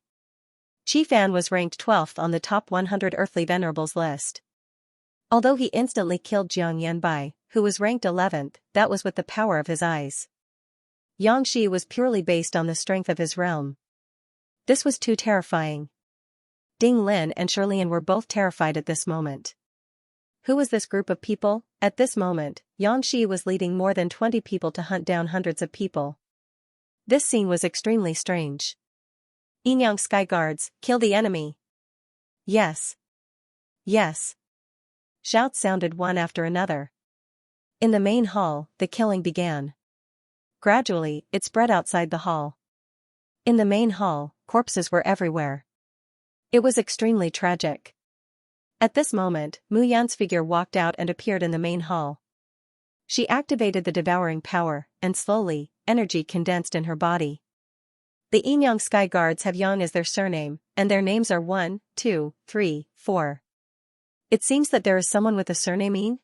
Qi Fan was ranked 12th on the top 100 Earthly Venerables list. Although he instantly killed Jiang Yanbai, who was ranked 11th, that was with the power of his eyes. Yang Shi was purely based on the strength of his realm. This was too terrifying. Ding Lin and Shirley were both terrified at this moment. Who was this group of people? At this moment, Yang Shi was leading more than 20 people to hunt down hundreds of people. This scene was extremely strange. Yin-Yang Sky Guards, kill the enemy! Yes. Yes. Shouts sounded one after another. In the main hall, the killing began. Gradually, it spread outside the hall. In the main hall, corpses were everywhere. It was extremely tragic. At this moment, Mu Yan's figure walked out and appeared in the main hall. She activated the devouring power, and slowly, energy condensed in her body. The Yin-Yang Sky Guards have Yang as their surname, and their names are 1, 2, 3, 4. It seems that there is someone with a surname Yin?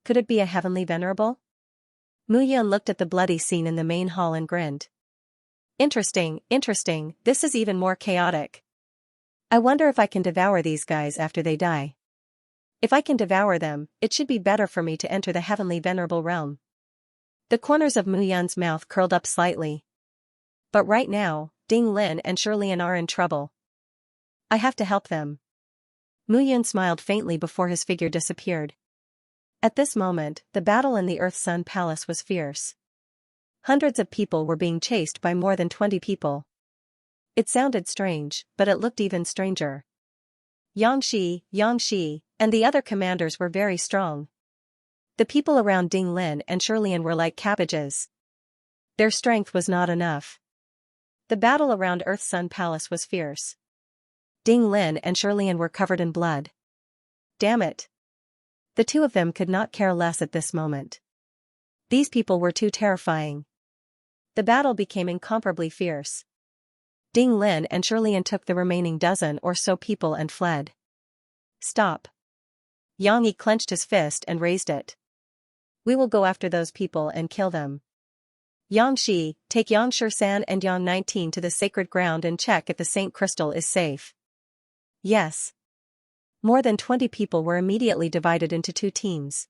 Could it be a heavenly venerable? Mu Yun looked at the bloody scene in the main hall and grinned. Interesting, interesting, this is even more chaotic. I wonder if I can devour these guys after they die. If I can devour them, it should be better for me to enter the heavenly venerable realm. The corners of Mu Yun's mouth curled up slightly. But right now, Ding Lin and Shirley are in trouble. I have to help them. Mu Yun smiled faintly before his figure disappeared. At this moment, the battle in the Earth Sun Palace was fierce. Hundreds of people were being chased by more than 20 people. It sounded strange, but it looked even stranger. Yang Shi, and the other commanders were very strong. The people around Ding Lin and Shirley were like cabbages. Their strength was not enough. The battle around Earth Sun Palace was fierce. Ding Lin and Shirlian were covered in blood. Damn it. The two of them could not care less at this moment. These people were too terrifying. The battle became incomparably fierce. Ding Lin and Shirlian took the remaining dozen or so people and fled. Stop. Yang Yi clenched his fist and raised it. We will go after those people and kill them. Yang Shi, take Yang Shi-san and Yang 19 to the sacred ground and check if the Saint Crystal is safe. Yes. More than 20 people were immediately divided into two teams.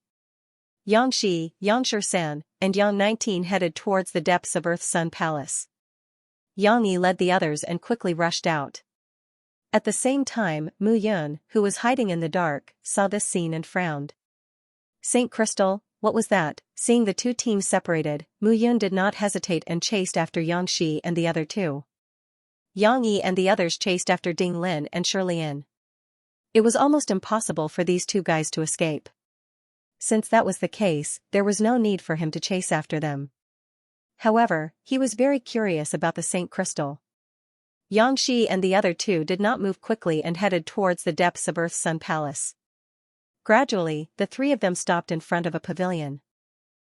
Yang Shi, Yang Shi-san, and Yang 19 headed towards the depths of Earth Sun Palace. Yang Yi led the others and quickly rushed out. At the same time, Mu Yun, who was hiding in the dark, saw this scene and frowned. Saint Crystal, what was that? Seeing the two teams separated, Mu Yun did not hesitate and chased after Yang Shi and the other two. Yang Yi and the others chased after Ding Lin and Shirlian. It was almost impossible for these two guys to escape. Since that was the case, there was no need for him to chase after them. However, he was very curious about the Saint Crystal. Yang Shi and the other two did not move quickly and headed towards the depths of Earth Sun Palace. Gradually, the three of them stopped in front of a pavilion.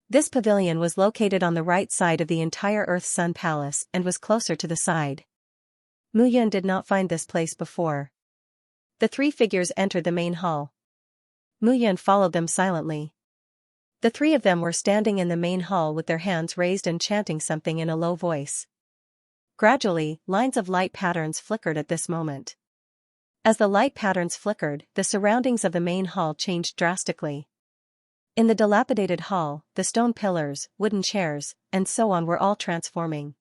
This pavilion was located on the right side of the entire Earth Sun Palace and was closer to the side. Mu Yun did not find this place before. The three figures entered the main hall. Mu Yun followed them silently. The three of them were standing in the main hall with their hands raised and chanting something in a low voice. Gradually, lines of light patterns flickered at this moment. As the light patterns flickered, the surroundings of the main hall changed drastically. In the dilapidated hall, the stone pillars, wooden chairs, and so on were all transforming.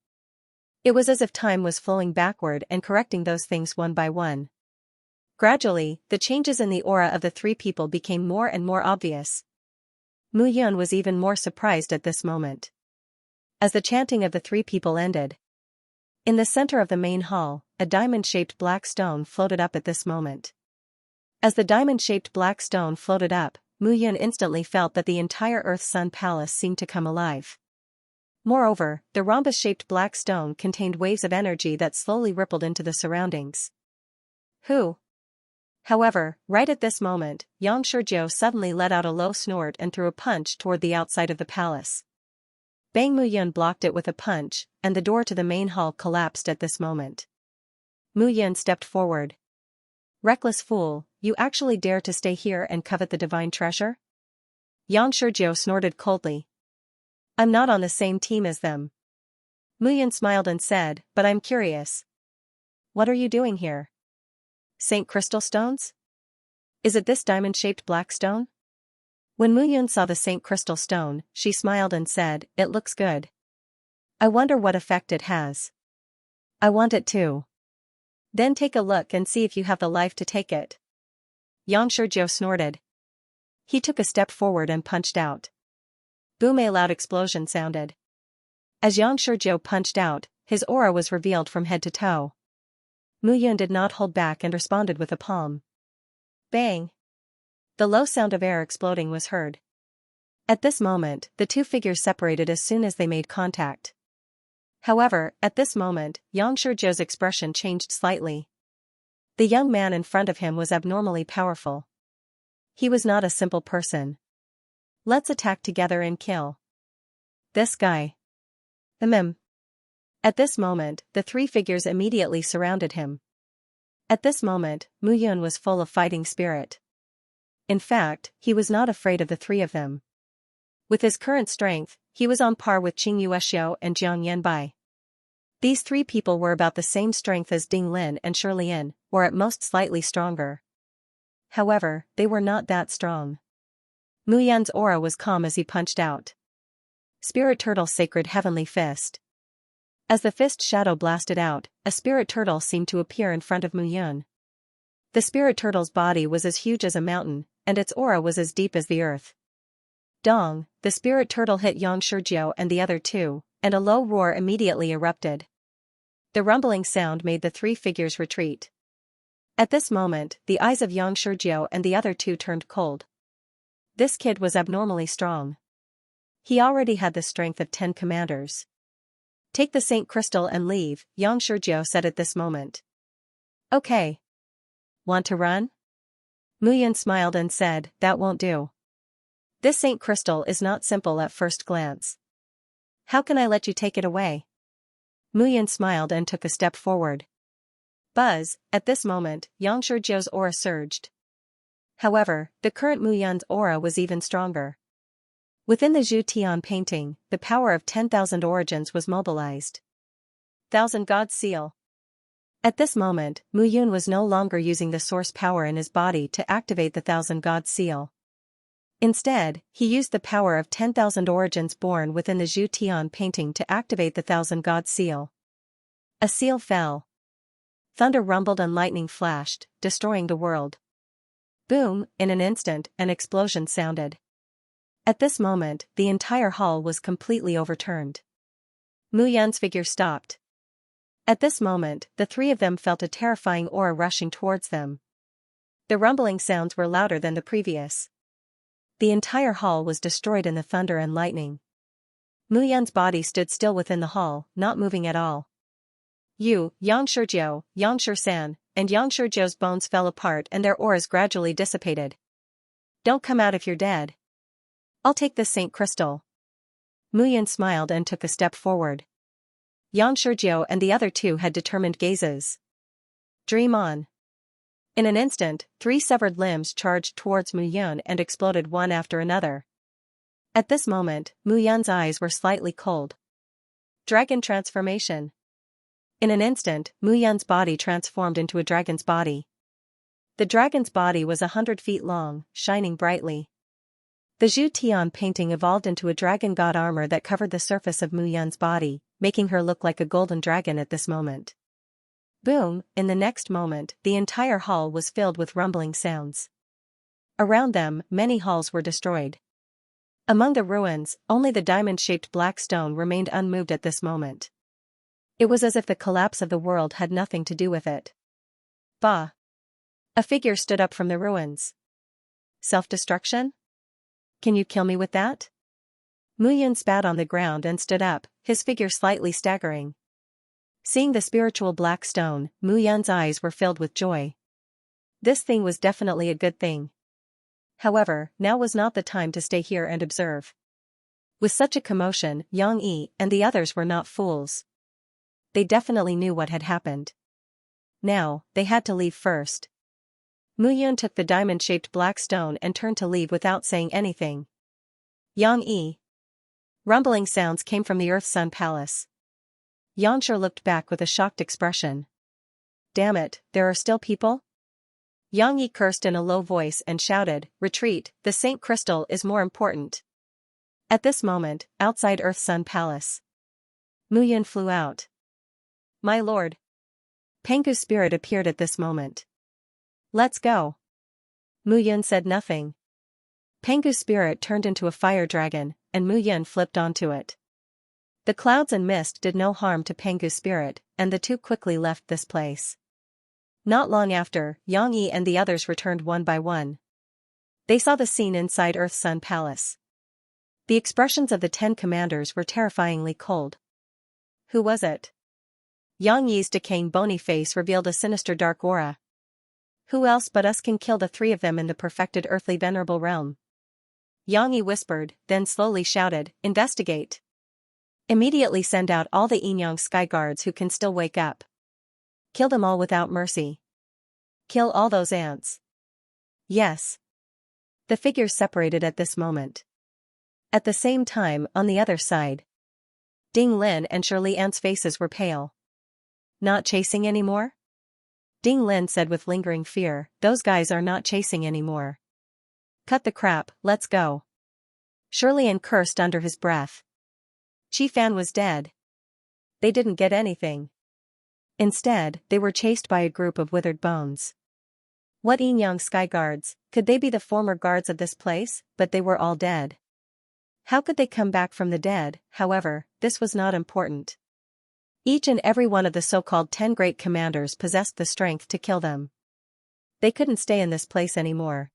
It was as if time was flowing backward and correcting those things one by one. Gradually, the changes in the aura of the three people became more and more obvious. Mu Yun was even more surprised at this moment. As the chanting of the three people ended, in the center of the main hall, a diamond-shaped black stone floated up at this moment. As the diamond-shaped black stone floated up, Mu Yun instantly felt that the entire Earth Sun Palace seemed to come alive. Moreover, the rhombus-shaped black stone contained waves of energy that slowly rippled into the surroundings. Who? However, right at this moment, Yang Shizhou suddenly let out a low snort and threw a punch toward the outside of the palace. Bang! Mu Yun blocked it with a punch, and the door to the main hall collapsed at this moment. Mu Yun stepped forward. Reckless fool, you actually dare to stay here and covet the divine treasure? Yang Shizhou snorted coldly. I'm not on the same team as them. Mu Yun smiled and said, but I'm curious. What are you doing here? Saint Crystal stones? Is it this diamond-shaped black stone? When Mu Yun saw the Saint Crystal stone, she smiled and said, it looks good. I wonder what effect it has. I want it too. Then take a look and see if you have the life to take it. Yang Shizhou snorted. He took a step forward and punched out. Boom! A loud explosion sounded. As Yang Shizhou punched out, his aura was revealed from head to toe. Mu Yun did not hold back and responded with a palm. Bang! The low sound of air exploding was heard. At this moment, the two figures separated as soon as they made contact. However, at this moment, Yang Shizhou's expression changed slightly. The young man in front of him was abnormally powerful. He was not a simple person. Let's attack together and kill this guy. At this moment, the three figures immediately surrounded him. At this moment, Mu Yun was full of fighting spirit. In fact, he was not afraid of the three of them. With his current strength, he was on par with Qing Yuexiu and Jiang Yanbai. These three people were about the same strength as Ding Lin and Shirlian, or at most slightly stronger. However, they were not that strong. Mu Yun's aura was calm as he punched out. Spirit Turtle Sacred Heavenly Fist. As the fist shadow blasted out, a spirit turtle seemed to appear in front of Mu Yun. The spirit turtle's body was as huge as a mountain, and its aura was as deep as the earth. Dong! The spirit turtle hit Yang Shizhou and the other two, and a low roar immediately erupted. The rumbling sound made the three figures retreat. At this moment, the eyes of Yang Shizhou and the other two turned cold. This kid was abnormally strong. He already had the strength of 10 commanders. Take the Saint Crystal and leave, Xianxia said at this moment. Okay. Want to run? Muyun smiled and said, that won't do. This Saint Crystal is not simple at first glance. How can I let you take it away? Muyun smiled and took a step forward. Buzz, at this moment, Xianxia's aura surged. However, the current Muyun's aura was even stronger. Within the Zhu Tian painting, the power of 10,000 origins was mobilized. Thousand God Seal. At this moment, Muyun was no longer using the source power in his body to activate the Thousand God Seal. Instead, he used the power of 10,000 origins born within the Zhu Tian painting to activate the Thousand God Seal. A seal fell. Thunder rumbled and lightning flashed, destroying the world. Boom, in an instant, an explosion sounded. At this moment, the entire hall was completely overturned. Muyun's figure stopped. At this moment, the three of them felt a terrifying aura rushing towards them. The rumbling sounds were louder than the previous. The entire hall was destroyed in the thunder and lightning. Muyun's body stood still within the hall, not moving at all. Yangshi-san, and Yangshi-Zhou's bones fell apart and their auras gradually dissipated. Don't come out if you're dead. I'll take this Saint Crystal. Muyun smiled and took a step forward. Yangshi-Zhou and the other two had determined gazes. Dream on. In an instant, 3 severed limbs charged towards Muyun and exploded one after another. At this moment, Muyun's eyes were slightly cold. Dragon transformation. In an instant, Muyun's body transformed into a dragon's body. The dragon's body was 100 feet long, shining brightly. The Zhu Tian painting evolved into a dragon god armor that covered the surface of Muyun's body, making her look like a golden dragon at this moment. Boom, in the next moment, the entire hall was filled with rumbling sounds. Around them, many halls were destroyed. Among the ruins, only the diamond-shaped black stone remained unmoved at this moment. It was as if the collapse of the world had nothing to do with it. Bah! A figure stood up from the ruins. Self-destruction? Can you kill me with that? Muyun spat on the ground and stood up, his figure slightly staggering. Seeing the spiritual black stone, Muyun's eyes were filled with joy. This thing was definitely a good thing. However, now was not the time to stay here and observe. With such a commotion, Yang Yi and the others were not fools. They definitely knew what had happened. Now, they had to leave first. Muyun took the diamond-shaped black stone and turned to leave without saying anything. Yang Yi. Rumbling sounds came from the Earth Sun Palace. Xianxia looked back with a shocked expression. Damn it, there are still people? Yang Yi cursed in a low voice and shouted, retreat, the Saint Crystal is more important. At this moment, outside Earth Sun Palace, Muyun flew out. My lord. Pengu's spirit appeared at this moment. Let's go. Muyun said nothing. Pengu's spirit turned into a fire dragon, and Muyun flipped onto it. The clouds and mist did no harm to Pengu's spirit, and the two quickly left this place. Not long after, Yang Yi and the others returned one by one. They saw the scene inside Earth Sun Palace. The expressions of the 10 commanders were terrifyingly cold. Who was it? Yang Yi's decaying bony face revealed a sinister dark aura. Who else but us can kill the 3 of them in the perfected earthly venerable realm? Yang Yi whispered, then slowly shouted, investigate. Immediately send out all the Yinyang sky guards who can still wake up. Kill them all without mercy. Kill all those ants. Yes. The figures separated at this moment. At the same time, on the other side, Ding Lin and Shirley Ant's faces were pale. Not chasing anymore? Ding Lin said with lingering fear, those guys are not chasing anymore. Cut the crap, let's go. Shirley Ant cursed under his breath. Chi Fan was dead. They didn't get anything. Instead, they were chased by a group of withered bones. What Yinyang sky guards, could they be the former guards of this place? But they were all dead. How could they come back from the dead? However, this was not important. Each and every one of the so-called 10 great commanders possessed the strength to kill them. They couldn't stay in this place anymore.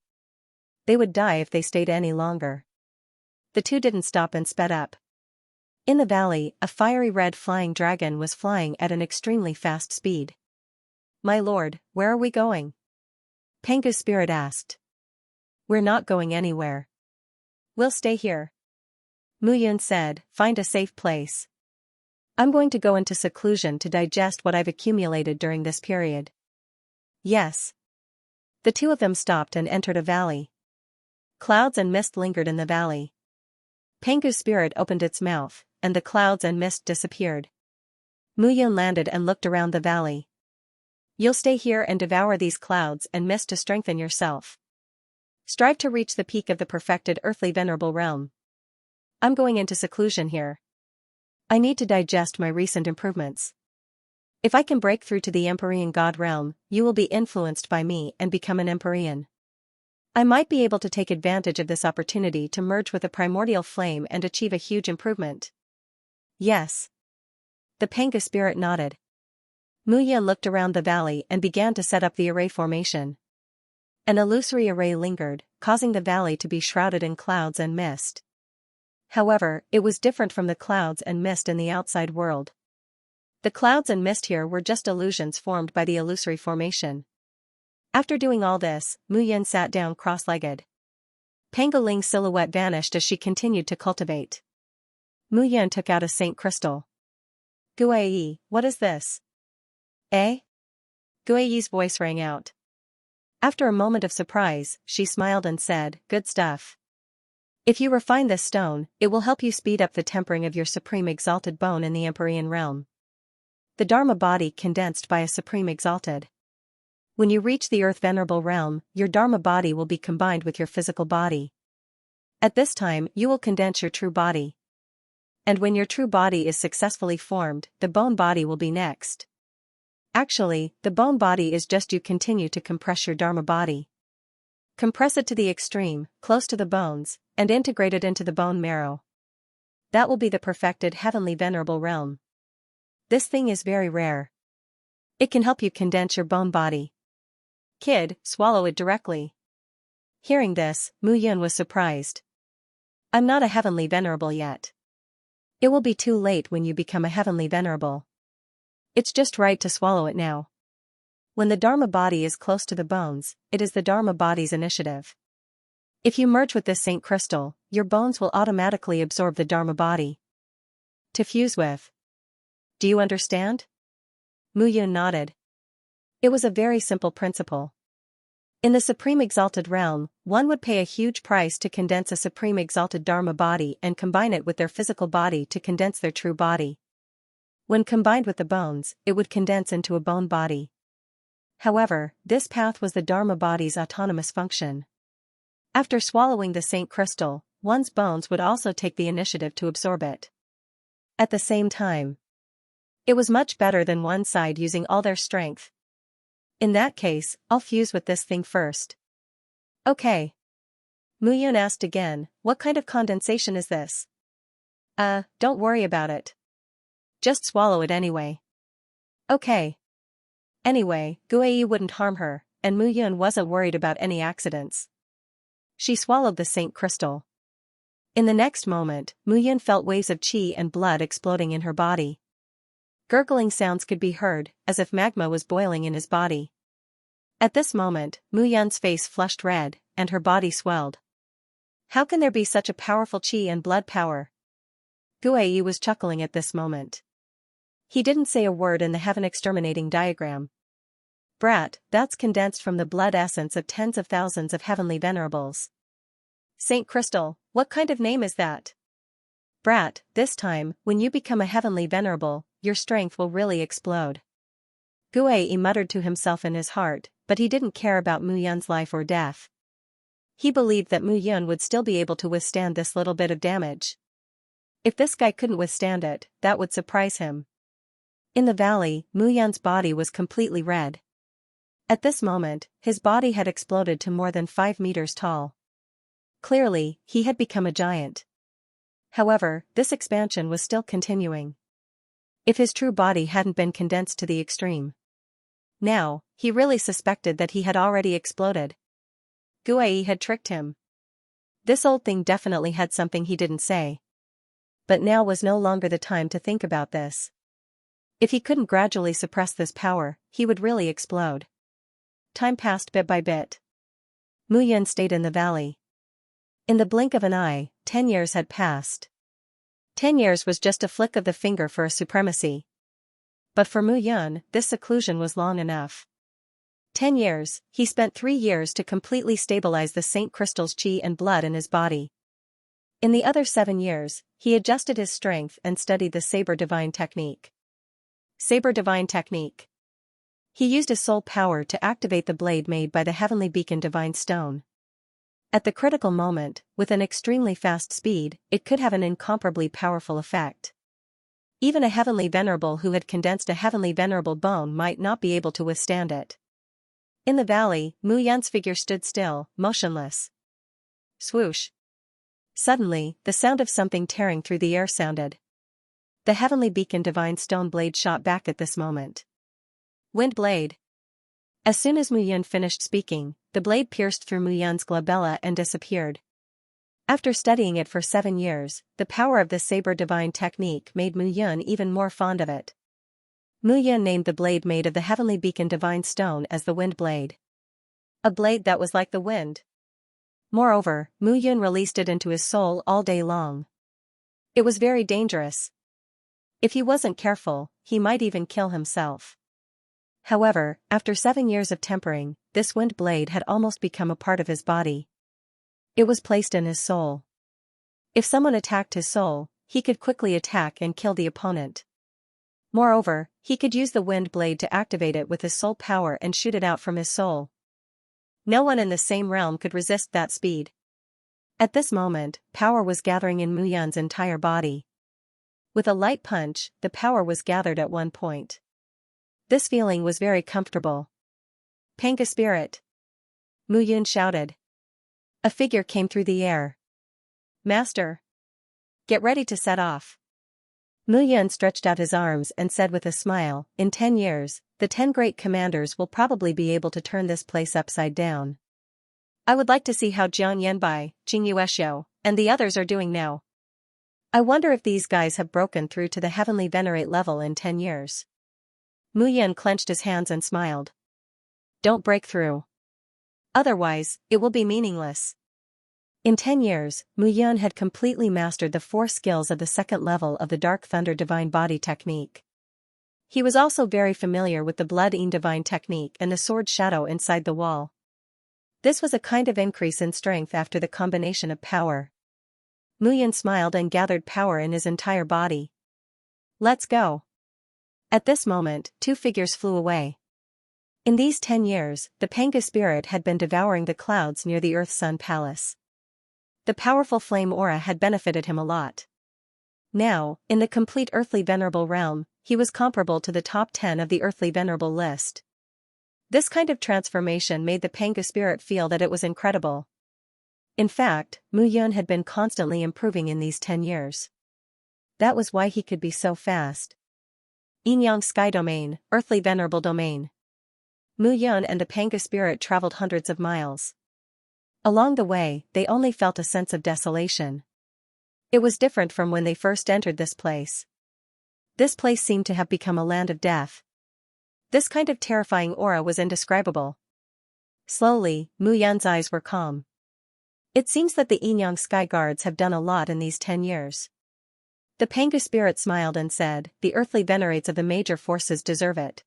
They would die if they stayed any longer. The two didn't stop and sped up. In the valley, a fiery red flying dragon was flying at an extremely fast speed. "My lord, where are we going?" Pengu's spirit asked. "We're not going anywhere. We'll stay here," Muyun said. "Find a safe place. I'm going to go into seclusion to digest what I've accumulated during this period." "Yes." The two of them stopped and entered a valley. Clouds and mist lingered in the valley. Pengu's spirit opened its mouth, and the clouds and mist disappeared. Muyun landed and looked around the valley. "You'll stay here and devour these clouds and mist to strengthen yourself. Strive to reach the peak of the perfected earthly venerable realm. I'm going into seclusion here. I need to digest my recent improvements. If I can break through to the Empyrean God realm, you will be influenced by me and become an Empyrean. I might be able to take advantage of this opportunity to merge with a primordial flame and achieve a huge improvement." "Yes." The Pengu spirit nodded. Muyun looked around the valley and began to set up the array formation. An illusory array lingered, causing the valley to be shrouded in clouds and mist. However, it was different from the clouds and mist in the outside world. The clouds and mist here were just illusions formed by the illusory formation. After doing all this, Muyun sat down cross-legged. Pangoling's silhouette vanished as she continued to cultivate. Muyun took out a Saint crystal. "Guai, what is this?" "Eh?" Guai's voice rang out. After a moment of surprise, she smiled and said, "Good stuff. If you refine this stone, it will help you speed up the tempering of your supreme exalted bone in the Empyrean realm. The Dharma body condensed by a supreme exalted. When you reach the earth venerable realm, your Dharma body will be combined with your physical body. At this time, you will condense your true body. And when your true body is successfully formed, the bone body will be next. Actually, the bone body is just you continue to compress your Dharma body. Compress it to the extreme, close to the bones, and integrate it into the bone marrow. That will be the perfected heavenly venerable realm. This thing is very rare. It can help you condense your bone body. Kid, swallow it directly." Hearing this, Muyun was surprised. "I'm not a heavenly venerable yet. It will be too late when you become a heavenly venerable. It's just right to swallow it now. When the Dharma body is close to the bones, it is the Dharma body's initiative. If you merge with this Saint crystal, your bones will automatically absorb the Dharma body to fuse with. Do you understand?" Muyun nodded. It was a very simple principle. In the Supreme Exalted Realm, one would pay a huge price to condense a Supreme Exalted Dharma body and combine it with their physical body to condense their true body. When combined with the bones, it would condense into a bone body. However, this path was the Dharma body's autonomous function. After swallowing the Saint crystal, one's bones would also take the initiative to absorb it. At the same time, it was much better than one side using all their strength. In that case, I'll fuse with this thing first. "Okay." Muyun asked again, "What kind of condensation is this?" Don't worry about it. Just swallow it anyway." "Okay." Anyway, Guai wouldn't harm her, and Muyun wasn't worried about any accidents. She swallowed the Saint crystal. In the next moment, Muyun felt waves of qi and blood exploding in her body. Gurgling sounds could be heard, as if magma was boiling in his body. At this moment, Muyun's face flushed red, and her body swelled. How can there be such a powerful qi and blood power? Guai was chuckling at this moment. He didn't say a word in the heaven exterminating diagram. "Brat, that's condensed from the blood essence of tens of thousands of heavenly venerables." "Saint Crystal, what kind of name is that?" "Brat, this time, when you become a heavenly venerable, your strength will really explode." Guai muttered to himself in his heart, but he didn't care about Muyun's life or death. He believed that Muyun would still be able to withstand this little bit of damage. If this guy couldn't withstand it, that would surprise him. In the valley, Muyun's body was completely red. At this moment, his body had exploded to more than 5 meters tall. Clearly, he had become a giant. However, this expansion was still continuing. If his true body hadn't been condensed to the extreme. Now, he really suspected that he had already exploded. Guai had tricked him. This old thing definitely had something he didn't say. but now was no longer the time to think about this. If he couldn't gradually suppress this power, he would really explode. Time passed bit by bit. Mu Yun stayed in the valley. In the blink of an eye, 10 years had passed. 10 years was just a flick of the finger for a supremacy. But for Mu Yun, this seclusion was long enough. 10 years, he spent 3 years to completely stabilize the Saint Crystal's qi and blood in his body. In the other 7 years, he adjusted his strength and studied the Saber Divine Technique. Saber Divine Technique. He used his soul power to activate the blade made by the Heavenly Beacon Divine Stone. At the critical moment, with an extremely fast speed, it could have an incomparably powerful effect. Even a Heavenly Venerable who had condensed a Heavenly Venerable bone might not be able to withstand it. In the valley, Mu Yun's figure stood still, motionless. Swoosh. Suddenly, the sound of something tearing through the air sounded. The Heavenly Beacon Divine Stone blade shot back at this moment. Wind blade. As soon as Mu Yun finished speaking, the blade pierced through Mu Yun's glabella and disappeared. After studying it for 7 years, the power of the Saber Divine Technique made Mu Yun even more fond of it. Mu Yun named the blade made of the Heavenly Beacon Divine Stone as the Wind Blade. A blade that was like the wind. Moreover, Mu Yun released it into his soul all day long. It was very dangerous. If he wasn't careful, he might even kill himself. However, after 7 years of tempering, this wind blade had almost become a part of his body. It was placed in his soul. If someone attacked his soul, he could quickly attack and kill the opponent. Moreover, he could use the wind blade to activate it with his soul power and shoot it out from his soul. No one in the same realm could resist that speed. At this moment, power was gathering in Mu Yun's entire body. With a light punch, the power was gathered at one point. This feeling was very comfortable. Panga Spirit! Mu Yun shouted. A figure came through the air. Master! Get ready to set off. Mu Yun stretched out his arms and said with a smile, in 10 years, the 10 great commanders will probably be able to turn this place upside down. I would like to see how Jiang Yanbai, Jing Yuexiu, and the others are doing now. I wonder if these guys have broken through to the Heavenly Venerate level in 10 years. Mu Yun clenched his hands and smiled. Don't break through. Otherwise, it will be meaningless. In 10 years, Mu Yun had completely mastered the 4 skills of the 2nd level of the Dark Thunder Divine Body Technique. He was also very familiar with the Blood Yin Divine Technique and the Sword Shadow inside the wall. This was a kind of increase in strength after the combination of power. Mu Yun smiled and gathered power in his entire body. Let's go. At this moment, 2 figures flew away. In these 10 years, the Panga spirit had been devouring the clouds near the Earth-Sun Palace. The powerful flame aura had benefited him a lot. Now, in the complete earthly venerable realm, he was comparable to the top 10 of the earthly venerable list. This kind of transformation made the Panga spirit feel that it was incredible. In fact, Mu Yun had been constantly improving in these 10 years. That was why he could be so fast. Yin Yang Sky Domain, Earthly Venerable Domain. Mu Yun and the Panga spirit traveled hundreds of miles. Along the way, they only felt a sense of desolation. It was different from when they first entered this place. This place seemed to have become a land of death. This kind of terrifying aura was indescribable. Slowly, Mu Yun's eyes were calm. It seems that the Yin Yang Sky Guards have done a lot in these 10 years. The Panga spirit smiled and said, the earthly venerates of the major forces deserve it.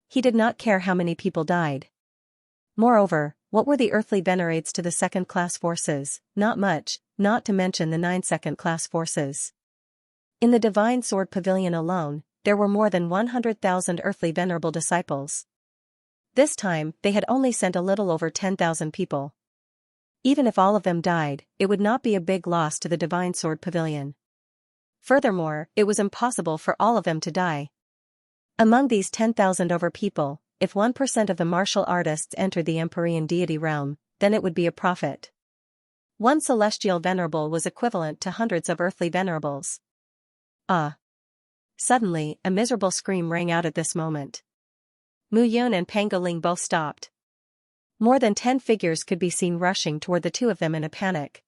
He did not care how many people died. Moreover, what were the earthly venerates to the 2nd-class forces? Not much, not to mention the 9 2nd-class forces. In the Divine Sword Pavilion alone, there were more than 100,000 earthly venerable disciples. This time, they had only sent a little over 10,000 people. Even if all of them died, it would not be a big loss to the Divine Sword Pavilion. Furthermore, it was impossible for all of them to die. Among these 10,000 over people, if 1% of the martial artists entered the Empyrean deity realm, then it would be a profit. One celestial venerable was equivalent to hundreds of earthly venerables. Suddenly, a miserable scream rang out at this moment. Mu Yun and Panga Ling both stopped. More than 10 figures could be seen rushing toward the 2 of them in a panic.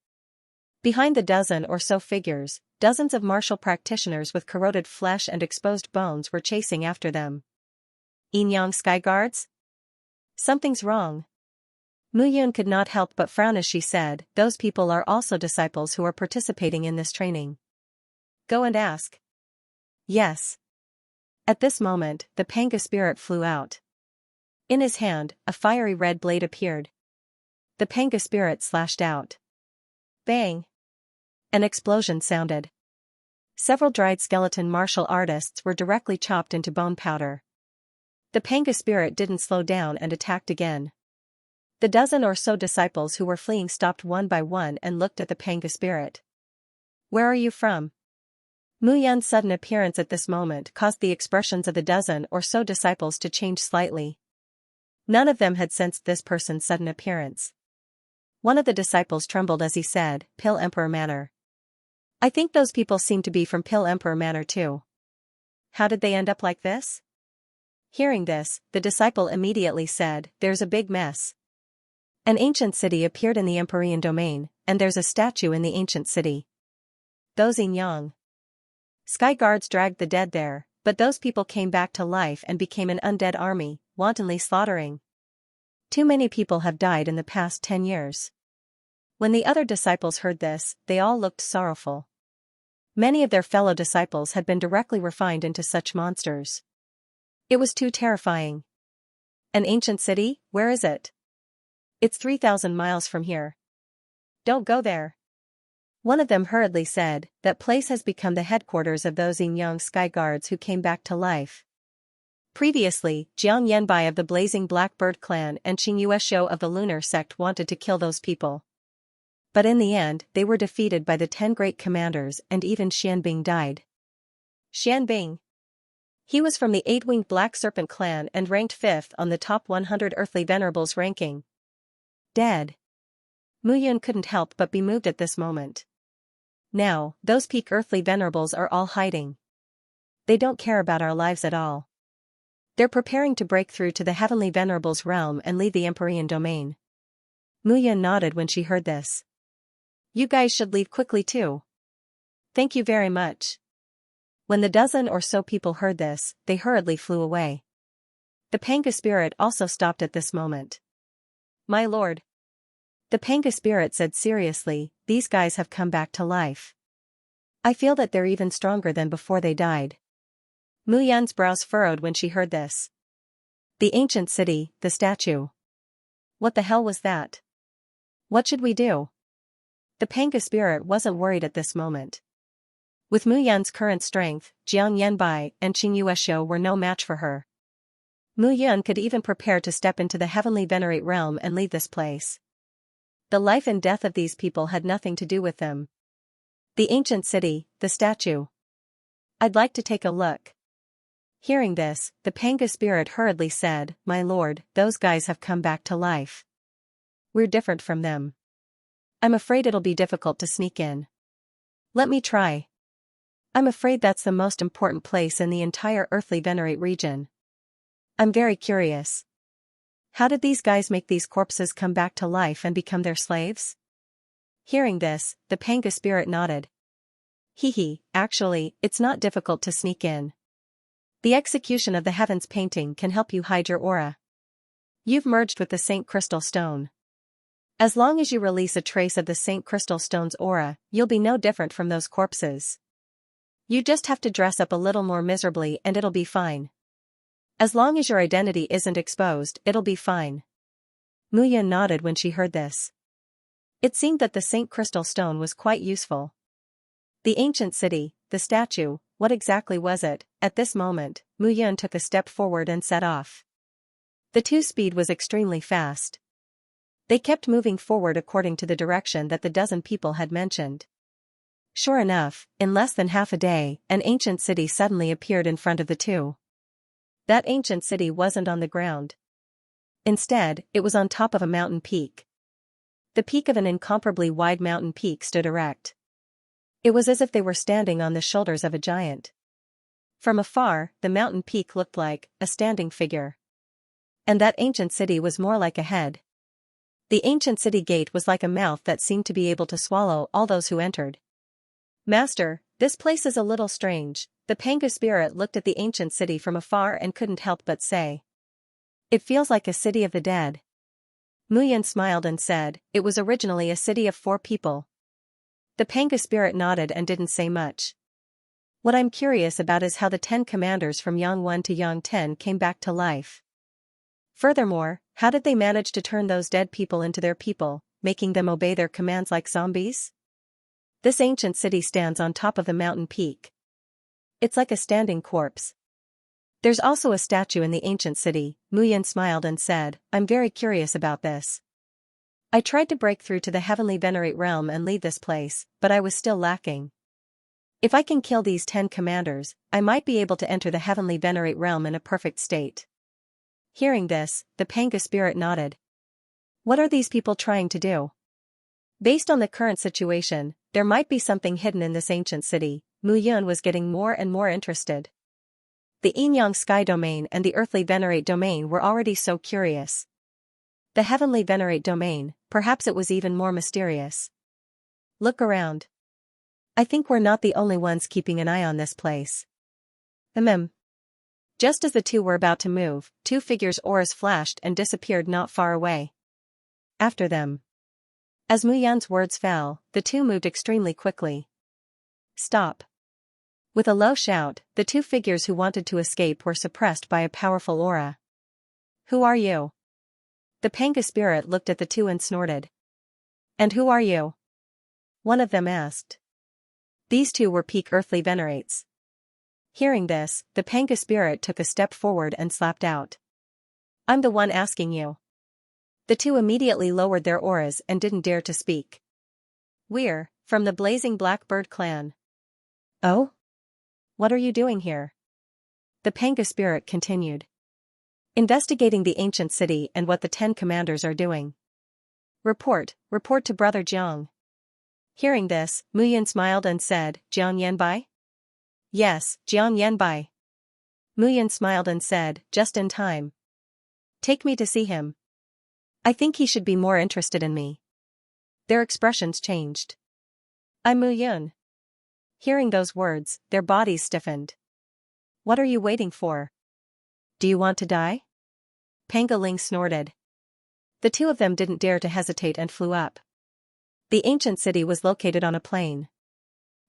Behind the dozen or so figures, dozens of martial practitioners with corroded flesh and exposed bones were chasing after them. Yin Sky Guards? Something's wrong. Mu Yun could not help but frown as she said, those people are also disciples who are participating in this training. Go and ask. Yes. At this moment, the Panga spirit flew out. In his hand, a fiery red blade appeared. The Panga spirit slashed out. Bang! An explosion sounded. Several dried skeleton martial artists were directly chopped into bone powder. The Panga spirit didn't slow down and attacked again. The dozen or so disciples who were fleeing stopped one by one and looked at the Panga spirit. Where are you from? Mu Yun's sudden appearance at this moment caused the expressions of the dozen or so disciples to change slightly. None of them had sensed this person's sudden appearance. One of the disciples trembled as he said, Pill Emperor Manor. I think those people seem to be from Pill Emperor Manor too. How did they end up like this? Hearing this, the disciple immediately said, there's a big mess. An ancient city appeared in the Empyrean domain, and there's a statue in the ancient city. Those Yin Sky Guards dragged the dead there, but those people came back to life and became an undead army, wantonly slaughtering. Too many people have died in the past 10 years. When the other disciples heard this, they all looked sorrowful. Many of their fellow disciples had been directly refined into such monsters. It was too terrifying. An ancient city, where is it? It's 3,000 miles from here. Don't go there. One of them hurriedly said, that place has become the headquarters of those Yin Sky Guards who came back to life. Previously, Jiang Yanbai of the Blazing Blackbird clan and Xianxia of the Lunar sect wanted to kill those people. But in the end, they were defeated by the 10 great commanders and even Xianbing died. Xianbing. He was from the 8-winged Black Serpent clan and ranked 5th on the top 100 earthly venerables ranking. Dead. Mu Yun couldn't help but be moved at this moment. Now, those peak earthly venerables are all hiding. They don't care about our lives at all. They're preparing to break through to the heavenly venerables realm and leave the Empyrean domain. Mu Yun nodded when she heard this. You guys should leave quickly too. Thank you very much. When the dozen or so people heard this, they hurriedly flew away. The Panga spirit also stopped at this moment. My lord. The Panga spirit said seriously, these guys have come back to life. I feel that they're even stronger than before they died. Mu Yun's brows furrowed when she heard this. The ancient city, the statue. What the hell was that? What should we do? The Panga spirit wasn't worried at this moment. With Mu Yun's current strength, Jiang Yanbai and Xianxia were no match for her. Mu Yun could even prepare to step into the heavenly venerate realm and leave this place. The life and death of these people had nothing to do with them. The ancient city, the statue. I'd like to take a look. Hearing this, the Panga spirit hurriedly said, My lord, those guys have come back to life. We're different from them. I'm afraid it'll be difficult to sneak in. Let me try. I'm afraid that's the most important place in the entire earthly venerate region. I'm very curious. How did these guys make these corpses come back to life and become their slaves? Hearing this, the Panga spirit nodded. Actually, it's not difficult to sneak in. The execution of the heavens painting can help you hide your aura. You've merged with the Saint Crystal Stone. As long as you release a trace of the Saint Crystal Stone's aura, you'll be no different from those corpses. You just have to dress up a little more miserably and it'll be fine. As long as your identity isn't exposed, it'll be fine. Mu Yun nodded when she heard this. It seemed that the Saint Crystal Stone was quite useful. The ancient city, the statue, what exactly was it? At this moment, Mu Yun took a step forward and set off. The two speed was extremely fast. They kept moving forward according to the direction that the dozen people had mentioned. Sure enough, in less than half a day, an ancient city suddenly appeared in front of the two. That ancient city wasn't on the ground. Instead, it was on top of a mountain peak. The peak of an incomparably wide mountain peak stood erect. It was as if they were standing on the shoulders of a giant. From afar, the mountain peak looked like a standing figure. And that ancient city was more like a head. The ancient city gate was like a mouth that seemed to be able to swallow all those who entered. Master, this place is a little strange. The Pangu spirit looked at the ancient city from afar and couldn't help but say. It feels like a city of the dead. Muyan smiled and said, it was originally a city of 4 people. The Pangu spirit nodded and didn't say much. What I'm curious about is how the 10 commanders from Yang 1 to Yang 10 came back to life. Furthermore, how did they manage to turn those dead people into their people, making them obey their commands like zombies? This ancient city stands on top of the mountain peak. It's like a standing corpse. There's also a statue in the ancient city. Muyan smiled and said, I'm very curious about this. I tried to break through to the heavenly venerate realm and leave this place, but I was still lacking. If I can kill these 10 commanders, I might be able to enter the heavenly venerate realm in a perfect state. Hearing this, the Pangu spirit nodded. What are these people trying to do? Based on the current situation, there might be something hidden in this ancient city. Mu Yun was getting more and more interested. The Yin-Yang Sky Domain and the Earthly Venerate Domain were already so curious. The Heavenly Venerate Domain, perhaps it was even more mysterious. Look around. I think we're not the only ones keeping an eye on this place. Just as the two were about to move, 2 figures' auras flashed and disappeared not far away. After them. As Mu Yan's words fell, the 2 moved extremely quickly. Stop. With a low shout, the 2 figures who wanted to escape were suppressed by a powerful aura. Who are you? The Pangu spirit looked at the 2 and snorted. And who are you? One of them asked. These 2 were peak earthly venerates. Hearing this, the Pangu spirit took a step forward and slapped out. I'm the one asking you. The 2 immediately lowered their auras and didn't dare to speak. We're from the Blazing Blackbird clan. Oh? What are you doing here? The Pangu spirit continued. Investigating the ancient city and what the 10 commanders are doing. Report to Brother Jiang. Hearing this, Mu Yun smiled and said, Jiang Yanbai? Yes, Jiang Yanbai. Mu Yun smiled and said, just in time. Take me to see him. I think he should be more interested in me. Their expressions changed. I'm Mu Yun. Hearing those words, their bodies stiffened. What are you waiting for? Do you want to die? Pangu Ling snorted. The 2 of them didn't dare to hesitate and flew up. The ancient city was located on a plain.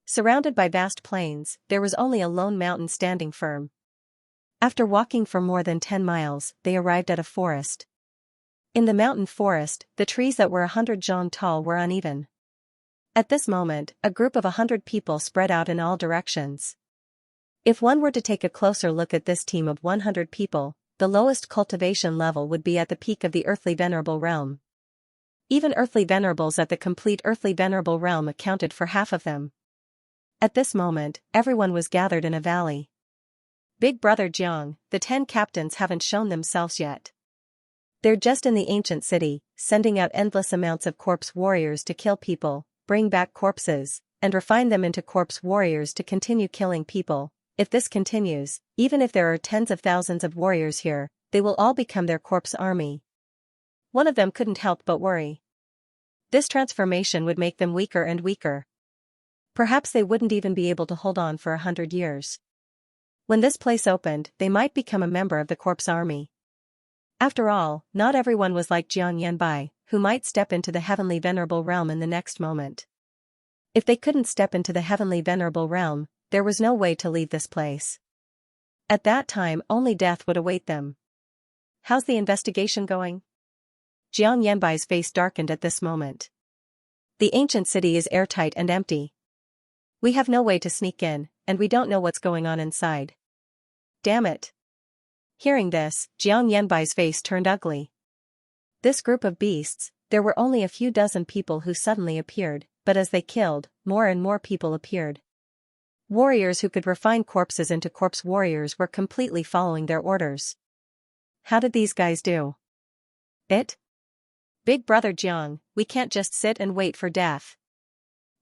Surrounded by vast plains, there was only a lone mountain standing firm. After walking for more than 10 miles, they arrived at a forest. In the mountain forest, the trees that were 100 zhang tall were uneven. At this moment, a group of 100 people spread out in all directions. If one were to take a closer look at this team of 100 people, the lowest cultivation level would be at the peak of the Earthly Venerable Realm. Even Earthly Venerables at the complete Earthly Venerable Realm accounted for half of them. At this moment, everyone was gathered in a valley. Big Brother Jiang, the 10 captains haven't shown themselves yet. They're just in the ancient city, sending out endless amounts of corpse warriors to kill people, bring back corpses, and refine them into corpse warriors to continue killing people. If this continues, even if there are tens of thousands of warriors here, they will all become their corpse army. One of them couldn't help but worry. This transformation would make them weaker and weaker. Perhaps they wouldn't even be able to hold on for 100 years. When this place opened, they might become a member of the corpse army. After all, not everyone was like Jiang Yanbai, who might step into the heavenly venerable realm in the next moment. If they couldn't step into the heavenly venerable realm, there was no way to leave this place. At that time, only death would await them. How's the investigation going? Jiang Yanbai's face darkened at this moment. The ancient city is airtight and empty. We have no way to sneak in, and we don't know what's going on inside. Damn it. Hearing this, Jiang Yanbai's face turned ugly. This group of beasts, there were only a few dozen people who suddenly appeared, but as they killed, more and more people appeared. Warriors who could refine corpses into corpse warriors were completely following their orders. How did these guys do it? Big Brother Jiang, we can't just sit and wait for death.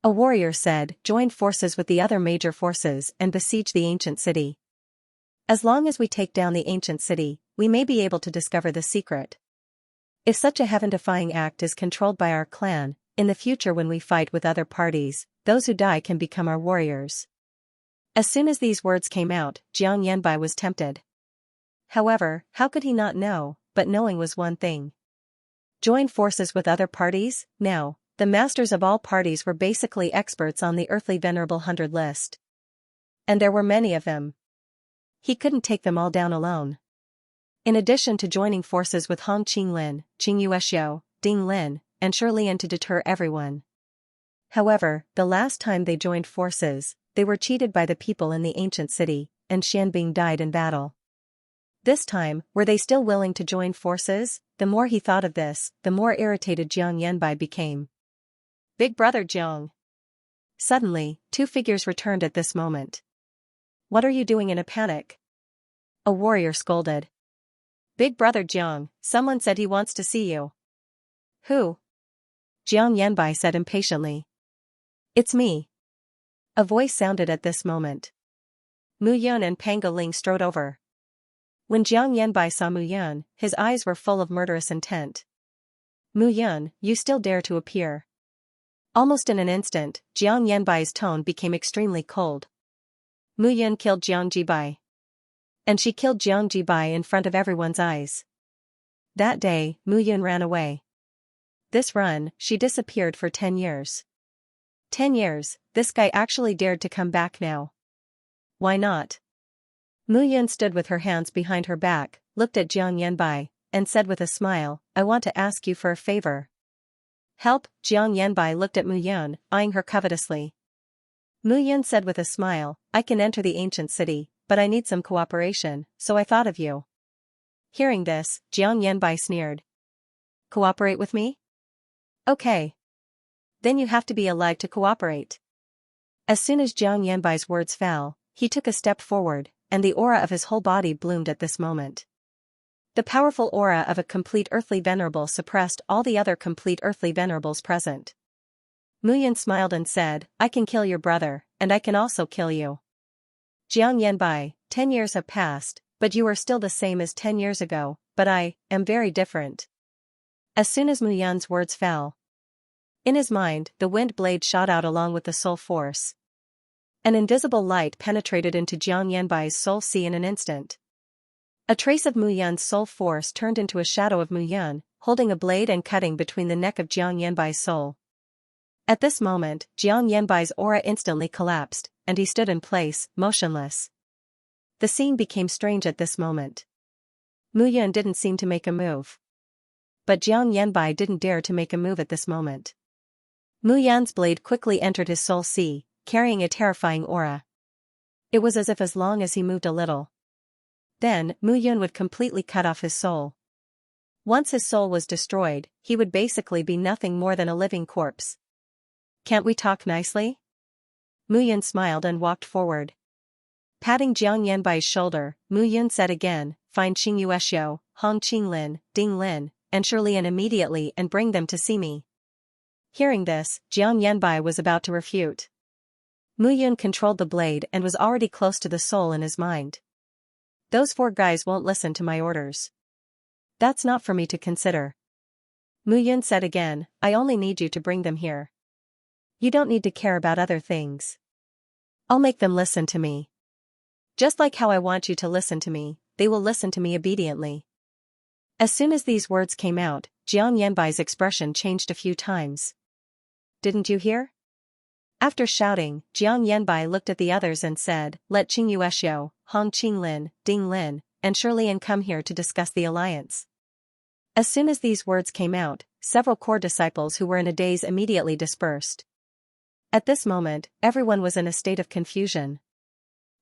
A warrior said, join forces with the other major forces and besiege the ancient city. As long as we take down the ancient city, we may be able to discover the secret. If such a heaven-defying act is controlled by our clan, in the future when we fight with other parties, those who die can become our warriors. As soon as these words came out, Jiang Yanbai was tempted. However, how could he not know? But knowing was one thing. Join forces with other parties? Now, the masters of all parties were basically experts on the earthly venerable 100 list. And there were many of them. He couldn't take them all down alone. In addition to joining forces with Hong Qinglin, Qing Yuexiu, Ding Lin, and Shi Lian to deter everyone. However, the last time they joined forces, they were cheated by the people in the ancient city, and Xianbing died in battle. This time, were they still willing to join forces? The more he thought of this, the more irritated Jiang Yanbai became. Big brother Jiang. Suddenly, two figures returned at this moment. What are you doing in a panic? A warrior scolded. Big brother Jiang, someone said he wants to see you. Who? Jiang Yanbai said impatiently. It's me. A voice sounded at this moment. Mu Yun and Panga Ling strode over. When Jiang Yanbai saw Mu Yun, his eyes were full of murderous intent. Mu Yun, you still dare to appear? Almost in an instant, Jiang Yanbai's tone became extremely cold. Mu Yun killed Jiang Jibai. And she killed Jiang Jibai in front of everyone's eyes. That day, Mu Yun ran away. This run, she disappeared for 10 years. 10 years, this guy actually dared to come back now. Why not? Mu Yun stood with her hands behind her back, looked at Jiang Yanbai, and said with a smile, I want to ask you for a favor. Help? Jiang Yanbai looked at Mu Yun, eyeing her covetously. Mu Yun said with a smile, I can enter the ancient city, but I need some cooperation, so I thought of you. Hearing this, Jiang Yanbai sneered. Cooperate with me? Okay. Then you have to be alive to cooperate. As soon as Jiang Yanbai's words fell, he took a step forward, and the aura of his whole body bloomed at this moment. The powerful aura of a complete earthly venerable suppressed all the other complete earthly venerables present. Mu Yun smiled and said, I can kill your brother, and I can also kill you. Jiang Yanbai, 10 years have passed, but you are still the same as 10 years ago, but I am very different. As soon as Mu Yun's words fell, in his mind, the wind blade shot out along with the soul force. An invisible light penetrated into Jiang Yanbai's soul sea in an instant. A trace of Mu Yun's soul force turned into a shadow of Mu Yun, holding a blade and cutting between the neck of Jiang Yanbai's soul. At this moment, Jiang Yanbai's aura instantly collapsed, and he stood in place, motionless. The scene became strange at this moment. Mu Yun didn't seem to make a move. But Jiang Yanbai didn't dare to make a move at this moment. Mu Yun's blade quickly entered his soul sea, carrying a terrifying aura. It was as if as long as he moved a little, then Mu Yun would completely cut off his soul. Once his soul was destroyed, he would basically be nothing more than a living corpse. Can't we talk nicely? Mu Yun smiled and walked forward. Patting Jiang Yanbai's shoulder, Mu Yun said again, find Qing Yuexiu, Hong Qinglin, Ding Lin, and Shi Lian immediately and bring them to see me. Hearing this, Jiang Yanbai was about to refute. Mu Yun controlled the blade and was already close to the soul in his mind. Those 4 guys won't listen to my orders. That's not for me to consider. Mu Yun said again, I only need you to bring them here. You don't need to care about other things. I'll make them listen to me. Just like how I want you to listen to me, they will listen to me obediently. As soon as these words came out, Jiang Yanbai's expression changed a few times. Didn't you hear? After shouting, Jiang Yanbai looked at the others and said, let Qing Yuexiu, Hong Qinglin, Ding Lin, and Shi Lian come here to discuss the alliance. As soon as these words came out, several core disciples who were in a daze immediately dispersed. At this moment, everyone was in a state of confusion.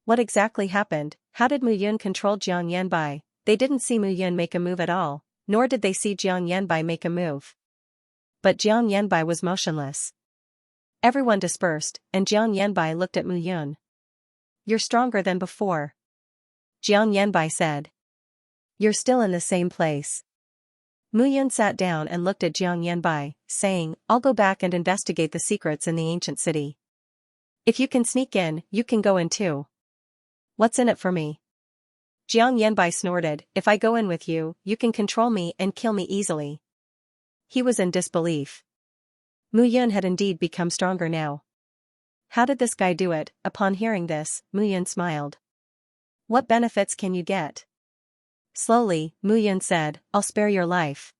What exactly happened? How did Mu Yun control Jiang Yanbai? They didn't see Mu Yun make a move at all, nor did they see Jiang Yanbai make a move. But Jiang Yanbai was motionless. Everyone dispersed, and Jiang Yanbai looked at Mu Yun. You're stronger than before. Jiang Yanbai said. You're still in the same place. Mu Yun sat down and looked at Jiang Yanbai, saying, I'll go back and investigate the secrets in the ancient city. If you can sneak in, you can go in too. What's in it for me? Jiang Yanbai snorted, if I go in with you, you can control me and kill me easily. He was in disbelief. Mu Yun had indeed become stronger now. How did this guy do it? Upon hearing this, Mu Yun smiled. What benefits can you get? Slowly, Mu Yun said, I'll spare your life.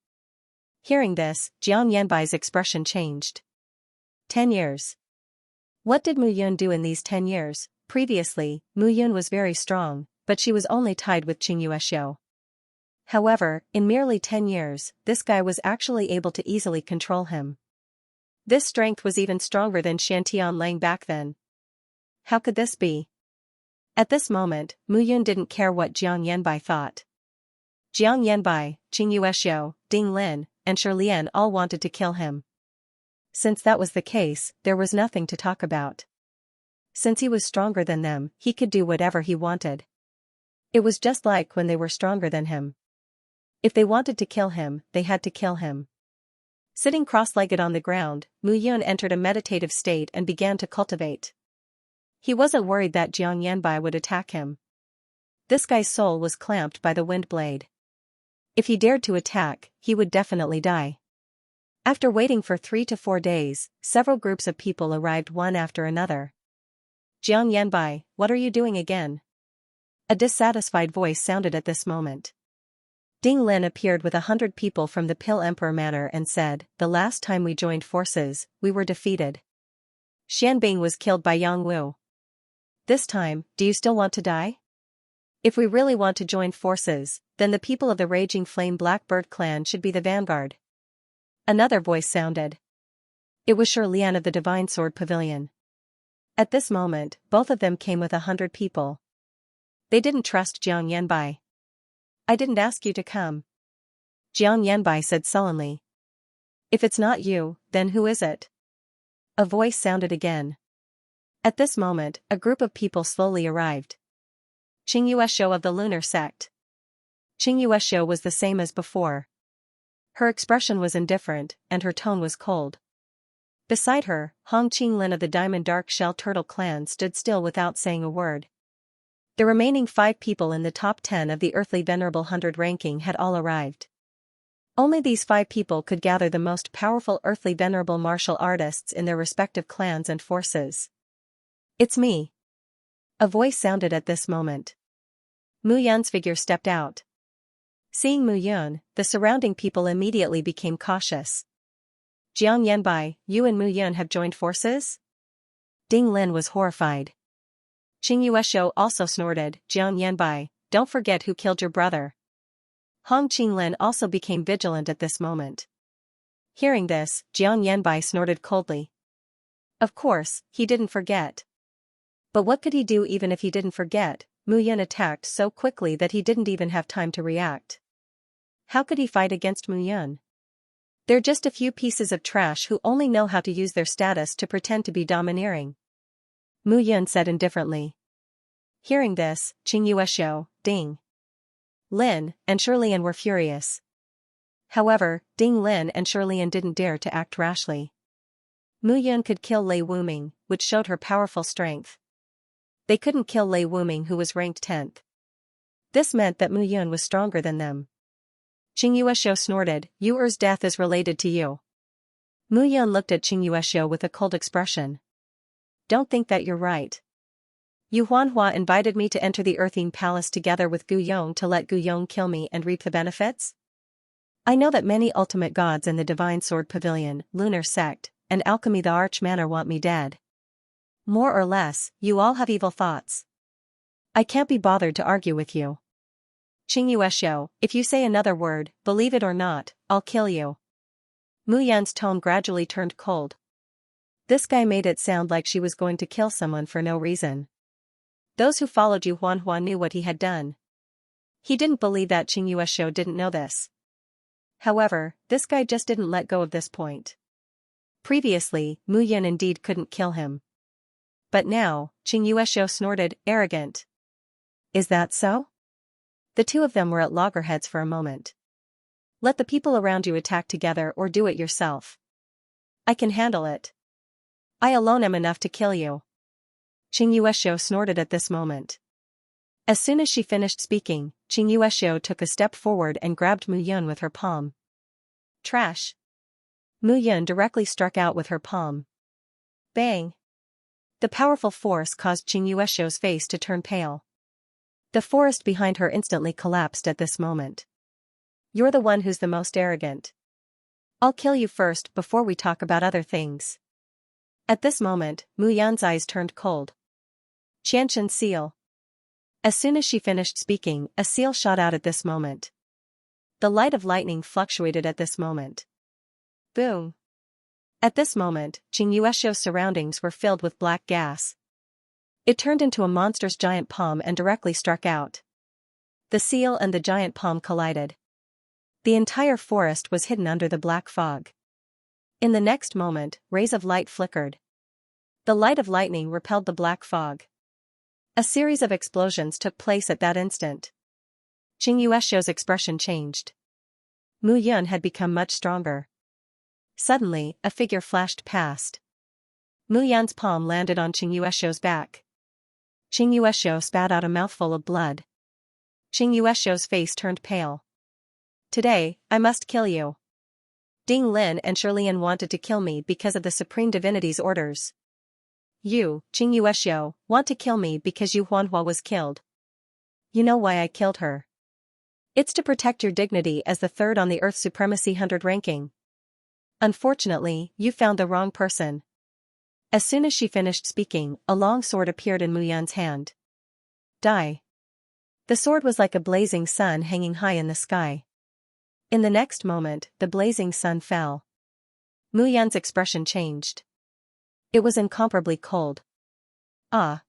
Hearing this, Jiang Yanbai's expression changed. 10 years. What did Mu Yun do in these 10 years? Previously, Mu Yun was very strong, but she was only tied with Qingyuexiu. However, in merely 10 years, this guy was actually able to easily control him. This strength was even stronger than Shantian Lang back then. How could this be? At this moment, Mu Yun didn't care what Jiang Yanbai thought. Jiang Yanbai, Qingyuexiu, Ding Lin, and Shi Lian all wanted to kill him. Since that was the case, there was nothing to talk about. Since he was stronger than them, he could do whatever he wanted. It was just like when they were stronger than him. If they wanted to kill him, they had to kill him. Sitting cross-legged on the ground, Mu Yun entered a meditative state and began to cultivate. He wasn't worried that Jiang Yanbai would attack him. This guy's soul was clamped by the wind blade. If he dared to attack, he would definitely die. After waiting for 3 to 4 days, several groups of people arrived one after another. Jiang Yanbai, what are you doing again? A dissatisfied voice sounded at this moment. Ding Lin appeared with 100 people from the Pill Emperor Manor and said, the last time we joined forces, we were defeated. Xianbing was killed by Yang Wu. This time, do you still want to die? If we really want to join forces, then the people of the Raging Flame Blackbird clan should be the vanguard. Another voice sounded. It was Shi Lian of the Divine Sword Pavilion. At this moment, both of them came with 100 people. They didn't trust Jiang Yanbai. I didn't ask you to come. Jiang Yanbai said sullenly. If it's not you, then who is it? A voice sounded again. At this moment, a group of people slowly arrived. Qingyuexiu of the Lunar Sect. Qingyuexiu was the same as before. Her expression was indifferent, and her tone was cold. Beside her, Hong Qinglin of the Diamond Dark Shell Turtle clan stood still without saying a word. The remaining 5 people in the top 10 of the Earthly Venerable 100 ranking had all arrived. Only these 5 people could gather the most powerful Earthly Venerable martial artists in their respective clans and forces. It's me. A voice sounded at this moment. Mu Yun's figure stepped out. Seeing Mu Yun, the surrounding people immediately became cautious. Jiang Yanbai, you and Mu Yun have joined forces? Ding Lin was horrified. Qingyuexiu also snorted, Jiang Yanbai, don't forget who killed your brother. Hong Qinglin also became vigilant at this moment. Hearing this, Jiang Yanbai snorted coldly. Of course, he didn't forget. But what could he do even if he didn't forget? Mu Yun attacked so quickly that he didn't even have time to react. How could he fight against Mu Yun? They're just a few pieces of trash who only know how to use their status to pretend to be domineering. Mu Yun said indifferently. Hearing this, Qingyuexiu, Ding Lin, and Shi Lian were furious. However, Ding Lin and Shi Lian didn't dare to act rashly. Mu Yun could kill Lei Wuming, which showed her powerful strength. They couldn't kill Lei Wuming, who was ranked 10th. This meant that Mu Yun was stronger than them. Qingyuexiu snorted, Yuer's death is related to you. Mu Yun looked at Qingyuexiu with a cold expression. Don't think that you're right. Yu Huanhua invited me to enter the Earthing Palace together with Gu Yong to let Gu Yong kill me and reap the benefits? I know that many ultimate gods in the Divine Sword Pavilion, Lunar Sect, and Alchemy the Arch Manor want me dead. More or less, you all have evil thoughts. I can't be bothered to argue with you. Qingyuexiu, if you say another word, believe it or not, I'll kill you. Mu Yan's tone gradually turned cold. This guy made it sound like she was going to kill someone for no reason. Those who followed Yu Huanhua knew what he had done. He didn't believe that Qingyuexiu didn't know this. However, this guy just didn't let go of this point. Previously, Mu Yun indeed couldn't kill him. But now, Qingyuexiu snorted, arrogant. Is that so? The two of them were at loggerheads for a moment. Let the people around you attack together or do it yourself. I can handle it. I alone am enough to kill you. Qingyuexiu snorted at this moment. As soon as she finished speaking, Qingyuexiu took a step forward and grabbed Mu Yun with her palm. Trash. Mu Yun directly struck out with her palm. Bang! The powerful force caused Qing Yueshou's face to turn pale. The forest behind her instantly collapsed at this moment. You're the one who's the most arrogant. I'll kill you first before we talk about other things. At this moment, Mu Yan's eyes turned cold. Xianxian seal. As soon as she finished speaking, a seal shot out at this moment. The light of lightning fluctuated at this moment. Boom. At this moment, Qing Yueshou's surroundings were filled with black gas. It turned into a monstrous giant palm and directly struck out. The seal and the giant palm collided. The entire forest was hidden under the black fog. In the next moment, rays of light flickered. The light of lightning repelled the black fog. A series of explosions took place at that instant. Qing Yueshou's expression changed. Mu Yun had become much stronger. Suddenly, a figure flashed past. Mu Yan's palm landed on Qing Yueshou's back. Qing Yueshou spat out a mouthful of blood. Qing Yueshou's face turned pale. Today, I must kill you. Ding Lin and Shirlian wanted to kill me because of the Supreme Divinity's orders. You, Qing Yueshou, want to kill me because Yu Huanhua was killed. You know why I killed her. It's to protect your dignity as the third on the Earth Supremacy 100 ranking. Unfortunately, you found the wrong person. As soon as she finished speaking, a long sword appeared in Mu Yan's hand. Die. The sword was like a blazing sun hanging high in the sky. In the next moment, the blazing sun fell. Mu Yan's expression changed. It was incomparably cold. Ah!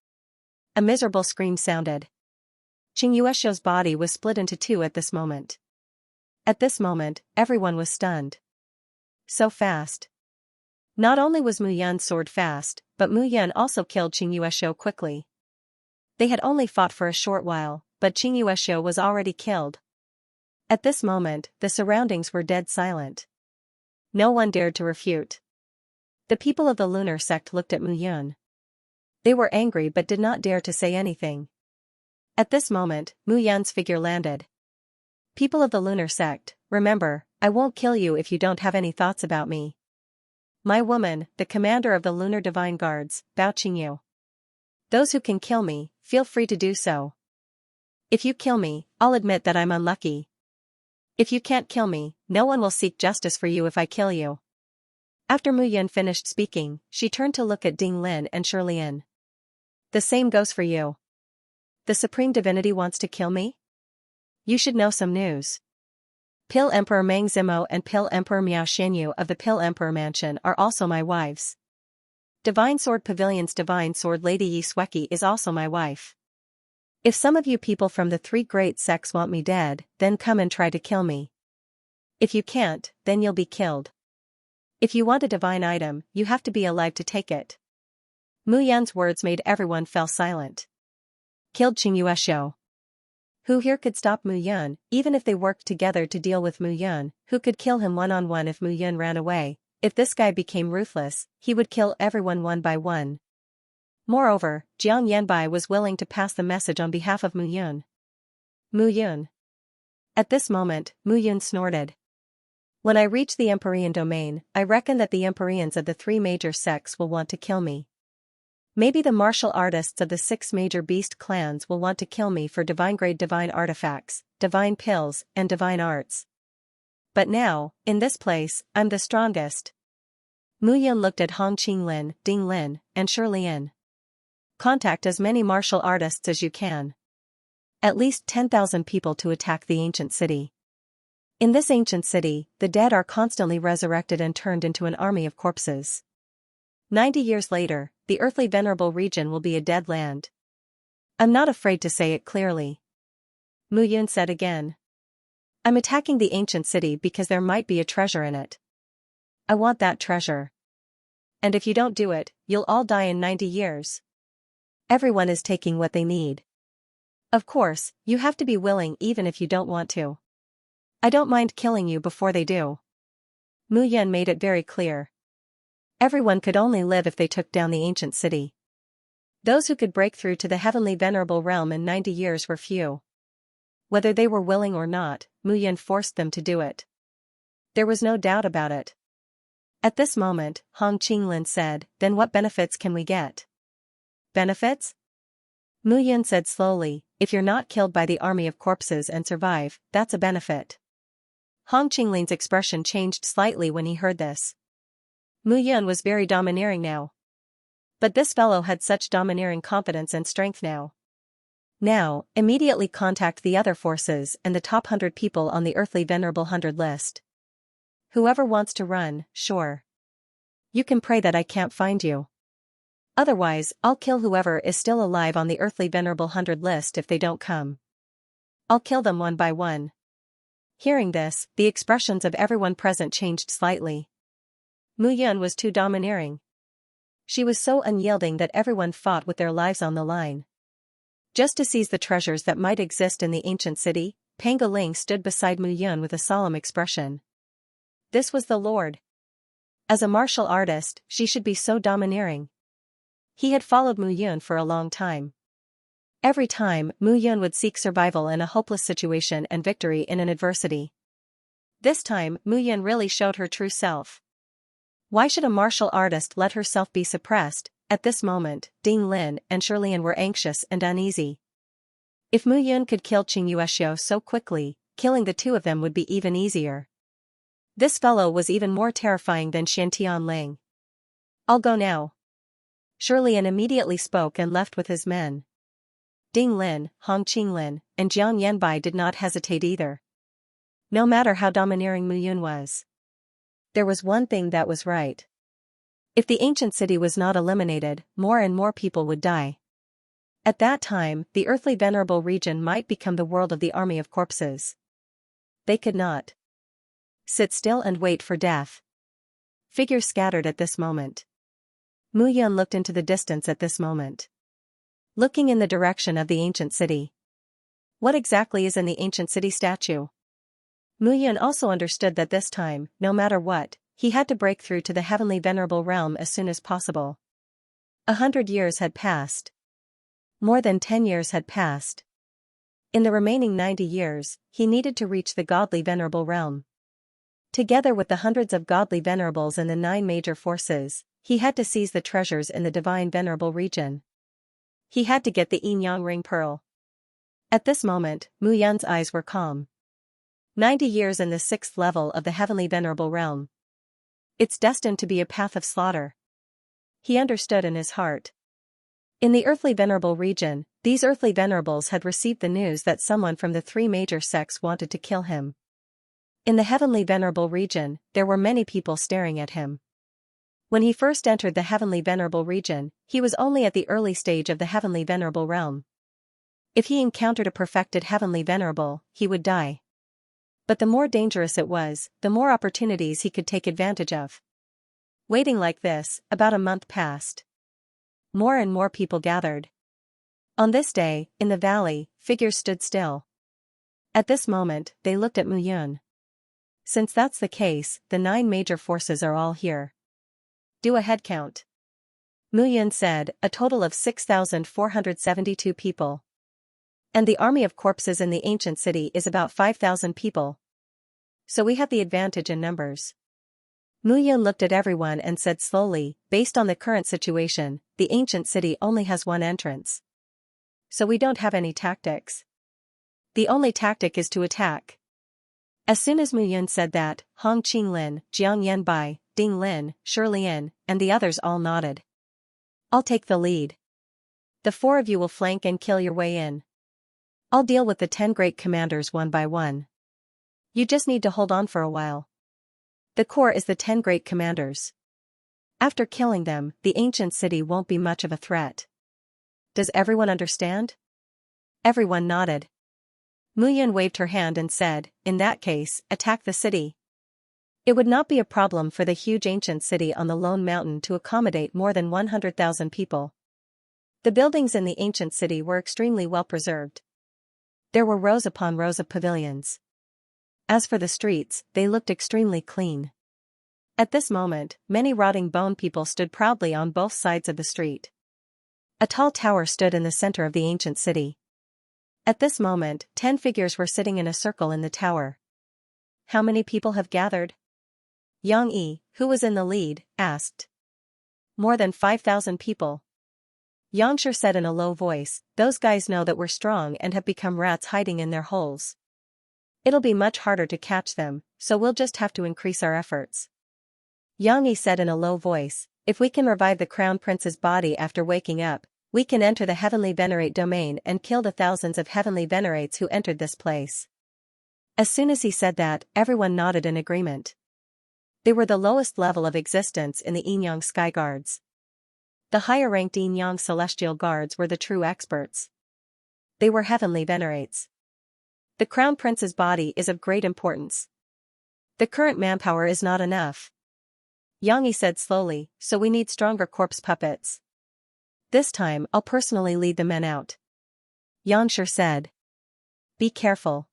A miserable scream sounded. Qing Yueshou's body was split into two at this moment. At this moment, everyone was stunned. So fast. Not only was Mu Yun's sword fast, but Mu Yun also killed Qing Yueshou quickly. They had only fought for a short while, but Qing Yueshou was already killed. At this moment, the surroundings were dead silent. No one dared to refute. The people of the lunar sect looked at Mu Yun. They were angry but did not dare to say anything. At this moment, Mu Yun's figure landed. People of the lunar sect, remember, I won't kill you if you don't have any thoughts about me. My woman, the commander of the lunar divine guards, Bao Qingyu. Those who can kill me, feel free to do so. If you kill me, I'll admit that I'm unlucky. If you can't kill me, no one will seek justice for you if I kill you. After Mu Yun finished speaking, she turned to look at Ding Lin and Shirlian. The same goes for you. The Supreme Divinity wants to kill me? You should know some news. Pill Emperor Meng Zimo and Pill Emperor Miao Xianyu of the Pill Emperor Mansion are also my wives. Divine Sword Pavilion's Divine Sword Lady Yi Sweki is also my wife. If some of you people from the three great sects want me dead, then come and try to kill me. If you can't, then you'll be killed. If you want a divine item, you have to be alive to take it. Mu Yan's words made everyone fell silent. Killed Qing Yueshou. Who here could stop Mu Yun, even if they worked together to deal with Mu Yun? Who could kill him one-on-one if Mu Yun ran away? If this guy became ruthless, he would kill everyone one by one. Moreover, Jiang Yanbai was willing to pass the message on behalf of Mu Yun. Mu Yun. At this moment, Mu Yun snorted. When I reach the Empyrean domain, I reckon that the Empyreans of the three major sects will want to kill me. Maybe the martial artists of the 6 major beast clans will want to kill me for divine-grade divine artifacts, divine pills, and divine arts. But now, in this place, I'm the strongest. Mu Yun looked at Hong Qinglin, Ding Lin, and Shirlian. Contact as many martial artists as you can. At least 10,000 people to attack the ancient city. In this ancient city, the dead are constantly resurrected and turned into an army of corpses. 90 years later, the earthly venerable region will be a dead land. I'm not afraid to say it clearly. Mu Yun said again. I'm attacking the ancient city because there might be a treasure in it. I want that treasure. And if you don't do it, you'll all die in 90 years. Everyone is taking what they need. Of course, you have to be willing even if you don't want to. I don't mind killing you before they do. Mu Yun made it very clear. Everyone could only live if they took down the ancient city. Those who could break through to the heavenly venerable realm in 90 years were few. Whether they were willing or not, Mu Yun forced them to do it. There was no doubt about it. At this moment, Hong Qinglin said, "Then what benefits can we get?" "Benefits?" Mu Yun said slowly, "If you're not killed by the army of corpses and survive, that's a benefit." Hong Qinglin's expression changed slightly when he heard this. Mu Yun was very domineering now. But this fellow had such domineering confidence and strength now. Now, immediately contact the other forces and the top 100 people on the earthly venerable 100 list. Whoever wants to run, sure. You can pray that I can't find you. Otherwise, I'll kill whoever is still alive on the earthly venerable 100 list if they don't come. I'll kill them one by one. Hearing this, the expressions of everyone present changed slightly. Mu Yun was too domineering. She was so unyielding that everyone fought with their lives on the line. Just to seize the treasures that might exist in the ancient city, Pangolin stood beside Mu Yun with a solemn expression. This was the Lord. As a martial artist, she should be so domineering. He had followed Mu Yun for a long time. Every time, Mu Yun would seek survival in a hopeless situation and victory in an adversity. This time, Mu Yun really showed her true self. Why should a martial artist let herself be suppressed? At this moment, Ding Lin and Shirlian were anxious and uneasy. If Mu Yun could kill Qing Yuexiu so quickly, killing the two of them would be even easier. This fellow was even more terrifying than Xiantian Ling. "I'll go now." Shirlian immediately spoke and left with his men. Ding Lin, Hong Qinglin, and Jiang Yanbai did not hesitate either. No matter how domineering Mu Yun was, there was one thing that was right. If the ancient city was not eliminated, more and more people would die. At that time, the earthly venerable region might become the world of the army of corpses. They could not sit still and wait for death. Figures scattered at this moment. Mu Yun looked into the distance at this moment, looking in the direction of the ancient city. What exactly is in the ancient city statue? Mu Yun also understood that this time, no matter what, he had to break through to the heavenly venerable realm as soon as possible. 100 years had passed. More than 10 years had passed. In the remaining 90 years, he needed to reach the godly venerable realm. Together with the hundreds of godly venerables and the 9 major forces, he had to seize the treasures in the divine venerable region. He had to get the yin yang ring pearl. At this moment, Mu Yun's eyes were calm. 90 years in the 6th level of the heavenly venerable realm. It's destined to be a path of slaughter. He understood in his heart. In the earthly venerable region, these earthly venerables had received the news that someone from the 3 major sects wanted to kill him. In the heavenly venerable region, there were many people staring at him. When he first entered the heavenly venerable region, he was only at the early stage of the heavenly venerable realm. If he encountered a perfected heavenly venerable, he would die. But the more dangerous it was, the more opportunities he could take advantage of. Waiting like this, about a month passed. More and more people gathered. On this day, in the valley, figures stood still. At this moment, they looked at Mu Yun. Since that's the case, the 9 major forces are all here. Do a head count. Mu Yun said, a total of 6,472 people. And the army of corpses in the ancient city is about 5,000 people. So we have the advantage in numbers. Mu Yun looked at everyone and said slowly, based on the current situation, the ancient city only has one entrance. So we don't have any tactics. The only tactic is to attack. As soon as Mu Yun said that, Hong Qinglin, Jiang Yanbai, Ding Lin, Shirlian, and the others all nodded. I'll take the lead. The 4 of you will flank and kill your way in. I'll deal with the 10 great commanders one by one. You just need to hold on for a while. The core is the 10 great commanders. After killing them, the ancient city won't be much of a threat. Does everyone understand? Everyone nodded. Mu Yun waved her hand and said, in that case, attack the city. It would not be a problem for the huge ancient city on the lone mountain to accommodate more than 100,000 people. The buildings in the ancient city were extremely well preserved. There were rows upon rows of pavilions. As for the streets, they looked extremely clean. At this moment, many rotting bone people stood proudly on both sides of the street. A tall tower stood in the center of the ancient city. At this moment, 10 figures were sitting in a circle in the tower. How many people have gathered? Yang Yi, who was in the lead, asked. More than 5,000 people. Xianxia said in a low voice, those guys know that we're strong and have become rats hiding in their holes. It'll be much harder to catch them, so we'll just have to increase our efforts. Yang Yi said in a low voice, if we can revive the crown prince's body after waking up, we can enter the heavenly venerate domain and kill the thousands of heavenly venerates who entered this place. As soon as he said that, everyone nodded in agreement. They were the lowest level of existence in the Yinyang Sky Guards. The higher-ranked Yinyang Celestial Guards were the true experts. They were heavenly venerates. The Crown Prince's body is of great importance. The current manpower is not enough. Yang Yi said slowly, so we need stronger corpse puppets. This time I'll personally lead the men out. Xianxia said. Be careful.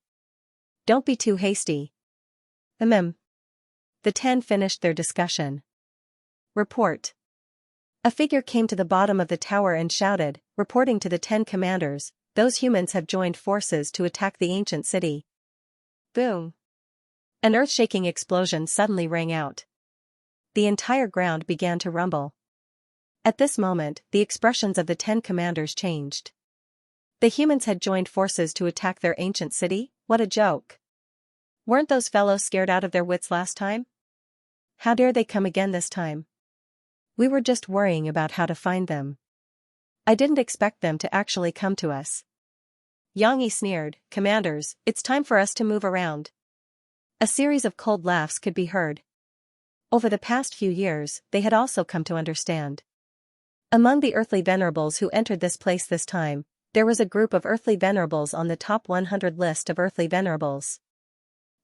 Don't be too hasty. The 10 finished their discussion. Report. A figure came to the bottom of the tower and shouted, reporting to the 10 commanders, those humans have joined forces to attack the ancient city. Boom. An earth-shaking explosion suddenly rang out. The entire ground began to rumble. At this moment, the expressions of the 10 commanders changed. The humans had joined forces to attack their ancient city? What a joke. Weren't those fellows scared out of their wits last time? How dare they come again this time? We were just worrying about how to find them. I didn't expect them to actually come to us. Yang Yi sneered, Commanders, it's time for us to move around. A series of cold laughs could be heard. Over the past few years, they had also come to understand. Among the earthly venerables who entered this place this time, there was a group of earthly venerables on the top 100 list of earthly venerables.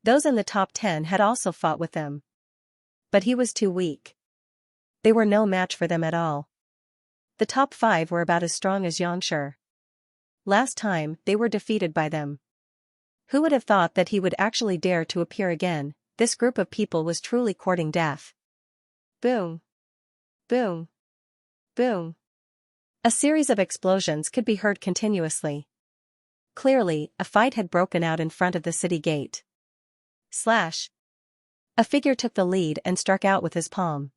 Those in the top 10 had also fought with them. But he was too weak. They were no match for them at all. The top 5 were about as strong as Xianxia. Last time, they were defeated by them. Who would have thought that he would actually dare to appear again? This group of people was truly courting death. Boom. Boom. Boom. A series of explosions could be heard continuously. Clearly, a fight had broken out in front of the city gate. Slash. A figure took the lead and struck out with his palm.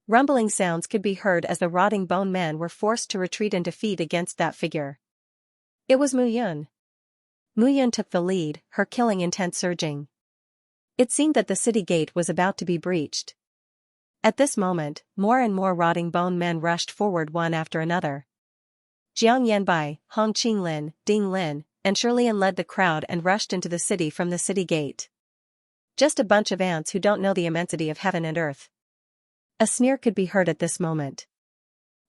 Rumbling sounds could be heard as the rotting bone men were forced to retreat in defeat against that figure. It was Mu Yun. Mu Yun took the lead, her killing intent surging. It seemed that the city gate was about to be breached. At this moment, more and more rotting bone men rushed forward one after another. Jiang Yanbai, Hong Qinglin, Ding Lin, and Shirlian led the crowd and rushed into the city from the city gate. Just a bunch of ants who don't know the immensity of heaven and earth. A sneer could be heard at this moment.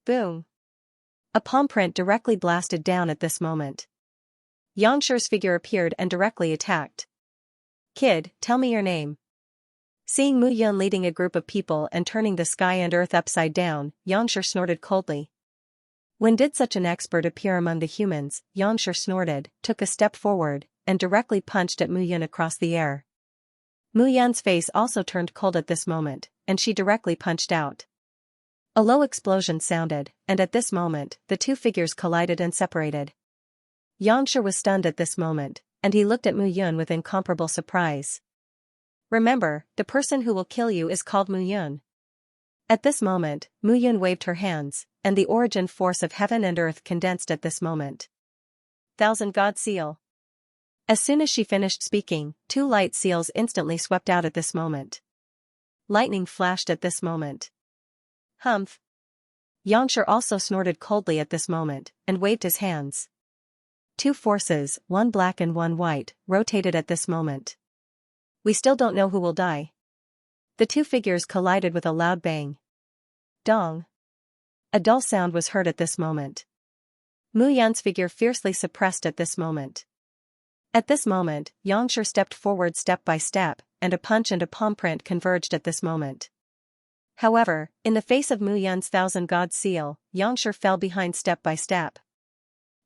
Boom. A palm print directly blasted down at this moment. Yangshir's figure appeared and directly attacked. Kid, tell me your name. Seeing Mu Yun leading a group of people and turning the sky and earth upside down, Yangshir snorted coldly. When did such an expert appear among the humans? Yangshir snorted, took a step forward, and directly punched at Mu Yun across the air. Mu Yun's face also turned cold at this moment, and she directly punched out. A low explosion sounded, and at this moment, the two figures collided and separated. Yangshir was stunned at this moment, and he looked at Mu Yun with incomparable surprise. Remember, the person who will kill you is called Mu Yun. At this moment, Mu Yun waved her hands, and the origin force of heaven and earth condensed at this moment. Thousand God Seal. As soon as she finished speaking, 2 light seals instantly swept out at this moment. Lightning flashed at this moment. Humph. Yangshir also snorted coldly at this moment, and waved his hands. 2 forces, one black and one white, rotated at this moment. We still don't know who will die. The 2 figures collided with a loud bang. Dong. A dull sound was heard at this moment. Mu Yun's figure fiercely suppressed at this moment. At this moment, Yangshir stepped forward step by step, and a punch and a palm print converged at this moment. However, in the face of Mu Yun's Thousand God Seal, Yangshir fell behind step by step.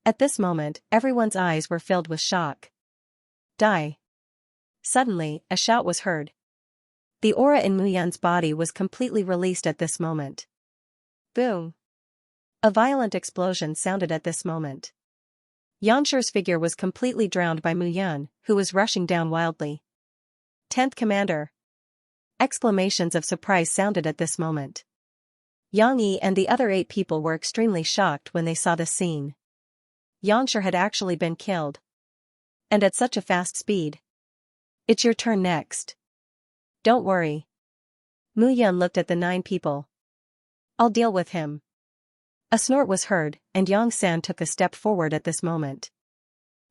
At this moment, everyone's eyes were filled with shock. Die. Suddenly, a shout was heard. The aura in Mu Yun's body was completely released at this moment. Boom. A violent explosion sounded at this moment. Yangshir's figure was completely drowned by Mu Yun, who was rushing down wildly. 10th Commander. Exclamations of surprise sounded at this moment. Yang Yi and the other 8 people were extremely shocked when they saw the scene. Xianxia had actually been killed. And at such a fast speed. It's your turn next. Don't worry. Mu Yun looked at the 9 people. I'll deal with him. A snort was heard, and Yang San took a step forward at this moment.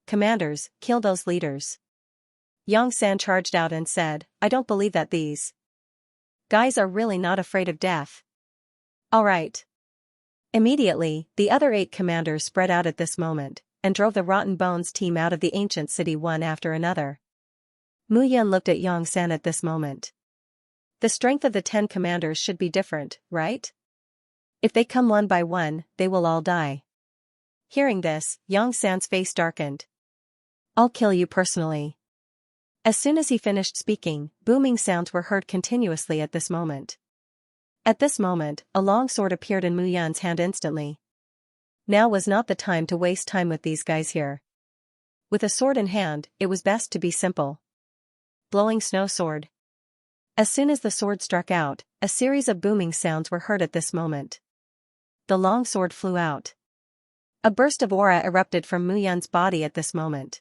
Commanders, kill those leaders. Yang San charged out and said, I don't believe that these guys are really not afraid of death. All right. Immediately, the other 8 commanders spread out at this moment, and drove the Rotten Bones team out of the ancient city one after another. Mu Yun looked at Yang San at this moment. The strength of the 10 commanders should be different, right? If they come one by one, they will all die. Hearing this, Yang San's face darkened. I'll kill you personally. As soon as he finished speaking, booming sounds were heard continuously at this moment. At this moment, a long sword appeared in Mu Yun's hand instantly. Now was not the time to waste time with these guys here. With a sword in hand, it was best to be simple. Blowing snow sword. As soon as the sword struck out, a series of booming sounds were heard at this moment. The long sword flew out. A burst of aura erupted from Mu Yun's body at this moment.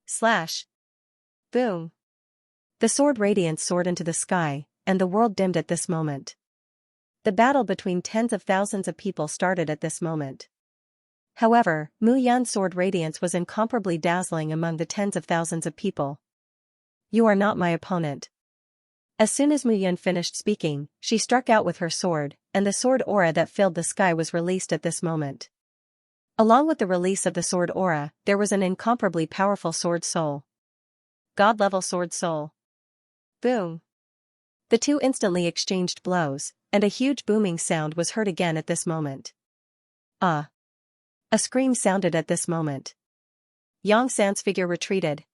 Slash. Boom. The sword radiance soared into the sky, and the world dimmed at this moment. The battle between tens of thousands of people started at this moment. However, Mu Yun's sword radiance was incomparably dazzling among the tens of thousands of people. You are not my opponent. As soon as Mu Yun finished speaking, she struck out with her sword, and the sword aura that filled the sky was released at this moment. Along with the release of the sword aura, there was an incomparably powerful sword soul. God-level sword soul. Boom. The two instantly exchanged blows, and a huge booming sound was heard again at this moment. Ah! A scream sounded at this moment. Yang San's figure retreated.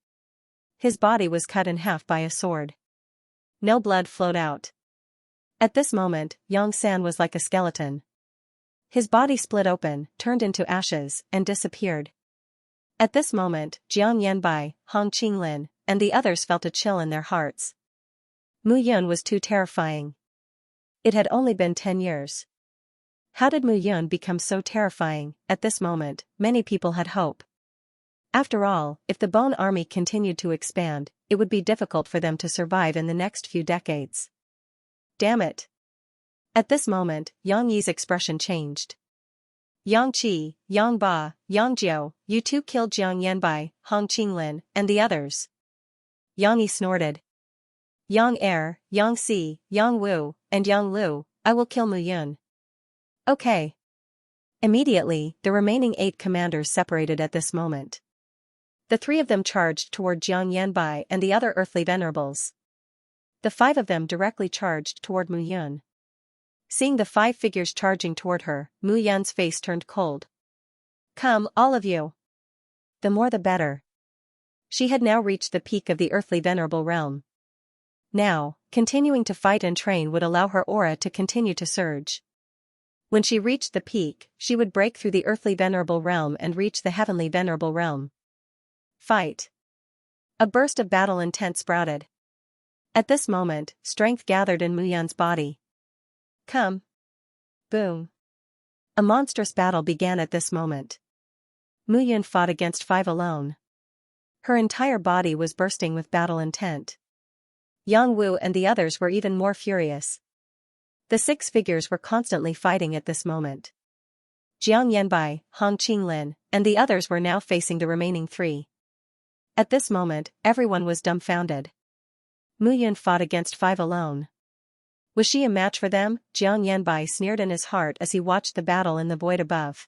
His body was cut in half by a sword. No blood flowed out. At this moment, Yang San was like a skeleton. His body split open, turned into ashes, and disappeared. At this moment, Jiang Yanbai, Hong Qinglin, and the others felt a chill in their hearts. Mu Yun was too terrifying. It had only been 10 years. How did Mu Yun become so terrifying? At this moment, many people had hope. After all, if the Bone Army continued to expand, it would be difficult for them to survive in the next few decades. Damn it. At this moment, Yang Yi's expression changed. Yang Qi, Yang Ba, Yang Jiao, you two killed Jiang Yanbai, Hong Qinglin, and the others. Yang Yi snorted. Yang Er, Yang Si, Yang Wu, and Yang Lu, I will kill Mu Yun. Okay. Immediately, the remaining 8 commanders separated at this moment. The 3 of them charged toward Jiang Yanbai and the other earthly venerables. The 5 of them directly charged toward Mu Yun. Seeing the 5 figures charging toward her, Mu Yun's face turned cold. Come, all of you. The more the better. She had now reached the peak of the earthly venerable realm. Now, continuing to fight and train would allow her aura to continue to surge. When she reached the peak, she would break through the earthly venerable realm and reach the heavenly venerable realm. Fight. A burst of battle intent sprouted. At this moment, strength gathered in Mu Yun's body. Come. Boom. A monstrous battle began at this moment. Mu Yun fought against 5 alone. Her entire body was bursting with battle intent. Yang Wu and the others were even more furious. The 6 figures were constantly fighting at this moment. Jiang Yanbai, Hong Qinglin, and the others were now facing the remaining 3. At this moment, everyone was dumbfounded. Mu Yun fought against 5 alone. Was she a match for them? Jiang Yanbai sneered in his heart as he watched the battle in the void above.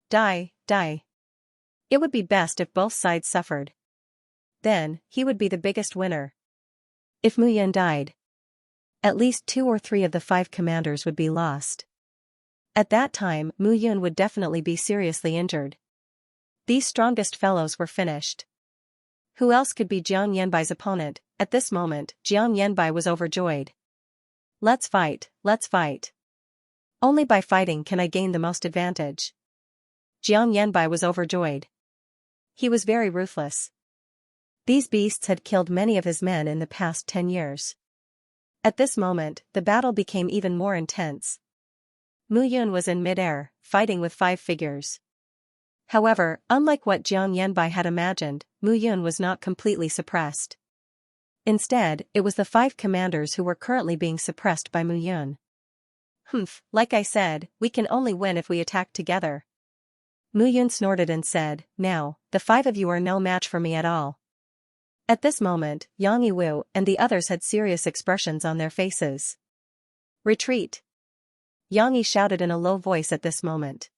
Die, die. It would be best if both sides suffered. Then, he would be the biggest winner. If Mu Yun died, at least 2 or 3 of the 5 commanders would be lost. At that time, Mu Yun would definitely be seriously injured. These strongest fellows were finished. Who else could be Jiang Yanbai's opponent? At this moment, Jiang Yanbai was overjoyed. Let's fight, let's fight. Only by fighting can I gain the most advantage. Jiang Yanbai was overjoyed. He was very ruthless. These beasts had killed many of his men in the past 10 years. At this moment, the battle became even more intense. Mu Yun was in midair, fighting with 5 figures. However, unlike what Jiang Yanbai had imagined, Mu Yun was not completely suppressed. Instead, it was the 5 commanders who were currently being suppressed by Mu Yun. Like I said, we can only win if we attack together. Mu Yun snorted and said, now, the 5 of you are no match for me at all. At this moment, Yang Yiwu and the others had serious expressions on their faces. Retreat! Yang Yi shouted in a low voice at this moment.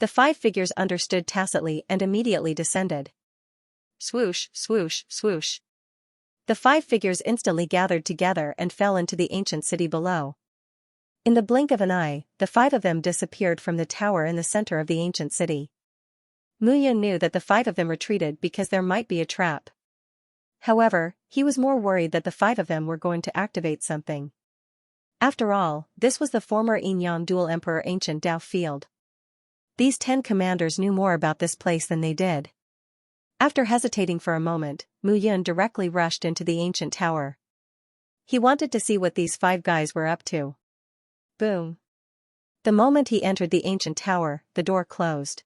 The 5 figures understood tacitly and immediately descended. Swoosh, swoosh, swoosh. The 5 figures instantly gathered together and fell into the ancient city below. In the blink of an eye, the 5 of them disappeared from the tower in the center of the ancient city. Mu Yun knew that the 5 of them retreated because there might be a trap. However, he was more worried that the 5 of them were going to activate something. After all, this was the former Yinyang Dual Emperor Ancient Dao Field. These 10 commanders knew more about this place than they did. After hesitating for a moment, Mu Yun directly rushed into the ancient tower. He wanted to see what these 5 guys were up to. Boom. The moment he entered the ancient tower, the door closed.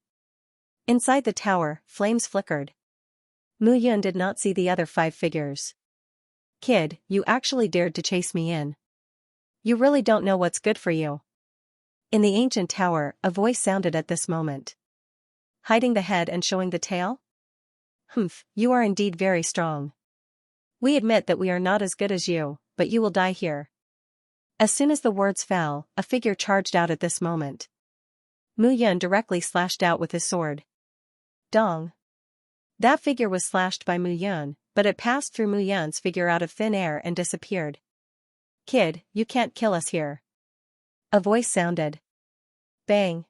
Inside the tower, flames flickered. Mu Yun did not see the other 5 figures. Kid, you actually dared to chase me in. You really don't know what's good for you. In the ancient tower, a voice sounded at this moment. Hiding the head and showing the tail? You are indeed very strong. We admit that we are not as good as you, but you will die here. As soon as the words fell, a figure charged out at this moment. Mu Yun directly slashed out with his sword. Dong. That figure was slashed by Mu Yun, but it passed through Mu Yun's figure out of thin air and disappeared. Kid, you can't kill us here. A voice sounded. Bang.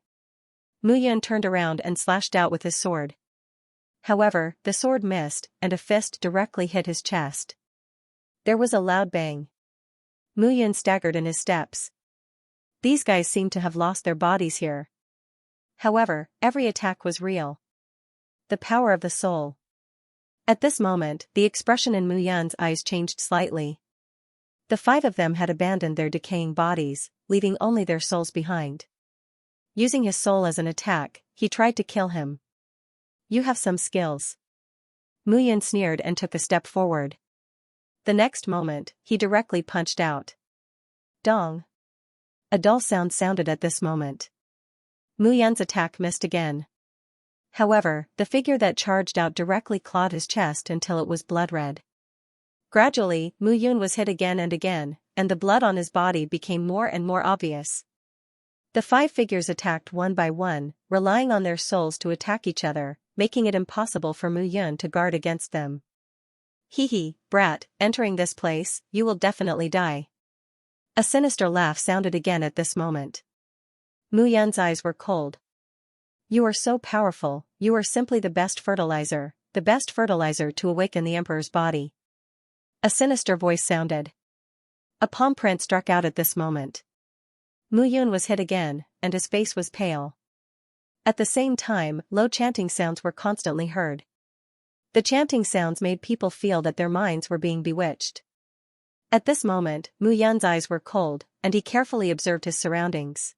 Mu Yun turned around and slashed out with his sword. However, the sword missed, and a fist directly hit his chest. There was a loud bang. Mu Yun staggered in his steps. These guys seemed to have lost their bodies here. However, every attack was real. The power of the soul. At this moment, the expression in Mu Yun's eyes changed slightly. The 5 of them had abandoned their decaying bodies, leaving only their souls behind. Using his soul as an attack, he tried to kill him. You have some skills. Mu Yun sneered and took a step forward. The next moment, he directly punched out. Dong. A dull sound sounded at this moment. Mu Yun's attack missed again. However, the figure that charged out directly clawed his chest until it was blood red. Gradually, Mu Yun was hit again and again, and the blood on his body became more and more obvious. The 5 figures attacked one by one, relying on their souls to attack each other, making it impossible for Mu Yun to guard against them. Hee, brat, entering this place, you will definitely die. A sinister laugh sounded again at this moment. Mu Yun's eyes were cold. You are so powerful, you are simply the best fertilizer to awaken the Emperor's body. A sinister voice sounded. A palm print struck out at this moment. Mu Yun was hit again, and his face was pale. At the same time, low chanting sounds were constantly heard. The chanting sounds made people feel that their minds were being bewitched. At this moment, Mu Yun's eyes were cold, and he carefully observed his surroundings.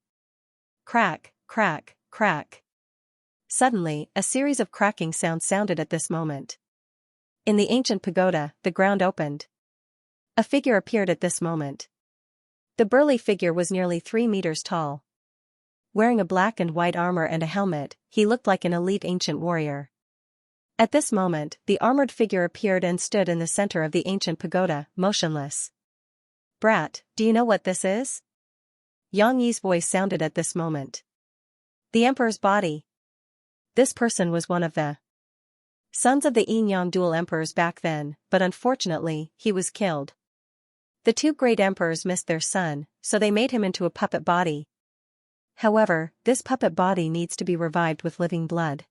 Crack, crack, crack. Suddenly, a series of cracking sounds sounded at this moment. In the ancient pagoda, the ground opened. A figure appeared at this moment. The burly figure was nearly 3 meters tall. Wearing a black and white armor and a helmet, he looked like an elite ancient warrior. At this moment, the armored figure appeared and stood in the center of the ancient pagoda, motionless. Brat, do you know what this is? Yang Yi's voice sounded at this moment. The Emperor's body. This person was one of the sons of the Yinyang dual emperors back then, but unfortunately, he was killed. The 2 great emperors missed their son, so they made him into a puppet body. However, this puppet body needs to be revived with living blood.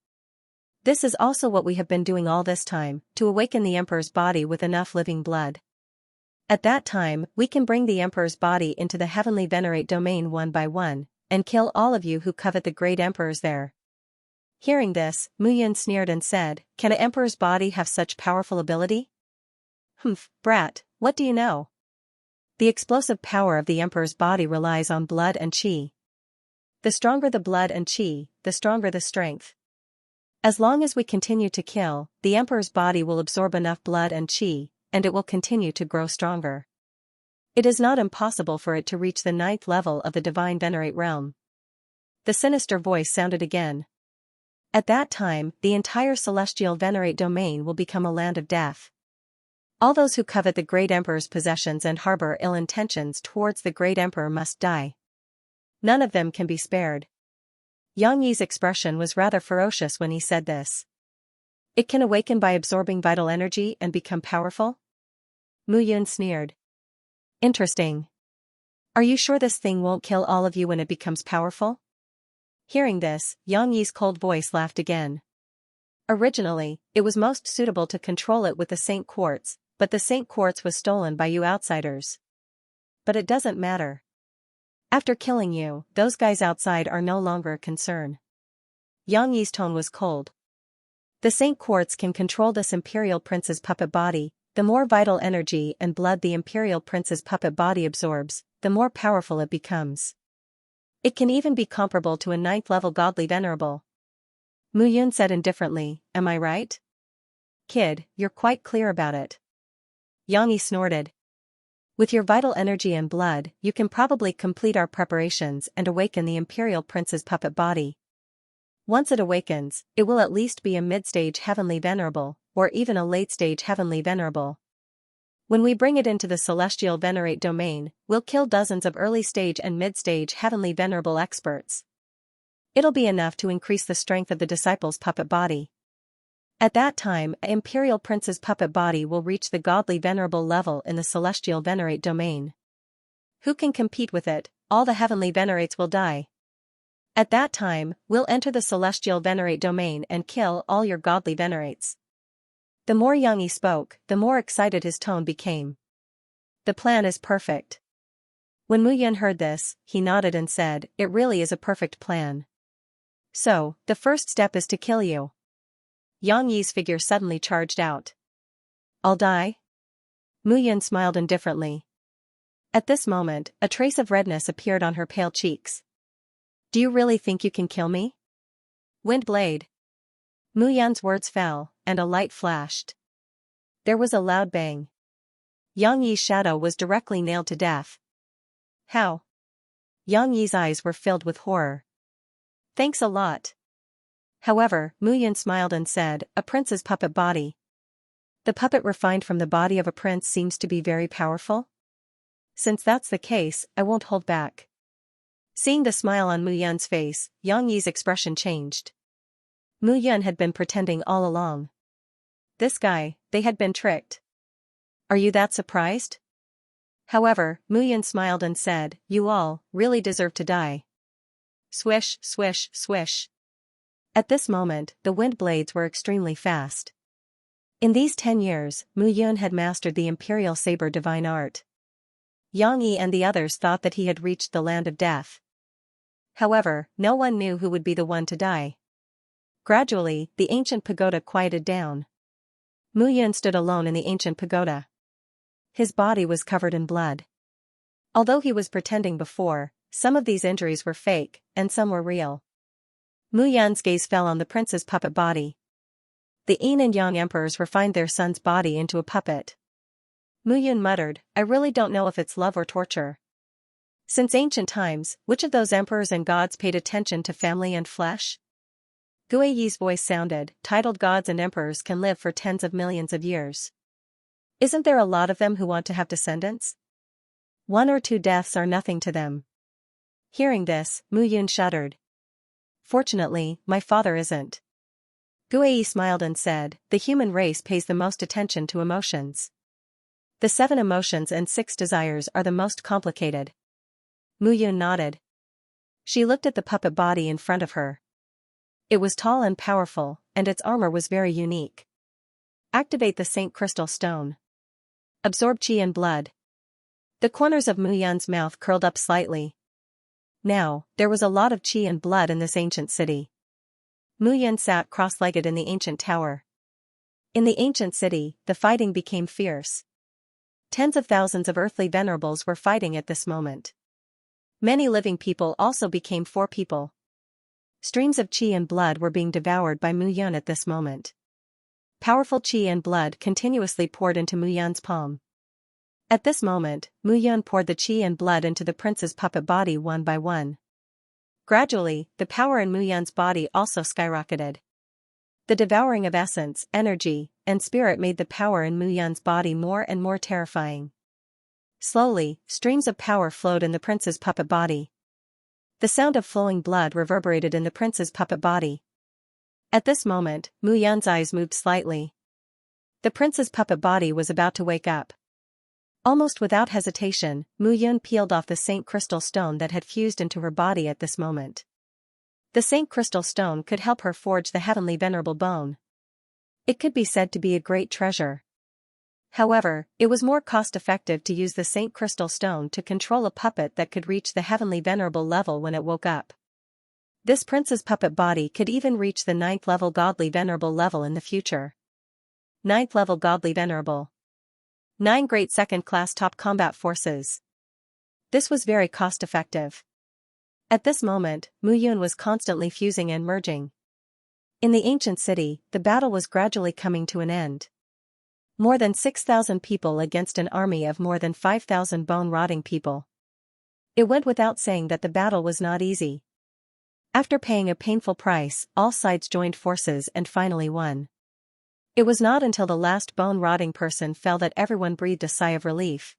This is also what we have been doing all this time, to awaken the Emperor's body with enough living blood. At that time, we can bring the Emperor's body into the heavenly venerate domain one by one, and kill all of you who covet the great emperors there. Hearing this, Mu Yun sneered and said, can an emperor's body have such powerful ability? Brat, what do you know? The explosive power of the emperor's body relies on blood and qi. The stronger the blood and qi, the stronger the strength. As long as we continue to kill, the emperor's body will absorb enough blood and qi, and it will continue to grow stronger. It is not impossible for it to reach the 9th level of the divine venerate realm. The sinister voice sounded again. At that time, the entire celestial venerate domain will become a land of death. All those who covet the great emperor's possessions and harbor ill intentions towards the great emperor must die. None of them can be spared. Yang Yi's expression was rather ferocious when he said this. It can awaken by absorbing vital energy and become powerful? Mu Yun sneered. Interesting. Are you sure this thing won't kill all of you when it becomes powerful? Hearing this, Yang Yi's cold voice laughed again. Originally, it was most suitable to control it with the Saint Quartz, but the Saint Quartz was stolen by you outsiders. But it doesn't matter. After killing you, those guys outside are no longer a concern. Yang Yi's tone was cold. The Saint Quartz can control this Imperial Prince's puppet body. The more vital energy and blood the Imperial Prince's puppet body absorbs, the more powerful it becomes. It can even be comparable to a 9th level godly venerable. Mu Yun said indifferently, am I right? Kid, you're quite clear about it. Yang Yi snorted. With your vital energy and blood, you can probably complete our preparations and awaken the Imperial Prince's puppet body. Once it awakens, it will at least be a mid-stage heavenly venerable, or even a late-stage heavenly venerable. When we bring it into the celestial venerate domain, we'll kill dozens of early-stage and mid-stage heavenly venerable experts. It'll be enough to increase the strength of the disciple's puppet body. At that time, an Imperial Prince's puppet body will reach the godly venerable level in the celestial venerate domain. Who can compete with it? All the heavenly venerates will die. At that time, we'll enter the celestial venerate domain and kill all your godly venerates. The more Yang Yi spoke, the more excited his tone became. The plan is perfect. When Mu Yun heard this, he nodded and said, it really is a perfect plan. So, the first step is to kill you. Yang Yi's figure suddenly charged out. I'll die? Mu Yun smiled indifferently. At this moment, a trace of redness appeared on her pale cheeks. Do you really think you can kill me? Wind blade. Mu Yun's words fell, and a light flashed. There was a loud bang. Yang Yi's shadow was directly nailed to death. How? Yang Yi's eyes were filled with horror. Thanks a lot. However, Mu Yun smiled and said, a prince's puppet body. The puppet refined from the body of a prince seems to be very powerful? Since that's the case, I won't hold back. Seeing the smile on Mu Yun's face, Yang Yi's expression changed. Mu Yun had been pretending all along. This guy, they had been tricked. Are you that surprised? However, Mu Yun smiled and said, you all really deserve to die. Swish, swish, swish. At this moment, the wind blades were extremely fast. In these 10 years, Mu Yun had mastered the Imperial Saber divine art. Yang Yi and the others thought that he had reached the land of death. However, no one knew who would be the one to die. Gradually, the ancient pagoda quieted down. Mu Yun stood alone in the ancient pagoda. His body was covered in blood. Although he was pretending before, some of these injuries were fake, and some were real. Mu Yun's gaze fell on the prince's puppet body. The Yin and Yang emperors refined their son's body into a puppet. Mu Yun muttered, I really don't know if it's love or torture. Since ancient times, which of those emperors and gods paid attention to family and flesh? Gu Yi's voice sounded, titled gods and emperors can live for tens of millions of years. Isn't there a lot of them who want to have descendants? 1 or 2 deaths are nothing to them. Hearing this, Mu Yun shuddered. Fortunately, my father isn't. Gu Yi smiled and said, the human race pays the most attention to emotions. The 7 emotions and 6 desires are the most complicated. Mu Yun nodded. She looked at the puppet body in front of her. It was tall and powerful, and its armor was very unique. Activate the Saint Crystal Stone. Absorb qi and blood. The corners of Mu Yun's mouth curled up slightly. Now, there was a lot of qi and blood in this ancient city. Mu Yun sat cross-legged in the ancient tower. In the ancient city, the fighting became fierce. Tens of thousands of earthly venerables were fighting at this moment. Many living people also became four people. Streams of qi and blood were being devoured by Mu Yun at this moment. Powerful qi and blood continuously poured into Mu Yun's palm. At this moment, Mu Yun poured the qi and blood into the prince's puppet body one by one. Gradually, the power in Mu Yun's body also skyrocketed. The devouring of essence, energy, and spirit made the power in Mu Yun's body more and more terrifying. Slowly, streams of power flowed in the prince's puppet body. The sound of flowing blood reverberated in the prince's puppet body. At this moment, Mu Yun's eyes moved slightly. The prince's puppet body was about to wake up. Almost without hesitation, Mu Yun peeled off the Saint Crystal Stone that had fused into her body at this moment. The Saint Crystal Stone could help her forge the heavenly venerable bone. It could be said to be a great treasure. However, it was more cost-effective to use the Saint Crystal Stone to control a puppet that could reach the heavenly venerable level when it woke up. This prince's puppet body could even reach the 9th level godly venerable level in the future. 9th level godly venerable. 9 great second-class top combat forces. This was very cost-effective. At this moment, Mu Yun was constantly fusing and merging. In the ancient city, the battle was gradually coming to an end. More than 6,000 people against an army of more than 5,000 bone-rotting people. It went without saying that the battle was not easy. After paying a painful price, all sides joined forces and finally won. It was not until the last bone-rotting person fell that everyone breathed a sigh of relief.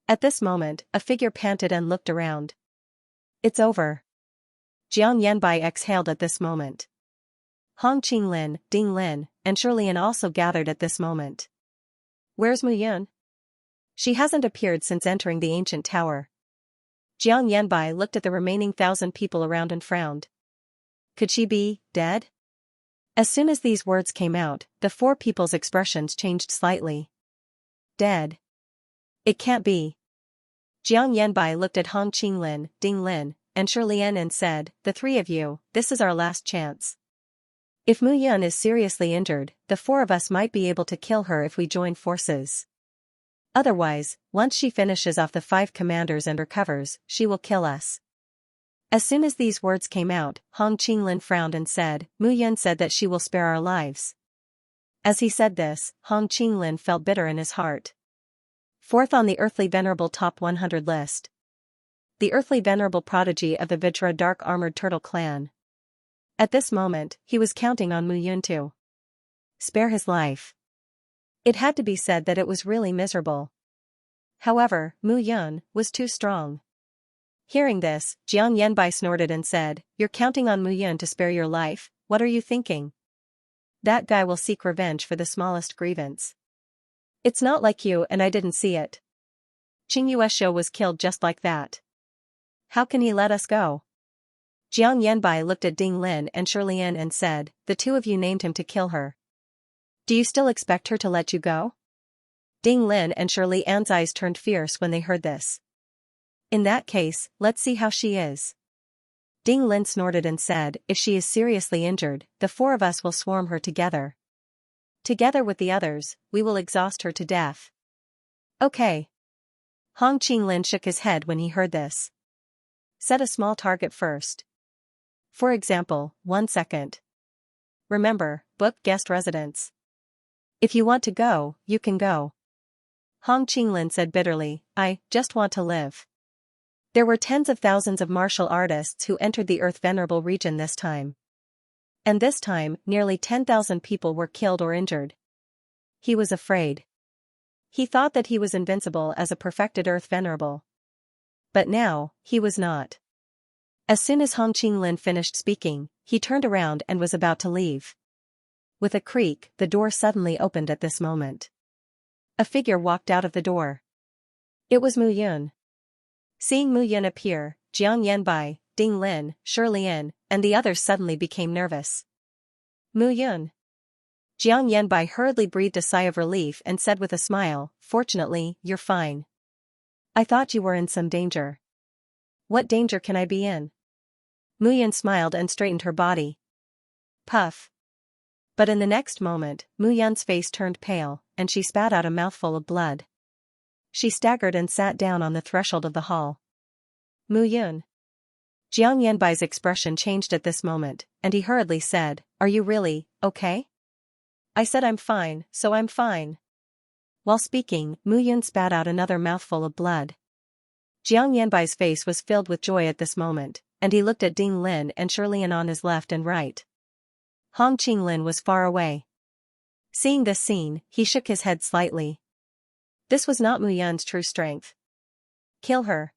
At this moment, a figure panted and looked around. It's over. Jiang Yanbai exhaled at this moment. Hong Qinglin, Ding Lin, and Shirlian also gathered at this moment. Where's Mu Yun? She hasn't appeared since entering the ancient tower. Jiang Yanbai looked at the remaining 1,000 people around and frowned. Could she be dead? As soon as these words came out, the four people's expressions changed slightly. Dead. It can't be. Jiang Yanbai looked at Hong Qinglin, Ding Lin, and Shirlian and said, the three of you, this is our last chance. If Mu Yun is seriously injured, the four of us might be able to kill her if we join forces. Otherwise, once she finishes off the 5 commanders and recovers, she will kill us. As soon as these words came out, Hong Qinglin frowned and said, Mu Yun said that she will spare our lives. As he said this, Hong Qinglin felt bitter in his heart. Fourth on the Earthly Venerable Top 100 list. The Earthly Venerable Prodigy of the Vajra Dark Armored Turtle Clan. At this moment, he was counting on Mu Yun to spare his life. It had to be said that it was really miserable. However, Mu Yun was too strong. Hearing this, Jiang Yanbai snorted and said, You're counting on Mu Yun to spare your life, what are you thinking? That guy will seek revenge for the smallest grievance. It's not like you and I didn't see it. Qing Yueshou was killed just like that. How can he let us go? Jiang Yanbai looked at Ding Lin and Shirlian and said, The two of you named him to kill her. Do you still expect her to let you go? Ding Lin and Shirlian's eyes turned fierce when they heard this. In that case, let's see how she is. Ding Lin snorted and said, If she is seriously injured, the four of us will swarm her together. Together with the others, we will exhaust her to death. Okay. Hong Qinglin shook his head when he heard this. Set a small target first. For example, 1 second. Remember, book guest residence. If you want to go, you can go. Hong Qinglin said bitterly, I just want to live. There were tens of thousands of martial artists who entered the Earth Venerable region this time. And this time, nearly 10,000 people were killed or injured. He was afraid. He thought that he was invincible as a perfected Earth Venerable. But now, he was not. As soon as Hong Qinglin finished speaking, he turned around and was about to leave. With a creak, the door suddenly opened at this moment. A figure walked out of the door. It was Mu Yun. Seeing Mu Yun appear, Jiang Yanbai, Ding Lin, Shirlian, and the others suddenly became nervous. Mu Yun. Jiang Yanbai hurriedly breathed a sigh of relief and said with a smile, Fortunately, you're fine. I thought you were in some danger. What danger can I be in? Mu Yun smiled and straightened her body. Puff. But in the next moment, Mu Yun's face turned pale, and she spat out a mouthful of blood. She staggered and sat down on the threshold of the hall. Mu Yun. Jiang Yanbai's expression changed at this moment, and he hurriedly said, "Are you really okay?" I said I'm fine, so I'm fine. While speaking, Mu Yun spat out another mouthful of blood. Jiang Yanbai's face was filled with joy at this moment, and he looked at Ding Lin and Shirlian on his left and right. Hong Qinglin was far away. Seeing this scene, he shook his head slightly. This was not Mu Yun's true strength. Kill her.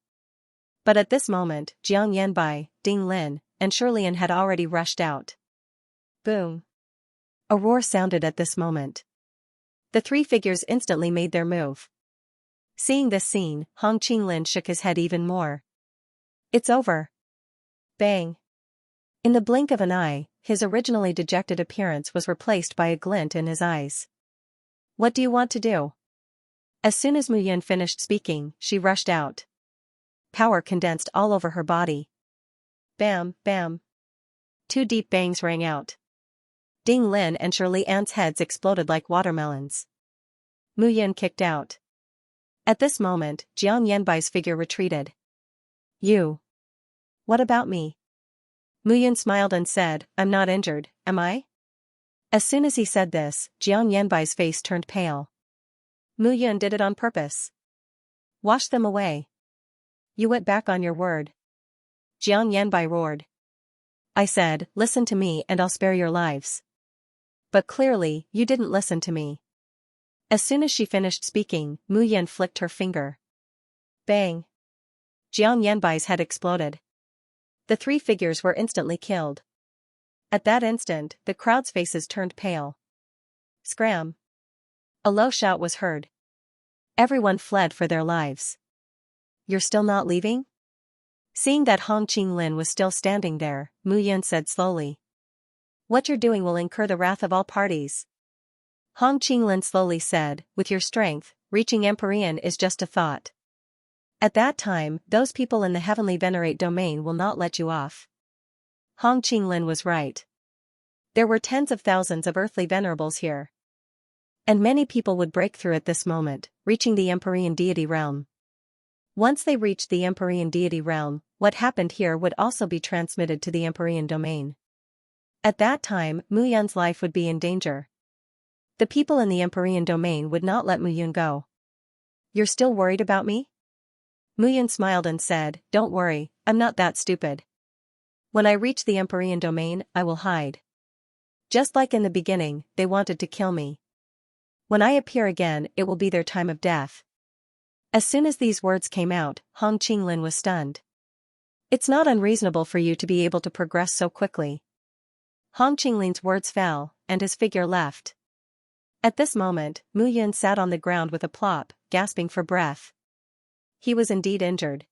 But at this moment, Jiang Yanbai, Ding Lin, and Shirlian had already rushed out. Boom. A roar sounded at this moment. The three figures instantly made their move. Seeing this scene, Hong Qinglin shook his head even more. It's over. Bang. In the blink of an eye, his originally dejected appearance was replaced by a glint in his eyes. What do you want to do? As soon as Mu Yun finished speaking, she rushed out. Power condensed all over her body. Bam, bam. Two deep bangs rang out. Ding Lin and Shirley An's heads exploded like watermelons. Mu Yun kicked out. At this moment, Jiang Yanbai's figure retreated. You. What about me? Mu Yun smiled and said, I'm not injured, am I? As soon as he said this, Jiang Yanbai's face turned pale. Mu Yun did it on purpose. Wash them away. You went back on your word. Jiang Yanbai roared. I said, listen to me and I'll spare your lives. But clearly, you didn't listen to me. As soon as she finished speaking, Mu Yun flicked her finger. Bang. Jiang Yanbai's head exploded. The three figures were instantly killed. At that instant, the crowd's faces turned pale. Scram. A low shout was heard. Everyone fled for their lives. You're still not leaving? Seeing that Hong Qinglin was still standing there, Mu Yun said slowly. What you're doing will incur the wrath of all parties. Hong Qinglin slowly said, with your strength, reaching Empyrean is just a thought. At that time, those people in the heavenly venerate domain will not let you off. Hong Qinglin was right. There were tens of thousands of earthly venerables here. And many people would break through at this moment, reaching the Empyrean deity realm. Once they reached the Empyrean deity realm, what happened here would also be transmitted to the Empyrean domain. At that time, Mu Yun's life would be in danger. The people in the Empyrean domain would not let Mu Yun go. You're still worried about me? Mu Yun smiled and said, don't worry, I'm not that stupid. When I reach the Empyrean domain, I will hide. Just like in the beginning, they wanted to kill me. When I appear again, it will be their time of death. As soon as these words came out, Hong Qinglin was stunned. It's not unreasonable for you to be able to progress so quickly. Hong Qinglin's words fell, and his figure left. At this moment, Mu Yun sat on the ground with a plop, gasping for breath. He was indeed injured.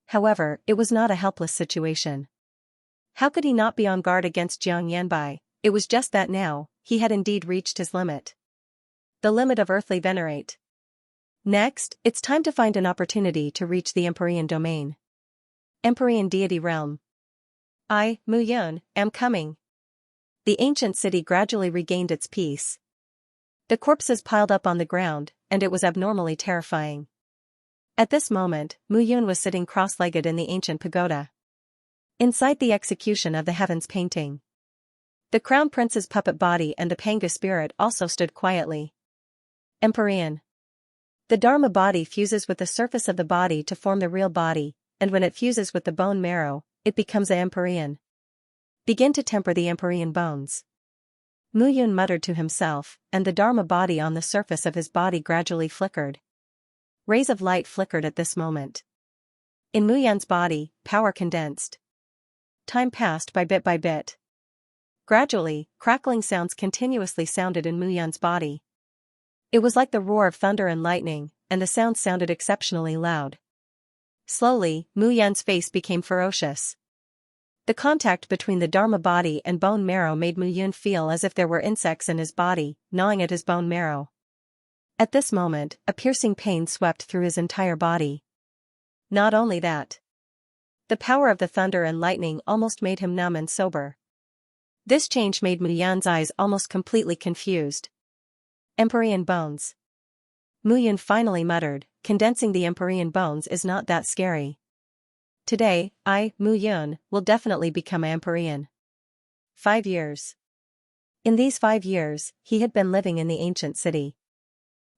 However, it was not a helpless situation. How could he not be on guard against Jiang Yanbai? It was just that now, he had indeed reached his limit. The limit of earthly venerate. Next, it's time to find an opportunity to reach the Empyrean domain. Empyrean deity realm. I, Mu Yun, am coming. The ancient city gradually regained its peace. The corpses piled up on the ground, and it was abnormally terrifying. At this moment, Mu Yun was sitting cross-legged in the ancient pagoda. Inside the execution of the heavens painting. The crown prince's puppet body and the Pangu spirit also stood quietly. Empyrean. The Dharma body fuses with the surface of the body to form the real body, and when it fuses with the bone marrow, it becomes a Empyrean. Begin to temper the Empyrean bones. Mu Yun muttered to himself, and the Dharma body on the surface of his body gradually flickered. Rays of light flickered at this moment. In Mu Yun's body, power condensed. Time passed by bit. Gradually, crackling sounds continuously sounded in Mu Yun's body. It was like the roar of thunder and lightning, and the sound sounded exceptionally loud. Slowly, Mu Yun's face became ferocious. The contact between the Dharma body and bone marrow made Mu Yun feel as if there were insects in his body, gnawing at his bone marrow. At this moment, a piercing pain swept through his entire body. Not only that. The power of the thunder and lightning almost made him numb and sober. This change made Mu Yun's eyes almost completely confused. Empyrean bones. Mu Yun finally muttered, condensing the Empyrean bones is not that scary. Today, I, Mu Yun, will definitely become Empyrean. 5 years. In these 5 years, he had been living in the ancient city.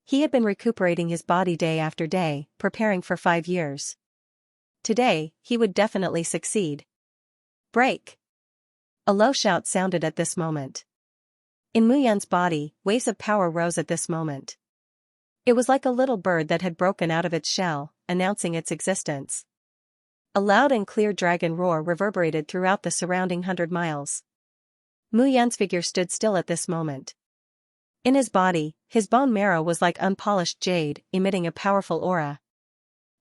He had been recuperating his body day after day, preparing for 5 years. Today, he would definitely succeed. Break! A low shout sounded at this moment. In Mu Yun's body, waves of power rose at this moment. It was like a little bird that had broken out of its shell, announcing its existence. A loud and clear dragon roar reverberated throughout the surrounding 100 miles. Mu Yun's figure stood still at this moment. In his body, his bone marrow was like unpolished jade, emitting a powerful aura.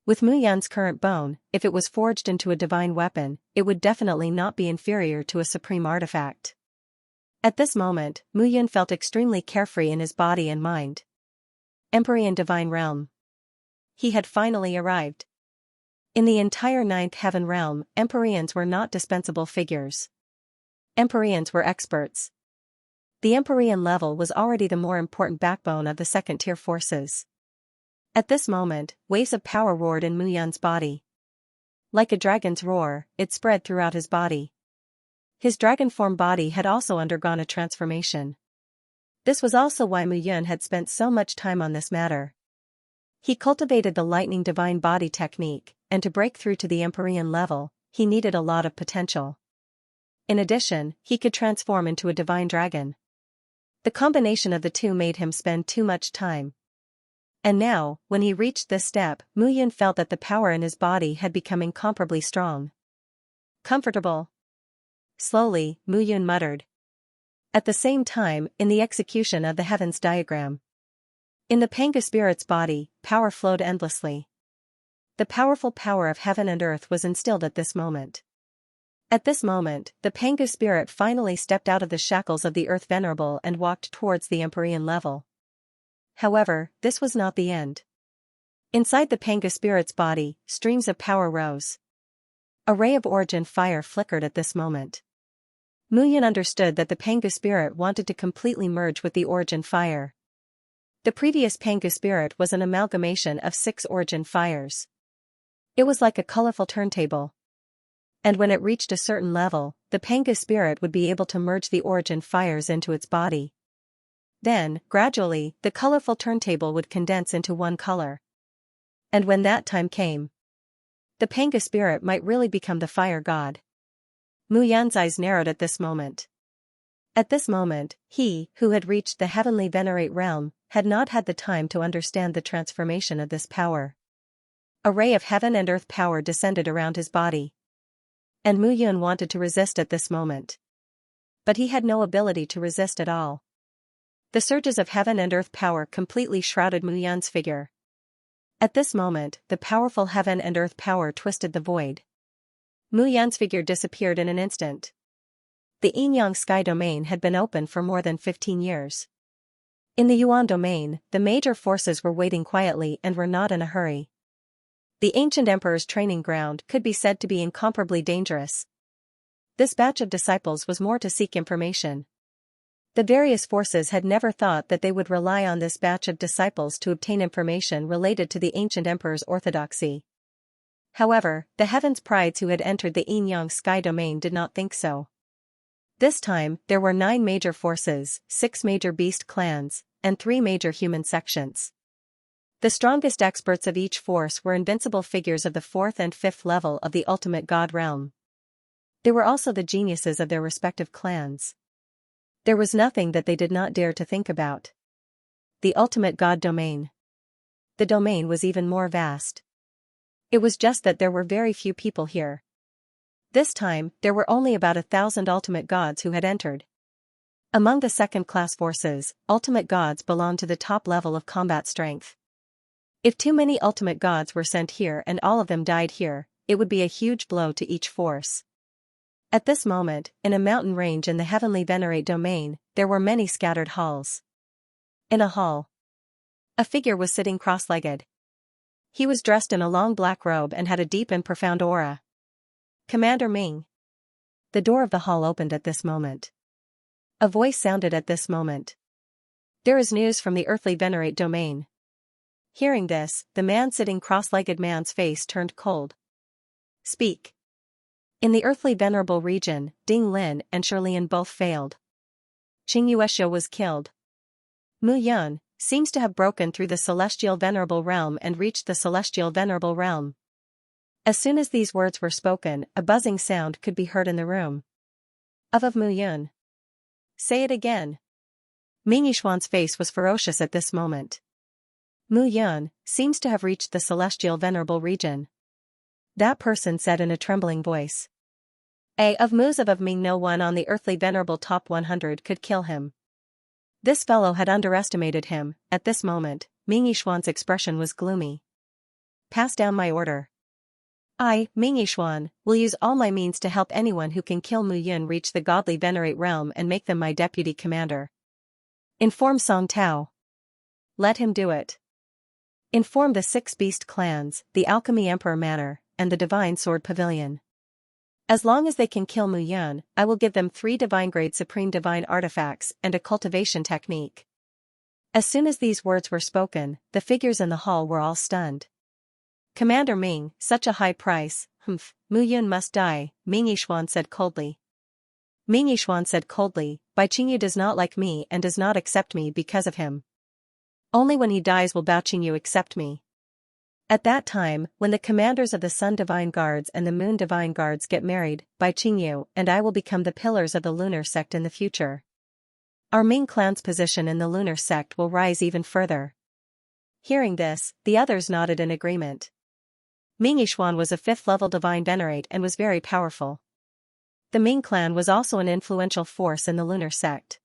With Mu Yun's current bone, if it was forged into a divine weapon, it would definitely not be inferior to a supreme artifact. At this moment, Mu Yun felt extremely carefree in his body and mind. Empyrean Divine Realm. He had finally arrived. In the entire 9th Heaven Realm, Empyreans were not dispensable figures. Empyreans were experts. The Empyrean level was already the more important backbone of the second-tier forces. At this moment, waves of power roared in Mu Yun's body. Like a dragon's roar, it spread throughout his body. His dragon-form body had also undergone a transformation. This was also why Mu Yun had spent so much time on this matter. He cultivated the lightning divine body technique, and to break through to the Empyrean level, he needed a lot of potential. In addition, he could transform into a divine dragon. The combination of the two made him spend too much time. And now, when he reached this step, Mu Yun felt that the power in his body had become incomparably strong. Comfortable. Slowly, Mu Yun muttered. At the same time, in the execution of the heavens diagram. In the Pangu spirit's body, power flowed endlessly. The powerful power of heaven and earth was instilled at this moment. At this moment, the Pangu spirit finally stepped out of the shackles of the earth venerable and walked towards the Empyrean level. However, this was not the end. Inside the Pangu spirit's body, streams of power rose. A ray of origin fire flickered at this moment. Mu Yun understood that the Pangu spirit wanted to completely merge with the origin fire. The previous Pangu spirit was an amalgamation of 6 origin fires. It was like a colorful turntable. And when it reached a certain level, the Pangu spirit would be able to merge the origin fires into its body. Then, gradually, the colorful turntable would condense into one color. And when that time came, the Pangu spirit might really become the fire god. Mu Yun's eyes narrowed at this moment. At this moment, he, who had reached the heavenly venerate realm, had not had the time to understand the transformation of this power. A ray of heaven and earth power descended around his body. And Mu Yun wanted to resist at this moment. But he had no ability to resist at all. The surges of heaven and earth power completely shrouded Mu Yun's figure. At this moment, the powerful heaven and earth power twisted the void. Mu Yun's figure disappeared in an instant. The Yin-Yang sky domain had been open for more than 15 years. In the Yuan domain, the major forces were waiting quietly and were not in a hurry. The ancient emperor's training ground could be said to be incomparably dangerous. This batch of disciples was more to seek information. The various forces had never thought that they would rely on this batch of disciples to obtain information related to the ancient emperor's orthodoxy. However, the heavens prides who had entered the Yin-Yang sky domain did not think so. This time, there were 9 major forces, 6 major beast clans, and 3 major human sections. The strongest experts of each force were invincible figures of the 4th and 5th level of the ultimate god realm. They were also the geniuses of their respective clans. There was nothing that they did not dare to think about. The ultimate god domain. The domain was even more vast. It was just that there were very few people here. This time, there were only about 1,000 ultimate gods who had entered. Among the second-class forces, ultimate gods belonged to the top level of combat strength. If too many ultimate gods were sent here and all of them died here, it would be a huge blow to each force. At this moment, in a mountain range in the heavenly venerate domain, there were many scattered halls. In a hall, a figure was sitting cross-legged. He was dressed in a long black robe and had a deep and profound aura. Commander Ming. The door of the hall opened at this moment. A voice sounded at this moment. There is news from the earthly venerate domain. Hearing this, the man sitting cross-legged man's face turned cold. Speak. In the earthly venerable region, Ding Lin and Shirlian both failed. Xianxia was killed. Mu Yun seems to have broken through the celestial venerable realm and reached the celestial venerable realm. As soon as these words were spoken, a buzzing sound could be heard in the room. Of Mu Yun. Say it again. Ming Yishuan's face was ferocious at this moment. Mu Yun seems to have reached the celestial venerable region. That person said in a trembling voice. Of Ming, no one on the earthly venerable top 100 could kill him. This fellow had underestimated him. At this moment, Ming Yishuan's expression was gloomy. Pass down my order. I, Ming Yishuan, will use all my means to help anyone who can kill Mu Yun reach the godly venerate realm and make them my deputy commander. Inform Song Tao. Let him do it. Inform the 6 beast clans, the Alchemy Emperor Manor, and the Divine Sword Pavilion. As long as they can kill Mu Yun, I will give them 3 divine-grade supreme divine artifacts and a cultivation technique. As soon as these words were spoken, the figures in the hall were all stunned. Commander Ming, such a high price, Mu Yun must die, Ming Yishuan said coldly. Ming Yishuan said coldly, Bai Qingyu does not like me and does not accept me because of him. Only when he dies will Bao Qingyu accept me. At that time, when the commanders of the Sun Divine Guards and the Moon Divine Guards get married, Bai Qingyu and I will become the pillars of the lunar sect in the future. Our Ming clan's position in the lunar sect will rise even further. Hearing this, the others nodded in agreement. Ming Yishuan was a 5th-level divine venerate and was very powerful. The Ming clan was also an influential force in the lunar sect.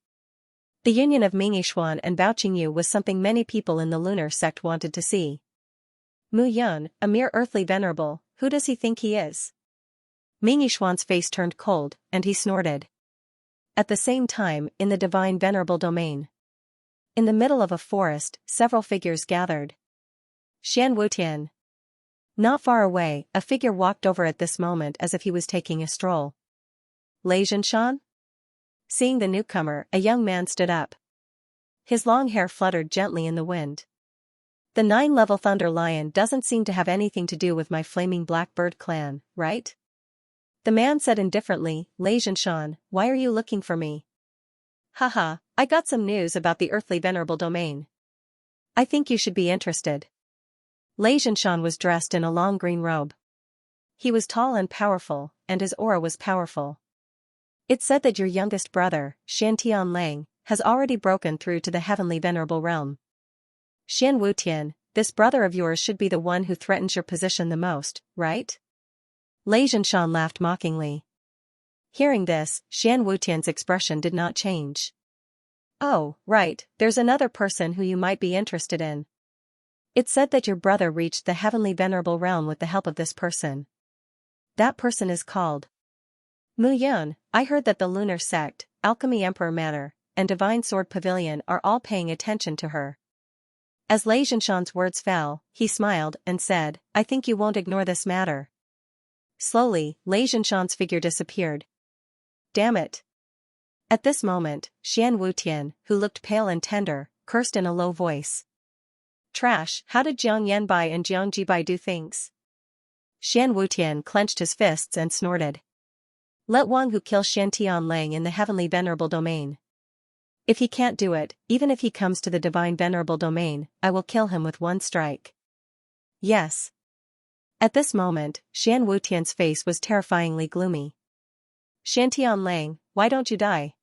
The union of Ming Yishuan and Bao Qingyu was something many people in the lunar sect wanted to see. Mu Yun, a mere earthly venerable, who does he think he is? Ming Yishuan's face turned cold, and he snorted. At the same time, in the divine venerable domain. In the middle of a forest, several figures gathered. Xian Wutian. Not far away, a figure walked over at this moment as if he was taking a stroll. Lei Zhenshan? Seeing the newcomer, a young man stood up. His long hair fluttered gently in the wind. The 9-level Thunder Lion doesn't seem to have anything to do with my flaming Blackbird clan, right? The man said indifferently, Lei Zhenshan, why are you looking for me? Haha, I got some news about the earthly venerable domain. I think you should be interested. Lei Zhenshan was dressed in a long green robe. He was tall and powerful, and his aura was powerful. It's said that your youngest brother, Shantian Lang, has already broken through to the heavenly venerable realm. Xian Wutian, this brother of yours should be the one who threatens your position the most, right? Lei Zhenshan laughed mockingly. Hearing this, Xian Wutian's expression did not change. Oh, right, there's another person who you might be interested in. It's said that your brother reached the heavenly venerable realm with the help of this person. That person is called Mu Yun. I heard that the lunar sect, Alchemy Emperor Manor, and Divine Sword Pavilion are all paying attention to her. As Lei Zhenshan's words fell, he smiled and said, I think you won't ignore this matter. Slowly, Lei Zhenshan's figure disappeared. Damn it. At this moment, Xian Wutian, who looked pale and tender, cursed in a low voice. Trash, how did Jiang Yanbai and Jiang Jibai do things? Xian Wutian clenched his fists and snorted. Let Wang Hu kill Shantian Lang in the heavenly venerable domain. If he can't do it, even if he comes to the divine venerable domain, I will kill him with one strike. Yes. At this moment, Xian Wutian's face was terrifyingly gloomy. Shantian Lang, why don't you die?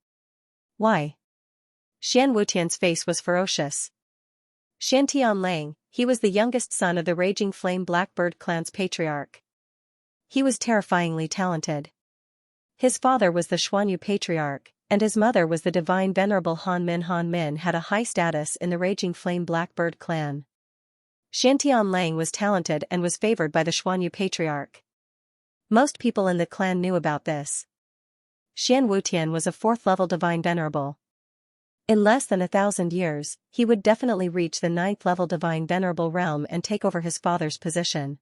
Why? Xian Wutian's face was ferocious. Shantian Lang, he was the youngest son of the Raging Flame Blackbird clan's patriarch. He was terrifyingly talented. His father was the Xuanyu patriarch, and his mother was the divine venerable Han Min. Han Min had a high status in the Raging Flame Blackbird clan. Shantian Lang was talented and was favored by the Xuanyu patriarch. Most people in the clan knew about this. Xian Wutian was a 4th-level divine venerable. In less than 1,000 years, he would definitely reach the 9th-level divine venerable realm and take over his father's position.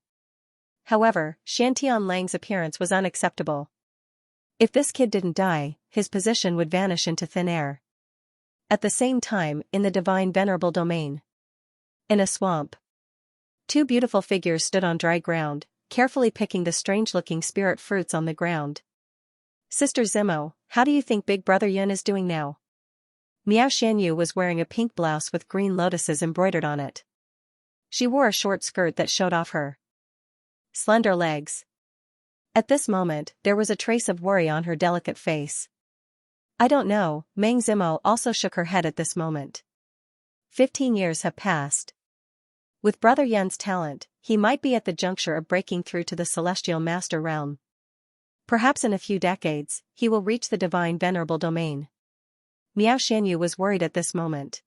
However, Shantian Lang's appearance was unacceptable. If this kid didn't die, his position would vanish into thin air. At the same time, in the divine venerable domain. In a swamp. Two beautiful figures stood on dry ground, carefully picking the strange-looking spirit fruits on the ground. Sister Zimo, how do you think Big Brother Yun is doing now? Miao Xianyu was wearing a pink blouse with green lotuses embroidered on it. She wore a short skirt that showed off her slender legs. At this moment, there was a trace of worry on her delicate face. I don't know, Meng Zimo also shook her head at this moment. 15 years have passed. With Brother Yun's talent, he might be at the juncture of breaking through to the celestial master realm. Perhaps in a few decades, he will reach the divine venerable domain. Miao Xianyu was worried at this moment.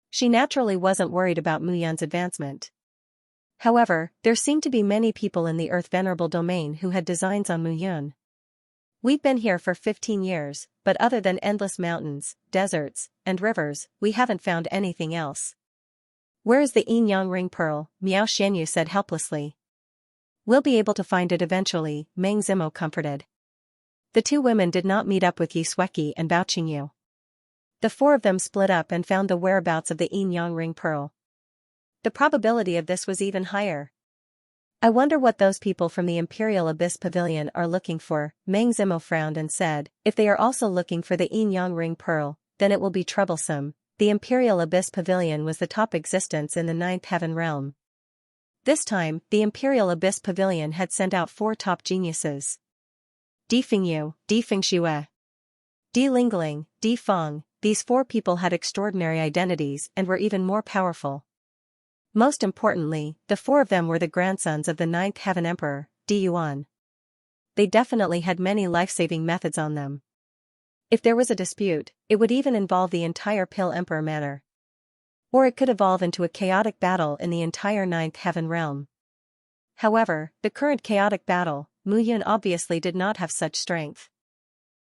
She naturally wasn't worried about Mu Yun's advancement. However, there seemed to be many people in the Earth Venerable Domain who had designs on Mu Yun. We've been here for 15 years, but other than endless mountains, deserts, and rivers, we haven't found anything else. Where is the Yin Yang Ring Pearl? Miao Xianyu said helplessly. We'll be able to find it eventually, Meng Zimo comforted. The two women did not meet up with Yi Sueki and Bao Qingyu. The four of them split up and found the whereabouts of the Yin Yang Ring Pearl. The probability of this was even higher. I wonder what those people from the Imperial Abyss Pavilion are looking for, Meng Zimo frowned and said, if they are also looking for the Yin Yang Ring Pearl, then it will be troublesome. The Imperial Abyss Pavilion was the top existence in the Ninth Heaven realm. This time, the Imperial Abyss Pavilion had sent out 4 top geniuses. Di Fengyu, Di Fengxue, Di Lingling, Di Feng. These 4 people had extraordinary identities and were even more powerful. Most importantly, the 4 of them were the grandsons of the Ninth Heaven Emperor, Di Yuan. They definitely had many life-saving methods on them. If there was a dispute, it would even involve the entire Pill Emperor Manor. Or it could evolve into a chaotic battle in the entire Ninth Heaven realm. However, the current chaotic battle, Mu Yun obviously did not have such strength.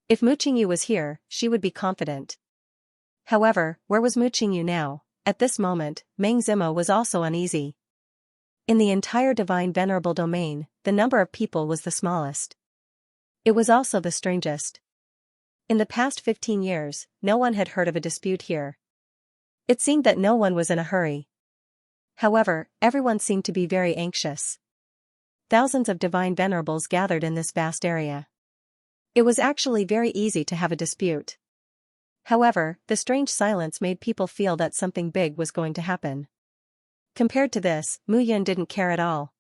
If Mu Qingyu was here, she would be confident. However, where was Mu Qingyu now? At this moment, Meng Zimo was also uneasy. In the entire divine venerable domain, the number of people was the smallest. It was also the strangest. In the past 15 years, no one had heard of a dispute here. It seemed that no one was in a hurry. However, everyone seemed to be very anxious. Thousands of divine venerables gathered in this vast area. It was actually very easy to have a dispute. However, the strange silence made people feel that something big was going to happen. Compared to this, Mu Yun didn't care at all.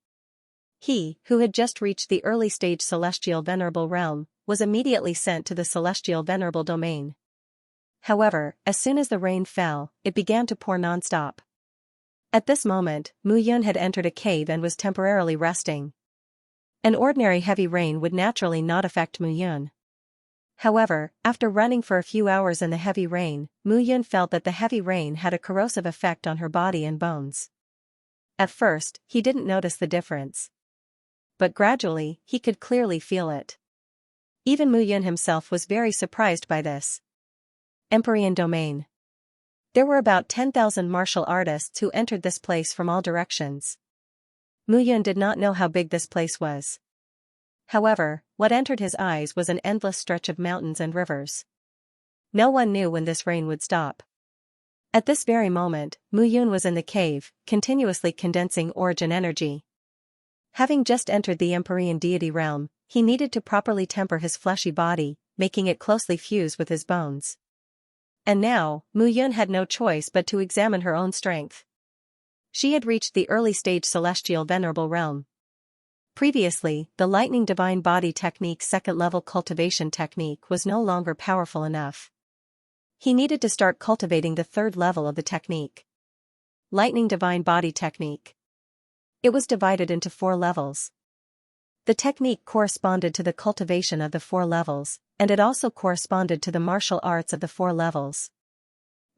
He, who had just reached the early stage celestial venerable realm, was immediately sent to the celestial venerable domain. However, as soon as the rain fell, it began to pour non-stop. At this moment, Mu Yun had entered a cave and was temporarily resting. An ordinary heavy rain would naturally not affect Mu Yun. However, after running for a few hours in the heavy rain, Mu Yun felt that the heavy rain had a corrosive effect on her body and bones. At first, he didn't notice the difference. But gradually, he could clearly feel it. Even Mu Yun himself was very surprised by this. Empyrean Domain. There were about 10,000 martial artists who entered this place from all directions. Mu Yun did not know how big this place was. However, what entered his eyes was an endless stretch of mountains and rivers. No one knew when this rain would stop. At this very moment, Mu Yun was in the cave, continuously condensing origin energy. Having just entered the Empyrean deity realm, he needed to properly temper his fleshy body, making it closely fuse with his bones. And now, Mu Yun had no choice but to examine her own strength. She had reached the early stage celestial venerable realm. Previously, the lightning divine body technique's second-level cultivation technique was no longer powerful enough. He needed to start cultivating the third level of the technique. Lightning divine body technique. It was divided into 4 levels. The technique corresponded to the cultivation of the 4 levels, and it also corresponded to the martial arts of the 4 levels.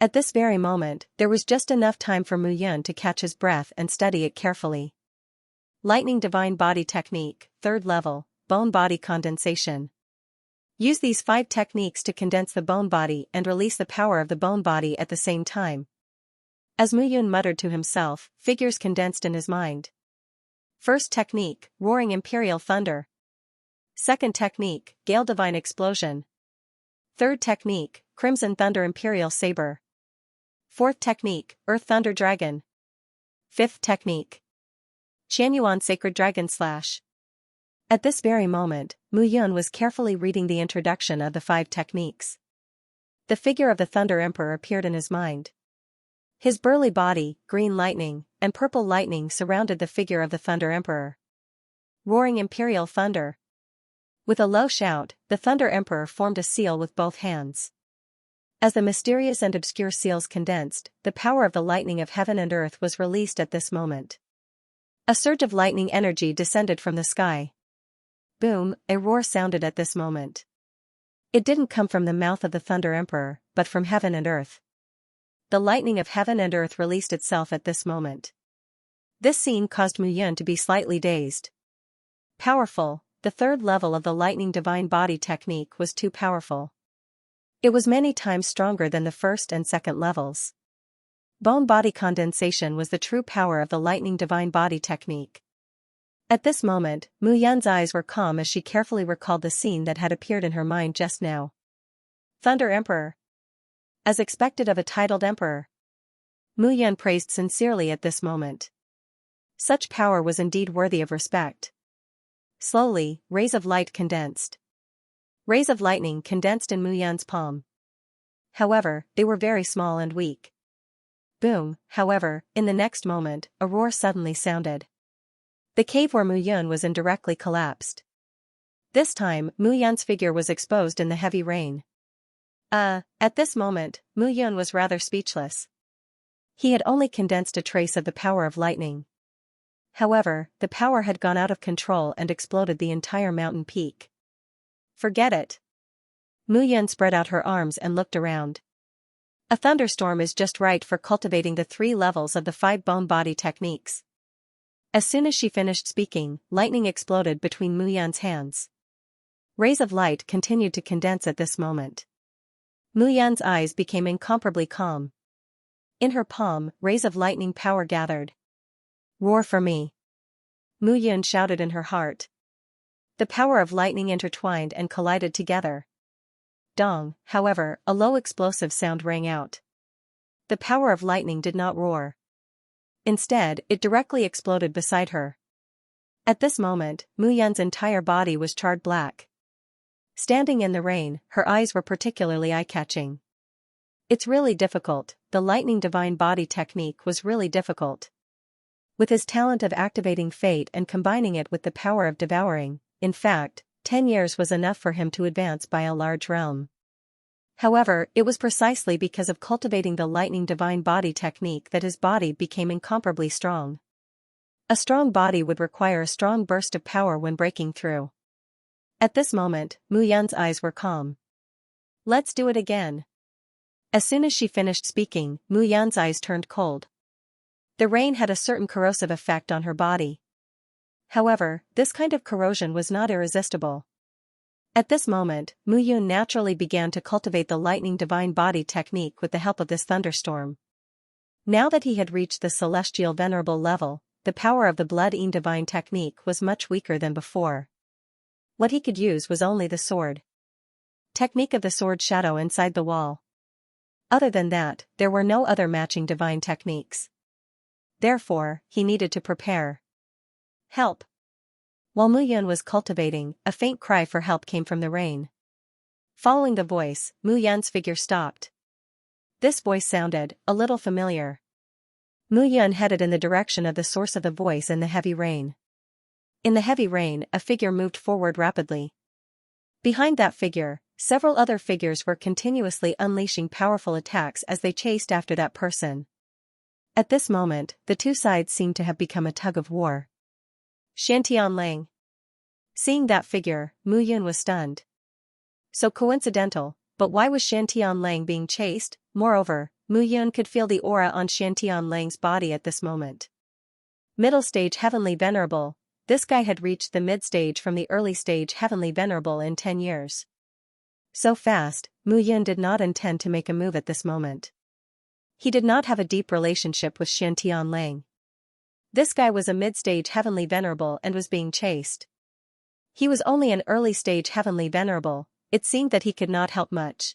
At this very moment, there was just enough time for Mu Yun to catch his breath and study it carefully. Lightning divine body technique, 3rd level, bone body condensation. Use these 5 techniques to condense the bone body and release the power of the bone body at the same time. As Mu Yun muttered to himself, figures condensed in his mind. First technique, Roaring Imperial Thunder. Second technique, Gale Divine Explosion. Third technique, Crimson Thunder Imperial Saber. Fourth technique, Earth Thunder Dragon. Fifth technique, Xianyuan Sacred Dragon Slash. At this very moment, Mu Yun was carefully reading the introduction of the 5 techniques. The figure of the Thunder Emperor appeared in his mind. His burly body, green lightning, and purple lightning surrounded the figure of the Thunder Emperor. Roaring imperial thunder. With a low shout, the Thunder Emperor formed a seal with both hands. As the mysterious and obscure seals condensed, the power of the lightning of heaven and earth was released at this moment. A surge of lightning energy descended from the sky. Boom, a roar sounded at this moment. It didn't come from the mouth of the Thunder Emperor, but from heaven and earth. The lightning of heaven and earth released itself at this moment. This scene caused Mu Yun to be slightly dazed. Powerful, the 3rd level of the lightning divine body technique was too powerful. It was many times stronger than the 1st and 2nd levels. Bone body condensation was the true power of the lightning divine body technique. At this moment, Mu Yun's eyes were calm as she carefully recalled the scene that had appeared in her mind just now. Thunder Emperor. As expected of a titled emperor. Mu Yun praised sincerely at this moment. Such power was indeed worthy of respect. Slowly, rays of light condensed. Rays of lightning condensed in Mu Yun's palm. However, they were very small and weak. Boom, however, in the next moment, a roar suddenly sounded. The cave where Mu Yun was in directly collapsed. This time, Mu Yun's figure was exposed in the heavy rain. At this moment, Mu Yun was rather speechless. He had only condensed a trace of the power of lightning. However, the power had gone out of control and exploded the entire mountain peak. Forget it. Mu Yun spread out her arms and looked around. A thunderstorm is just right for cultivating the 3 levels of the 5 bone body techniques. As soon as she finished speaking, lightning exploded between Mu Yun's hands. Rays of light continued to condense at this moment. Mu Yun's eyes became incomparably calm. In her palm, rays of lightning power gathered. Roar for me. Mu Yun shouted in her heart. The power of lightning intertwined and collided together. Dong, however, a low explosive sound rang out. The power of lightning did not roar. Instead, it directly exploded beside her. At this moment, Mu Yun's entire body was charred black. Standing in the rain, her eyes were particularly eye-catching. It's really difficult, the lightning divine body technique was really difficult. With his talent of activating fate and combining it with the power of devouring, in fact, 10 years was enough for him to advance by a large realm. However, it was precisely because of cultivating the lightning divine body technique that his body became incomparably strong. A strong body would require a strong burst of power when breaking through. At this moment, Mu Yun's eyes were calm. Let's do it again. As soon as she finished speaking, Mu Yun's eyes turned cold. The rain had a certain corrosive effect on her body. However, this kind of corrosion was not irresistible. At this moment, Mu Yun naturally began to cultivate the lightning divine body technique with the help of this thunderstorm. Now that he had reached the celestial venerable level, the power of the blood-in divine technique was much weaker than before. What he could use was only the sword. Technique of the sword shadow inside the wall. Other than that, there were no other matching divine techniques. Therefore, he needed to prepare. Help! While Mu Yun was cultivating, a faint cry for help came from the rain. Following the voice, Mu Yun's figure stopped. This voice sounded a little familiar. Mu Yun headed in the direction of the source of the voice in the heavy rain. In the heavy rain, a figure moved forward rapidly. Behind that figure, several other figures were continuously unleashing powerful attacks as they chased after that person. At this moment, the 2 sides seemed to have become a tug of war. Xianxia. Seeing that figure, Mu Yun was stunned. So coincidental, but why was Xianxia being chased? Moreover, Mu Yun could feel the aura on Xianxia body at this moment. Middle stage heavenly venerable, this guy had reached the mid-stage from the early stage heavenly venerable in 10 years. So fast, Mu Yun did not intend to make a move at this moment. He did not have a deep relationship with Xianxia. This guy was a mid-stage heavenly venerable and was being chased. He was only an early-stage heavenly venerable, it seemed that he could not help much.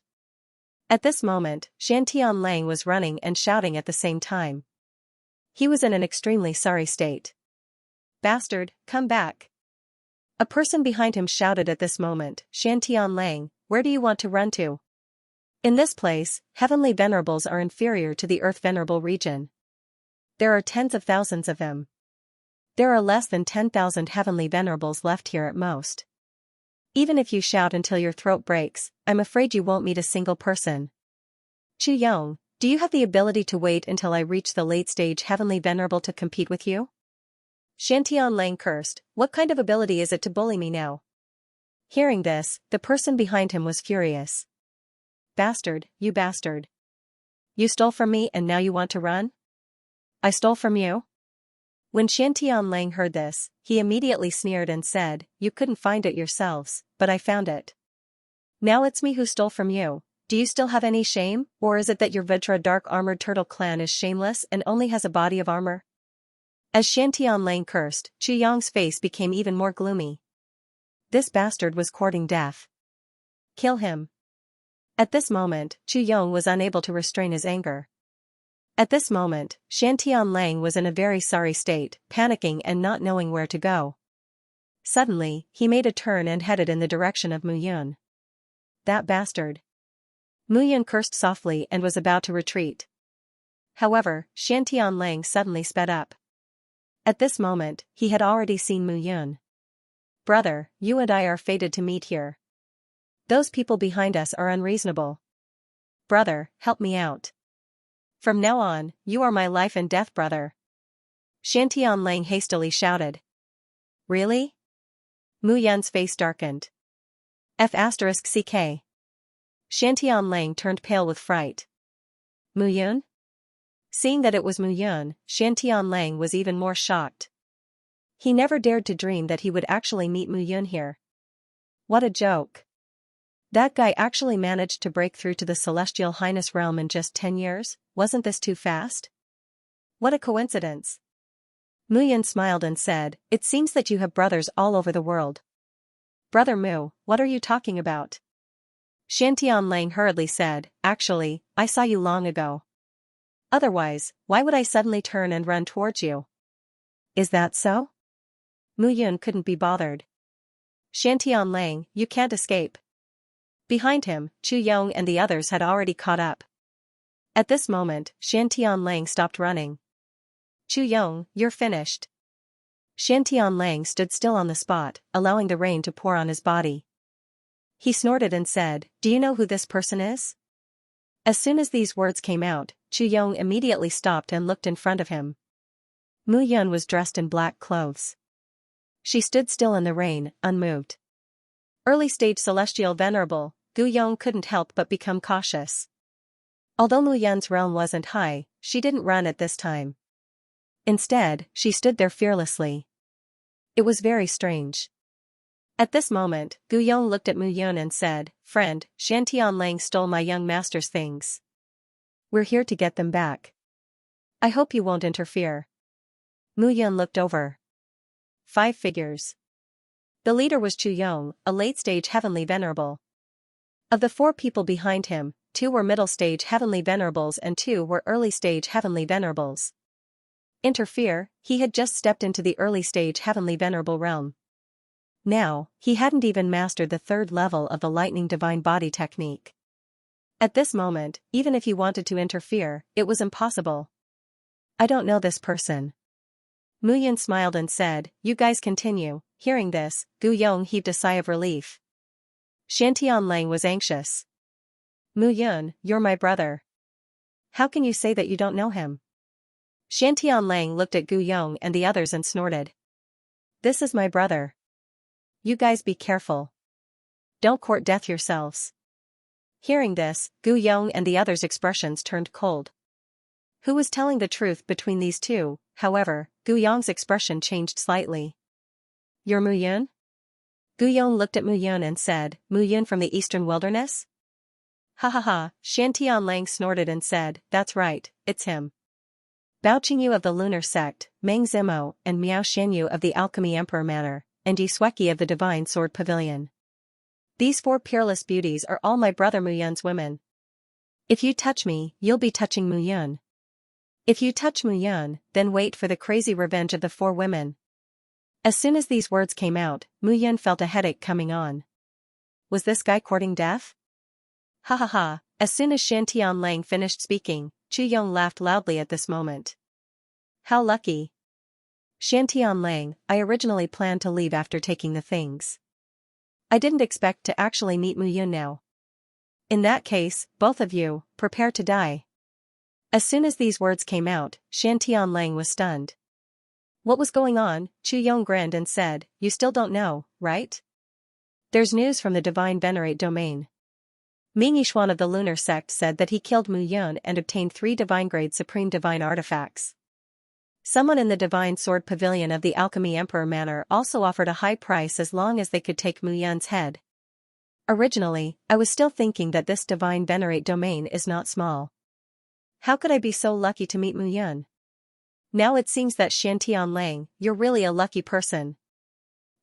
At this moment, Xianxia was running and shouting at the same time. He was in an extremely sorry state. Bastard, come back. A person behind him shouted at this moment, Xianxia, where do you want to run to? In this place, heavenly venerables are inferior to the earth venerable region. There are tens of thousands of them. There are less than 10,000 heavenly venerables left here at most. Even if you shout until your throat breaks, I'm afraid you won't meet a single person. Chu Yong, do you have the ability to wait until I reach the late-stage heavenly venerable to compete with you? Xianxia cursed, what kind of ability is it to bully me now? Hearing this, the person behind him was furious. Bastard, you bastard. You stole from me and now you want to run? I stole from you? When Xianxia heard this, he immediately sneered and said, you couldn't find it yourselves, but I found it. Now it's me who stole from you. Do you still have any shame, or is it that your Vajra dark armored turtle clan is shameless and only has a body of armor? As Xianxia cursed, Chu Yong's face became even more gloomy. This bastard was courting death. Kill him. At this moment, Chu Yong was unable to restrain his anger. At this moment, Xianxia was in a very sorry state, panicking and not knowing where to go. Suddenly, he made a turn and headed in the direction of Mu Yun. That bastard. Mu Yun cursed softly and was about to retreat. However, Xianxia suddenly sped up. At this moment, he had already seen Mu Yun. Brother, you and I are fated to meet here. Those people behind us are unreasonable. Brother, help me out. From now on, you are my life and death brother. Xianxia hastily shouted. Really? Mu Yun's face darkened. F***ck. Xianxia turned pale with fright. Mu Yun? Seeing that it was Mu Yun, Xianxia was even more shocked. He never dared to dream that he would actually meet Mu Yun here. What a joke. That guy actually managed to break through to the Celestial Highness realm in just 10 years, wasn't this too fast? What a coincidence. Mu Yun smiled and said, it seems that you have brothers all over the world. Brother Mu, what are you talking about? Xianxia hurriedly said, actually, I saw you long ago. Otherwise, why would I suddenly turn and run towards you? Is that so? Mu Yun couldn't be bothered. Xianxia, you can't escape. Behind him, Chu Yong and the others had already caught up. At this moment, Xianxia stopped running. Chu Yong, you're finished. Xianxia stood still on the spot, allowing the rain to pour on his body. He snorted and said, do you know who this person is? As soon as these words came out, Chu Yong immediately stopped and looked in front of him. Mu Yun was dressed in black clothes. She stood still in the rain, unmoved. Early-stage celestial venerable, Gu Yong couldn't help but become cautious. Although Mu Yun's realm wasn't high, she didn't run at this time. Instead, she stood there fearlessly. It was very strange. At this moment, Gu Yong looked at Mu Yun and said, friend, Xianxia stole my young master's things. We're here to get them back. I hope you won't interfere. Mu Yun looked over. 5 figures. The leader was Chu Yong, a late-stage heavenly venerable. Of the 4 people behind him, 2 were middle-stage heavenly venerables and 2 were early-stage heavenly venerables. Interfere, he had just stepped into the early-stage heavenly venerable realm. Now, he hadn't even mastered the 3rd level of the lightning divine body technique. At this moment, even if he wanted to interfere, it was impossible. I don't know this person. Mu Yun smiled and said, you guys continue. Hearing this, Gu Yong heaved a sigh of relief. Xianxia was anxious. Mu Yun, you're my brother. How can you say that you don't know him? Xianxia looked at Gu Yong and the others and snorted. This is my brother. You guys be careful. Don't court death yourselves. Hearing this, Gu Yong and the others' expressions turned cold. Who was telling the truth between these two? However, Gu Yong's expression changed slightly. You're Mu Yun? Gu Yong looked at Mu Yun and said, Mu Yun from the Eastern Wilderness? Ha ha ha, Xianxia snorted and said, that's right, it's him. Bao Qingyu of the Lunar Sect, Meng Zimo and Miao Xianyu of the Alchemy Emperor Manor, and Yi Sueki of the Divine Sword Pavilion. These 4 peerless beauties are all my brother Mu Yun's women. If you touch me, you'll be touching Mu Yun. If you touch Mu Yun, then wait for the crazy revenge of the 4 women. As soon as these words came out, Mu Yun felt a headache coming on. Was this guy courting death? Ha ha ha. As soon as Shan Tianlang finished speaking, Chu Yong laughed loudly at this moment. How lucky. Shan Tianlang, I originally planned to leave after taking the things. I didn't expect to actually meet Mu Yun now. In that case, both of you, prepare to die. As soon as these words came out, Shan Tianlang was stunned. What was going on? Chu Yong grinned and said, you still don't know, right? There's news from the Divine Venerate domain. Ming Yishuan of the Lunar Sect said that he killed Mu Yun and obtained 3 divine-grade supreme divine artifacts. Someone in the Divine Sword Pavilion of the Alchemy Emperor Manor also offered a high price as long as they could take Mu Yun's head. Originally, I was still thinking that this Divine Venerate domain is not small. How could I be so lucky to meet Mu Yun? Now it seems that Shan Tianlang, you're really a lucky person.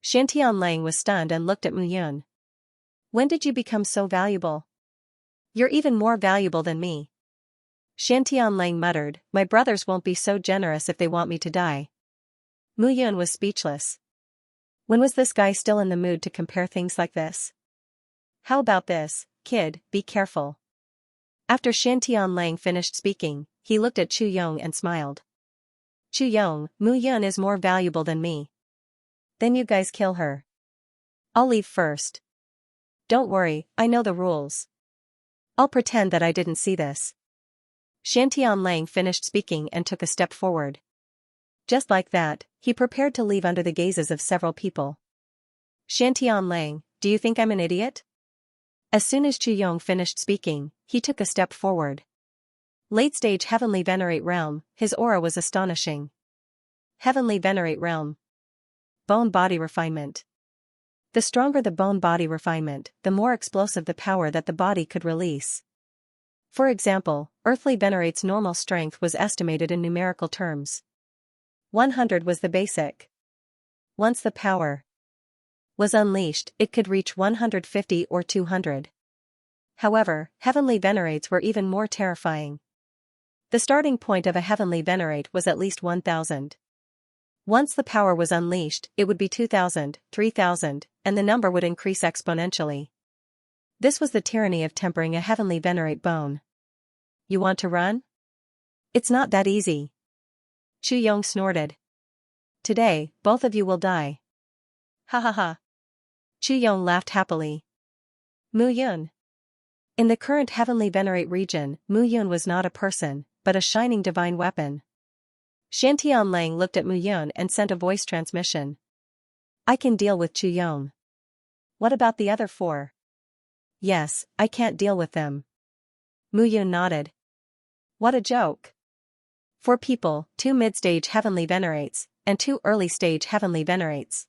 Shan Tianlang was stunned and looked at Mu Yun. When did you become so valuable? You're even more valuable than me. Shan Tianlang muttered, my brothers won't be so generous if they want me to die. Mu Yun was speechless. When was this guy still in the mood to compare things like this? How about this, kid, be careful. After Shan Tianlang finished speaking, he looked at Chu Yong and smiled. Chu Yong, Mu Yun is more valuable than me. Then you guys kill her. I'll leave first. Don't worry, I know the rules. I'll pretend that I didn't see this. Shan Tianlang finished speaking and took a step forward. Just like that, he prepared to leave under the gazes of several people. Shan Tianlang, do you think I'm an idiot? As soon as Chu Yong finished speaking, he took a step forward. Late-stage Heavenly Venerate Realm, his aura was astonishing. Heavenly Venerate Realm. Bone-body refinement. The stronger the bone-body refinement, the more explosive the power that the body could release. For example, Earthly Venerate's normal strength was estimated in numerical terms. 100 was the basic. Once the power was unleashed, it could reach 150 or 200. However, Heavenly Venerates were even more terrifying. The starting point of a Heavenly Venerate was at least 1,000. Once the power was unleashed, it would be 2,000, 3,000, and the number would increase exponentially. This was the tyranny of tempering a Heavenly Venerate bone. You want to run? It's not that easy. Chu Yong snorted. Today, both of you will die. Ha ha ha. Chu Yong laughed happily. Mu Yun. In the current Heavenly Venerate region, Mu Yun was not a person, but a shining divine weapon. Shan Tianlang looked at Mu Yun and sent a voice transmission. I can deal with Chu Yong. What about the other 4? Yes, I can't deal with them. Mu Yun nodded. What a joke. 4 people, 2 mid-stage Heavenly Venerates, and 2 early-stage Heavenly Venerates.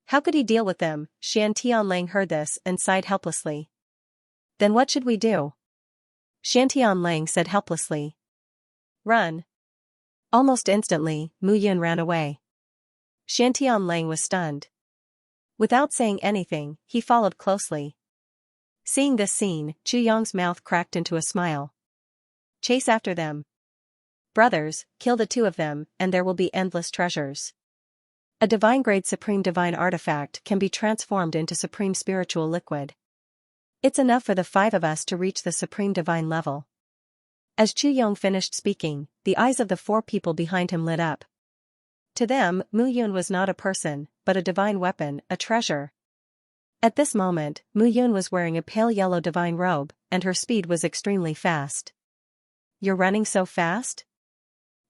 How could he deal with them? Shan Tianlang heard this and sighed helplessly. Then what should we do? Shan Tianlang said helplessly. Run. Almost instantly, Mu Yun ran away. Shan Tianlang was stunned. Without saying anything, he followed closely. Seeing this scene, Chu Yong's mouth cracked into a smile. Chase after them. Brothers, kill the 2 of them, and there will be endless treasures. A divine-grade supreme divine artifact can be transformed into supreme spiritual liquid. It's enough for the 5 of us to reach the supreme divine level. As Chu Yong finished speaking, the eyes of the 4 people behind him lit up. To them, Mu Yun was not a person, but a divine weapon, a treasure. At this moment, Mu Yun was wearing a pale yellow divine robe, and her speed was extremely fast. You're running so fast?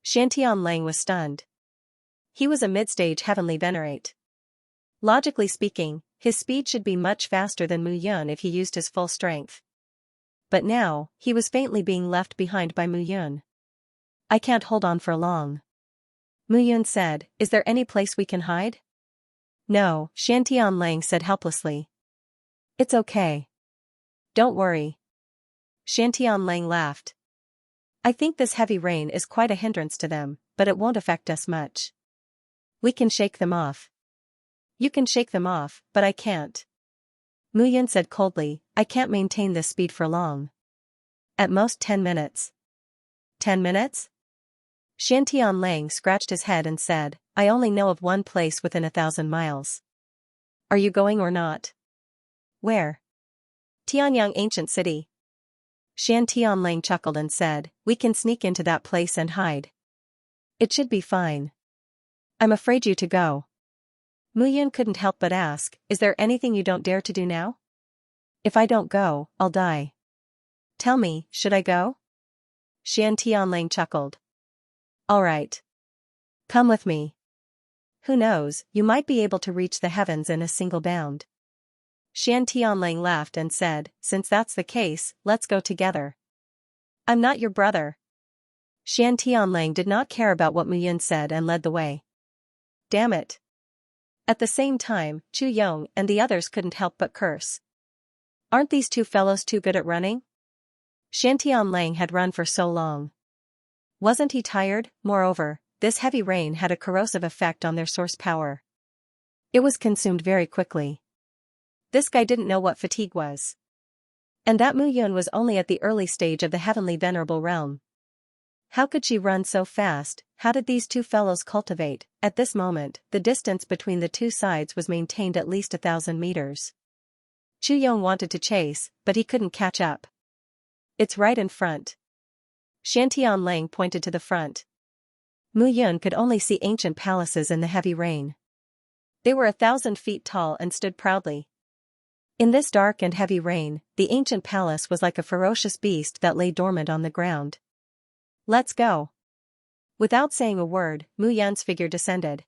Shan Tianlang was stunned. He was a mid-stage Heavenly Venerate. Logically speaking, his speed should be much faster than Mu Yun if he used his full strength. But now, he was faintly being left behind by Mu Yun. I can't hold on for long. Mu Yun said, is there any place we can hide? No, Shan Tianlang said helplessly. It's okay. Don't worry. Shan Tianlang laughed. I think this heavy rain is quite a hindrance to them, but it won't affect us much. We can shake them off. You can shake them off, but I can't. Mu Yun said coldly, I can't maintain this speed for long. At most 10 minutes. 10 minutes? Shan Tianlang scratched his head and said, I only know of one place within 1,000 miles. Are you going or not? Where? Tianyang Ancient City. Shan Tianlang chuckled and said, we can sneak into that place and hide. It should be fine. I'm afraid you to go. Muyun couldn't help but ask, is there anything you don't dare to do now? If I don't go, I'll die. Tell me, should I go? Shan Tianlang chuckled. All right. Come with me. Who knows, you might be able to reach the heavens in a single bound. Shan Tianlang laughed and said, since that's the case, let's go together. I'm not your brother. Shan Tianlang did not care about what Muyun said and led the way. Damn it. At the same time, Chu Yong and the others couldn't help but curse. Aren't these two fellows too good at running? Shan Tianlang had run for so long. Wasn't he tired? Moreover, this heavy rain had a corrosive effect on their source power. It was consumed very quickly. This guy didn't know what fatigue was. And that Muyun was only at the early stage of the heavenly venerable realm. How could she run so fast? How did these two fellows cultivate? At this moment, the distance between the two sides was maintained at least 1,000 meters. Chu Yong wanted to chase, but he couldn't catch up. It's right in front. Shan Tianlang pointed to the front. Muyun could only see ancient palaces in the heavy rain. They were 1,000 feet tall and stood proudly. In this dark and heavy rain, the ancient palace was like a ferocious beast that lay dormant on the ground. Let's go. Without saying a word, Muyun's figure descended.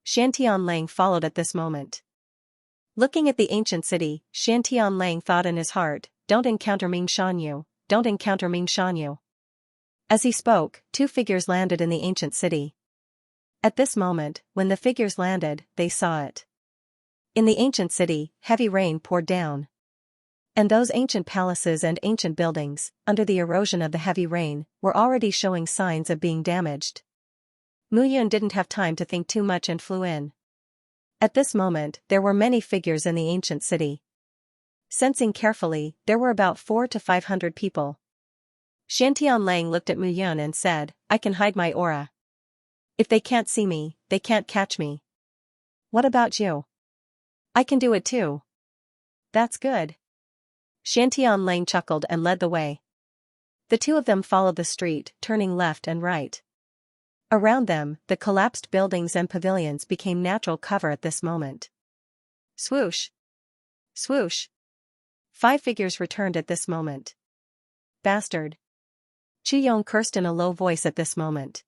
Shan Tianlang followed at this moment. Looking at the ancient city, Shan Tianlang thought in his heart, don't encounter Ming Shanyu, don't encounter Ming Shanyu. As he spoke, two figures landed in the ancient city. At this moment, when the figures landed, they saw it. In the ancient city, heavy rain poured down. And those ancient palaces and ancient buildings, under the erosion of the heavy rain, were already showing signs of being damaged. Muyun didn't have time to think too much and flew in. At this moment, there were many figures in the ancient city. Sensing carefully, there were about 400 to 500 people. Shan Tianlang looked at Muyun and said, I can hide my aura. If they can't see me, they can't catch me. What about you? I can do it too. That's good. Shan Tianlang chuckled and led the way. The two of them followed the street, turning left and right. Around them, the collapsed buildings and pavilions became natural cover at this moment. Swoosh! Swoosh! 5 figures returned at this moment. Bastard! Chu Yong cursed in a low voice at this moment.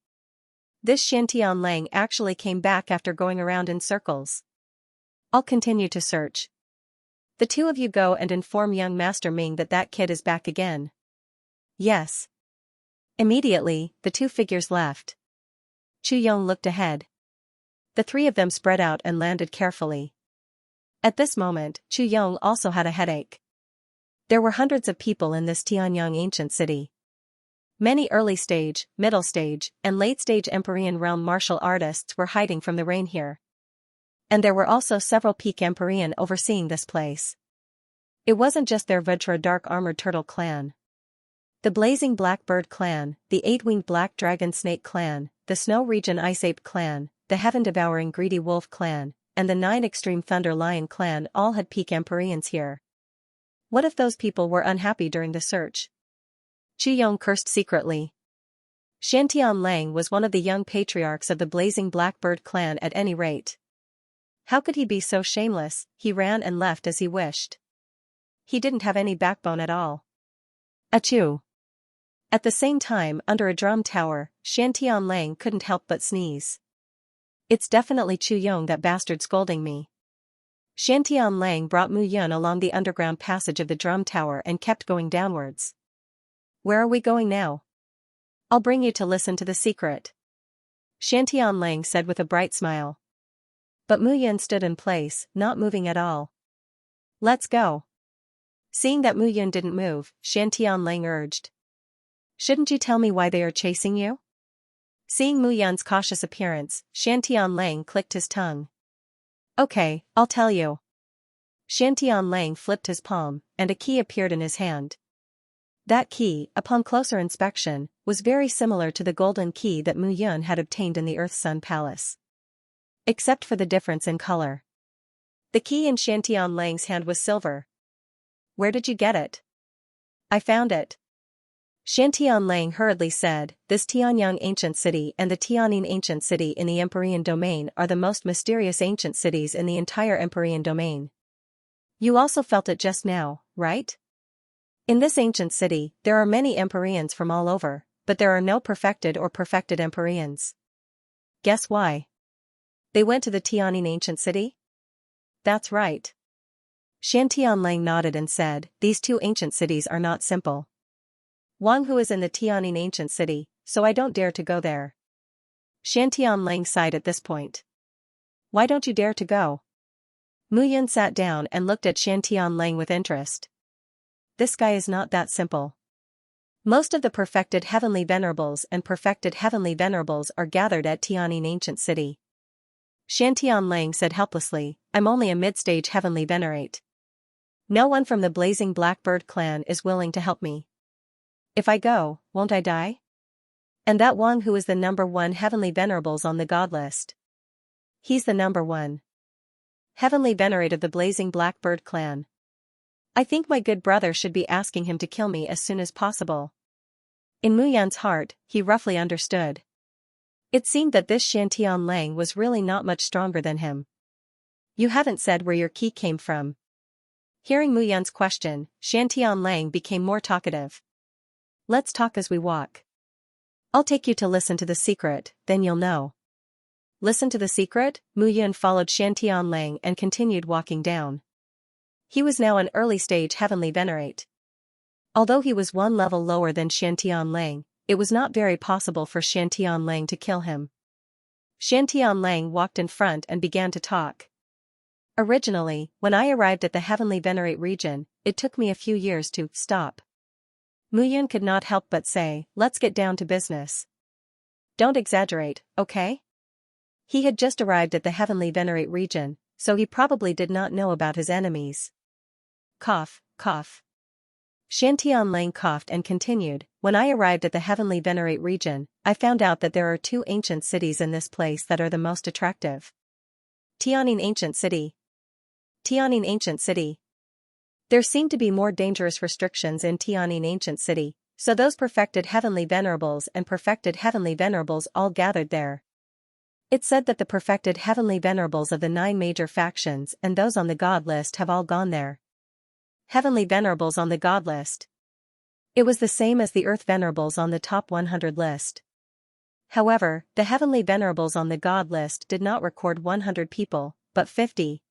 This Shan Tianlang actually came back after going around in circles. I'll continue to search. The two of you go and inform young Master Ming that that kid is back again. Yes. Immediately, the two figures left. Chu Yong looked ahead. The three of them spread out and landed carefully. At this moment, Chu Yong also had a headache. There were hundreds of people in this Tianyang ancient city. Many early stage, middle stage, and late stage Empyrean realm martial artists were hiding from the rain here. And there were also several peak Empyrean overseeing this place. It wasn't just their Vajra dark armored turtle clan. The blazing blackbird clan, the 8-winged black dragon snake clan, the snow region ice ape clan, the heaven-devouring greedy wolf clan, and the 9 extreme thunder lion clan all had peak Empyreans here. What if those people were unhappy during the search? Chu Yong cursed secretly. Shan Tianlang was one of the young patriarchs of the blazing blackbird clan at any rate. How could he be so shameless? He ran and left as he wished. He didn't have any backbone at all. Achoo! At the same time, under a drum tower, Shan Tianlang couldn't help but sneeze. It's definitely Chu Yong, that bastard, scolding me. Shan Tianlang brought Muyun along the underground passage of the drum tower and kept going downwards. Where are we going now? I'll bring you to listen to the secret. Shan Tianlang said with a bright smile. But Muyun stood in place, not moving at all. Let's go. Seeing that Muyun didn't move, Shan Tianlang urged. Shouldn't you tell me why they are chasing you? Seeing Muyun's cautious appearance, Shan Tianlang clicked his tongue. Okay, I'll tell you. Shan Tianlang flipped his palm, and a key appeared in his hand. That key, upon closer inspection, was very similar to the golden key that Muyun had obtained in the Earth Sun Palace. Except for the difference in color. The key in Xiantian Lang's hand was silver. Where did you get it? I found it. Xiantian Lang hurriedly said, this Tianyang ancient city and the Tianyin ancient city in the Empyrean domain are the most mysterious ancient cities in the entire Empyrean domain. You also felt it just now, right? In this ancient city, there are many Empyreans from all over, but there are no perfected or perfected Empyreans. Guess why? They went to the Tianyin ancient city? That's right. Xiantian Lang nodded and said, these two ancient cities are not simple. Wang Hu is in the Tianyin ancient city, so I don't dare to go there. Xiantian Lang sighed at this point. Why don't you dare to go? Mu Yun sat down and looked at Xiantian Lang with interest. This guy is not that simple. Most of the perfected heavenly venerables and perfected heavenly venerables are gathered at Tianyin ancient city. Xiantian Lang said helplessly, I'm only a mid-stage heavenly venerate. No one from the Blazing Blackbird clan is willing to help me. If I go, won't I die? And that Wang Hu is the number one heavenly venerables on the god list. He's the number one heavenly venerate of the Blazing Blackbird clan. I think my good brother should be asking him to kill me as soon as possible. In Mu Yan's heart, he roughly understood. It seemed that this Xiantian Lang was really not much stronger than him. You haven't said where your key came from. Hearing Mu Yan's question, Xiantian Lang became more talkative. Let's talk as we walk. I'll take you to listen to the secret, then you'll know. Listen to the secret? Mu Yun followed Xiantian Lang and continued walking down. He was now an early-stage heavenly venerate. Although he was one level lower than Xiantian Lang, it was not very possible for Xiantian Lang to kill him. Xiantian Lang walked in front and began to talk. Originally, when I arrived at the heavenly venerate region, it took me a few years to stop. Mu Yun could not help but say, let's get down to business. Don't exaggerate, okay? He had just arrived at the heavenly venerate region, so he probably did not know about his enemies. Cough, cough. Xiantian Lang coughed and continued, when I arrived at the heavenly venerate region, I found out that there are two ancient cities in this place that are the most attractive. Tianyin ancient city. Tianyin ancient city. There seemed to be more dangerous restrictions in Tianyin ancient city, so those perfected heavenly venerables and perfected heavenly venerables all gathered there. It said that the perfected heavenly venerables of the 9 major factions and those on the god list have all gone there. Heavenly venerables on the god list. It was the same as the earth venerables on the top 100 list. However, the heavenly venerables on the god list did not record 100 people, but 50.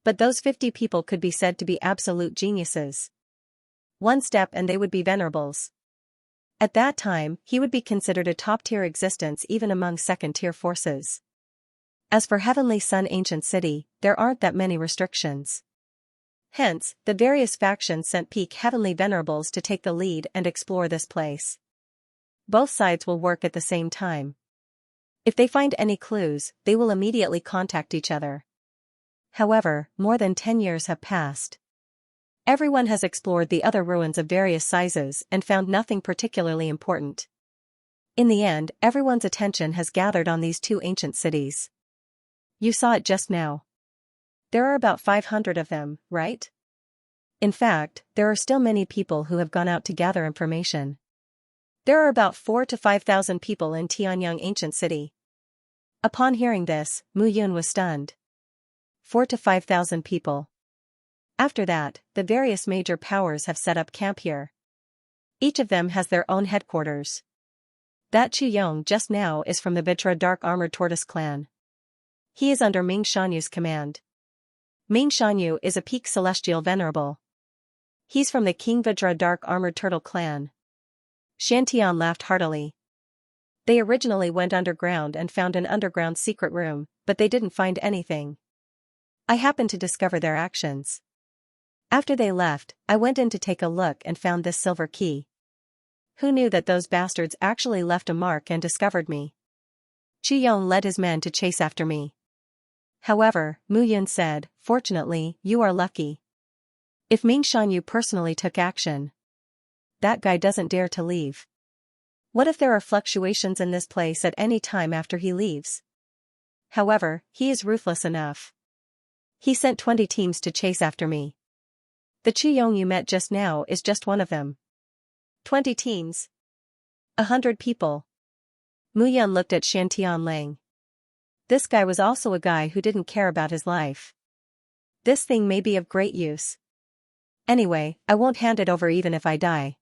But those 50 people could be said to be absolute geniuses. One step and they would be venerables. At that time, he would be considered a top-tier existence even among second-tier forces. As for Heavenly Sun Ancient City, there aren't that many restrictions. Hence, the various factions sent peak heavenly venerables to take the lead and explore this place. Both sides will work at the same time. If they find any clues, they will immediately contact each other. However, more than 10 years have passed. Everyone has explored the other ruins of various sizes and found nothing particularly important. In the end, everyone's attention has gathered on these two ancient cities. You saw it just now. There are about 500 of them, right? In fact, there are still many people who have gone out to gather information. There are about 4,000 to 5,000 people in Tianyang Ancient City. Upon hearing this, Mu Yun was stunned. 4,000 to 5,000 people. After that, the various major powers have set up camp here. Each of them has their own headquarters. That Chu Yong just now is from the Vitra Dark Armored Tortoise clan. He is under Ming Shanyu's command. Ming Shanyu is a peak celestial venerable. He's from the King Vajra Dark Armored Turtle clan. Xiantian laughed heartily. They originally went underground and found an underground secret room, but they didn't find anything. I happened to discover their actions. After they left, I went in to take a look and found this silver key. Who knew that those bastards actually left a mark and discovered me? Chu Yong led his men to chase after me. However, Mu Yun said, fortunately, you are lucky. If Ming Shanyu personally took action, that guy doesn't dare to leave. What if there are fluctuations in this place at any time after he leaves? However, he is ruthless enough. He sent 20 teams to chase after me. The Chuyong you met just now is just one of them. 20 teams. 100 people. Mu Yun looked at Shan Tianlang. This guy was also a guy who didn't care about his life. This thing may be of great use. Anyway, I won't hand it over even if I die.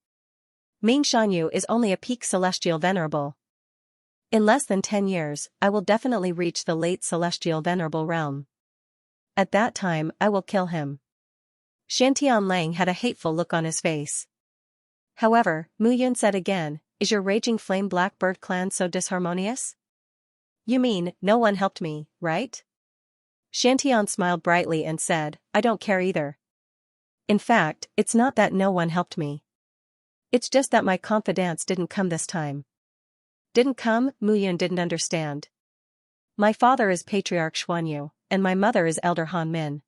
Ming Shanyu is only a peak celestial venerable. In less than 10 years, I will definitely reach the late celestial venerable realm. At that time, I will kill him. Shan Tianlang had a hateful look on his face. However, Mu Yun said again, is your raging flame blackbird clan so disharmonious? You mean, no one helped me, right? Shan Tian smiled brightly and said, I don't care either. In fact, it's not that no one helped me. It's just that my confidants didn't come this time. Didn't come? Mu Yun didn't understand. My father is Patriarch Xuanyu, and my mother is Elder Han Min.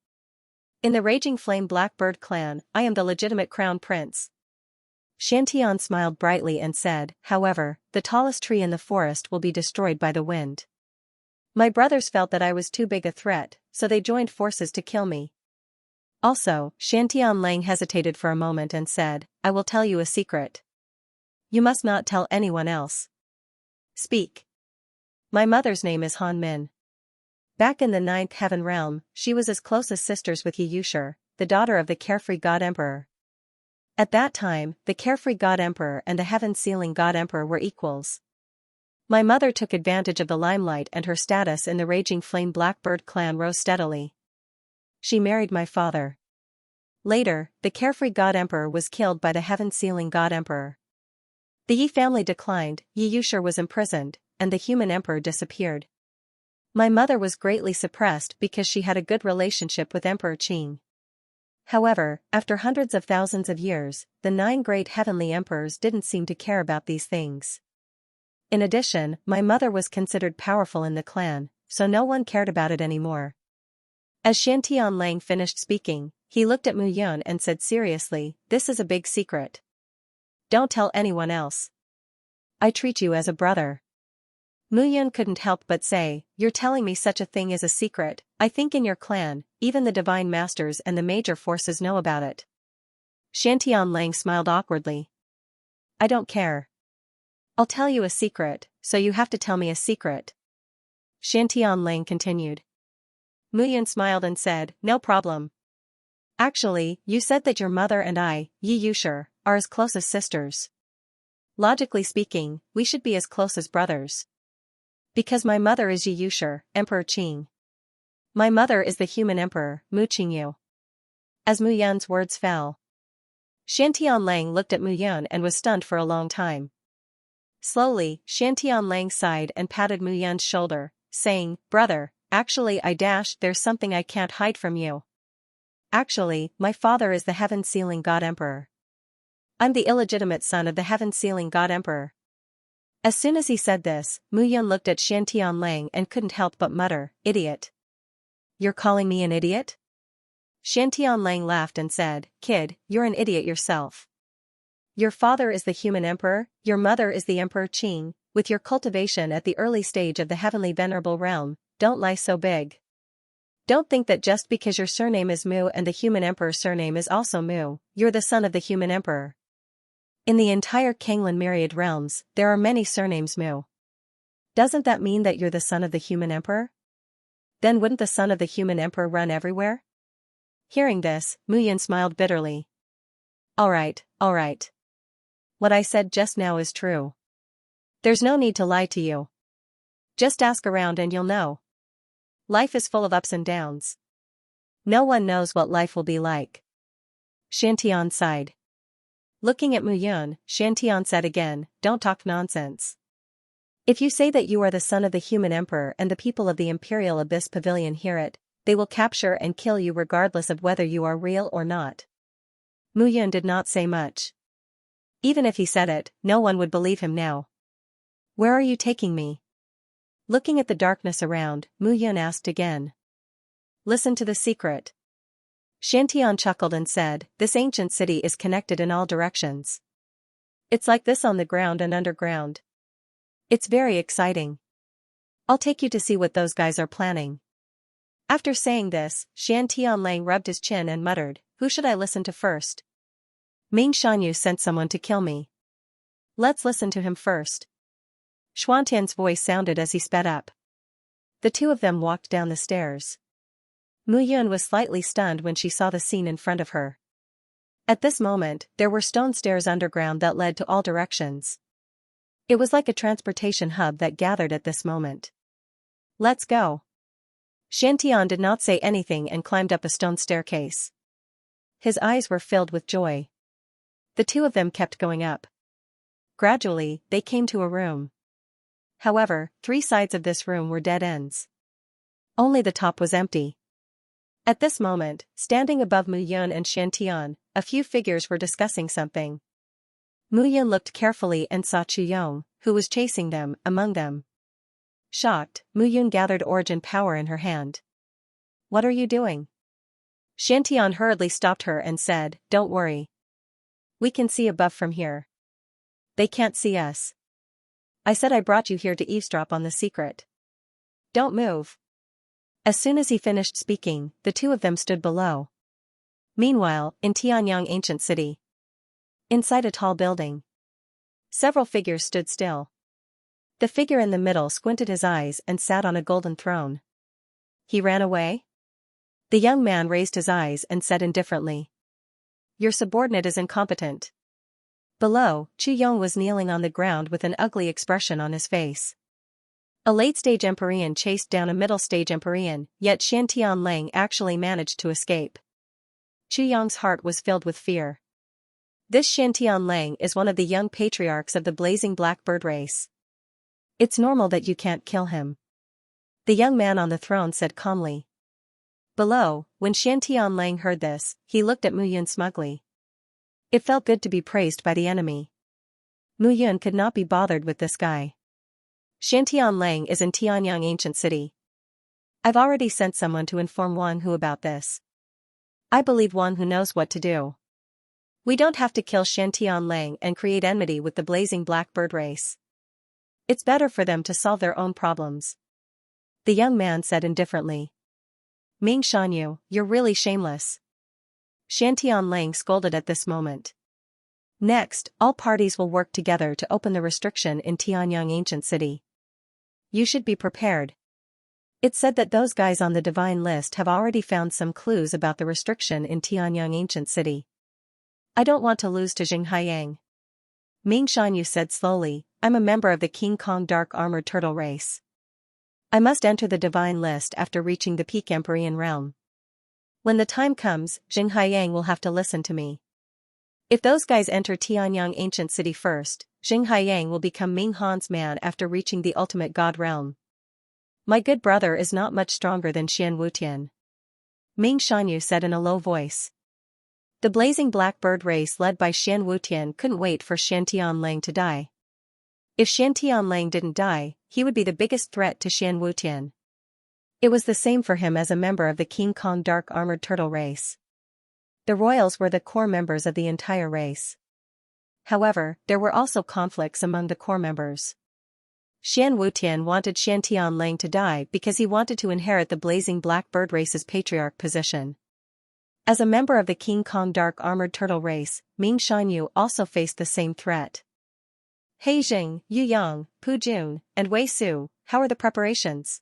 In the Raging Flame Blackbird clan, I am the legitimate crown prince. Shan Tian smiled brightly and said, however, the tallest tree in the forest will be destroyed by the wind. My brothers felt that I was too big a threat, so they joined forces to kill me. Also, Shan Tianlang hesitated for a moment and said, I will tell you a secret. You must not tell anyone else. Speak. My mother's name is Han Min. Back in the 9th heaven realm, she was as close as sisters with Yi Yushir, the daughter of the carefree God Emperor. At that time, the carefree God Emperor and the heaven-sealing God Emperor were equals. My mother took advantage of the limelight and her status in the Raging Flame Blackbird clan rose steadily. She married my father. Later, the carefree God Emperor was killed by the heaven-sealing God Emperor. The Yi family declined, Yi Yushir was imprisoned, and the human emperor disappeared. My mother was greatly suppressed because she had a good relationship with Emperor Qing. However, after hundreds of thousands of years, the 9 great heavenly emperors didn't seem to care about these things. In addition, my mother was considered powerful in the clan, so no one cared about it anymore. As Shan Tianlang finished speaking, he looked at Mu Yun and said seriously, this is a big secret. Don't tell anyone else. I treat you as a brother. Mu Yun couldn't help but say, you're telling me such a thing is a secret. I think in your clan, even the divine masters and the major forces know about it. Shan Tianlang smiled awkwardly. I don't care. I'll tell you a secret, so you have to tell me a secret. Shan Tianlang continued. Mu Yun smiled and said, no problem. Actually, you said that your mother and I, Yi Yushir, are as close as sisters. Logically speaking, we should be as close as brothers. Because my mother is Yi Yushir, Emperor Qing. My mother is the human emperor, Mu Qingyu. As Mu Yun's words fell, Shan Tianlang looked at Mu Yun and was stunned for a long time. Slowly, Shan Tianlang sighed and patted Mu Yun's shoulder, saying, brother, actually there's something I can't hide from you. Actually, my father is the heaven-sealing God Emperor. I'm the illegitimate son of the heaven-sealing God Emperor. As soon as he said this, Mu Yun looked at Shan Tianlang and couldn't help but mutter, idiot. You're calling me an idiot? Shan Tianlang laughed and said, kid, you're an idiot yourself. Your father is the human emperor, your mother is the Emperor Qing, with your cultivation at the early stage of the heavenly venerable realm, don't lie so big. Don't think that just because your surname is Mu and the human emperor's surname is also Mu, you're the son of the human emperor. In the entire Kanglan myriad realms, there are many surnames Mu. Doesn't that mean that you're the son of the human emperor? Then wouldn't the son of the human emperor run everywhere? Hearing this, Mu Yun smiled bitterly. Alright. What I said just now is true. There's no need to lie to you. Just ask around and you'll know. Life is full of ups and downs. No one knows what life will be like. Shan Tian sighed. Looking at Mu Yun, Shan Tian said again, don't talk nonsense. If you say that you are the son of the human emperor and the people of the Imperial Abyss Pavilion hear it, they will capture and kill you regardless of whether you are real or not. Mu Yun did not say much. Even if he said it, no one would believe him now. Where are you taking me? Looking at the darkness around, Mu Yun asked again. Listen to the secret. Shan Tian chuckled and said, this ancient city is connected in all directions. It's like this on the ground and underground. It's very exciting. I'll take you to see what those guys are planning. After saying this, Shan Tianlang rubbed his chin and muttered, who should I listen to first? Ming Shanyu sent someone to kill me. Let's listen to him first. Xuantian's voice sounded as he sped up. The two of them walked down the stairs. Mu Yun was slightly stunned when she saw the scene in front of her. At this moment, there were stone stairs underground that led to all directions. It was like a transportation hub that gathered at this moment. Let's go. Shantian did not say anything and climbed up a stone staircase. His eyes were filled with joy. The two of them kept going up. Gradually, they came to a room. However, 3 sides of this room were dead ends. Only the top was empty. At this moment, standing above Mu Yun and Shantian, a few figures were discussing something. Mu Yun looked carefully and saw Chu Yong, who was chasing them, among them. Shocked, Mu Yun gathered origin power in her hand. What are you doing? Shantian hurriedly stopped her and said, don't worry. We can see above from here. They can't see us. I said I brought you here to eavesdrop on the secret. Don't move. As soon as he finished speaking, the two of them stood below. Meanwhile, in Tianyang ancient city. Inside a tall building. Several figures stood still. The figure in the middle squinted his eyes and sat on a golden throne. He ran away? The young man raised his eyes and said indifferently. Your subordinate is incompetent. Below, Chu Yong was kneeling on the ground with an ugly expression on his face. A late-stage Empyrean chased down a middle-stage Empyrean, yet Shan Tianlang actually managed to escape. Chu Yong's heart was filled with fear. This Shan Tianlang is one of the young patriarchs of the blazing blackbird race. It's normal that you can't kill him. The young man on the throne said calmly. Below, when Shan Tianlang heard this, he looked at Mu Yun smugly. It felt good to be praised by the enemy. Mu Yun could not be bothered with this guy. Shan Tianlang is in Tianyang ancient city. I've already sent someone to inform Wan Hu about this. I believe Wan Hu knows what to do. We don't have to kill Shan Tianlang and create enmity with the blazing blackbird race. It's better for them to solve their own problems. The young man said indifferently. Ming Shanyu, you're really shameless. Shan Tianlang scolded at this moment. Next, all parties will work together to open the restriction in Tianyang ancient city. You should be prepared. It's said that those guys on the divine list have already found some clues about the restriction in Tianyang ancient city. I don't want to lose to Xinghayang. Ming Shanyu said slowly, I'm a member of the King Kong dark armored turtle race. I must enter the divine list after reaching the peak Empyrean realm. When the time comes, Xinghayang will have to listen to me. If those guys enter Tianyang ancient city first, Xinghayang will become Ming Han's man after reaching the ultimate god realm. My good brother is not much stronger than Xian Wutian. Ming Shanyu said in a low voice. The blazing blackbird race led by Xian Wutian couldn't wait for Shan Tianlang to die. If Shan Tianlang didn't die, he would be the biggest threat to Xian Wutian. It was the same for him as a member of the King Kong dark armored turtle race. The royals were the core members of the entire race. However, there were also conflicts among the core members. Xian Wutian wanted Shan Tianlang to die because he wanted to inherit the blazing blackbird race's patriarch position. As a member of the King Kong dark armored turtle race, Ming Shanyu also faced the same threat. He Jing, Yu Yang, Pu Jun, and Wei Su, how are the preparations?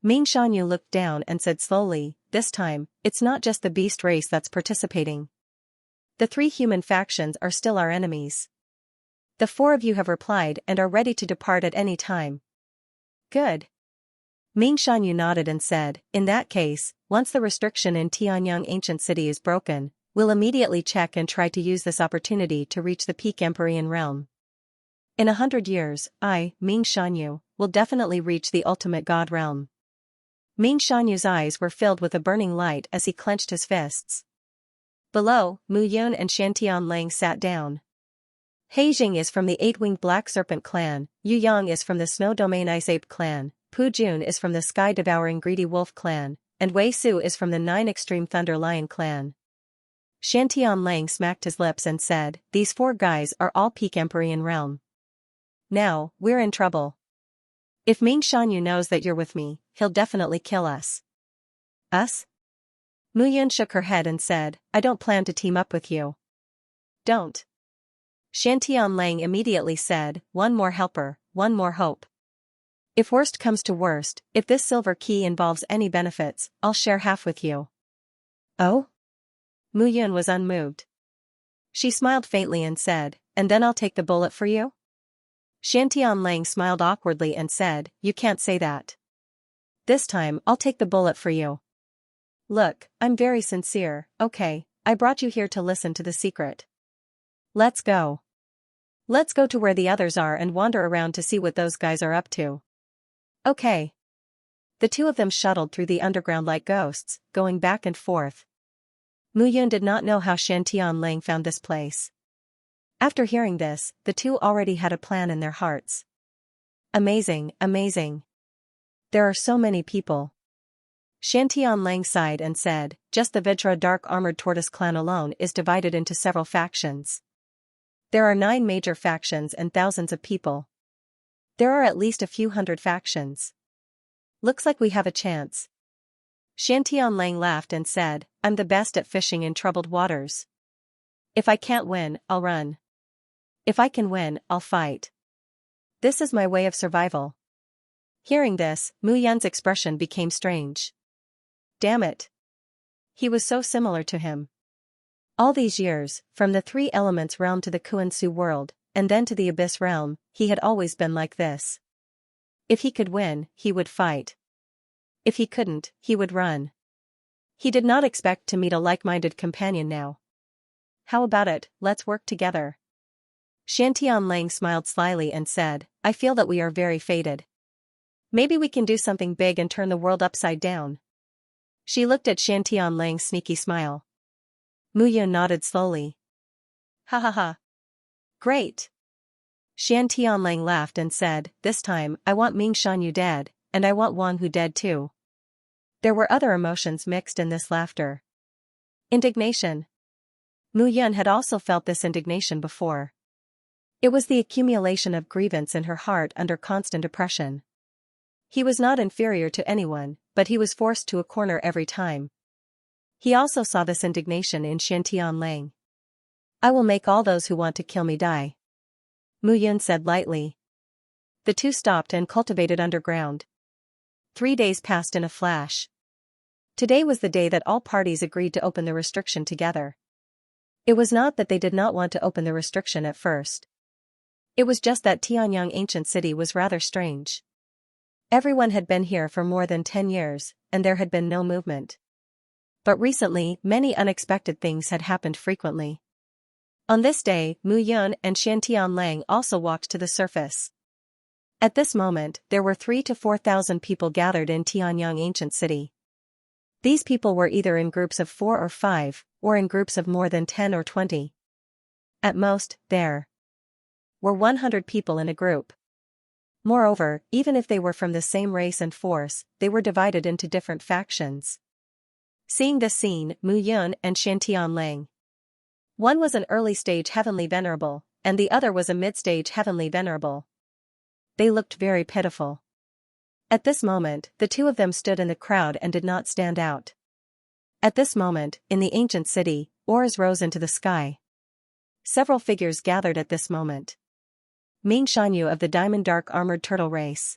Ming Shanyu looked down and said slowly, this time, it's not just the beast race that's participating. The 3 human factions are still our enemies. The 4 of you have replied and are ready to depart at any time. Good. Ming Shanyu nodded and said, in that case, once the restriction in Tianyang ancient city is broken, we'll immediately check and try to use this opportunity to reach the peak Empyrean realm. In 100 years, I, Ming Shanyu, will definitely reach the ultimate god realm. Ming Shanyu's eyes were filled with a burning light as he clenched his fists. Below, Mu Yun and Shan Tianlang sat down. He Jing is from the 8-winged black serpent clan, Yu Yang is from the snow domain ice ape clan, Pu Jun is from the sky devouring greedy wolf clan, and Wei Su is from the 9 extreme thunder lion clan. Shan Tianlang smacked his lips and said, these 4 guys are all peak Empyrean realm. Now, we're in trouble. If Ming Shanyu knows that you're with me, he'll definitely kill us. Us? Mu Yun shook her head and said, I don't plan to team up with you. Don't. Shantian Lang immediately said, one more helper, one more hope. If worst comes to worst, if this silver key involves any benefits, I'll share half with you. Oh? Mu Yun was unmoved. She smiled faintly and said, and then I'll take the bullet for you? Shantian Lang smiled awkwardly and said, you can't say that. This time, I'll take the bullet for you. Look, I'm very sincere, okay, I brought you here to listen to the secret. Let's go. Let's go to where the others are and wander around to see what those guys are up to. Okay. The two of them shuttled through the underground like ghosts, going back and forth. Mu Yun did not know how Shantian Lang found this place. After hearing this, the two already had a plan in their hearts. Amazing, amazing. There are so many people. Shantian Lang sighed and said, just the Vajra dark-armored tortoise clan alone is divided into several factions. There are 9 major factions and thousands of people. There are at least a few hundred factions. Looks like we have a chance. Shantian Lang laughed and said, I'm the best at fishing in troubled waters. If I can't win, I'll run. If I can win, I'll fight. This is my way of survival. Hearing this, Mu Yun's expression became strange. Damn it. He was so similar to him. All these years, from the 3 elements realm to the Kuan-Su world, and then to the Abyss realm, he had always been like this. If he could win, he would fight. If he couldn't, he would run. He did not expect to meet a like-minded companion now. How about it, let's work together. Shantian Lang smiled slyly and said, I feel that we are very fated. Maybe we can do something big and turn the world upside down. She looked at Shantian Lang's sneaky smile. Mu Yun nodded slowly. Ha ha ha. Great. Shantian Lang laughed and said, this time, I want Ming Shanyu dead, and I want Wang Hu dead too. There were other emotions mixed in this laughter. Indignation. Mu Yun had also felt this indignation before. It was the accumulation of grievance in her heart under constant oppression. He was not inferior to anyone, but he was forced to a corner every time. He also saw this indignation in Shantian Lang. I will make all those who want to kill me die. Mu Yun said lightly. The two stopped and cultivated underground. 3 days passed in a flash. Today was the day that all parties agreed to open the restriction together. It was not that they did not want to open the restriction at first. It was just that Tianyang ancient city was rather strange. Everyone had been here for more than 10 years, and there had been no movement. But recently, many unexpected things had happened frequently. On this day, Mu Yun and Shantian Lang also walked to the surface. At this moment, there were 3,000 to 4,000 people gathered in Tianyang ancient city. These people were either in groups of 4 or 5, or in groups of more than 10 or 20. At most, there were 100 people in a group. Moreover, even if they were from the same race and force, they were divided into different factions. Seeing this scene, Mu Yun and Shantian Lang. One was an early-stage heavenly venerable, and the other was a mid-stage heavenly venerable. They looked very pitiful. At this moment, the two of them stood in the crowd and did not stand out. At this moment, in the ancient city, oars rose into the sky. Several figures gathered at this moment. Ming Shanyu of the Diamond Dark Armored Turtle race.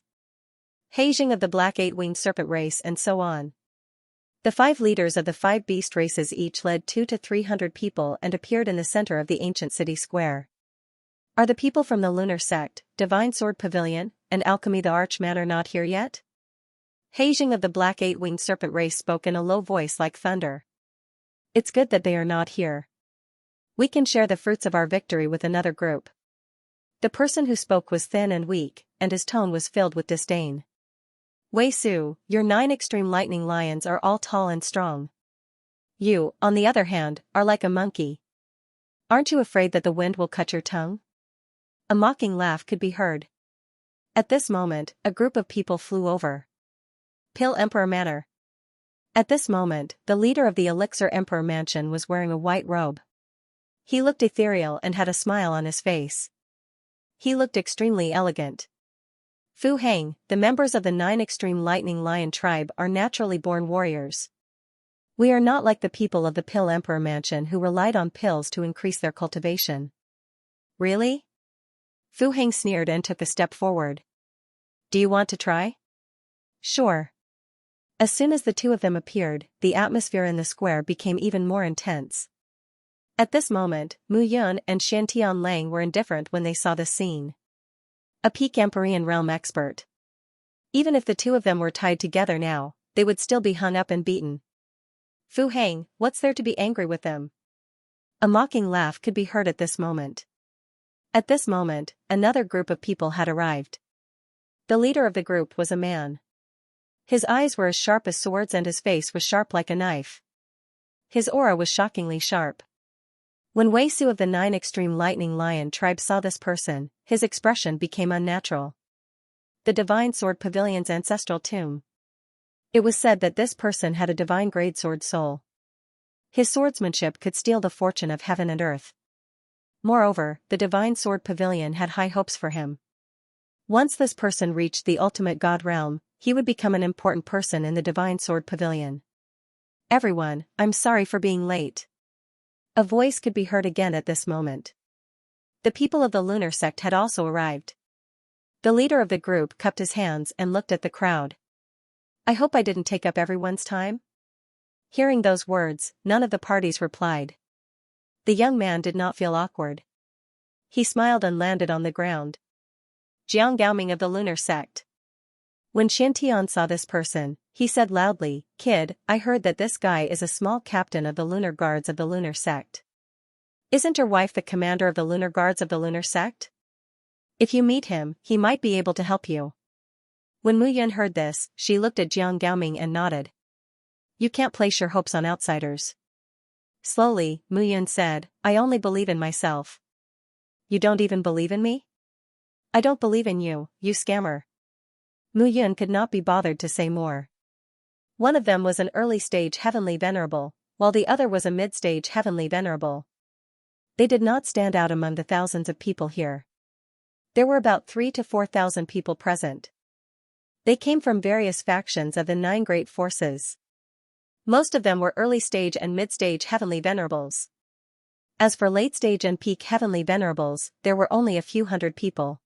Heijing of the Black 8-Winged Serpent race, and so on. The 5 leaders of the 5 beast races each led 200 to 300 people and appeared in the center of the ancient city square. Are the people from the Lunar Sect, Divine Sword Pavilion, and Alchemy the Archmanor not here yet? Heijing of the Black 8-Winged Serpent race spoke in a low voice like thunder. It's good that they are not here. We can share the fruits of our victory with another group. The person who spoke was thin and weak, and his tone was filled with disdain. Wei Su, your 9 extreme lightning lions are all tall and strong. You, on the other hand, are like a monkey. Aren't you afraid that the wind will cut your tongue? A mocking laugh could be heard. At this moment, a group of people flew over. Pil Emperor Manor. At this moment, the leader of the Elixir Emperor Mansion was wearing a white robe. He looked ethereal and had a smile on his face. He looked extremely elegant. Fu Hang, the members of the 9 Extreme Lightning Lion tribe are naturally born warriors. We are not like the people of the Pill Emperor Mansion who relied on pills to increase their cultivation. Really? Fu Hang sneered and took a step forward. Do you want to try? Sure. As soon as the two of them appeared, the atmosphere in the square became even more intense. At this moment, Mu Yun and Shan Tianlang were indifferent when they saw this scene. A peak Empyrean realm expert. Even if the two of them were tied together now, they would still be hung up and beaten. Fu Hang, what's there to be angry with them? A mocking laugh could be heard at this moment. At this moment, another group of people had arrived. The leader of the group was a man. His eyes were as sharp as swords and his face was sharp like a knife. His aura was shockingly sharp. When Wei Su of the 9 Extreme Lightning Lion tribe saw this person, his expression became unnatural. The Divine Sword Pavilion's ancestral tomb. It was said that this person had a divine grade sword soul. His swordsmanship could steal the fortune of heaven and earth. Moreover, the Divine Sword Pavilion had high hopes for him. Once this person reached the ultimate god realm, he would become an important person in the Divine Sword Pavilion. Everyone, I'm sorry for being late. A voice could be heard again at this moment. The people of the lunar sect had also arrived. The leader of the group cupped his hands and looked at the crowd. I hope I didn't take up everyone's time? Hearing those words, none of the parties replied. The young man did not feel awkward. He smiled and landed on the ground. Jiang Gaoming of the lunar sect. When Xiantian saw this person, he said loudly, Kid, I heard that this guy is a small captain of the lunar guards of the lunar sect. Isn't your wife the commander of the lunar guards of the lunar sect? If you meet him, he might be able to help you. When Mu Yun heard this, she looked at Jiang Gaoming and nodded. You can't place your hopes on outsiders. Slowly, Mu Yun said, I only believe in myself. You don't even believe in me? I don't believe in you, you scammer. Mu Yun could not be bothered to say more. One of them was an early-stage heavenly venerable, while the other was a mid-stage heavenly venerable. They did not stand out among the thousands of people here. There were about 3,000 to 4,000 people present. They came from various factions of the 9 great forces. Most of them were early-stage and mid-stage heavenly venerables. As for late-stage and peak heavenly venerables, there were only a few hundred people.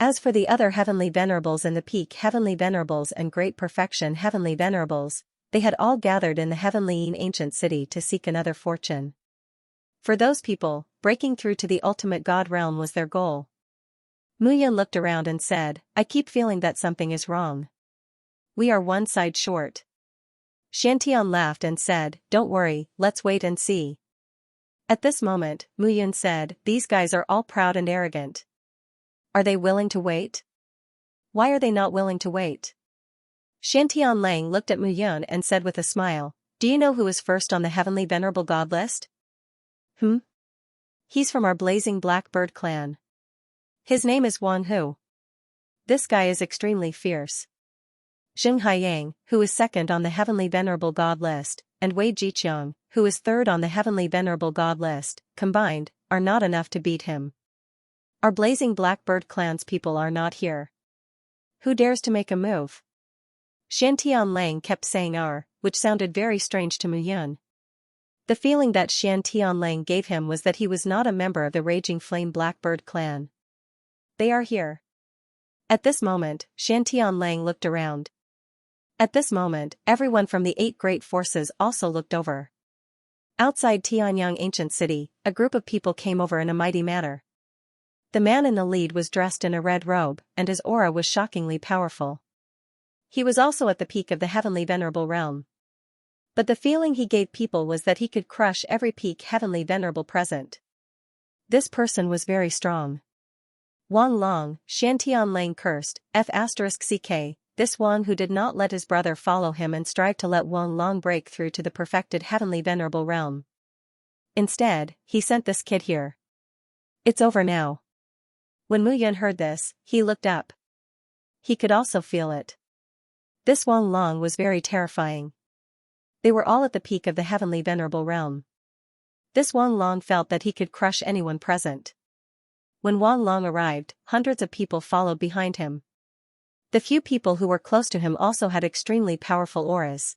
As for the other heavenly venerables and the peak heavenly venerables and great perfection heavenly venerables, they had all gathered in the heavenly ancient city to seek another fortune. For those people, breaking through to the ultimate god realm was their goal. Mu Yun looked around and said, I keep feeling that something is wrong. We are one side short. Xiantian laughed and said, Don't worry, let's wait and see. At this moment, Mu Yun said, These guys are all proud and arrogant. Are they willing to wait? Why are they not willing to wait? Xiantian Lang looked at Mu Yun and said with a smile, Do you know who is first on the heavenly venerable god list? He's from our blazing blackbird clan. His name is Wang Hu. This guy is extremely fierce. Zheng Haiyang, who is second on the heavenly venerable god list, and Wei Jiqiang, who is third on the heavenly venerable god list, combined, are not enough to beat him. Our blazing blackbird clan's people are not here. Who dares to make a move? Xiantian Lang kept saying our, which sounded very strange to Mu Yun. The feeling that Xiantian Lang gave him was that he was not a member of the Raging Flame Blackbird clan. They are here. At this moment, Xiantian Lang looked around. At this moment, everyone from the 8 great forces also looked over. Outside Tianyang Ancient City, a group of people came over in a mighty manner. The man in the lead was dressed in a red robe, and his aura was shockingly powerful. He was also at the peak of the heavenly venerable realm. But the feeling he gave people was that he could crush every peak heavenly venerable present. This person was very strong. Wang Long, Xiantian Lang cursed, F***ck, this Wang who did not let his brother follow him and strive to let Wang Long break through to the perfected heavenly venerable realm. Instead, he sent this kid here. It's over now. When Mu Yun heard this, he looked up. He could also feel it. This Wang Long was very terrifying. They were all at the peak of the heavenly venerable realm. This Wang Long felt that he could crush anyone present. When Wang Long arrived, hundreds of people followed behind him. The few people who were close to him also had extremely powerful auras.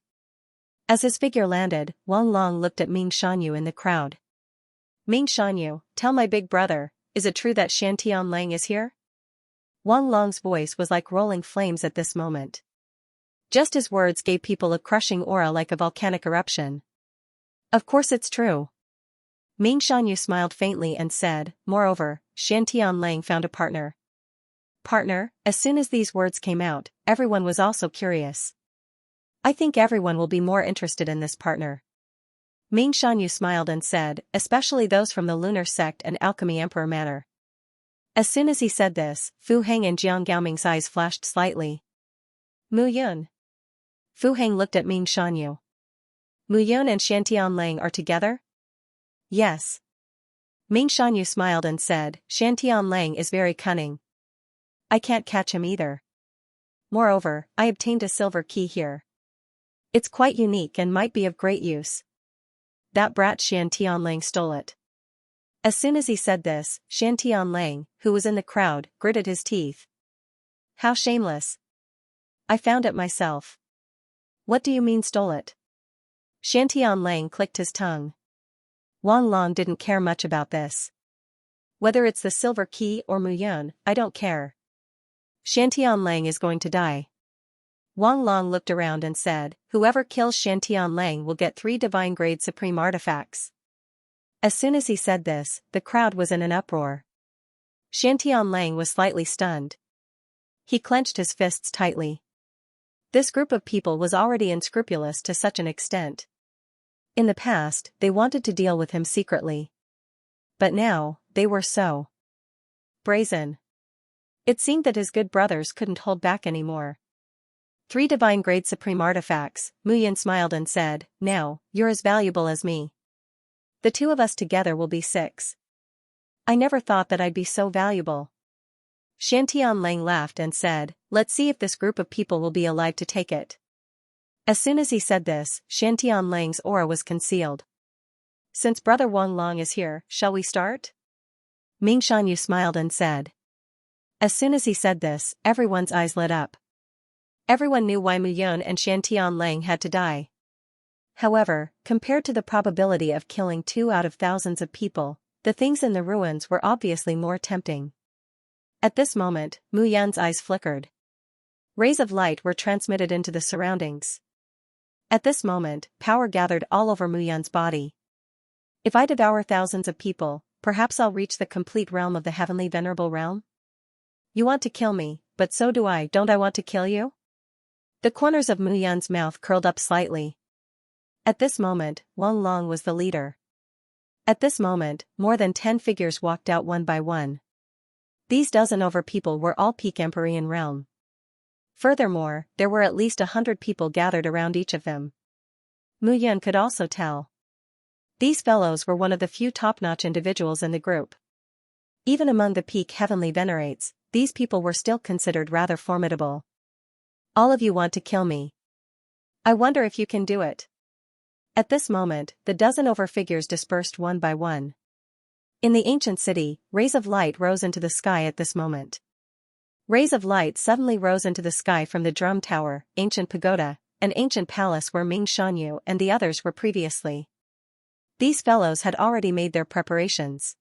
As his figure landed, Wang Long looked at Ming Shanyu in the crowd. Ming Shanyu, tell my big brother, is it true that Xianxia is here? Wang Long's voice was like rolling flames at this moment. Just his words gave people a crushing aura like a volcanic eruption. Of course it's true. Ming Shanyu smiled faintly and said, moreover, Xianxia found a partner. Partner? As soon as these words came out, everyone was also curious. I think everyone will be more interested in this partner. Ming Shanyu smiled and said, especially those from the Lunar Sect and Alchemy Emperor Manor. As soon as he said this, Fu Heng and Jiang Gaoming's eyes flashed slightly. Mu Yun. Fu Heng looked at Ming Shanyu. Mu Yun and Xianxia are together? Yes. Ming Shanyu smiled and said, Xianxia is very cunning. I can't catch him either. Moreover, I obtained a silver key here. It's quite unique and might be of great use. That brat Xianxia stole it. As soon as he said this, Xianxia, who was in the crowd, gritted his teeth. How shameless. I found it myself. What do you mean stole it? Xianxia clicked his tongue. Wang Long didn't care much about this. Whether it's the silver key or Mu Yun, I don't care. Xianxia is going to die. Wang Long looked around and said, whoever kills Xianxia will get 3 divine-grade supreme artifacts. As soon as he said this, the crowd was in an uproar. Xianxia was slightly stunned. He clenched his fists tightly. This group of people was already unscrupulous to such an extent. In the past, they wanted to deal with him secretly. But now, they were so brazen. It seemed that his good brothers couldn't hold back anymore. 3 divine-grade supreme artifacts, Mu Yun smiled and said, now, you're as valuable as me. The 2 of us together will be 6. I never thought that I'd be so valuable. Xianxia laughed and said, let's see if this group of people will be alive to take it. As soon as he said this, Xianxia aura was concealed. Since Brother Wang Long is here, shall we start? Ming Shanyu smiled and said. As soon as he said this, everyone's eyes lit up. Everyone knew why Mu Yun and Xianxia had to die. However, compared to the probability of killing 2 out of thousands of people, the things in the ruins were obviously more tempting. At this moment, Mu Yun's eyes flickered. Rays of light were transmitted into the surroundings. At this moment, power gathered all over Mu Yun's body. If I devour thousands of people, perhaps I'll reach the complete realm of the Heavenly Venerable Realm? You want to kill me, but so do I. Don't I want to kill you? The corners of Mu Yun's mouth curled up slightly. At this moment, Wang Long was the leader. At this moment, more than 10 figures walked out one by one. These dozen over people were all peak Empyrean realm. Furthermore, there were at least 100 people gathered around each of them. Mu Yun could also tell. These fellows were one of the few top-notch individuals in the group. Even among the peak heavenly venerates, these people were still considered rather formidable. All of you want to kill me. I wonder if you can do it. At this moment, the dozen over figures dispersed one by one. In the ancient city, rays of light rose into the sky at this moment. Rays of light suddenly rose into the sky from the drum tower, ancient pagoda, and ancient palace where Ming Shanyu and the others were previously. These fellows had already made their preparations.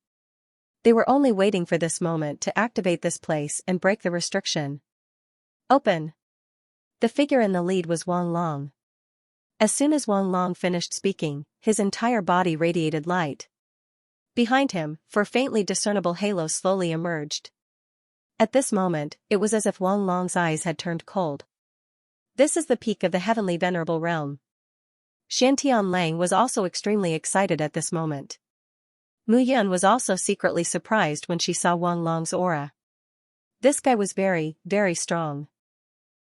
They were only waiting for this moment to activate this place and break the restriction. Open! The figure in the lead was Wang Long. As soon as Wang Long finished speaking, his entire body radiated light. Behind him, 4 faintly discernible halos slowly emerged. At this moment, it was as if Wang Long's eyes had turned cold. This is the peak of the Heavenly Venerable Realm. Xianxia was also extremely excited at this moment. Mu Yun was also secretly surprised when she saw Wang Long's aura. This guy was very, very strong.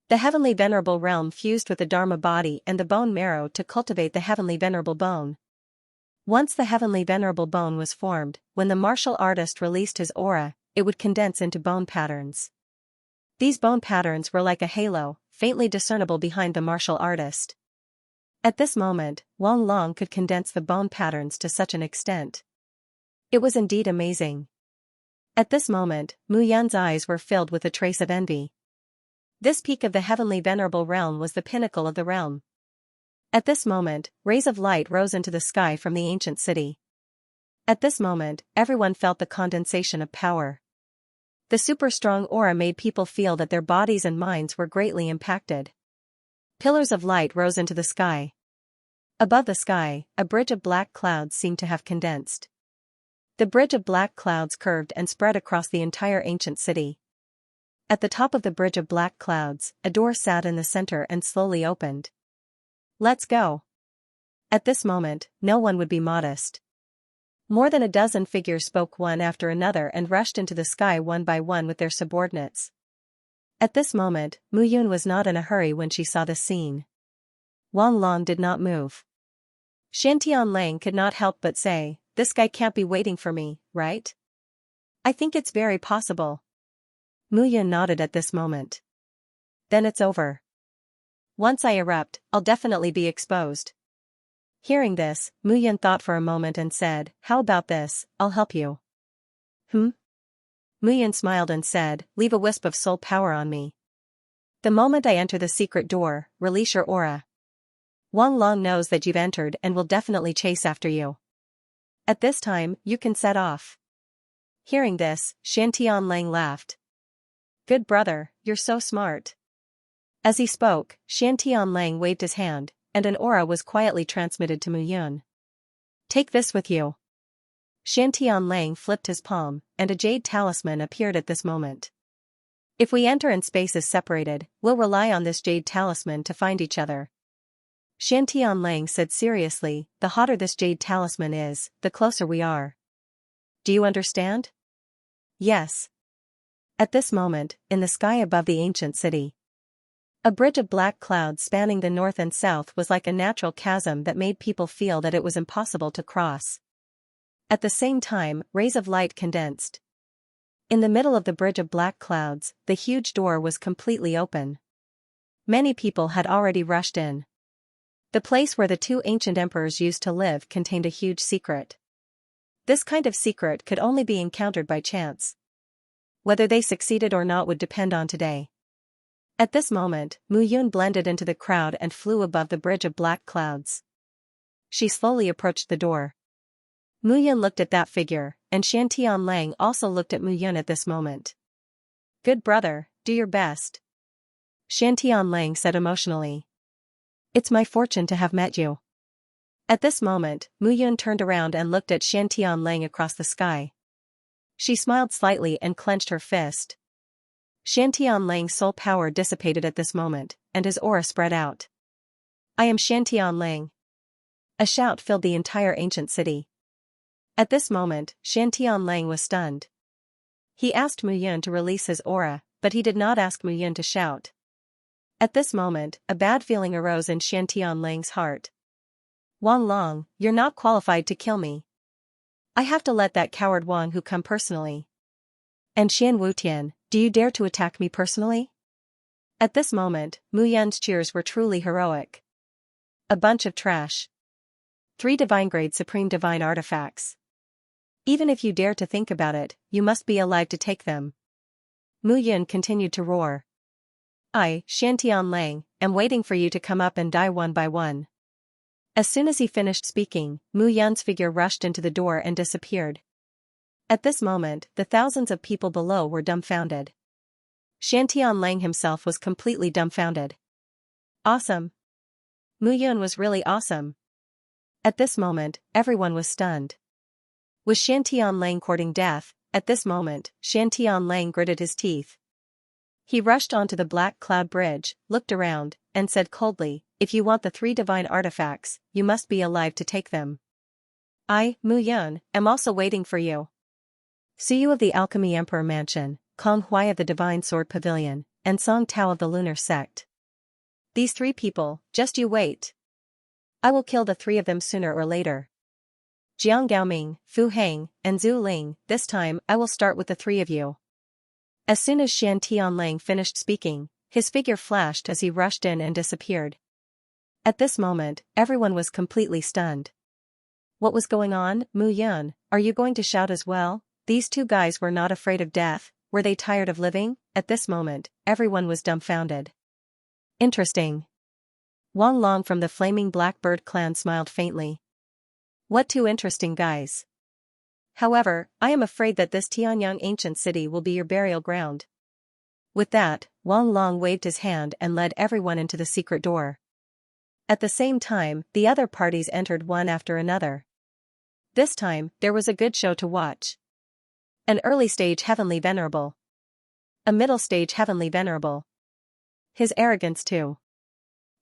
The Heavenly Venerable Realm fused with the Dharma body and the bone marrow to cultivate the Heavenly Venerable Bone. Once the Heavenly Venerable Bone was formed, when the martial artist released his aura, it would condense into bone patterns. These bone patterns were like a halo, faintly discernible behind the martial artist. At this moment, Wang Long could condense the bone patterns to such an extent. It was indeed amazing. At this moment, Mu Yun's eyes were filled with a trace of envy. This peak of the heavenly venerable realm was the pinnacle of the realm. At this moment, rays of light rose into the sky from the ancient city. At this moment, everyone felt the condensation of power. The super-strong aura made people feel that their bodies and minds were greatly impacted. Pillars of light rose into the sky. Above the sky, a bridge of black clouds seemed to have condensed. The bridge of black clouds curved and spread across the entire ancient city. At the top of the bridge of black clouds, a door sat in the center and slowly opened. Let's go. At this moment, no one would be modest. More than a dozen figures spoke one after another and rushed into the sky one by one with their subordinates. At this moment, Mu Yun was not in a hurry when she saw the scene. Wang Long did not move. Xianxia could not help but say, "This guy can't be waiting for me, right?" "I think it's very possible." Mu Yun nodded at this moment. "Then it's over. Once I erupt, I'll definitely be exposed." Hearing this, Mu Yun thought for a moment and said, "How about this, I'll help you." Mu Yun smiled and said, "Leave a wisp of soul power on me. The moment I enter the secret door, release your aura. Wang Long knows that you've entered and will definitely chase after you. At this time, you can set off." Hearing this, Xianxia laughed. "Good brother, you're so smart." As he spoke, Xianxia waved his hand, and an aura was quietly transmitted to Mu Yun. "Take this with you." Xianxia flipped his palm, and a jade talisman appeared at this moment. "If we enter and space is separated, we'll rely on this jade talisman to find each other." Xianxia said seriously, "The hotter this jade talisman is, the closer we are. Do you understand?" "Yes." At this moment, in the sky above the ancient city, a bridge of black clouds spanning the north and south was like a natural chasm that made people feel that it was impossible to cross. At the same time, rays of light condensed. In the middle of the bridge of black clouds, the huge door was completely open. Many people had already rushed in. The place where the two ancient emperors used to live contained a huge secret. This kind of secret could only be encountered by chance. Whether they succeeded or not would depend on today. At this moment, Mu Yun blended into the crowd and flew above the bridge of black clouds. She slowly approached the door. Mu Yun looked at that figure, and Xianxia also looked at Mu Yun at this moment. "Good brother, do your best," Xianxia said emotionally. "It's my fortune to have met you." At this moment, Mu Yun turned around and looked at Xianxia across the sky. She smiled slightly and clenched her fist. Xianxia soul power dissipated at this moment, and his aura spread out. "I am Xianxia." A shout filled the entire ancient city. At this moment, Xianxia was stunned. He asked Mu Yun to release his aura, but he did not ask Mu Yun to shout. At this moment, a bad feeling arose in Xianxia heart. "Wang Long, you're not qualified to kill me. I have to let that coward Wang Hu come personally. And Xian Wutian, do you dare to attack me personally?" At this moment, Mu Yun's cheers were truly heroic. "A bunch of trash. 3 divine-grade supreme divine artifacts. Even if you dare to think about it, you must be alive to take them." Mu Yun continued to roar. "I, Xianxia am waiting for you to come up and die one by one." As soon as he finished speaking, Mu Yun's figure rushed into the door and disappeared. At this moment, the thousands of people below were dumbfounded. Xianxia himself was completely dumbfounded. Awesome. Mu Yun was really awesome. At this moment, everyone was stunned. Was Xianxia courting death? At this moment, Xianxia gritted his teeth. He rushed onto the black cloud bridge, looked around, and said coldly, "If you want the 3 divine artifacts, you must be alive to take them. I, Mu Yun, am also waiting for you. Suyu of the Alchemy Emperor Mansion, Kong Huai of the Divine Sword Pavilion, and Song Tao of the Lunar Sect. These 3 people, just you wait. I will kill the 3 of them sooner or later. Jiang Gaoming, Fu Hang, and Zhu Ling, this time I will start with the 3 of you." As soon as Xianxia finished speaking, his figure flashed as he rushed in and disappeared. At this moment, everyone was completely stunned. What was going on? "Mu Yun, are you going to shout as well?" These 2 guys were not afraid of death, Were they tired of living? At this moment, everyone was dumbfounded. Interesting. Wang Long from the Flaming Blackbird clan smiled faintly. What two interesting guys. However, I am afraid that this Tianyang ancient city will be your burial ground. With that, Wang Long waved his hand and led everyone into the secret door. At the same time, the other parties entered one after another. This time, there was a good show to watch. An early stage heavenly venerable. A middle stage heavenly venerable. His arrogance too.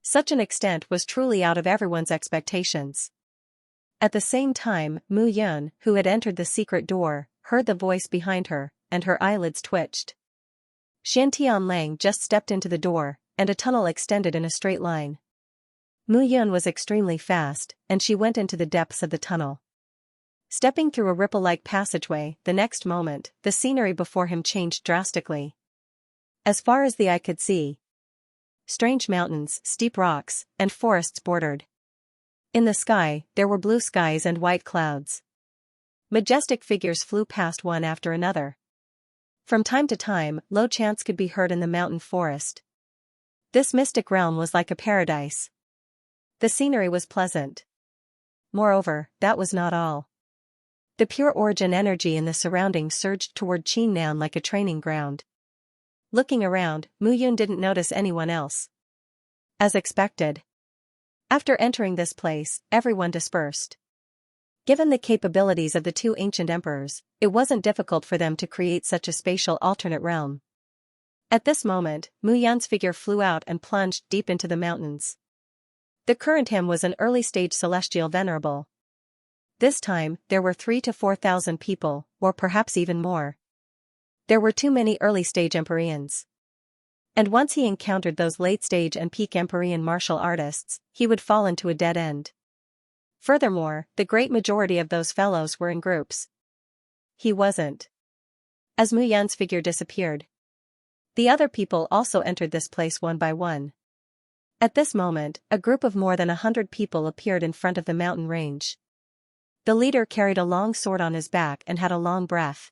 Such an extent was truly out of everyone's expectations. At the same time, Mu Yun, who had entered the secret door, heard the voice behind her, and her eyelids twitched. Xianxia just stepped into the door, and a tunnel extended in a straight line. Mu Yun was extremely fast, and she went into the depths of the tunnel. Stepping through a ripple-like passageway, the next moment, the scenery before him changed drastically. As far as the eye could see, strange mountains, steep rocks, and forests bordered. In the sky, there were blue skies and white clouds. Majestic figures flew past one after another. From time to time, low chants could be heard in the mountain forest. This mystic realm was like a paradise. The scenery was pleasant. Moreover, that was not all. The pure origin energy in the surroundings surged toward Qinnan like a training ground. Looking around, Mu Yun didn't notice anyone else. As expected. After entering this place, everyone dispersed. Given the capabilities of the two ancient emperors, it wasn't difficult for them to create such a spatial alternate realm. At this moment, Mu Yun's figure flew out and plunged deep into the mountains. The current him was an early-stage celestial venerable. This time, there were 3,000 to 4,000 people, or perhaps even more. There were too many early-stage Empyreans. And once he encountered those late-stage and peak Empyrean martial artists, he would fall into a dead end. Furthermore, the great majority of those fellows were in groups. He wasn't. As Mu Yun's figure disappeared, the other people also entered this place one by one. At this moment, a group of more than 100 people appeared in front of the mountain range. The leader carried a long sword on his back and had a long breath.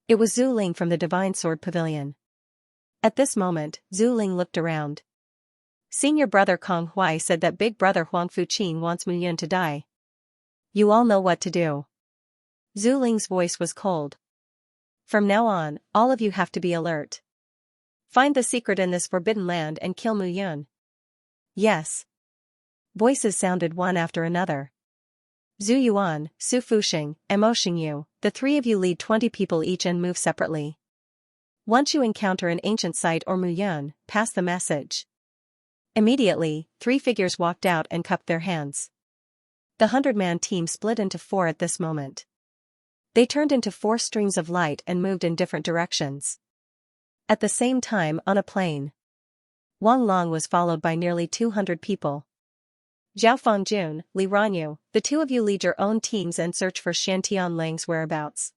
It was Zhu Ling from the Divine Sword Pavilion. At this moment, Zhu Ling looked around. Senior brother Kong Huai said that big brother Huang Fuqin wants Mu Yun to die. You all know what to do. Zhu Ling's voice was cold. From now on, all of you have to be alert. Find the secret in this forbidden land and kill Mu Yun. Yes. Voices sounded one after another. Zhu Yuan, Su Fuxing, and Mo Xingyu, the three of you lead 20 people each and move separately. Once you encounter an ancient site or Mu Yun, pass the message. Immediately, 3 figures walked out and cupped their hands. The 100-man team split into 4 at this moment. They turned into 4 streams of light and moved in different directions. At the same time, on a plain, Wang Long was followed by nearly 200 people. Zhao Fangjun, Li Ranyu, the two of you lead your own teams and search for Xiantian Lang's whereabouts.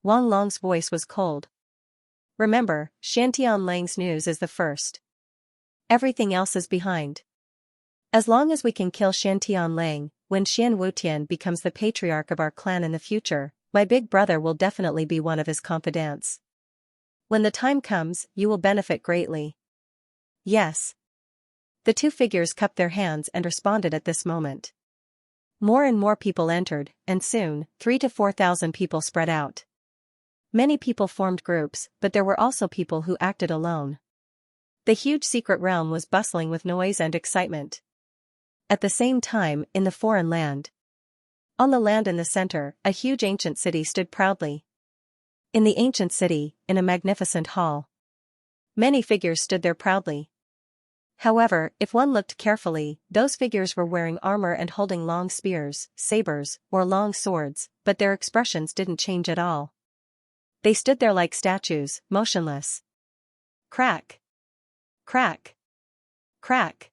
Wang Long's voice was cold. Remember, Xiantian Lang's news is the first. Everything else is behind. As long as we can kill Xiantian Lang, when Xian Wutian becomes the patriarch of our clan in the future, my big brother will definitely be one of his confidants. When the time comes, you will benefit greatly. Yes. The 2 figures cupped their hands and responded at this moment. More and more people entered, and soon, 3,000 to 4,000 people spread out. Many people formed groups, but there were also people who acted alone. The huge secret realm was bustling with noise and excitement. At the same time, in the foreign land. On the land in the center, a huge ancient city stood proudly. In the ancient city, in a magnificent hall, many figures stood there proudly. However, if one looked carefully, those figures were wearing armor and holding long spears, sabers, or long swords, but their expressions didn't change at all. They stood there like statues, motionless. Crack! Crack! Crack!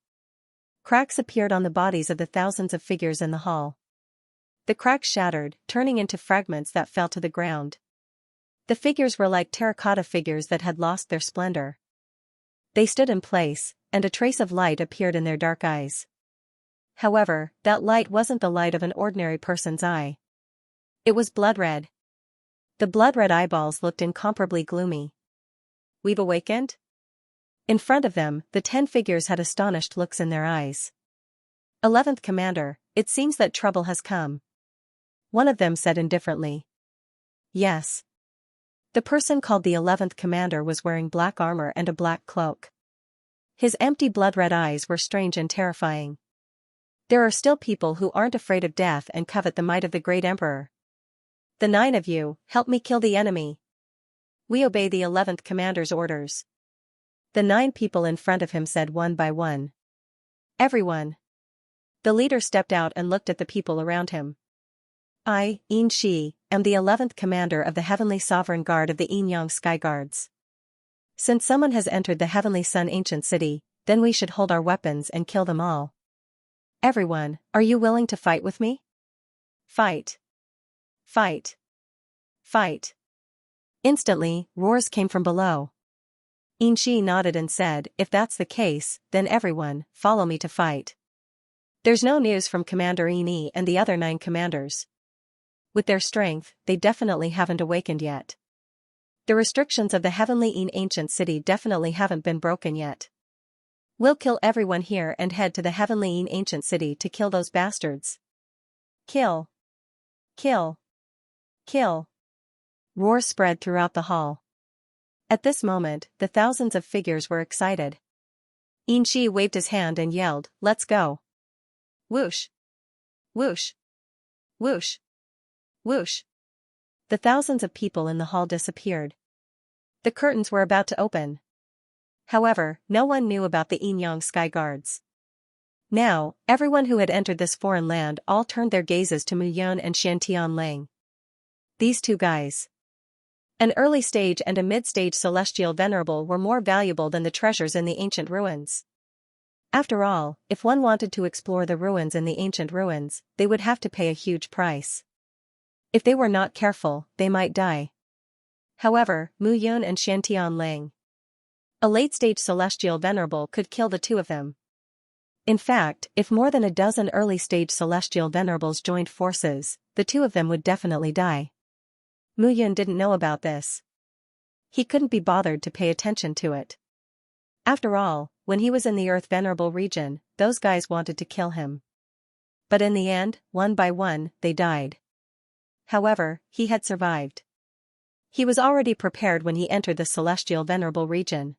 Cracks appeared on the bodies of the thousands of figures in the hall. The cracks shattered, turning into fragments that fell to the ground. The figures were like terracotta figures that had lost their splendor. They stood in place, and a trace of light appeared in their dark eyes. However, that light wasn't the light of an ordinary person's eye. It was blood red. The blood-red eyeballs looked incomparably gloomy. We've awakened? In front of them, the 10 figures had astonished looks in their eyes. 11th Commander, it seems that trouble has come. One of them said indifferently. Yes. The person called the 11th Commander was wearing black armor and a black cloak. His empty blood-red eyes were strange and terrifying. There are still people who aren't afraid of death and covet the might of the great emperor. The 9 of you, help me kill the enemy. We obey the 11th Commander's orders. The 9 people in front of him said one by one. Everyone. The leader stepped out and looked at the people around him. I, Xianxia, am the 11th Commander of the Heavenly Sovereign Guard of the Yin-Yang Sky Guards. Since someone has entered the Heavenly Sun ancient city, then we should hold our weapons and kill them all. Everyone, are you willing to fight with me? Fight. Fight. Fight. Instantly, roars came from below. Xianxia nodded and said, if that's the case, then everyone, follow me to fight. There's no news from Commander Yin and the other 9 commanders. With their strength, they definitely haven't awakened yet. The restrictions of the Heavenly Yin ancient city definitely haven't been broken yet. We'll kill everyone here and head to the Heavenly Yin ancient city to kill those bastards. Kill. Kill. Kill. Roars spread throughout the hall. At this moment, the thousands of figures were excited. Xianxia waved his hand and yelled, let's go. Whoosh. Whoosh. Whoosh. Whoosh. The thousands of people in the hall disappeared. The curtains were about to open. However, no one knew about the Yin-Yang Sky Guards. Now, everyone who had entered this foreign land all turned their gazes to Mu Yun and Xiantianlang. These 2 guys. An early stage and a mid-stage celestial venerable were more valuable than the treasures in the ancient ruins. After all, if one wanted to explore the ruins in the ancient ruins, they would have to pay a huge price. If they were not careful, they might die. However, Mu Yun and Xiantianlang, a late-stage celestial venerable, could kill the 2 of them. In fact, if more than a dozen early-stage celestial venerables joined forces, the 2 of them would definitely die. Mu Yun didn't know about this. He couldn't be bothered to pay attention to it. After all, when he was in the Earth Venerable region, those guys wanted to kill him. But in the end, one by one, they died. However, he had survived. He was already prepared when he entered the Celestial Venerable region.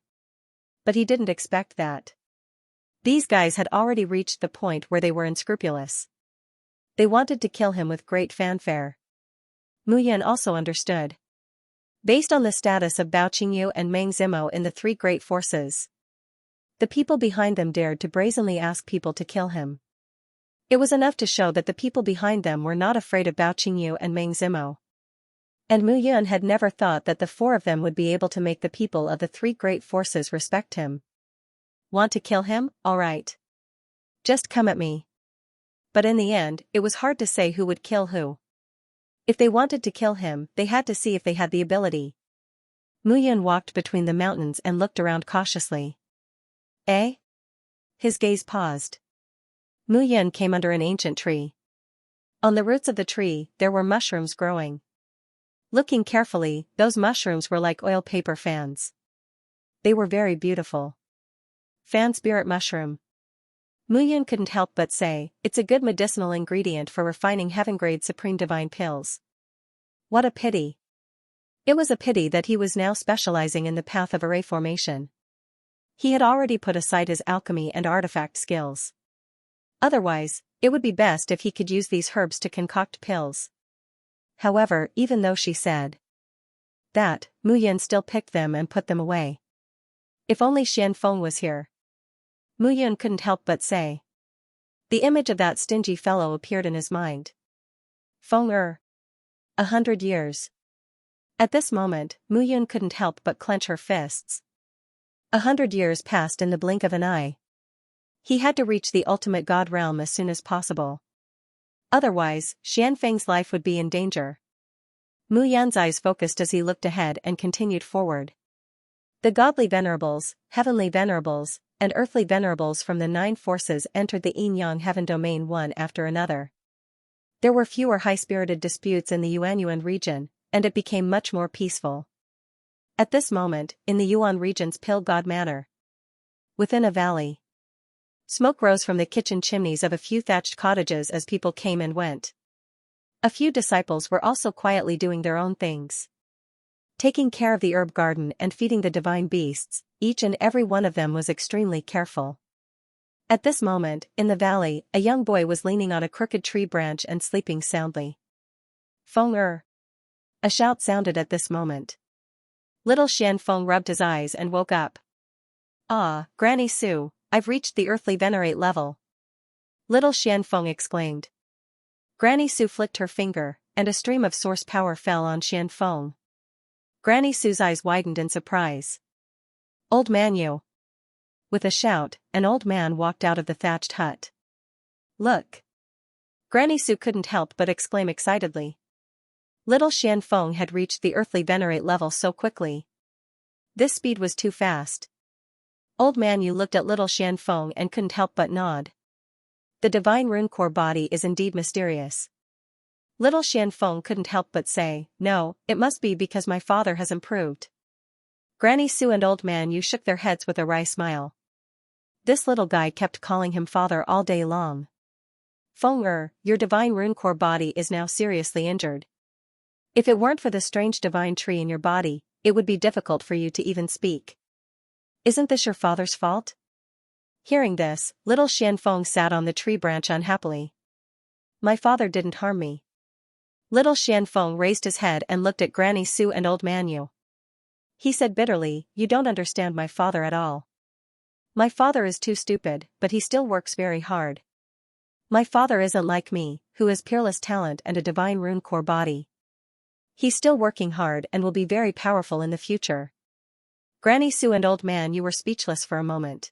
But he didn't expect that. These guys had already reached the point where they were unscrupulous. They wanted to kill him with great fanfare. Mu Yun also understood. Based on the status of Bao Qingyu and Meng Zimo in the 3 great forces, the people behind them dared to brazenly ask people to kill him. It was enough to show that the people behind them were not afraid of Bao Qingyu and Meng Zimo. And Mu Yun had never thought that the 4 of them would be able to make the people of the 3 great forces respect him. Want to kill him? All right. Just come at me. But in the end, it was hard to say who would kill who. If they wanted to kill him, they had to see if they had the ability. Mu Yun walked between the mountains and looked around cautiously. Eh? His gaze paused. Mu Yun came under an ancient tree. On the roots of the tree, there were mushrooms growing. Looking carefully, those mushrooms were like oil paper fans. They were very beautiful. Fan spirit mushroom. Mu Yun couldn't help but say, it's a good medicinal ingredient for refining heaven-grade supreme divine pills. What a pity. It was a pity that he was now specializing in the path of array formation. He had already put aside his alchemy and artifact skills. Otherwise, it would be best if he could use these herbs to concoct pills. However, even though she said that, Mu Yun still picked them and put them away. If only Xian Feng was here. Mu Yun couldn't help but say. The image of that stingy fellow appeared in his mind. Feng 100 years. At this moment, Mu Yun couldn't help but clench her fists. 100 years passed in the blink of an eye. He had to reach the ultimate god realm as soon as possible. Otherwise, Xian Feng's life would be in danger. Mu Yun's eyes focused as he looked ahead and continued forward. The godly venerables, heavenly venerables, and earthly venerables from the 9 forces entered the Yin-Yang heaven domain one after another. There were fewer high-spirited disputes in the Yuanyuan region, and it became much more peaceful. At this moment, in the Yuan region's Pill God Manor, within a valley, smoke rose from the kitchen chimneys of a few thatched cottages as people came and went. A few disciples were also quietly doing their own things, taking care of the herb garden and feeding the divine beasts. Each and every one of them was extremely careful. At this moment, in the valley, a young boy was leaning on a crooked tree branch and sleeping soundly. Feng Er! A shout sounded at this moment. Little Xianfeng rubbed his eyes and woke up. Ah, Granny Su, I've reached the earthly venerate level. Little Xianfeng exclaimed. Granny Su flicked her finger, and a stream of source power fell on Xianfeng. Granny Su's eyes widened in surprise. Old man you! With a shout, an old man walked out of the thatched hut. Look! Granny Su couldn't help but exclaim excitedly. Little Xianfeng had reached the earthly venerate level so quickly. This speed was too fast. Old man you looked at little Xianfeng and couldn't help but nod. The divine rune core body is indeed mysterious. Little Xianfeng couldn't help but say, no, it must be because my father has improved. Granny Su and old man you shook their heads with a wry smile. This little guy kept calling him father all day long. Feng Er, your divine rune core body is now seriously injured. If it weren't for the strange divine tree in your body, it would be difficult for you to even speak. Isn't this your father's fault? Hearing this, little Xianfeng sat on the tree branch unhappily. My father didn't harm me. Little Xianfeng raised his head and looked at Granny Su and old man you. He said bitterly, you don't understand my father at all. My father is too stupid, but he still works very hard. My father isn't like me, who has peerless talent and a divine rune core body. He's still working hard and will be very powerful in the future. Granny Su and old man you were speechless for a moment.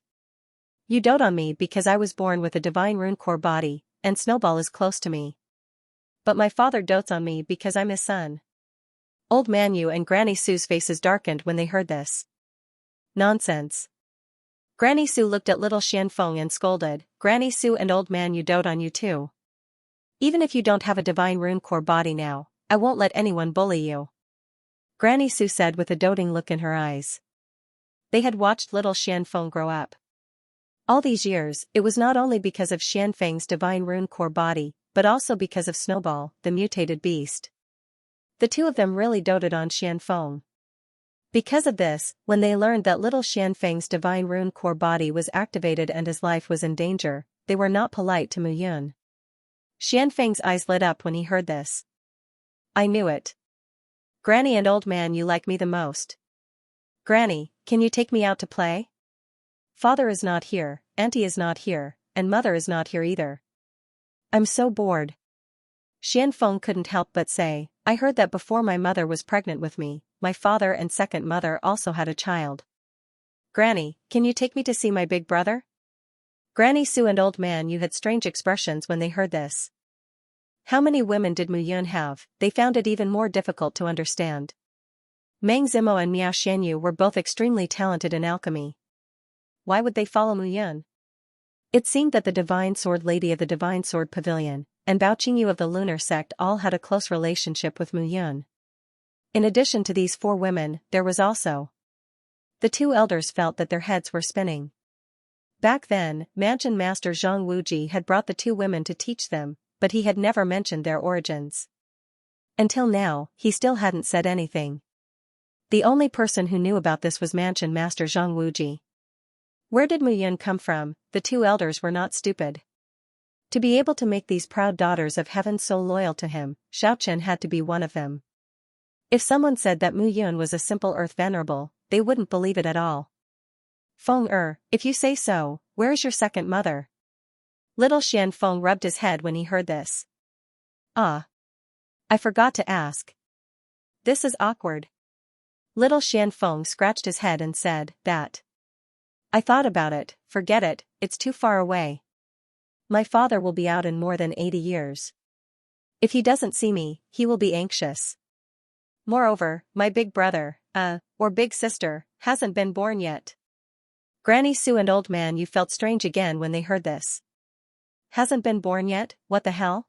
You dote on me because I was born with a divine rune core body, and Snowball is close to me. But my father dotes on me because I'm his son. Old man you and Granny Su's faces darkened when they heard this. Nonsense. Granny Su looked at little Xianfeng and scolded, Granny Su and old man you dote on you too. Even if you don't have a divine rune core body now, I won't let anyone bully you. Granny Su said with a doting look in her eyes. They had watched little Xianfeng grow up. All these years, it was not only because of Xianfeng's divine rune core body, but also because of Snowball, the mutated beast. The two of them really doted on Xianfeng. Because of this, when they learned that little Xianfeng's divine rune core body was activated and his life was in danger, they were not polite to Mu Yun. Xianfeng's eyes lit up when he heard this. I knew it. Granny and old man you like me the most. Granny, can you take me out to play? Father is not here, Auntie is not here, and Mother is not here either. I'm so bored. Xianfeng couldn't help but say, I heard that before my mother was pregnant with me, my father and second mother also had a child. Granny, can you take me to see my big brother? Granny Su and old man you had strange expressions when they heard this. How many women did Mu Yun have? They found it even more difficult to understand. Meng Zimo and Miao Xianyu were both extremely talented in alchemy. Why would they follow Mu Yun? It seemed that the Divine Sword Lady of the Divine Sword Pavilion, and Bao Qingyu of the Lunar Sect all had a close relationship with Mu Yun. In addition to these four women, there was also. The two elders felt that their heads were spinning. Back then, Mansion Master Zhang Wuji had brought the two women to teach them, but he had never mentioned their origins. Until now, he still hadn't said anything. The only person who knew about this was Mansion Master Zhang Wuji. Where did Mu Yun come from? The two elders were not stupid. To be able to make these proud daughters of heaven so loyal to him, Xiaochen had to be one of them. If someone said that Mu Yun was a simple earth venerable, they wouldn't believe it at all. Feng Er, if you say so, where is your second mother? Little Xianfeng rubbed his head when he heard this. Ah. I forgot to ask. This is awkward. Little Xianfeng scratched his head and said, that. I thought about it, forget it, it's too far away. My father will be out in more than 80 years. If he doesn't see me, he will be anxious. Moreover, my big brother, or big sister, hasn't been born yet. Granny Su and old man you felt strange again when they heard this. Hasn't been born yet, what the hell?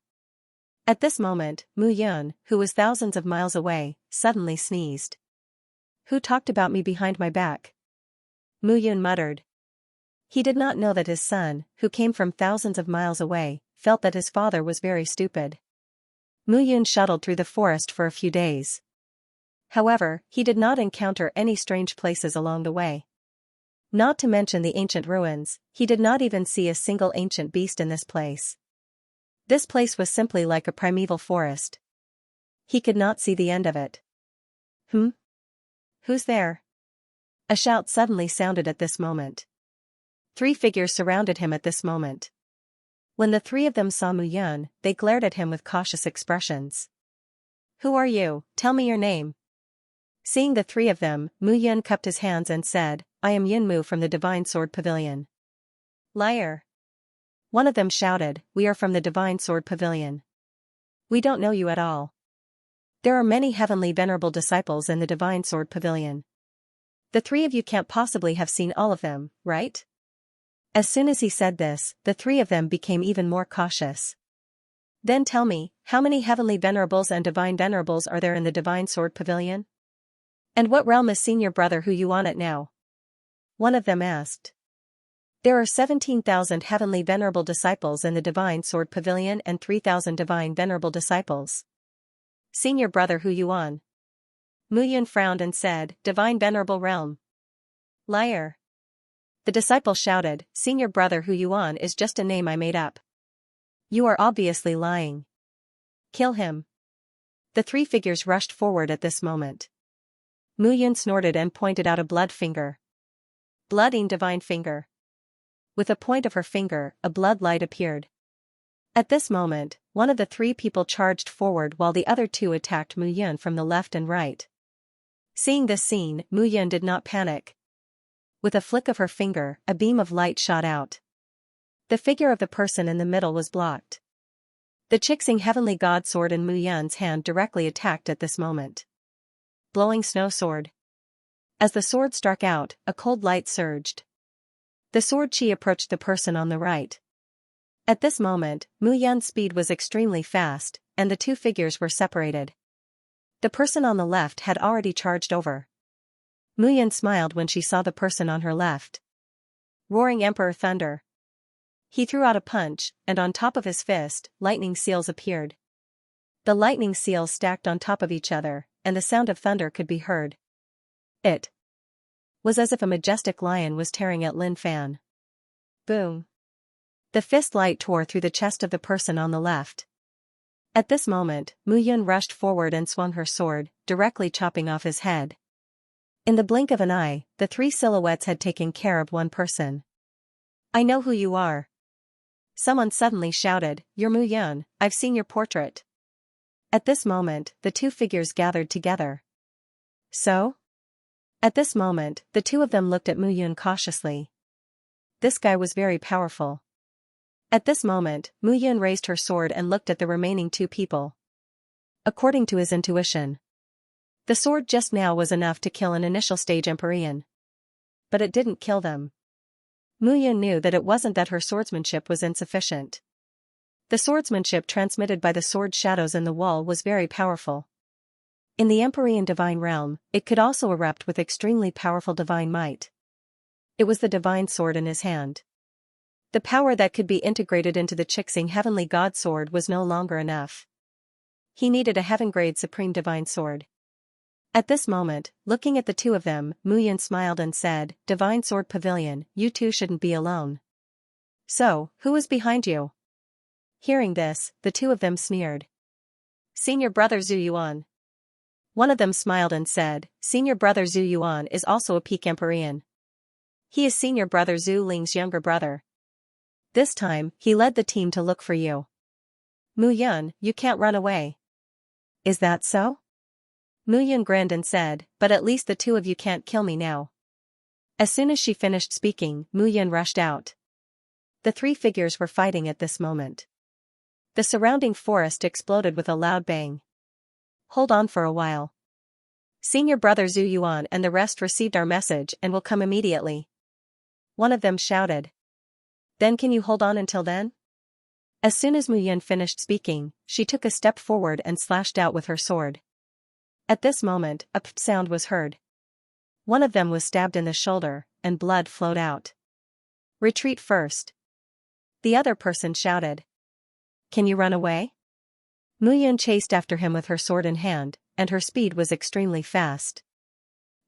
At this moment, Mu Yun, who was thousands of miles away, suddenly sneezed. Who talked about me behind my back? Mu Yun muttered. He did not know that his son, who came from thousands of miles away, felt that his father was very stupid. Mu Yun shuttled through the forest for a few days. However, he did not encounter any strange places along the way. Not to mention the ancient ruins, he did not even see a single ancient beast in this place. This place was simply like a primeval forest. He could not see the end of it. Who's there? A shout suddenly sounded at this moment. 3 figures surrounded him at this moment. When the 3 of them saw Mu Yun, they glared at him with cautious expressions. Who are you? Tell me your name. Seeing the 3 of them, Mu Yun cupped his hands and said, I am Yun Mu from the Divine Sword Pavilion. Liar. One of them shouted, we are from the Divine Sword Pavilion. We don't know you at all. There are many heavenly venerable disciples in the Divine Sword Pavilion. The 3 of you can't possibly have seen all of them, right? As soon as he said this, the 3 of them became even more cautious. Then tell me, how many heavenly venerables and divine venerables are there in the Divine Sword Pavilion? And what realm is Senior Brother Hu Yuan at now? One of them asked. There are 17,000 heavenly venerable disciples in the Divine Sword Pavilion and 3,000 divine venerable disciples. Senior Brother Hu Yuan. Mu Yun frowned and said, Divine Venerable Realm. Liar. The disciple shouted, Senior Brother Hu Yuan is just a name I made up. You are obviously lying. Kill him. The 3 figures rushed forward at this moment. Mu Yun snorted and pointed out a blood finger. Blooding divine finger. With a point of her finger, a blood light appeared. At this moment, one of the 3 people charged forward while the other 2 attacked Mu Yun from the left and right. Seeing this scene, Mu Yun did not panic. With a flick of her finger, a beam of light shot out. The figure of the person in the middle was blocked. The Qixing Heavenly God sword in Mu Yun's hand directly attacked at this moment. Blowing snow sword. As the sword struck out, a cold light surged. The sword chi approached the person on the right. At this moment, Mu Yun's speed was extremely fast, and the 2 figures were separated. The person on the left had already charged over. Mu Yun smiled when she saw the person on her left. Roaring Emperor Thunder. He threw out a punch, and on top of his fist, lightning seals appeared. The lightning seals stacked on top of each other, and the sound of thunder could be heard. It was as if a majestic lion was tearing at Lin Fan. Boom. The fist light tore through the chest of the person on the left. At this moment, Mu Yun rushed forward and swung her sword, directly chopping off his head. In the blink of an eye, the 3 silhouettes had taken care of one person. I know who you are. Someone suddenly shouted, You're Mu Yun, I've seen your portrait. At this moment, the 2 figures gathered together. So? At this moment, the 2 of them looked at Mu Yun cautiously. This guy was very powerful. At this moment, Mu Yun raised her sword and looked at the remaining 2 people. According to his intuition, the sword just now was enough to kill an initial stage Empyrean. But it didn't kill them. Mu Yun knew that it wasn't that her swordsmanship was insufficient. The swordsmanship transmitted by the sword shadows in the wall was very powerful. In the Empyrean divine realm, it could also erupt with extremely powerful divine might. It was the divine sword in his hand. The power that could be integrated into the Qixing Heavenly God sword was no longer enough. He needed a heaven-grade supreme divine sword. At this moment, looking at the 2 of them, Mu Yun smiled and said, Divine Sword Pavilion, you 2 shouldn't be alone. So, who is behind you? Hearing this, the 2 of them sneered. Senior Brother Zhu Yuan. One of them smiled and said, Senior Brother Zhu Yuan is also a peak Empyrean. He is Senior Brother Zhu Ling's younger brother. This time, he led the team to look for you. Mu Yun, you can't run away. Is that so? Mu Yun grinned and said, but at least the 2 of you can't kill me now. As soon as she finished speaking, Mu Yun rushed out. The 3 figures were fighting at this moment. The surrounding forest exploded with a loud bang. Hold on for a while. Senior Brother Zhu Yuan and the rest received our message and will come immediately. One of them shouted. Then can you hold on until then? As soon as Mu Yun finished speaking, she took a step forward and slashed out with her sword. At this moment, a p sound was heard. One of them was stabbed in the shoulder, and blood flowed out. Retreat first. The other person shouted. Can you run away? Mu Yun chased after him with her sword in hand, and her speed was extremely fast.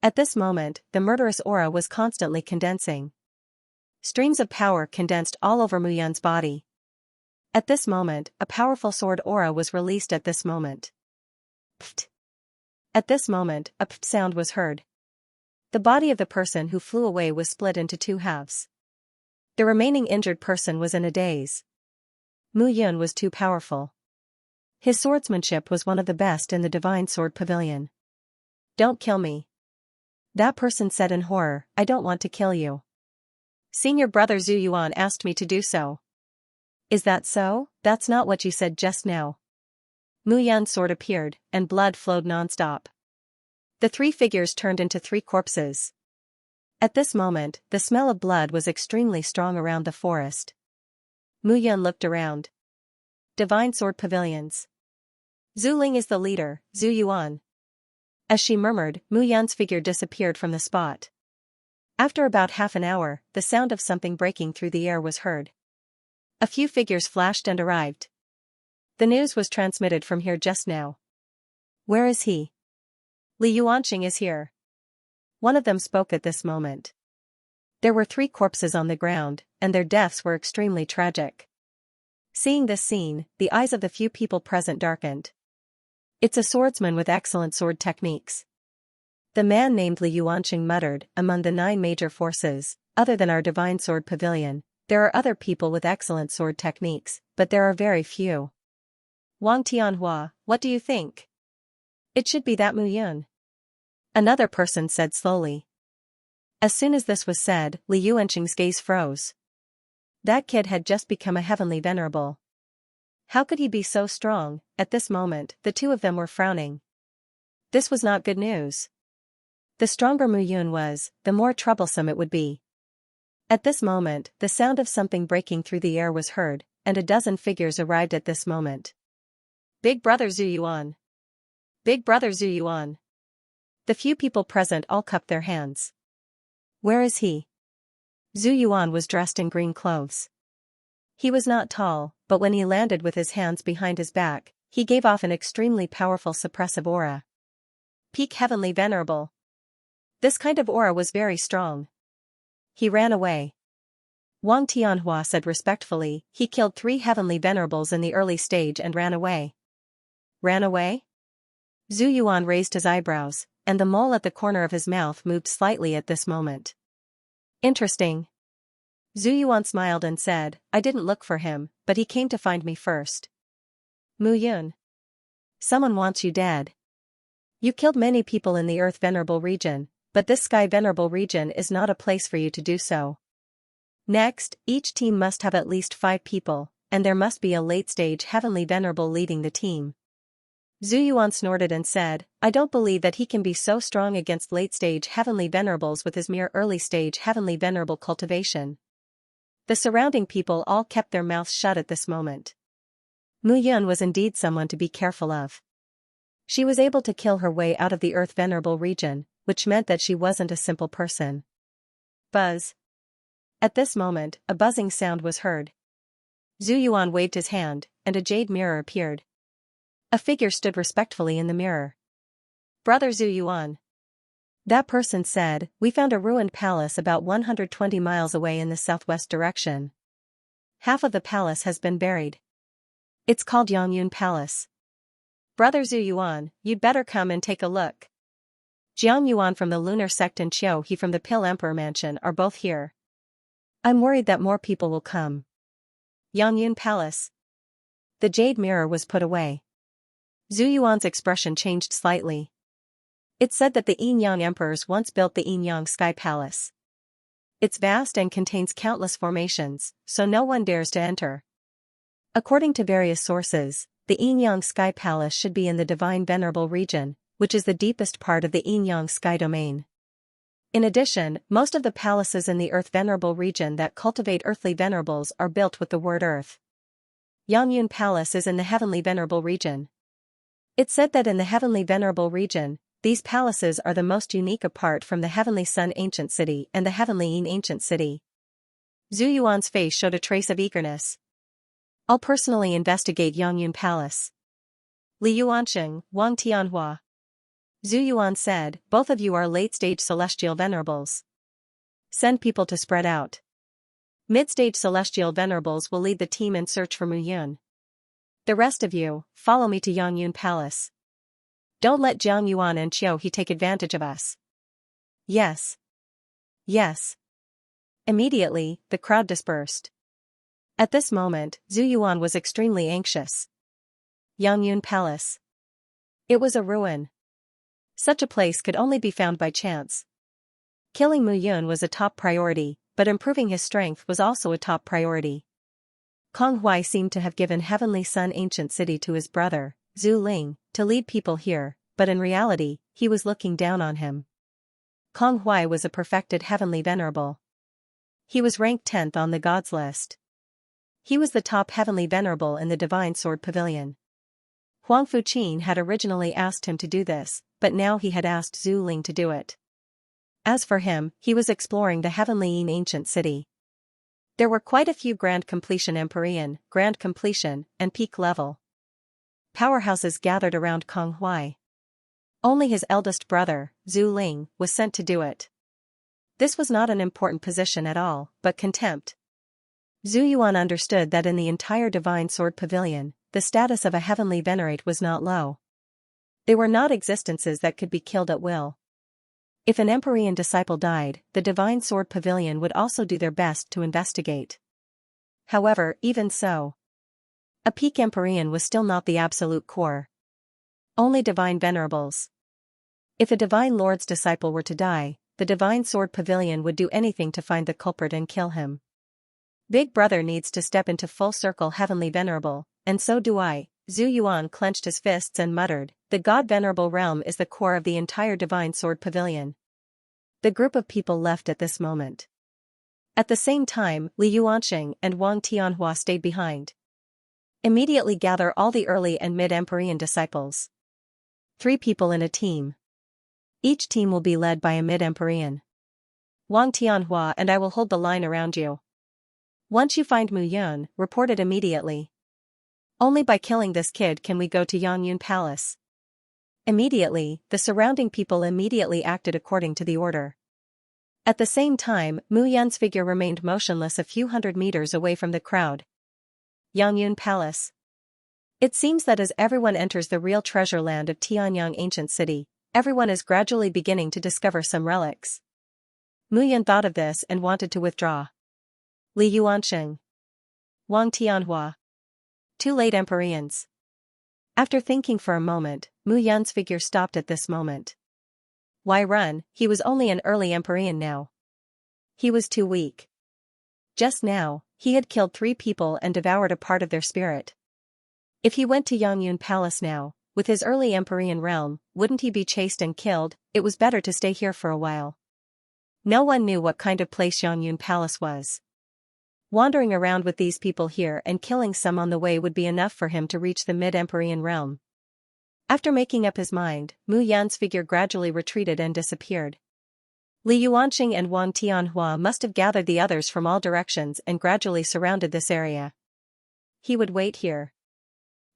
At this moment, the murderous aura was constantly condensing. Streams of power condensed all over Mu Yun's body. At this moment, a powerful sword aura was released at this moment. Pft. At this moment, a pft sound was heard. The body of the person who flew away was split into two halves. The remaining injured person was in a daze. Mu Yun was too powerful. His swordsmanship was one of the best in the Divine Sword Pavilion. Don't kill me. That person said in horror, I don't want to kill you. Senior brother Zhu Yuan asked me to do so. Is that so? That's not what you said just now. Mu Yun's sword appeared, and blood flowed non-stop. The three figures turned into three corpses. At this moment, the smell of blood was extremely strong around the forest. Mu Yun looked around. Divine Sword Pavilions. Zhu Ling is the leader, Zhu Yuan. As she murmured, Mu Yun's figure disappeared from the spot. After about half an hour, the sound of something breaking through the air was heard. A few figures flashed and arrived. The news was transmitted from here just now. Where is he? Li Yuanqing is here. One of them spoke at this moment. There were three corpses on the ground, and their deaths were extremely tragic. Seeing this scene, the eyes of the few people present darkened. It's a swordsman with excellent sword techniques. The man named Li Yuanqing muttered, among the 9 major forces, other than our Divine Sword Pavilion, there are other people with excellent sword techniques, but there are very few. Wang Tianhua, what do you think? It should be that Mu Yun. Another person said slowly. As soon as this was said, Li Yuanqing's gaze froze. That kid had just become a heavenly venerable. How could he be so strong? At this moment, the two of them were frowning. This was not good news. The stronger Mu Yun was, the more troublesome it would be. At this moment, the sound of something breaking through the air was heard, and a dozen figures arrived at this moment. Big brother Zhu Yuan. Big brother Zhu Yuan. The few people present all cupped their hands. Where is he? Zhu Yuan was dressed in green clothes. He was not tall, but when he landed with his hands behind his back, he gave off an extremely powerful suppressive aura. Peak Heavenly Venerable. This kind of aura was very strong. He ran away. Wang Tianhua said respectfully, he killed 3 Heavenly Venerables in the early stage and ran away. Ran away? Zhu Yuan raised his eyebrows, and the mole at the corner of his mouth moved slightly at this moment. Interesting. Zhu Yuan smiled and said, I didn't look for him, but he came to find me first. Mu Yun. Someone wants you dead. You killed many people in the Earth Venerable region, but this Sky Venerable region is not a place for you to do so. Next, each team must have at least 5 people, and there must be a late-stage Heavenly Venerable leading the team. Zhu Yuan snorted and said, I don't believe that he can be so strong against late-stage Heavenly Venerables with his mere early-stage Heavenly Venerable cultivation. The surrounding people all kept their mouths shut at this moment. Mu Yun was indeed someone to be careful of. She was able to kill her way out of the Earth Venerable region, which meant that she wasn't a simple person. Buzz. At this moment, a buzzing sound was heard. Zhu Yuan waved his hand, and a jade mirror appeared. A figure stood respectfully in the mirror. Brother Zhu Yuan. That person said, we found a ruined palace about 120 miles away in the southwest direction. Half of the palace has been buried. It's called Yangyun Palace. Brother Zhu Yuan, you'd better come and take a look. Jiang Yuan from the Lunar Sect and Qiu He from the Pill Emperor Mansion are both here. I'm worried that more people will come. Yangyun Palace. The jade mirror was put away. Zhu Yuan's expression changed slightly. It said that the Yin-Yang emperors once built the Yin-Yang Sky Palace. It's vast and contains countless formations, so no one dares to enter. According to various sources, the Yin-Yang Sky Palace should be in the Divine Venerable region, which is the deepest part of the Yin-Yang Sky domain. In addition, most of the palaces in the Earth Venerable region that cultivate earthly venerables are built with the word Earth. Yangyun Palace is in the Heavenly Venerable region. It's said that in the Heavenly Venerable region, these palaces are the most unique apart from the Heavenly Sun Ancient City and the Heavenly Yin Ancient City. Zhu Yuan's face showed a trace of eagerness. I'll personally investigate Yangyun Palace. Li Yuansheng, Wang Tianhua. Zhu Yuan said, both of you are late-stage celestial venerables. Send people to spread out. Mid-stage celestial venerables will lead the team in search for Mu Yun. The rest of you, follow me to Yangyun Palace. Don't let Jiang Yuan and Qiu He take advantage of us. Yes. Yes. Immediately, the crowd dispersed. At this moment, Zhu Yuan was extremely anxious. Yangyun Palace. It was a ruin. Such a place could only be found by chance. Killing Mu Yun was a top priority, but improving his strength was also a top priority. Kong Huai seemed to have given Heavenly Sun Ancient City to his brother, Zhu Ling, to lead people here, but in reality, he was looking down on him. Kong Huai was a perfected Heavenly Venerable. He was ranked 10th on the gods list. He was the top Heavenly Venerable in the Divine Sword Pavilion. Huang Fuqin had originally asked him to do this, but now he had asked Zhu Ling to do it. As for him, he was exploring the Heavenly Yin Ancient City. There were quite a few Grand Completion Empyrean, Grand Completion, and Peak level powerhouses gathered around Kong Huai. Only his eldest brother, Zhu Ling, was sent to do it. This was not an important position at all, but contempt. Zhu Yuan understood that in the entire Divine Sword Pavilion, the status of a Heavenly Venerate was not low. They were not existences that could be killed at will. If an Empyrean disciple died, the Divine Sword Pavilion would also do their best to investigate. However, even so, a peak Empyrean was still not the absolute core. Only Divine Venerables. If a Divine Lord's disciple were to die, the Divine Sword Pavilion would do anything to find the culprit and kill him. Big Brother needs to step into full circle Heavenly Venerable, and so do I. Zhu Yuan clenched his fists and muttered, the God Venerable realm is the core of the entire Divine Sword Pavilion. The group of people left at this moment. At the same time, Li Yuansheng and Wang Tianhua stayed behind. Immediately gather all the early and mid-Empyrean disciples. 3 people in a team. Each team will be led by a mid-Empyrean. Wang Tianhua and I will hold the line around you. Once you find Mu Yun, report it immediately. Only by killing this kid can we go to Yangyun Palace. Immediately, the surrounding people immediately acted according to the order. At the same time, Mu Yun's figure remained motionless a few hundred meters away from the crowd. Yangyun Palace. It seems that as everyone enters the real treasure land of Tianyang Ancient City, everyone is gradually beginning to discover some relics. Mu Yun thought of this and wanted to withdraw. Li Yuansheng. Wang Tianhua. 2 late Empyreans. After thinking for a moment, Mu Yun's figure stopped at this moment. Why run? He was only an early Empyrean now. He was too weak. Just now, he had killed 3 people and devoured a part of their spirit. If he went to Yangyun Palace now, with his early Empyrean realm, wouldn't he be chased and killed? It was better to stay here for a while. No one knew what kind of place Yangyun Palace was. Wandering around with these people here and killing some on the way would be enough for him to reach the mid-Empyrean realm. After making up his mind, Mu Yan's figure gradually retreated and disappeared. Li Yuansheng and Wang Tianhua must have gathered the others from all directions and gradually surrounded this area. He would wait here.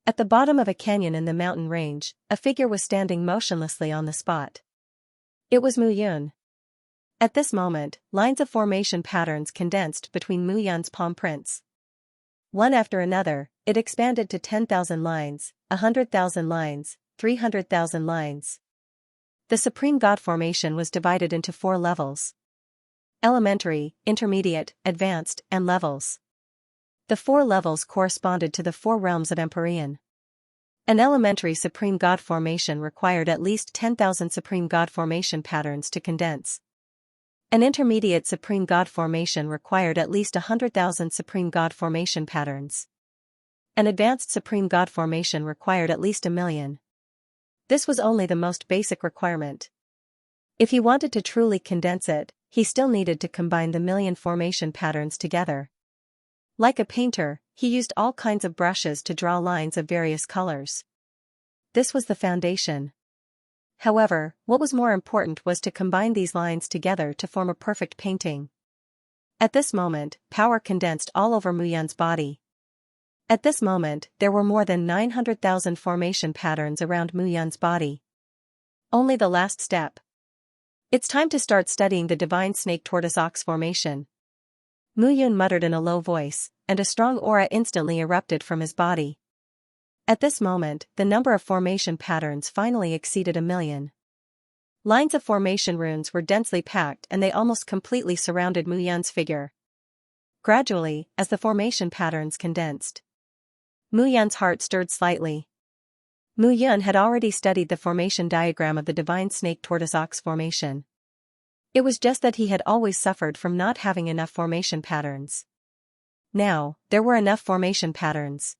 At the bottom of a canyon in the mountain range, a figure was standing motionlessly on the spot. It was Mu Yun. At this moment, lines of formation patterns condensed between Mu Yun's palm prints. One after another, it expanded to 10,000 lines, 100,000 lines, 300,000 lines. The Supreme God formation was divided into 4 levels: elementary, intermediate, advanced, and levels. The 4 levels corresponded to the 4 realms of Empyrean. An elementary Supreme God formation required at least 10,000 Supreme God formation patterns to condense. An intermediate Supreme God formation required at least 100,000 Supreme God formation patterns. An advanced Supreme God formation required at least 1,000,000. This was only the most basic requirement. If he wanted to truly condense it, he still needed to combine the 1,000,000 formation patterns together. Like a painter, He used all kinds of brushes to draw lines of various colors. This was the foundation. However, what was more important was to combine these lines together to form a perfect painting. At this moment, power condensed all over Muyun's body. At this moment, there were more than 900,000 formation patterns around Muyun's body. Only the last step. It's time to start studying the divine snake tortoise ox formation. Muyun muttered in a low voice, and a strong aura instantly erupted from his body. At this moment, the number of formation patterns finally exceeded 1,000,000. Lines of formation runes were densely packed and they almost completely surrounded Muyun's figure. Gradually, as the formation patterns condensed, Muyun's heart stirred slightly. Muyun had already studied the formation diagram of the divine snake tortoise ox formation. It was just that he had always suffered from not having enough formation patterns. Now, there were enough formation patterns.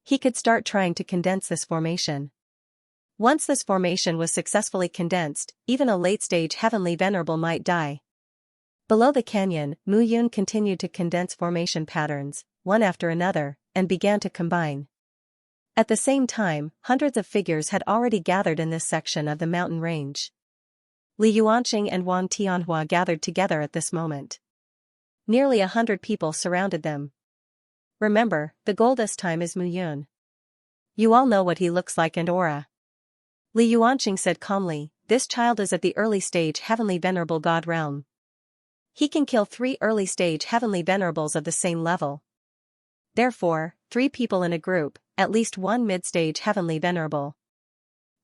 He could start trying to condense this formation. Once this formation was successfully condensed, even a late-stage heavenly venerable might die. Below the canyon, Muyun continued to condense formation patterns, one after another, and began to combine. At the same time, hundreds of figures had already gathered in this section of the mountain range. Li Yuanqing and Wang Tianhua gathered together at this moment. Nearly 100 people surrounded them. Remember, the goal this time is Muyun. You all know what he looks like and aura. Li Yuanqing said calmly, this child is at the early stage heavenly venerable god realm. He can kill 3 early stage heavenly venerables of the same level. Therefore, 3 people in a group, at least 1 mid-stage heavenly venerable.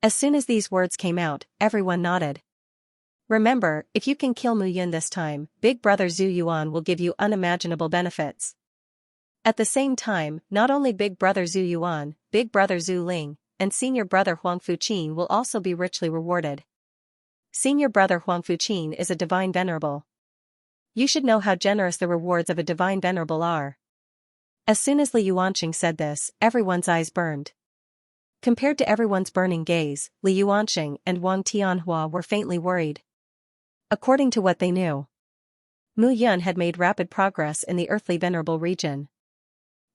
As soon as these words came out, everyone nodded. Remember, if you can kill Muyun this time, Big Brother Zhu Yuan will give you unimaginable benefits. At the same time, not only Big Brother Zhu Yuan, Big Brother Zhu Ling, and Senior Brother Huang Fuqin will also be richly rewarded. Senior Brother Huang Fuqin is a divine venerable. You should know how generous the rewards of a divine venerable are. As soon as Li Yuanqing said this, everyone's eyes burned. Compared to everyone's burning gaze, Li Yuanqing and Wang Tianhua were faintly worried. According to what they knew, Muyun had made rapid progress in the earthly venerable region.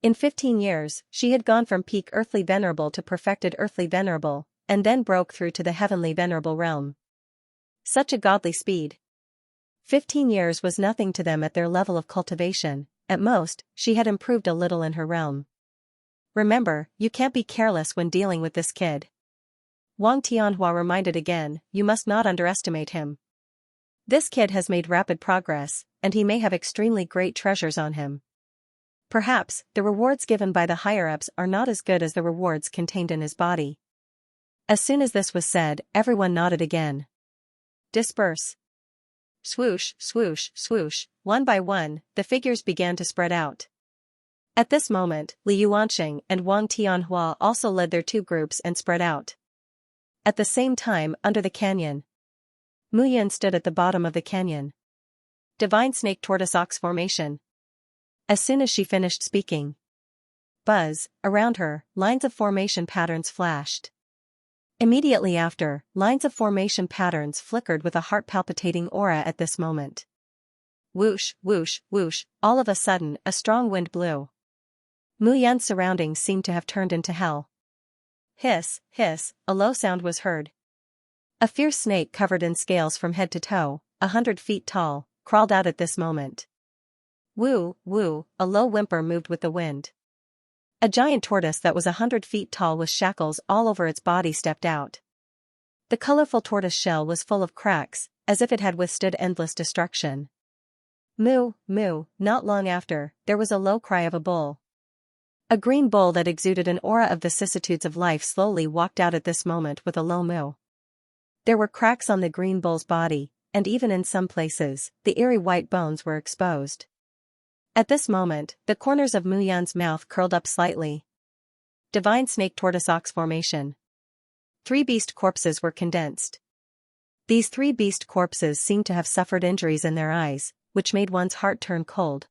In 15 years, she had gone from peak earthly venerable to perfected earthly venerable, and then broke through to the heavenly venerable realm. Such a godly speed. 15 years was nothing to them at their level of cultivation. At most, she had improved a little in her realm. Remember, you can't be careless when dealing with this kid. Wang Tianhua reminded again, you must not underestimate him. This kid has made rapid progress, and he may have extremely great treasures on him. Perhaps, the rewards given by the higher-ups are not as good as the rewards contained in his body. As soon as this was said, everyone nodded again. Disperse. Swoosh, swoosh, swoosh, one by one, the figures began to spread out. At this moment, Li Yuanqing and Wang Tianhua also led their 2 groups and spread out. At the same time, under the canyon, Muyun stood at the bottom of the canyon. Divine snake tortoise ox formation. As soon as she finished speaking, buzz, around her, lines of formation patterns flashed. Immediately after, lines of formation patterns flickered with a heart-palpitating aura at this moment. Whoosh, whoosh, whoosh, all of a sudden, a strong wind blew. Muyun's surroundings seemed to have turned into hell. Hiss, hiss, a low sound was heard. A fierce snake covered in scales from head to toe, 100 feet tall, crawled out at this moment. Woo, woo, a low whimper moved with the wind. A giant tortoise that was 100 feet tall with shackles all over its body stepped out. The colorful tortoise shell was full of cracks, as if it had withstood endless destruction. Moo, moo, not long after, there was a low cry of a bull. A green bull that exuded an aura of vicissitudes of life slowly walked out at this moment with a low moo. There were cracks on the green bull's body, and even in some places, the eerie white bones were exposed. At this moment, the corners of Muyun's mouth curled up slightly. Divine snake tortoise ox formation. 3 beast corpses were condensed. These 3 beast corpses seemed to have suffered injuries in their eyes, which made one's heart turn cold.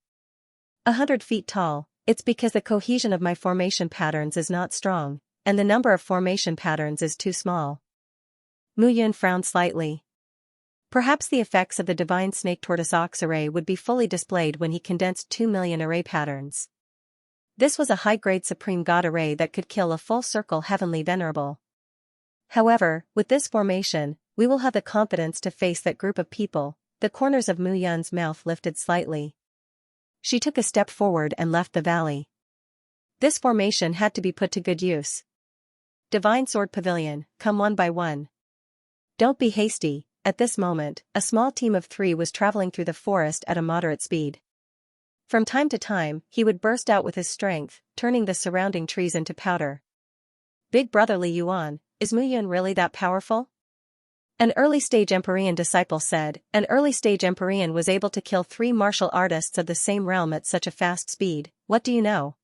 100 feet tall, it's because the cohesion of my formation patterns is not strong, and the number of formation patterns is too small. Muyun frowned slightly. Perhaps the effects of the divine snake tortoise ox array would be fully displayed when he condensed 2 million array patterns. This was a high-grade supreme god array that could kill a full-circle heavenly venerable. However, with this formation, we will have the confidence to face that group of people. The corners of Mu Yun's mouth lifted slightly. She took a step forward and left the valley. This formation had to be put to good use. Divine Sword Pavilion, come one by one. Don't be hasty. At this moment, a small team of 3 was traveling through the forest at a moderate speed. From time to time, he would burst out with his strength, turning the surrounding trees into powder. Big brother Li Yuan, is Mu Yun really that powerful? An early-stage Empyrean disciple said. An early-stage Empyrean was able to kill 3 martial artists of the same realm at such a fast speed. What do you know?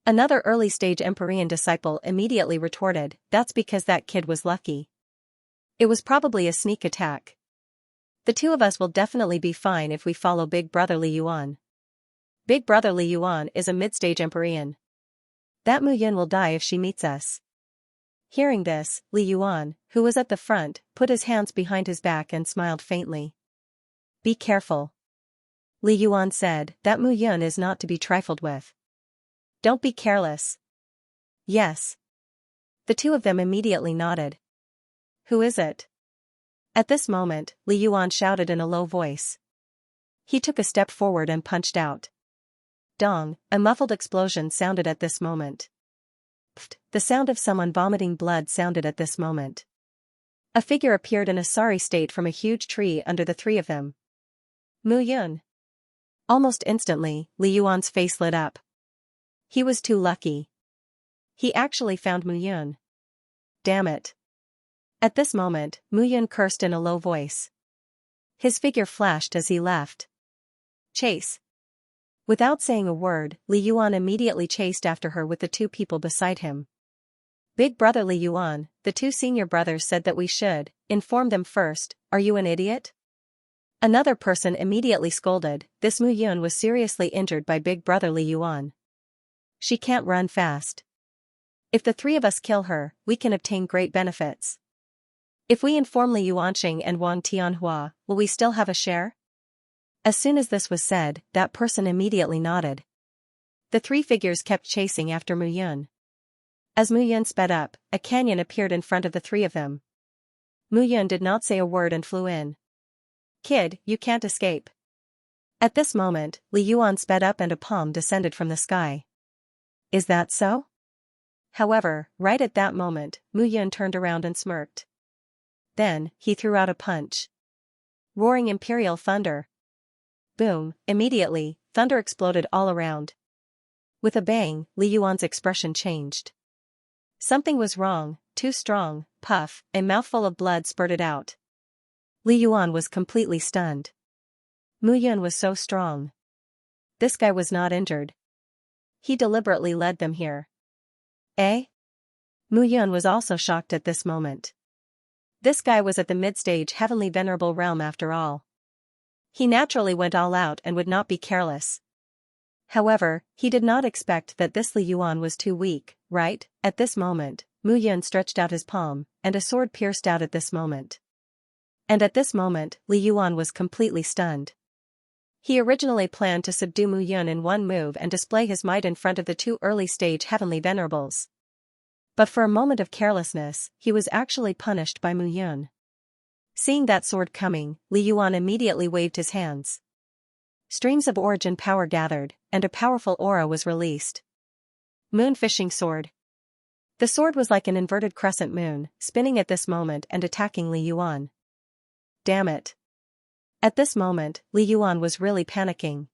Another early-stage Empyrean disciple immediately retorted, that's because that kid was lucky. It was probably a sneak attack. The 2 of us will definitely be fine if we follow Big Brother Li Yuan. Big Brother Li Yuan is a mid-stage Empyrean. That Mu Yun will die if she meets us. Hearing this, Li Yuan, who was at the front, put his hands behind his back and smiled faintly. Be careful. Li Yuan said, that Mu Yun is not to be trifled with. Don't be careless. Yes. The 2 of them immediately nodded. Who is it? At this moment, Li Yuan shouted in a low voice. He took a step forward and punched out. Dong, a muffled explosion sounded at this moment. Pfft, the sound of someone vomiting blood sounded at this moment. A figure appeared in a sorry state from a huge tree under the 3 of them. Mu Yun. Almost instantly, Li Yuan's face lit up. He was too lucky. He actually found Mu Yun. Damn it. At this moment, Mu Yun cursed in a low voice. His figure flashed as he left. Chase. Without saying a word, Li Yuan immediately chased after her with the 2 people beside him. Big brother Li Yuan, the 2 senior brothers said that we should inform them first. Are you an idiot? Another person immediately scolded. This Mu Yun was seriously injured by Big brother Li Yuan. She can't run fast. If the 3 of us kill her, we can obtain great benefits. If we inform Li Yuanqing and Wang Tianhua, will we still have a share? As soon as this was said, that person immediately nodded. The 3 figures kept chasing after Mu Yun. As Mu Yun sped up, a canyon appeared in front of the 3 of them. Mu Yun did not say a word and flew in. Kid, you can't escape. At this moment, Li Yuan sped up and a palm descended from the sky. Is that so? However, right at that moment, Mu Yun turned around and smirked. Then, he threw out a punch. Roaring imperial thunder. Boom, immediately, thunder exploded all around. With a bang, Li Yuan's expression changed. Something was wrong, too strong, puff, a mouthful of blood spurted out. Li Yuan was completely stunned. Mu Yun was so strong. This guy was not injured. He deliberately led them here. Eh? Mu Yun was also shocked at this moment. This guy was at the mid-stage heavenly venerable realm after all. He naturally went all out and would not be careless. However, he did not expect that this Li Yuan was too weak, right? At this moment, Mu Yun stretched out his palm, and a sword pierced out at this moment. And at this moment, Li Yuan was completely stunned. He originally planned to subdue Mu Yun in one move and display his might in front of the 2 early-stage heavenly venerables. But for a moment of carelessness, he was actually punished by Mu Yun. Seeing that sword coming, Li Yuan immediately waved his hands. Streams of origin power gathered, and a powerful aura was released. Moon Fishing Sword. The sword was like an inverted crescent moon, spinning at this moment and attacking Li Yuan. Damn it. At this moment, Li Yuan was really panicking.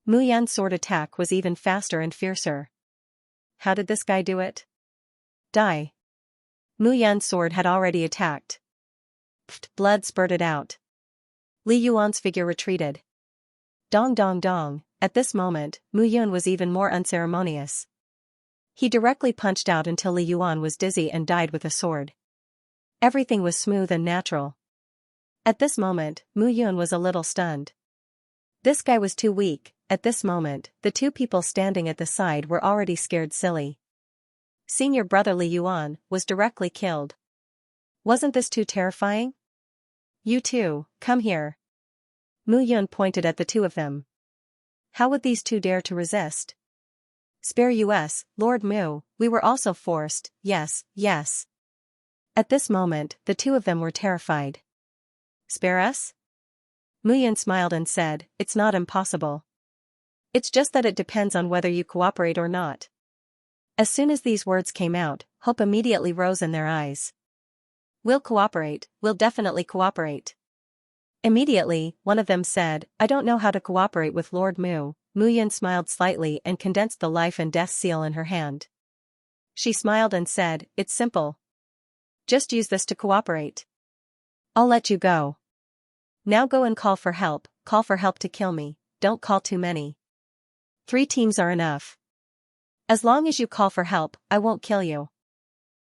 Mu Yun's sword attack was even faster and fiercer. How did this guy do it? Die. Mu Yun's sword had already attacked. Pfft, blood spurted out. Li Yuan's figure retreated. Dong dong dong, at this moment, Mu Yun was even more unceremonious. He directly punched out until Li Yuan was dizzy and died with a sword. Everything was smooth and natural. At this moment, Mu Yun was a little stunned. This guy was too weak. At this moment, the 2 people standing at the side were already scared silly. Senior brother Li Yuan was directly killed. Wasn't this too terrifying? You 2, come here. Mu Yun pointed at the 2 of them. How would these 2 dare to resist? Spare us, Lord Mu, we were also forced, yes, yes. At this moment, the two of them were terrified. Spare us? Muyan smiled and said, it's not impossible. It's just that it depends on whether you cooperate or not. As soon as these words came out, hope immediately rose in their eyes. We'll cooperate, we'll definitely cooperate. Immediately, one of them said, I don't know how to cooperate with Lord Mu. Muyan smiled slightly and condensed the life and death seal in her hand. She smiled and said, it's simple. Just use this to cooperate. I'll let you go. Now go and call for help to kill me, don't call too many. 3 teams are enough. As long as you call for help, I won't kill you.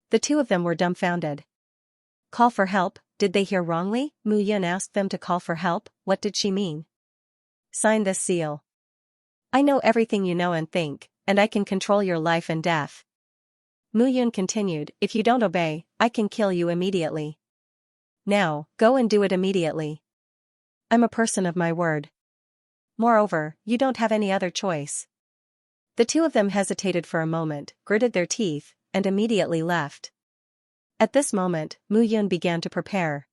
The two of them were dumbfounded. Call for help, did they hear wrongly? Muyan asked them to call for help, what did she mean? Sign this seal. I know everything you know and think, and I can control your life and death. Muyan continued, if you don't obey, I can kill you immediately. Now, go and do it immediately. I'm a person of my word. Moreover, you don't have any other choice. The two of them hesitated for a moment, gritted their teeth, and immediately left. At this moment, Muyan began to prepare.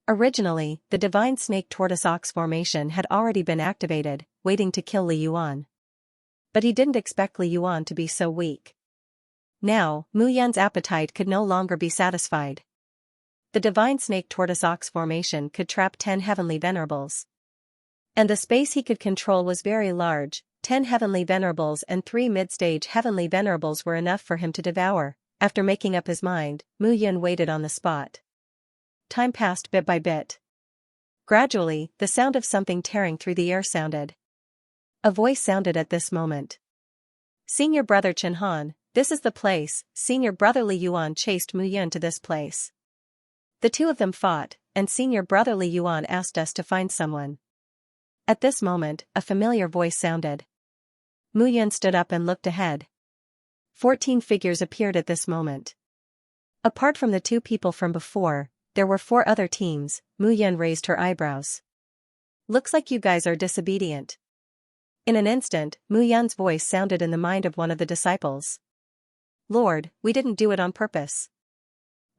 Originally, the divine snake tortoise ox formation had already been activated, waiting to kill Li Yuan. But he didn't expect Li Yuan to be so weak. Now, Muyan's appetite could no longer be satisfied. The divine snake tortoise ox formation could trap 10 heavenly venerables. And the space he could control was very large. 10 heavenly venerables and 3 mid-stage heavenly venerables were enough for him to devour. After making up his mind, Muyan waited on the spot. Time passed bit by bit. Gradually, the sound of something tearing through the air sounded. A voice sounded at this moment. Senior brother Chen Han, this is the place. Senior brother Li Yuan chased Muyan to this place. The two of them fought, and senior brother Li Yuan asked us to find someone. At this moment, a familiar voice sounded. Muyan stood up and looked ahead. 14 figures appeared at this moment. Apart from the 2 people from before, there were 4 other teams. Muyan raised her eyebrows. Looks like you guys are disobedient. In an instant, Muyan's voice sounded in the mind of one of the disciples. Lord, we didn't do it on purpose.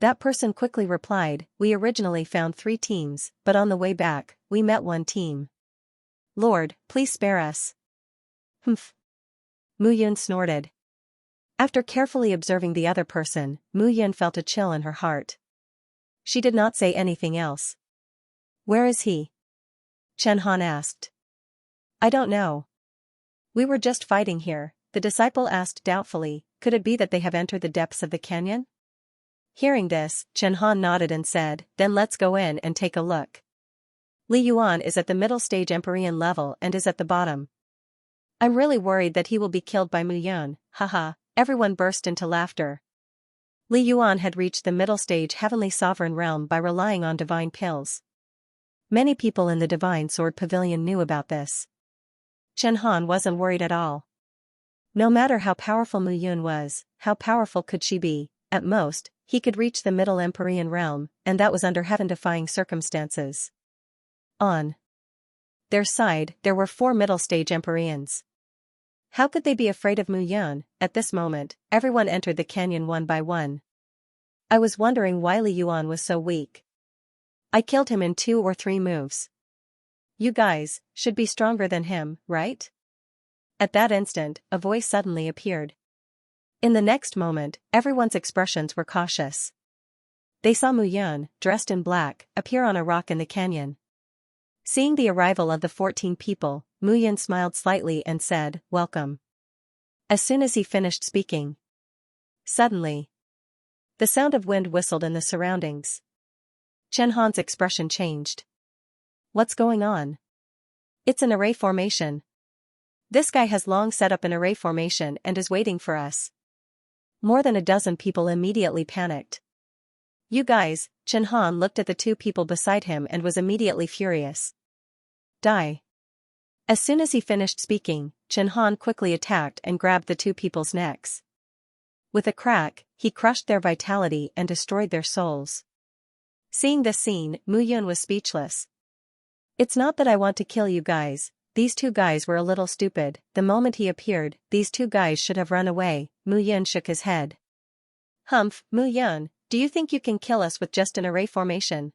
That person quickly replied, we originally found 3 teams, but on the way back, we met 1 team. Lord, please spare us. Humph. Muyan snorted. After carefully observing the other person, Muyan felt a chill in her heart. She did not say anything else. Where is he? Chen Han asked. I don't know. We were just fighting here, the disciple asked doubtfully, could it be that they have entered the depths of the canyon? Hearing this, Chen Han nodded and said, then let's go in and take a look. Li Yuan is at the middle stage Empyrean level and is at the bottom. I'm really worried that he will be killed by Muyan, haha. Everyone burst into laughter. Li Yuan had reached the middle stage heavenly sovereign realm by relying on divine pills. Many people in the divine sword pavilion knew about this. Chen Han wasn't worried at all. No matter how powerful Muyan was, how powerful could she be, at most, he could reach the middle Empyrean realm, and that was under heaven-defying circumstances. On their side, there were 4 middle stage Empyreans. How could they be afraid of Muyan? At this moment, everyone entered the canyon one by one. I was wondering why Li Yuan was so weak. I killed him in 2 or 3 moves. You guys should be stronger than him, right? At that instant, a voice suddenly appeared. In the next moment, everyone's expressions were cautious. They saw Muyan, dressed in black, appear on a rock in the canyon. Seeing the arrival of the 14 people, Muyan smiled slightly and said, welcome. As soon as he finished speaking, suddenly, the sound of wind whistled in the surroundings. Chen Han's expression changed. What's going on? It's an array formation. This guy has long set up an array formation and is waiting for us. More than a dozen people immediately panicked. You guys, Chen Han looked at the 2 people beside him and was immediately furious. Die. As soon as he finished speaking, Chen Han quickly attacked and grabbed the 2 people's necks. With a crack, he crushed their vitality and destroyed their souls. Seeing this scene, Muyan was speechless. It's not that I want to kill you guys, these two guys were a little stupid. The moment he appeared, these two guys should have run away. Mu Yun shook his head. Humph, Mu Yun, do you think you can kill us with just an array formation?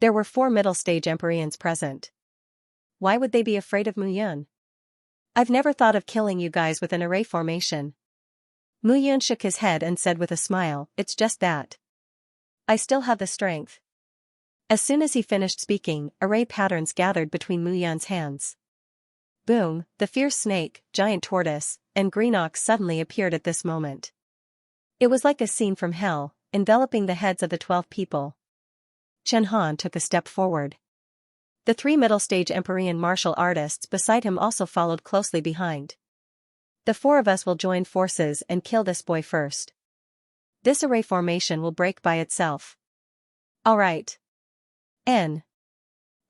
There were 4 middle-stage Empyreans present. Why would they be afraid of Mu Yun? I've never thought of killing you guys with an array formation. Mu Yun shook his head and said with a smile, it's just that I still have the strength. As soon as he finished speaking, array patterns gathered between Mu Yun's hands. Boom, the fierce snake, giant tortoise, and green ox suddenly appeared at this moment. It was like a scene from hell, enveloping the heads of the 12 people. Chen Han took a step forward. The 3 middle-stage Empyrean martial artists beside him also followed closely behind. The 4 of us will join forces and kill this boy first. This array formation will break by itself. Alright. N.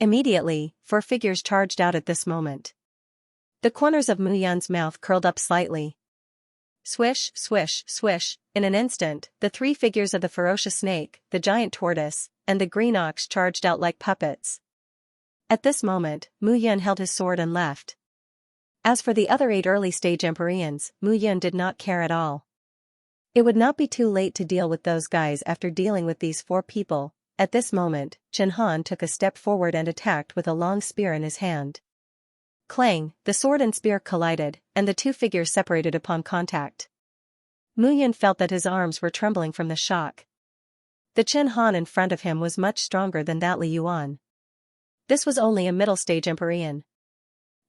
Immediately, 4 figures charged out at this moment. The corners of Mu Yun's mouth curled up slightly. Swish, swish, swish, in an instant, the 3 figures of the ferocious snake, the giant tortoise, and the green ox charged out like puppets. At this moment, Mu Yun held his sword and left. As for the other 8 early-stage Empyreans, Mu Yun did not care at all. It would not be too late to deal with those guys after dealing with these 4 people. At this moment, Chen Han took a step forward and attacked with a long spear in his hand. Clang, the sword and spear collided, and the 2 figures separated upon contact. Mu Yun felt that his arms were trembling from the shock. The Chen Han in front of him was much stronger than that Li Yuan. This was only a middle-stage Empyrean.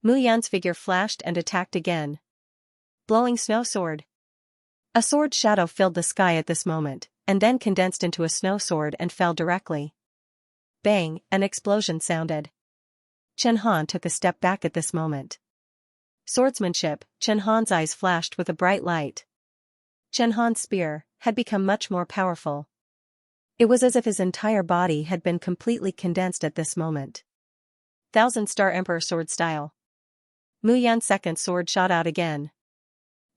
Mu Yun's figure flashed and attacked again. Blowing snow sword. A sword shadow filled the sky at this moment, and then condensed into a snow sword and fell directly. Bang, an explosion sounded. Chen Han took a step back at this moment. Swordsmanship, Chen Han's eyes flashed with a bright light. Chen Han's spear had become much more powerful. It was as if his entire body had been completely condensed at this moment. Thousand-star Emperor sword style. Mu Yun's second sword shot out again.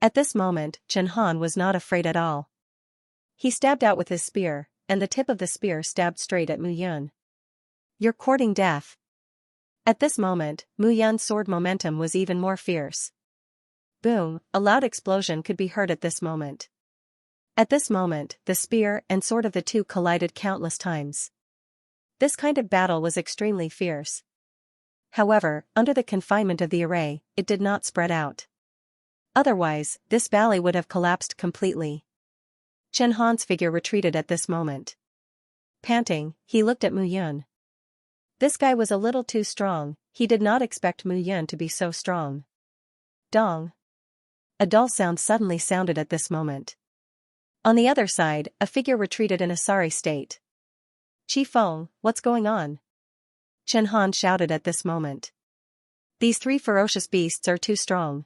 At this moment, Chen Han was not afraid at all. He stabbed out with his spear, and the tip of the spear stabbed straight at Mu Yun. You're courting death. At this moment, Mu Yun's sword momentum was even more fierce. Boom, a loud explosion could be heard at this moment. At this moment, the spear and sword of the 2 collided countless times. This kind of battle was extremely fierce. However, under the confinement of the array, it did not spread out. Otherwise, this valley would have collapsed completely. Chen Han's figure retreated at this moment. Panting, he looked at Mu Yun. This guy was a little too strong. He did not expect Mu Yun to be so strong. Dong. A dull sound suddenly sounded at this moment. On the other side, a figure retreated in a sorry state. Qi Feng, what's going on? Chen Han shouted at this moment. These 3 ferocious beasts are too strong.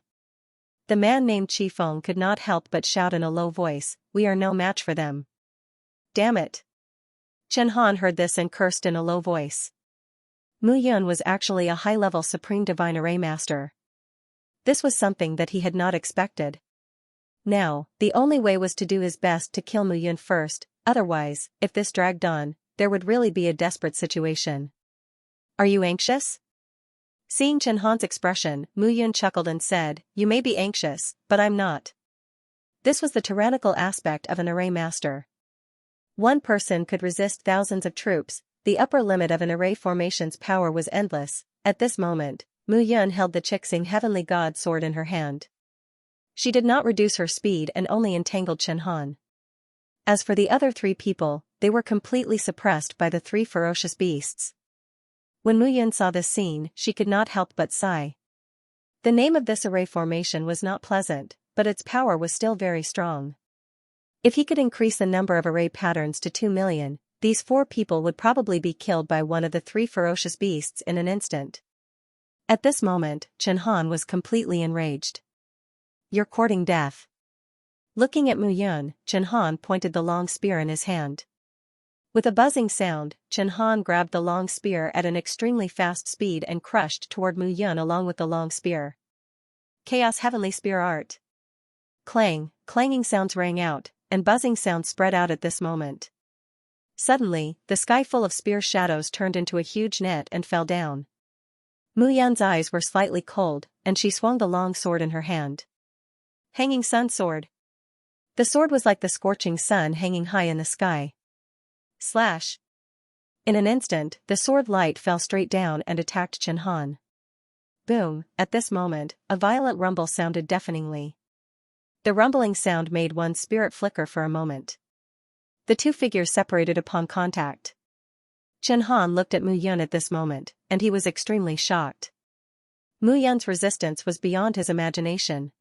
The man named Qi Feng could not help but shout in a low voice, we are no match for them. Damn it. Chen Han heard this and cursed in a low voice. Mu Yun was actually a high-level Supreme Divine Array Master. This was something that he had not expected. Now, the only way was to do his best to kill Mu Yun first, otherwise, if this dragged on, there would really be a desperate situation. Are you anxious? Seeing Chen Han's expression, Mu Yun chuckled and said, you may be anxious, but I'm not. This was the tyrannical aspect of an array master. One person could resist thousands of troops. The upper limit of an array formation's power was endless. At this moment, Mu Yun held the Chixing Heavenly God sword in her hand. She did not reduce her speed and only entangled Chen Han. As for the other 3 people, they were completely suppressed by the 3 ferocious beasts. When Mu Yun saw this scene, she could not help but sigh. The name of this array formation was not pleasant, but its power was still very strong. If he could increase the number of array patterns to 2 million, these 4 people would probably be killed by one of the 3 ferocious beasts in an instant. At this moment, Chen Han was completely enraged. You're courting death. Looking at Mu Yun, Chen Han pointed the long spear in his hand. With a buzzing sound, Chen Han grabbed the long spear at an extremely fast speed and crushed toward Mu Yun along with the long spear. Chaos Heavenly Spear Art. Clang, clanging sounds rang out, and buzzing sounds spread out at this moment. Suddenly, the sky full of spear shadows turned into a huge net and fell down. Mu Yan's eyes were slightly cold, and she swung the long sword in her hand. Hanging sun sword. The sword was like the scorching sun hanging high in the sky. Slash. In an instant, the sword light fell straight down and attacked Chen Han. Boom! At this moment, a violent rumble sounded deafeningly. The rumbling sound made one's spirit flicker for a moment. The two figures separated upon contact. Chen Han looked at Mu Yan at this moment, and he was extremely shocked. Mu Yan's resistance was beyond his imagination.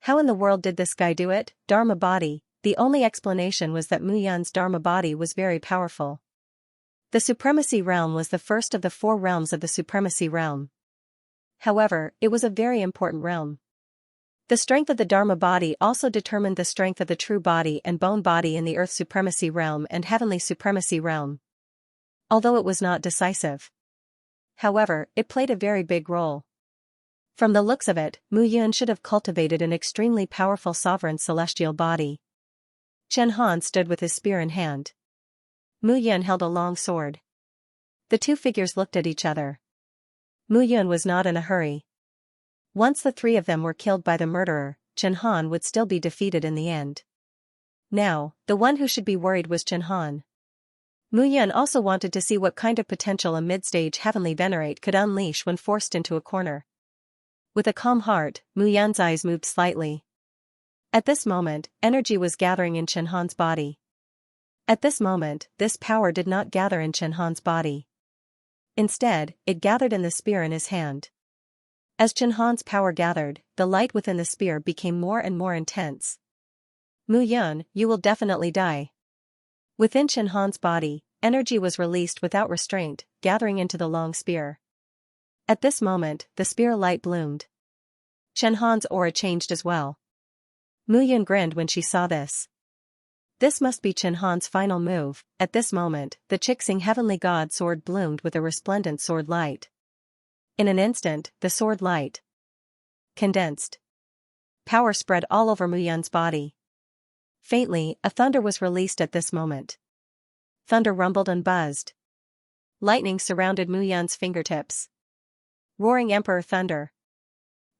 How in the world did this guy do it? Dharma body. The only explanation was that Mu Yan's Dharma body was very powerful. The Supremacy Realm was the first of the 4 realms of the Supremacy Realm. However, it was a very important realm. The strength of the Dharma body also determined the strength of the true body and bone body in the Earth Supremacy Realm and Heavenly Supremacy Realm. Although it was not decisive. However, it played a very big role. From the looks of it, Mu Yan should have cultivated an extremely powerful sovereign celestial body. Chen Han stood with his spear in hand. Mu Yan held a long sword. The two figures looked at each other. Mu Yan was not in a hurry. Once the 3 of them were killed by the murderer, Chen Han would still be defeated in the end. Now, the one who should be worried was Chen Han. Mu Yan also wanted to see what kind of potential a mid-stage heavenly venerate could unleash when forced into a corner. With a calm heart, Mu Yan's eyes moved slightly. At this moment, energy was gathering in Chen Han's body. At this moment, this power did not gather in Chen Han's body. Instead, it gathered in the spear in his hand. As Chen Han's power gathered, the light within the spear became more and more intense. Mu Yan, you will definitely die. Within Chen Han's body, energy was released without restraint, gathering into the long spear. At this moment, the spear light bloomed. Chen Han's aura changed as well. Mu Yan grinned when she saw this. This must be Chen Han's final move. At this moment, the Chixing Heavenly God sword bloomed with a resplendent sword light. In an instant, the sword light condensed. Power spread all over Mu Yan's body. Faintly, a thunder was released at this moment. Thunder rumbled and buzzed. Lightning surrounded Mu Yan's fingertips. Roaring Emperor Thunder.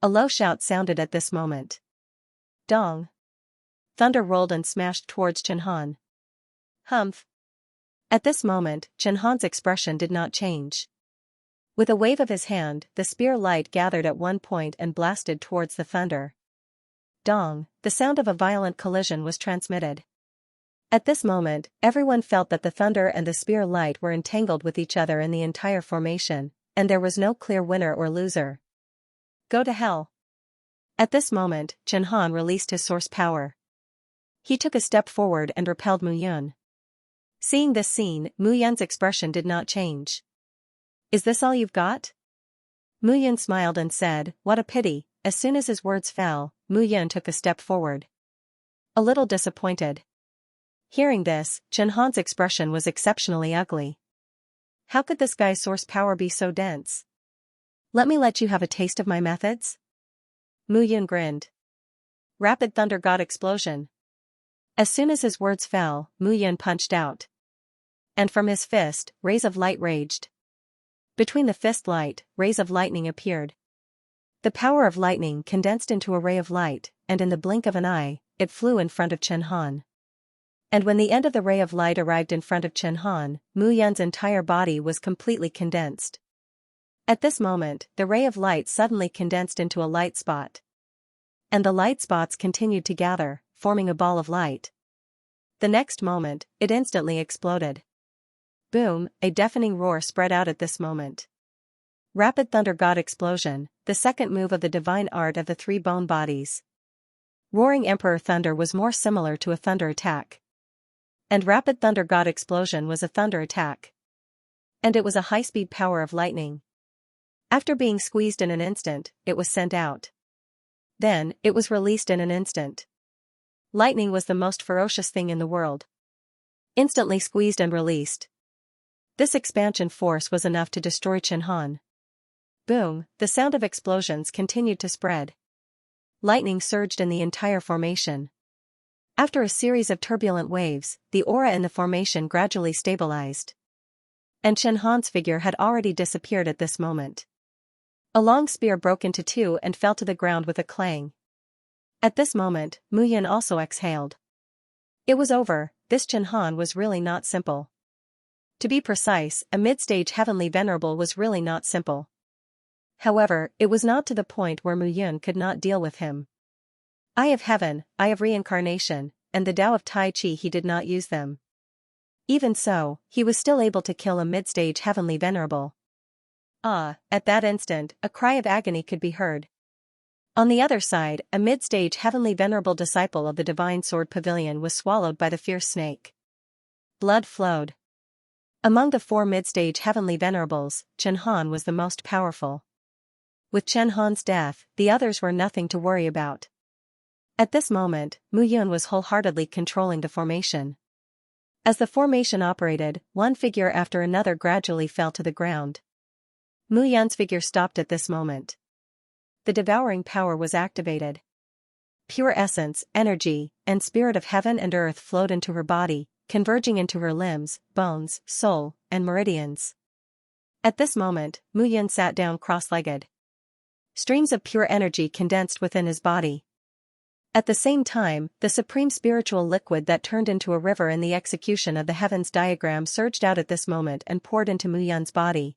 A low shout sounded at this moment. Dong. Thunder rolled and smashed towards Chen Han. Humph. At this moment, Chen Han's expression did not change. With a wave of his hand, the spear light gathered at one point and blasted towards the thunder. Dong, the sound of a violent collision was transmitted. At this moment, everyone felt that the thunder and the spear light were entangled with each other in the entire formation, and there was no clear winner or loser. Go to hell. At this moment, Chen Han released his source power. He took a step forward and repelled Mu Yan. Seeing this scene, Mu Yan's expression did not change. Is this all you've got? Mu Yan smiled and said, what a pity. As soon as his words fell, Mu Yan took a step forward. A little disappointed. Hearing this, Chen Han's expression was exceptionally ugly. How could this guy's source power be so dense? Let me let you have a taste of my methods? Mu Yan grinned. Rapid Thunder God Explosion. As soon as his words fell, Mu Yan punched out. And from his fist, rays of light raged. Between the fist light, rays of lightning appeared. The power of lightning condensed into a ray of light, and in the blink of an eye, it flew in front of Chen Han. And when the end of the ray of light arrived in front of Chen Han, Mu Yan's entire body was completely condensed. At this moment, the ray of light suddenly condensed into a light spot. And the light spots continued to gather, forming a ball of light. The next moment, it instantly exploded. Boom, a deafening roar spread out at this moment. Rapid Thunder God Explosion, the second move of the divine art of the 3 bone bodies. Roaring Emperor Thunder was more similar to a thunder attack. And Rapid Thunder God Explosion was a thunder attack. And it was a high-speed power of lightning. After being squeezed in an instant, it was sent out. Then, it was released in an instant. Lightning was the most ferocious thing in the world. Instantly squeezed and released. This expansion force was enough to destroy Chen Han. Boom, the sound of explosions continued to spread. Lightning surged in the entire formation. After a series of turbulent waves, the aura in the formation gradually stabilized. And Chen Han's figure had already disappeared at this moment. A long spear broke into two and fell to the ground with a clang. At this moment, Mu Yan also exhaled. It was over. This Chen Han was really not simple. To be precise, a mid-stage heavenly venerable was really not simple. However, it was not to the point where Mu Yan could not deal with him. Eye of heaven, eye of reincarnation, and the Tao of Tai Chi, he did not use them. Even so, he was still able to kill a mid-stage heavenly venerable. At that instant, a cry of agony could be heard. On the other side, a mid-stage heavenly venerable disciple of the divine sword pavilion was swallowed by the fierce snake. Blood flowed. Among the four mid-stage heavenly venerables, Chen Han was the most powerful. With Chen Han's death, the others were nothing to worry about. At this moment, Mu Yan was wholeheartedly controlling the formation. As the formation operated, one figure after another gradually fell to the ground. Mu Yan's figure stopped at this moment. The devouring power was activated. Pure essence, energy, and spirit of heaven and earth flowed into her body, converging into her limbs, bones, soul, and meridians. At this moment, Mu Yan sat down cross-legged. Streams of pure energy condensed within his body. At the same time, the supreme spiritual liquid that turned into a river in the execution of the heavens diagram surged out at this moment and poured into Mu Yan's body.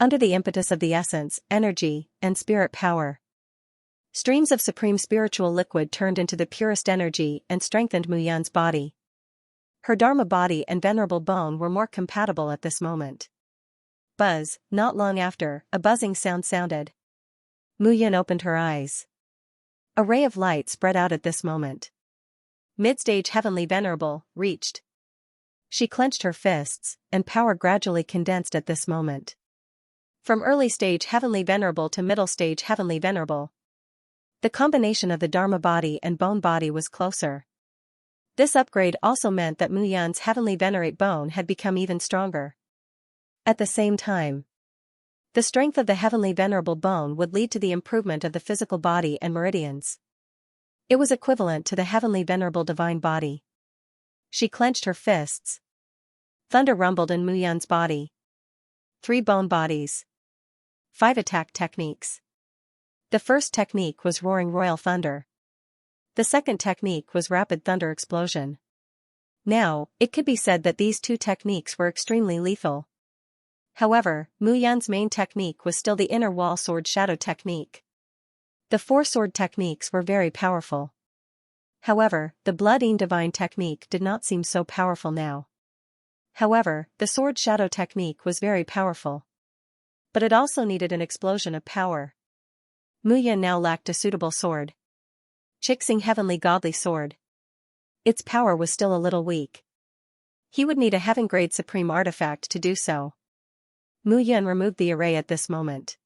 Under the impetus of the essence, energy, and spirit power, streams of supreme spiritual liquid turned into the purest energy and strengthened Mu Yan's body. Her Dharma body and venerable bone were more compatible at this moment. Buzz, not long after, a buzzing sound sounded. Mu Yan opened her eyes. A ray of light spread out at this moment. Mid-stage heavenly venerable, reached. She clenched her fists, and power gradually condensed at this moment. From early stage heavenly venerable to middle stage heavenly venerable, the combination of the Dharma body and bone body was closer. This upgrade also meant that Mu Yan's heavenly venerate bone had become even stronger. At the same time, the strength of the heavenly venerable bone would lead to the improvement of the physical body and meridians. It was equivalent to the heavenly venerable divine body. She clenched her fists. Thunder rumbled in Mu Yan's body. 3 bone bodies. 5 attack techniques. The first technique was Roaring Royal Thunder. The second technique was Rapid Thunder Explosion. Now, it could be said that these 2 techniques were extremely lethal. However, Mu Yan's main technique was still the Inner Wall Sword Shadow technique. The 4 sword techniques were very powerful. However, the Blood-Ean Divine technique did not seem so powerful now. However, the Sword Shadow technique was very powerful. But it also needed an explosion of power. Mu Yan now lacked a suitable sword. Chixing Heavenly Godly Sword. Its power was still a little weak. He would need a heaven-grade supreme artifact to do so. Mu Yan removed the array at this moment.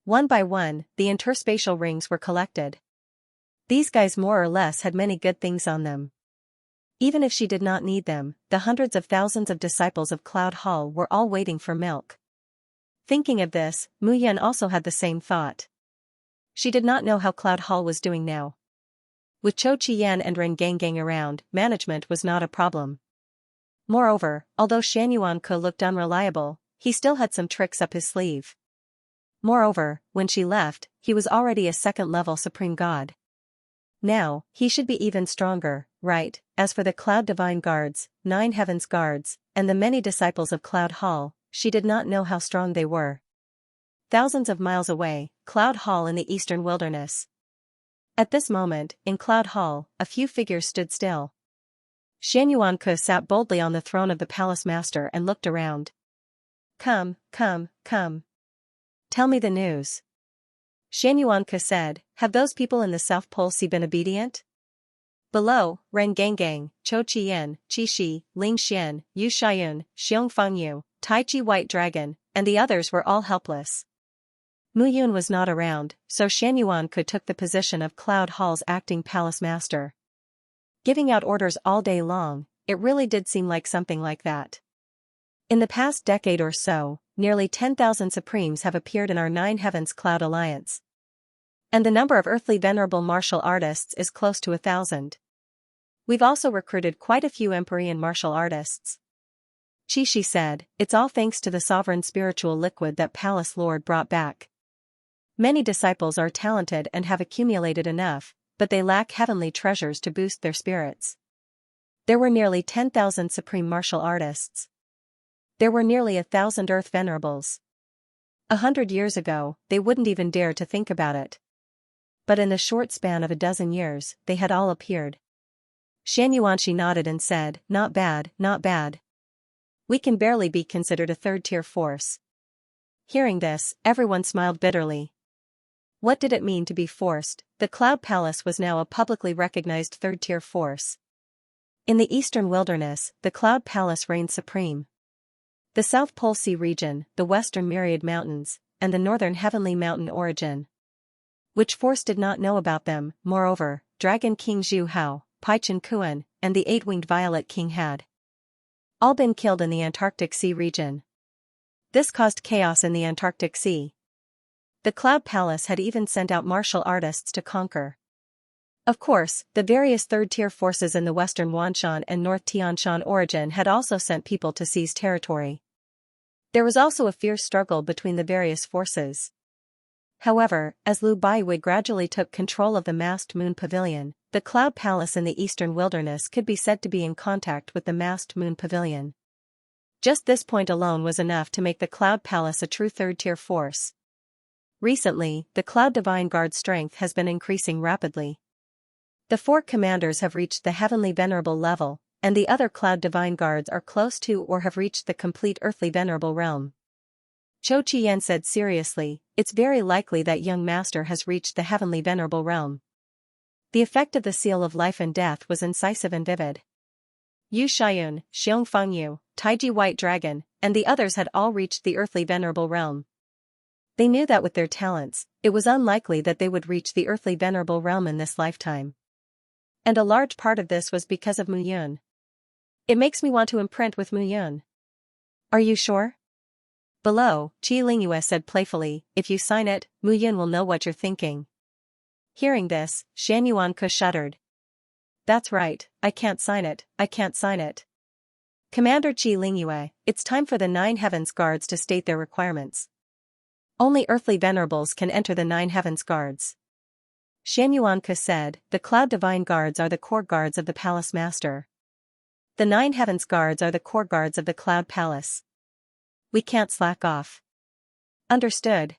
One by one, the interspatial rings were collected. These guys more or less had many good things on them. Even if she did not need them, the hundreds of thousands of disciples of Cloud Hall were all waiting for milk. Thinking of this, Mu Yan also had the same thought. She did not know how Cloud Hall was doing now. With Cho Chi-Yan and Ren Gang around, management was not a problem. Moreover, although Shan Yuan-Ke looked unreliable, he still had some tricks up his sleeve. Moreover, when she left, he was already a second-level supreme god. Now, he should be even stronger, right? As for the Cloud Divine Guards, 9 Heavens Guards, and the many disciples of Cloud Hall, she did not know how strong they were. Thousands of miles away, Cloud Hall in the eastern wilderness. At this moment, in Cloud Hall, a few figures stood still. Shan Yuan-Ke sat boldly on the throne of the palace master and looked around. Come. Tell me the news. Shan Yuan-Ke said, have those people in the South Pole Sea been obedient? Below, Ren Gang, Cho Chi-Yan, Qi Shi, Ling Xian, Yu Xiayun, Xiong Fengyu, Tai Chi White Dragon, and the others were all helpless. Mu Yun was not around, so Shan Yuan-Ke took the position of Cloud Hall's acting palace master. Giving out orders all day long, it really did seem like something like that. In the past decade or so, nearly 10,000 Supremes have appeared in our 9 Heavens Cloud Alliance. And the number of earthly venerable martial artists is close to 1,000. We've also recruited quite a few Empyrean martial artists. Qi Shi said, it's all thanks to the sovereign spiritual liquid that Palace Lord brought back. Many disciples are talented and have accumulated enough, but they lack heavenly treasures to boost their spirits. There were nearly 10,000 supreme martial artists. There were nearly 1,000 earth venerables. 100 years ago, they wouldn't even dare to think about it. But in the short span of a dozen years, they had all appeared. Xianxia nodded and said, "Not bad, not bad. We can barely be considered a third-tier force." Hearing this, everyone smiled bitterly. What did it mean to be forced? The Cloud Palace was now a publicly recognized third-tier force. In the eastern wilderness, the Cloud Palace reigned supreme. The South Pole Sea region, the western Myriad Mountains, and the northern Heavenly Mountain origin. Which force did not know about them? Moreover, Dragon King Zhu Hao, Paichen Kuan, and the eight-winged Violet King had all been killed in the Antarctic Sea region. This caused chaos in the Antarctic Sea. The Cloud Palace had even sent out martial artists to conquer. Of course, the various third-tier forces in the western Wanshan and North Tianshan origin had also sent people to seize territory. There was also a fierce struggle between the various forces. However, as Lu Baiwei gradually took control of the masked moon pavilion, the Cloud Palace in the eastern wilderness could be said to be in contact with the masked moon pavilion. Just this point alone was enough to make the Cloud Palace a true third-tier force. Recently, the Cloud Divine Guard's strength has been increasing rapidly. The 4 commanders have reached the Heavenly Venerable level, and the other Cloud Divine Guards are close to or have reached the complete Earthly Venerable realm. Zhou Qiyan said seriously, "It's very likely that young master has reached the Heavenly Venerable realm." The effect of the seal of life and death was incisive and vivid. Yu Xiayun, Xiong Fangyu, Taiji White Dragon, and the others had all reached the Earthly Venerable realm. They knew that with their talents, it was unlikely that they would reach the Earthly Venerable realm in this lifetime. And a large part of this was because of Mu Yun. "It makes me want to imprint with Mu Yun." "Are you sure?" Below, Qi Lingyue said playfully, "If you sign it, Mu Yun will know what you're thinking." Hearing this, Shan Yuanke shuddered. "That's right, I can't sign it, I can't sign it." "Commander Qi Lingyue, it's time for the 9 Heavens Guards to state their requirements. Only Earthly Venerables can enter the 9 Heavens Guards." Shan Yuanke said, "The Cloud Divine Guards are the core guards of the Palace Master. The 9 Heavens Guards are the core guards of the Cloud Palace. We can't slack off." "Understood."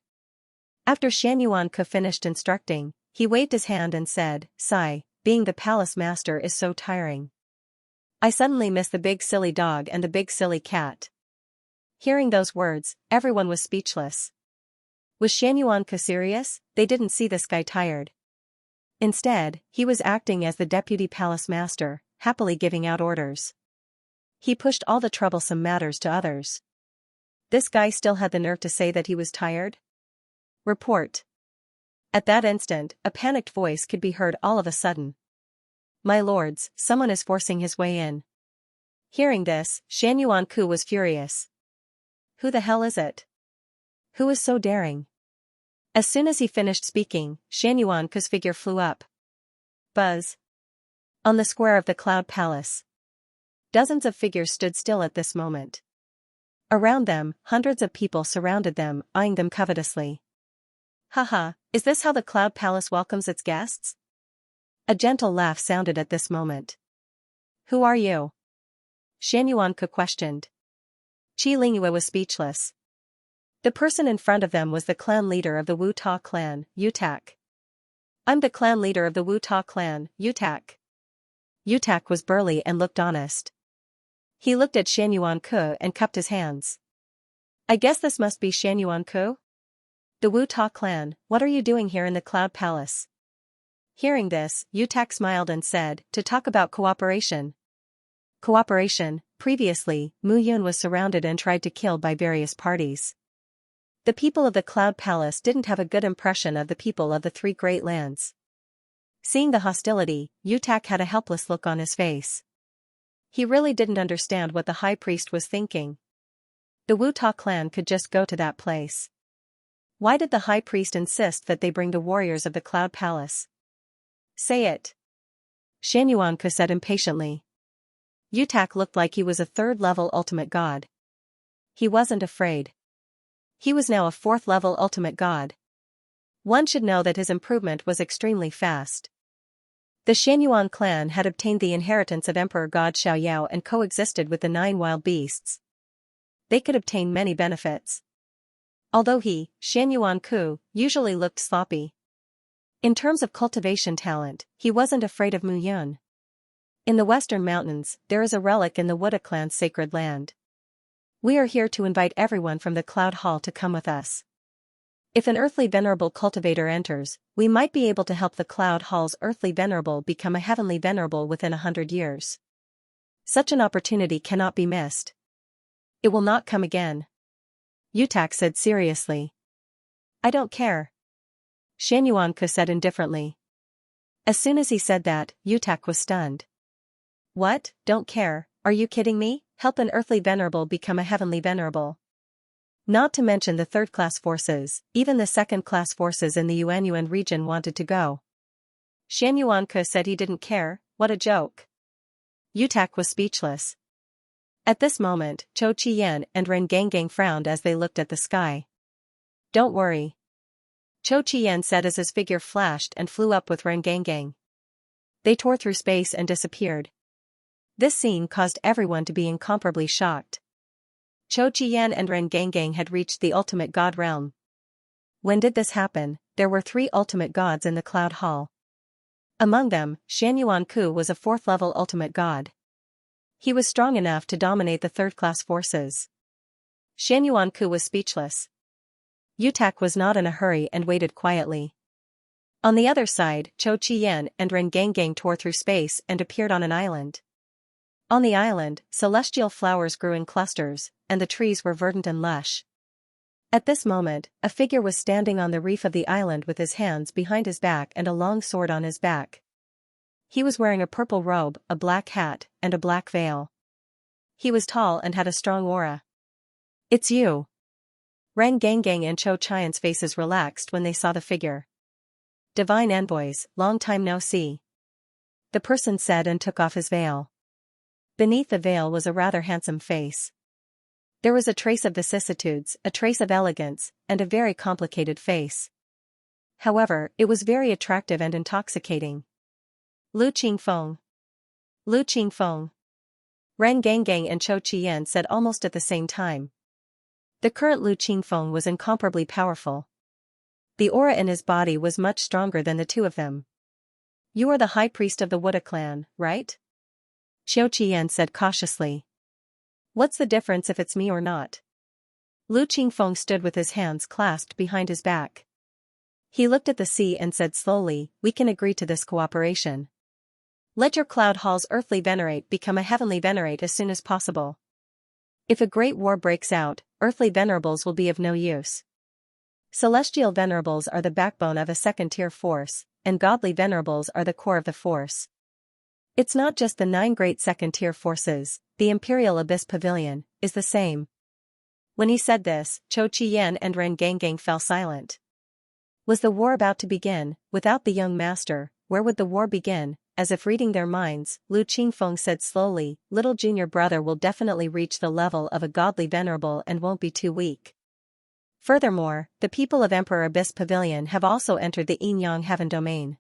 After Shan Yuanke finished instructing, he waved his hand and said, "Sigh, being the Palace Master is so tiring. I suddenly miss the big silly dog and the big silly cat." Hearing those words, everyone was speechless. Was Shan Yuanke serious? They didn't see this guy tired. Instead, he was acting as the Deputy Palace Master, happily giving out orders. He pushed all the troublesome matters to others. This guy still had the nerve to say that he was tired? "Report." At that instant, a panicked voice could be heard all of a sudden. "My lords, someone is forcing his way in." Hearing this, Shan Yuanku was furious. Who the hell is it? Who is so daring? As soon as he finished speaking, Shan Yuanku's figure flew up. Buzz. On the square of the Cloud Palace. Dozens of figures stood still at this moment. Around them, hundreds of people surrounded them, eyeing them covetously. "Haha, is this how the Cloud Palace welcomes its guests?" A gentle laugh sounded at this moment. "Who are you?" Shan Yuanke questioned. Qi Lingyue was speechless. The person in front of them was the clan leader of the Wu Ta clan, Yutak. "I'm the clan leader of the Wu Ta clan, Yutak." Yutak was burly and looked honest. He looked at Shan Yuanke and cupped his hands. "I guess this must be Shan Yuanke? The Wu Ta clan, what are you doing here in the Cloud Palace?" Hearing this, Yutak smiled and said, "To talk about cooperation." Cooperation. Previously, Mu Yun was surrounded and tried to kill by various parties. The people of the Cloud Palace didn't have a good impression of the people of the 3 Great Lands. Seeing the hostility, Yutak had a helpless look on his face. He really didn't understand what the High Priest was thinking. The Wu Ta clan could just go to that place. Why did the High Priest insist that they bring the warriors of the Cloud Palace? "Say it." Shan Yuanke said impatiently. Yutak looked like he was a 3rd-level ultimate god. He wasn't afraid. He was now a 4th-level ultimate god. One should know that his improvement was extremely fast. The Xianyuan clan had obtained the inheritance of Emperor God Xiaoyao and coexisted with the 9 wild beasts. They could obtain many benefits. Although he, Xianyuan Ku, usually looked sloppy. In terms of cultivation talent, he wasn't afraid of Mu Yun. In the western mountains, there is a relic in the Wuda clan's sacred land. We are here to invite everyone from the Cloud Hall to come with us. If an earthly venerable cultivator enters, we might be able to help the Cloud Hall's earthly venerable become a heavenly venerable within 100 years. Such an opportunity cannot be missed. It will not come again. Yutak said seriously. I don't care. Xianyuan said indifferently. As soon as he said that, Yutak was stunned. What, don't care, are you kidding me? Help an earthly venerable become a heavenly venerable. Not to mention the third-class forces, even the second-class forces in the Yuanyuan region wanted to go. Xianyuan said he didn't care, what a joke. Yutak was speechless. At this moment, Chou Qiyan and Ren Gangang frowned as they looked at the sky. Don't worry. Chou Qiyan said as his figure flashed and flew up with Ren Gangang. They tore through space and disappeared. This scene caused everyone to be incomparably shocked. Chou Qiyan and Ren Gangang had reached the ultimate god realm. When did this happen? There were 3 ultimate gods in the Cloud Hall. Among them, Xianyuan Ku was a 4th-level ultimate god. He was strong enough to dominate the third-class forces. Xianyuan Ku was speechless. Yutak was not in a hurry and waited quietly. On the other side, Chou Qiyan and Ren Gangang tore through space and appeared on an island. On the island, celestial flowers grew in clusters, and the trees were verdant and lush. At this moment, a figure was standing on the reef of the island with his hands behind his back and a long sword on his back. He was wearing a purple robe, a black hat, and a black veil. He was tall and had a strong aura. It's you. Ren Gangang and Chou Qian's faces relaxed when they saw the figure. Divine envoys, long time no see. The person said and took off his veil. Beneath the veil was a rather handsome face. There was a trace of vicissitudes, a trace of elegance, and a very complicated face. However, it was very attractive and intoxicating. Lu Qingfeng. Lu Qingfeng. Ren Gangang and Chou Qiyan said almost at the same time. The current Lu Qingfeng was incomparably powerful. The aura in his body was much stronger than the 2 of them. You are the high priest of the Wuda clan, right? Chou Qiyan said cautiously. What's the difference if it's me or not? Lu Qingfeng stood with his hands clasped behind his back. He looked at the sea and said slowly, we can agree to this cooperation. Let your Cloud Hall's earthly venerate become a heavenly venerate as soon as possible. If a great war breaks out, earthly venerables will be of no use. Celestial venerables are the backbone of a second-tier force, and godly venerables are the core of the force. It's not just the 9 great second-tier forces, the Imperial Abyss Pavilion is the same. When he said this, Chou Qiyan and Ren Gangang fell silent. Was the war about to begin? Without the young master, where would the war begin? As if reading their minds, Lu Qingfeng said slowly, little junior brother will definitely reach the level of a godly venerable and won't be too weak. Furthermore, the people of Emperor Abyss Pavilion have also entered the Yin-Yang Heaven domain.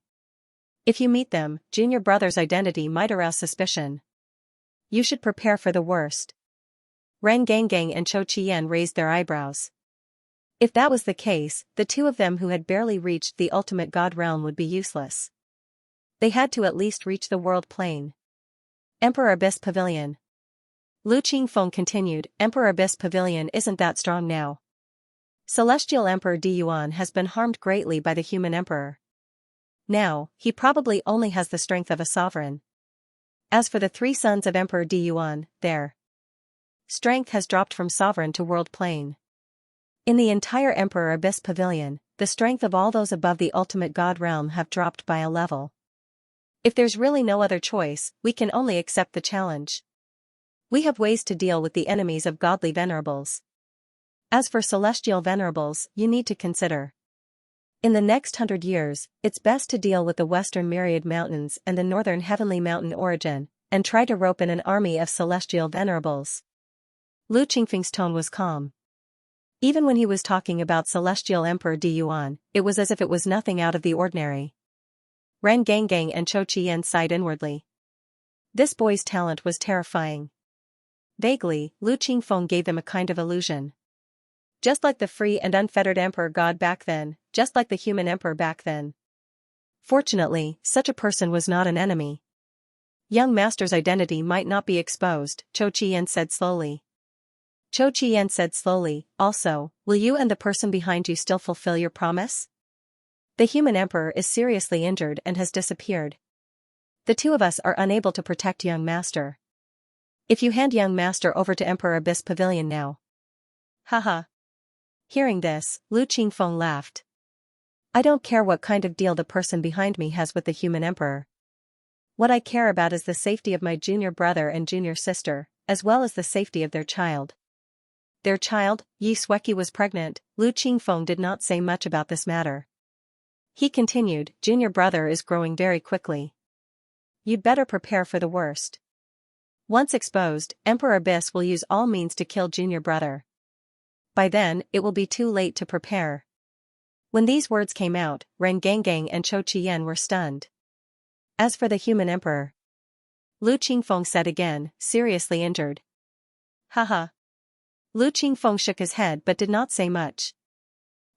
If you meet them, junior brother's identity might arouse suspicion. You should prepare for the worst. Ren Gangang and Chou Qiyan raised their eyebrows. If that was the case, the 2 of them who had barely reached the ultimate god realm would be useless. They had to at least reach the world plane. Emperor Abyss Pavilion. Lu Qingfeng continued, Emperor Abyss Pavilion isn't that strong now. Celestial Emperor Diyuan has been harmed greatly by the human emperor. Now, he probably only has the strength of a sovereign. As for the 3 sons of Emperor Diyuan, their strength has dropped from sovereign to world plane. In the entire Emperor Abyss Pavilion, the strength of all those above the ultimate god realm have dropped by a level. If there's really no other choice, we can only accept the challenge. We have ways to deal with the enemies of godly venerables. As for celestial venerables, you need to consider. In the next 100 years, it's best to deal with the western Myriad Mountains and the northern Heavenly Mountain origin, and try to rope in an army of celestial venerables. Lu Qingfeng's tone was calm. Even when he was talking about Celestial Emperor Di Yuan, it was as if it was nothing out of the ordinary. Ren Gangang and Chou Qian sighed inwardly. This boy's talent was terrifying. Vaguely, Lu Qingfeng gave them a kind of illusion. Just like the free and unfettered emperor god back then, just like the human emperor back then. Fortunately, such a person was not an enemy. Young master's identity might not be exposed, Chou Qian said slowly. Chou Qian said slowly, also, will you and the person behind you still fulfill your promise? The human emperor is seriously injured and has disappeared. The two of us are unable to protect young master. If you hand young master over to Emperor Abyss Pavilion now. Haha. Hearing this, Lu Qingfeng laughed. I don't care what kind of deal the person behind me has with the human emperor. What I care about is the safety of my junior brother and junior sister, as well as the safety of their child. Their child, Yi Sueki, was pregnant. Lu Qingfeng did not say much about this matter. He continued, junior brother is growing very quickly. You'd better prepare for the worst. Once exposed, Emperor Abyss will use all means to kill junior brother. By then, it will be too late to prepare. When these words came out, Ren Gangang and Chou Qian were stunned. As for the human emperor, Lu Qingfeng said again, seriously injured. Haha. Lu Qingfeng shook his head but did not say much.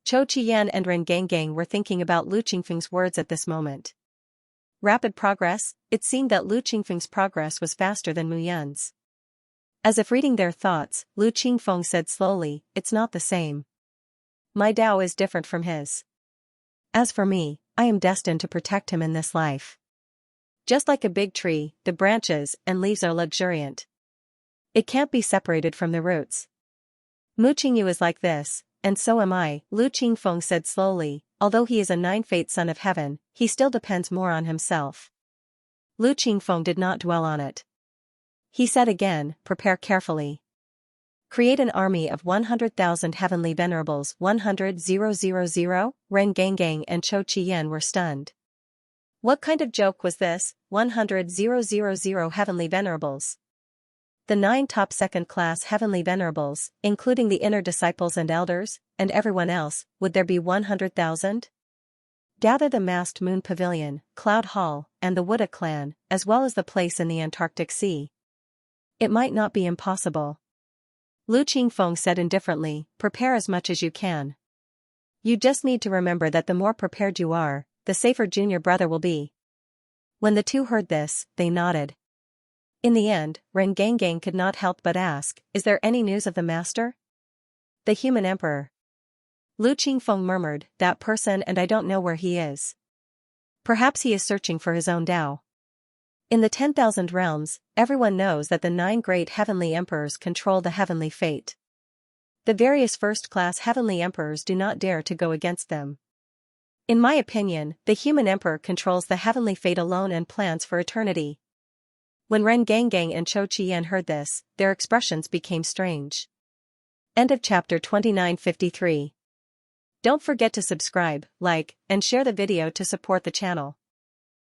Chou Qian and Ren Gangang were thinking about Lu Qingfeng's words at this moment. Rapid progress, it seemed that Lu Qingfeng's progress was faster than Mu Yun's. As if reading their thoughts, Lu Qingfeng said slowly, it's not the same. My Dao is different from his. As for me, I am destined to protect him in this life. Just like a big tree, the branches and leaves are luxuriant. It can't be separated from the roots. Mu Qingyu is like this, and so am I, Lu Qingfeng said slowly, although he is a nine-fate son of heaven, he still depends more on himself. Lu Qingfeng did not dwell on it. He said again, prepare carefully. Create an army of 100,000 heavenly venerables. 100,000, Ren Gangang and Chou Qian were stunned. What kind of joke was this, 100,000 heavenly venerables? The 9 top second-class heavenly venerables, including the inner disciples and elders, and everyone else, would there be 100,000? Gather the masked moon pavilion, Cloud Hall, and the Wuda clan, as well as the place in the Antarctic Sea. It might not be impossible. Lu Qingfeng said indifferently, prepare as much as you can. You just need to remember that the more prepared you are, the safer junior brother will be. When the two heard this, they nodded. In the end, Ren Gangang could not help but ask, is there any news of the master? The human emperor. Lu Qingfeng murmured, that person, and I don't know where he is. Perhaps he is searching for his own Dao. In the 10,000 realms, everyone knows that the 9 great heavenly emperors control the heavenly fate. The various first-class heavenly emperors do not dare to go against them. In my opinion, the human emperor controls the heavenly fate alone and plans for eternity. When Ren Gangang and Chou Qian heard this, their expressions became strange. End of chapter 2953. Don't forget to subscribe, like, and share the video to support the channel.